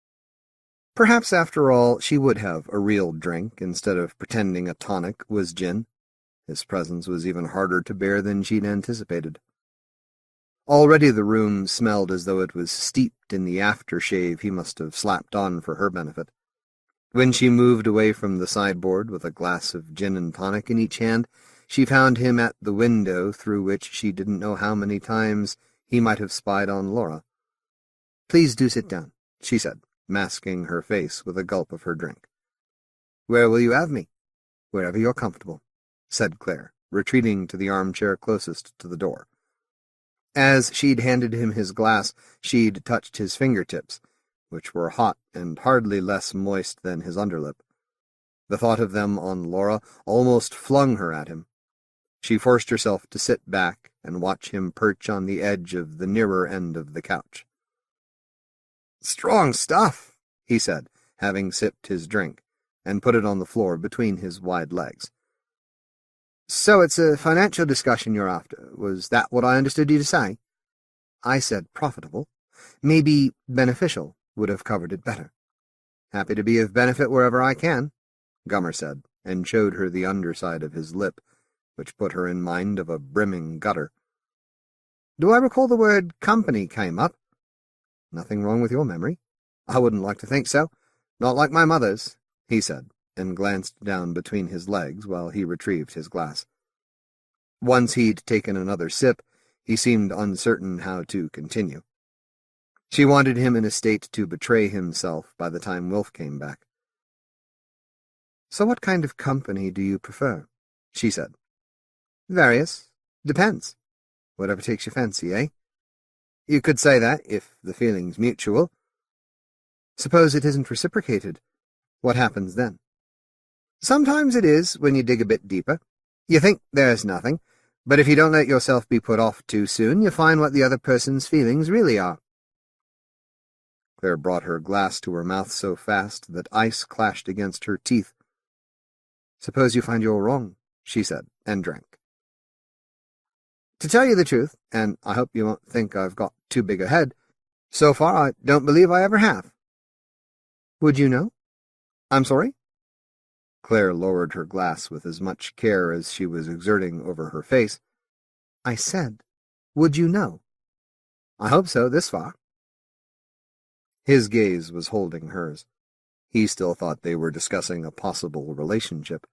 Perhaps, after all, she would have a real drink instead of pretending a tonic was gin. His presence was even harder to bear than she'd anticipated. Already the room smelled as though it was steeped in the aftershave he must have slapped on for her benefit. When she moved away from the sideboard with a glass of gin and tonic in each hand, she found him at the window through which she didn't know how many times he might have spied on Laura. "Please do sit down," she said, masking her face with a gulp of her drink. "Where will you have me?" "Wherever you're comfortable," said Claire, retreating to the armchair closest to the door. As she'd handed him his glass, she'd touched his fingertips, which were hot and hardly less moist than his underlip. The thought of them on Laura almost flung her at him. She forced herself to sit back and watch him perch on the edge of the nearer end of the couch. "Strong stuff," he said, having sipped his drink, and put it on the floor between his wide legs. "So it's a financial discussion you're after. Was that what I understood you to say?" "I said profitable. Maybe beneficial would have covered it better." "Happy to be of benefit wherever I can," Gummer said, and showed her the underside of his lip, which put her in mind of a brimming gutter. "Do I recall the word company came up?" "Nothing wrong with your memory." "I wouldn't like to think so. Not like my mother's," he said, and glanced down between his legs while he retrieved his glass. Once he'd taken another sip, he seemed uncertain how to continue. She wanted him in a state to betray himself by the time Wilf came back. "So what kind of company do you prefer?" she said. "Various. Depends. Whatever takes your fancy, eh?" "You could say that, if the feeling's mutual." "Suppose it isn't reciprocated. What happens then?" "Sometimes it is, when you dig a bit deeper. You think there's nothing, but if you don't let yourself be put off too soon, you find what the other person's feelings really are." Claire brought her glass to her mouth so fast that ice clashed against her teeth. "Suppose you find you're wrong," she said, and drank. "To tell you the truth, and I hope you won't think I've got too big a head, so far I don't believe I ever have." "Would you know?" "I'm sorry?" Claire lowered her glass with as much care as she was exerting over her face. "I said, would you know?" "I hope so, this far." His gaze was holding hers. He still thought they were discussing a possible relationship.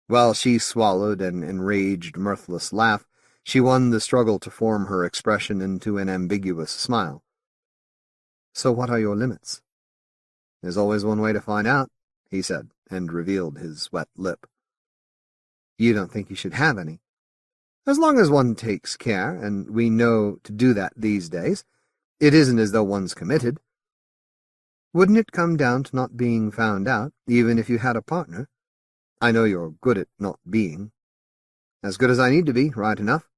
While she swallowed an enraged, mirthless laugh, She won the struggle to form her expression into an ambiguous smile. "So what are your limits?" "There's always one way to find out," he said, and revealed his wet lip. "You don't think you should have any?" "As long as one takes care, and we know to do that these days. It isn't as though one's committed." "Wouldn't it come down to not being found out, even if you had a partner? I know you're good at not being." "As good as I need to be, right enough."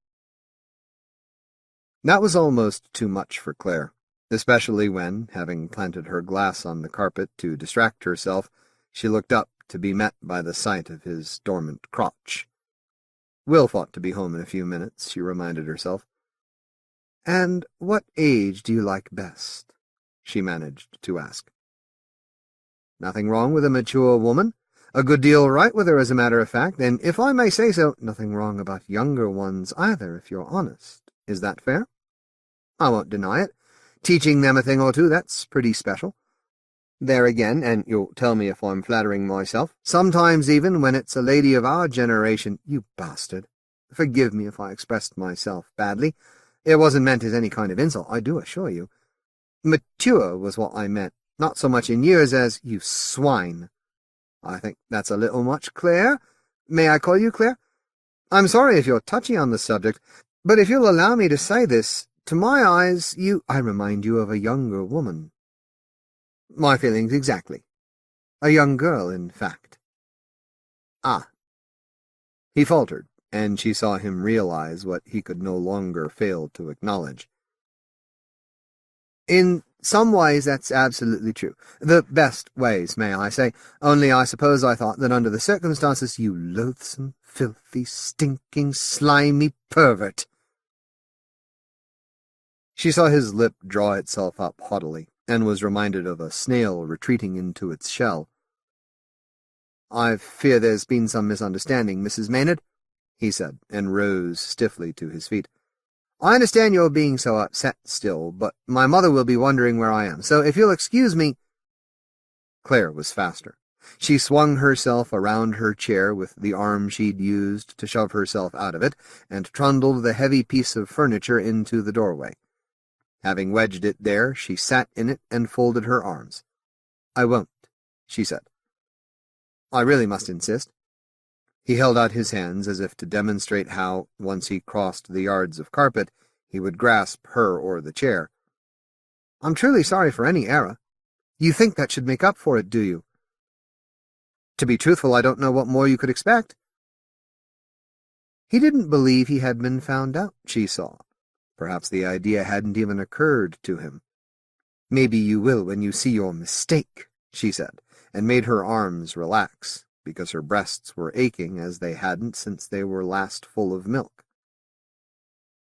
That was almost too much for Claire, especially when, having planted her glass on the carpet to distract herself, she looked up to be met by the sight of his dormant crotch. "Wilf ought to be home in a few minutes," she reminded herself. "And what age do you like best?" she managed to ask. "Nothing wrong with a mature woman. A good deal right with her, as a matter of fact, and if I may say so, nothing wrong about younger ones either, if you're honest. Is that fair?" "I won't deny it. Teaching them a thing or two, that's pretty special. There again, and you'll tell me if I'm flattering myself, sometimes even when it's a lady of our generation— You bastard! Forgive me if I expressed myself badly. It wasn't meant as any kind of insult, I do assure you. Mature was what I meant, not so much in years as— You swine! I think that's a little much, Claire. May I call you Claire? I'm sorry if you're touchy on the subject, but if you'll allow me to say this, to my eyes, I remind you of a younger woman." "My feelings exactly. A young girl, in fact." "Ah." He faltered, and she saw him realize what he could no longer fail to acknowledge. "In some ways that's absolutely true. The best ways, may I say. Only I suppose I thought that under the circumstances— You loathsome, filthy, stinking, slimy pervert!" She saw his lip draw itself up haughtily, and was reminded of a snail retreating into its shell. "I fear there's been some misunderstanding, Mrs. Maynard," he said, and rose stiffly to his feet. "I understand you're being so upset still, but my mother will be wondering where I am, so if you'll excuse me—" Claire was faster. She swung herself around her chair with the arm she'd used to shove herself out of it, and trundled the heavy piece of furniture into the doorway. Having wedged it there, she sat in it and folded her arms. "I won't," she said. "I really must insist." He held out his hands as if to demonstrate how, once he crossed the yards of carpet, he would grasp her or the chair. "I'm truly sorry for any error. You think that should make up for it, do you?" "To be truthful, I don't know what more you could expect." He didn't believe he had been found out, she saw. Perhaps the idea hadn't even occurred to him. "Maybe you will when you see your mistake," she said, and made her arms relax, because her breasts were aching as they hadn't since they were last full of milk.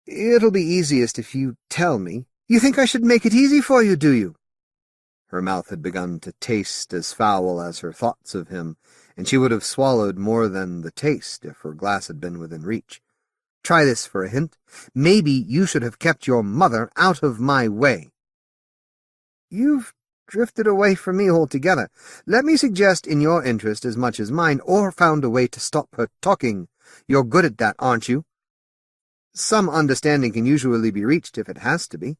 "It'll be easiest if you tell me." "You think I should make it easy for you, do you?" Her mouth had begun to taste as foul as her thoughts of him, and she would have swallowed more than the taste if her glass had been within reach. "Try this for a hint. Maybe you should have kept your mother out of my way." "You've drifted away from me altogether. Let me suggest, in your interest as much as mine, or found a way to stop her talking. You're good at that, aren't you?" "Some understanding can usually be reached if it has to be.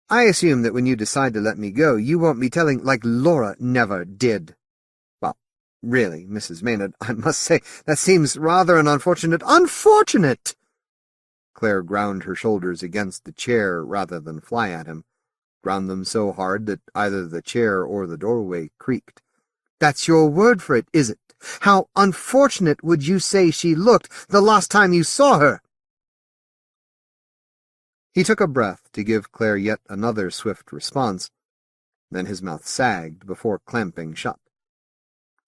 I assume that when you decide to let me go, you won't be telling like Laura never did." "Well, really, Mrs. Maynard, I must say that seems rather an unfortunate—" "Unfortunate!" Claire ground her shoulders against the chair rather than fly at him, ground them so hard that either the chair or the doorway creaked. "That's your word for it, is it? How unfortunate would you say she looked the last time you saw her?" He took a breath to give Claire yet another swift response. Then his mouth sagged before clamping shut.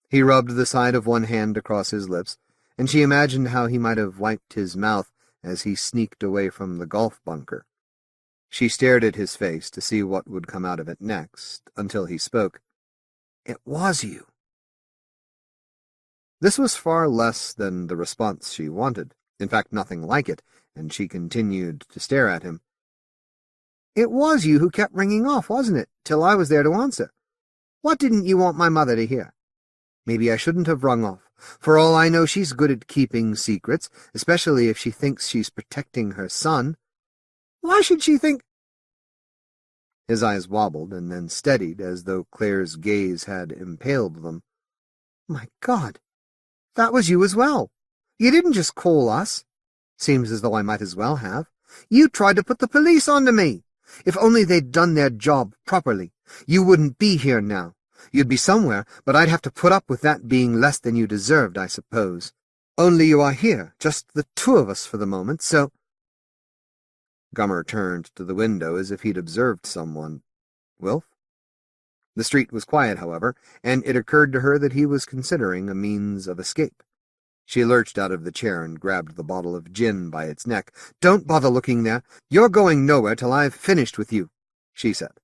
He rubbed the side of one hand across his lips, and she imagined how he might have wiped his mouth as he sneaked away from the golf bunker. She stared at his face to see what would come out of it next, until he spoke. "It was you." This was far less than the response she wanted, in fact nothing like it, and she continued to stare at him. "It was you who kept ringing off, wasn't it, till I was there to answer? What didn't you want my mother to hear? Maybe I shouldn't have rung off. For all I know, she's good at keeping secrets, especially if she thinks she's protecting her son. Why should she think—" His eyes wobbled and then steadied as though Claire's gaze had impaled them. "My God, that was you as well. You didn't just call us. Seems as though I might as well have. You tried to put the police onto me. If only they'd done their job properly, you wouldn't be here now. You'd be somewhere, but I'd have to put up with that being less than you deserved, I suppose. Only you are here, just the two of us for the moment, so—" Gummer turned to the window as if he'd observed someone. Wilf? The street was quiet, however, and it occurred to her that he was considering a means of escape. She lurched out of the chair and grabbed the bottle of gin by its neck. "Don't bother looking there. You're going nowhere till I've finished with you," she said.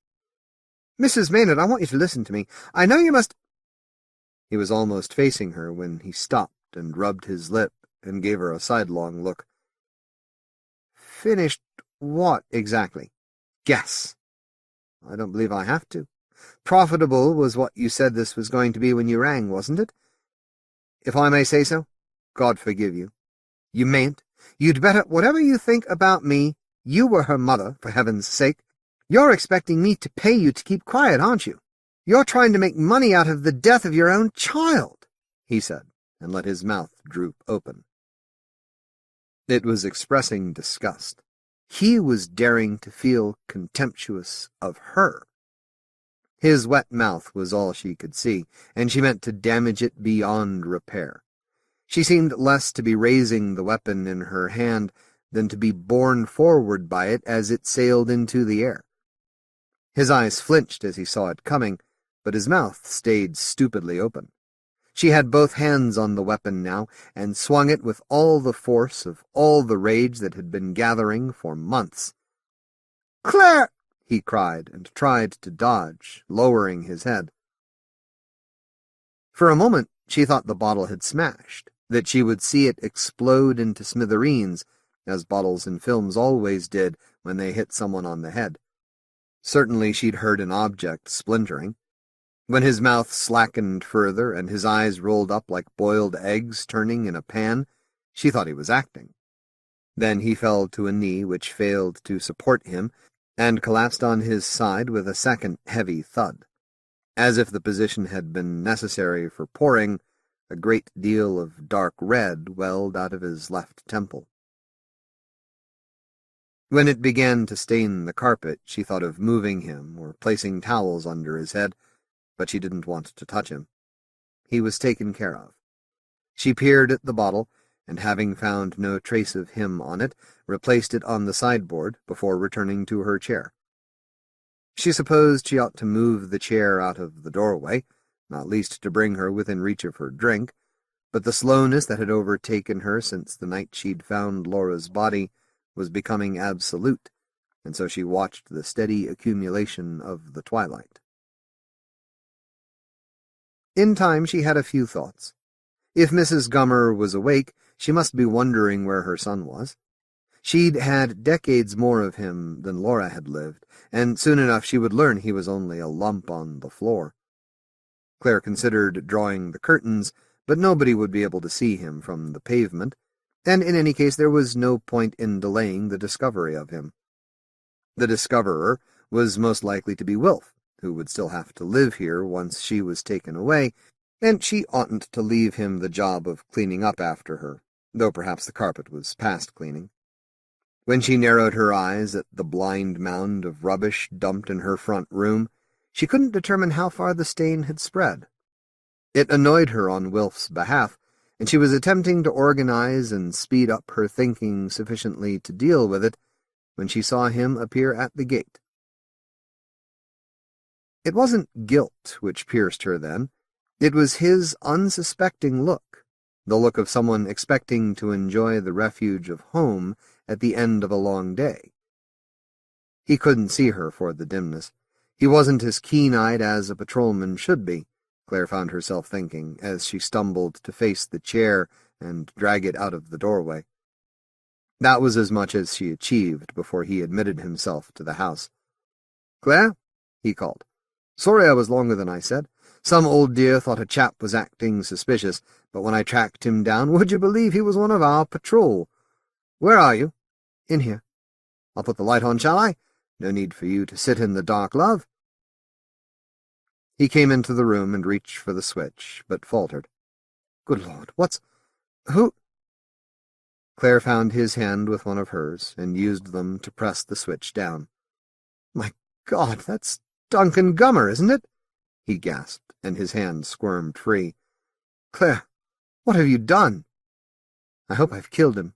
"Mrs. Maynard, I want you to listen to me. I know you must—" He was almost facing her when he stopped and rubbed his lip and gave her a sidelong look. "Finished what, exactly? Guess." "I don't believe I have to. Profitable was what you said this was going to be when you rang, wasn't it? If I may say so, God forgive you. You mayn't. You'd better, whatever you think about me, you were her mother, for heaven's sake. You're expecting me to pay you to keep quiet, aren't you? You're trying to make money out of the death of your own child," he said, and let his mouth droop open. It was expressing disgust. He was daring to feel contemptuous of her. His wet mouth was all she could see, and she meant to damage it beyond repair. She seemed less to be raising the weapon in her hand than to be borne forward by it as it sailed into the air. His eyes flinched as he saw it coming, but his mouth stayed stupidly open. She had both hands on the weapon now, and swung it with all the force of all the rage that had been gathering for months. "Claire!" he cried, and tried to dodge, lowering his head. For a moment she thought the bottle had smashed, that she would see it explode into smithereens, as bottles in films always did when they hit someone on the head. Certainly she'd heard an object splintering. When his mouth slackened further and his eyes rolled up like boiled eggs turning in a pan, she thought he was acting. Then he fell to a knee which failed to support him, and collapsed on his side with a second heavy thud. As if the position had been necessary for pouring, a great deal of dark red welled out of his left temple. When it began to stain the carpet, she thought of moving him or placing towels under his head, but she didn't want to touch him. He was taken care of. She peered at the bottle, and having found no trace of him on it, replaced it on the sideboard before returning to her chair. She supposed she ought to move the chair out of the doorway, not least to bring her within reach of her drink, but the slowness that had overtaken her since the night she'd found Laura's body was becoming absolute, and so she watched the steady accumulation of the twilight. In time she had a few thoughts. If Mrs. Gummer was awake, she must be wondering where her son was. She'd had decades more of him than Laura had lived, and soon enough she would learn he was only a lump on the floor. Claire considered drawing the curtains, but nobody would be able to see him from the pavement, and in any case there was no point in delaying the discovery of him. The discoverer was most likely to be Wilf, who would still have to live here once she was taken away, and she oughtn't to leave him the job of cleaning up after her, though perhaps the carpet was past cleaning. When she narrowed her eyes at the blind mound of rubbish dumped in her front room, she couldn't determine how far the stain had spread. It annoyed her on Wilf's behalf, and she was attempting to organize and speed up her thinking sufficiently to deal with it when she saw him appear at the gate. It wasn't guilt which pierced her then. It was his unsuspecting look, the look of someone expecting to enjoy the refuge of home at the end of a long day. He couldn't see her for the dimness. He wasn't as keen-eyed as a patrolman should be, Claire found herself thinking, as she stumbled to face the chair and drag it out of the doorway. That was as much as she achieved before he admitted himself to the house. "Claire?" he called. "Sorry I was longer than I said. Some old dear thought a chap was acting suspicious, but when I tracked him down, would you believe he was one of our patrol? Where are you? In here. I'll put the light on, shall I? No need for you to sit in the dark, love. He came into the room and reached for the switch, but faltered. Good Lord, who? Claire found his hand with one of hers and used them to press the switch down. My God, that's Duncan Gummer, isn't it? He gasped, and his hand squirmed free. Claire, what have you done? I hope I've killed him.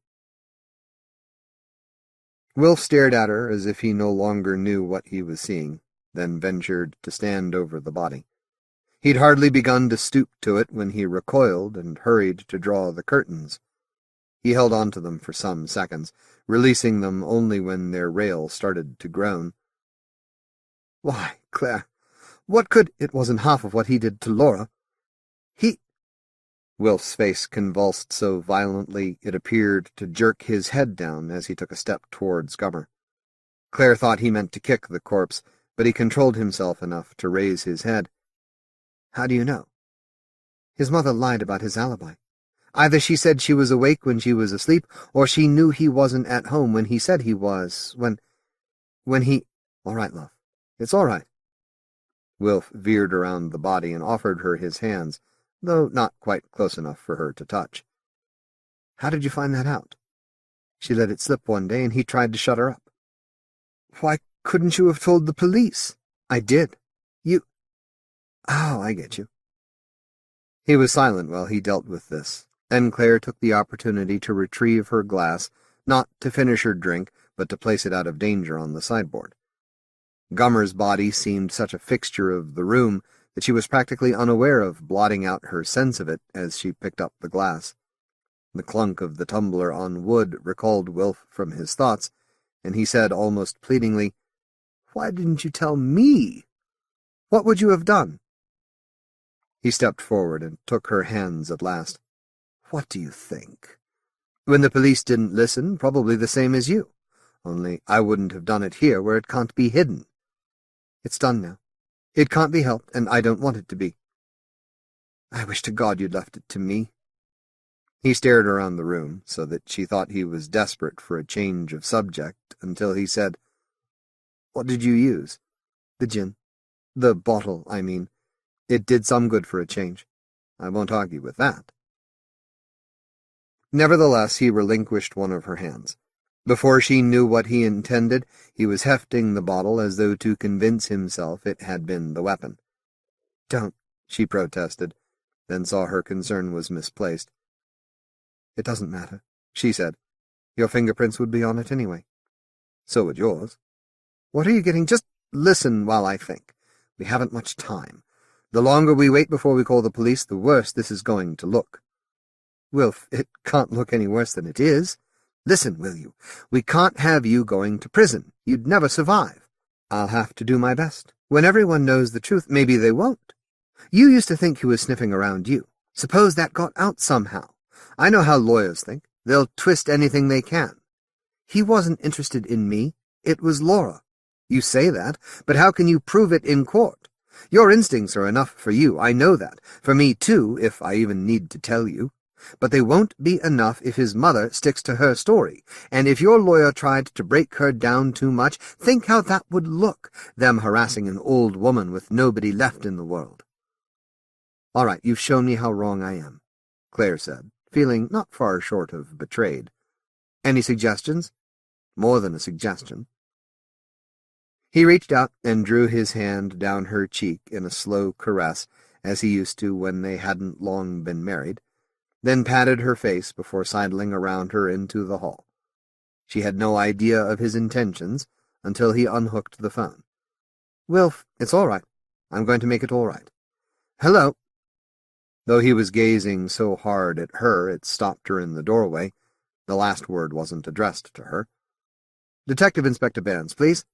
Wilf stared at her as if he no longer knew what he was seeing, then ventured to stand over the body. He'd hardly begun to stoop to it when he recoiled and hurried to draw the curtains. He held on to them for some seconds, releasing them only when their rail started to groan. Why, Claire, what could— It wasn't half of what he did to Laura. Wilf's face convulsed so violently it appeared to jerk his head down as he took a step towards Gummer. Claire thought he meant to kick the corpse, but he controlled himself enough to raise his head. How do you know? His mother lied about his alibi. Either she said she was awake when she was asleep, or she knew he wasn't at home when he said he was, when he— All right, love. It's all right. Wilf veered around the body and offered her his hands, though not quite close enough for her to touch. How did you find that out? She let it slip one day, and he tried to shut her up. Why couldn't you have told the police? I did. You— Oh, I get you. He was silent while he dealt with this, and Claire took the opportunity to retrieve her glass, not to finish her drink, but to place it out of danger on the sideboard. Gummer's body seemed such a fixture of the room that she was practically unaware of blotting out her sense of it as she picked up the glass. The clunk of the tumbler on wood recalled Wilf from his thoughts, and he said almost pleadingly, Why didn't you tell me? What would you have done? He stepped forward and took her hands at last. What do you think? When the police didn't listen, probably the same as you. Only I wouldn't have done it here where it can't be hidden. It's done now. It can't be helped, and I don't want it to be. I wish to God you'd left it to me. He stared around the room, so that she thought he was desperate for a change of subject, until he said, What did you use? The gin. The bottle, I mean. It did some good for a change. I won't argue with that. Nevertheless, he relinquished one of her hands. Before she knew what he intended, he was hefting the bottle as though to convince himself it had been the weapon. Don't, she protested, then saw her concern was misplaced. It doesn't matter, she said. Your fingerprints would be on it anyway. So would yours. What are you getting? Just listen while I think. We haven't much time. The longer we wait before we call the police, the worse this is going to look. Wilf, it can't look any worse than it is. Listen, will you? We can't have you going to prison. You'd never survive. I'll have to do my best. When everyone knows the truth, maybe they won't. You used to think he was sniffing around you. Suppose that got out somehow. I know how lawyers think. They'll twist anything they can. He wasn't interested in me. It was Laura. You say that, but how can you prove it in court? Your instincts are enough for you, I know that. For me, too, if I even need to tell you. But they won't be enough if his mother sticks to her story, and if your lawyer tried to break her down too much, think how that would look, them harassing an old woman with nobody left in the world. All right, you've shown me how wrong I am, Claire said, feeling not far short of betrayed. Any suggestions? More than a suggestion. He reached out and drew his hand down her cheek in a slow caress, as he used to when they hadn't long been married, then patted her face before sidling around her into the hall. She had no idea of his intentions until he unhooked the phone. Wilf, it's all right. I'm going to make it all right. Hello. Though he was gazing so hard at her it stopped her in the doorway. The last word wasn't addressed to her. Detective Inspector Barnes, please.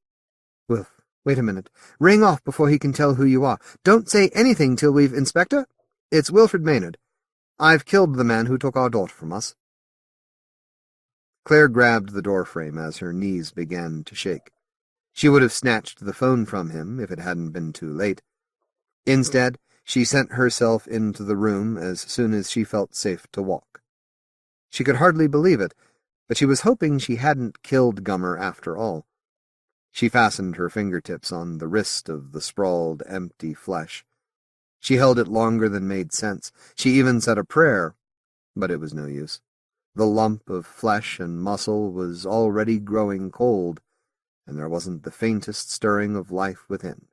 Wilf, wait a minute. Ring off before he can tell who you are. Don't say anything till we've— Inspector? It's Wilfred Maynard. I've killed the man who took our daughter from us. Claire grabbed the doorframe as her knees began to shake. She would have snatched the phone from him if it hadn't been too late. Instead, She sent herself into the room as soon as she felt safe to walk. She could hardly believe it, but she was hoping she hadn't killed Gummer after all. She fastened her fingertips on the wrist of the sprawled, empty flesh. She held it longer than made sense. She even said a prayer, but it was no use. The lump of flesh and muscle was already growing cold, and there wasn't the faintest stirring of life within.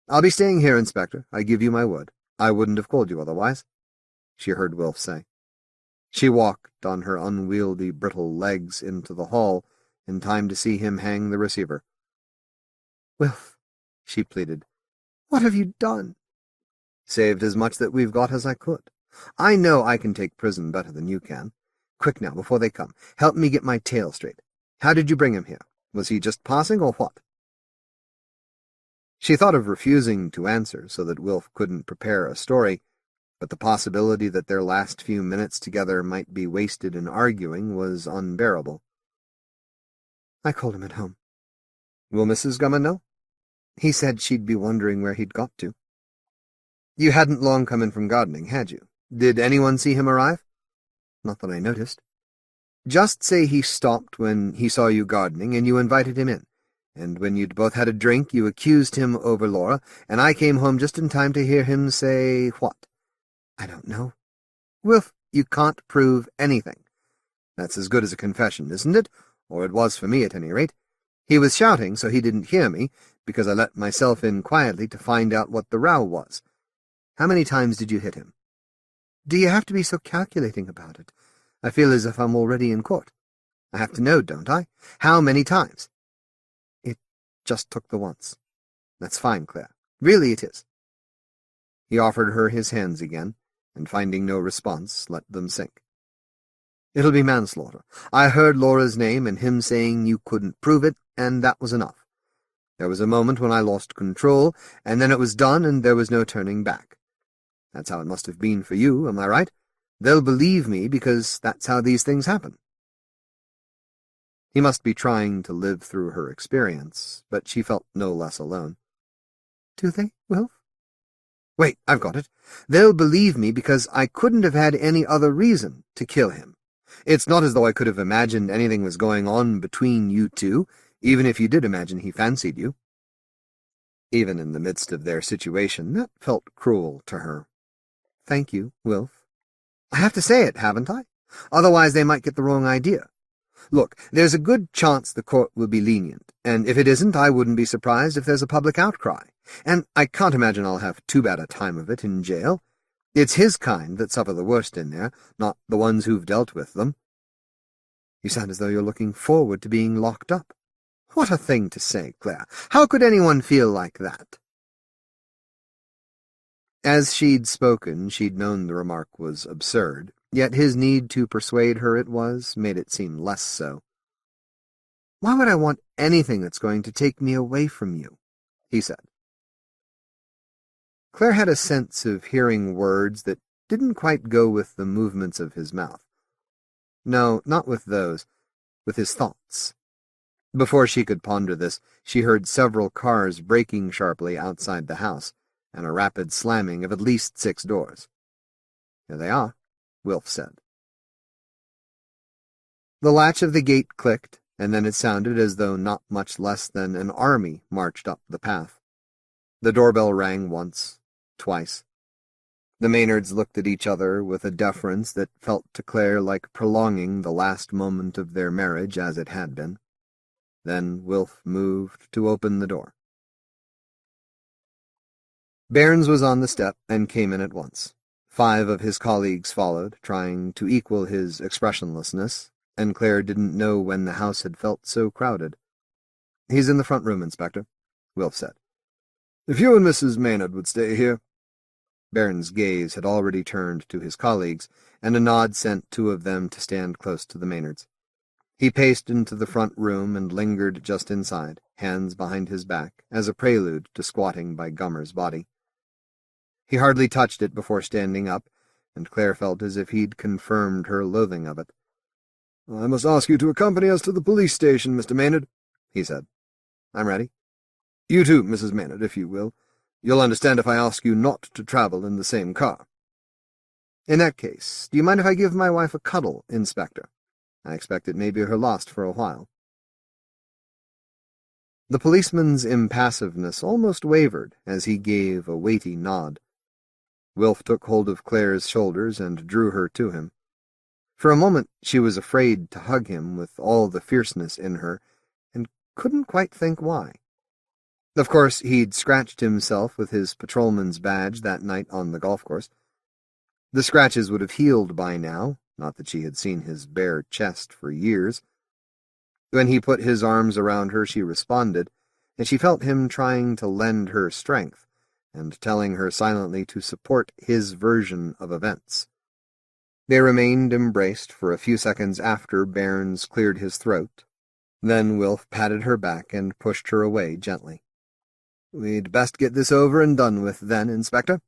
"I'll be staying here, Inspector. I give you my word. I wouldn't have called you otherwise," she heard Wilf say. She walked on her unwieldy, brittle legs into the hall in time to see him hang the receiver. "Wilf," she pleaded, "what have you done?" "Saved as much that we've got as I could. I know I can take prison better than you can. Quick now, before they come. Help me get my tale straight. How did you bring him here? Was he just passing, or what?" She thought of refusing to answer so that Wilf couldn't prepare a story, but the possibility that their last few minutes together might be wasted in arguing was unbearable. "I called him at home." "Will Mrs. Gummer know?" "He said she'd be wondering where he'd got to." "You hadn't long come in from gardening, had you? Did anyone see him arrive?" "Not that I noticed." "Just say he stopped when he saw you gardening, and you invited him in. And when you'd both had a drink, you accused him over Laura, and I came home just in time to hear him say what?" "I don't know." "Wilf, you can't prove anything. That's as good as a confession, isn't it? Or it was for me, at any rate. He was shouting, so he didn't hear me, because I let myself in quietly to find out what the row was. How many times did you hit him?" "Do you have to be so calculating about it? I feel as if I'm already in court. I have to know, don't I? How many times?" "It just took the once." "That's fine, Claire. Really it is." He offered her his hands again, and finding no response, let them sink. "It'll be manslaughter. I heard Laura's name and him saying you couldn't prove it, and that was enough. There was a moment when I lost control, and then it was done, and there was no turning back. That's how it must have been for you, am I right? They'll believe me because that's how these things happen." He must be trying to live through her experience, but she felt no less alone. "Do they, Wilf?" "Wait, I've got it. They'll believe me because I couldn't have had any other reason to kill him. It's not as though I could have imagined anything was going on between you two, even if you did imagine he fancied you." Even in the midst of their situation, that felt cruel to her. "Thank you, Wilf. I have to say it, haven't I? Otherwise they might get the wrong idea. Look, there's a good chance the court will be lenient, and if it isn't, I wouldn't be surprised if there's a public outcry. And I can't imagine I'll have too bad a time of it in jail. It's his kind that suffer the worst in there, not the ones who've dealt with them." "You sound as though you're looking forward to being locked up." "What a thing to say, Claire. How could anyone feel like that?" As she'd spoken, she'd known the remark was absurd, yet his need to persuade her it was made it seem less so. "Why would I want anything that's going to take me away from you?" he said. Claire had a sense of hearing words that didn't quite go with the movements of his mouth. No, not with those, with his thoughts. Before she could ponder this, she heard several cars braking sharply outside the house, and a rapid slamming of at least 6 doors. "Here they are," Wilf said. The latch of the gate clicked, and then it sounded as though not much less than an army marched up the path. The doorbell rang once, twice. The Maynards looked at each other with a deference that felt to Claire like prolonging the last moment of their marriage as it had been. Then Wilf moved to open the door. Bairns was on the step and came in at once. 5 of his colleagues followed, trying to equal his expressionlessness, and Claire didn't know when the house had felt so crowded. "He's in the front room, Inspector," Wilf said. "If you and Mrs. Maynard would stay here." Bairns' gaze had already turned to his colleagues, and a nod sent 2 of them to stand close to the Maynards. He paced into the front room and lingered just inside, hands behind his back, as a prelude to squatting by Gummer's body. He hardly touched it before standing up, and Claire felt as if he'd confirmed her loathing of it. "I must ask you to accompany us to the police station, Mr. Maynard," he said. "I'm ready." "You too, Mrs. Maynard, if you will. You'll understand if I ask you not to travel in the same car. In that case, do you mind if I give my wife a cuddle, Inspector? I expect it may be her last for a while. The policeman's impassiveness almost wavered as he gave a weighty nod. Wilf took hold of Claire's shoulders and drew her to him. For a moment she was afraid to hug him with all the fierceness in her, and couldn't quite think why. Of course, he'd scratched himself with his patrolman's badge that night on the golf course. The scratches would have healed by now, not that she had seen his bare chest for years. When he put his arms around her, she responded, and she felt him trying to lend her strength, and telling her silently to support his version of events. They remained embraced for a few seconds after Bairns cleared his throat. Then Wilf patted her back and pushed her away gently. "We'd best get this over and done with, then, Inspector."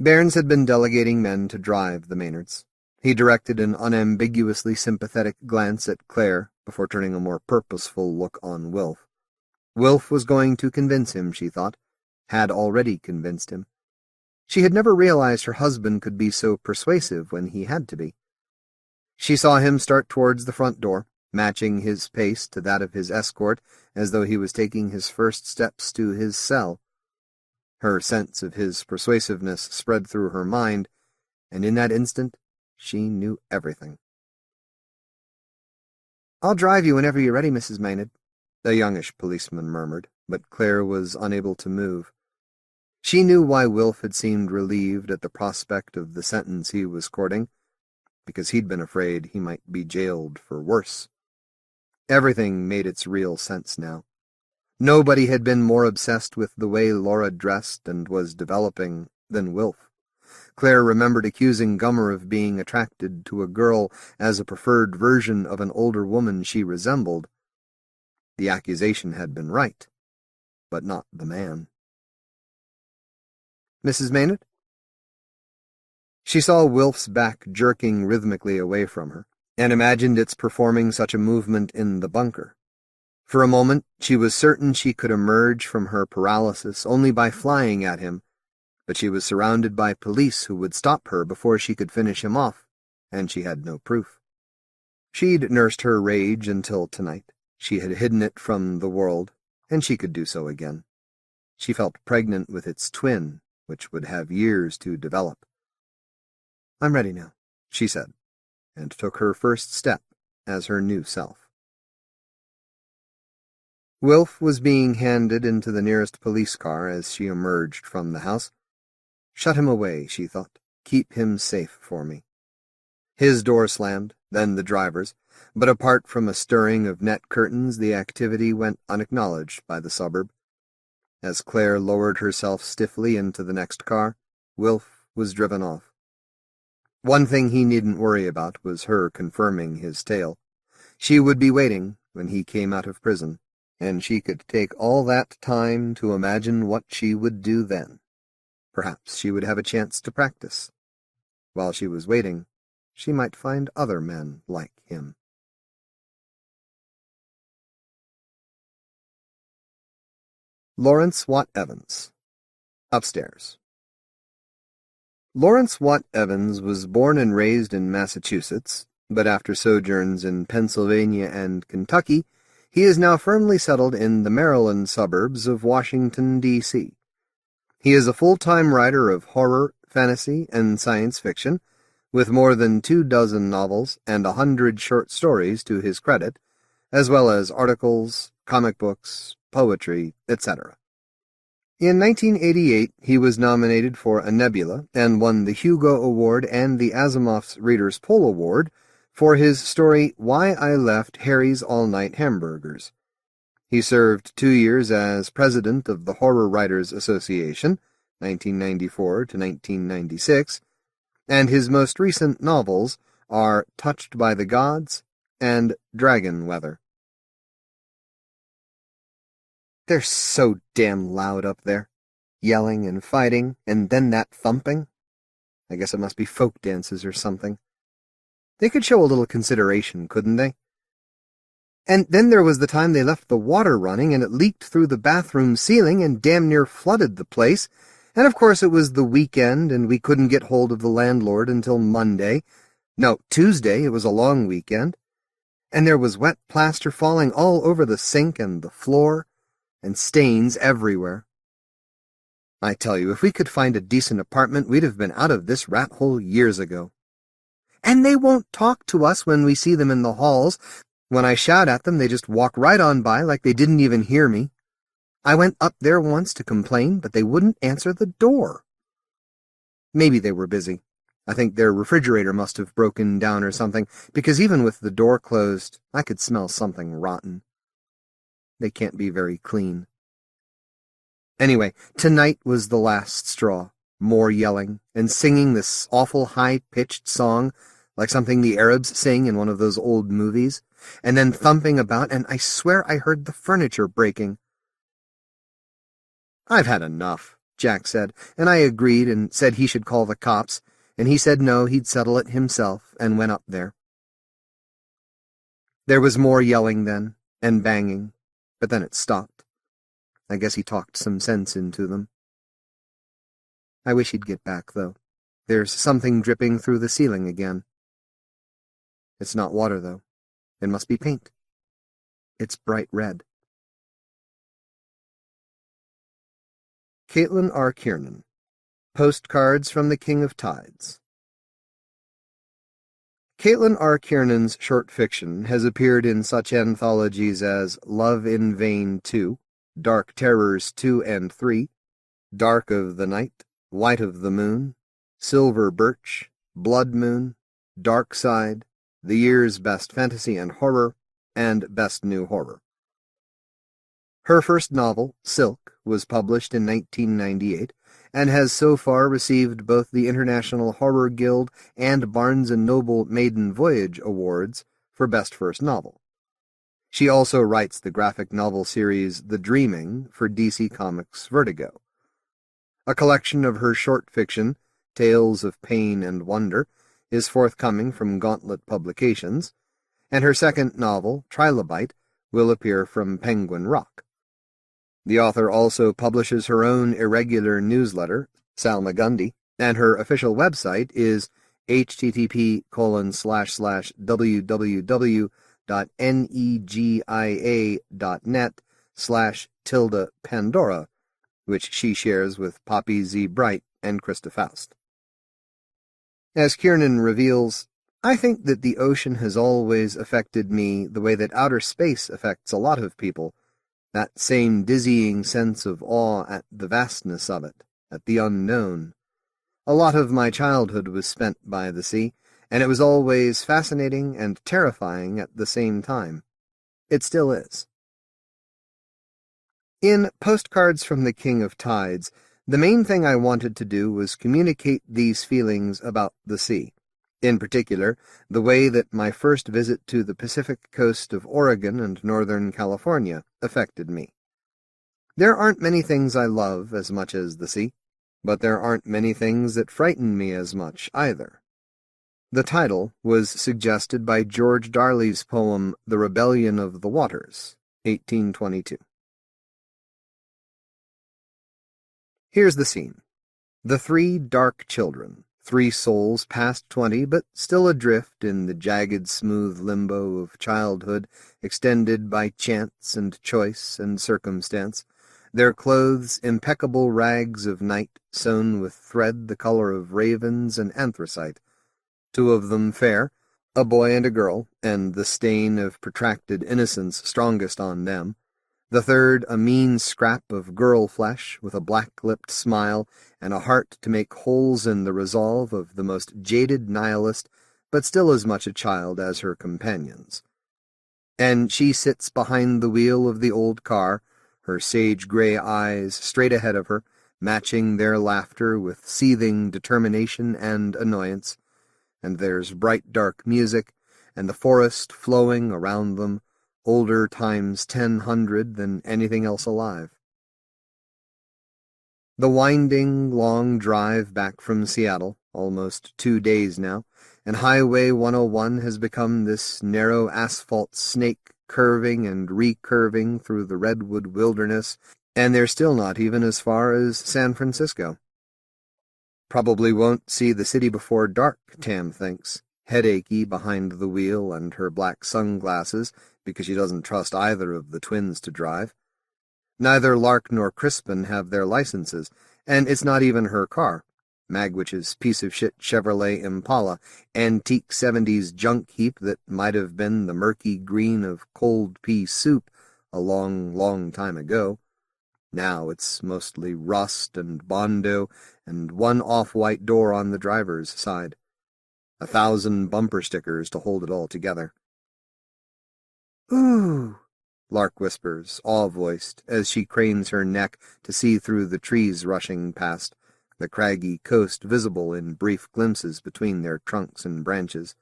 Bairns had been delegating men to drive the Maynards. He directed an unambiguously sympathetic glance at Claire before turning a more purposeful look on Wilf. Wilf was going to convince him, she thought, had already convinced him. She had never realized her husband could be so persuasive when he had to be. She saw him start towards the front door, matching his pace to that of his escort as though he was taking his first steps to his cell. Her sense of his persuasiveness spread through her mind, and in that instant she knew everything. "I'll drive you whenever you're ready, Mrs. Maynard," a youngish policeman murmured, but Claire was unable to move. She knew why Wilf had seemed relieved at the prospect of the sentence he was courting, because he'd been afraid he might be jailed for worse. Everything made its real sense now. Nobody had been more obsessed with the way Laura dressed and was developing than Wilf. Claire remembered accusing Gummer of being attracted to a girl as a preferred version of an older woman she resembled. The accusation had been right, but not the man. "Mrs. Maynard?" She saw Wilf's back jerking rhythmically away from her, and imagined its performing such a movement in the bunker. For a moment, she was certain she could emerge from her paralysis only by flying at him, but she was surrounded by police who would stop her before she could finish him off, and she had no proof. She'd nursed her rage until tonight. She had hidden it from the world, and she could do so again. She felt pregnant with its twin, which would have years to develop. "I'm ready now," she said, and took her first step as her new self. Wilf was being handed into the nearest police car as she emerged from the house. Shut him away, she thought. Keep him safe for me. His door slammed, then the driver's, but apart from a stirring of net curtains, the activity went unacknowledged by the suburb. As Claire lowered herself stiffly into the next car, Wilf was driven off. One thing he needn't worry about was her confirming his tale. She would be waiting when he came out of prison, and she could take all that time to imagine what she would do then. Perhaps she would have a chance to practice. While she was waiting, she might find other men like him. Lawrence Watt Evans. Upstairs. Lawrence Watt Evans was born and raised in Massachusetts, but after sojourns in Pennsylvania and Kentucky, he is now firmly settled in the Maryland suburbs of Washington, D.C. He is a full-time writer of horror, fantasy, and science fiction, with more than 24 novels and 100 short stories to his credit, as well as articles, comic books, poetry, etc. In 1988, he was nominated for a Nebula and won the Hugo Award and the Asimov's Readers' Poll Award for his story Why I Left Harry's All-Night Hamburgers. He served 2 years as president of the Horror Writers Association, 1994 to 1996, and his most recent novels are Touched by the Gods and Dragon Weather. "They're so damn loud up there. Yelling and fighting, and then that thumping. I guess it must be folk dances or something. They could show a little consideration, couldn't they?" And then there was the time they left the water running and it leaked through the bathroom ceiling and damn near flooded the place. And of course it was the weekend and we couldn't get hold of the landlord until Monday. No, Tuesday. It was a long weekend. And there was wet plaster falling all over the sink and the floor, and stains everywhere. I tell you, if we could find a decent apartment, we'd have been out of this rat hole years ago. And they won't talk to us when we see them in the halls. When I shout at them, they just walk right on by like they didn't even hear me. I went up there once to complain, but they wouldn't answer the door. Maybe they were busy. I think their refrigerator must have broken down or something, because even with the door closed, I could smell something rotten. They can't be very clean. Anyway, tonight was the last straw. More yelling, and singing this awful high-pitched song, like something the Arabs sing in one of those old movies, and then thumping about, and I swear I heard the furniture breaking. "I've had enough," Jack said, and I agreed and said he should call the cops, and he said no, he'd settle it himself, and went up there. There was more yelling then, and banging, but then it stopped. I guess he talked some sense into them. I wish he'd get back, though. There's something dripping through the ceiling again. It's not water, though. It must be paint. It's bright red. Caitlín R. Kiernan. Postcards from the King of Tides. Caitlín R. Kiernan's short fiction has appeared in such anthologies as Love in Vain 2, Dark Terrors 2 and 3, Dark of the Night, White of the Moon, Silver Birch, Blood Moon, Dark Side, the year's Best Fantasy and Horror, and Best New Horror. Her first novel, Silk, was published in 1998 and has so far received both the International Horror Guild and Barnes & Noble Maiden Voyage Awards for Best First Novel. She also writes the graphic novel series The Dreaming for DC Comics' Vertigo. A collection of her short fiction, Tales of Pain and Wonder, is forthcoming from Gauntlet Publications, and her second novel, Trilobite, will appear from Penguin Rock. The author also publishes her own irregular newsletter, Salmagundi, and her official website is http://www.negia.net/Pandora, which she shares with Poppy Z. Bright and Krista Faust. As Kiernan reveals, I think that the ocean has always affected me the way that outer space affects a lot of people, that same dizzying sense of awe at the vastness of it, at the unknown. A lot of my childhood was spent by the sea, and it was always fascinating and terrifying at the same time. It still is. In Postcards from the King of Tides, the main thing I wanted to do was communicate these feelings about the sea. In particular, the way that my first visit to the Pacific coast of Oregon and Northern California affected me. There aren't many things I love as much as the sea, but there aren't many things that frighten me as much either. The title was suggested by George Darley's poem The Rebellion of the Waters, 1822. Here's the scene. The three dark children, 3 souls past 20, but still adrift in the jagged, smooth limbo of childhood extended by chance and choice and circumstance, their clothes impeccable rags of night sewn with thread the color of ravens and anthracite, 2 of them fair, a boy and a girl, and the stain of protracted innocence strongest on them, the third a mean scrap of girl flesh with a black-lipped smile and a heart to make holes in the resolve of the most jaded nihilist, but still as much a child as her companions. And she sits behind the wheel of the old car, her sage-gray eyes straight ahead of her, matching their laughter with seething determination and annoyance, and there's bright dark music, and the forest flowing around them, older times 100 than anything else alive. The winding, long drive back from Seattle, almost 2 days now, and Highway 101 has become this narrow asphalt snake curving and recurving through the redwood wilderness, and they're still not even as far as San Francisco. Probably won't see the city before dark, Tam thinks, headachy behind the wheel and her black sunglasses because she doesn't trust either of the twins to drive. Neither Lark nor Crispin have their licenses, and it's not even her car. Magwitch's piece-of-shit Chevrolet Impala, antique 70s junk heap that might have been the murky green of cold pea soup a long, long time ago. Now it's mostly rust and bondo and one off-white door on the driver's side. 1,000 bumper stickers to hold it all together. "Ooh," Lark whispers, awe-voiced, as she cranes her neck to see through the trees rushing past, the craggy coast visible in brief glimpses between their trunks and branches.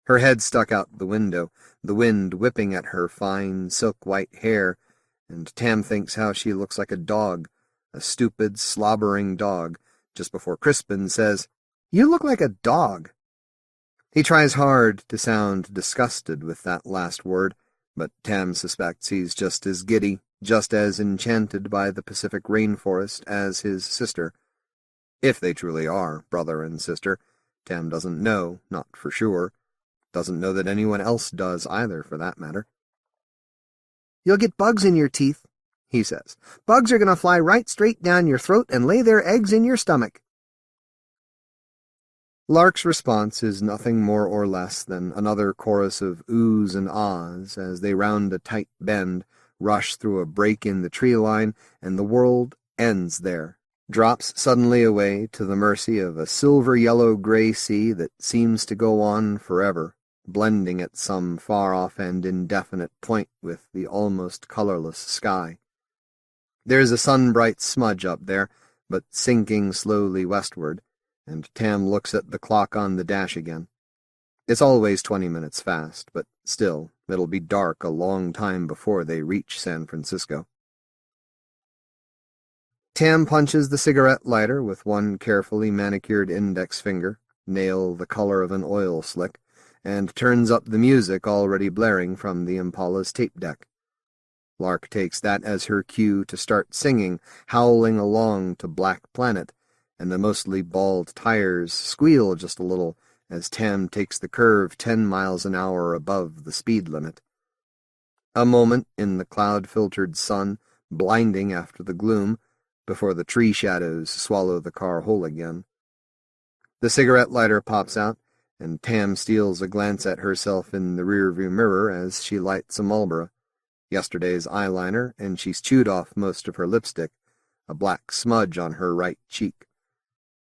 Her head stuck out the window, the wind whipping at her fine, silk-white hair, and Tam thinks how she looks like a dog, a stupid, slobbering dog, just before Crispin says, "You look like a dog." He tries hard to sound disgusted with that last word, but Tam suspects he's just as giddy, just as enchanted by the Pacific rainforest as his sister. If they truly are brother and sister, Tam doesn't know, not for sure. Doesn't know that anyone else does either, for that matter. "You'll get bugs in your teeth," he says. "Bugs are going to fly right straight down your throat and lay their eggs in your stomach." Lark's response is nothing more or less than another chorus of oohs and ahs as they round a tight bend, rush through a break in the tree line, and the world ends there, drops suddenly away to the mercy of a silver-yellow-gray sea that seems to go on forever, blending at some far-off and indefinite point with the almost colorless sky. There's a sun-bright smudge up there, but sinking slowly westward, and Tam looks at the clock on the dash again. It's always 20 minutes fast, but still, it'll be dark a long time before they reach San Francisco. Tam punches the cigarette lighter with one carefully manicured index finger, nail the color of an oil slick, and turns up the music already blaring from the Impala's tape deck. Lark takes that as her cue to start singing, howling along to Black Planet, and the mostly bald tires squeal just a little as Tam takes the curve 10 miles an hour above the speed limit. A moment in the cloud-filtered sun, blinding after the gloom, before the tree shadows swallow the car whole again. The cigarette lighter pops out, and Tam steals a glance at herself in the rearview mirror as she lights a Marlboro. Yesterday's eyeliner, and she's chewed off most of her lipstick, a black smudge on her right cheek.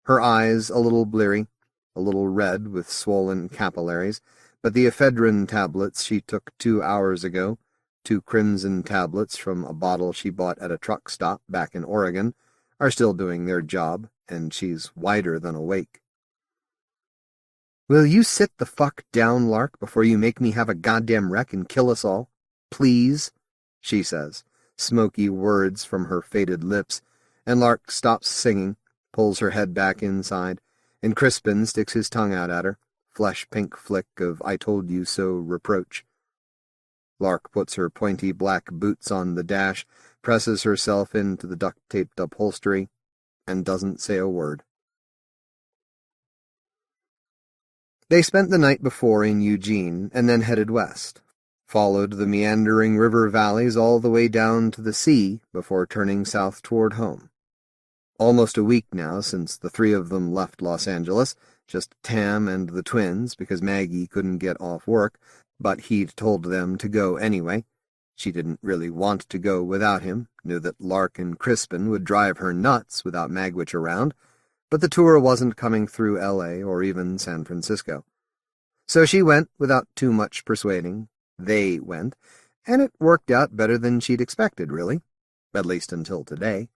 Her eyes a little bleary, a little red with swollen capillaries, but the ephedrine tablets she took 2 hours ago, 2 crimson tablets from a bottle she bought at a truck stop back in Oregon, are still doing their job, and she's wider than awake. "Will you sit the fuck down, Lark, before you make me have a goddamn wreck and kill us all? Please?" she says, smoky words from her faded lips, and Lark stops singing, pulls her head back inside, and Crispin sticks his tongue out at her, flesh-pink flick of I-told-you-so reproach. Lark puts her pointy black boots on the dash, presses herself into the duct-taped upholstery, and doesn't say a word. They spent the night before in Eugene and then headed west, followed the meandering river valleys all the way down to the sea before turning south toward home. Almost a week now since the 3 of them left Los Angeles, just Tam and the twins because Maggie couldn't get off work, but he'd told them to go anyway. She didn't really want to go without him, knew that Lark and Crispin would drive her nuts without Magwitch around, but the tour wasn't coming through L.A. or even San Francisco. So she went without too much persuading. They went, and it worked out better than she'd expected, really, at least until today.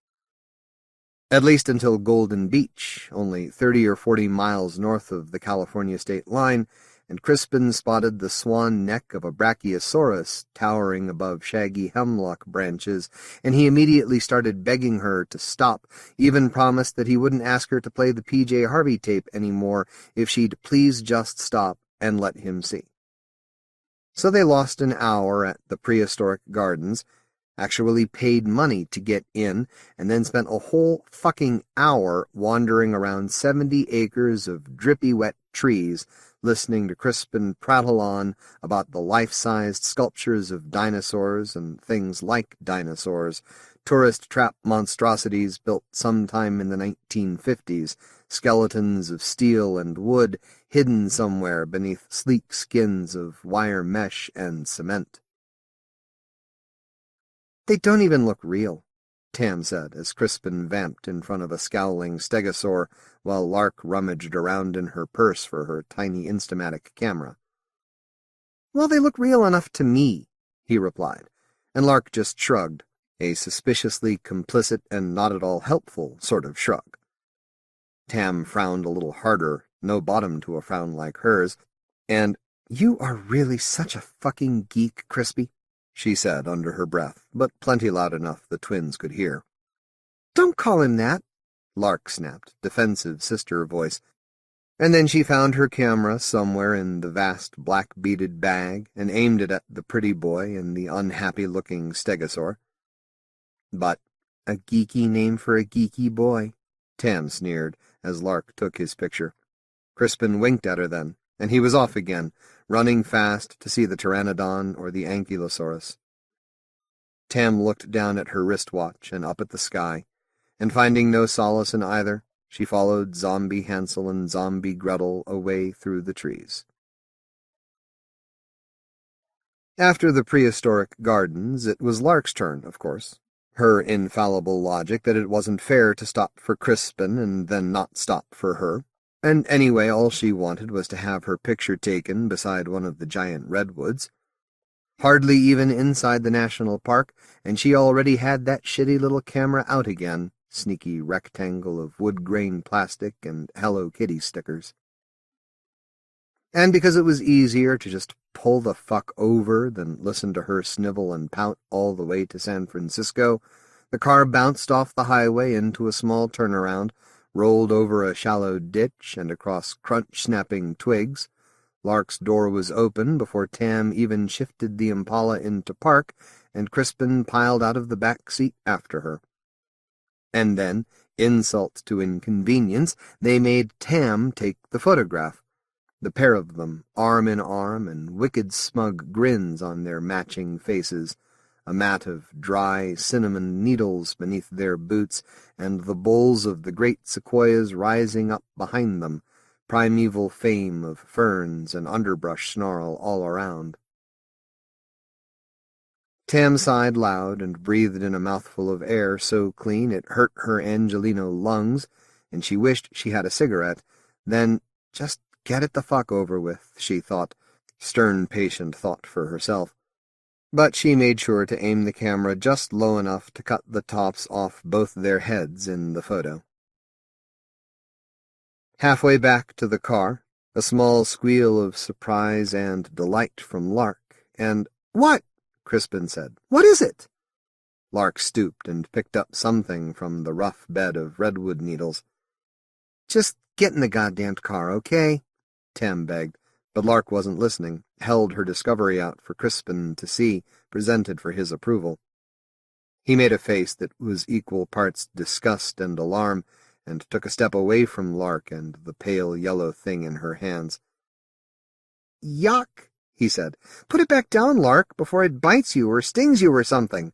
At least until Golden Beach, only 30 or 40 miles north of the California state line, and Crispin spotted the swan neck of a brachiosaurus towering above shaggy hemlock branches, and he immediately started begging her to stop, even promised that he wouldn't ask her to play the P.J. Harvey tape anymore if she'd please just stop and let him see. So they lost an hour at the prehistoric gardens, actually paid money to get in, and then spent a whole fucking hour wandering around 70 acres of drippy wet trees, listening to Crispin prattle on about the life-sized sculptures of dinosaurs and things like dinosaurs, tourist trap monstrosities built sometime in the 1950s, skeletons of steel and wood hidden somewhere beneath sleek skins of wire mesh and cement. "They don't even look real," Tam said as Crispin vamped in front of a scowling stegosaur while Lark rummaged around in her purse for her tiny Instamatic camera. "Well, they look real enough to me," he replied, and Lark just shrugged, a suspiciously complicit and not at all helpful sort of shrug. Tam frowned a little harder, no bottom to a frown like hers, and, "You are really such a fucking geek, Crispy," she said under her breath, but plenty loud enough the twins could hear. "Don't call him that," Lark snapped, defensive sister voice, and then she found her camera somewhere in the vast black-beaded bag and aimed it at the pretty boy and the unhappy-looking stegosaur. "But a geeky name for a geeky boy," Tam sneered as Lark took his picture. Crispin winked at her then, and he was off again, running fast to see the pteranodon or the ankylosaurus. Tam looked down at her wristwatch and up at the sky, and finding no solace in either, she followed Zombie Hansel and Zombie Gretel away through the trees. After the prehistoric gardens, it was Lark's turn, of course. Her infallible logic that it wasn't fair to stop for Crispin and then not stop for her. And anyway, all she wanted was to have her picture taken beside one of the giant redwoods. Hardly even inside the national park, and she already had that shitty little camera out again, sneaky rectangle of wood-grain plastic and Hello Kitty stickers. And because it was easier to just pull the fuck over than listen to her snivel and pout all the way to San Francisco, the car bounced off the highway into a small turnaround, rolled over a shallow ditch and across crunch-snapping twigs. Lark's door was open before Tam even shifted the Impala into park, and Crispin piled out of the back seat after her. And then, insult to inconvenience, they made Tam take the photograph. The pair of them, arm in arm, and wicked smug grins on their matching faces, a mat of dry cinnamon needles beneath their boots, and the boles of the great sequoias rising up behind them, primeval fame of ferns and underbrush snarl all around. Tam sighed loud and breathed in a mouthful of air so clean it hurt her Angelino lungs, and she wished she had a cigarette. Then, just get it the fuck over with, she thought, stern patient thought for herself. But she made sure to aim the camera just low enough to cut the tops off both their heads in the photo. Halfway back to the car, a small squeal of surprise and delight from Lark, and, "What?" Crispin said. "What is it?" Lark stooped and picked up something from the rough bed of redwood needles. "Just get in the goddamned car, okay?" Tam begged, but Lark wasn't listening, held her discovery out for Crispin to see, presented for his approval. He made a face that was equal parts disgust and alarm, and took a step away from Lark and the pale yellow thing in her hands. "Yuck," he said. "Put it back down, Lark, before it bites you or stings you or something."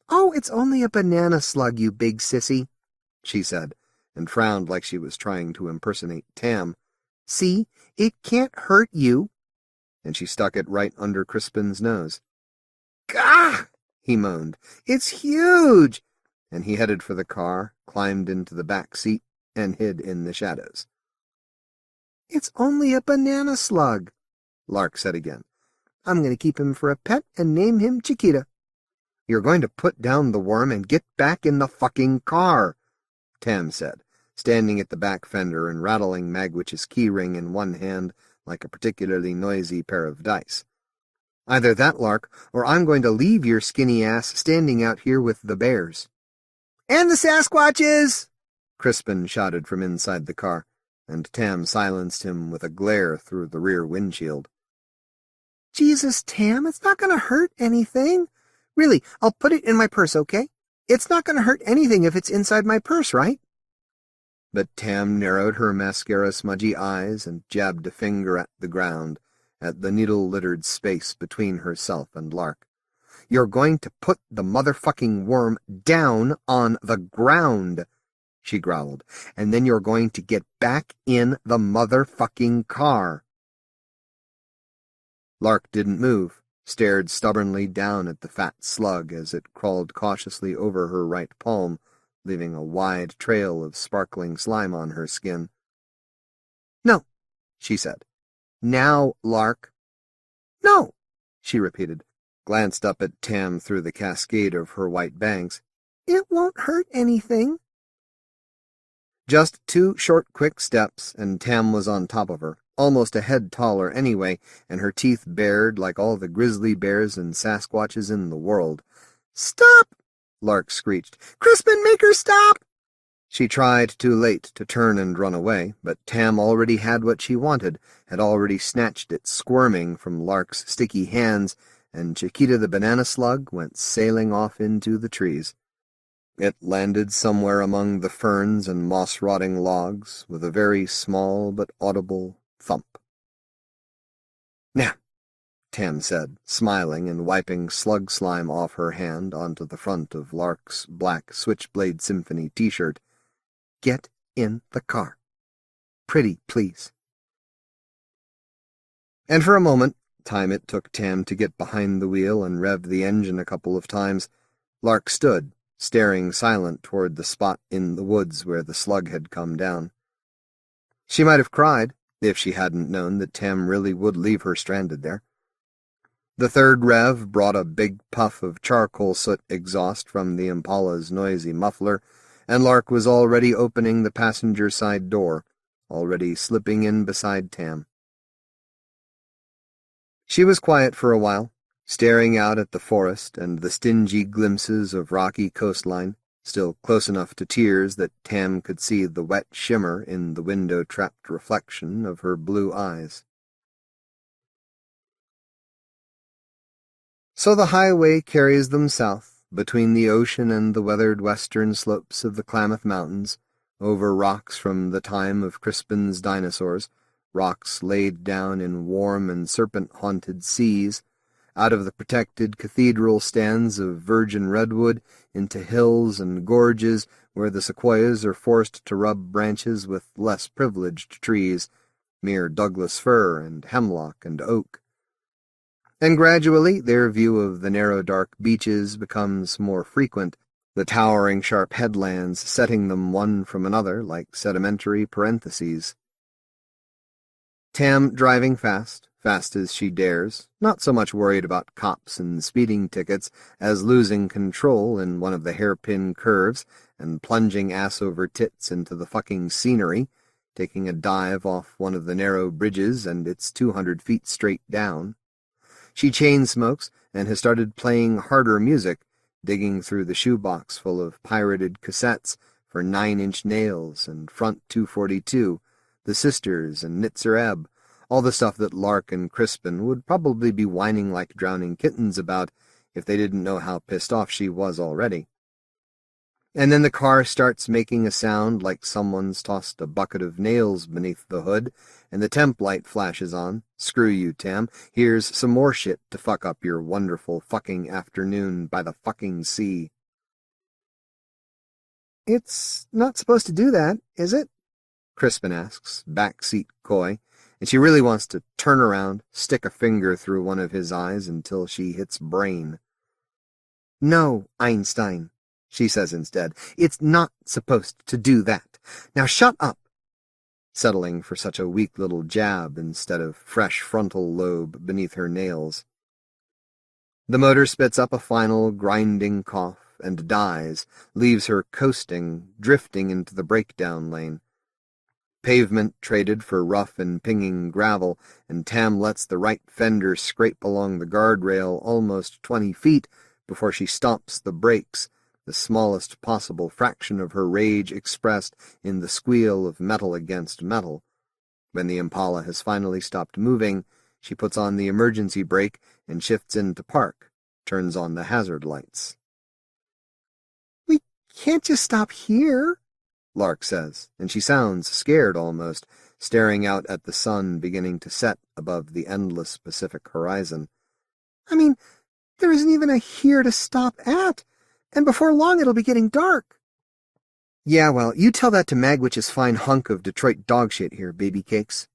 "Oh, it's only a banana slug, you big sissy," she said, and frowned like she was trying to impersonate Tam. "See, it can't hurt you." And she stuck it right under Crispin's nose. "Gah!" he moaned. "It's huge!" And he headed for the car, climbed into the back seat, and hid in the shadows. "It's only a banana slug," Lark said again. "I'm going to keep him for a pet and name him Chiquita." "You're going to put down the worm and get back in the fucking car," Tam said, standing at the back fender and rattling Magwitch's keyring in one hand like a particularly noisy pair of dice. "Either that, Lark, or I'm going to leave your skinny ass standing out here with the bears." "And the Sasquatches!" Crispin shouted from inside the car, and Tam silenced him with a glare through the rear windshield. Jesus, Tam, it's not going to hurt anything. Really, I'll put it in my purse, okay? It's not going to hurt anything if it's inside my purse, right? But Tam narrowed her mascara-smudgy eyes and jabbed a finger at the ground, at the needle-littered space between herself and Lark. "You're going to put the motherfucking worm down on the ground," she growled, "and then you're going to get back in the motherfucking car." Lark didn't move, stared stubbornly down at the fat slug as it crawled cautiously over her right palm, leaving a wide trail of sparkling slime on her skin. "No," she said. "Now, Lark." "No," she repeated, glanced up at Tam through the cascade of her white bangs. "It won't hurt anything." Just 2 short, quick steps, and Tam was on top of her, almost a head taller anyway, and her teeth bared like all the grizzly bears and Sasquatches in the world. "Stop!" Lark screeched. "Crispin, make her stop!" She tried too late to turn and run away, but Tam already had what she wanted, had already snatched it squirming from Lark's sticky hands, and Chiquita the banana slug went sailing off into the trees. It landed somewhere among the ferns and moss-rotting logs, with a very small but audible thump. "Now," Tam said, smiling and wiping slug slime off her hand onto the front of Lark's black Switchblade Symphony t-shirt, "get in the car. Pretty, please." And for a moment, time it took Tam to get behind the wheel and rev the engine a couple of times, Lark stood, staring silent toward the spot in the woods where the slug had come down. She might have cried, if she hadn't known that Tam really would leave her stranded there. The third rev brought a big puff of charcoal soot exhaust from the Impala's noisy muffler, and Lark was already opening the passenger side door, already slipping in beside Tam. She was quiet for a while, staring out at the forest and the stingy glimpses of rocky coastline, still close enough to tears that Tam could see the wet shimmer in the window-trapped reflection of her blue eyes. So the highway carries them south, between the ocean and the weathered western slopes of the Klamath Mountains, over rocks from the time of Crispin's dinosaurs, rocks laid down in warm and serpent-haunted seas, out of the protected cathedral stands of virgin redwood into hills and gorges where the sequoias are forced to rub branches with less privileged trees, mere Douglas fir and hemlock and oak. And gradually their view of the narrow dark beaches becomes more frequent, the towering sharp headlands setting them one from another like sedimentary parentheses. Tam driving fast as she dares, not so much worried about cops and speeding tickets as losing control in one of the hairpin curves and plunging ass over tits into the fucking scenery, taking a dive off one of the narrow bridges and it's 200 feet straight down. She chain smokes and has started playing harder music, digging through the shoebox full of pirated cassettes for 9-inch Nails and Front 242, The Sisters and Nitzer Ebb, all the stuff that Lark and Crispin would probably be whining like drowning kittens about if they didn't know how pissed off she was already. And then the car starts making a sound like someone's tossed a bucket of nails beneath the hood, and the temp light flashes on. Screw you, Tam. Here's some more shit to fuck up your wonderful fucking afternoon by the fucking sea. "It's not supposed to do that, is it?" Crispin asks, backseat coy, and she really wants to turn around, stick a finger through one of his eyes until she hits brain. "No, Einstein," she says instead. "It's not supposed to do that. Now shut up," settling for such a weak little jab instead of fresh frontal lobe beneath her nails. The motor spits up a final grinding cough and dies, leaves her coasting, drifting into the breakdown lane. Pavement traded for rough and pinging gravel, and Tam lets the right fender scrape along the guardrail almost 20 feet before she stomps the brakes, the smallest possible fraction of her rage expressed in the squeal of metal against metal. When the Impala has finally stopped moving, She puts on the emergency brake and shifts into park, turns on the hazard lights. "We can't just stop here," Lark says, and she sounds scared almost, staring out at the sun beginning to set above the endless Pacific horizon. "I mean, there isn't even a here to stop at, and before long it'll be getting dark." "Yeah, well, you tell that to Magwitch's fine hunk of Detroit dog shit here, baby cakes."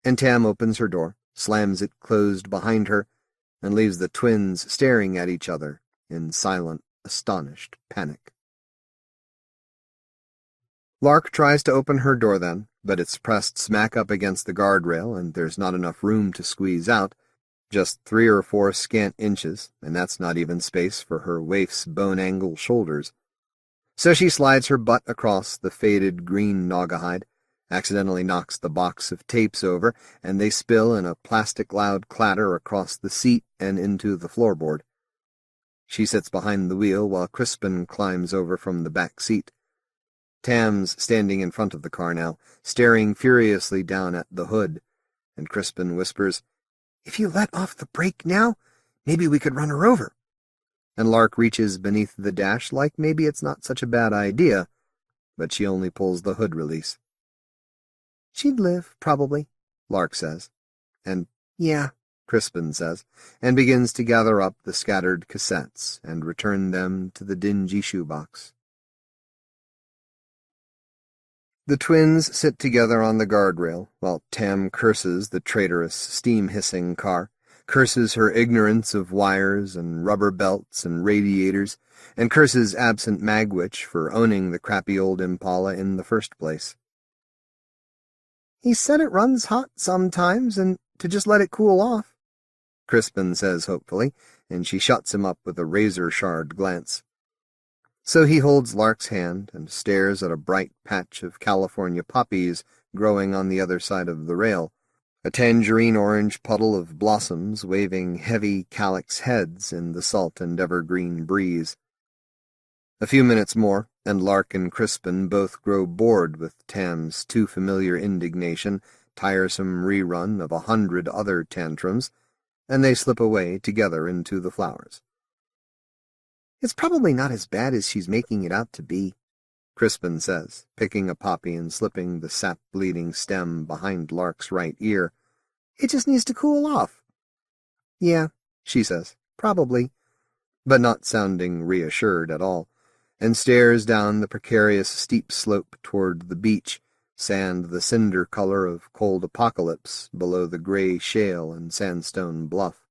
And Tam opens her door, slams it closed behind her, and leaves the twins staring at each other in silent, astonished panic. Lark tries to open her door then, but it's pressed smack up against the guardrail, and there's not enough room to squeeze out, just 3 or 4 scant inches, and that's not even space for her waif's bone-angle shoulders. So she slides her butt across the faded green naugahyde, accidentally knocks the box of tapes over, and they spill in a plastic-loud clatter across the seat and into the floorboard. She sits behind the wheel while Crispin climbs over from the back seat. Tam's standing in front of the car now, staring furiously down at the hood, and Crispin whispers, "If you let off the brake now, maybe we could run her over." And Lark reaches beneath the dash like maybe it's not such a bad idea, but she only pulls the hood release. "She'd live, probably," Lark says, and "Yeah," Crispin says, and begins to gather up the scattered cassettes and return them to the dingy shoebox. The twins sit together on the guardrail while Tam curses the traitorous, steam-hissing car, curses her ignorance of wires and rubber belts and radiators, and curses absent Magwitch for owning the crappy old Impala in the first place. "He said it runs hot sometimes and to just let it cool off," Crispin says hopefully, and she shuts him up with a razor-shard glance. So he holds Lark's hand and stares at a bright patch of California poppies growing on the other side of the rail, a tangerine-orange puddle of blossoms waving heavy calyx heads in the salt and evergreen breeze. A few minutes more, and Lark and Crispin both grow bored with Tam's too familiar indignation, tiresome rerun of 100 other tantrums, and they slip away together into the flowers. "It's probably not as bad as she's making it out to be," Crispin says, picking a poppy and slipping the sap-bleeding stem behind Lark's right ear. "It just needs to cool off." "Yeah," she says, "probably," but not sounding reassured at all, and stares down the precarious steep slope toward the beach, sand the cinder color of cold apocalypse below the gray shale and sandstone bluff.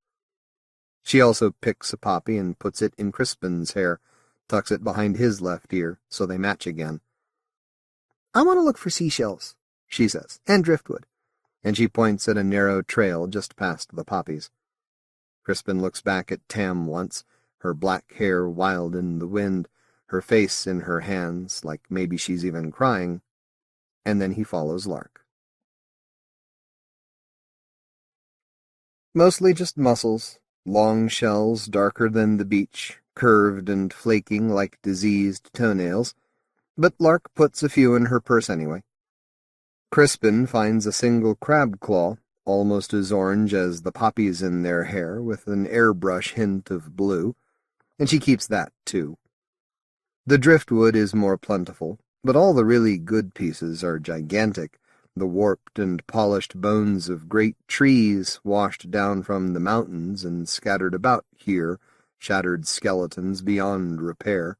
She also picks a poppy and puts it in Crispin's hair, tucks it behind his left ear, so they match again. "I want to look for seashells," she says, "and driftwood," and she points at a narrow trail just past the poppies. Crispin looks back at Tam once, her black hair wild in the wind, her face in her hands, like maybe she's even crying, and then he follows Lark. Mostly just mussels, long shells darker than the beach, curved and flaking like diseased toenails, but Lark puts a few in her purse anyway. Crispin finds a single crab claw, almost as orange as the poppies in their hair, with an airbrush hint of blue, and she keeps that, too. The driftwood is more plentiful, but all the really good pieces are gigantic, the warped and polished bones of great trees washed down from the mountains and scattered about here, shattered skeletons beyond repair.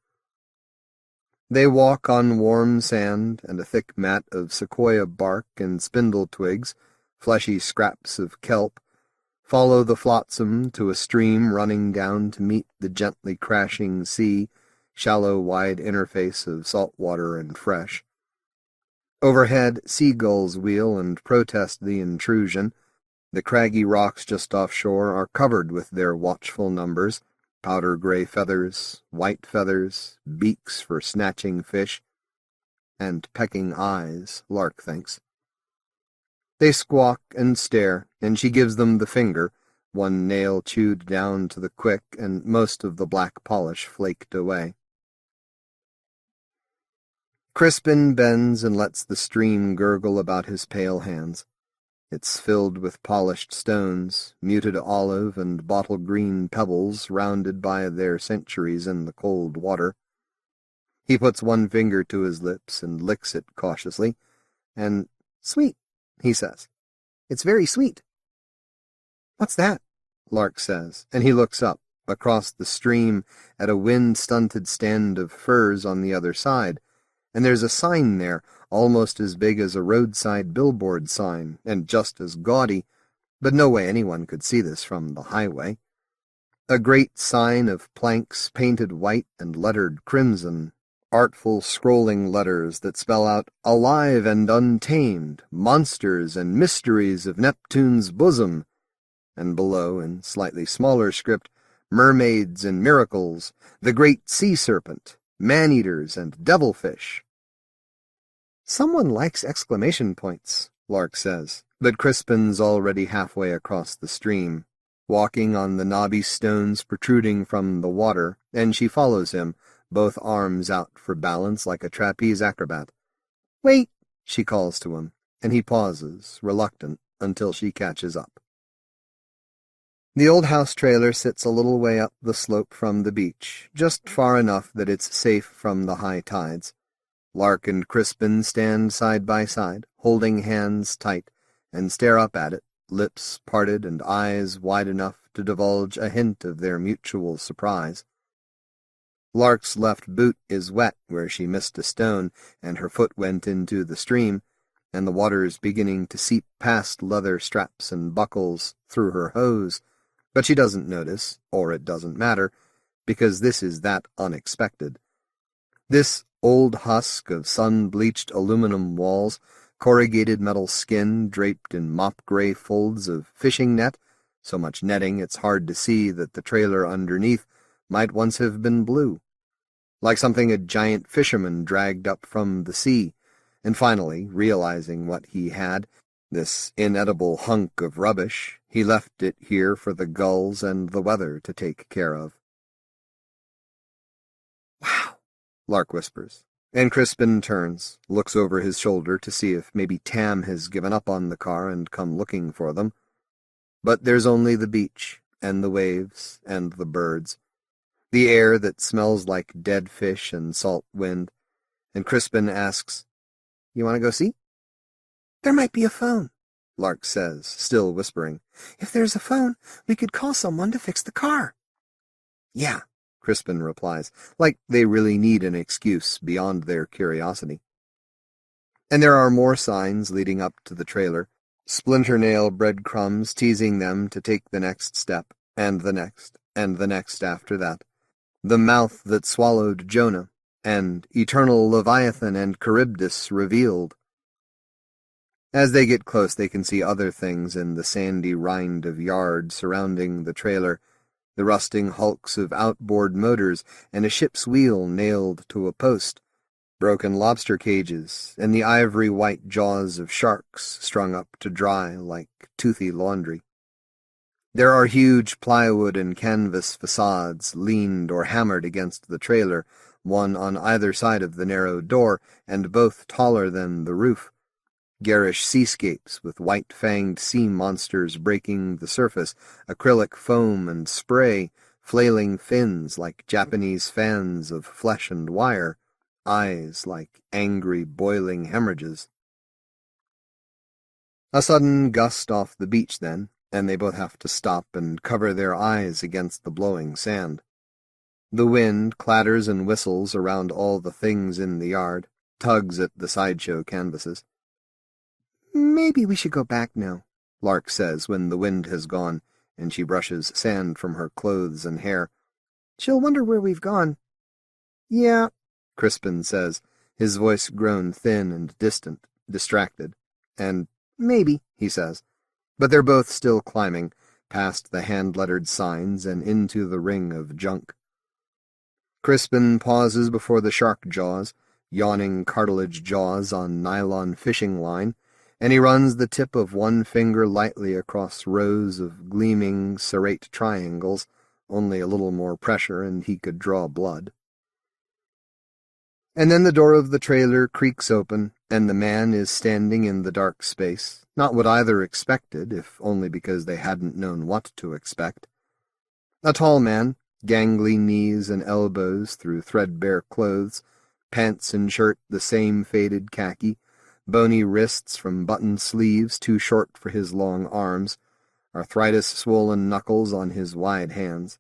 They walk on warm sand and a thick mat of sequoia bark and spindle twigs, fleshy scraps of kelp, follow the flotsam to a stream running down to meet the gently crashing sea, shallow wide interface of salt water and fresh. Overhead, seagulls wheel and protest the intrusion. The craggy rocks just offshore are covered with their watchful numbers, powder-gray feathers, white feathers, beaks for snatching fish, and pecking eyes, Lark thinks. They squawk and stare, and she gives them the finger, one nail chewed down to the quick and most of the black polish flaked away. Crispin bends and lets the stream gurgle about his pale hands. It's filled with polished stones, muted olive and bottle-green pebbles rounded by their centuries in the cold water. He puts one finger to his lips and licks it cautiously, and, "Sweet," he says. "It's very sweet." "What's that?" Lark says, and he looks up, across the stream, at a wind-stunted stand of firs on the other side, and there's a sign there, almost as big as a roadside billboard sign, and just as gaudy, but no way anyone could see this from the highway. A great sign of planks painted white and lettered crimson, artful scrolling letters that spell out "Alive and Untamed, Monsters and Mysteries of Neptune's Bosom," and below, in slightly smaller script, "Mermaids and Miracles, the Great Sea Serpent, Man-Eaters and Devilfish." "Someone likes exclamation points," Lark says, but Crispin's already halfway across the stream, walking on the knobby stones protruding from the water, and she follows him, both arms out for balance like a trapeze acrobat. "Wait," she calls to him, and he pauses, reluctant, until she catches up. The old house trailer sits a little way up the slope from the beach, just far enough that it's safe from the high tides. Lark and Crispin stand side by side, holding hands tight, and stare up at it, lips parted and eyes wide enough to divulge a hint of their mutual surprise. Lark's left boot is wet where she missed a stone, and her foot went into the stream, and the water's beginning to seep past leather straps and buckles through her hose, but she doesn't notice, or it doesn't matter, because this is that unexpected. This old husk of sun-bleached aluminum walls, corrugated metal skin draped in mop-gray folds of fishing net, so much netting it's hard to see that the trailer underneath might once have been blue, like something a giant fisherman dragged up from the sea, and finally, realizing what he had, this inedible hunk of rubbish, he left it here for the gulls and the weather to take care of. "Wow," Lark whispers, and Crispin turns, looks over his shoulder to see if maybe Tam has given up on the car and come looking for them. But there's only the beach, and the waves, and the birds, the air that smells like dead fish and salt wind, and Crispin asks, "You want to go see?" "There might be a phone," Lark says, still whispering. "If there's a phone, we could call someone to fix the car." "Yeah," Crispin replies, like they really need an excuse beyond their curiosity. And there are more signs leading up to the trailer, splinter-nail breadcrumbs teasing them to take the next step, and the next after that. The mouth that swallowed Jonah, and eternal Leviathan and Charybdis revealed. As they get close, they can see other things in the sandy rind of yard surrounding the trailer, the rusting hulks of outboard motors and a ship's wheel nailed to a post, broken lobster cages, and the ivory-white jaws of sharks strung up to dry like toothy laundry. There are huge plywood and canvas facades leaned or hammered against the trailer, one on either side of the narrow door, and both taller than the roof. Garish seascapes with white-fanged sea monsters breaking the surface, acrylic foam and spray, flailing fins like Japanese fans of flesh and wire, eyes like angry boiling hemorrhages. A sudden gust off the beach then, and they both have to stop and cover their eyes against the blowing sand. The wind clatters and whistles around all the things in the yard, tugs at the sideshow canvases. "Maybe we should go back now," Lark says when the wind has gone, and she brushes sand from her clothes and hair. "She'll wonder where we've gone." "Yeah," Crispin says, his voice grown thin and distant, distracted. And "maybe," he says. But they're both still climbing, past the hand-lettered signs and into the ring of junk. Crispin pauses before the shark jaws, yawning cartilage jaws on nylon fishing line, and he runs the tip of one finger lightly across rows of gleaming, serrate triangles, only a little more pressure and he could draw blood. And then the door of the trailer creaks open, and the man is standing in the dark space, Not what either expected, if only because they hadn't known what to expect. A tall man, gangly knees and elbows through threadbare clothes, pants and shirt the same faded khaki, bony wrists from buttoned sleeves too short for his long arms, arthritis-swollen knuckles on his wide hands.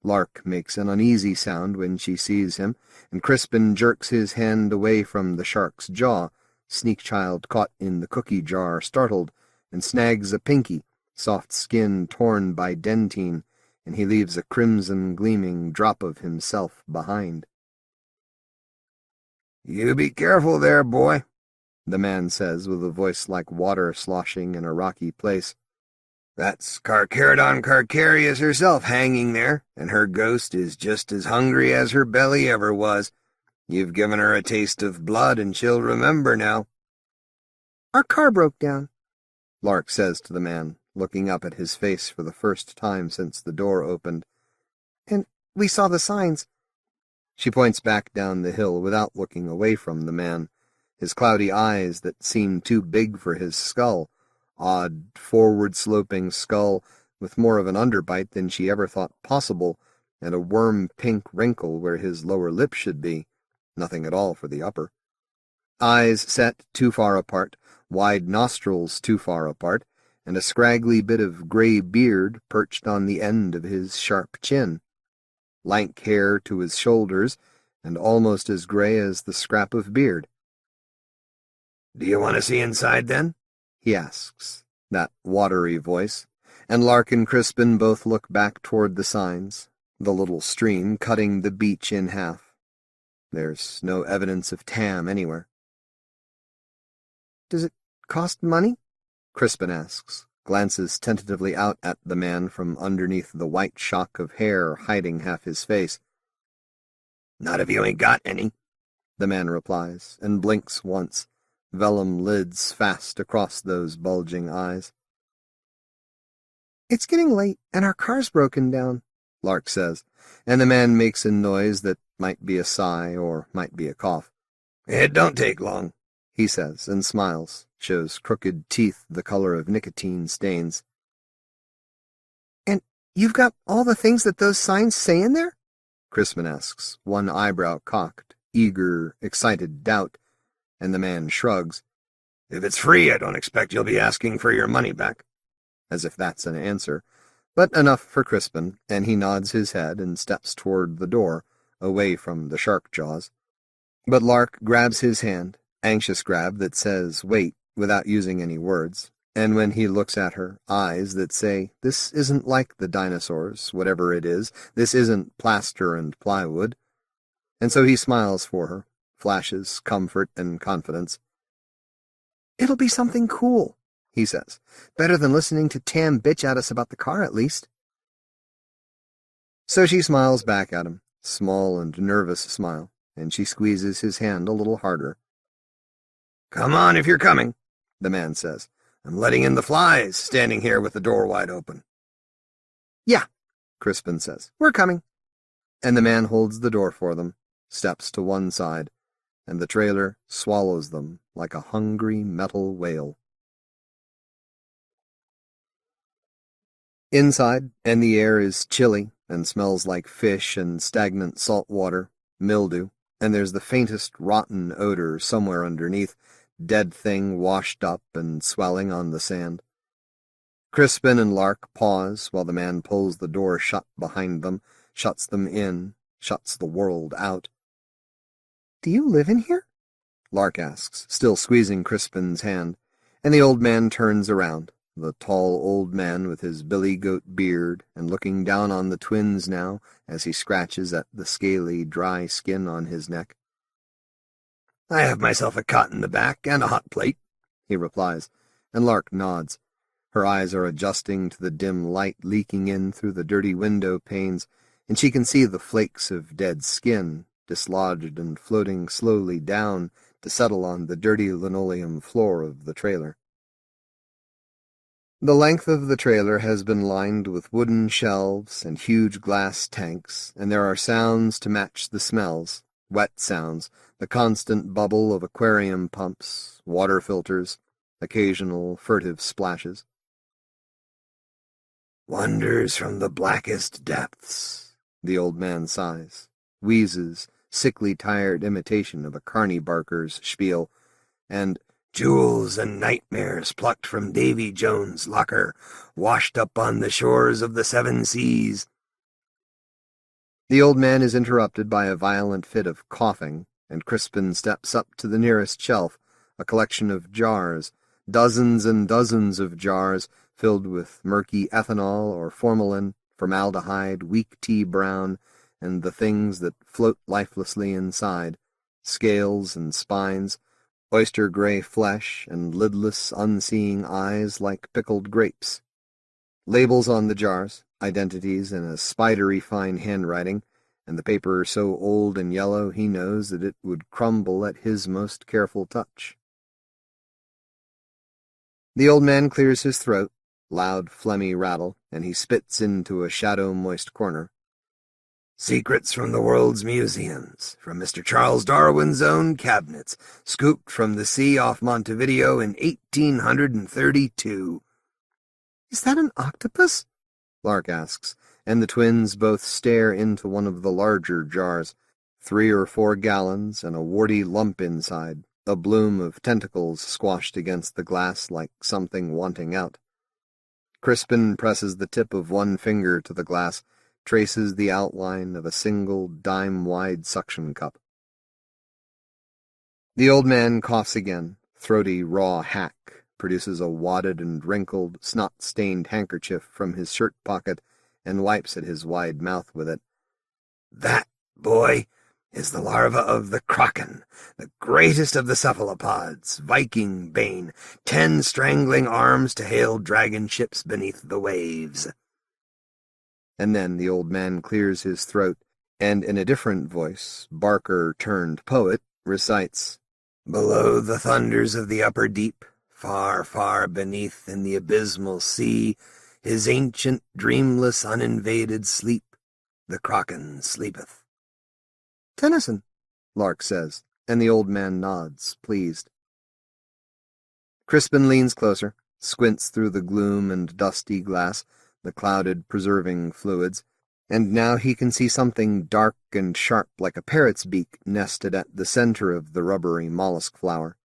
Lark makes an uneasy sound when she sees him, and Crispin jerks his hand away from the shark's jaw, Sneak-child caught in the cookie jar, startled, and snags a pinky, soft skin torn by dentine, and he leaves a crimson-gleaming drop of himself behind. "You be careful there, boy," the man says with a voice like water sloshing in a rocky place. "That's Carcharodon Carcharius herself hanging there, and her ghost is just as hungry as her belly ever was. You've given her a taste of blood, and she'll remember now." "Our car broke down," Lark says to the man, looking up at his face for the first time since the door opened. "And we saw the signs." She points back down the hill without looking away from the man, his cloudy eyes that seem too big for his skull, odd, forward-sloping skull with more of an underbite than she ever thought possible, and a worm-pink wrinkle where his lower lip should be, nothing at all for the upper. Eyes set too far apart, wide nostrils too far apart, and a scraggly bit of gray beard perched on the end of his sharp chin. Lank hair to his shoulders, and almost as gray as the scrap of beard. "Do you want to see inside, then?" he asks, that watery voice, and Lark and Crispin both look back toward the signs, the little stream cutting the beach in half. There's no evidence of Tam anywhere. "Does it cost money?" Crispin asks, glances tentatively out at the man from underneath the white shock of hair hiding half his face. "Not if you ain't got any," the man replies, and blinks once, vellum lids fast across those bulging eyes. "It's getting late, and our car's broken down," Lark says, and the man makes a noise that might be a sigh or might be a cough. "It don't take long," he says, and smiles, shows crooked teeth the color of nicotine stains. "And you've got all the things that those signs say in there?" Crispin asks, one eyebrow cocked, eager, excited doubt, and the man shrugs. "If it's free, I don't expect you'll be asking for your money back." As if that's an answer, but enough for Crispin, and he nods his head and steps toward the door, away from the shark jaws. But Lark grabs his hand, anxious grab that says wait without using any words, and when he looks at her, eyes that say, this isn't like the dinosaurs, whatever it is, this isn't plaster and plywood. And so he smiles for her, flashes comfort and confidence. "It'll be something cool," he says. "Better than listening to Tam bitch at us about the car, at least." So she smiles back at him, small and nervous smile, and she squeezes his hand a little harder. "Come on if you're coming," the man says. "I'm letting in the flies, standing here with the door wide open." "Yeah," Crispin says. "We're coming." And the man holds the door for them, steps to one side, and the trailer swallows them like a hungry metal whale. Inside, and the air is chilly and smells like fish and stagnant salt water, mildew, and there's the faintest rotten odor somewhere underneath, dead thing washed up and swelling on the sand. Crispin and Lark pause while the man pulls the door shut behind them, shuts them in, shuts the world out. "Do you live in here?" Lark asks, still squeezing Crispin's hand, and the old man turns around, the tall old man with his billy-goat beard, and looking down on the twins now as he scratches at the scaly, dry skin on his neck. "I have myself a cot in the back and a hot plate," he replies, and Lark nods. Her eyes are adjusting to the dim light leaking in through the dirty window panes, and she can see the flakes of dead skin, dislodged and floating slowly down to settle on the dirty linoleum floor of the trailer. The length of the trailer has been lined with wooden shelves and huge glass tanks, and there are sounds to match the smells, wet sounds, the constant bubble of aquarium pumps, water filters, occasional furtive splashes. "Wonders from the blackest depths," the old man sighs, wheezes, sickly tired imitation of a carny barker's spiel, and "jewels and nightmares plucked from Davy Jones' locker, washed up on the shores of the seven seas." The old man is interrupted by a violent fit of coughing, and Crispin steps up to the nearest shelf, a collection of jars, dozens and dozens of jars filled with murky ethanol or formalin, formaldehyde, weak tea brown, and the things that float lifelessly inside, scales and spines, oyster-gray flesh, and lidless, unseeing eyes like pickled grapes. Labels on the jars, identities in a spidery fine handwriting, and the paper so old and yellow he knows that it would crumble at his most careful touch. The old man clears his throat, loud phlegmy rattle, and he spits into a shadow-moist corner. "Secrets from the world's museums, from Mr. Charles Darwin's own cabinets, scooped from the sea off Montevideo in 1832. "Is that an octopus?" Lark asks, and the twins both stare into one of the larger jars, 3 or 4 gallons and a warty lump inside, a bloom of tentacles squashed against the glass like something wanting out. Crispin presses the tip of one finger to the glass, traces the outline of a single dime-wide suction cup. The old man coughs again, throaty raw hack, produces a wadded and wrinkled, snot-stained handkerchief from his shirt pocket, and wipes at his wide mouth with it. "That, boy, is the larva of the kraken, the greatest of the cephalopods, Viking bane, 10 strangling arms to hail dragon ships beneath the waves." And then the old man clears his throat, and in a different voice, barker-turned-poet, recites, "Below the thunders of the upper deep, far, far beneath in the abysmal sea, his ancient, dreamless, uninvaded sleep, the kraken sleepeth." "Tennyson," Lark says, and the old man nods, pleased. Crispin leans closer, squints through the gloom and dusty glass, the clouded, preserving fluids, and now he can see something dark and sharp like a parrot's beak nested at the center of the rubbery mollusk flower.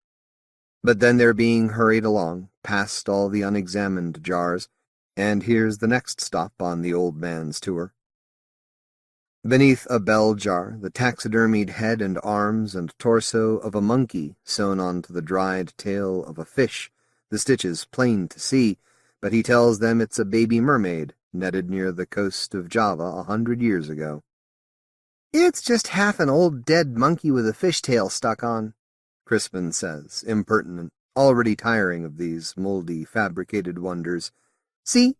But then they're being hurried along, past all the unexamined jars, and here's the next stop on the old man's tour. Beneath a bell jar, the taxidermied head and arms and torso of a monkey sewn onto the dried tail of a fish, the stitches plain to see, but he tells them it's a baby mermaid netted near the coast of Java 100 years ago. "It's just half an old dead monkey with a fishtail stuck on," Crispin says, impertinent, already tiring of these moldy, fabricated wonders. "See?"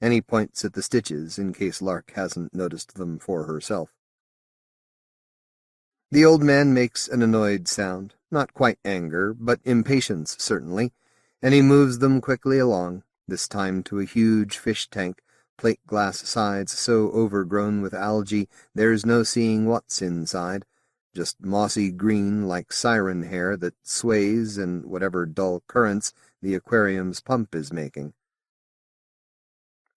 And he points at the stitches in case Lark hasn't noticed them for herself. The old man makes an annoyed sound, not quite anger, but impatience, certainly, and he moves them quickly along, this time to a huge fish tank, plate-glass sides so overgrown with algae there's no seeing what's inside, just mossy green like siren hair that sways in whatever dull currents the aquarium's pump is making.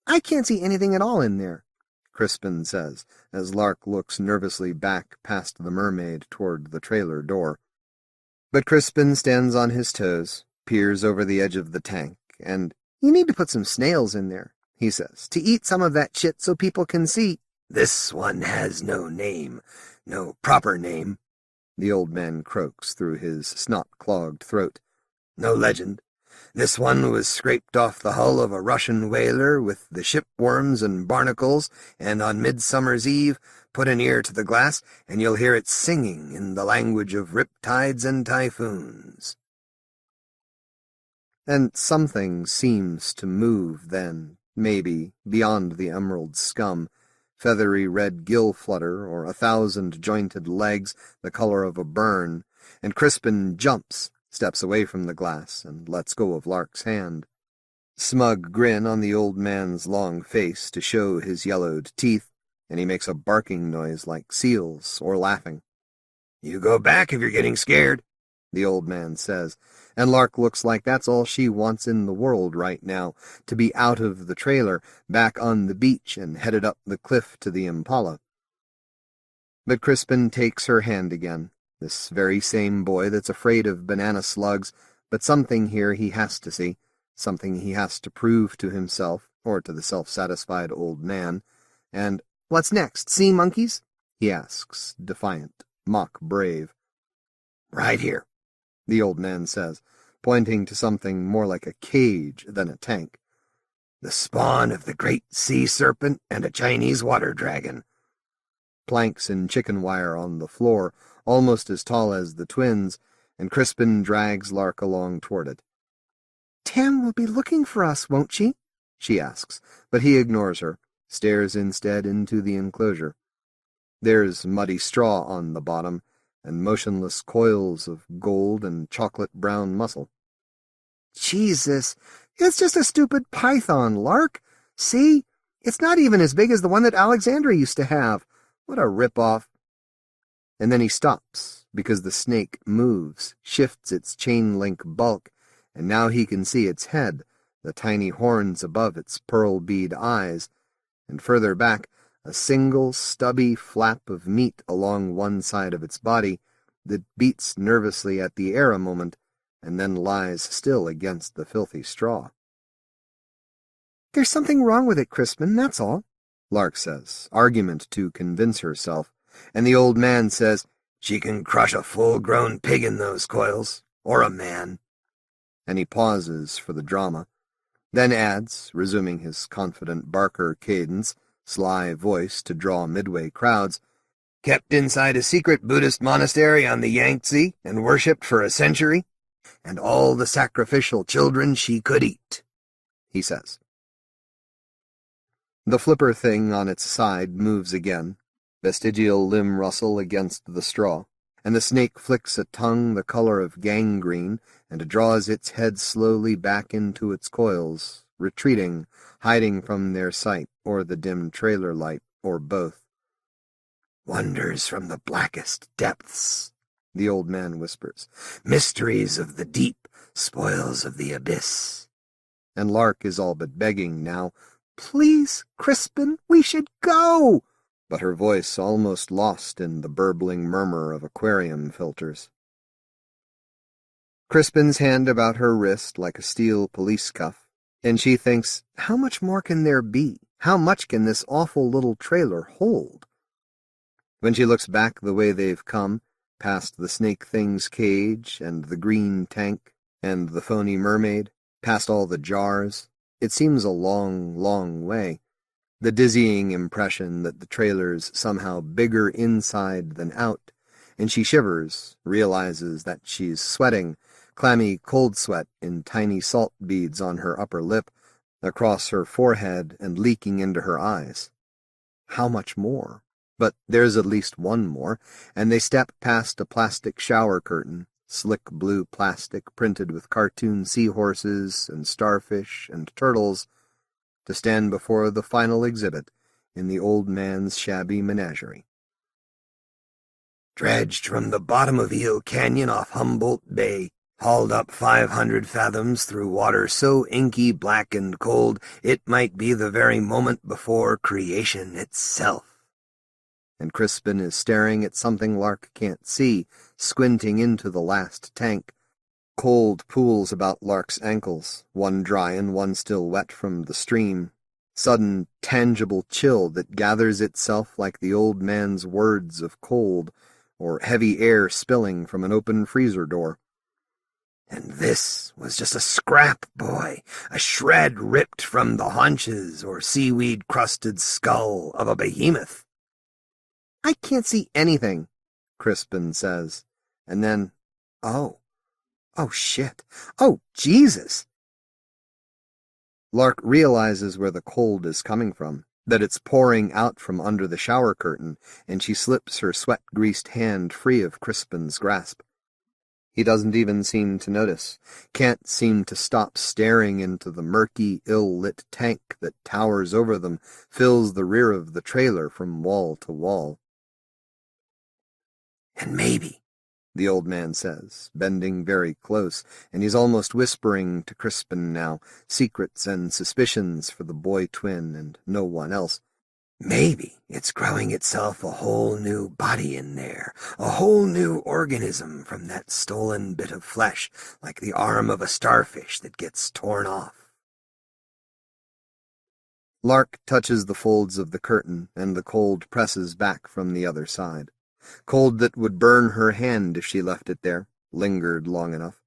"I can't see anything at all in there," Crispin says, as Lark looks nervously back past the mermaid toward the trailer door. But Crispin stands on his toes, peers over the edge of the tank, and, "You need to put some snails in there," he says, "to eat some of that shit so people can see." "This one has no name, no proper name," the old man croaks through his snot-clogged throat. "No legend. This one was scraped off the hull of a Russian whaler with the shipworms and barnacles, and on Midsummer's Eve put an ear to the glass, and you'll hear it singing in the language of riptides and typhoons." And something seems to move then, maybe, beyond the emerald scum, feathery red gill flutter or 1,000 jointed legs the color of a burn, and Crispin jumps, steps away from the glass, and lets go of Lark's hand. Smug grin on the old man's long face to show his yellowed teeth, and he makes a barking noise like seals or laughing. "You go back if you're getting scared," the old man says, and Lark looks like that's all she wants in the world right now, to be out of the trailer, back on the beach, and headed up the cliff to the Impala. But Crispin takes her hand again, this very same boy that's afraid of banana slugs, but something here he has to see, something he has to prove to himself, or to the self-satisfied old man. And, "What's next, sea monkeys?" he asks, defiant, mock brave. "Right here," the old man says, pointing to something more like a cage than a tank. "The spawn of the great sea serpent and a Chinese water dragon." Planks and chicken wire on the floor, almost as tall as the twins, and Crispin drags Lark along toward it. "Tam will be looking for us, won't she asks, but he ignores her, stares instead into the enclosure. There's muddy straw on the bottom, and motionless coils of gold and chocolate-brown muscle. "Jesus, it's just a stupid python, Lark. See? It's not even as big as the one that Alexandra used to have. What a rip-off." And then he stops, because the snake moves, shifts its chain-link bulk, and now he can see its head, the tiny horns above its pearl bead eyes, and further back, a single stubby flap of meat along one side of its body that beats nervously at the air a moment, and then lies still against the filthy straw. "There's something wrong with it, Crispin, that's all," Lark says, argument to convince herself, and the old man says, "She can crush a full-grown pig in those coils, or a man." And he pauses for the drama, then adds, resuming his confident Barker cadence, sly voice to draw midway crowds, "Kept inside a secret Buddhist monastery on the Yangtze and worshipped for a century, and all the sacrificial children she could eat," he says. The flipper thing on its side moves again, vestigial limb rustle against the straw, and the snake flicks a tongue the color of gangrene and draws its head slowly back into its coils, retreating, hiding from their sight or the dim trailer light, or both. "Wonders from the blackest depths," the old man whispers. "Mysteries of the deep, spoils of the abyss." And Lark is all but begging now, "Please, Crispin, we should go!" But her voice almost lost in the burbling murmur of aquarium filters. Crispin's hand about her wrist like a steel police cuff, and she thinks, how much more can there be? How much can this awful little trailer hold? When she looks back the way they've come, past the snake thing's cage and the green tank and the phony mermaid, past all the jars, it seems a long, long way. The dizzying impression that the trailer's somehow bigger inside than out, and she shivers, realizes that she's sweating, clammy cold sweat in tiny salt beads on her upper lip, across her forehead and leaking into her eyes. How much more? But there's at least one more, and they step past a plastic shower curtain, slick blue plastic printed with cartoon seahorses and starfish and turtles, to stand before the final exhibit in the old man's shabby menagerie. "Dredged from the bottom of Eel Canyon off Humboldt Bay, hauled up 500 fathoms through water so inky, black, and cold it might be the very moment before creation itself." And Crispin is staring at something Lark can't see, squinting into the last tank. Cold pools about Lark's ankles, one dry and one still wet from the stream. Sudden, tangible chill that gathers itself like the old man's words of cold, or heavy air spilling from an open freezer door. "And this was just a scrap, boy, a shred ripped from the haunches or seaweed-crusted skull of a behemoth." "I can't see anything," Crispin says, and then, oh shit, oh Jesus. Lark realizes where the cold is coming from, that it's pouring out from under the shower curtain, and she slips her sweat-greased hand free of Crispin's grasp. He doesn't even seem to notice, can't seem to stop staring into the murky, ill-lit tank that towers over them, fills the rear of the trailer from wall to wall. "And maybe," the old man says, bending very close, and he's almost whispering to Crispin now, secrets and suspicions for the boy twin and no one else. Maybe it's growing itself a whole new body in there, a whole new organism from that stolen bit of flesh, like the arm of a starfish that gets torn off. Lark touches the folds of the curtain, and the cold presses back from the other side. Cold that would burn her hand if she left it there, lingered long enough.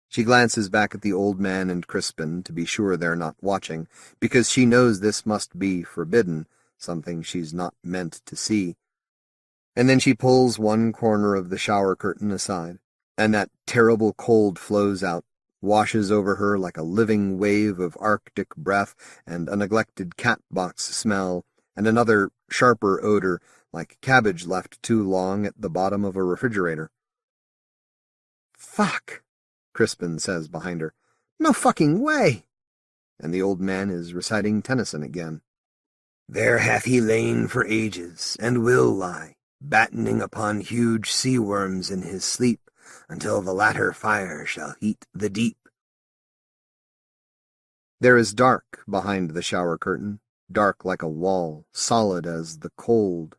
She glances back at the old man and Crispin to be sure they're not watching, because she knows this must be forbidden, something she's not meant to see. And then she pulls one corner of the shower curtain aside, and that terrible cold flows out, washes over her like a living wave of Arctic breath and a neglected cat box smell and another sharper odor like cabbage left too long at the bottom of a refrigerator. "Fuck," Crispin says behind her. "No fucking way." And the old man is reciting Tennyson again. "There hath he lain for ages, and will lie, battening upon huge sea worms in his sleep, until the latter fire shall heat the deep." There is dark behind the shower curtain, dark like a wall, solid as the cold.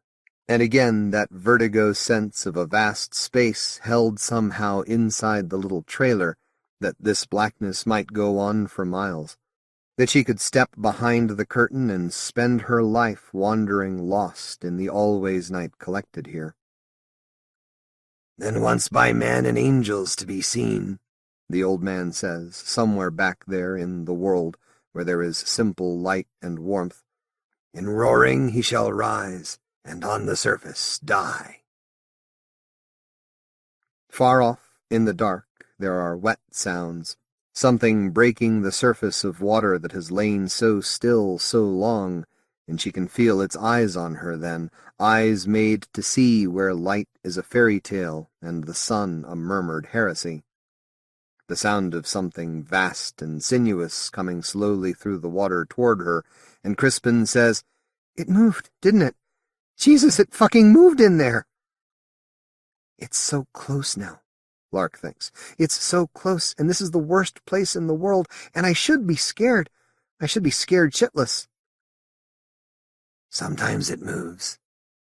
And again that vertigo sense of a vast space held somehow inside the little trailer, that this blackness might go on for miles, that she could step behind the curtain and spend her life wandering lost in the always night collected here. "Then once by man and angels to be seen," the old man says, somewhere back there in the world where there is simple light and warmth. "In roaring he shall rise, and on the surface die." Far off, in the dark, there are wet sounds, something breaking the surface of water that has lain so still so long, and she can feel its eyes on her then, eyes made to see where light is a fairy tale and the sun a murmured heresy. The sound of something vast and sinuous coming slowly through the water toward her, and Crispin says, "It moved, didn't it? Jesus, it fucking moved in there!" It's so close now, Lark thinks. It's so close, and this is the worst place in the world, and I should be scared. I should be scared shitless. "Sometimes it moves,"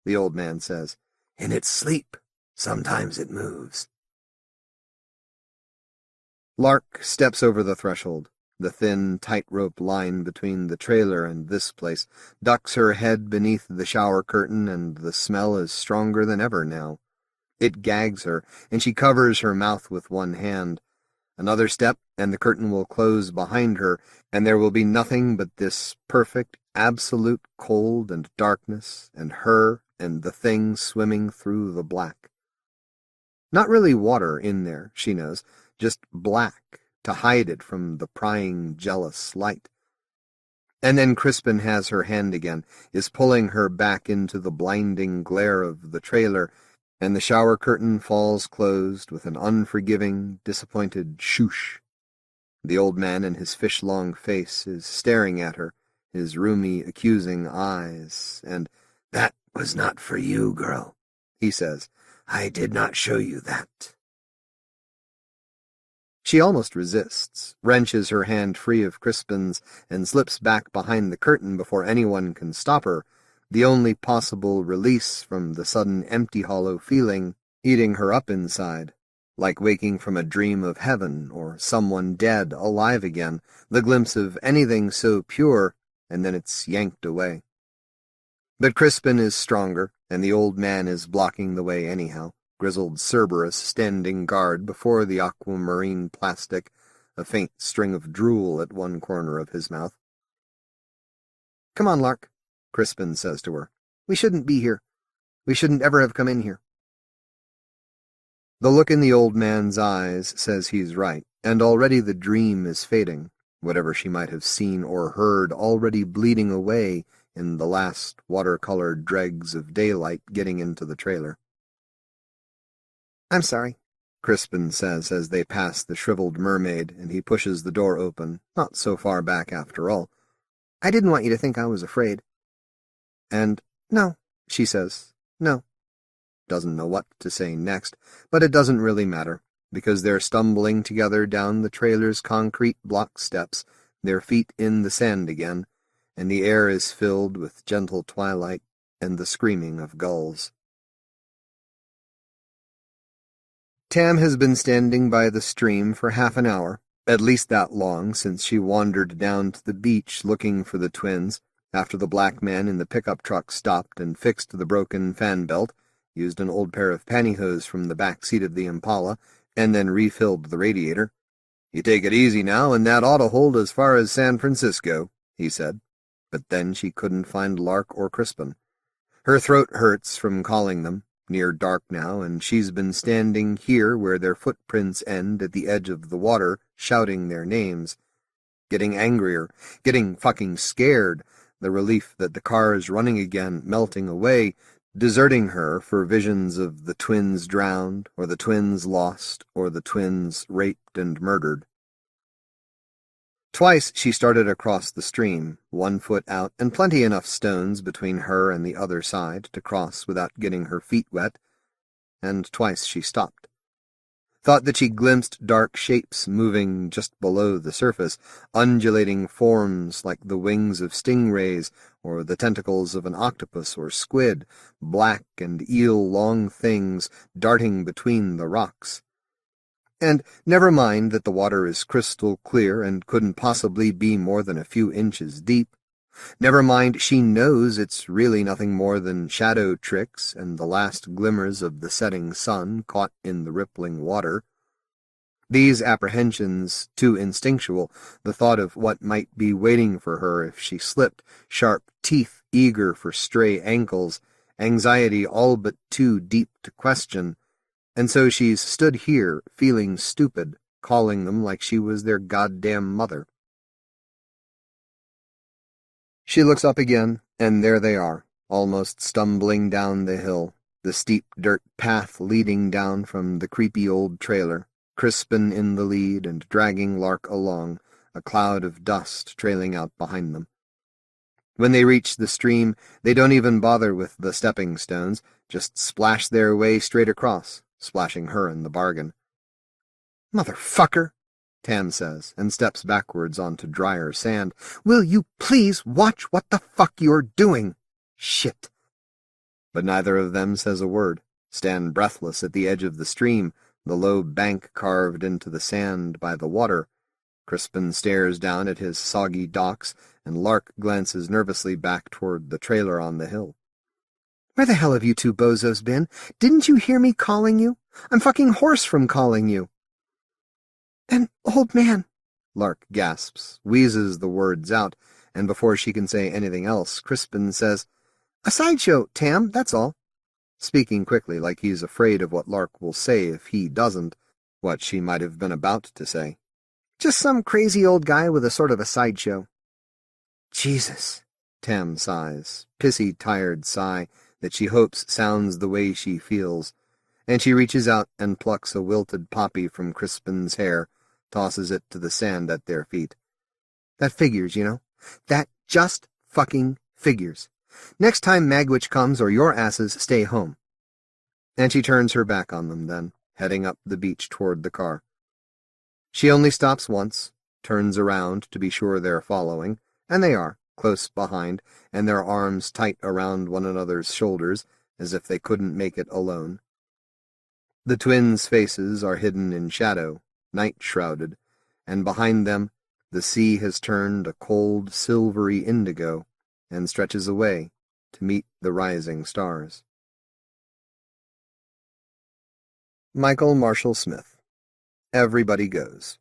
the old man says. "In its sleep, sometimes it moves." Lark steps over the threshold, the thin tightrope line between the trailer and this place, ducks her head beneath the shower curtain, and the smell is stronger than ever now. It gags her, and she covers her mouth with one hand. Another step, and the curtain will close behind her, and there will be nothing but this perfect, absolute cold and darkness, and her and the thing swimming through the black. Not really water in there, she knows, just black, to hide it from the prying, jealous light. And then Crispin has her hand again, is pulling her back into the blinding glare of the trailer, and the shower curtain falls closed with an unforgiving, disappointed shoosh. The old man in his fish-long face is staring at her, his rheumy, accusing eyes, and, "That was not for you, girl," he says. "I did not show you that." She almost resists, wrenches her hand free of Crispin's, and slips back behind the curtain before anyone can stop her, the only possible release from the sudden empty hollow feeling eating her up inside, like waking from a dream of heaven or someone dead alive again, the glimpse of anything so pure, and then it's yanked away. But Crispin is stronger, and the old man is blocking the way anyhow, grizzled Cerberus standing guard before the aquamarine plastic, a faint string of drool at one corner of his mouth. "Come on, Lark," Crispin says to her. "We shouldn't be here. We shouldn't ever have come in here." The look in the old man's eyes says he's right, and already the dream is fading, whatever she might have seen or heard already bleeding away in the last watercolored dregs of daylight getting into the trailer. "I'm sorry," Crispin says as they pass the shriveled mermaid, and he pushes the door open, not so far back after all. "I didn't want you to think I was afraid." And, "No," she says, "no. doesn't know what to say next, but it doesn't really matter, because they're stumbling together down the trailer's concrete block steps, their feet in the sand again, and the air is filled with gentle twilight and the screaming of gulls. Tam has been standing by the stream for half an hour, at least that long since she wandered down to the beach looking for the twins, after the black man in the pickup truck stopped and fixed the broken fan belt, used an old pair of pantyhose from the back seat of the Impala, and then refilled the radiator. "You take it easy now, and that ought to hold as far as San Francisco," he said. But then she couldn't find Lark or Crispin. Her throat hurts from calling them, near dark now, and she's been standing here where their footprints end at the edge of the water, shouting their names. Getting angrier, getting fucking scared, the relief that the car is running again, melting away, deserting her for visions of the twins drowned, or the twins lost, or the twins raped and murdered. Twice she started across the stream, 1 foot out, and plenty enough stones between her and the other side to cross without getting her feet wet, and twice she stopped. Thought that she glimpsed dark shapes moving just below the surface, undulating forms like the wings of stingrays or the tentacles of an octopus or squid, black and eel-long things darting between the rocks. And never mind that the water is crystal clear and couldn't possibly be more than a few inches deep. Never mind she knows it's really nothing more than shadow tricks and the last glimmers of the setting sun caught in the rippling water. These apprehensions, too instinctual, the thought of what might be waiting for her if she slipped, sharp teeth eager for stray ankles, anxiety all but too deep to question, and so she's stood here, feeling stupid, calling them like she was their goddamn mother. She looks up again, and there they are, almost stumbling down the hill, the steep dirt path leading down from the creepy old trailer, Crispin in the lead and dragging Lark along, a cloud of dust trailing out behind them. When they reach the stream, they don't even bother with the stepping stones, just splash their way straight across, splashing her in the bargain. "Motherfucker," Tam says, and steps backwards onto drier sand. "Will you please watch what the fuck you're doing? Shit." But neither of them says a word, stand breathless at the edge of the stream, the low bank carved into the sand by the water. Crispin stares down at his soggy docks, and Lark glances nervously back toward the trailer on the hill. "Where the hell have you two bozos been? Didn't you hear me calling you? I'm fucking hoarse from calling you." "An old man," Lark gasps, wheezes the words out, and before she can say anything else, Crispin says, "A sideshow, Tam, that's all," speaking quickly like he's afraid of what Lark will say if he doesn't, what she might have been about to say. "Just some crazy old guy with a sort of a sideshow." "Jesus," Tam sighs, pissy, tired sigh that she hopes sounds the way she feels, and she reaches out and plucks a wilted poppy from Crispin's hair, tosses it to the sand at their feet. "That figures, you know. That just fucking figures. Next time Magwitch comes or your asses stay home." And she turns her back on them then, heading up the beach toward the car. She only stops once, turns around to be sure they're following, and they are, close behind, and their arms tight around one another's shoulders, as if they couldn't make it alone. The twins' faces are hidden in shadow, night-shrouded, and behind them the sea has turned a cold, silvery indigo and stretches away to meet the rising stars. Michael Marshall Smith. Everybody Goes.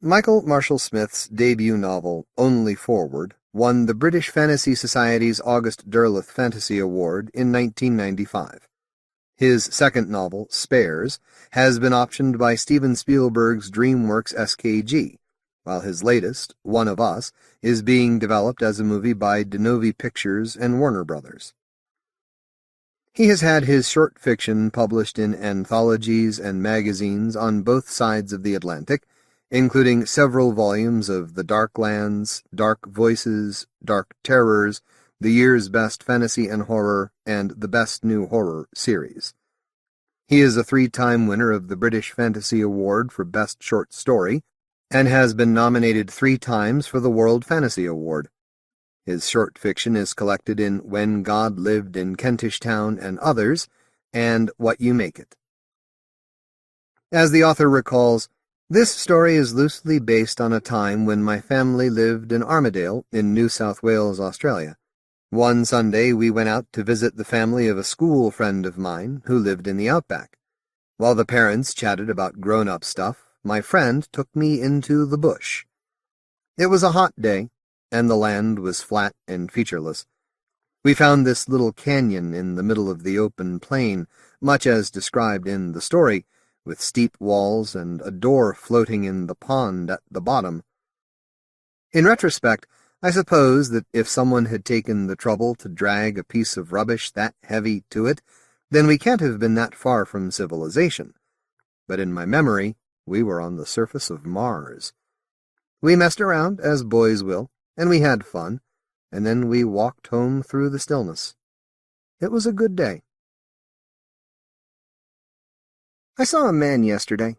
Michael Marshall Smith's debut novel, Only Forward, won the British Fantasy Society's August Derleth Fantasy Award in 1995. His second novel, Spares, has been optioned by Steven Spielberg's DreamWorks SKG, while his latest, One of Us, is being developed as a movie by Denovi Pictures and Warner Brothers. He has had his short fiction published in anthologies and magazines on both sides of the Atlantic, including several volumes of The Darklands, Dark Voices, Dark Terrors, the year's best fantasy and horror, and the best new horror series. He is a 3-time winner of the British Fantasy Award for Best Short Story, and has been nominated 3 times for the World Fantasy Award. His short fiction is collected in When God Lived in Kentish Town and Others, and What You Make It. As the author recalls, this story is loosely based on a time when my family lived in Armadale in New South Wales, Australia. One Sunday we went out to visit the family of a school friend of mine who lived in the outback. While the parents chatted about grown-up stuff, my friend took me into the bush. It was a hot day, and the land was flat and featureless. We found this little canyon in the middle of the open plain, much as described in the story, with steep walls and a door floating in the pond at the bottom. In retrospect, I suppose that if someone had taken the trouble to drag a piece of rubbish that heavy to it, then we can't have been that far from civilization. But in my memory, we were on the surface of Mars. We messed around, as boys will, and we had fun, and then we walked home through the stillness. It was a good day. I saw a man yesterday.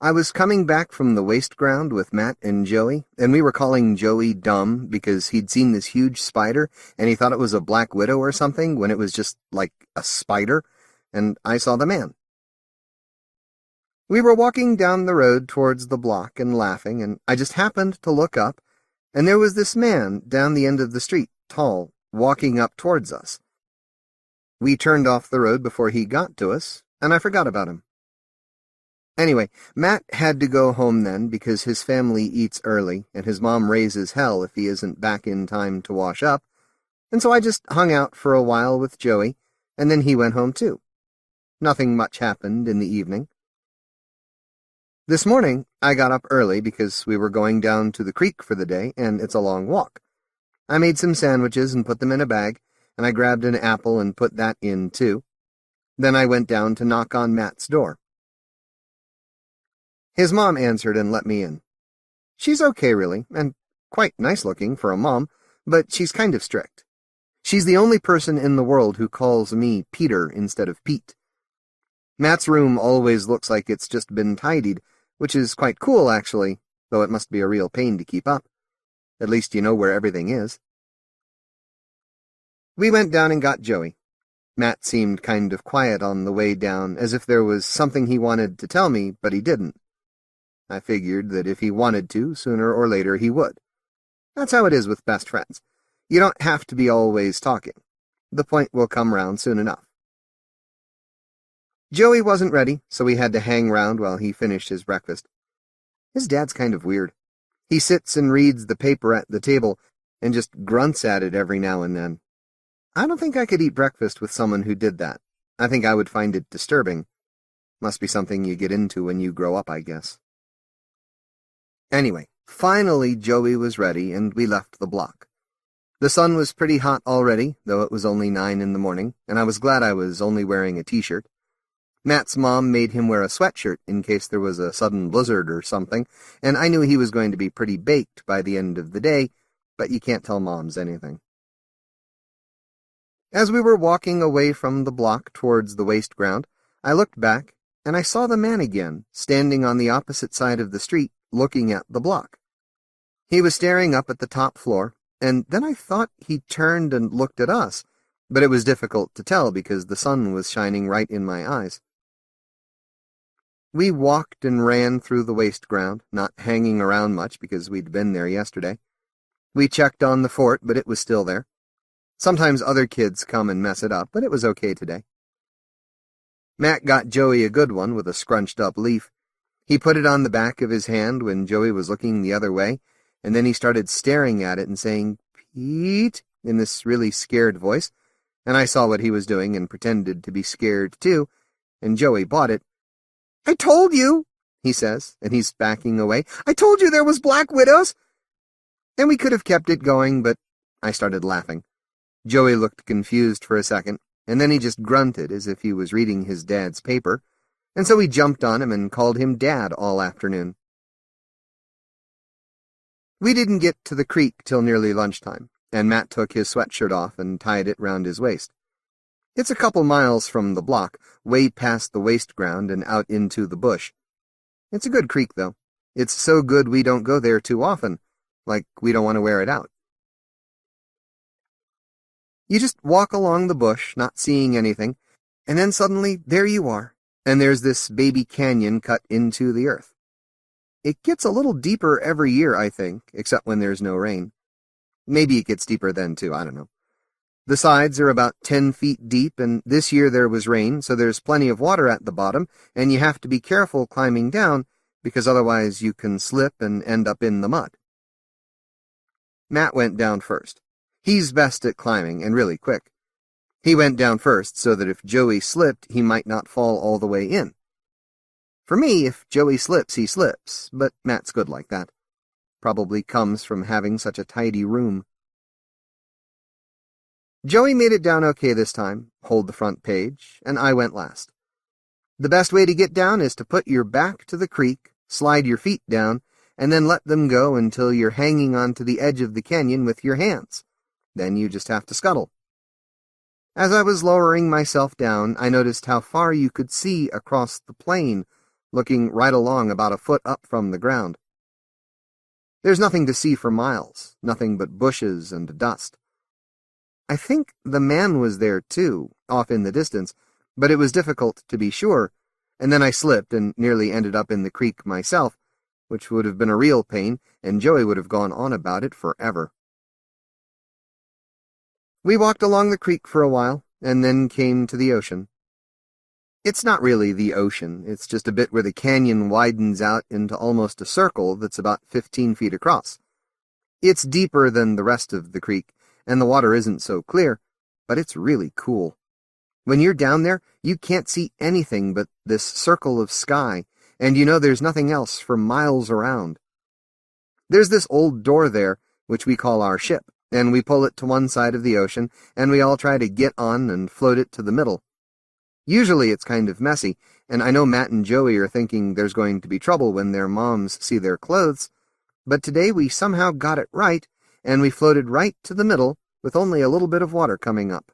I was coming back from the waste ground with Matt and Joey, and we were calling Joey dumb because he'd seen this huge spider, and he thought it was a black widow or something when it was just like a spider, and I saw the man. We were walking down the road towards the block and laughing, and I just happened to look up, and there was this man down the end of the street, tall, walking up towards us. We turned off the road before he got to us, and I forgot about him. Anyway, Matt had to go home then because his family eats early, and his mom raises hell if he isn't back in time to wash up, and so I just hung out for a while with Joey, and then he went home too. Nothing much happened in the evening. This morning, I got up early because we were going down to the creek for the day, and it's a long walk. I made some sandwiches and put them in a bag, and I grabbed an apple and put that in too. Then I went down to knock on Matt's door. His mom answered and let me in. She's okay, really, and quite nice-looking for a mom, but she's kind of strict. She's the only person in the world who calls me Peter instead of Pete. Matt's room always looks like it's just been tidied, which is quite cool, actually, though it must be a real pain to keep up. At least you know where everything is. We went down and got Joey. Matt seemed kind of quiet on the way down, as if there was something he wanted to tell me, but he didn't. I figured that if he wanted to, sooner or later he would. That's how it is with best friends. You don't have to be always talking. The point will come round soon enough. Joey wasn't ready, so we had to hang round while he finished his breakfast. His dad's kind of weird. He sits and reads the paper at the table and just grunts at it every now and then. I don't think I could eat breakfast with someone who did that. I think I would find it disturbing. Must be something you get into when you grow up, I guess. Anyway, finally Joey was ready, and we left the block. The sun was pretty hot already, though it was only 9 in the morning, and I was glad I was only wearing a t-shirt. Matt's mom made him wear a sweatshirt in case there was a sudden blizzard or something, and I knew he was going to be pretty baked by the end of the day, but you can't tell moms anything. As we were walking away from the block towards the waste ground, I looked back, and I saw the man again, standing on the opposite side of the street, looking at the block. He was staring up at the top floor, and then I thought he turned and looked at us, but it was difficult to tell because the sun was shining right in my eyes. We walked and ran through the waste ground, not hanging around much because we'd been there yesterday. We checked on the fort, but it was still there. Sometimes other kids come and mess it up, but it was okay today. Matt got Joey a good one with a scrunched-up leaf. He put it on the back of his hand when Joey was looking the other way, and then he started staring at it and saying, "Pete," in this really scared voice, and I saw what he was doing and pretended to be scared too, and Joey bought it. "I told you," he says, and he's backing away. "I told you there was black widows." And we could have kept it going, but I started laughing. Joey looked confused for a second, and then he just grunted as if he was reading his dad's paper, and so we jumped on him and called him Dad all afternoon. We didn't get to the creek till nearly lunchtime, and Matt took his sweatshirt off and tied it round his waist. It's a couple miles from the block, way past the waste ground and out into the bush. It's a good creek, though. It's so good we don't go there too often, like we don't want to wear it out. You just walk along the bush, not seeing anything, and then suddenly there you are, and there's this baby canyon cut into the earth. It gets a little deeper every year, I think, except when there's no rain. Maybe it gets deeper then, too, I don't know. The sides are about 10 feet deep, and this year there was rain, so there's plenty of water at the bottom, and you have to be careful climbing down, because otherwise you can slip and end up in the mud. Matt went down first. He's best at climbing, and really quick. He went down first so that if Joey slipped, he might not fall all the way in. For me, if Joey slips, he slips, but Matt's good like that. Probably comes from having such a tidy room. Joey made it down okay this time, hold the front page, and I went last. The best way to get down is to put your back to the creek, slide your feet down, and then let them go until you're hanging onto the edge of the canyon with your hands. Then you just have to scuttle. As I was lowering myself down, I noticed how far you could see across the plain, looking right along about a foot up from the ground. There's nothing to see for miles, nothing but bushes and dust. I think the man was there too, off in the distance, but it was difficult to be sure, and then I slipped and nearly ended up in the creek myself, which would have been a real pain, and Joey would have gone on about it forever. We walked along the creek for a while, and then came to the ocean. It's not really the ocean, it's just a bit where the canyon widens out into almost a circle that's about 15 feet across. It's deeper than the rest of the creek, and the water isn't so clear, but it's really cool. When you're down there, you can't see anything but this circle of sky, and you know there's nothing else for miles around. There's this old door there, which we call our ship, and we pull it to one side of the ocean, and we all try to get on and float it to the middle. Usually it's kind of messy, and I know Matt and Joey are thinking there's going to be trouble when their moms see their clothes, but today we somehow got it right, and we floated right to the middle with only a little bit of water coming up.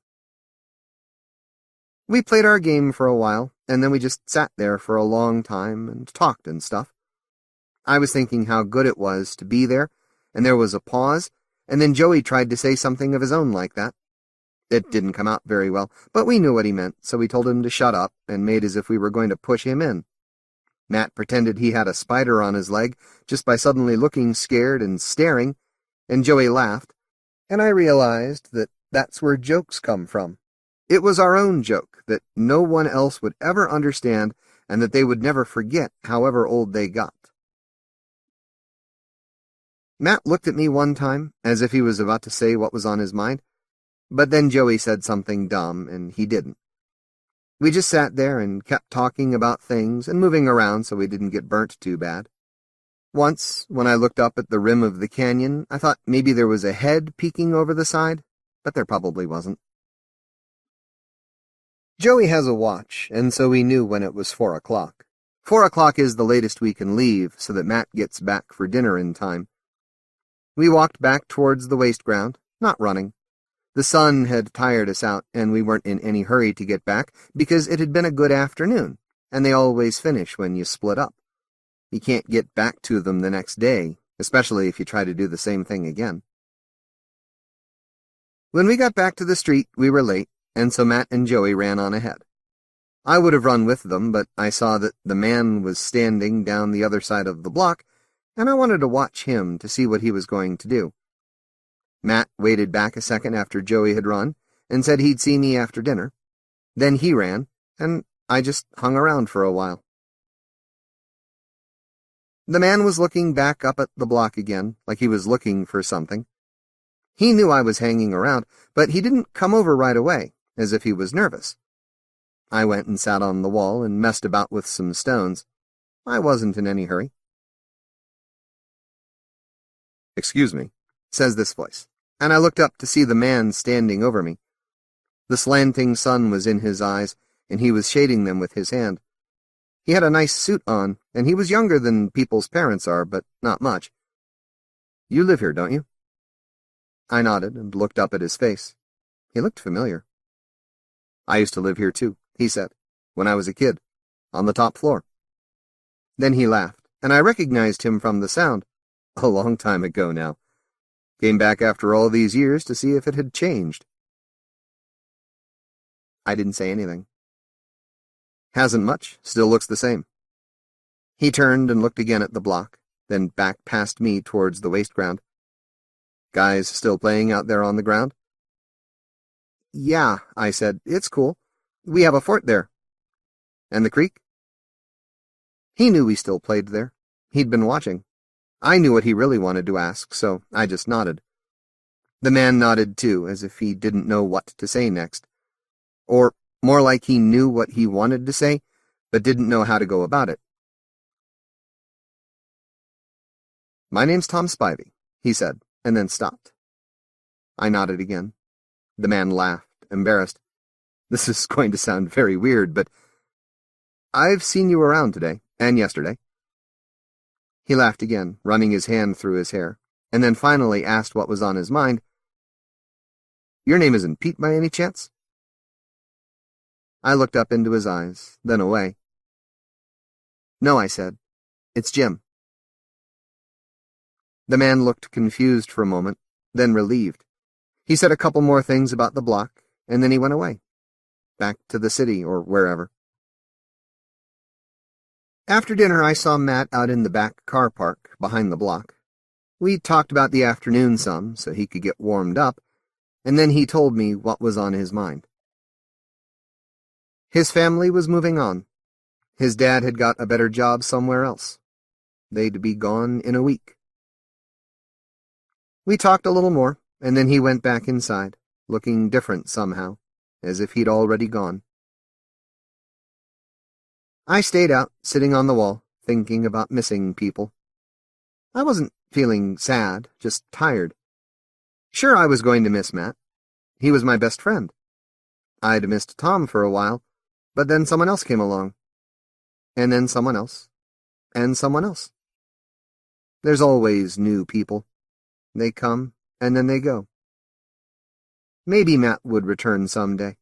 We played our game for a while, and then we just sat there for a long time and talked and stuff. I was thinking how good it was to be there, and there was a pause, and then Joey tried to say something of his own like that. It didn't come out very well, but we knew what he meant, so we told him to shut up and made as if we were going to push him in. Matt pretended he had a spider on his leg just by suddenly looking scared and staring, and Joey laughed, and I realized that that's where jokes come from. It was our own joke that no one else would ever understand and that they would never forget, however old they got. Matt looked at me one time, as if he was about to say what was on his mind, but then Joey said something dumb, and he didn't. We just sat there and kept talking about things and moving around so we didn't get burnt too bad. Once, when I looked up at the rim of the canyon, I thought maybe there was a head peeking over the side, but there probably wasn't. Joey has a watch, and so we knew when it was 4 o'clock. 4 o'clock is the latest we can leave, so that Matt gets back for dinner in time. We walked back towards the waste ground, not running. The sun had tired us out, and we weren't in any hurry to get back, because it had been a good afternoon, and they always finish when you split up. You can't get back to them the next day, especially if you try to do the same thing again. When we got back to the street, we were late, and so Matt and Joey ran on ahead. I would have run with them, but I saw that the man was standing down the other side of the block, and I wanted to watch him to see what he was going to do. Matt waited back a second after Joey had run, and said he'd see me after dinner. Then he ran, and I just hung around for a while. The man was looking back up at the block again, like he was looking for something. He knew I was hanging around, but he didn't come over right away, as if he was nervous. I went and sat on the wall and messed about with some stones. I wasn't in any hurry. "Excuse me," says this voice, and I looked up to see the man standing over me. The slanting sun was in his eyes, and he was shading them with his hand. He had a nice suit on, and he was younger than people's parents are, but not much. "You live here, don't you?" I nodded and looked up at his face. He looked familiar. "I used to live here too," he said, "when I was a kid, on the top floor." Then he laughed, and I recognized him from the sound. A long time ago now. Came back after all these years to see if it had changed. I didn't say anything. "Hasn't much, still looks the same." He turned and looked again at the block, then back past me towards the waste ground. "Guys still playing out there on the ground?" "Yeah," I said, "it's cool. We have a fort there." "And the creek?" He knew we still played there. He'd been watching. I knew what he really wanted to ask, so I just nodded. The man nodded too, as if he didn't know what to say next. Or more like he knew what he wanted to say, but didn't know how to go about it. "My name's Tom Spivey," he said, and then stopped. I nodded again. The man laughed, embarrassed. "This is going to sound very weird, but I've seen you around today, and yesterday." He laughed again, running his hand through his hair, and then finally asked what was on his mind. "Your name isn't Pete by any chance?" I looked up into his eyes, then away. "No," I said. "It's Jim." The man looked confused for a moment, then relieved. He said a couple more things about the block, and then he went away. Back to the city, or wherever. After dinner, I saw Matt out in the back car park, behind the block. We talked about the afternoon some, so he could get warmed up, and then he told me what was on his mind. His family was moving on. His dad had got a better job somewhere else. They'd be gone in a week. We talked a little more, and then he went back inside, looking different somehow, as if he'd already gone. I stayed out, sitting on the wall, thinking about missing people. I wasn't feeling sad, just tired. Sure, I was going to miss Matt. He was my best friend. I'd missed Tom for a while, but then someone else came along. And then someone else. And someone else. There's always new people. They come, and then they go. Maybe Matt would return someday.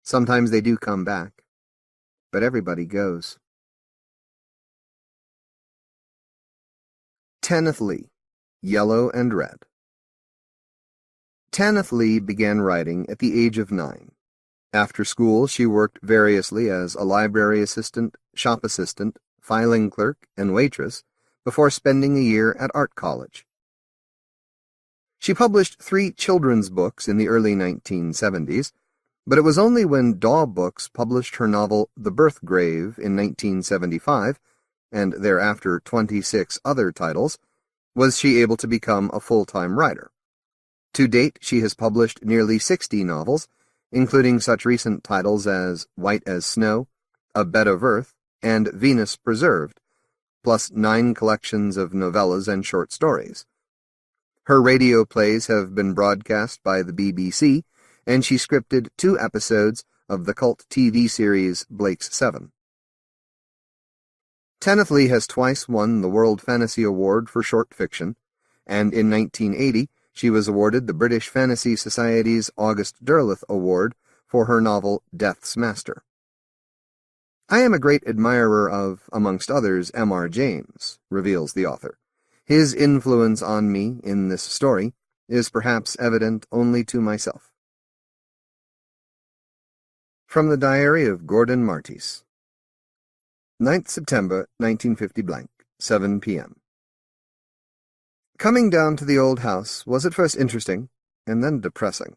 Sometimes they do come back. But everybody goes. Tanith Lee, Yellow and Red. Tanith Lee began writing at the age of 9. After school, she worked variously as a library assistant, shop assistant, filing clerk, and waitress before spending a year at art college. She published 3 children's books in the early 1970s, but it was only when Daw Books published her novel The Birth Grave in 1975, and thereafter 26 other titles, was she able to become a full-time writer. To date, she has published nearly 60 novels, including such recent titles as White as Snow, A Bed of Earth, and Venus Preserved, plus 9 collections of novellas and short stories. Her radio plays have been broadcast by the BBC, and she scripted 2 episodes of the cult TV series Blake's 7. Tanith Lee has twice won the World Fantasy Award for short fiction, and in 1980 she was awarded the British Fantasy Society's August Derleth Award for her novel Death's Master. I am a great admirer of, amongst others, M.R. James, reveals the author. His influence on me in this story is perhaps evident only to myself. From the Diary of Gordon Martis. 9th September, 1950 7 p.m. Coming down to the old house was at first interesting, and then depressing.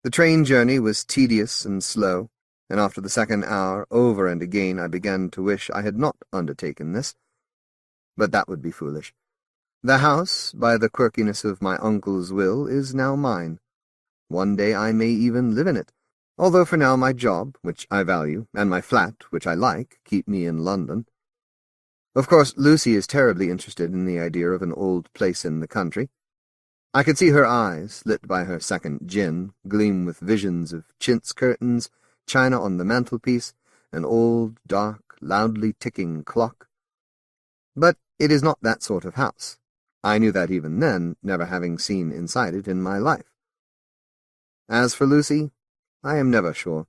The train journey was tedious and slow, and after the second hour, over and again, I began to wish I had not undertaken this. But that would be foolish. The house, by the quirkiness of my uncle's will, is now mine. One day I may even live in it, although for now my job, which I value, and my flat, which I like, keep me in London. Of course, Lucy is terribly interested in the idea of an old place in the country. I could see her eyes, lit by her second gin, gleam with visions of chintz curtains, china on the mantelpiece, an old, dark, loudly ticking clock. But it is not that sort of house. I knew that even then, never having seen inside it in my life. As for Lucy, I am never sure.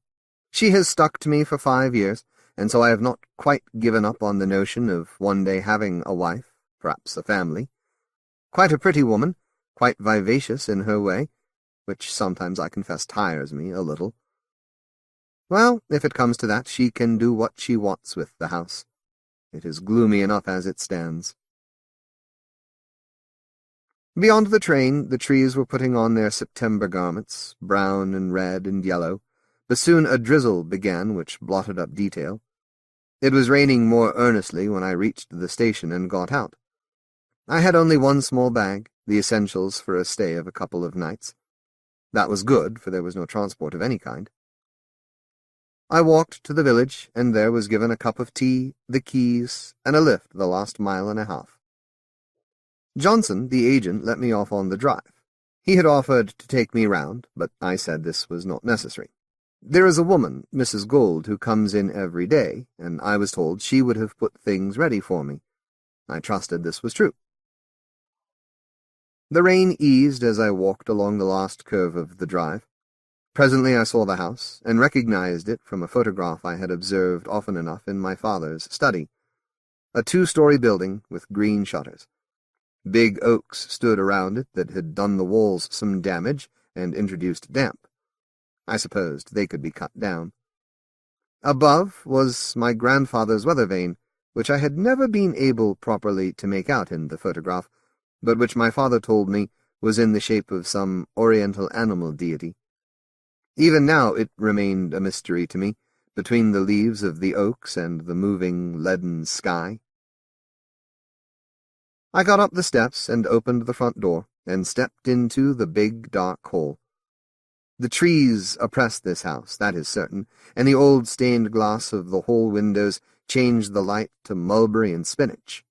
She has stuck to me for 5 years, and so I have not quite given up on the notion of one day having a wife, perhaps a family. Quite a pretty woman, quite vivacious in her way, which sometimes I confess tires me a little. Well, if it comes to that, she can do what she wants with the house. It is gloomy enough as it stands. Beyond the train, the trees were putting on their September garments, brown and red and yellow, but soon a drizzle began which blotted up detail. It was raining more earnestly when I reached the station and got out. I had only one small bag, the essentials for a stay of a couple of nights. That was good, for there was no transport of any kind. I walked to the village, and there was given a cup of tea, the keys, and a lift the last mile and a half. Johnson, the agent, let me off on the drive. He had offered to take me round, but I said this was not necessary. There is a woman, Mrs. Gold, who comes in every day, and I was told she would have put things ready for me. I trusted this was true. The rain eased as I walked along the last curve of the drive. Presently I saw the house, and recognized it from a photograph I had observed often enough in my father's study. A 2-story building with green shutters. Big oaks stood around it that had done the walls some damage and introduced damp. I supposed they could be cut down. Above was my grandfather's weather vane, which I had never been able properly to make out in the photograph, but which my father told me was in the shape of some oriental animal deity. Even now it remained a mystery to me, between the leaves of the oaks and the moving leaden sky. I got up the steps and opened the front door, and stepped into the big dark hall. The trees oppressed this house, that is certain, and the old stained glass of the hall windows changed the light to mulberry and spinach.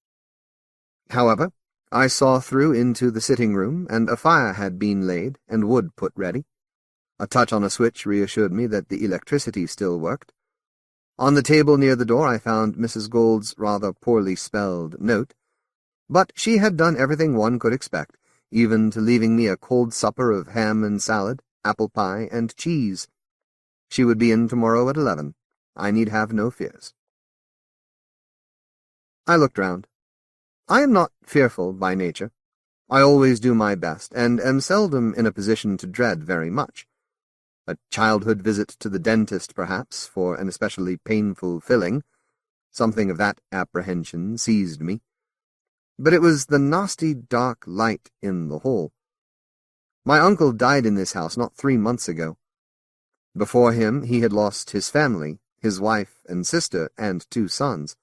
However, I saw through into the sitting-room, and a fire had been laid and wood put ready. A touch on a switch reassured me that the electricity still worked. On the table near the door I found Mrs. Gold's rather poorly spelled note, but she had done everything one could expect, even to leaving me a cold supper of ham and salad, apple pie, and cheese. She would be in tomorrow at 11. I need have no fears. I looked round. I am not fearful by nature. I always do my best, and am seldom in a position to dread very much. A childhood visit to the dentist, perhaps, for an especially painful filling. Something of that apprehension seized me. But it was the nasty dark light in the hall. My uncle died in this house not 3 months ago. Before him he had lost his family, his wife and sister, and 2 sons.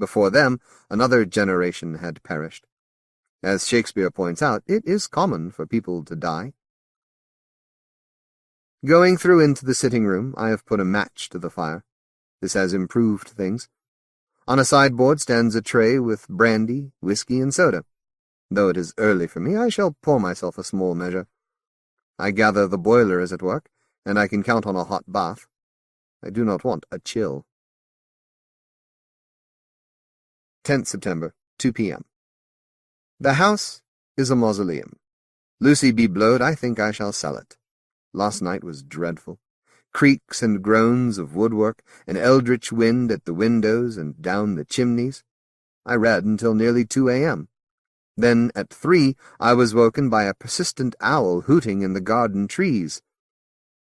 Before them another generation had perished. As Shakespeare points out, it is common for people to die. Going through into the sitting-room, I have put a match to the fire. This has improved things. On a sideboard stands a tray with brandy, whiskey, and soda. Though it is early for me, I shall pour myself a small measure. I gather the boiler is at work, and I can count on a hot bath. I do not want a chill. 10th September, 2 p.m. The house is a mausoleum. Lucy be blowed, I think I shall sell it. Last night was dreadful. Creaks and groans of woodwork, an eldritch wind at the windows and down the chimneys. I read until nearly 2 a.m. Then, at 3, I was woken by a persistent owl hooting in the garden trees.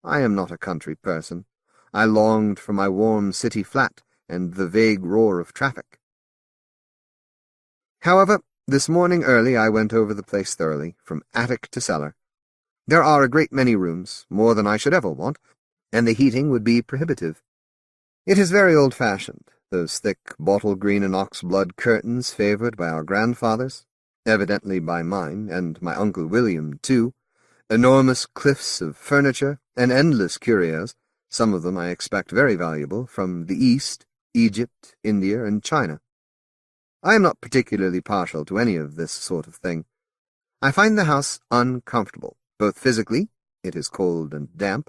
I am not a country person. I longed for my warm city flat and the vague roar of traffic. However, this morning early I went over the place thoroughly, from attic to cellar. There are a great many rooms, more than I should ever want, and the heating would be prohibitive. It is very old-fashioned, those thick bottle-green and ox-blood curtains favoured by our grandfathers, evidently by mine, and my Uncle William, too, enormous cliffs of furniture, and endless curios, some of them I expect very valuable, from the East, Egypt, India, and China. I am not particularly partial to any of this sort of thing. I find the house uncomfortable, both physically, it is cold and damp,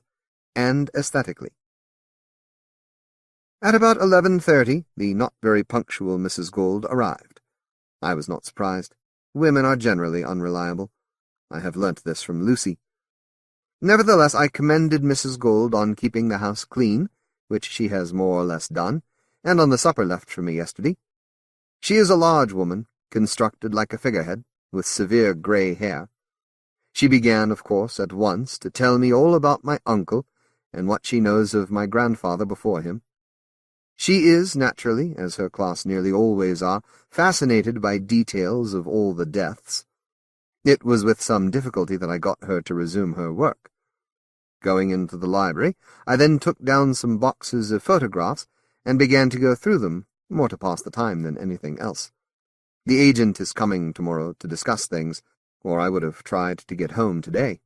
and aesthetically. At about 11:30, the not very punctual Mrs. Gold arrived. I was not surprised. Women are generally unreliable. I have learnt this from Lucy. Nevertheless, I commended Mrs. Gold on keeping the house clean, which she has more or less done, and on the supper left for me yesterday. She is a large woman, constructed like a figurehead, with severe grey hair. She began, of course, at once to tell me all about my uncle and what she knows of my grandfather before him. She is, naturally, as her class nearly always are, fascinated by details of all the deaths. It was with some difficulty that I got her to resume her work. Going into the library, I then took down some boxes of photographs and began to go through them, more to pass the time than anything else. The agent is coming tomorrow to discuss things, or I would have tried to get home today.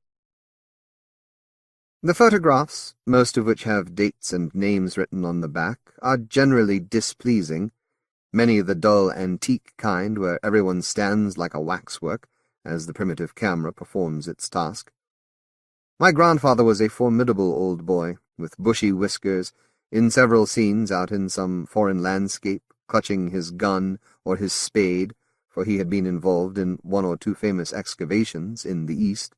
The photographs, most of which have dates and names written on the back, are generally displeasing, many the dull antique kind where everyone stands like a waxwork as the primitive camera performs its task. My grandfather was a formidable old boy, with bushy whiskers, in several scenes out in some foreign landscape, clutching his gun or his spade, for he had been involved in one or two famous excavations in the East.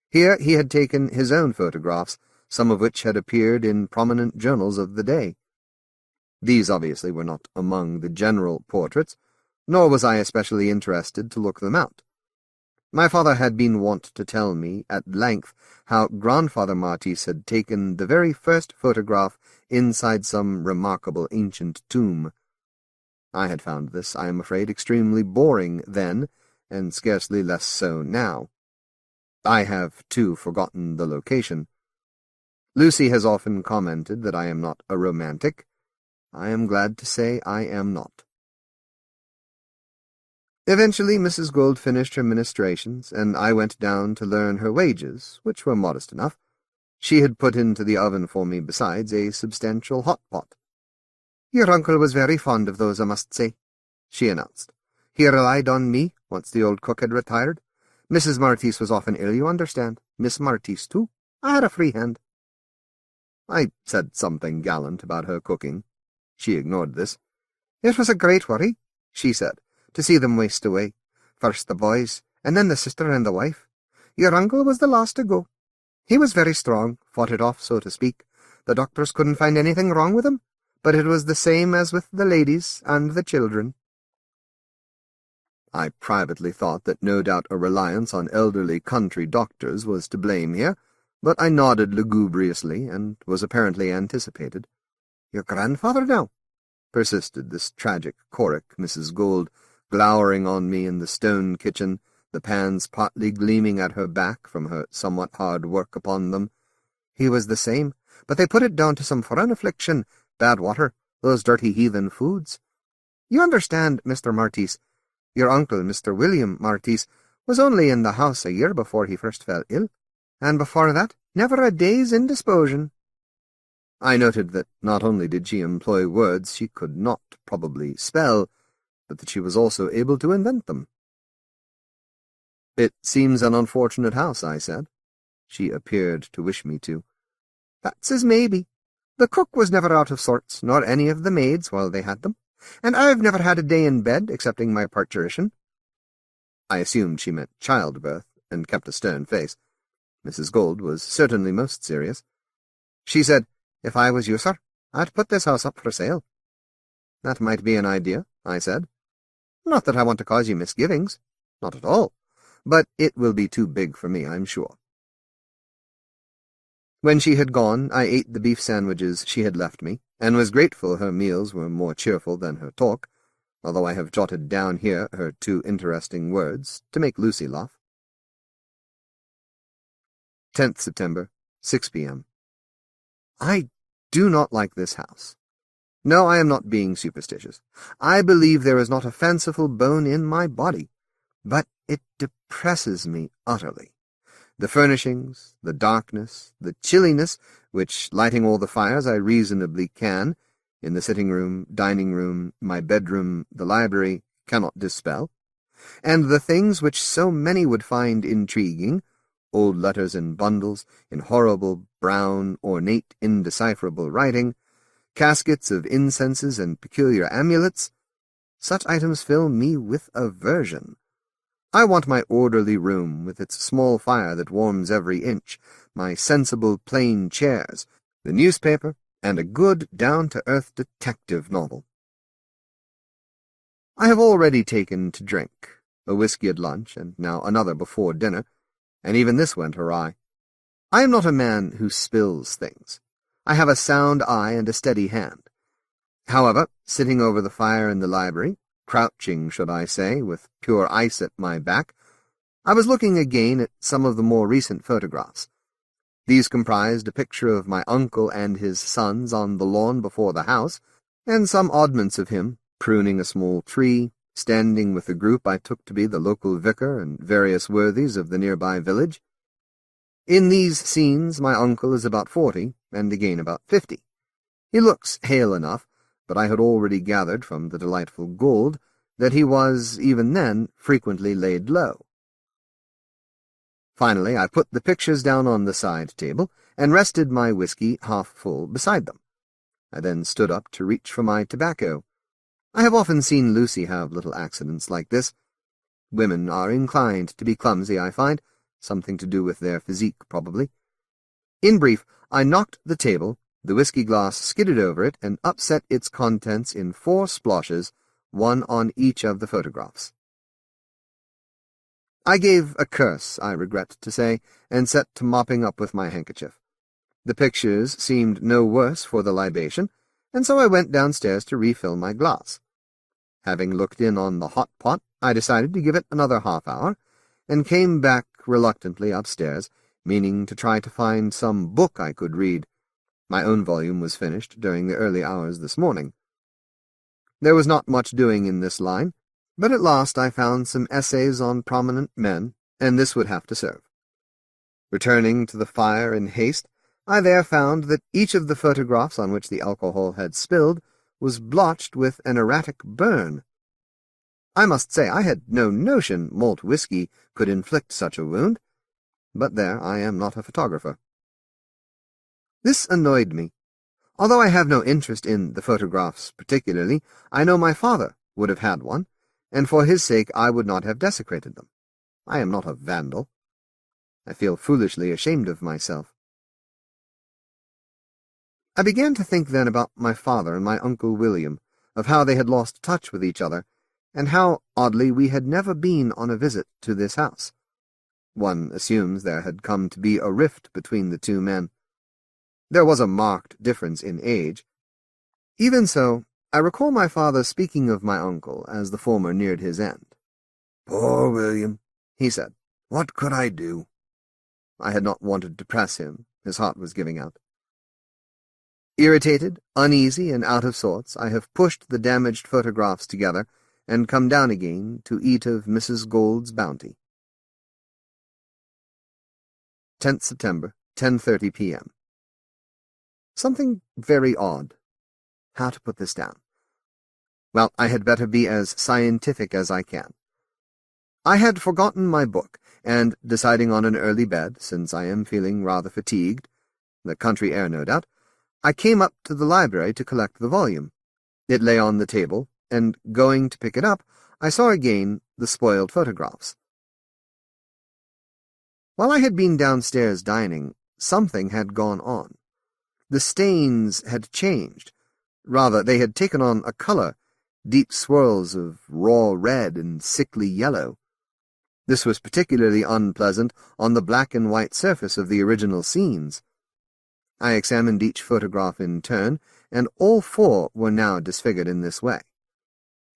Here he had taken his own photographs, some of which had appeared in prominent journals of the day. These obviously were not among the general portraits, nor was I especially interested to look them out. My father had been wont to tell me at length how Grandfather Martis had taken the very first photograph inside some remarkable ancient tomb. I had found this, I am afraid, extremely boring then, and scarcely less so now. I have, too, forgotten the location. Lucy has often commented that I am not a romantic. I am glad to say I am not. Eventually Mrs. Gold finished her ministrations, and I went down to learn her wages, which were modest enough. She had put into the oven for me, besides, a substantial hot pot. "Your uncle was very fond of those, I must say," she announced. "He relied on me, once the old cook had retired. Mrs. Martis was often ill, you understand. Miss Martis, too. I had a free hand." I said something gallant about her cooking. She ignored this. "It was a great worry," she said, "to see them waste away. First the boys, and then the sister and the wife. Your uncle was the last to go. He was very strong, fought it off, so to speak. The doctors couldn't find anything wrong with him, but it was the same as with the ladies and the children." I privately thought that no doubt a reliance on elderly country doctors was to blame here, but I nodded lugubriously, and was apparently anticipated. "Your grandfather, now?" persisted this tragic choric Mrs. Gold, glowering on me in the stone kitchen, the pans partly gleaming at her back from her somewhat hard work upon them. "He was the same, but they put it down to some foreign affliction, bad water, those dirty heathen foods. You understand, Mr. Martis, your uncle, Mr. William Martis, was only in the house a year before he first fell ill, and before that, never a day's indisposition." I noted that not only did she employ words she could not probably spell, but that she was also able to invent them. "It seems an unfortunate house," I said. She appeared to wish me to. "That's as may be. The cook was never out of sorts, nor any of the maids while they had them, and I've never had a day in bed, excepting my parturition." I assumed she meant childbirth, and kept a stern face. Mrs. Gold was certainly most serious. She said, "If I was you, sir, I'd put this house up for sale." "That might be an idea," I said. "Not that I want to cause you misgivings. Not at all. But it will be too big for me, I'm sure." When she had gone, I ate the beef sandwiches she had left me, and was grateful her meals were more cheerful than her talk, although I have jotted down here her 2 interesting words, to make Lucy laugh. 10th September, 6 p.m. I do not like this house. No, I am not being superstitious. I believe there is not a fanciful bone in my body, but it depresses me utterly. The furnishings, the darkness, the chilliness, which, lighting all the fires I reasonably can, in the sitting-room, dining-room, my bedroom, the library, cannot dispel, and the things which so many would find intriguing, old letters in bundles, in horrible, brown, ornate, indecipherable writing, caskets of incenses and peculiar amulets, such items fill me with aversion. I want my orderly room, with its small fire that warms every inch, my sensible plain chairs, the newspaper, and a good down-to-earth detective novel. I have already taken to drink, a whiskey at lunch, and now another before dinner, and even this went awry. I am not a man who spills things. I have a sound eye and a steady hand. However, sitting over the fire in the library, crouching, should I say, with pure ice at my back, I was looking again at some of the more recent photographs. These comprised a picture of my uncle and his sons on the lawn before the house, and some oddments of him, pruning a small tree, standing with a group I took to be the local vicar and various worthies of the nearby village. In these scenes my uncle is about 40, and again about 50. He looks hale enough, but I had already gathered from the delightful gold that he was, even then, frequently laid low. Finally, I put the pictures down on the side table and rested my whiskey half full beside them. I then stood up to reach for my tobacco. I have often seen Lucy have little accidents like this. Women are inclined to be clumsy, I find, something to do with their physique, probably. In brief, I knocked the table, the whiskey glass skidded over it, and upset its contents in 4 splashes, one on each of the photographs. I gave a curse, I regret to say, and set to mopping up with my handkerchief. The pictures seemed no worse for the libation, and so I went downstairs to refill my glass. Having looked in on the hot pot, I decided to give it another half-hour, and came back reluctantly upstairs, meaning to try to find some book I could read. My own volume was finished during the early hours this morning. There was not much doing in this line, but at last I found some essays on prominent men, and this would have to serve. Returning to the fire in haste, I there found that each of the photographs on which the alcohol had spilled was blotched with an erratic burn. I must say I had no notion malt whiskey could inflict such a wound, but there, I am not a photographer. This annoyed me. Although I have no interest in the photographs particularly, I know my father would have had one, and for his sake I would not have desecrated them. I am not a vandal. I feel foolishly ashamed of myself. I began to think then about my father and my Uncle William, of how they had lost touch with each other, and how, oddly, we had never been on a visit to this house. One assumes there had come to be a rift between the two men. There was a marked difference in age. Even so, I recall my father speaking of my uncle as the former neared his end. "Poor William," he said. "What could I do?" I had not wanted to press him. His heart was giving out. Irritated, uneasy, and out of sorts, I have pushed the damaged photographs together and come down again to eat of Mrs. Gould's bounty. 10th September, 10:30 p.m. Something very odd. How to put this down? Well, I had better be as scientific as I can. I had forgotten my book, and, deciding on an early bed, since I am feeling rather fatigued, the country air no doubt, I came up to the library to collect the volume. It lay on the table, and, going to pick it up, I saw again the spoiled photographs. While I had been downstairs dining, something had gone on. The stains had changed. Rather, they had taken on a color, deep swirls of raw red and sickly yellow. This was particularly unpleasant on the black and white surface of the original scenes. I examined each photograph in turn, and all 4 were now disfigured in this way.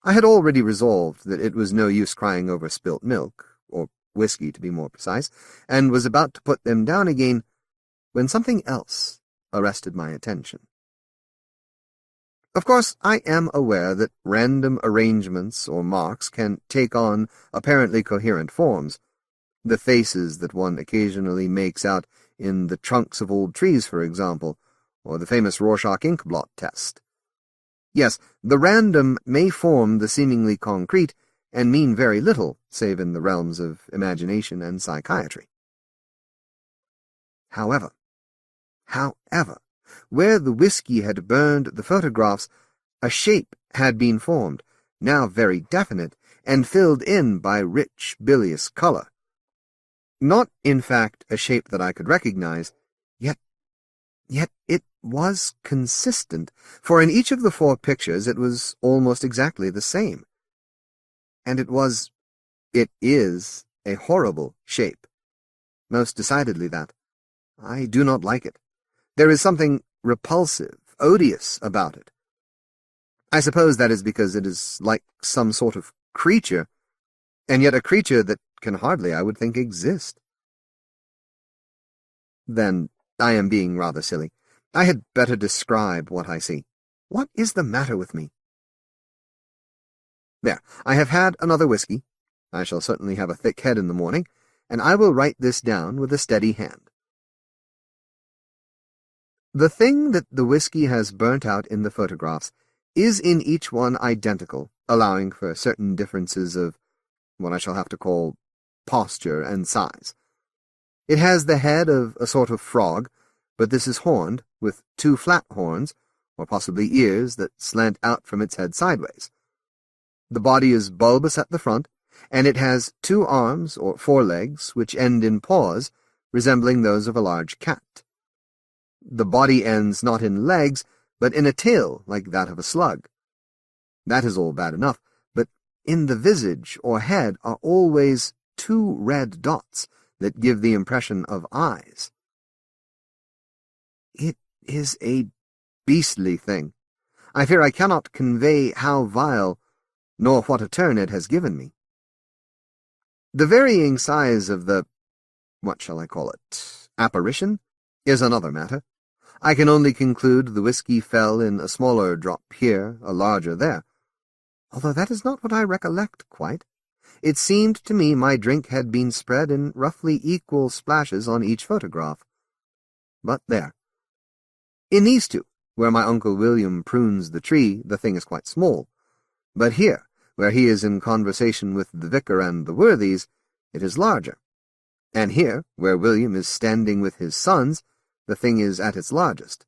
I had already resolved that it was no use crying over spilt milk, or whiskey to be more precise, and was about to put them down again, when something else arrested my attention. Of course, I am aware that random arrangements or marks can take on apparently coherent forms, the faces that one occasionally makes out in the trunks of old trees, for example, or the famous Rorschach ink blot test. Yes, the random may form the seemingly concrete and mean very little, save in the realms of imagination and psychiatry. However, where the whiskey had burned the photographs, a shape had been formed, now very definite, and filled in by rich, bilious color. Not, in fact, a shape that I could recognize, yet it was consistent, for in each of the 4 pictures it was almost exactly the same. And it is a horrible shape. Most decidedly that. I do not like it. There is something repulsive, odious about it. I suppose that is because it is like some sort of creature, and yet a creature that can hardly, I would think, exist. Then I am being rather silly. I had better describe what I see. What is the matter with me? There, I have had another whiskey. I shall certainly have a thick head in the morning, and I will write this down with a steady hand. The thing that the whiskey has burnt out in the photographs is in each one identical, allowing for certain differences of what I shall have to call posture and size. It has the head of a sort of frog, but this is horned, with 2 flat horns, or possibly ears, that slant out from its head sideways. The body is bulbous at the front, and it has 2 arms, or forelegs, which end in paws, resembling those of a large cat. The body ends not in legs, but in a tail like that of a slug. That is all bad enough, but in the visage or head are always 2 red dots that give the impression of eyes. It is a beastly thing. I fear I cannot convey how vile, nor what a turn it has given me. The varying size of the, what shall I call it, apparition, is another matter. I can only conclude the whiskey fell in a smaller drop here, a larger there, although that is not what I recollect quite. It seemed to me my drink had been spread in roughly equal splashes on each photograph. But there. In these 2, where my Uncle William prunes the tree, the thing is quite small, but here, where he is in conversation with the vicar and the worthies, it is larger, and here, where William is standing with his sons, the thing is at its largest.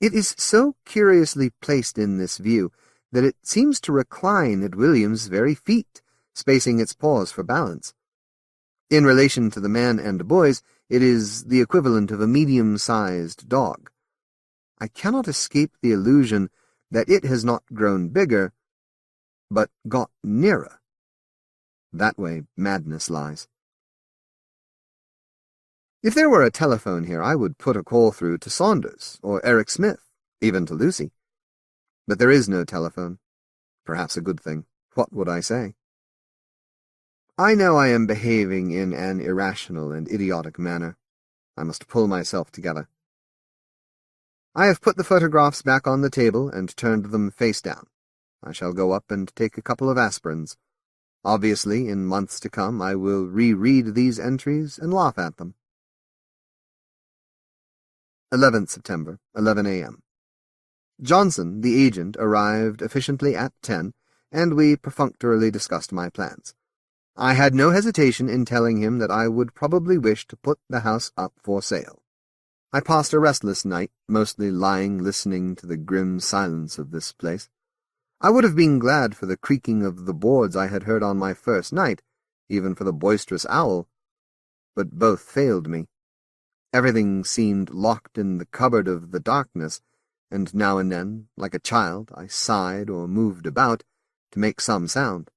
It is so curiously placed in this view that it seems to recline at William's very feet, spacing its paws for balance. In relation to the man and boys, it is the equivalent of a medium-sized dog. I cannot escape the illusion that it has not grown bigger, but got nearer. That way madness lies. If there were a telephone here, I would put a call through to Saunders, or Eric Smith, even to Lucy. But there is no telephone. Perhaps a good thing. What would I say? I know I am behaving in an irrational and idiotic manner. I must pull myself together. I have put the photographs back on the table and turned them face down. I shall go up and take a couple of aspirins. Obviously, in months to come, I will reread these entries and laugh at them. 11th September, 11 a.m. Johnson, the agent, arrived efficiently at 10, and we perfunctorily discussed my plans. I had no hesitation in telling him that I would probably wish to put the house up for sale. I passed a restless night, mostly lying listening to the grim silence of this place. I would have been glad for the creaking of the boards I had heard on my first night, even for the boisterous owl, but both failed me. Everything seemed locked in the cupboard of the darkness, and now and then, like a child, I sighed or moved about to make some sound.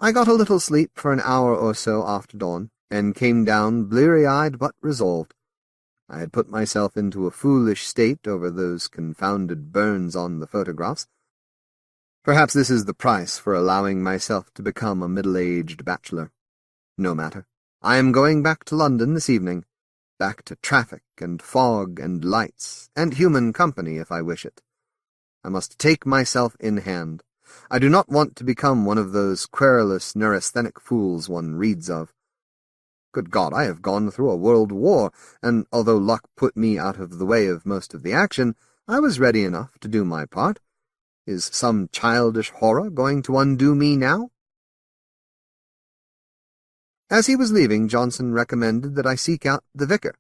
I got a little sleep for an hour or so after dawn, and came down bleary-eyed but resolved. I had put myself into a foolish state over those confounded burns on the photographs. Perhaps this is the price for allowing myself to become a middle-aged bachelor. No matter. I am going back to London this evening, back to traffic and fog and lights, and human company if I wish it. I must take myself in hand. I do not want to become one of those querulous neurasthenic fools one reads of. Good God, I have gone through a world war, and although luck put me out of the way of most of the action, I was ready enough to do my part. Is some childish horror going to undo me now? As he was leaving, Johnson recommended that I seek out the vicar.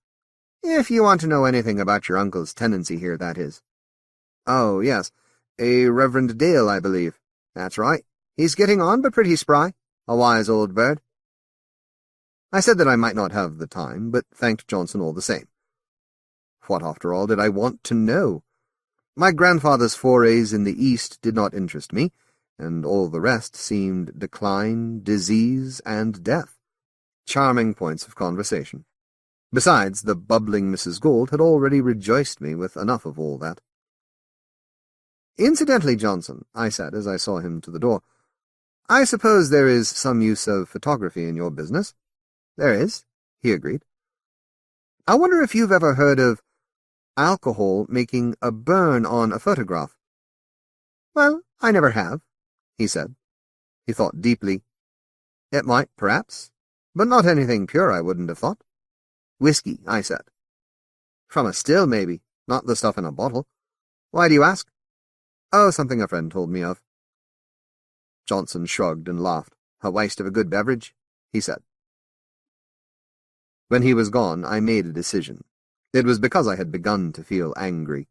If you want to know anything about your uncle's tenancy here, that is. Oh, yes. A Reverend Dale, I believe. That's right. He's getting on, but pretty spry. A wise old bird. I said that I might not have the time, but thanked Johnson all the same. What, after all, did I want to know? My grandfather's forays in the East did not interest me, and all the rest seemed decline, disease, and death. Charming points of conversation. Besides, the bubbling Mrs. Gould had already rejoiced me with enough of all that. "Incidentally, Johnson," I said as I saw him to the door, "I suppose there is some use of photography in your business?" "There is," he agreed. "I wonder if you've ever heard of alcohol making a burn on a photograph?" "Well, I never have," he said. He thought deeply. "It might, perhaps, but not anything pure, I wouldn't have thought." "Whiskey," I said. "From a still, maybe, not the stuff in a bottle. Why do you ask?" "Oh, something a friend told me of." Johnson shrugged and laughed. "A waste of a good beverage," he said. When he was gone, I made a decision. It was because I had begun to feel angry.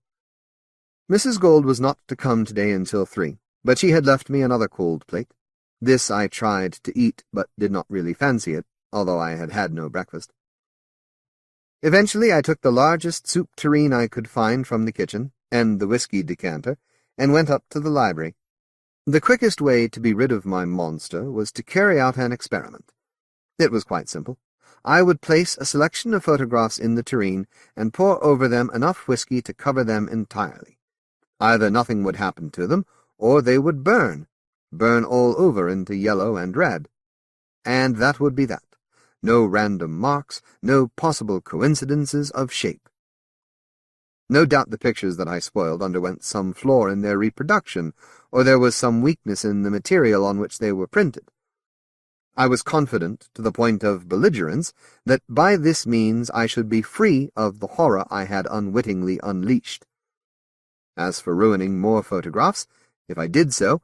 Mrs. Gould was not to come today until 3, but she had left me another cold plate. This I tried to eat, but did not really fancy it, although I had had no breakfast. Eventually I took the largest soup tureen I could find from the kitchen, and the whiskey decanter, and went up to the library. The quickest way to be rid of my monster was to carry out an experiment. It was quite simple. I would place a selection of photographs in the tureen and pour over them enough whiskey to cover them entirely. Either nothing would happen to them, or they would burn all over into yellow and red. And that would be that. No random marks, no possible coincidences of shape. No doubt the pictures that I spoiled underwent some flaw in their reproduction, or there was some weakness in the material on which they were printed. I was confident, to the point of belligerence, that by this means I should be free of the horror I had unwittingly unleashed. As for ruining more photographs, if I did so,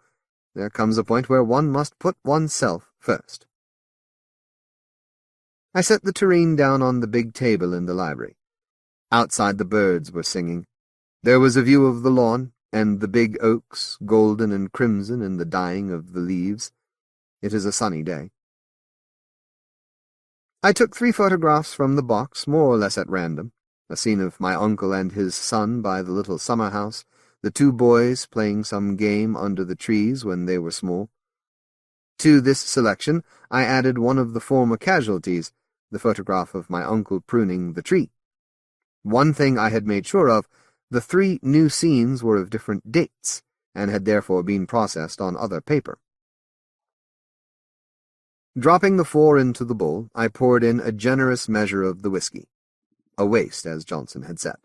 there comes a point where one must put oneself first. I set the tureen down on the big table in the library. Outside the birds were singing. There was a view of the lawn, and the big oaks, golden and crimson in the dying of the leaves. It is a sunny day. I took 3 photographs from the box, more or less at random. A scene of my uncle and his son by the little summer house, the 2 boys playing some game under the trees when they were small. To this selection I added one of the former casualties, the photograph of my uncle pruning the tree. One thing I had made sure of, the 3 new scenes were of different dates, and had therefore been processed on other paper. Dropping the 4 into the bowl, I poured in a generous measure of the whiskey. A waste, as Johnson had said.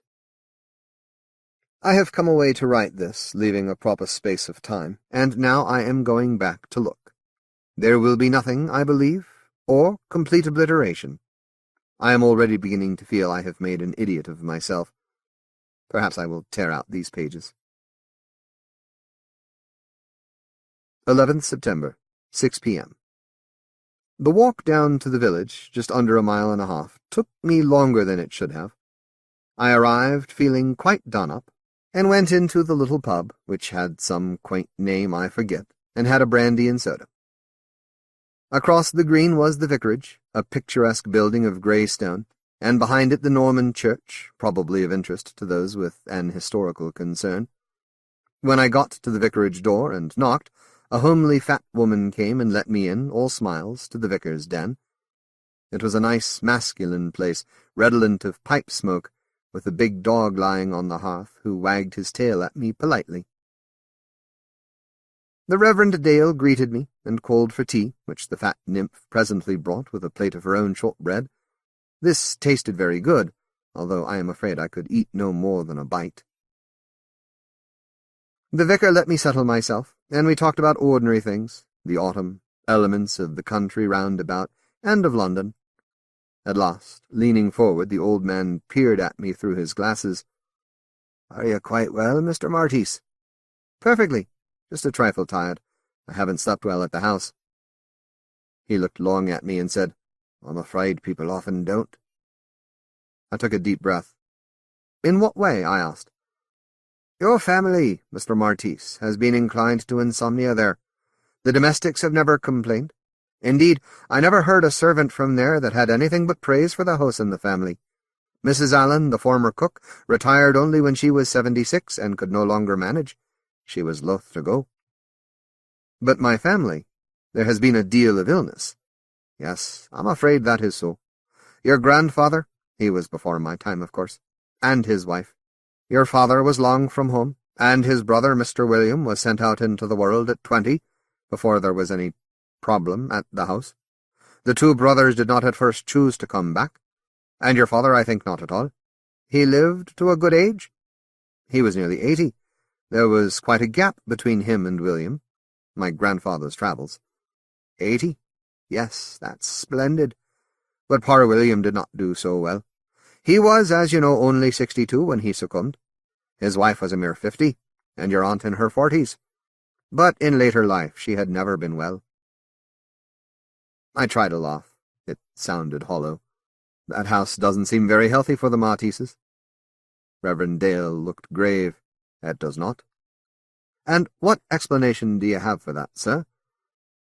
I have come away to write this, leaving a proper space of time, and now I am going back to look. There will be nothing, I believe, or complete obliteration. I am already beginning to feel I have made an idiot of myself. Perhaps I will tear out these pages. 11th September, 6 p.m. The walk down to the village, just under a mile and a half, took me longer than it should have. I arrived feeling quite done up, and went into the little pub, which had some quaint name I forget, and had a brandy and soda. Across the green was the vicarage, a picturesque building of grey stone, and behind it the Norman church, probably of interest to those with an historical concern. When I got to the vicarage door and knocked, a homely fat woman came and let me in, all smiles, to the vicar's den. It was a nice masculine place, redolent of pipe smoke, with a big dog lying on the hearth, who wagged his tail at me politely. The Reverend Dale greeted me, and called for tea, which the fat nymph presently brought with a plate of her own shortbread. This tasted very good, although I am afraid I could eat no more than a bite. The vicar let me settle myself, and we talked about ordinary things, the autumn, elements of the country round about, and of London. At last, leaning forward, the old man peered at me through his glasses. "Are you quite well, Mr. Martys?" "Perfectly. Just a trifle tired. I haven't slept well at the house." He looked long at me and said, "I'm afraid people often don't." I took a deep breath. "In what way?" I asked. Your family, Mr. Martis, has been inclined to insomnia there. The domestics have never complained. Indeed, I never heard a servant from there that had anything but praise for the house and the family. Mrs. Allen, the former cook, retired only when she was 76 and could no longer manage. She was loth to go. But my family, there has been a deal of illness. Yes, I'm afraid that is so. Your grandfather, he was before my time, of course, and his wife. Your father was long from home, and his brother, Mr. William, was sent out into the world at 20, before there was any problem at the house. The two brothers did not at first choose to come back, and your father, I think, not at all. He lived to a good age. He was nearly 80. There was quite a gap between him and William, my grandfather's travels. 80? Yes, that's splendid. But poor William did not do so well. He was, as you know, only 62 when he succumbed. His wife was a mere 50, and your aunt in her 40s. But in later life she had never been well. I tried to laugh. It sounded hollow. That house doesn't seem very healthy for the Martises. Reverend Dale looked grave. It does not. And what explanation do you have for that, sir?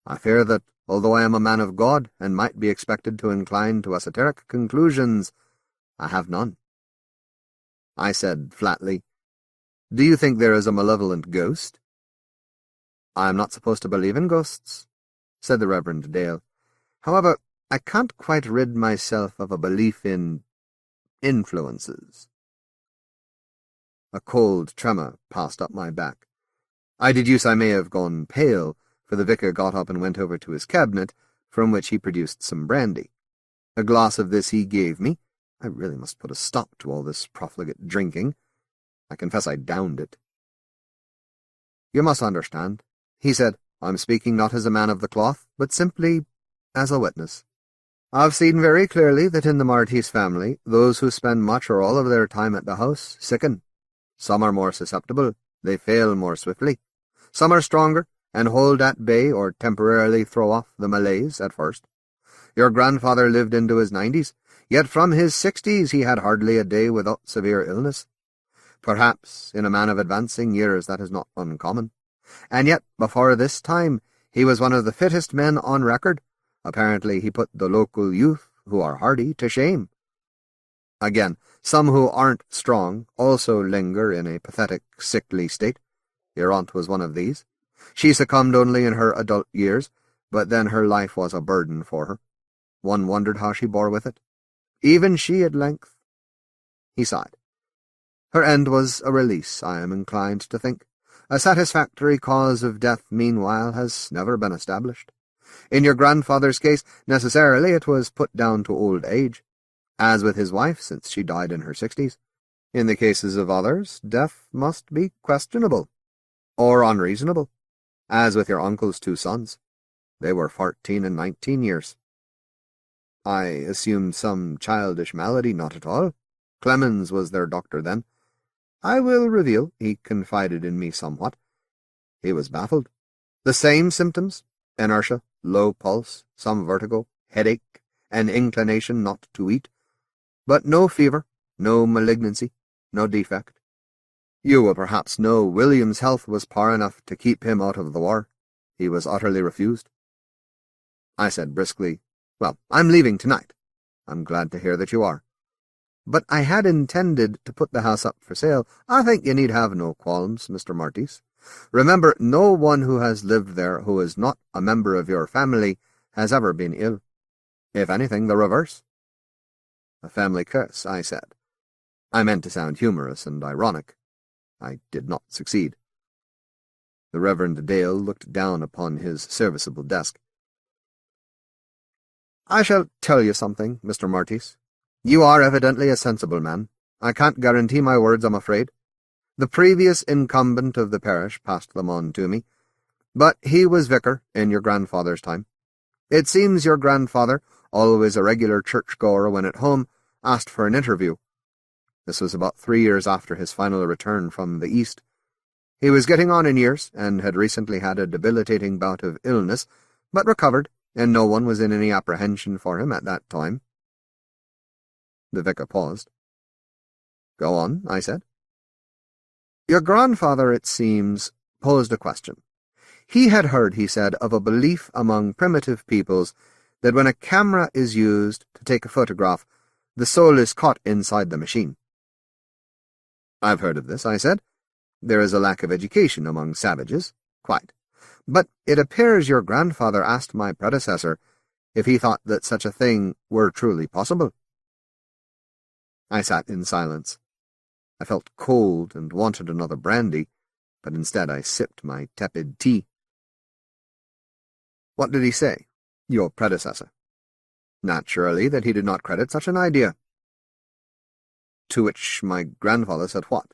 I fear that, although I am a man of God, and might be expected to incline to esoteric conclusions, I have none. I said flatly, Do you think there is a malevolent ghost? I am not supposed to believe in ghosts, said the Reverend Dale. However, I can't quite rid myself of a belief in influences. A cold tremor passed up my back. I deduce I may have gone pale, for the vicar got up and went over to his cabinet, from which he produced some brandy. A glass of this he gave me. I really must put a stop to all this profligate drinking. I confess I downed it. You must understand, he said. I'm speaking not as a man of the cloth, but simply as a witness. I've seen very clearly that in the Martis family, those who spend much or all of their time at the house sicken. Some are more susceptible, they fail more swiftly. Some are stronger, and hold at bay or temporarily throw off the malaise at first. Your grandfather lived into his 90s, yet from his 60s he had hardly a day without severe illness. Perhaps, in a man of advancing years, that is not uncommon. And yet, before this time, he was one of the fittest men on record. Apparently he put the local youth, who are hardy, to shame. Again, some who aren't strong also linger in a pathetic, sickly state. Your aunt was one of these. She succumbed only in her adult years, but then her life was a burden for her. One wondered how she bore with it. Even she at length. He sighed. Her end was a release, I am inclined to think. A satisfactory cause of death, meanwhile, has never been established. In your grandfather's case, necessarily it was put down to old age, as with his wife, since she died in her 60s. In the cases of others, death must be questionable, or unreasonable, as with your uncle's 2 sons. They were 14 and 19 years. I assumed some childish malady, not at all. Clemens was their doctor then. I will reveal, he confided in me somewhat. He was baffled. The same symptoms, inertia, low pulse, some vertigo, headache, an inclination not to eat, but no fever, no malignancy, no defect. You will perhaps know William's health was poor enough to keep him out of the war. He was utterly refused. I said briskly, Well, I'm leaving tonight. I'm glad to hear that you are. But I had intended to put the house up for sale. I think you need have no qualms, Mr. Martis. Remember, no one who has lived there who is not a member of your family has ever been ill. If anything, the reverse. A family curse, I said. I meant to sound humorous and ironic. I did not succeed. The Reverend Dale looked down upon his serviceable desk. I shall tell you something, Mr. Martis. You are evidently a sensible man. I can't guarantee my words, I'm afraid. The previous incumbent of the parish passed them on to me, but he was vicar in your grandfather's time. It seems your grandfather, always a regular church-goer when at home, asked for an interview. This was about 3 years after his final return from the East. He was getting on in years, and had recently had a debilitating bout of illness, but recovered, and no one was in any apprehension for him at that time. The vicar paused. Go on, I said. Your grandfather, it seems, posed a question. He had heard, he said, of a belief among primitive peoples that when a camera is used to take a photograph, the soul is caught inside the machine. I've heard of this, I said. There is a lack of education among savages. Quite. But it appears your grandfather asked my predecessor if he thought that such a thing were truly possible. I sat in silence. I felt cold and wanted another brandy, but instead I sipped my tepid tea. What did he say, your predecessor? Naturally that he did not credit such an idea. To which my grandfather said what?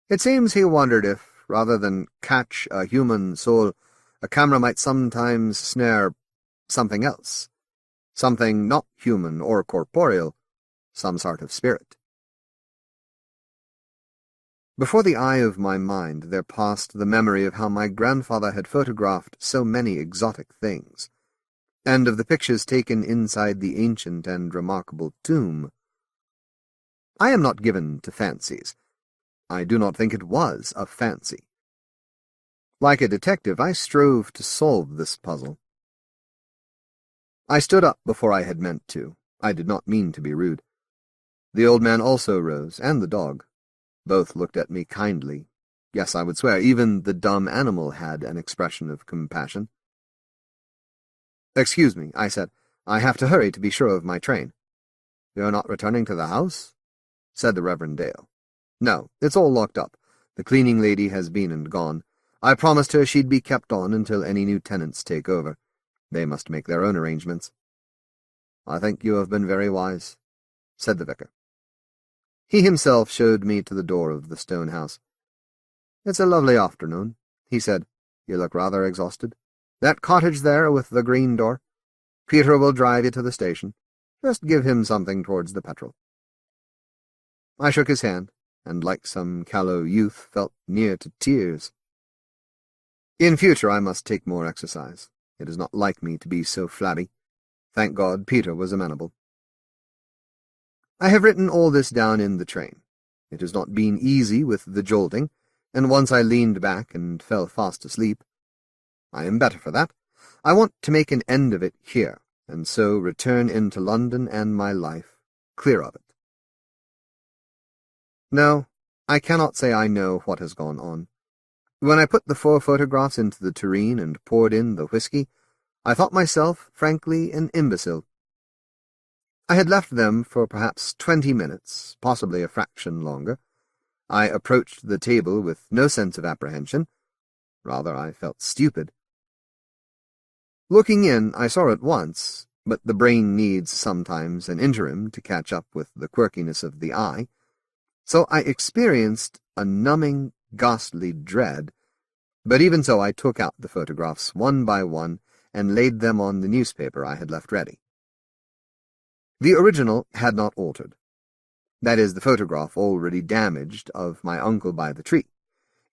It seems he wondered if, rather than catch a human soul, a camera might sometimes snare something else, something not human or corporeal, some sort of spirit. Before the eye of my mind there passed the memory of how my grandfather had photographed so many exotic things, and of the pictures taken inside the ancient and remarkable tomb. I am not given to fancies. I do not think it was a fancy. Like a detective, I strove to solve this puzzle. I stood up before I had meant to. I did not mean to be rude. The old man also rose, and the dog. Both looked at me kindly. Yes, I would swear, even the dumb animal had an expression of compassion. "Excuse me," I said. "I have to hurry to be sure of my train." "You're not returning to the house?" said the Reverend Dale. "No, it's all locked up. The cleaning lady has been and gone. I promised her she'd be kept on until any new tenants take over. They must make their own arrangements." "I think you have been very wise," said the vicar. He himself showed me to the door of the stone house. "It's a lovely afternoon," he said. "You look rather exhausted. That cottage there with the green door. Peter will drive you to the station. Just give him something towards the petrol." I shook his hand, and like some callow youth felt near to tears. In future I must take more exercise. It is not like me to be so flabby. Thank God Peter was amenable. I have written all this down in the train. It has not been easy with the jolting, and once I leaned back and fell fast asleep. I am better for that. I want to make an end of it here, and so return into London and my life, clear of it. No, I cannot say I know what has gone on. When I put the 4 photographs into the tureen and poured in the whiskey, I thought myself, frankly, an imbecile. I had left them for perhaps 20 minutes, possibly a fraction longer. I approached the table with no sense of apprehension. Rather, I felt stupid. Looking in, I saw at once, but the brain needs sometimes an interim to catch up with the quirkiness of the eye, so I experienced a numbing, ghastly dread, but even so I took out the photographs one by one and laid them on the newspaper I had left ready. The original had not altered. That is, the photograph already damaged of my uncle by the tree.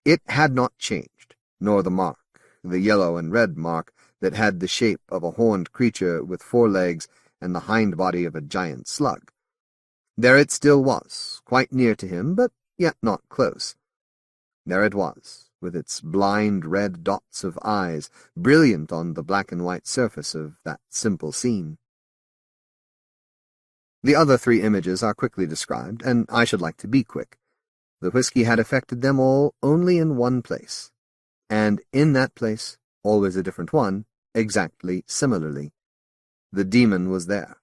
It had not changed, nor the mark, the yellow and red mark that had the shape of a horned creature with 4 legs and the hind body of a giant slug. There it still was, quite near to him, but yet not close. There it was, with its blind red dots of eyes, brilliant on the black and white surface of that simple scene. The other 3 images are quickly described, and I should like to be quick. The whiskey had affected them all only in one place, and in that place, always a different one, exactly similarly. The demon was there.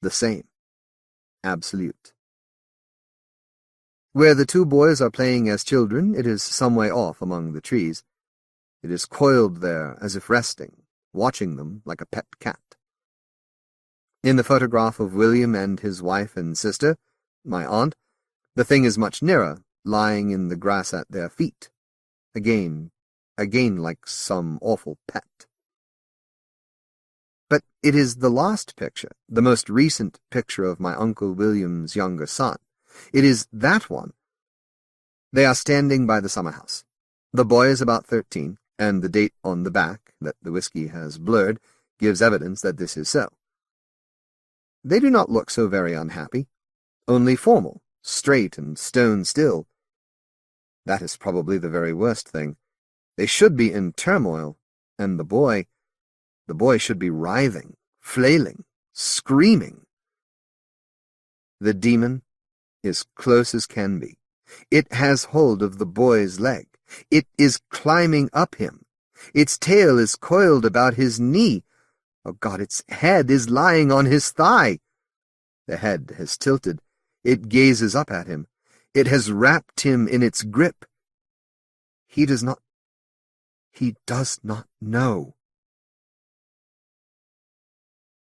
The same. Absolute. Where the 2 boys are playing as children, it is some way off among the trees. It is coiled there as if resting, watching them like a pet cat. In the photograph of William and his wife and sister, my aunt, the thing is much nearer, lying in the grass at their feet. Again like some awful pet. But it is the last picture, the most recent picture of my Uncle William's younger son. It is that one. They are standing by the summer-house. The boy is about 13, and the date on the back, that the whiskey has blurred, gives evidence that this is so. They do not look so very unhappy, only formal, straight and stone still. That is probably the very worst thing. They should be in turmoil, and the boy should be writhing, flailing, screaming. The demon is close as can be. It has hold of the boy's leg. It is climbing up him. Its tail is coiled about his knee. Oh God, its head is lying on his thigh. The head has tilted. It gazes up at him. It has wrapped him in its grip. He does not know.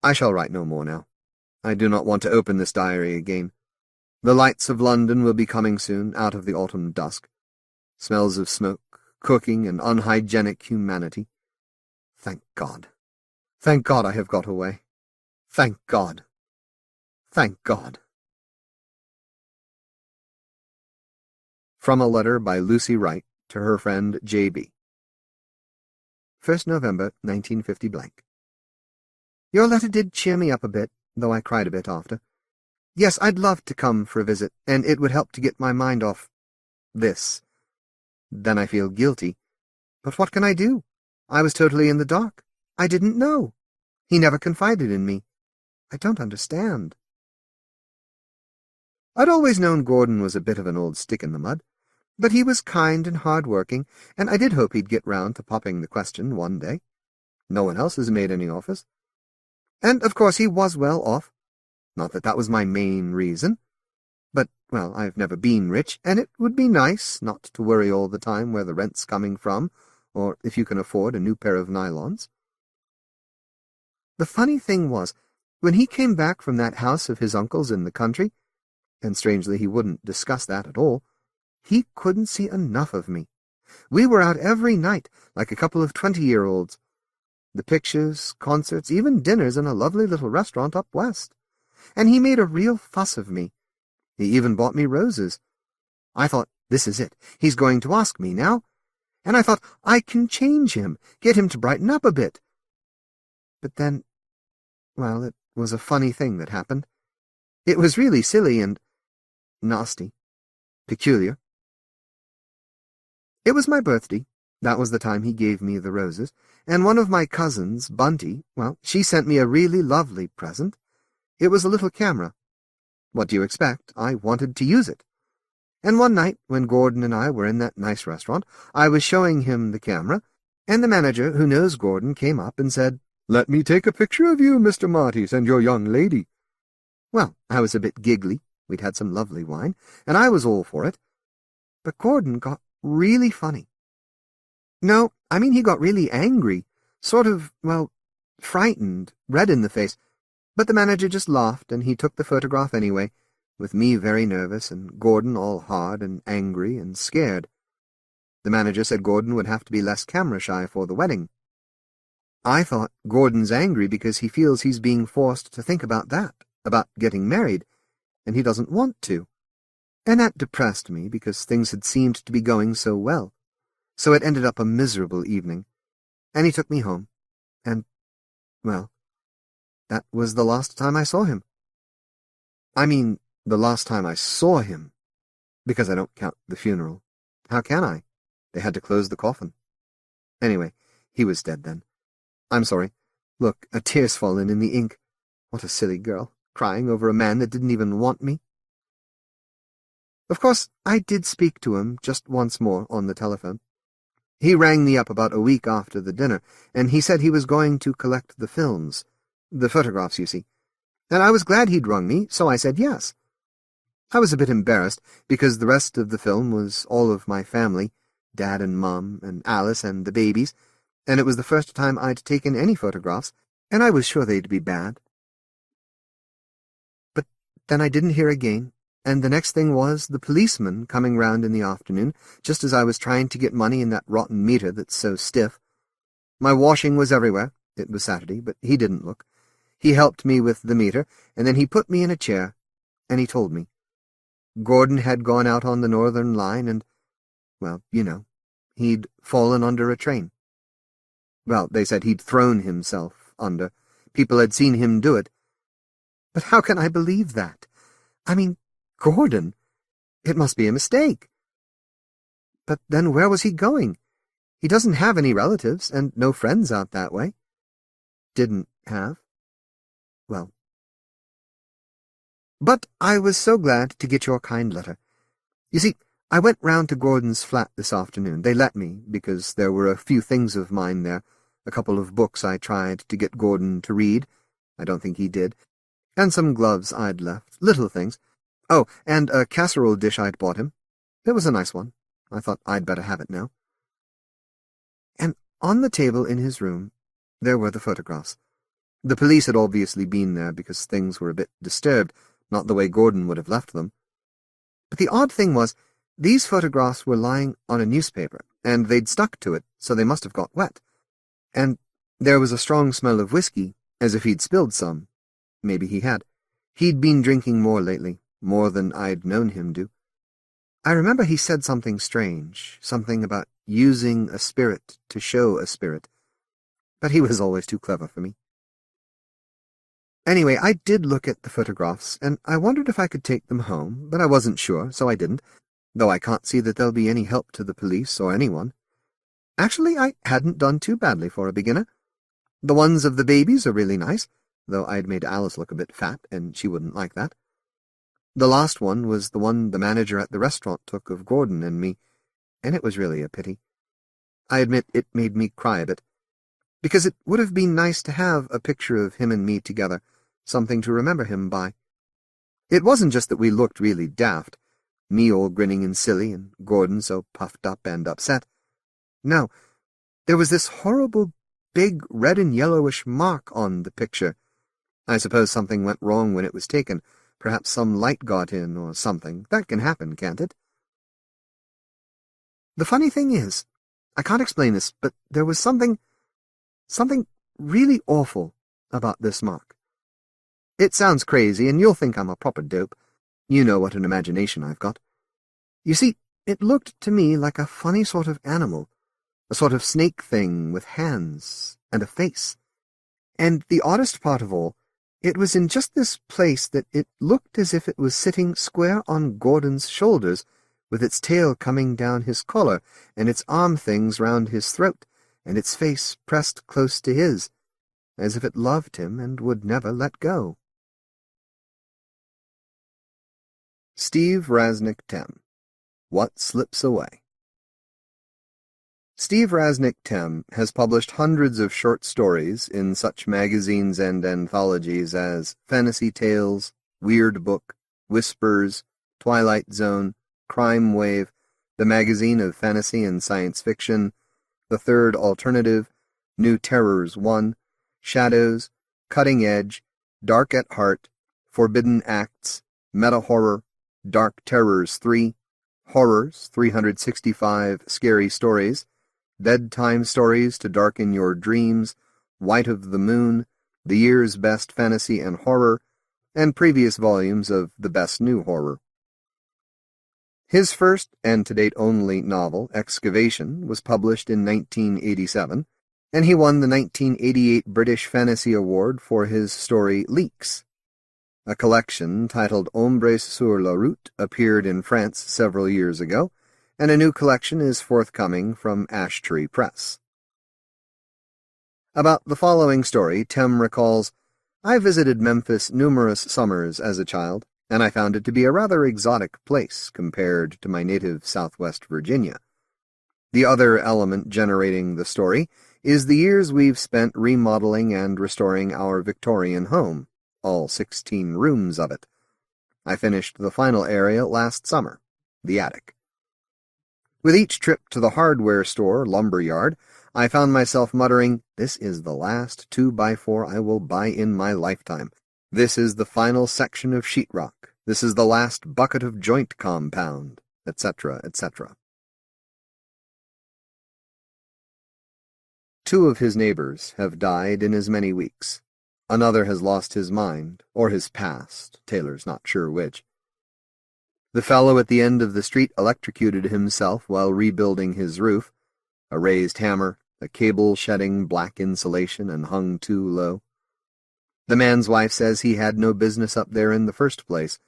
I shall write no more now. I do not want to open this diary again. The lights of London will be coming soon, out of the autumn dusk. Smells of smoke, cooking, and unhygienic humanity. Thank God. Thank God I have got away. Thank God. Thank God. From a letter by Lucy Wright to her friend J.B. 1st November, 1950 blank. Your letter did cheer me up a bit, though I cried a bit after. Yes, I'd love to come for a visit, and it would help to get my mind off this. Then I feel guilty. But what can I do? I was totally in the dark. I didn't know. He never confided in me. I don't understand. I'd always known Gordon was a bit of an old stick in the mud, but he was kind and hard-working, and I did hope he'd get round to popping the question one day. No one else has made any offers. And, of course, he was well off. Not that that was my main reason. But, well, I've never been rich, and it would be nice not to worry all the time where the rent's coming from, or if you can afford a new pair of nylons. The funny thing was, when he came back from that house of his uncle's in the country, and strangely he wouldn't discuss that at all, he couldn't see enough of me. We were out every night, like a couple of 20-year-olds. The pictures, concerts, even dinners in a lovely little restaurant up west. And he made a real fuss of me. He even bought me roses. I thought, this is it. He's going to ask me now. And I thought, I can change him, get him to brighten up a bit. But then, well, it was a funny thing that happened. It was really silly and nasty, peculiar. It was my birthday. That was the time he gave me the roses. And one of my cousins, Bunty, well, she sent me a really lovely present. It was a little camera. What do you expect? I wanted to use it. And one night, when Gordon and I were in that nice restaurant, I was showing him the camera, and the manager, who knows Gordon, came up and said, "Let me take a picture of you, Mr. Martys, and your young lady." Well, I was a bit giggly. We'd had some lovely wine, and I was all for it. But Gordon got really funny. No, I mean he got really angry, sort of, well, frightened, red in the face. But the manager just laughed, and he took the photograph anyway, with me very nervous and Gordon all hard and angry and scared. The manager said Gordon would have to be less camera-shy for the wedding. I thought Gordon's angry because he feels he's being forced to think about that, about getting married, and he doesn't want to. And that depressed me because things had seemed to be going so well. So it ended up a miserable evening, and he took me home, and, well, that was the last time I saw him. I mean, the last time I saw him, because I don't count the funeral. How can I? They had to close the coffin. Anyway, he was dead then. I'm sorry. Look, a tear's fallen in the ink. What a silly girl, crying over a man that didn't even want me. Of course, I did speak to him just once more on the telephone. He rang me up about a week after the dinner, and he said he was going to collect the films. The photographs, you see. And I was glad he'd rung me, so I said yes. I was a bit embarrassed, because the rest of the film was all of my family, Dad and Mum and Alice and the babies, and it was the first time I'd taken any photographs, and I was sure they'd be bad. But then I didn't hear again, and the next thing was the policeman coming round in the afternoon, just as I was trying to get money in that rotten meter that's so stiff. My washing was everywhere. It was Saturday, but he didn't look. He helped me with the meter, and then he put me in a chair, and he told me. Gordon had gone out on the Northern Line, and, well, you know, he'd fallen under a train. Well, they said he'd thrown himself under. People had seen him do it. But how can I believe that? I mean, Gordon, it must be a mistake. But then where was he going? He doesn't have any relatives, and no friends out that way. Didn't have. Well. But I was so glad to get your kind letter. You see, I went round to Gordon's flat this afternoon. They let me, because there were a few things of mine there, a couple of books I tried to get Gordon to read. I don't think he did. And some gloves I'd left, little things. Oh, and a casserole dish I'd bought him. It was a nice one. I thought I'd better have it now. And on the table in his room, there were the photographs. The police had obviously been there because things were a bit disturbed, not the way Gordon would have left them. But the odd thing was, these photographs were lying on a newspaper, and they'd stuck to it, so they must have got wet. And there was a strong smell of whiskey, as if he'd spilled some. Maybe he had. He'd been drinking more lately, more than I'd known him do. I remember he said something strange, something about using a spirit to show a spirit. But he was always too clever for me. Anyway, I did look at the photographs, and I wondered if I could take them home, but I wasn't sure, so I didn't, though I can't see that they'll be any help to the police or anyone. Actually, I hadn't done too badly for a beginner. The ones of the babies are really nice, though I'd made Alice look a bit fat, and she wouldn't like that. The last one was the one the manager at the restaurant took of Gordon and me, and it was really a pity. I admit it made me cry a bit, because it would have been nice to have a picture of him and me together, something to remember him by. It wasn't just that we looked really daft, me all grinning and silly, and Gordon so puffed up and upset. No, there was this horrible big red and yellowish mark on the picture. I suppose something went wrong when it was taken. Perhaps some light got in or something. That can happen, can't it? The funny thing is, I can't explain this, but there was something really awful about this mark. It sounds crazy, and you'll think I'm a proper dope. You know what an imagination I've got. You see, it looked to me like a funny sort of animal, a sort of snake thing with hands and a face. And the oddest part of all, it was in just this place that it looked as if it was sitting square on Gordon's shoulders, with its tail coming down his collar, and its arm things round his throat, and its face pressed close to his, as if it loved him and would never let go. Steve Rasnic Tem. What Slips Away. Steve Rasnic Tem has published hundreds of short stories in such magazines and anthologies as Fantasy Tales, Weird Book, Whispers, Twilight Zone, Crime Wave, the Magazine of Fantasy and Science Fiction, The Third Alternative, New Terrors 1, Shadows, Cutting Edge, Dark at Heart, Forbidden Acts, Meta-Horror, Dark Terrors 3, Horrors 365 Scary Stories, Bedtime Stories to Darken Your Dreams, White of the Moon, The Year's Best Fantasy and Horror, and previous volumes of The Best New Horror. His first, and to date only, novel, Excavation, was published in 1987, and he won the 1988 British Fantasy Award for his story Leaks. A collection titled Ombres sur la route appeared in France several years ago, and a new collection is forthcoming from Ash Tree Press. About the following story, Tem recalls, I visited Memphis numerous summers as a child, and I found it to be a rather exotic place compared to my native Southwest Virginia. The other element generating the story is the years we've spent remodeling and restoring our Victorian home, all 16 rooms of it. I finished the final area last summer, the attic. With each trip to the hardware store, lumberyard, I found myself muttering, this is the last 2x4 I will buy in my lifetime. This is the final section of sheetrock. This is the last bucket of joint compound, etc., etc. 2 of his neighbors have died in as many weeks. Another has lost his mind, or his past, Taylor's not sure which. The fellow at the end of the street electrocuted himself while rebuilding his roof, a raised hammer, a cable shedding black insulation and hung too low. The man's wife says he had no business up there in the first place.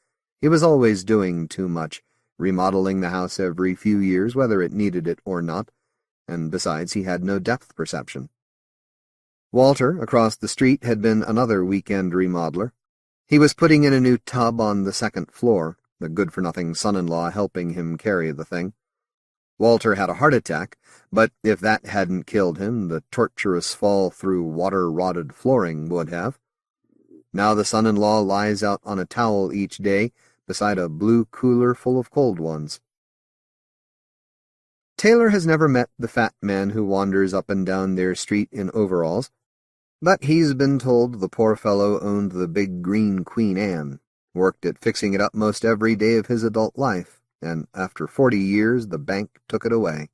He was always doing too much, remodeling the house every few years, whether it needed it or not, and besides, he had no depth perception. Walter, across the street, had been another weekend remodeler. He was putting in a new tub on the second floor, the good-for-nothing son-in-law helping him carry the thing. Walter had a heart attack, but if that hadn't killed him, the torturous fall through water-rotted flooring would have. Now the son-in-law lies out on a towel each day beside a blue cooler full of cold ones. Taylor has never met the fat man who wanders up and down their street in overalls, but he's been told the poor fellow owned the big green Queen Anne, worked at fixing it up most every day of his adult life, and after 40 years the bank took it away.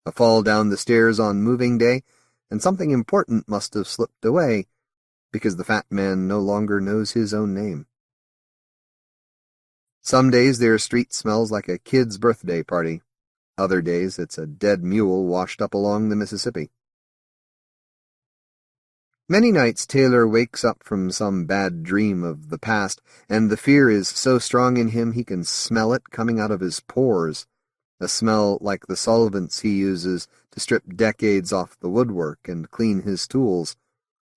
A fall down the stairs on moving day, and something important must have slipped away, because the fat man no longer knows his own name. Some days their street smells like a kid's birthday party. Other days it's a dead mule washed up along the Mississippi. Many nights Taylor wakes up from some bad dream of the past, and the fear is so strong in him he can smell it coming out of his pores, a smell like the solvents he uses to strip decades off the woodwork and clean his tools,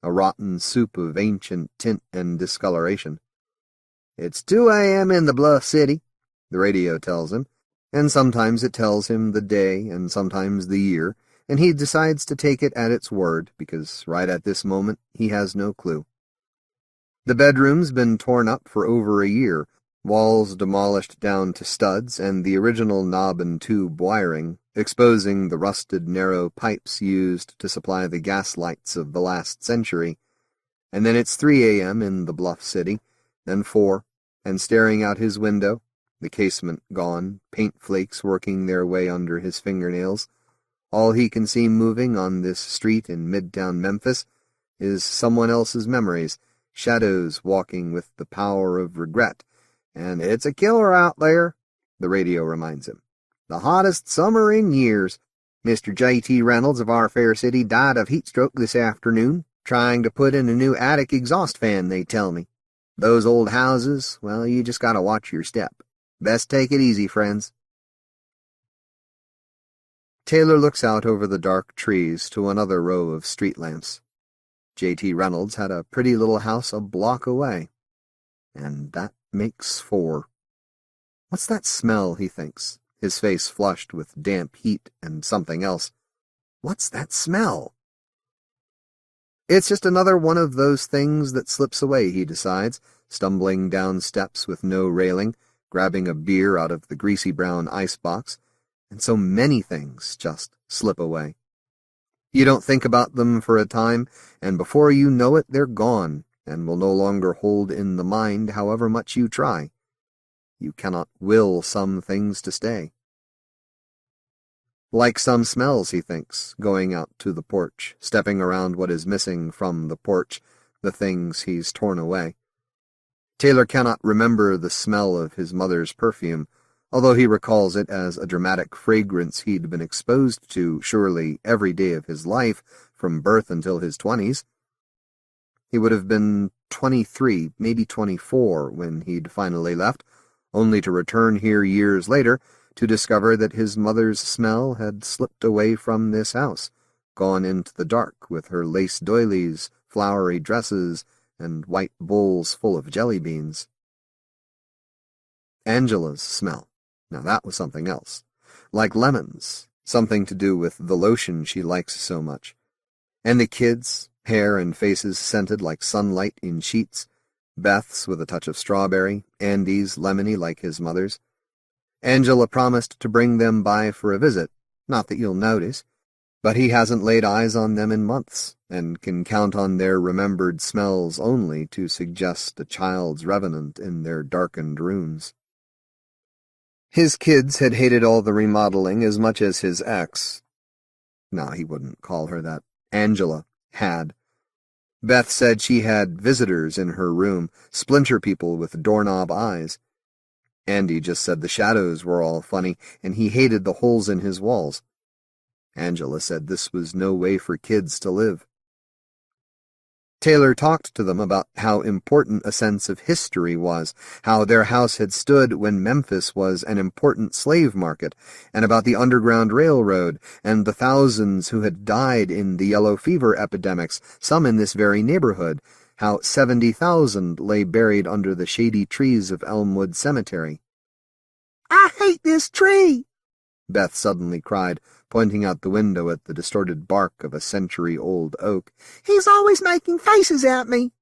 a rotten soup of ancient tint and discoloration. "It's 2 a.m. in the Bluff City," the radio tells him, and sometimes it tells him the day and sometimes the year, and he decides to take it at its word, because right at this moment he has no clue. The bedroom's been torn up for over a year, walls demolished down to studs, and the original knob and tube wiring, exposing the rusted narrow pipes used to supply the gas lights of the last century. And then it's 3 a.m. in the Bluff City, then 4, and staring out his window, the casement gone, paint flakes working their way under his fingernails, all he can see moving on this street in Midtown Memphis is someone else's memories, shadows walking with the power of regret. "And it's a killer out there," the radio reminds him. "The hottest summer in years. Mr. J.T. Reynolds of our fair city died of heat stroke this afternoon, trying to put in a new attic exhaust fan, they tell me. Those old houses, well, you just gotta watch your step. Best take it easy, friends." Taylor looks out over the dark trees to another row of street lamps. J.T. Reynolds had a pretty little house a block away. And that makes 4. What's that smell, he thinks, his face flushed with damp heat and something else. What's that smell? It's just another one of those things that slips away, he decides, stumbling down steps with no railing, grabbing a beer out of the greasy brown icebox, and so many things just slip away. You don't think about them for a time, and before you know it, they're gone, and will no longer hold in the mind however much you try. You cannot will some things to stay. Like some smells, he thinks, going out to the porch, stepping around what is missing from the porch, the things he's torn away. Taylor cannot remember the smell of his mother's perfume, although he recalls it as a dramatic fragrance he'd been exposed to surely every day of his life, from birth until his 20s. He would have been 23, maybe 24, when he'd finally left, only to return here years later to discover that his mother's smell had slipped away from this house, gone into the dark with her lace doilies, flowery dresses, and white bowls full of jelly beans. Angela's smell. Now that was something else. Like lemons, something to do with the lotion she likes so much. And the kids, hair and faces scented like sunlight in sheets, Beth's with a touch of strawberry, Andy's lemony like his mother's. Angela promised to bring them by for a visit, not that you'll notice, but he hasn't laid eyes on them in months, and can count on their remembered smells only to suggest a child's revenant in their darkened rooms. His kids had hated all the remodeling as much as his ex. No, he wouldn't call her that. Angela had. Beth said she had visitors in her room, splinter people with doorknob eyes. Andy just said the shadows were all funny, and he hated the holes in his walls. Angela said this was no way for kids to live. Taylor talked to them about how important a sense of history was, how their house had stood when Memphis was an important slave market, and about the Underground Railroad, and the thousands who had died in the yellow fever epidemics, some in this very neighborhood, how 70,000 lay buried under the shady trees of Elmwood Cemetery. "I hate this tree!" Beth suddenly cried, pointing out the window at the distorted bark of a century-old oak. "He's always making faces at me."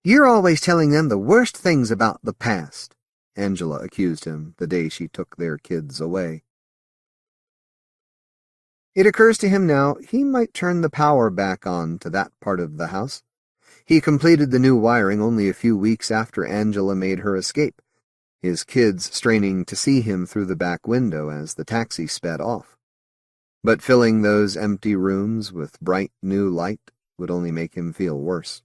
"You're always telling them the worst things about the past," Angela accused him the day she took their kids away. It occurs to him now he might turn the power back on to that part of the house. He completed the new wiring only a few weeks after Angela made her escape, his kids straining to see him through the back window as the taxi sped off. But filling those empty rooms with bright new light would only make him feel worse.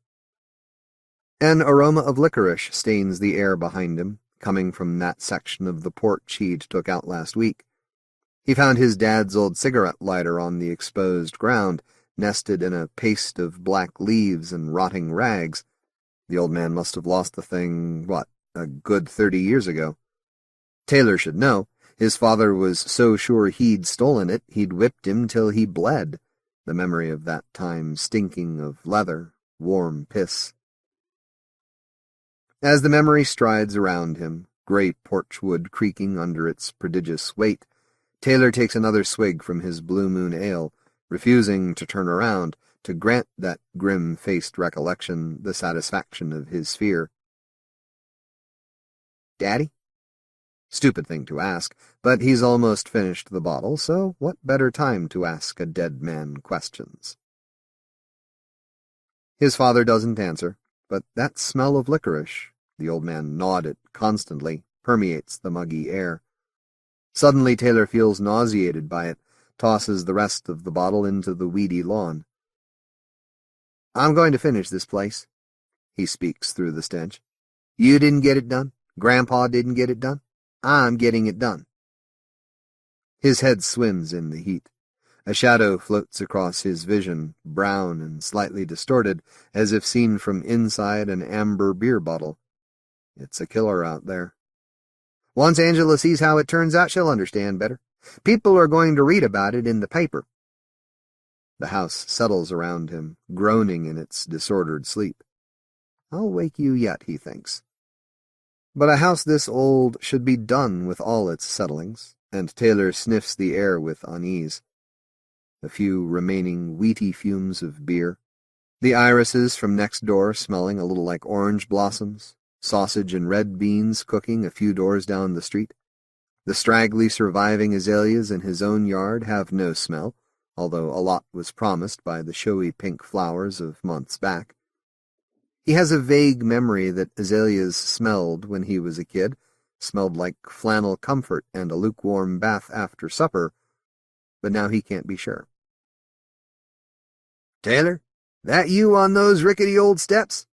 An aroma of licorice stains the air behind him, coming from that section of the porch he'd took out last week. He found his dad's old cigarette lighter on the exposed ground, nested in a paste of black leaves and rotting rags. The old man must have lost the thing, a good 30 years ago. Taylor should know. His father was so sure he'd stolen it, he'd whipped him till he bled, the memory of that time stinking of leather, warm piss. As the memory strides around him, gray porch wood creaking under its prodigious weight, Taylor takes another swig from his Blue Moon ale, refusing to turn around, to grant that grim-faced recollection the satisfaction of his fear. "Daddy?" Stupid thing to ask, but he's almost finished the bottle, so what better time to ask a dead man questions? His father doesn't answer, but that smell of licorice, the old man gnawed it constantly, permeates the muggy air. Suddenly Taylor feels nauseated by it, tosses the rest of the bottle into the weedy lawn. "I'm going to finish this place," he speaks through the stench. "You didn't get it done. Grandpa didn't get it done. I'm getting it done." His head swims in the heat. A shadow floats across his vision, brown and slightly distorted, as if seen from inside an amber beer bottle. It's a killer out there. Once Angela sees how it turns out, she'll understand better. People are going to read about it in the paper. The house settles around him, groaning in its disordered sleep. I'll wake you yet, he thinks. But a house this old should be done with all its settlings, and Taylor sniffs the air with unease. A few remaining wheaty fumes of beer, the irises from next door smelling a little like orange blossoms, sausage and red beans cooking a few doors down the street. The straggly surviving azaleas in his own yard have no smell, although a lot was promised by the showy pink flowers of months back. He has a vague memory that azaleas smelled when he was a kid, smelled like flannel comfort and a lukewarm bath after supper, but now he can't be sure. "Taylor, that you on those rickety old steps?"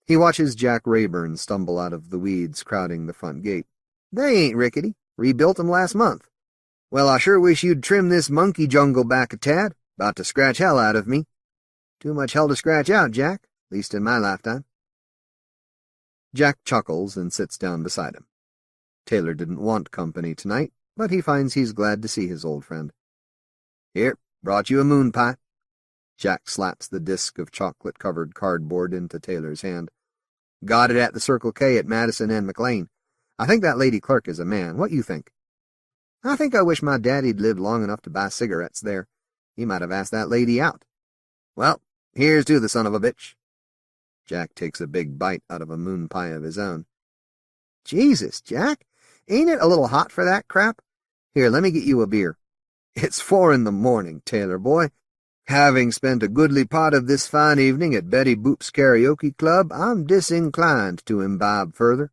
He watches Jack Rayburn stumble out of the weeds crowding the front gate. "They ain't rickety. Rebuilt 'em last month. Well, I sure wish you'd trim this monkey jungle back a tad. About to scratch hell out of me." "Too much hell to scratch out, Jack, at least in my lifetime." Jack chuckles and sits down beside him. Taylor didn't want company tonight, but he finds he's glad to see his old friend. "Here, brought you a moon pie." Jack slaps the disc of chocolate-covered cardboard into Taylor's hand. "Got it at the Circle K at Madison and McLean. I think that lady clerk is a man. What you think?" "I think I wish my daddy'd lived long enough to buy cigarettes there. He might have asked that lady out. Well, here's to the son of a bitch." Jack takes a big bite out of a moon pie of his own. "Jesus, Jack, ain't it a little hot for that crap? Here, let me get you a beer." "It's 4 a.m, Taylor boy. Having spent a goodly part of this fine evening at Betty Boop's karaoke club, I'm disinclined to imbibe further.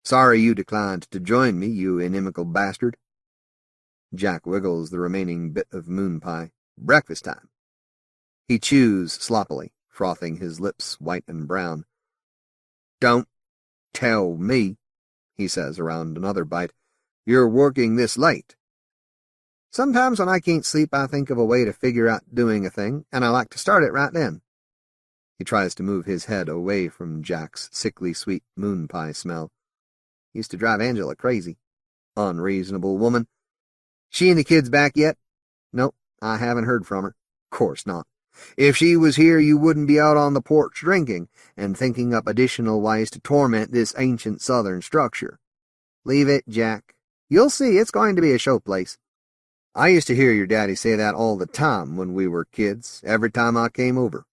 Sorry you declined to join me, you inimical bastard." Jack wiggles the remaining bit of moon pie. "Breakfast time." He chews sloppily, frothing his lips white and brown. "Don't tell me," he says around another bite, "you're working this late." "Sometimes when I can't sleep I think of a way to figure out doing a thing, and I like to start it right then." He tries to move his head away from Jack's sickly sweet moon pie smell. Used to drive Angela crazy. Unreasonable woman. She and the kids back yet? Nope, I haven't heard from her. Course not. If she was here, you wouldn't be out on the porch drinking and thinking up additional ways to torment this ancient southern structure. Leave it, Jack. You'll see it's going to be a showplace. I used to hear your daddy say that all the time when we were kids, every time I came over.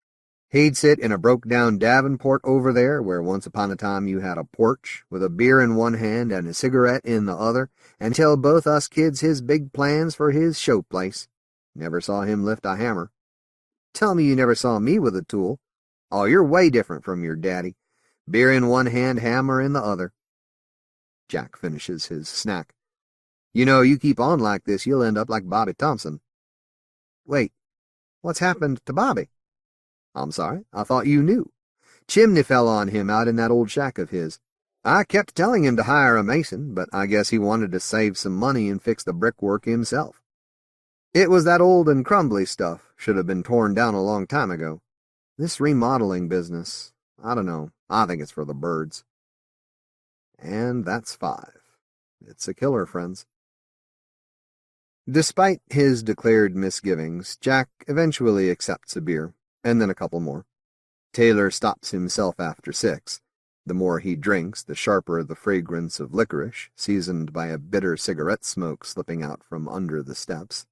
He'd sit in a broke-down Davenport over there, where once upon a time you had a porch, with a beer in one hand and a cigarette in the other, and tell both us kids his big plans for his showplace. Never saw him lift a hammer. Tell me you never saw me with a tool. Oh, you're way different from your daddy. Beer in one hand, hammer in the other. Jack finishes his snack. You know, you keep on like this, you'll end up like Bobby Thompson. Wait, what's happened to Bobby? I'm sorry, I thought you knew. Chimney fell on him out in that old shack of his. I kept telling him to hire a mason, but I guess he wanted to save some money and fix the brickwork himself. It was that old and crumbly stuff. Should have been torn down a long time ago. This remodeling business, I don't know. I think it's for the birds. And that's 5. It's a killer, friends. Despite his declared misgivings, Jack eventually accepts a beer, and then a couple more. Taylor stops himself after 6. The more he drinks, the sharper the fragrance of licorice, seasoned by a bitter cigarette smoke slipping out from under the steps.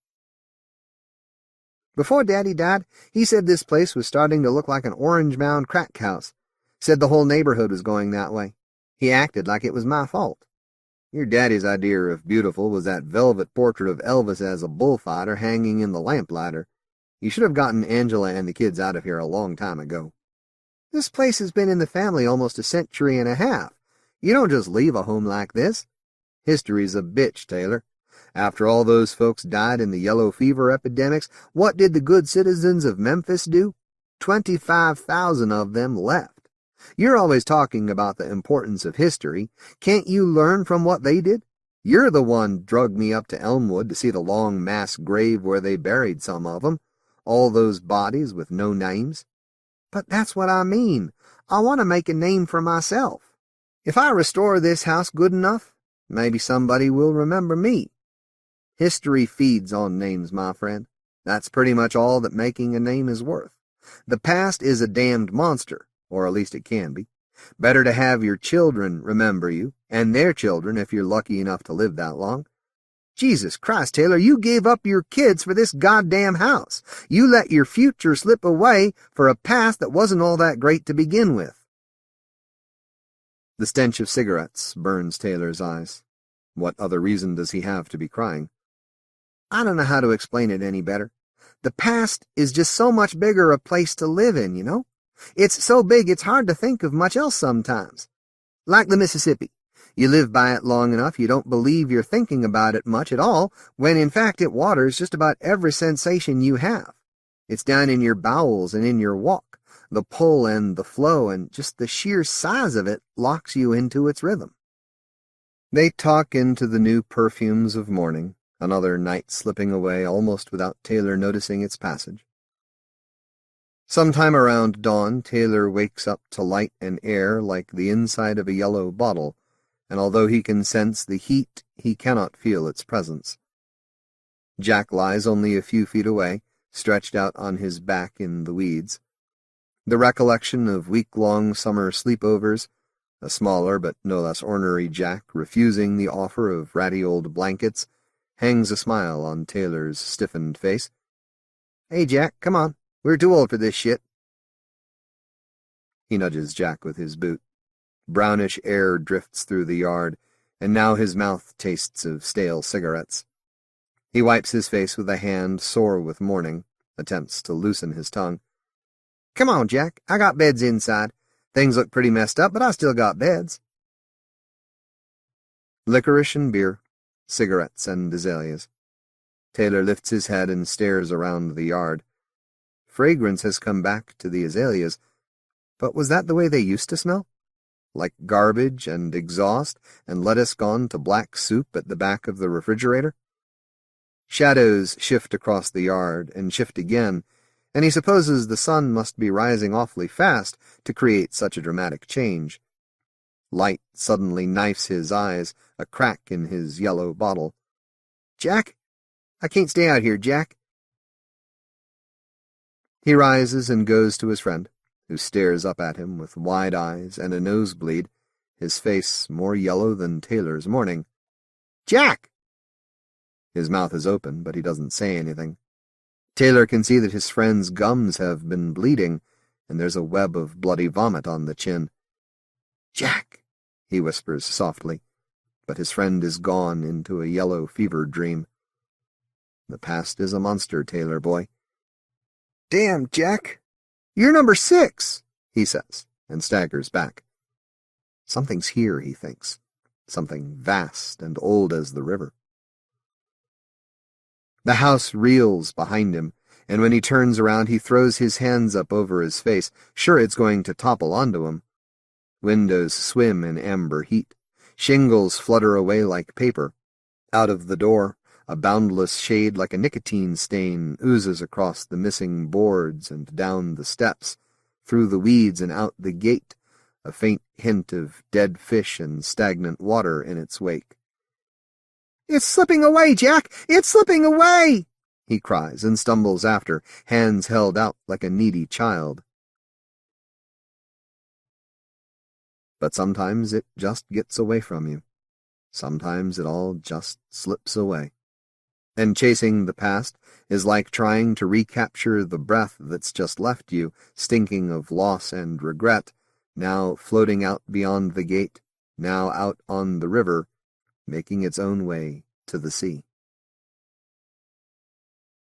Before Daddy died, he said this place was starting to look like an Orange Mound crack house. Said the whole neighborhood was going that way. He acted like it was my fault. Your daddy's idea of beautiful was that velvet portrait of Elvis as a bullfighter hanging in the lamplighter. You should have gotten Angela and the kids out of here a long time ago. This place has been in the family almost a century and a half. You don't just leave a home like this. History's a bitch, Taylor. After all those folks died in the yellow fever epidemics, what did the good citizens of Memphis do? 25,000 of them left. You're always talking about the importance of history. Can't you learn from what they did? You're the one drugged me up to Elmwood to see the long mass grave where they buried some of them. All those bodies with no names. But that's what I mean. I want to make a name for myself. If I restore this house good enough, maybe somebody will remember me. History feeds on names, my friend. That's pretty much all that making a name is worth. The past is a damned monster, or at least it can be. Better to have your children remember you, and their children if you're lucky enough to live that long. Jesus Christ, Taylor, you gave up your kids for this goddamn house. You let your future slip away for a past that wasn't all that great to begin with. The stench of cigarettes burns Taylor's eyes. What other reason does he have to be crying? I don't know how to explain it any better. The past is just so much bigger a place to live in, you know? It's so big it's hard to think of much else sometimes. Like the Mississippi. You live by it long enough, you don't believe you're thinking about it much at all, when in fact it waters just about every sensation you have. It's down in your bowels and in your walk. The pull and the flow and just the sheer size of it locks you into its rhythm. They talk into the new perfumes of morning, another night slipping away almost without Taylor noticing its passage. Sometime around dawn, Taylor wakes up to light and air like the inside of a yellow bottle, and although he can sense the heat, he cannot feel its presence. Jack lies only a few feet away, stretched out on his back in the weeds. The recollection of week-long summer sleepovers, a smaller but no less ornery Jack refusing the offer of ratty old blankets, hangs a smile on Taylor's stiffened face. Hey, Jack, come on. We're too old for this shit. He nudges Jack with his boot. Brownish air drifts through the yard, and now his mouth tastes of stale cigarettes. He wipes his face with a hand sore with morning, attempts to loosen his tongue. Come on, Jack. I got beds inside. Things look pretty messed up, but I still got beds. Licorice and beer, cigarettes and azaleas. Taylor lifts his head and stares around the yard. Fragrance has come back to the azaleas, but was that the way they used to smell? Like garbage and exhaust and lettuce gone to black soup at the back of the refrigerator? Shadows shift across the yard and shift again, and he supposes the sun must be rising awfully fast to create such a dramatic change. Light suddenly knifes his eyes, a crack in his yellow bottle. "Jack? I can't stay out here, Jack." He rises and goes to his friend, who stares up at him with wide eyes and a nosebleed, his face more yellow than Taylor's morning. "Jack!" His mouth is open, but he doesn't say anything. Taylor can see that his friend's gums have been bleeding, and there's a web of bloody vomit on the chin. "Jack!" he whispers softly, but his friend is gone into a yellow fever dream. The past is a monster, Taylor boy. "Damn, Jack! You're number 6, he says, and staggers back. Something's here, he thinks. Something vast and old as the river. The house reels behind him, and when he turns around he throws his hands up over his face, sure it's going to topple onto him. Windows swim in amber heat. Shingles flutter away like paper. Out of the door, a boundless shade like a nicotine stain oozes across the missing boards and down the steps, through the weeds and out the gate, a faint hint of dead fish and stagnant water in its wake. "It's slipping away, Jack! It's slipping away!" he cries and stumbles after, hands held out like a needy child. But sometimes it just gets away from you. Sometimes it all just slips away. And chasing the past is like trying to recapture the breath that's just left you, stinking of loss and regret, now floating out beyond the gate, now out on the river, making its own way to the sea.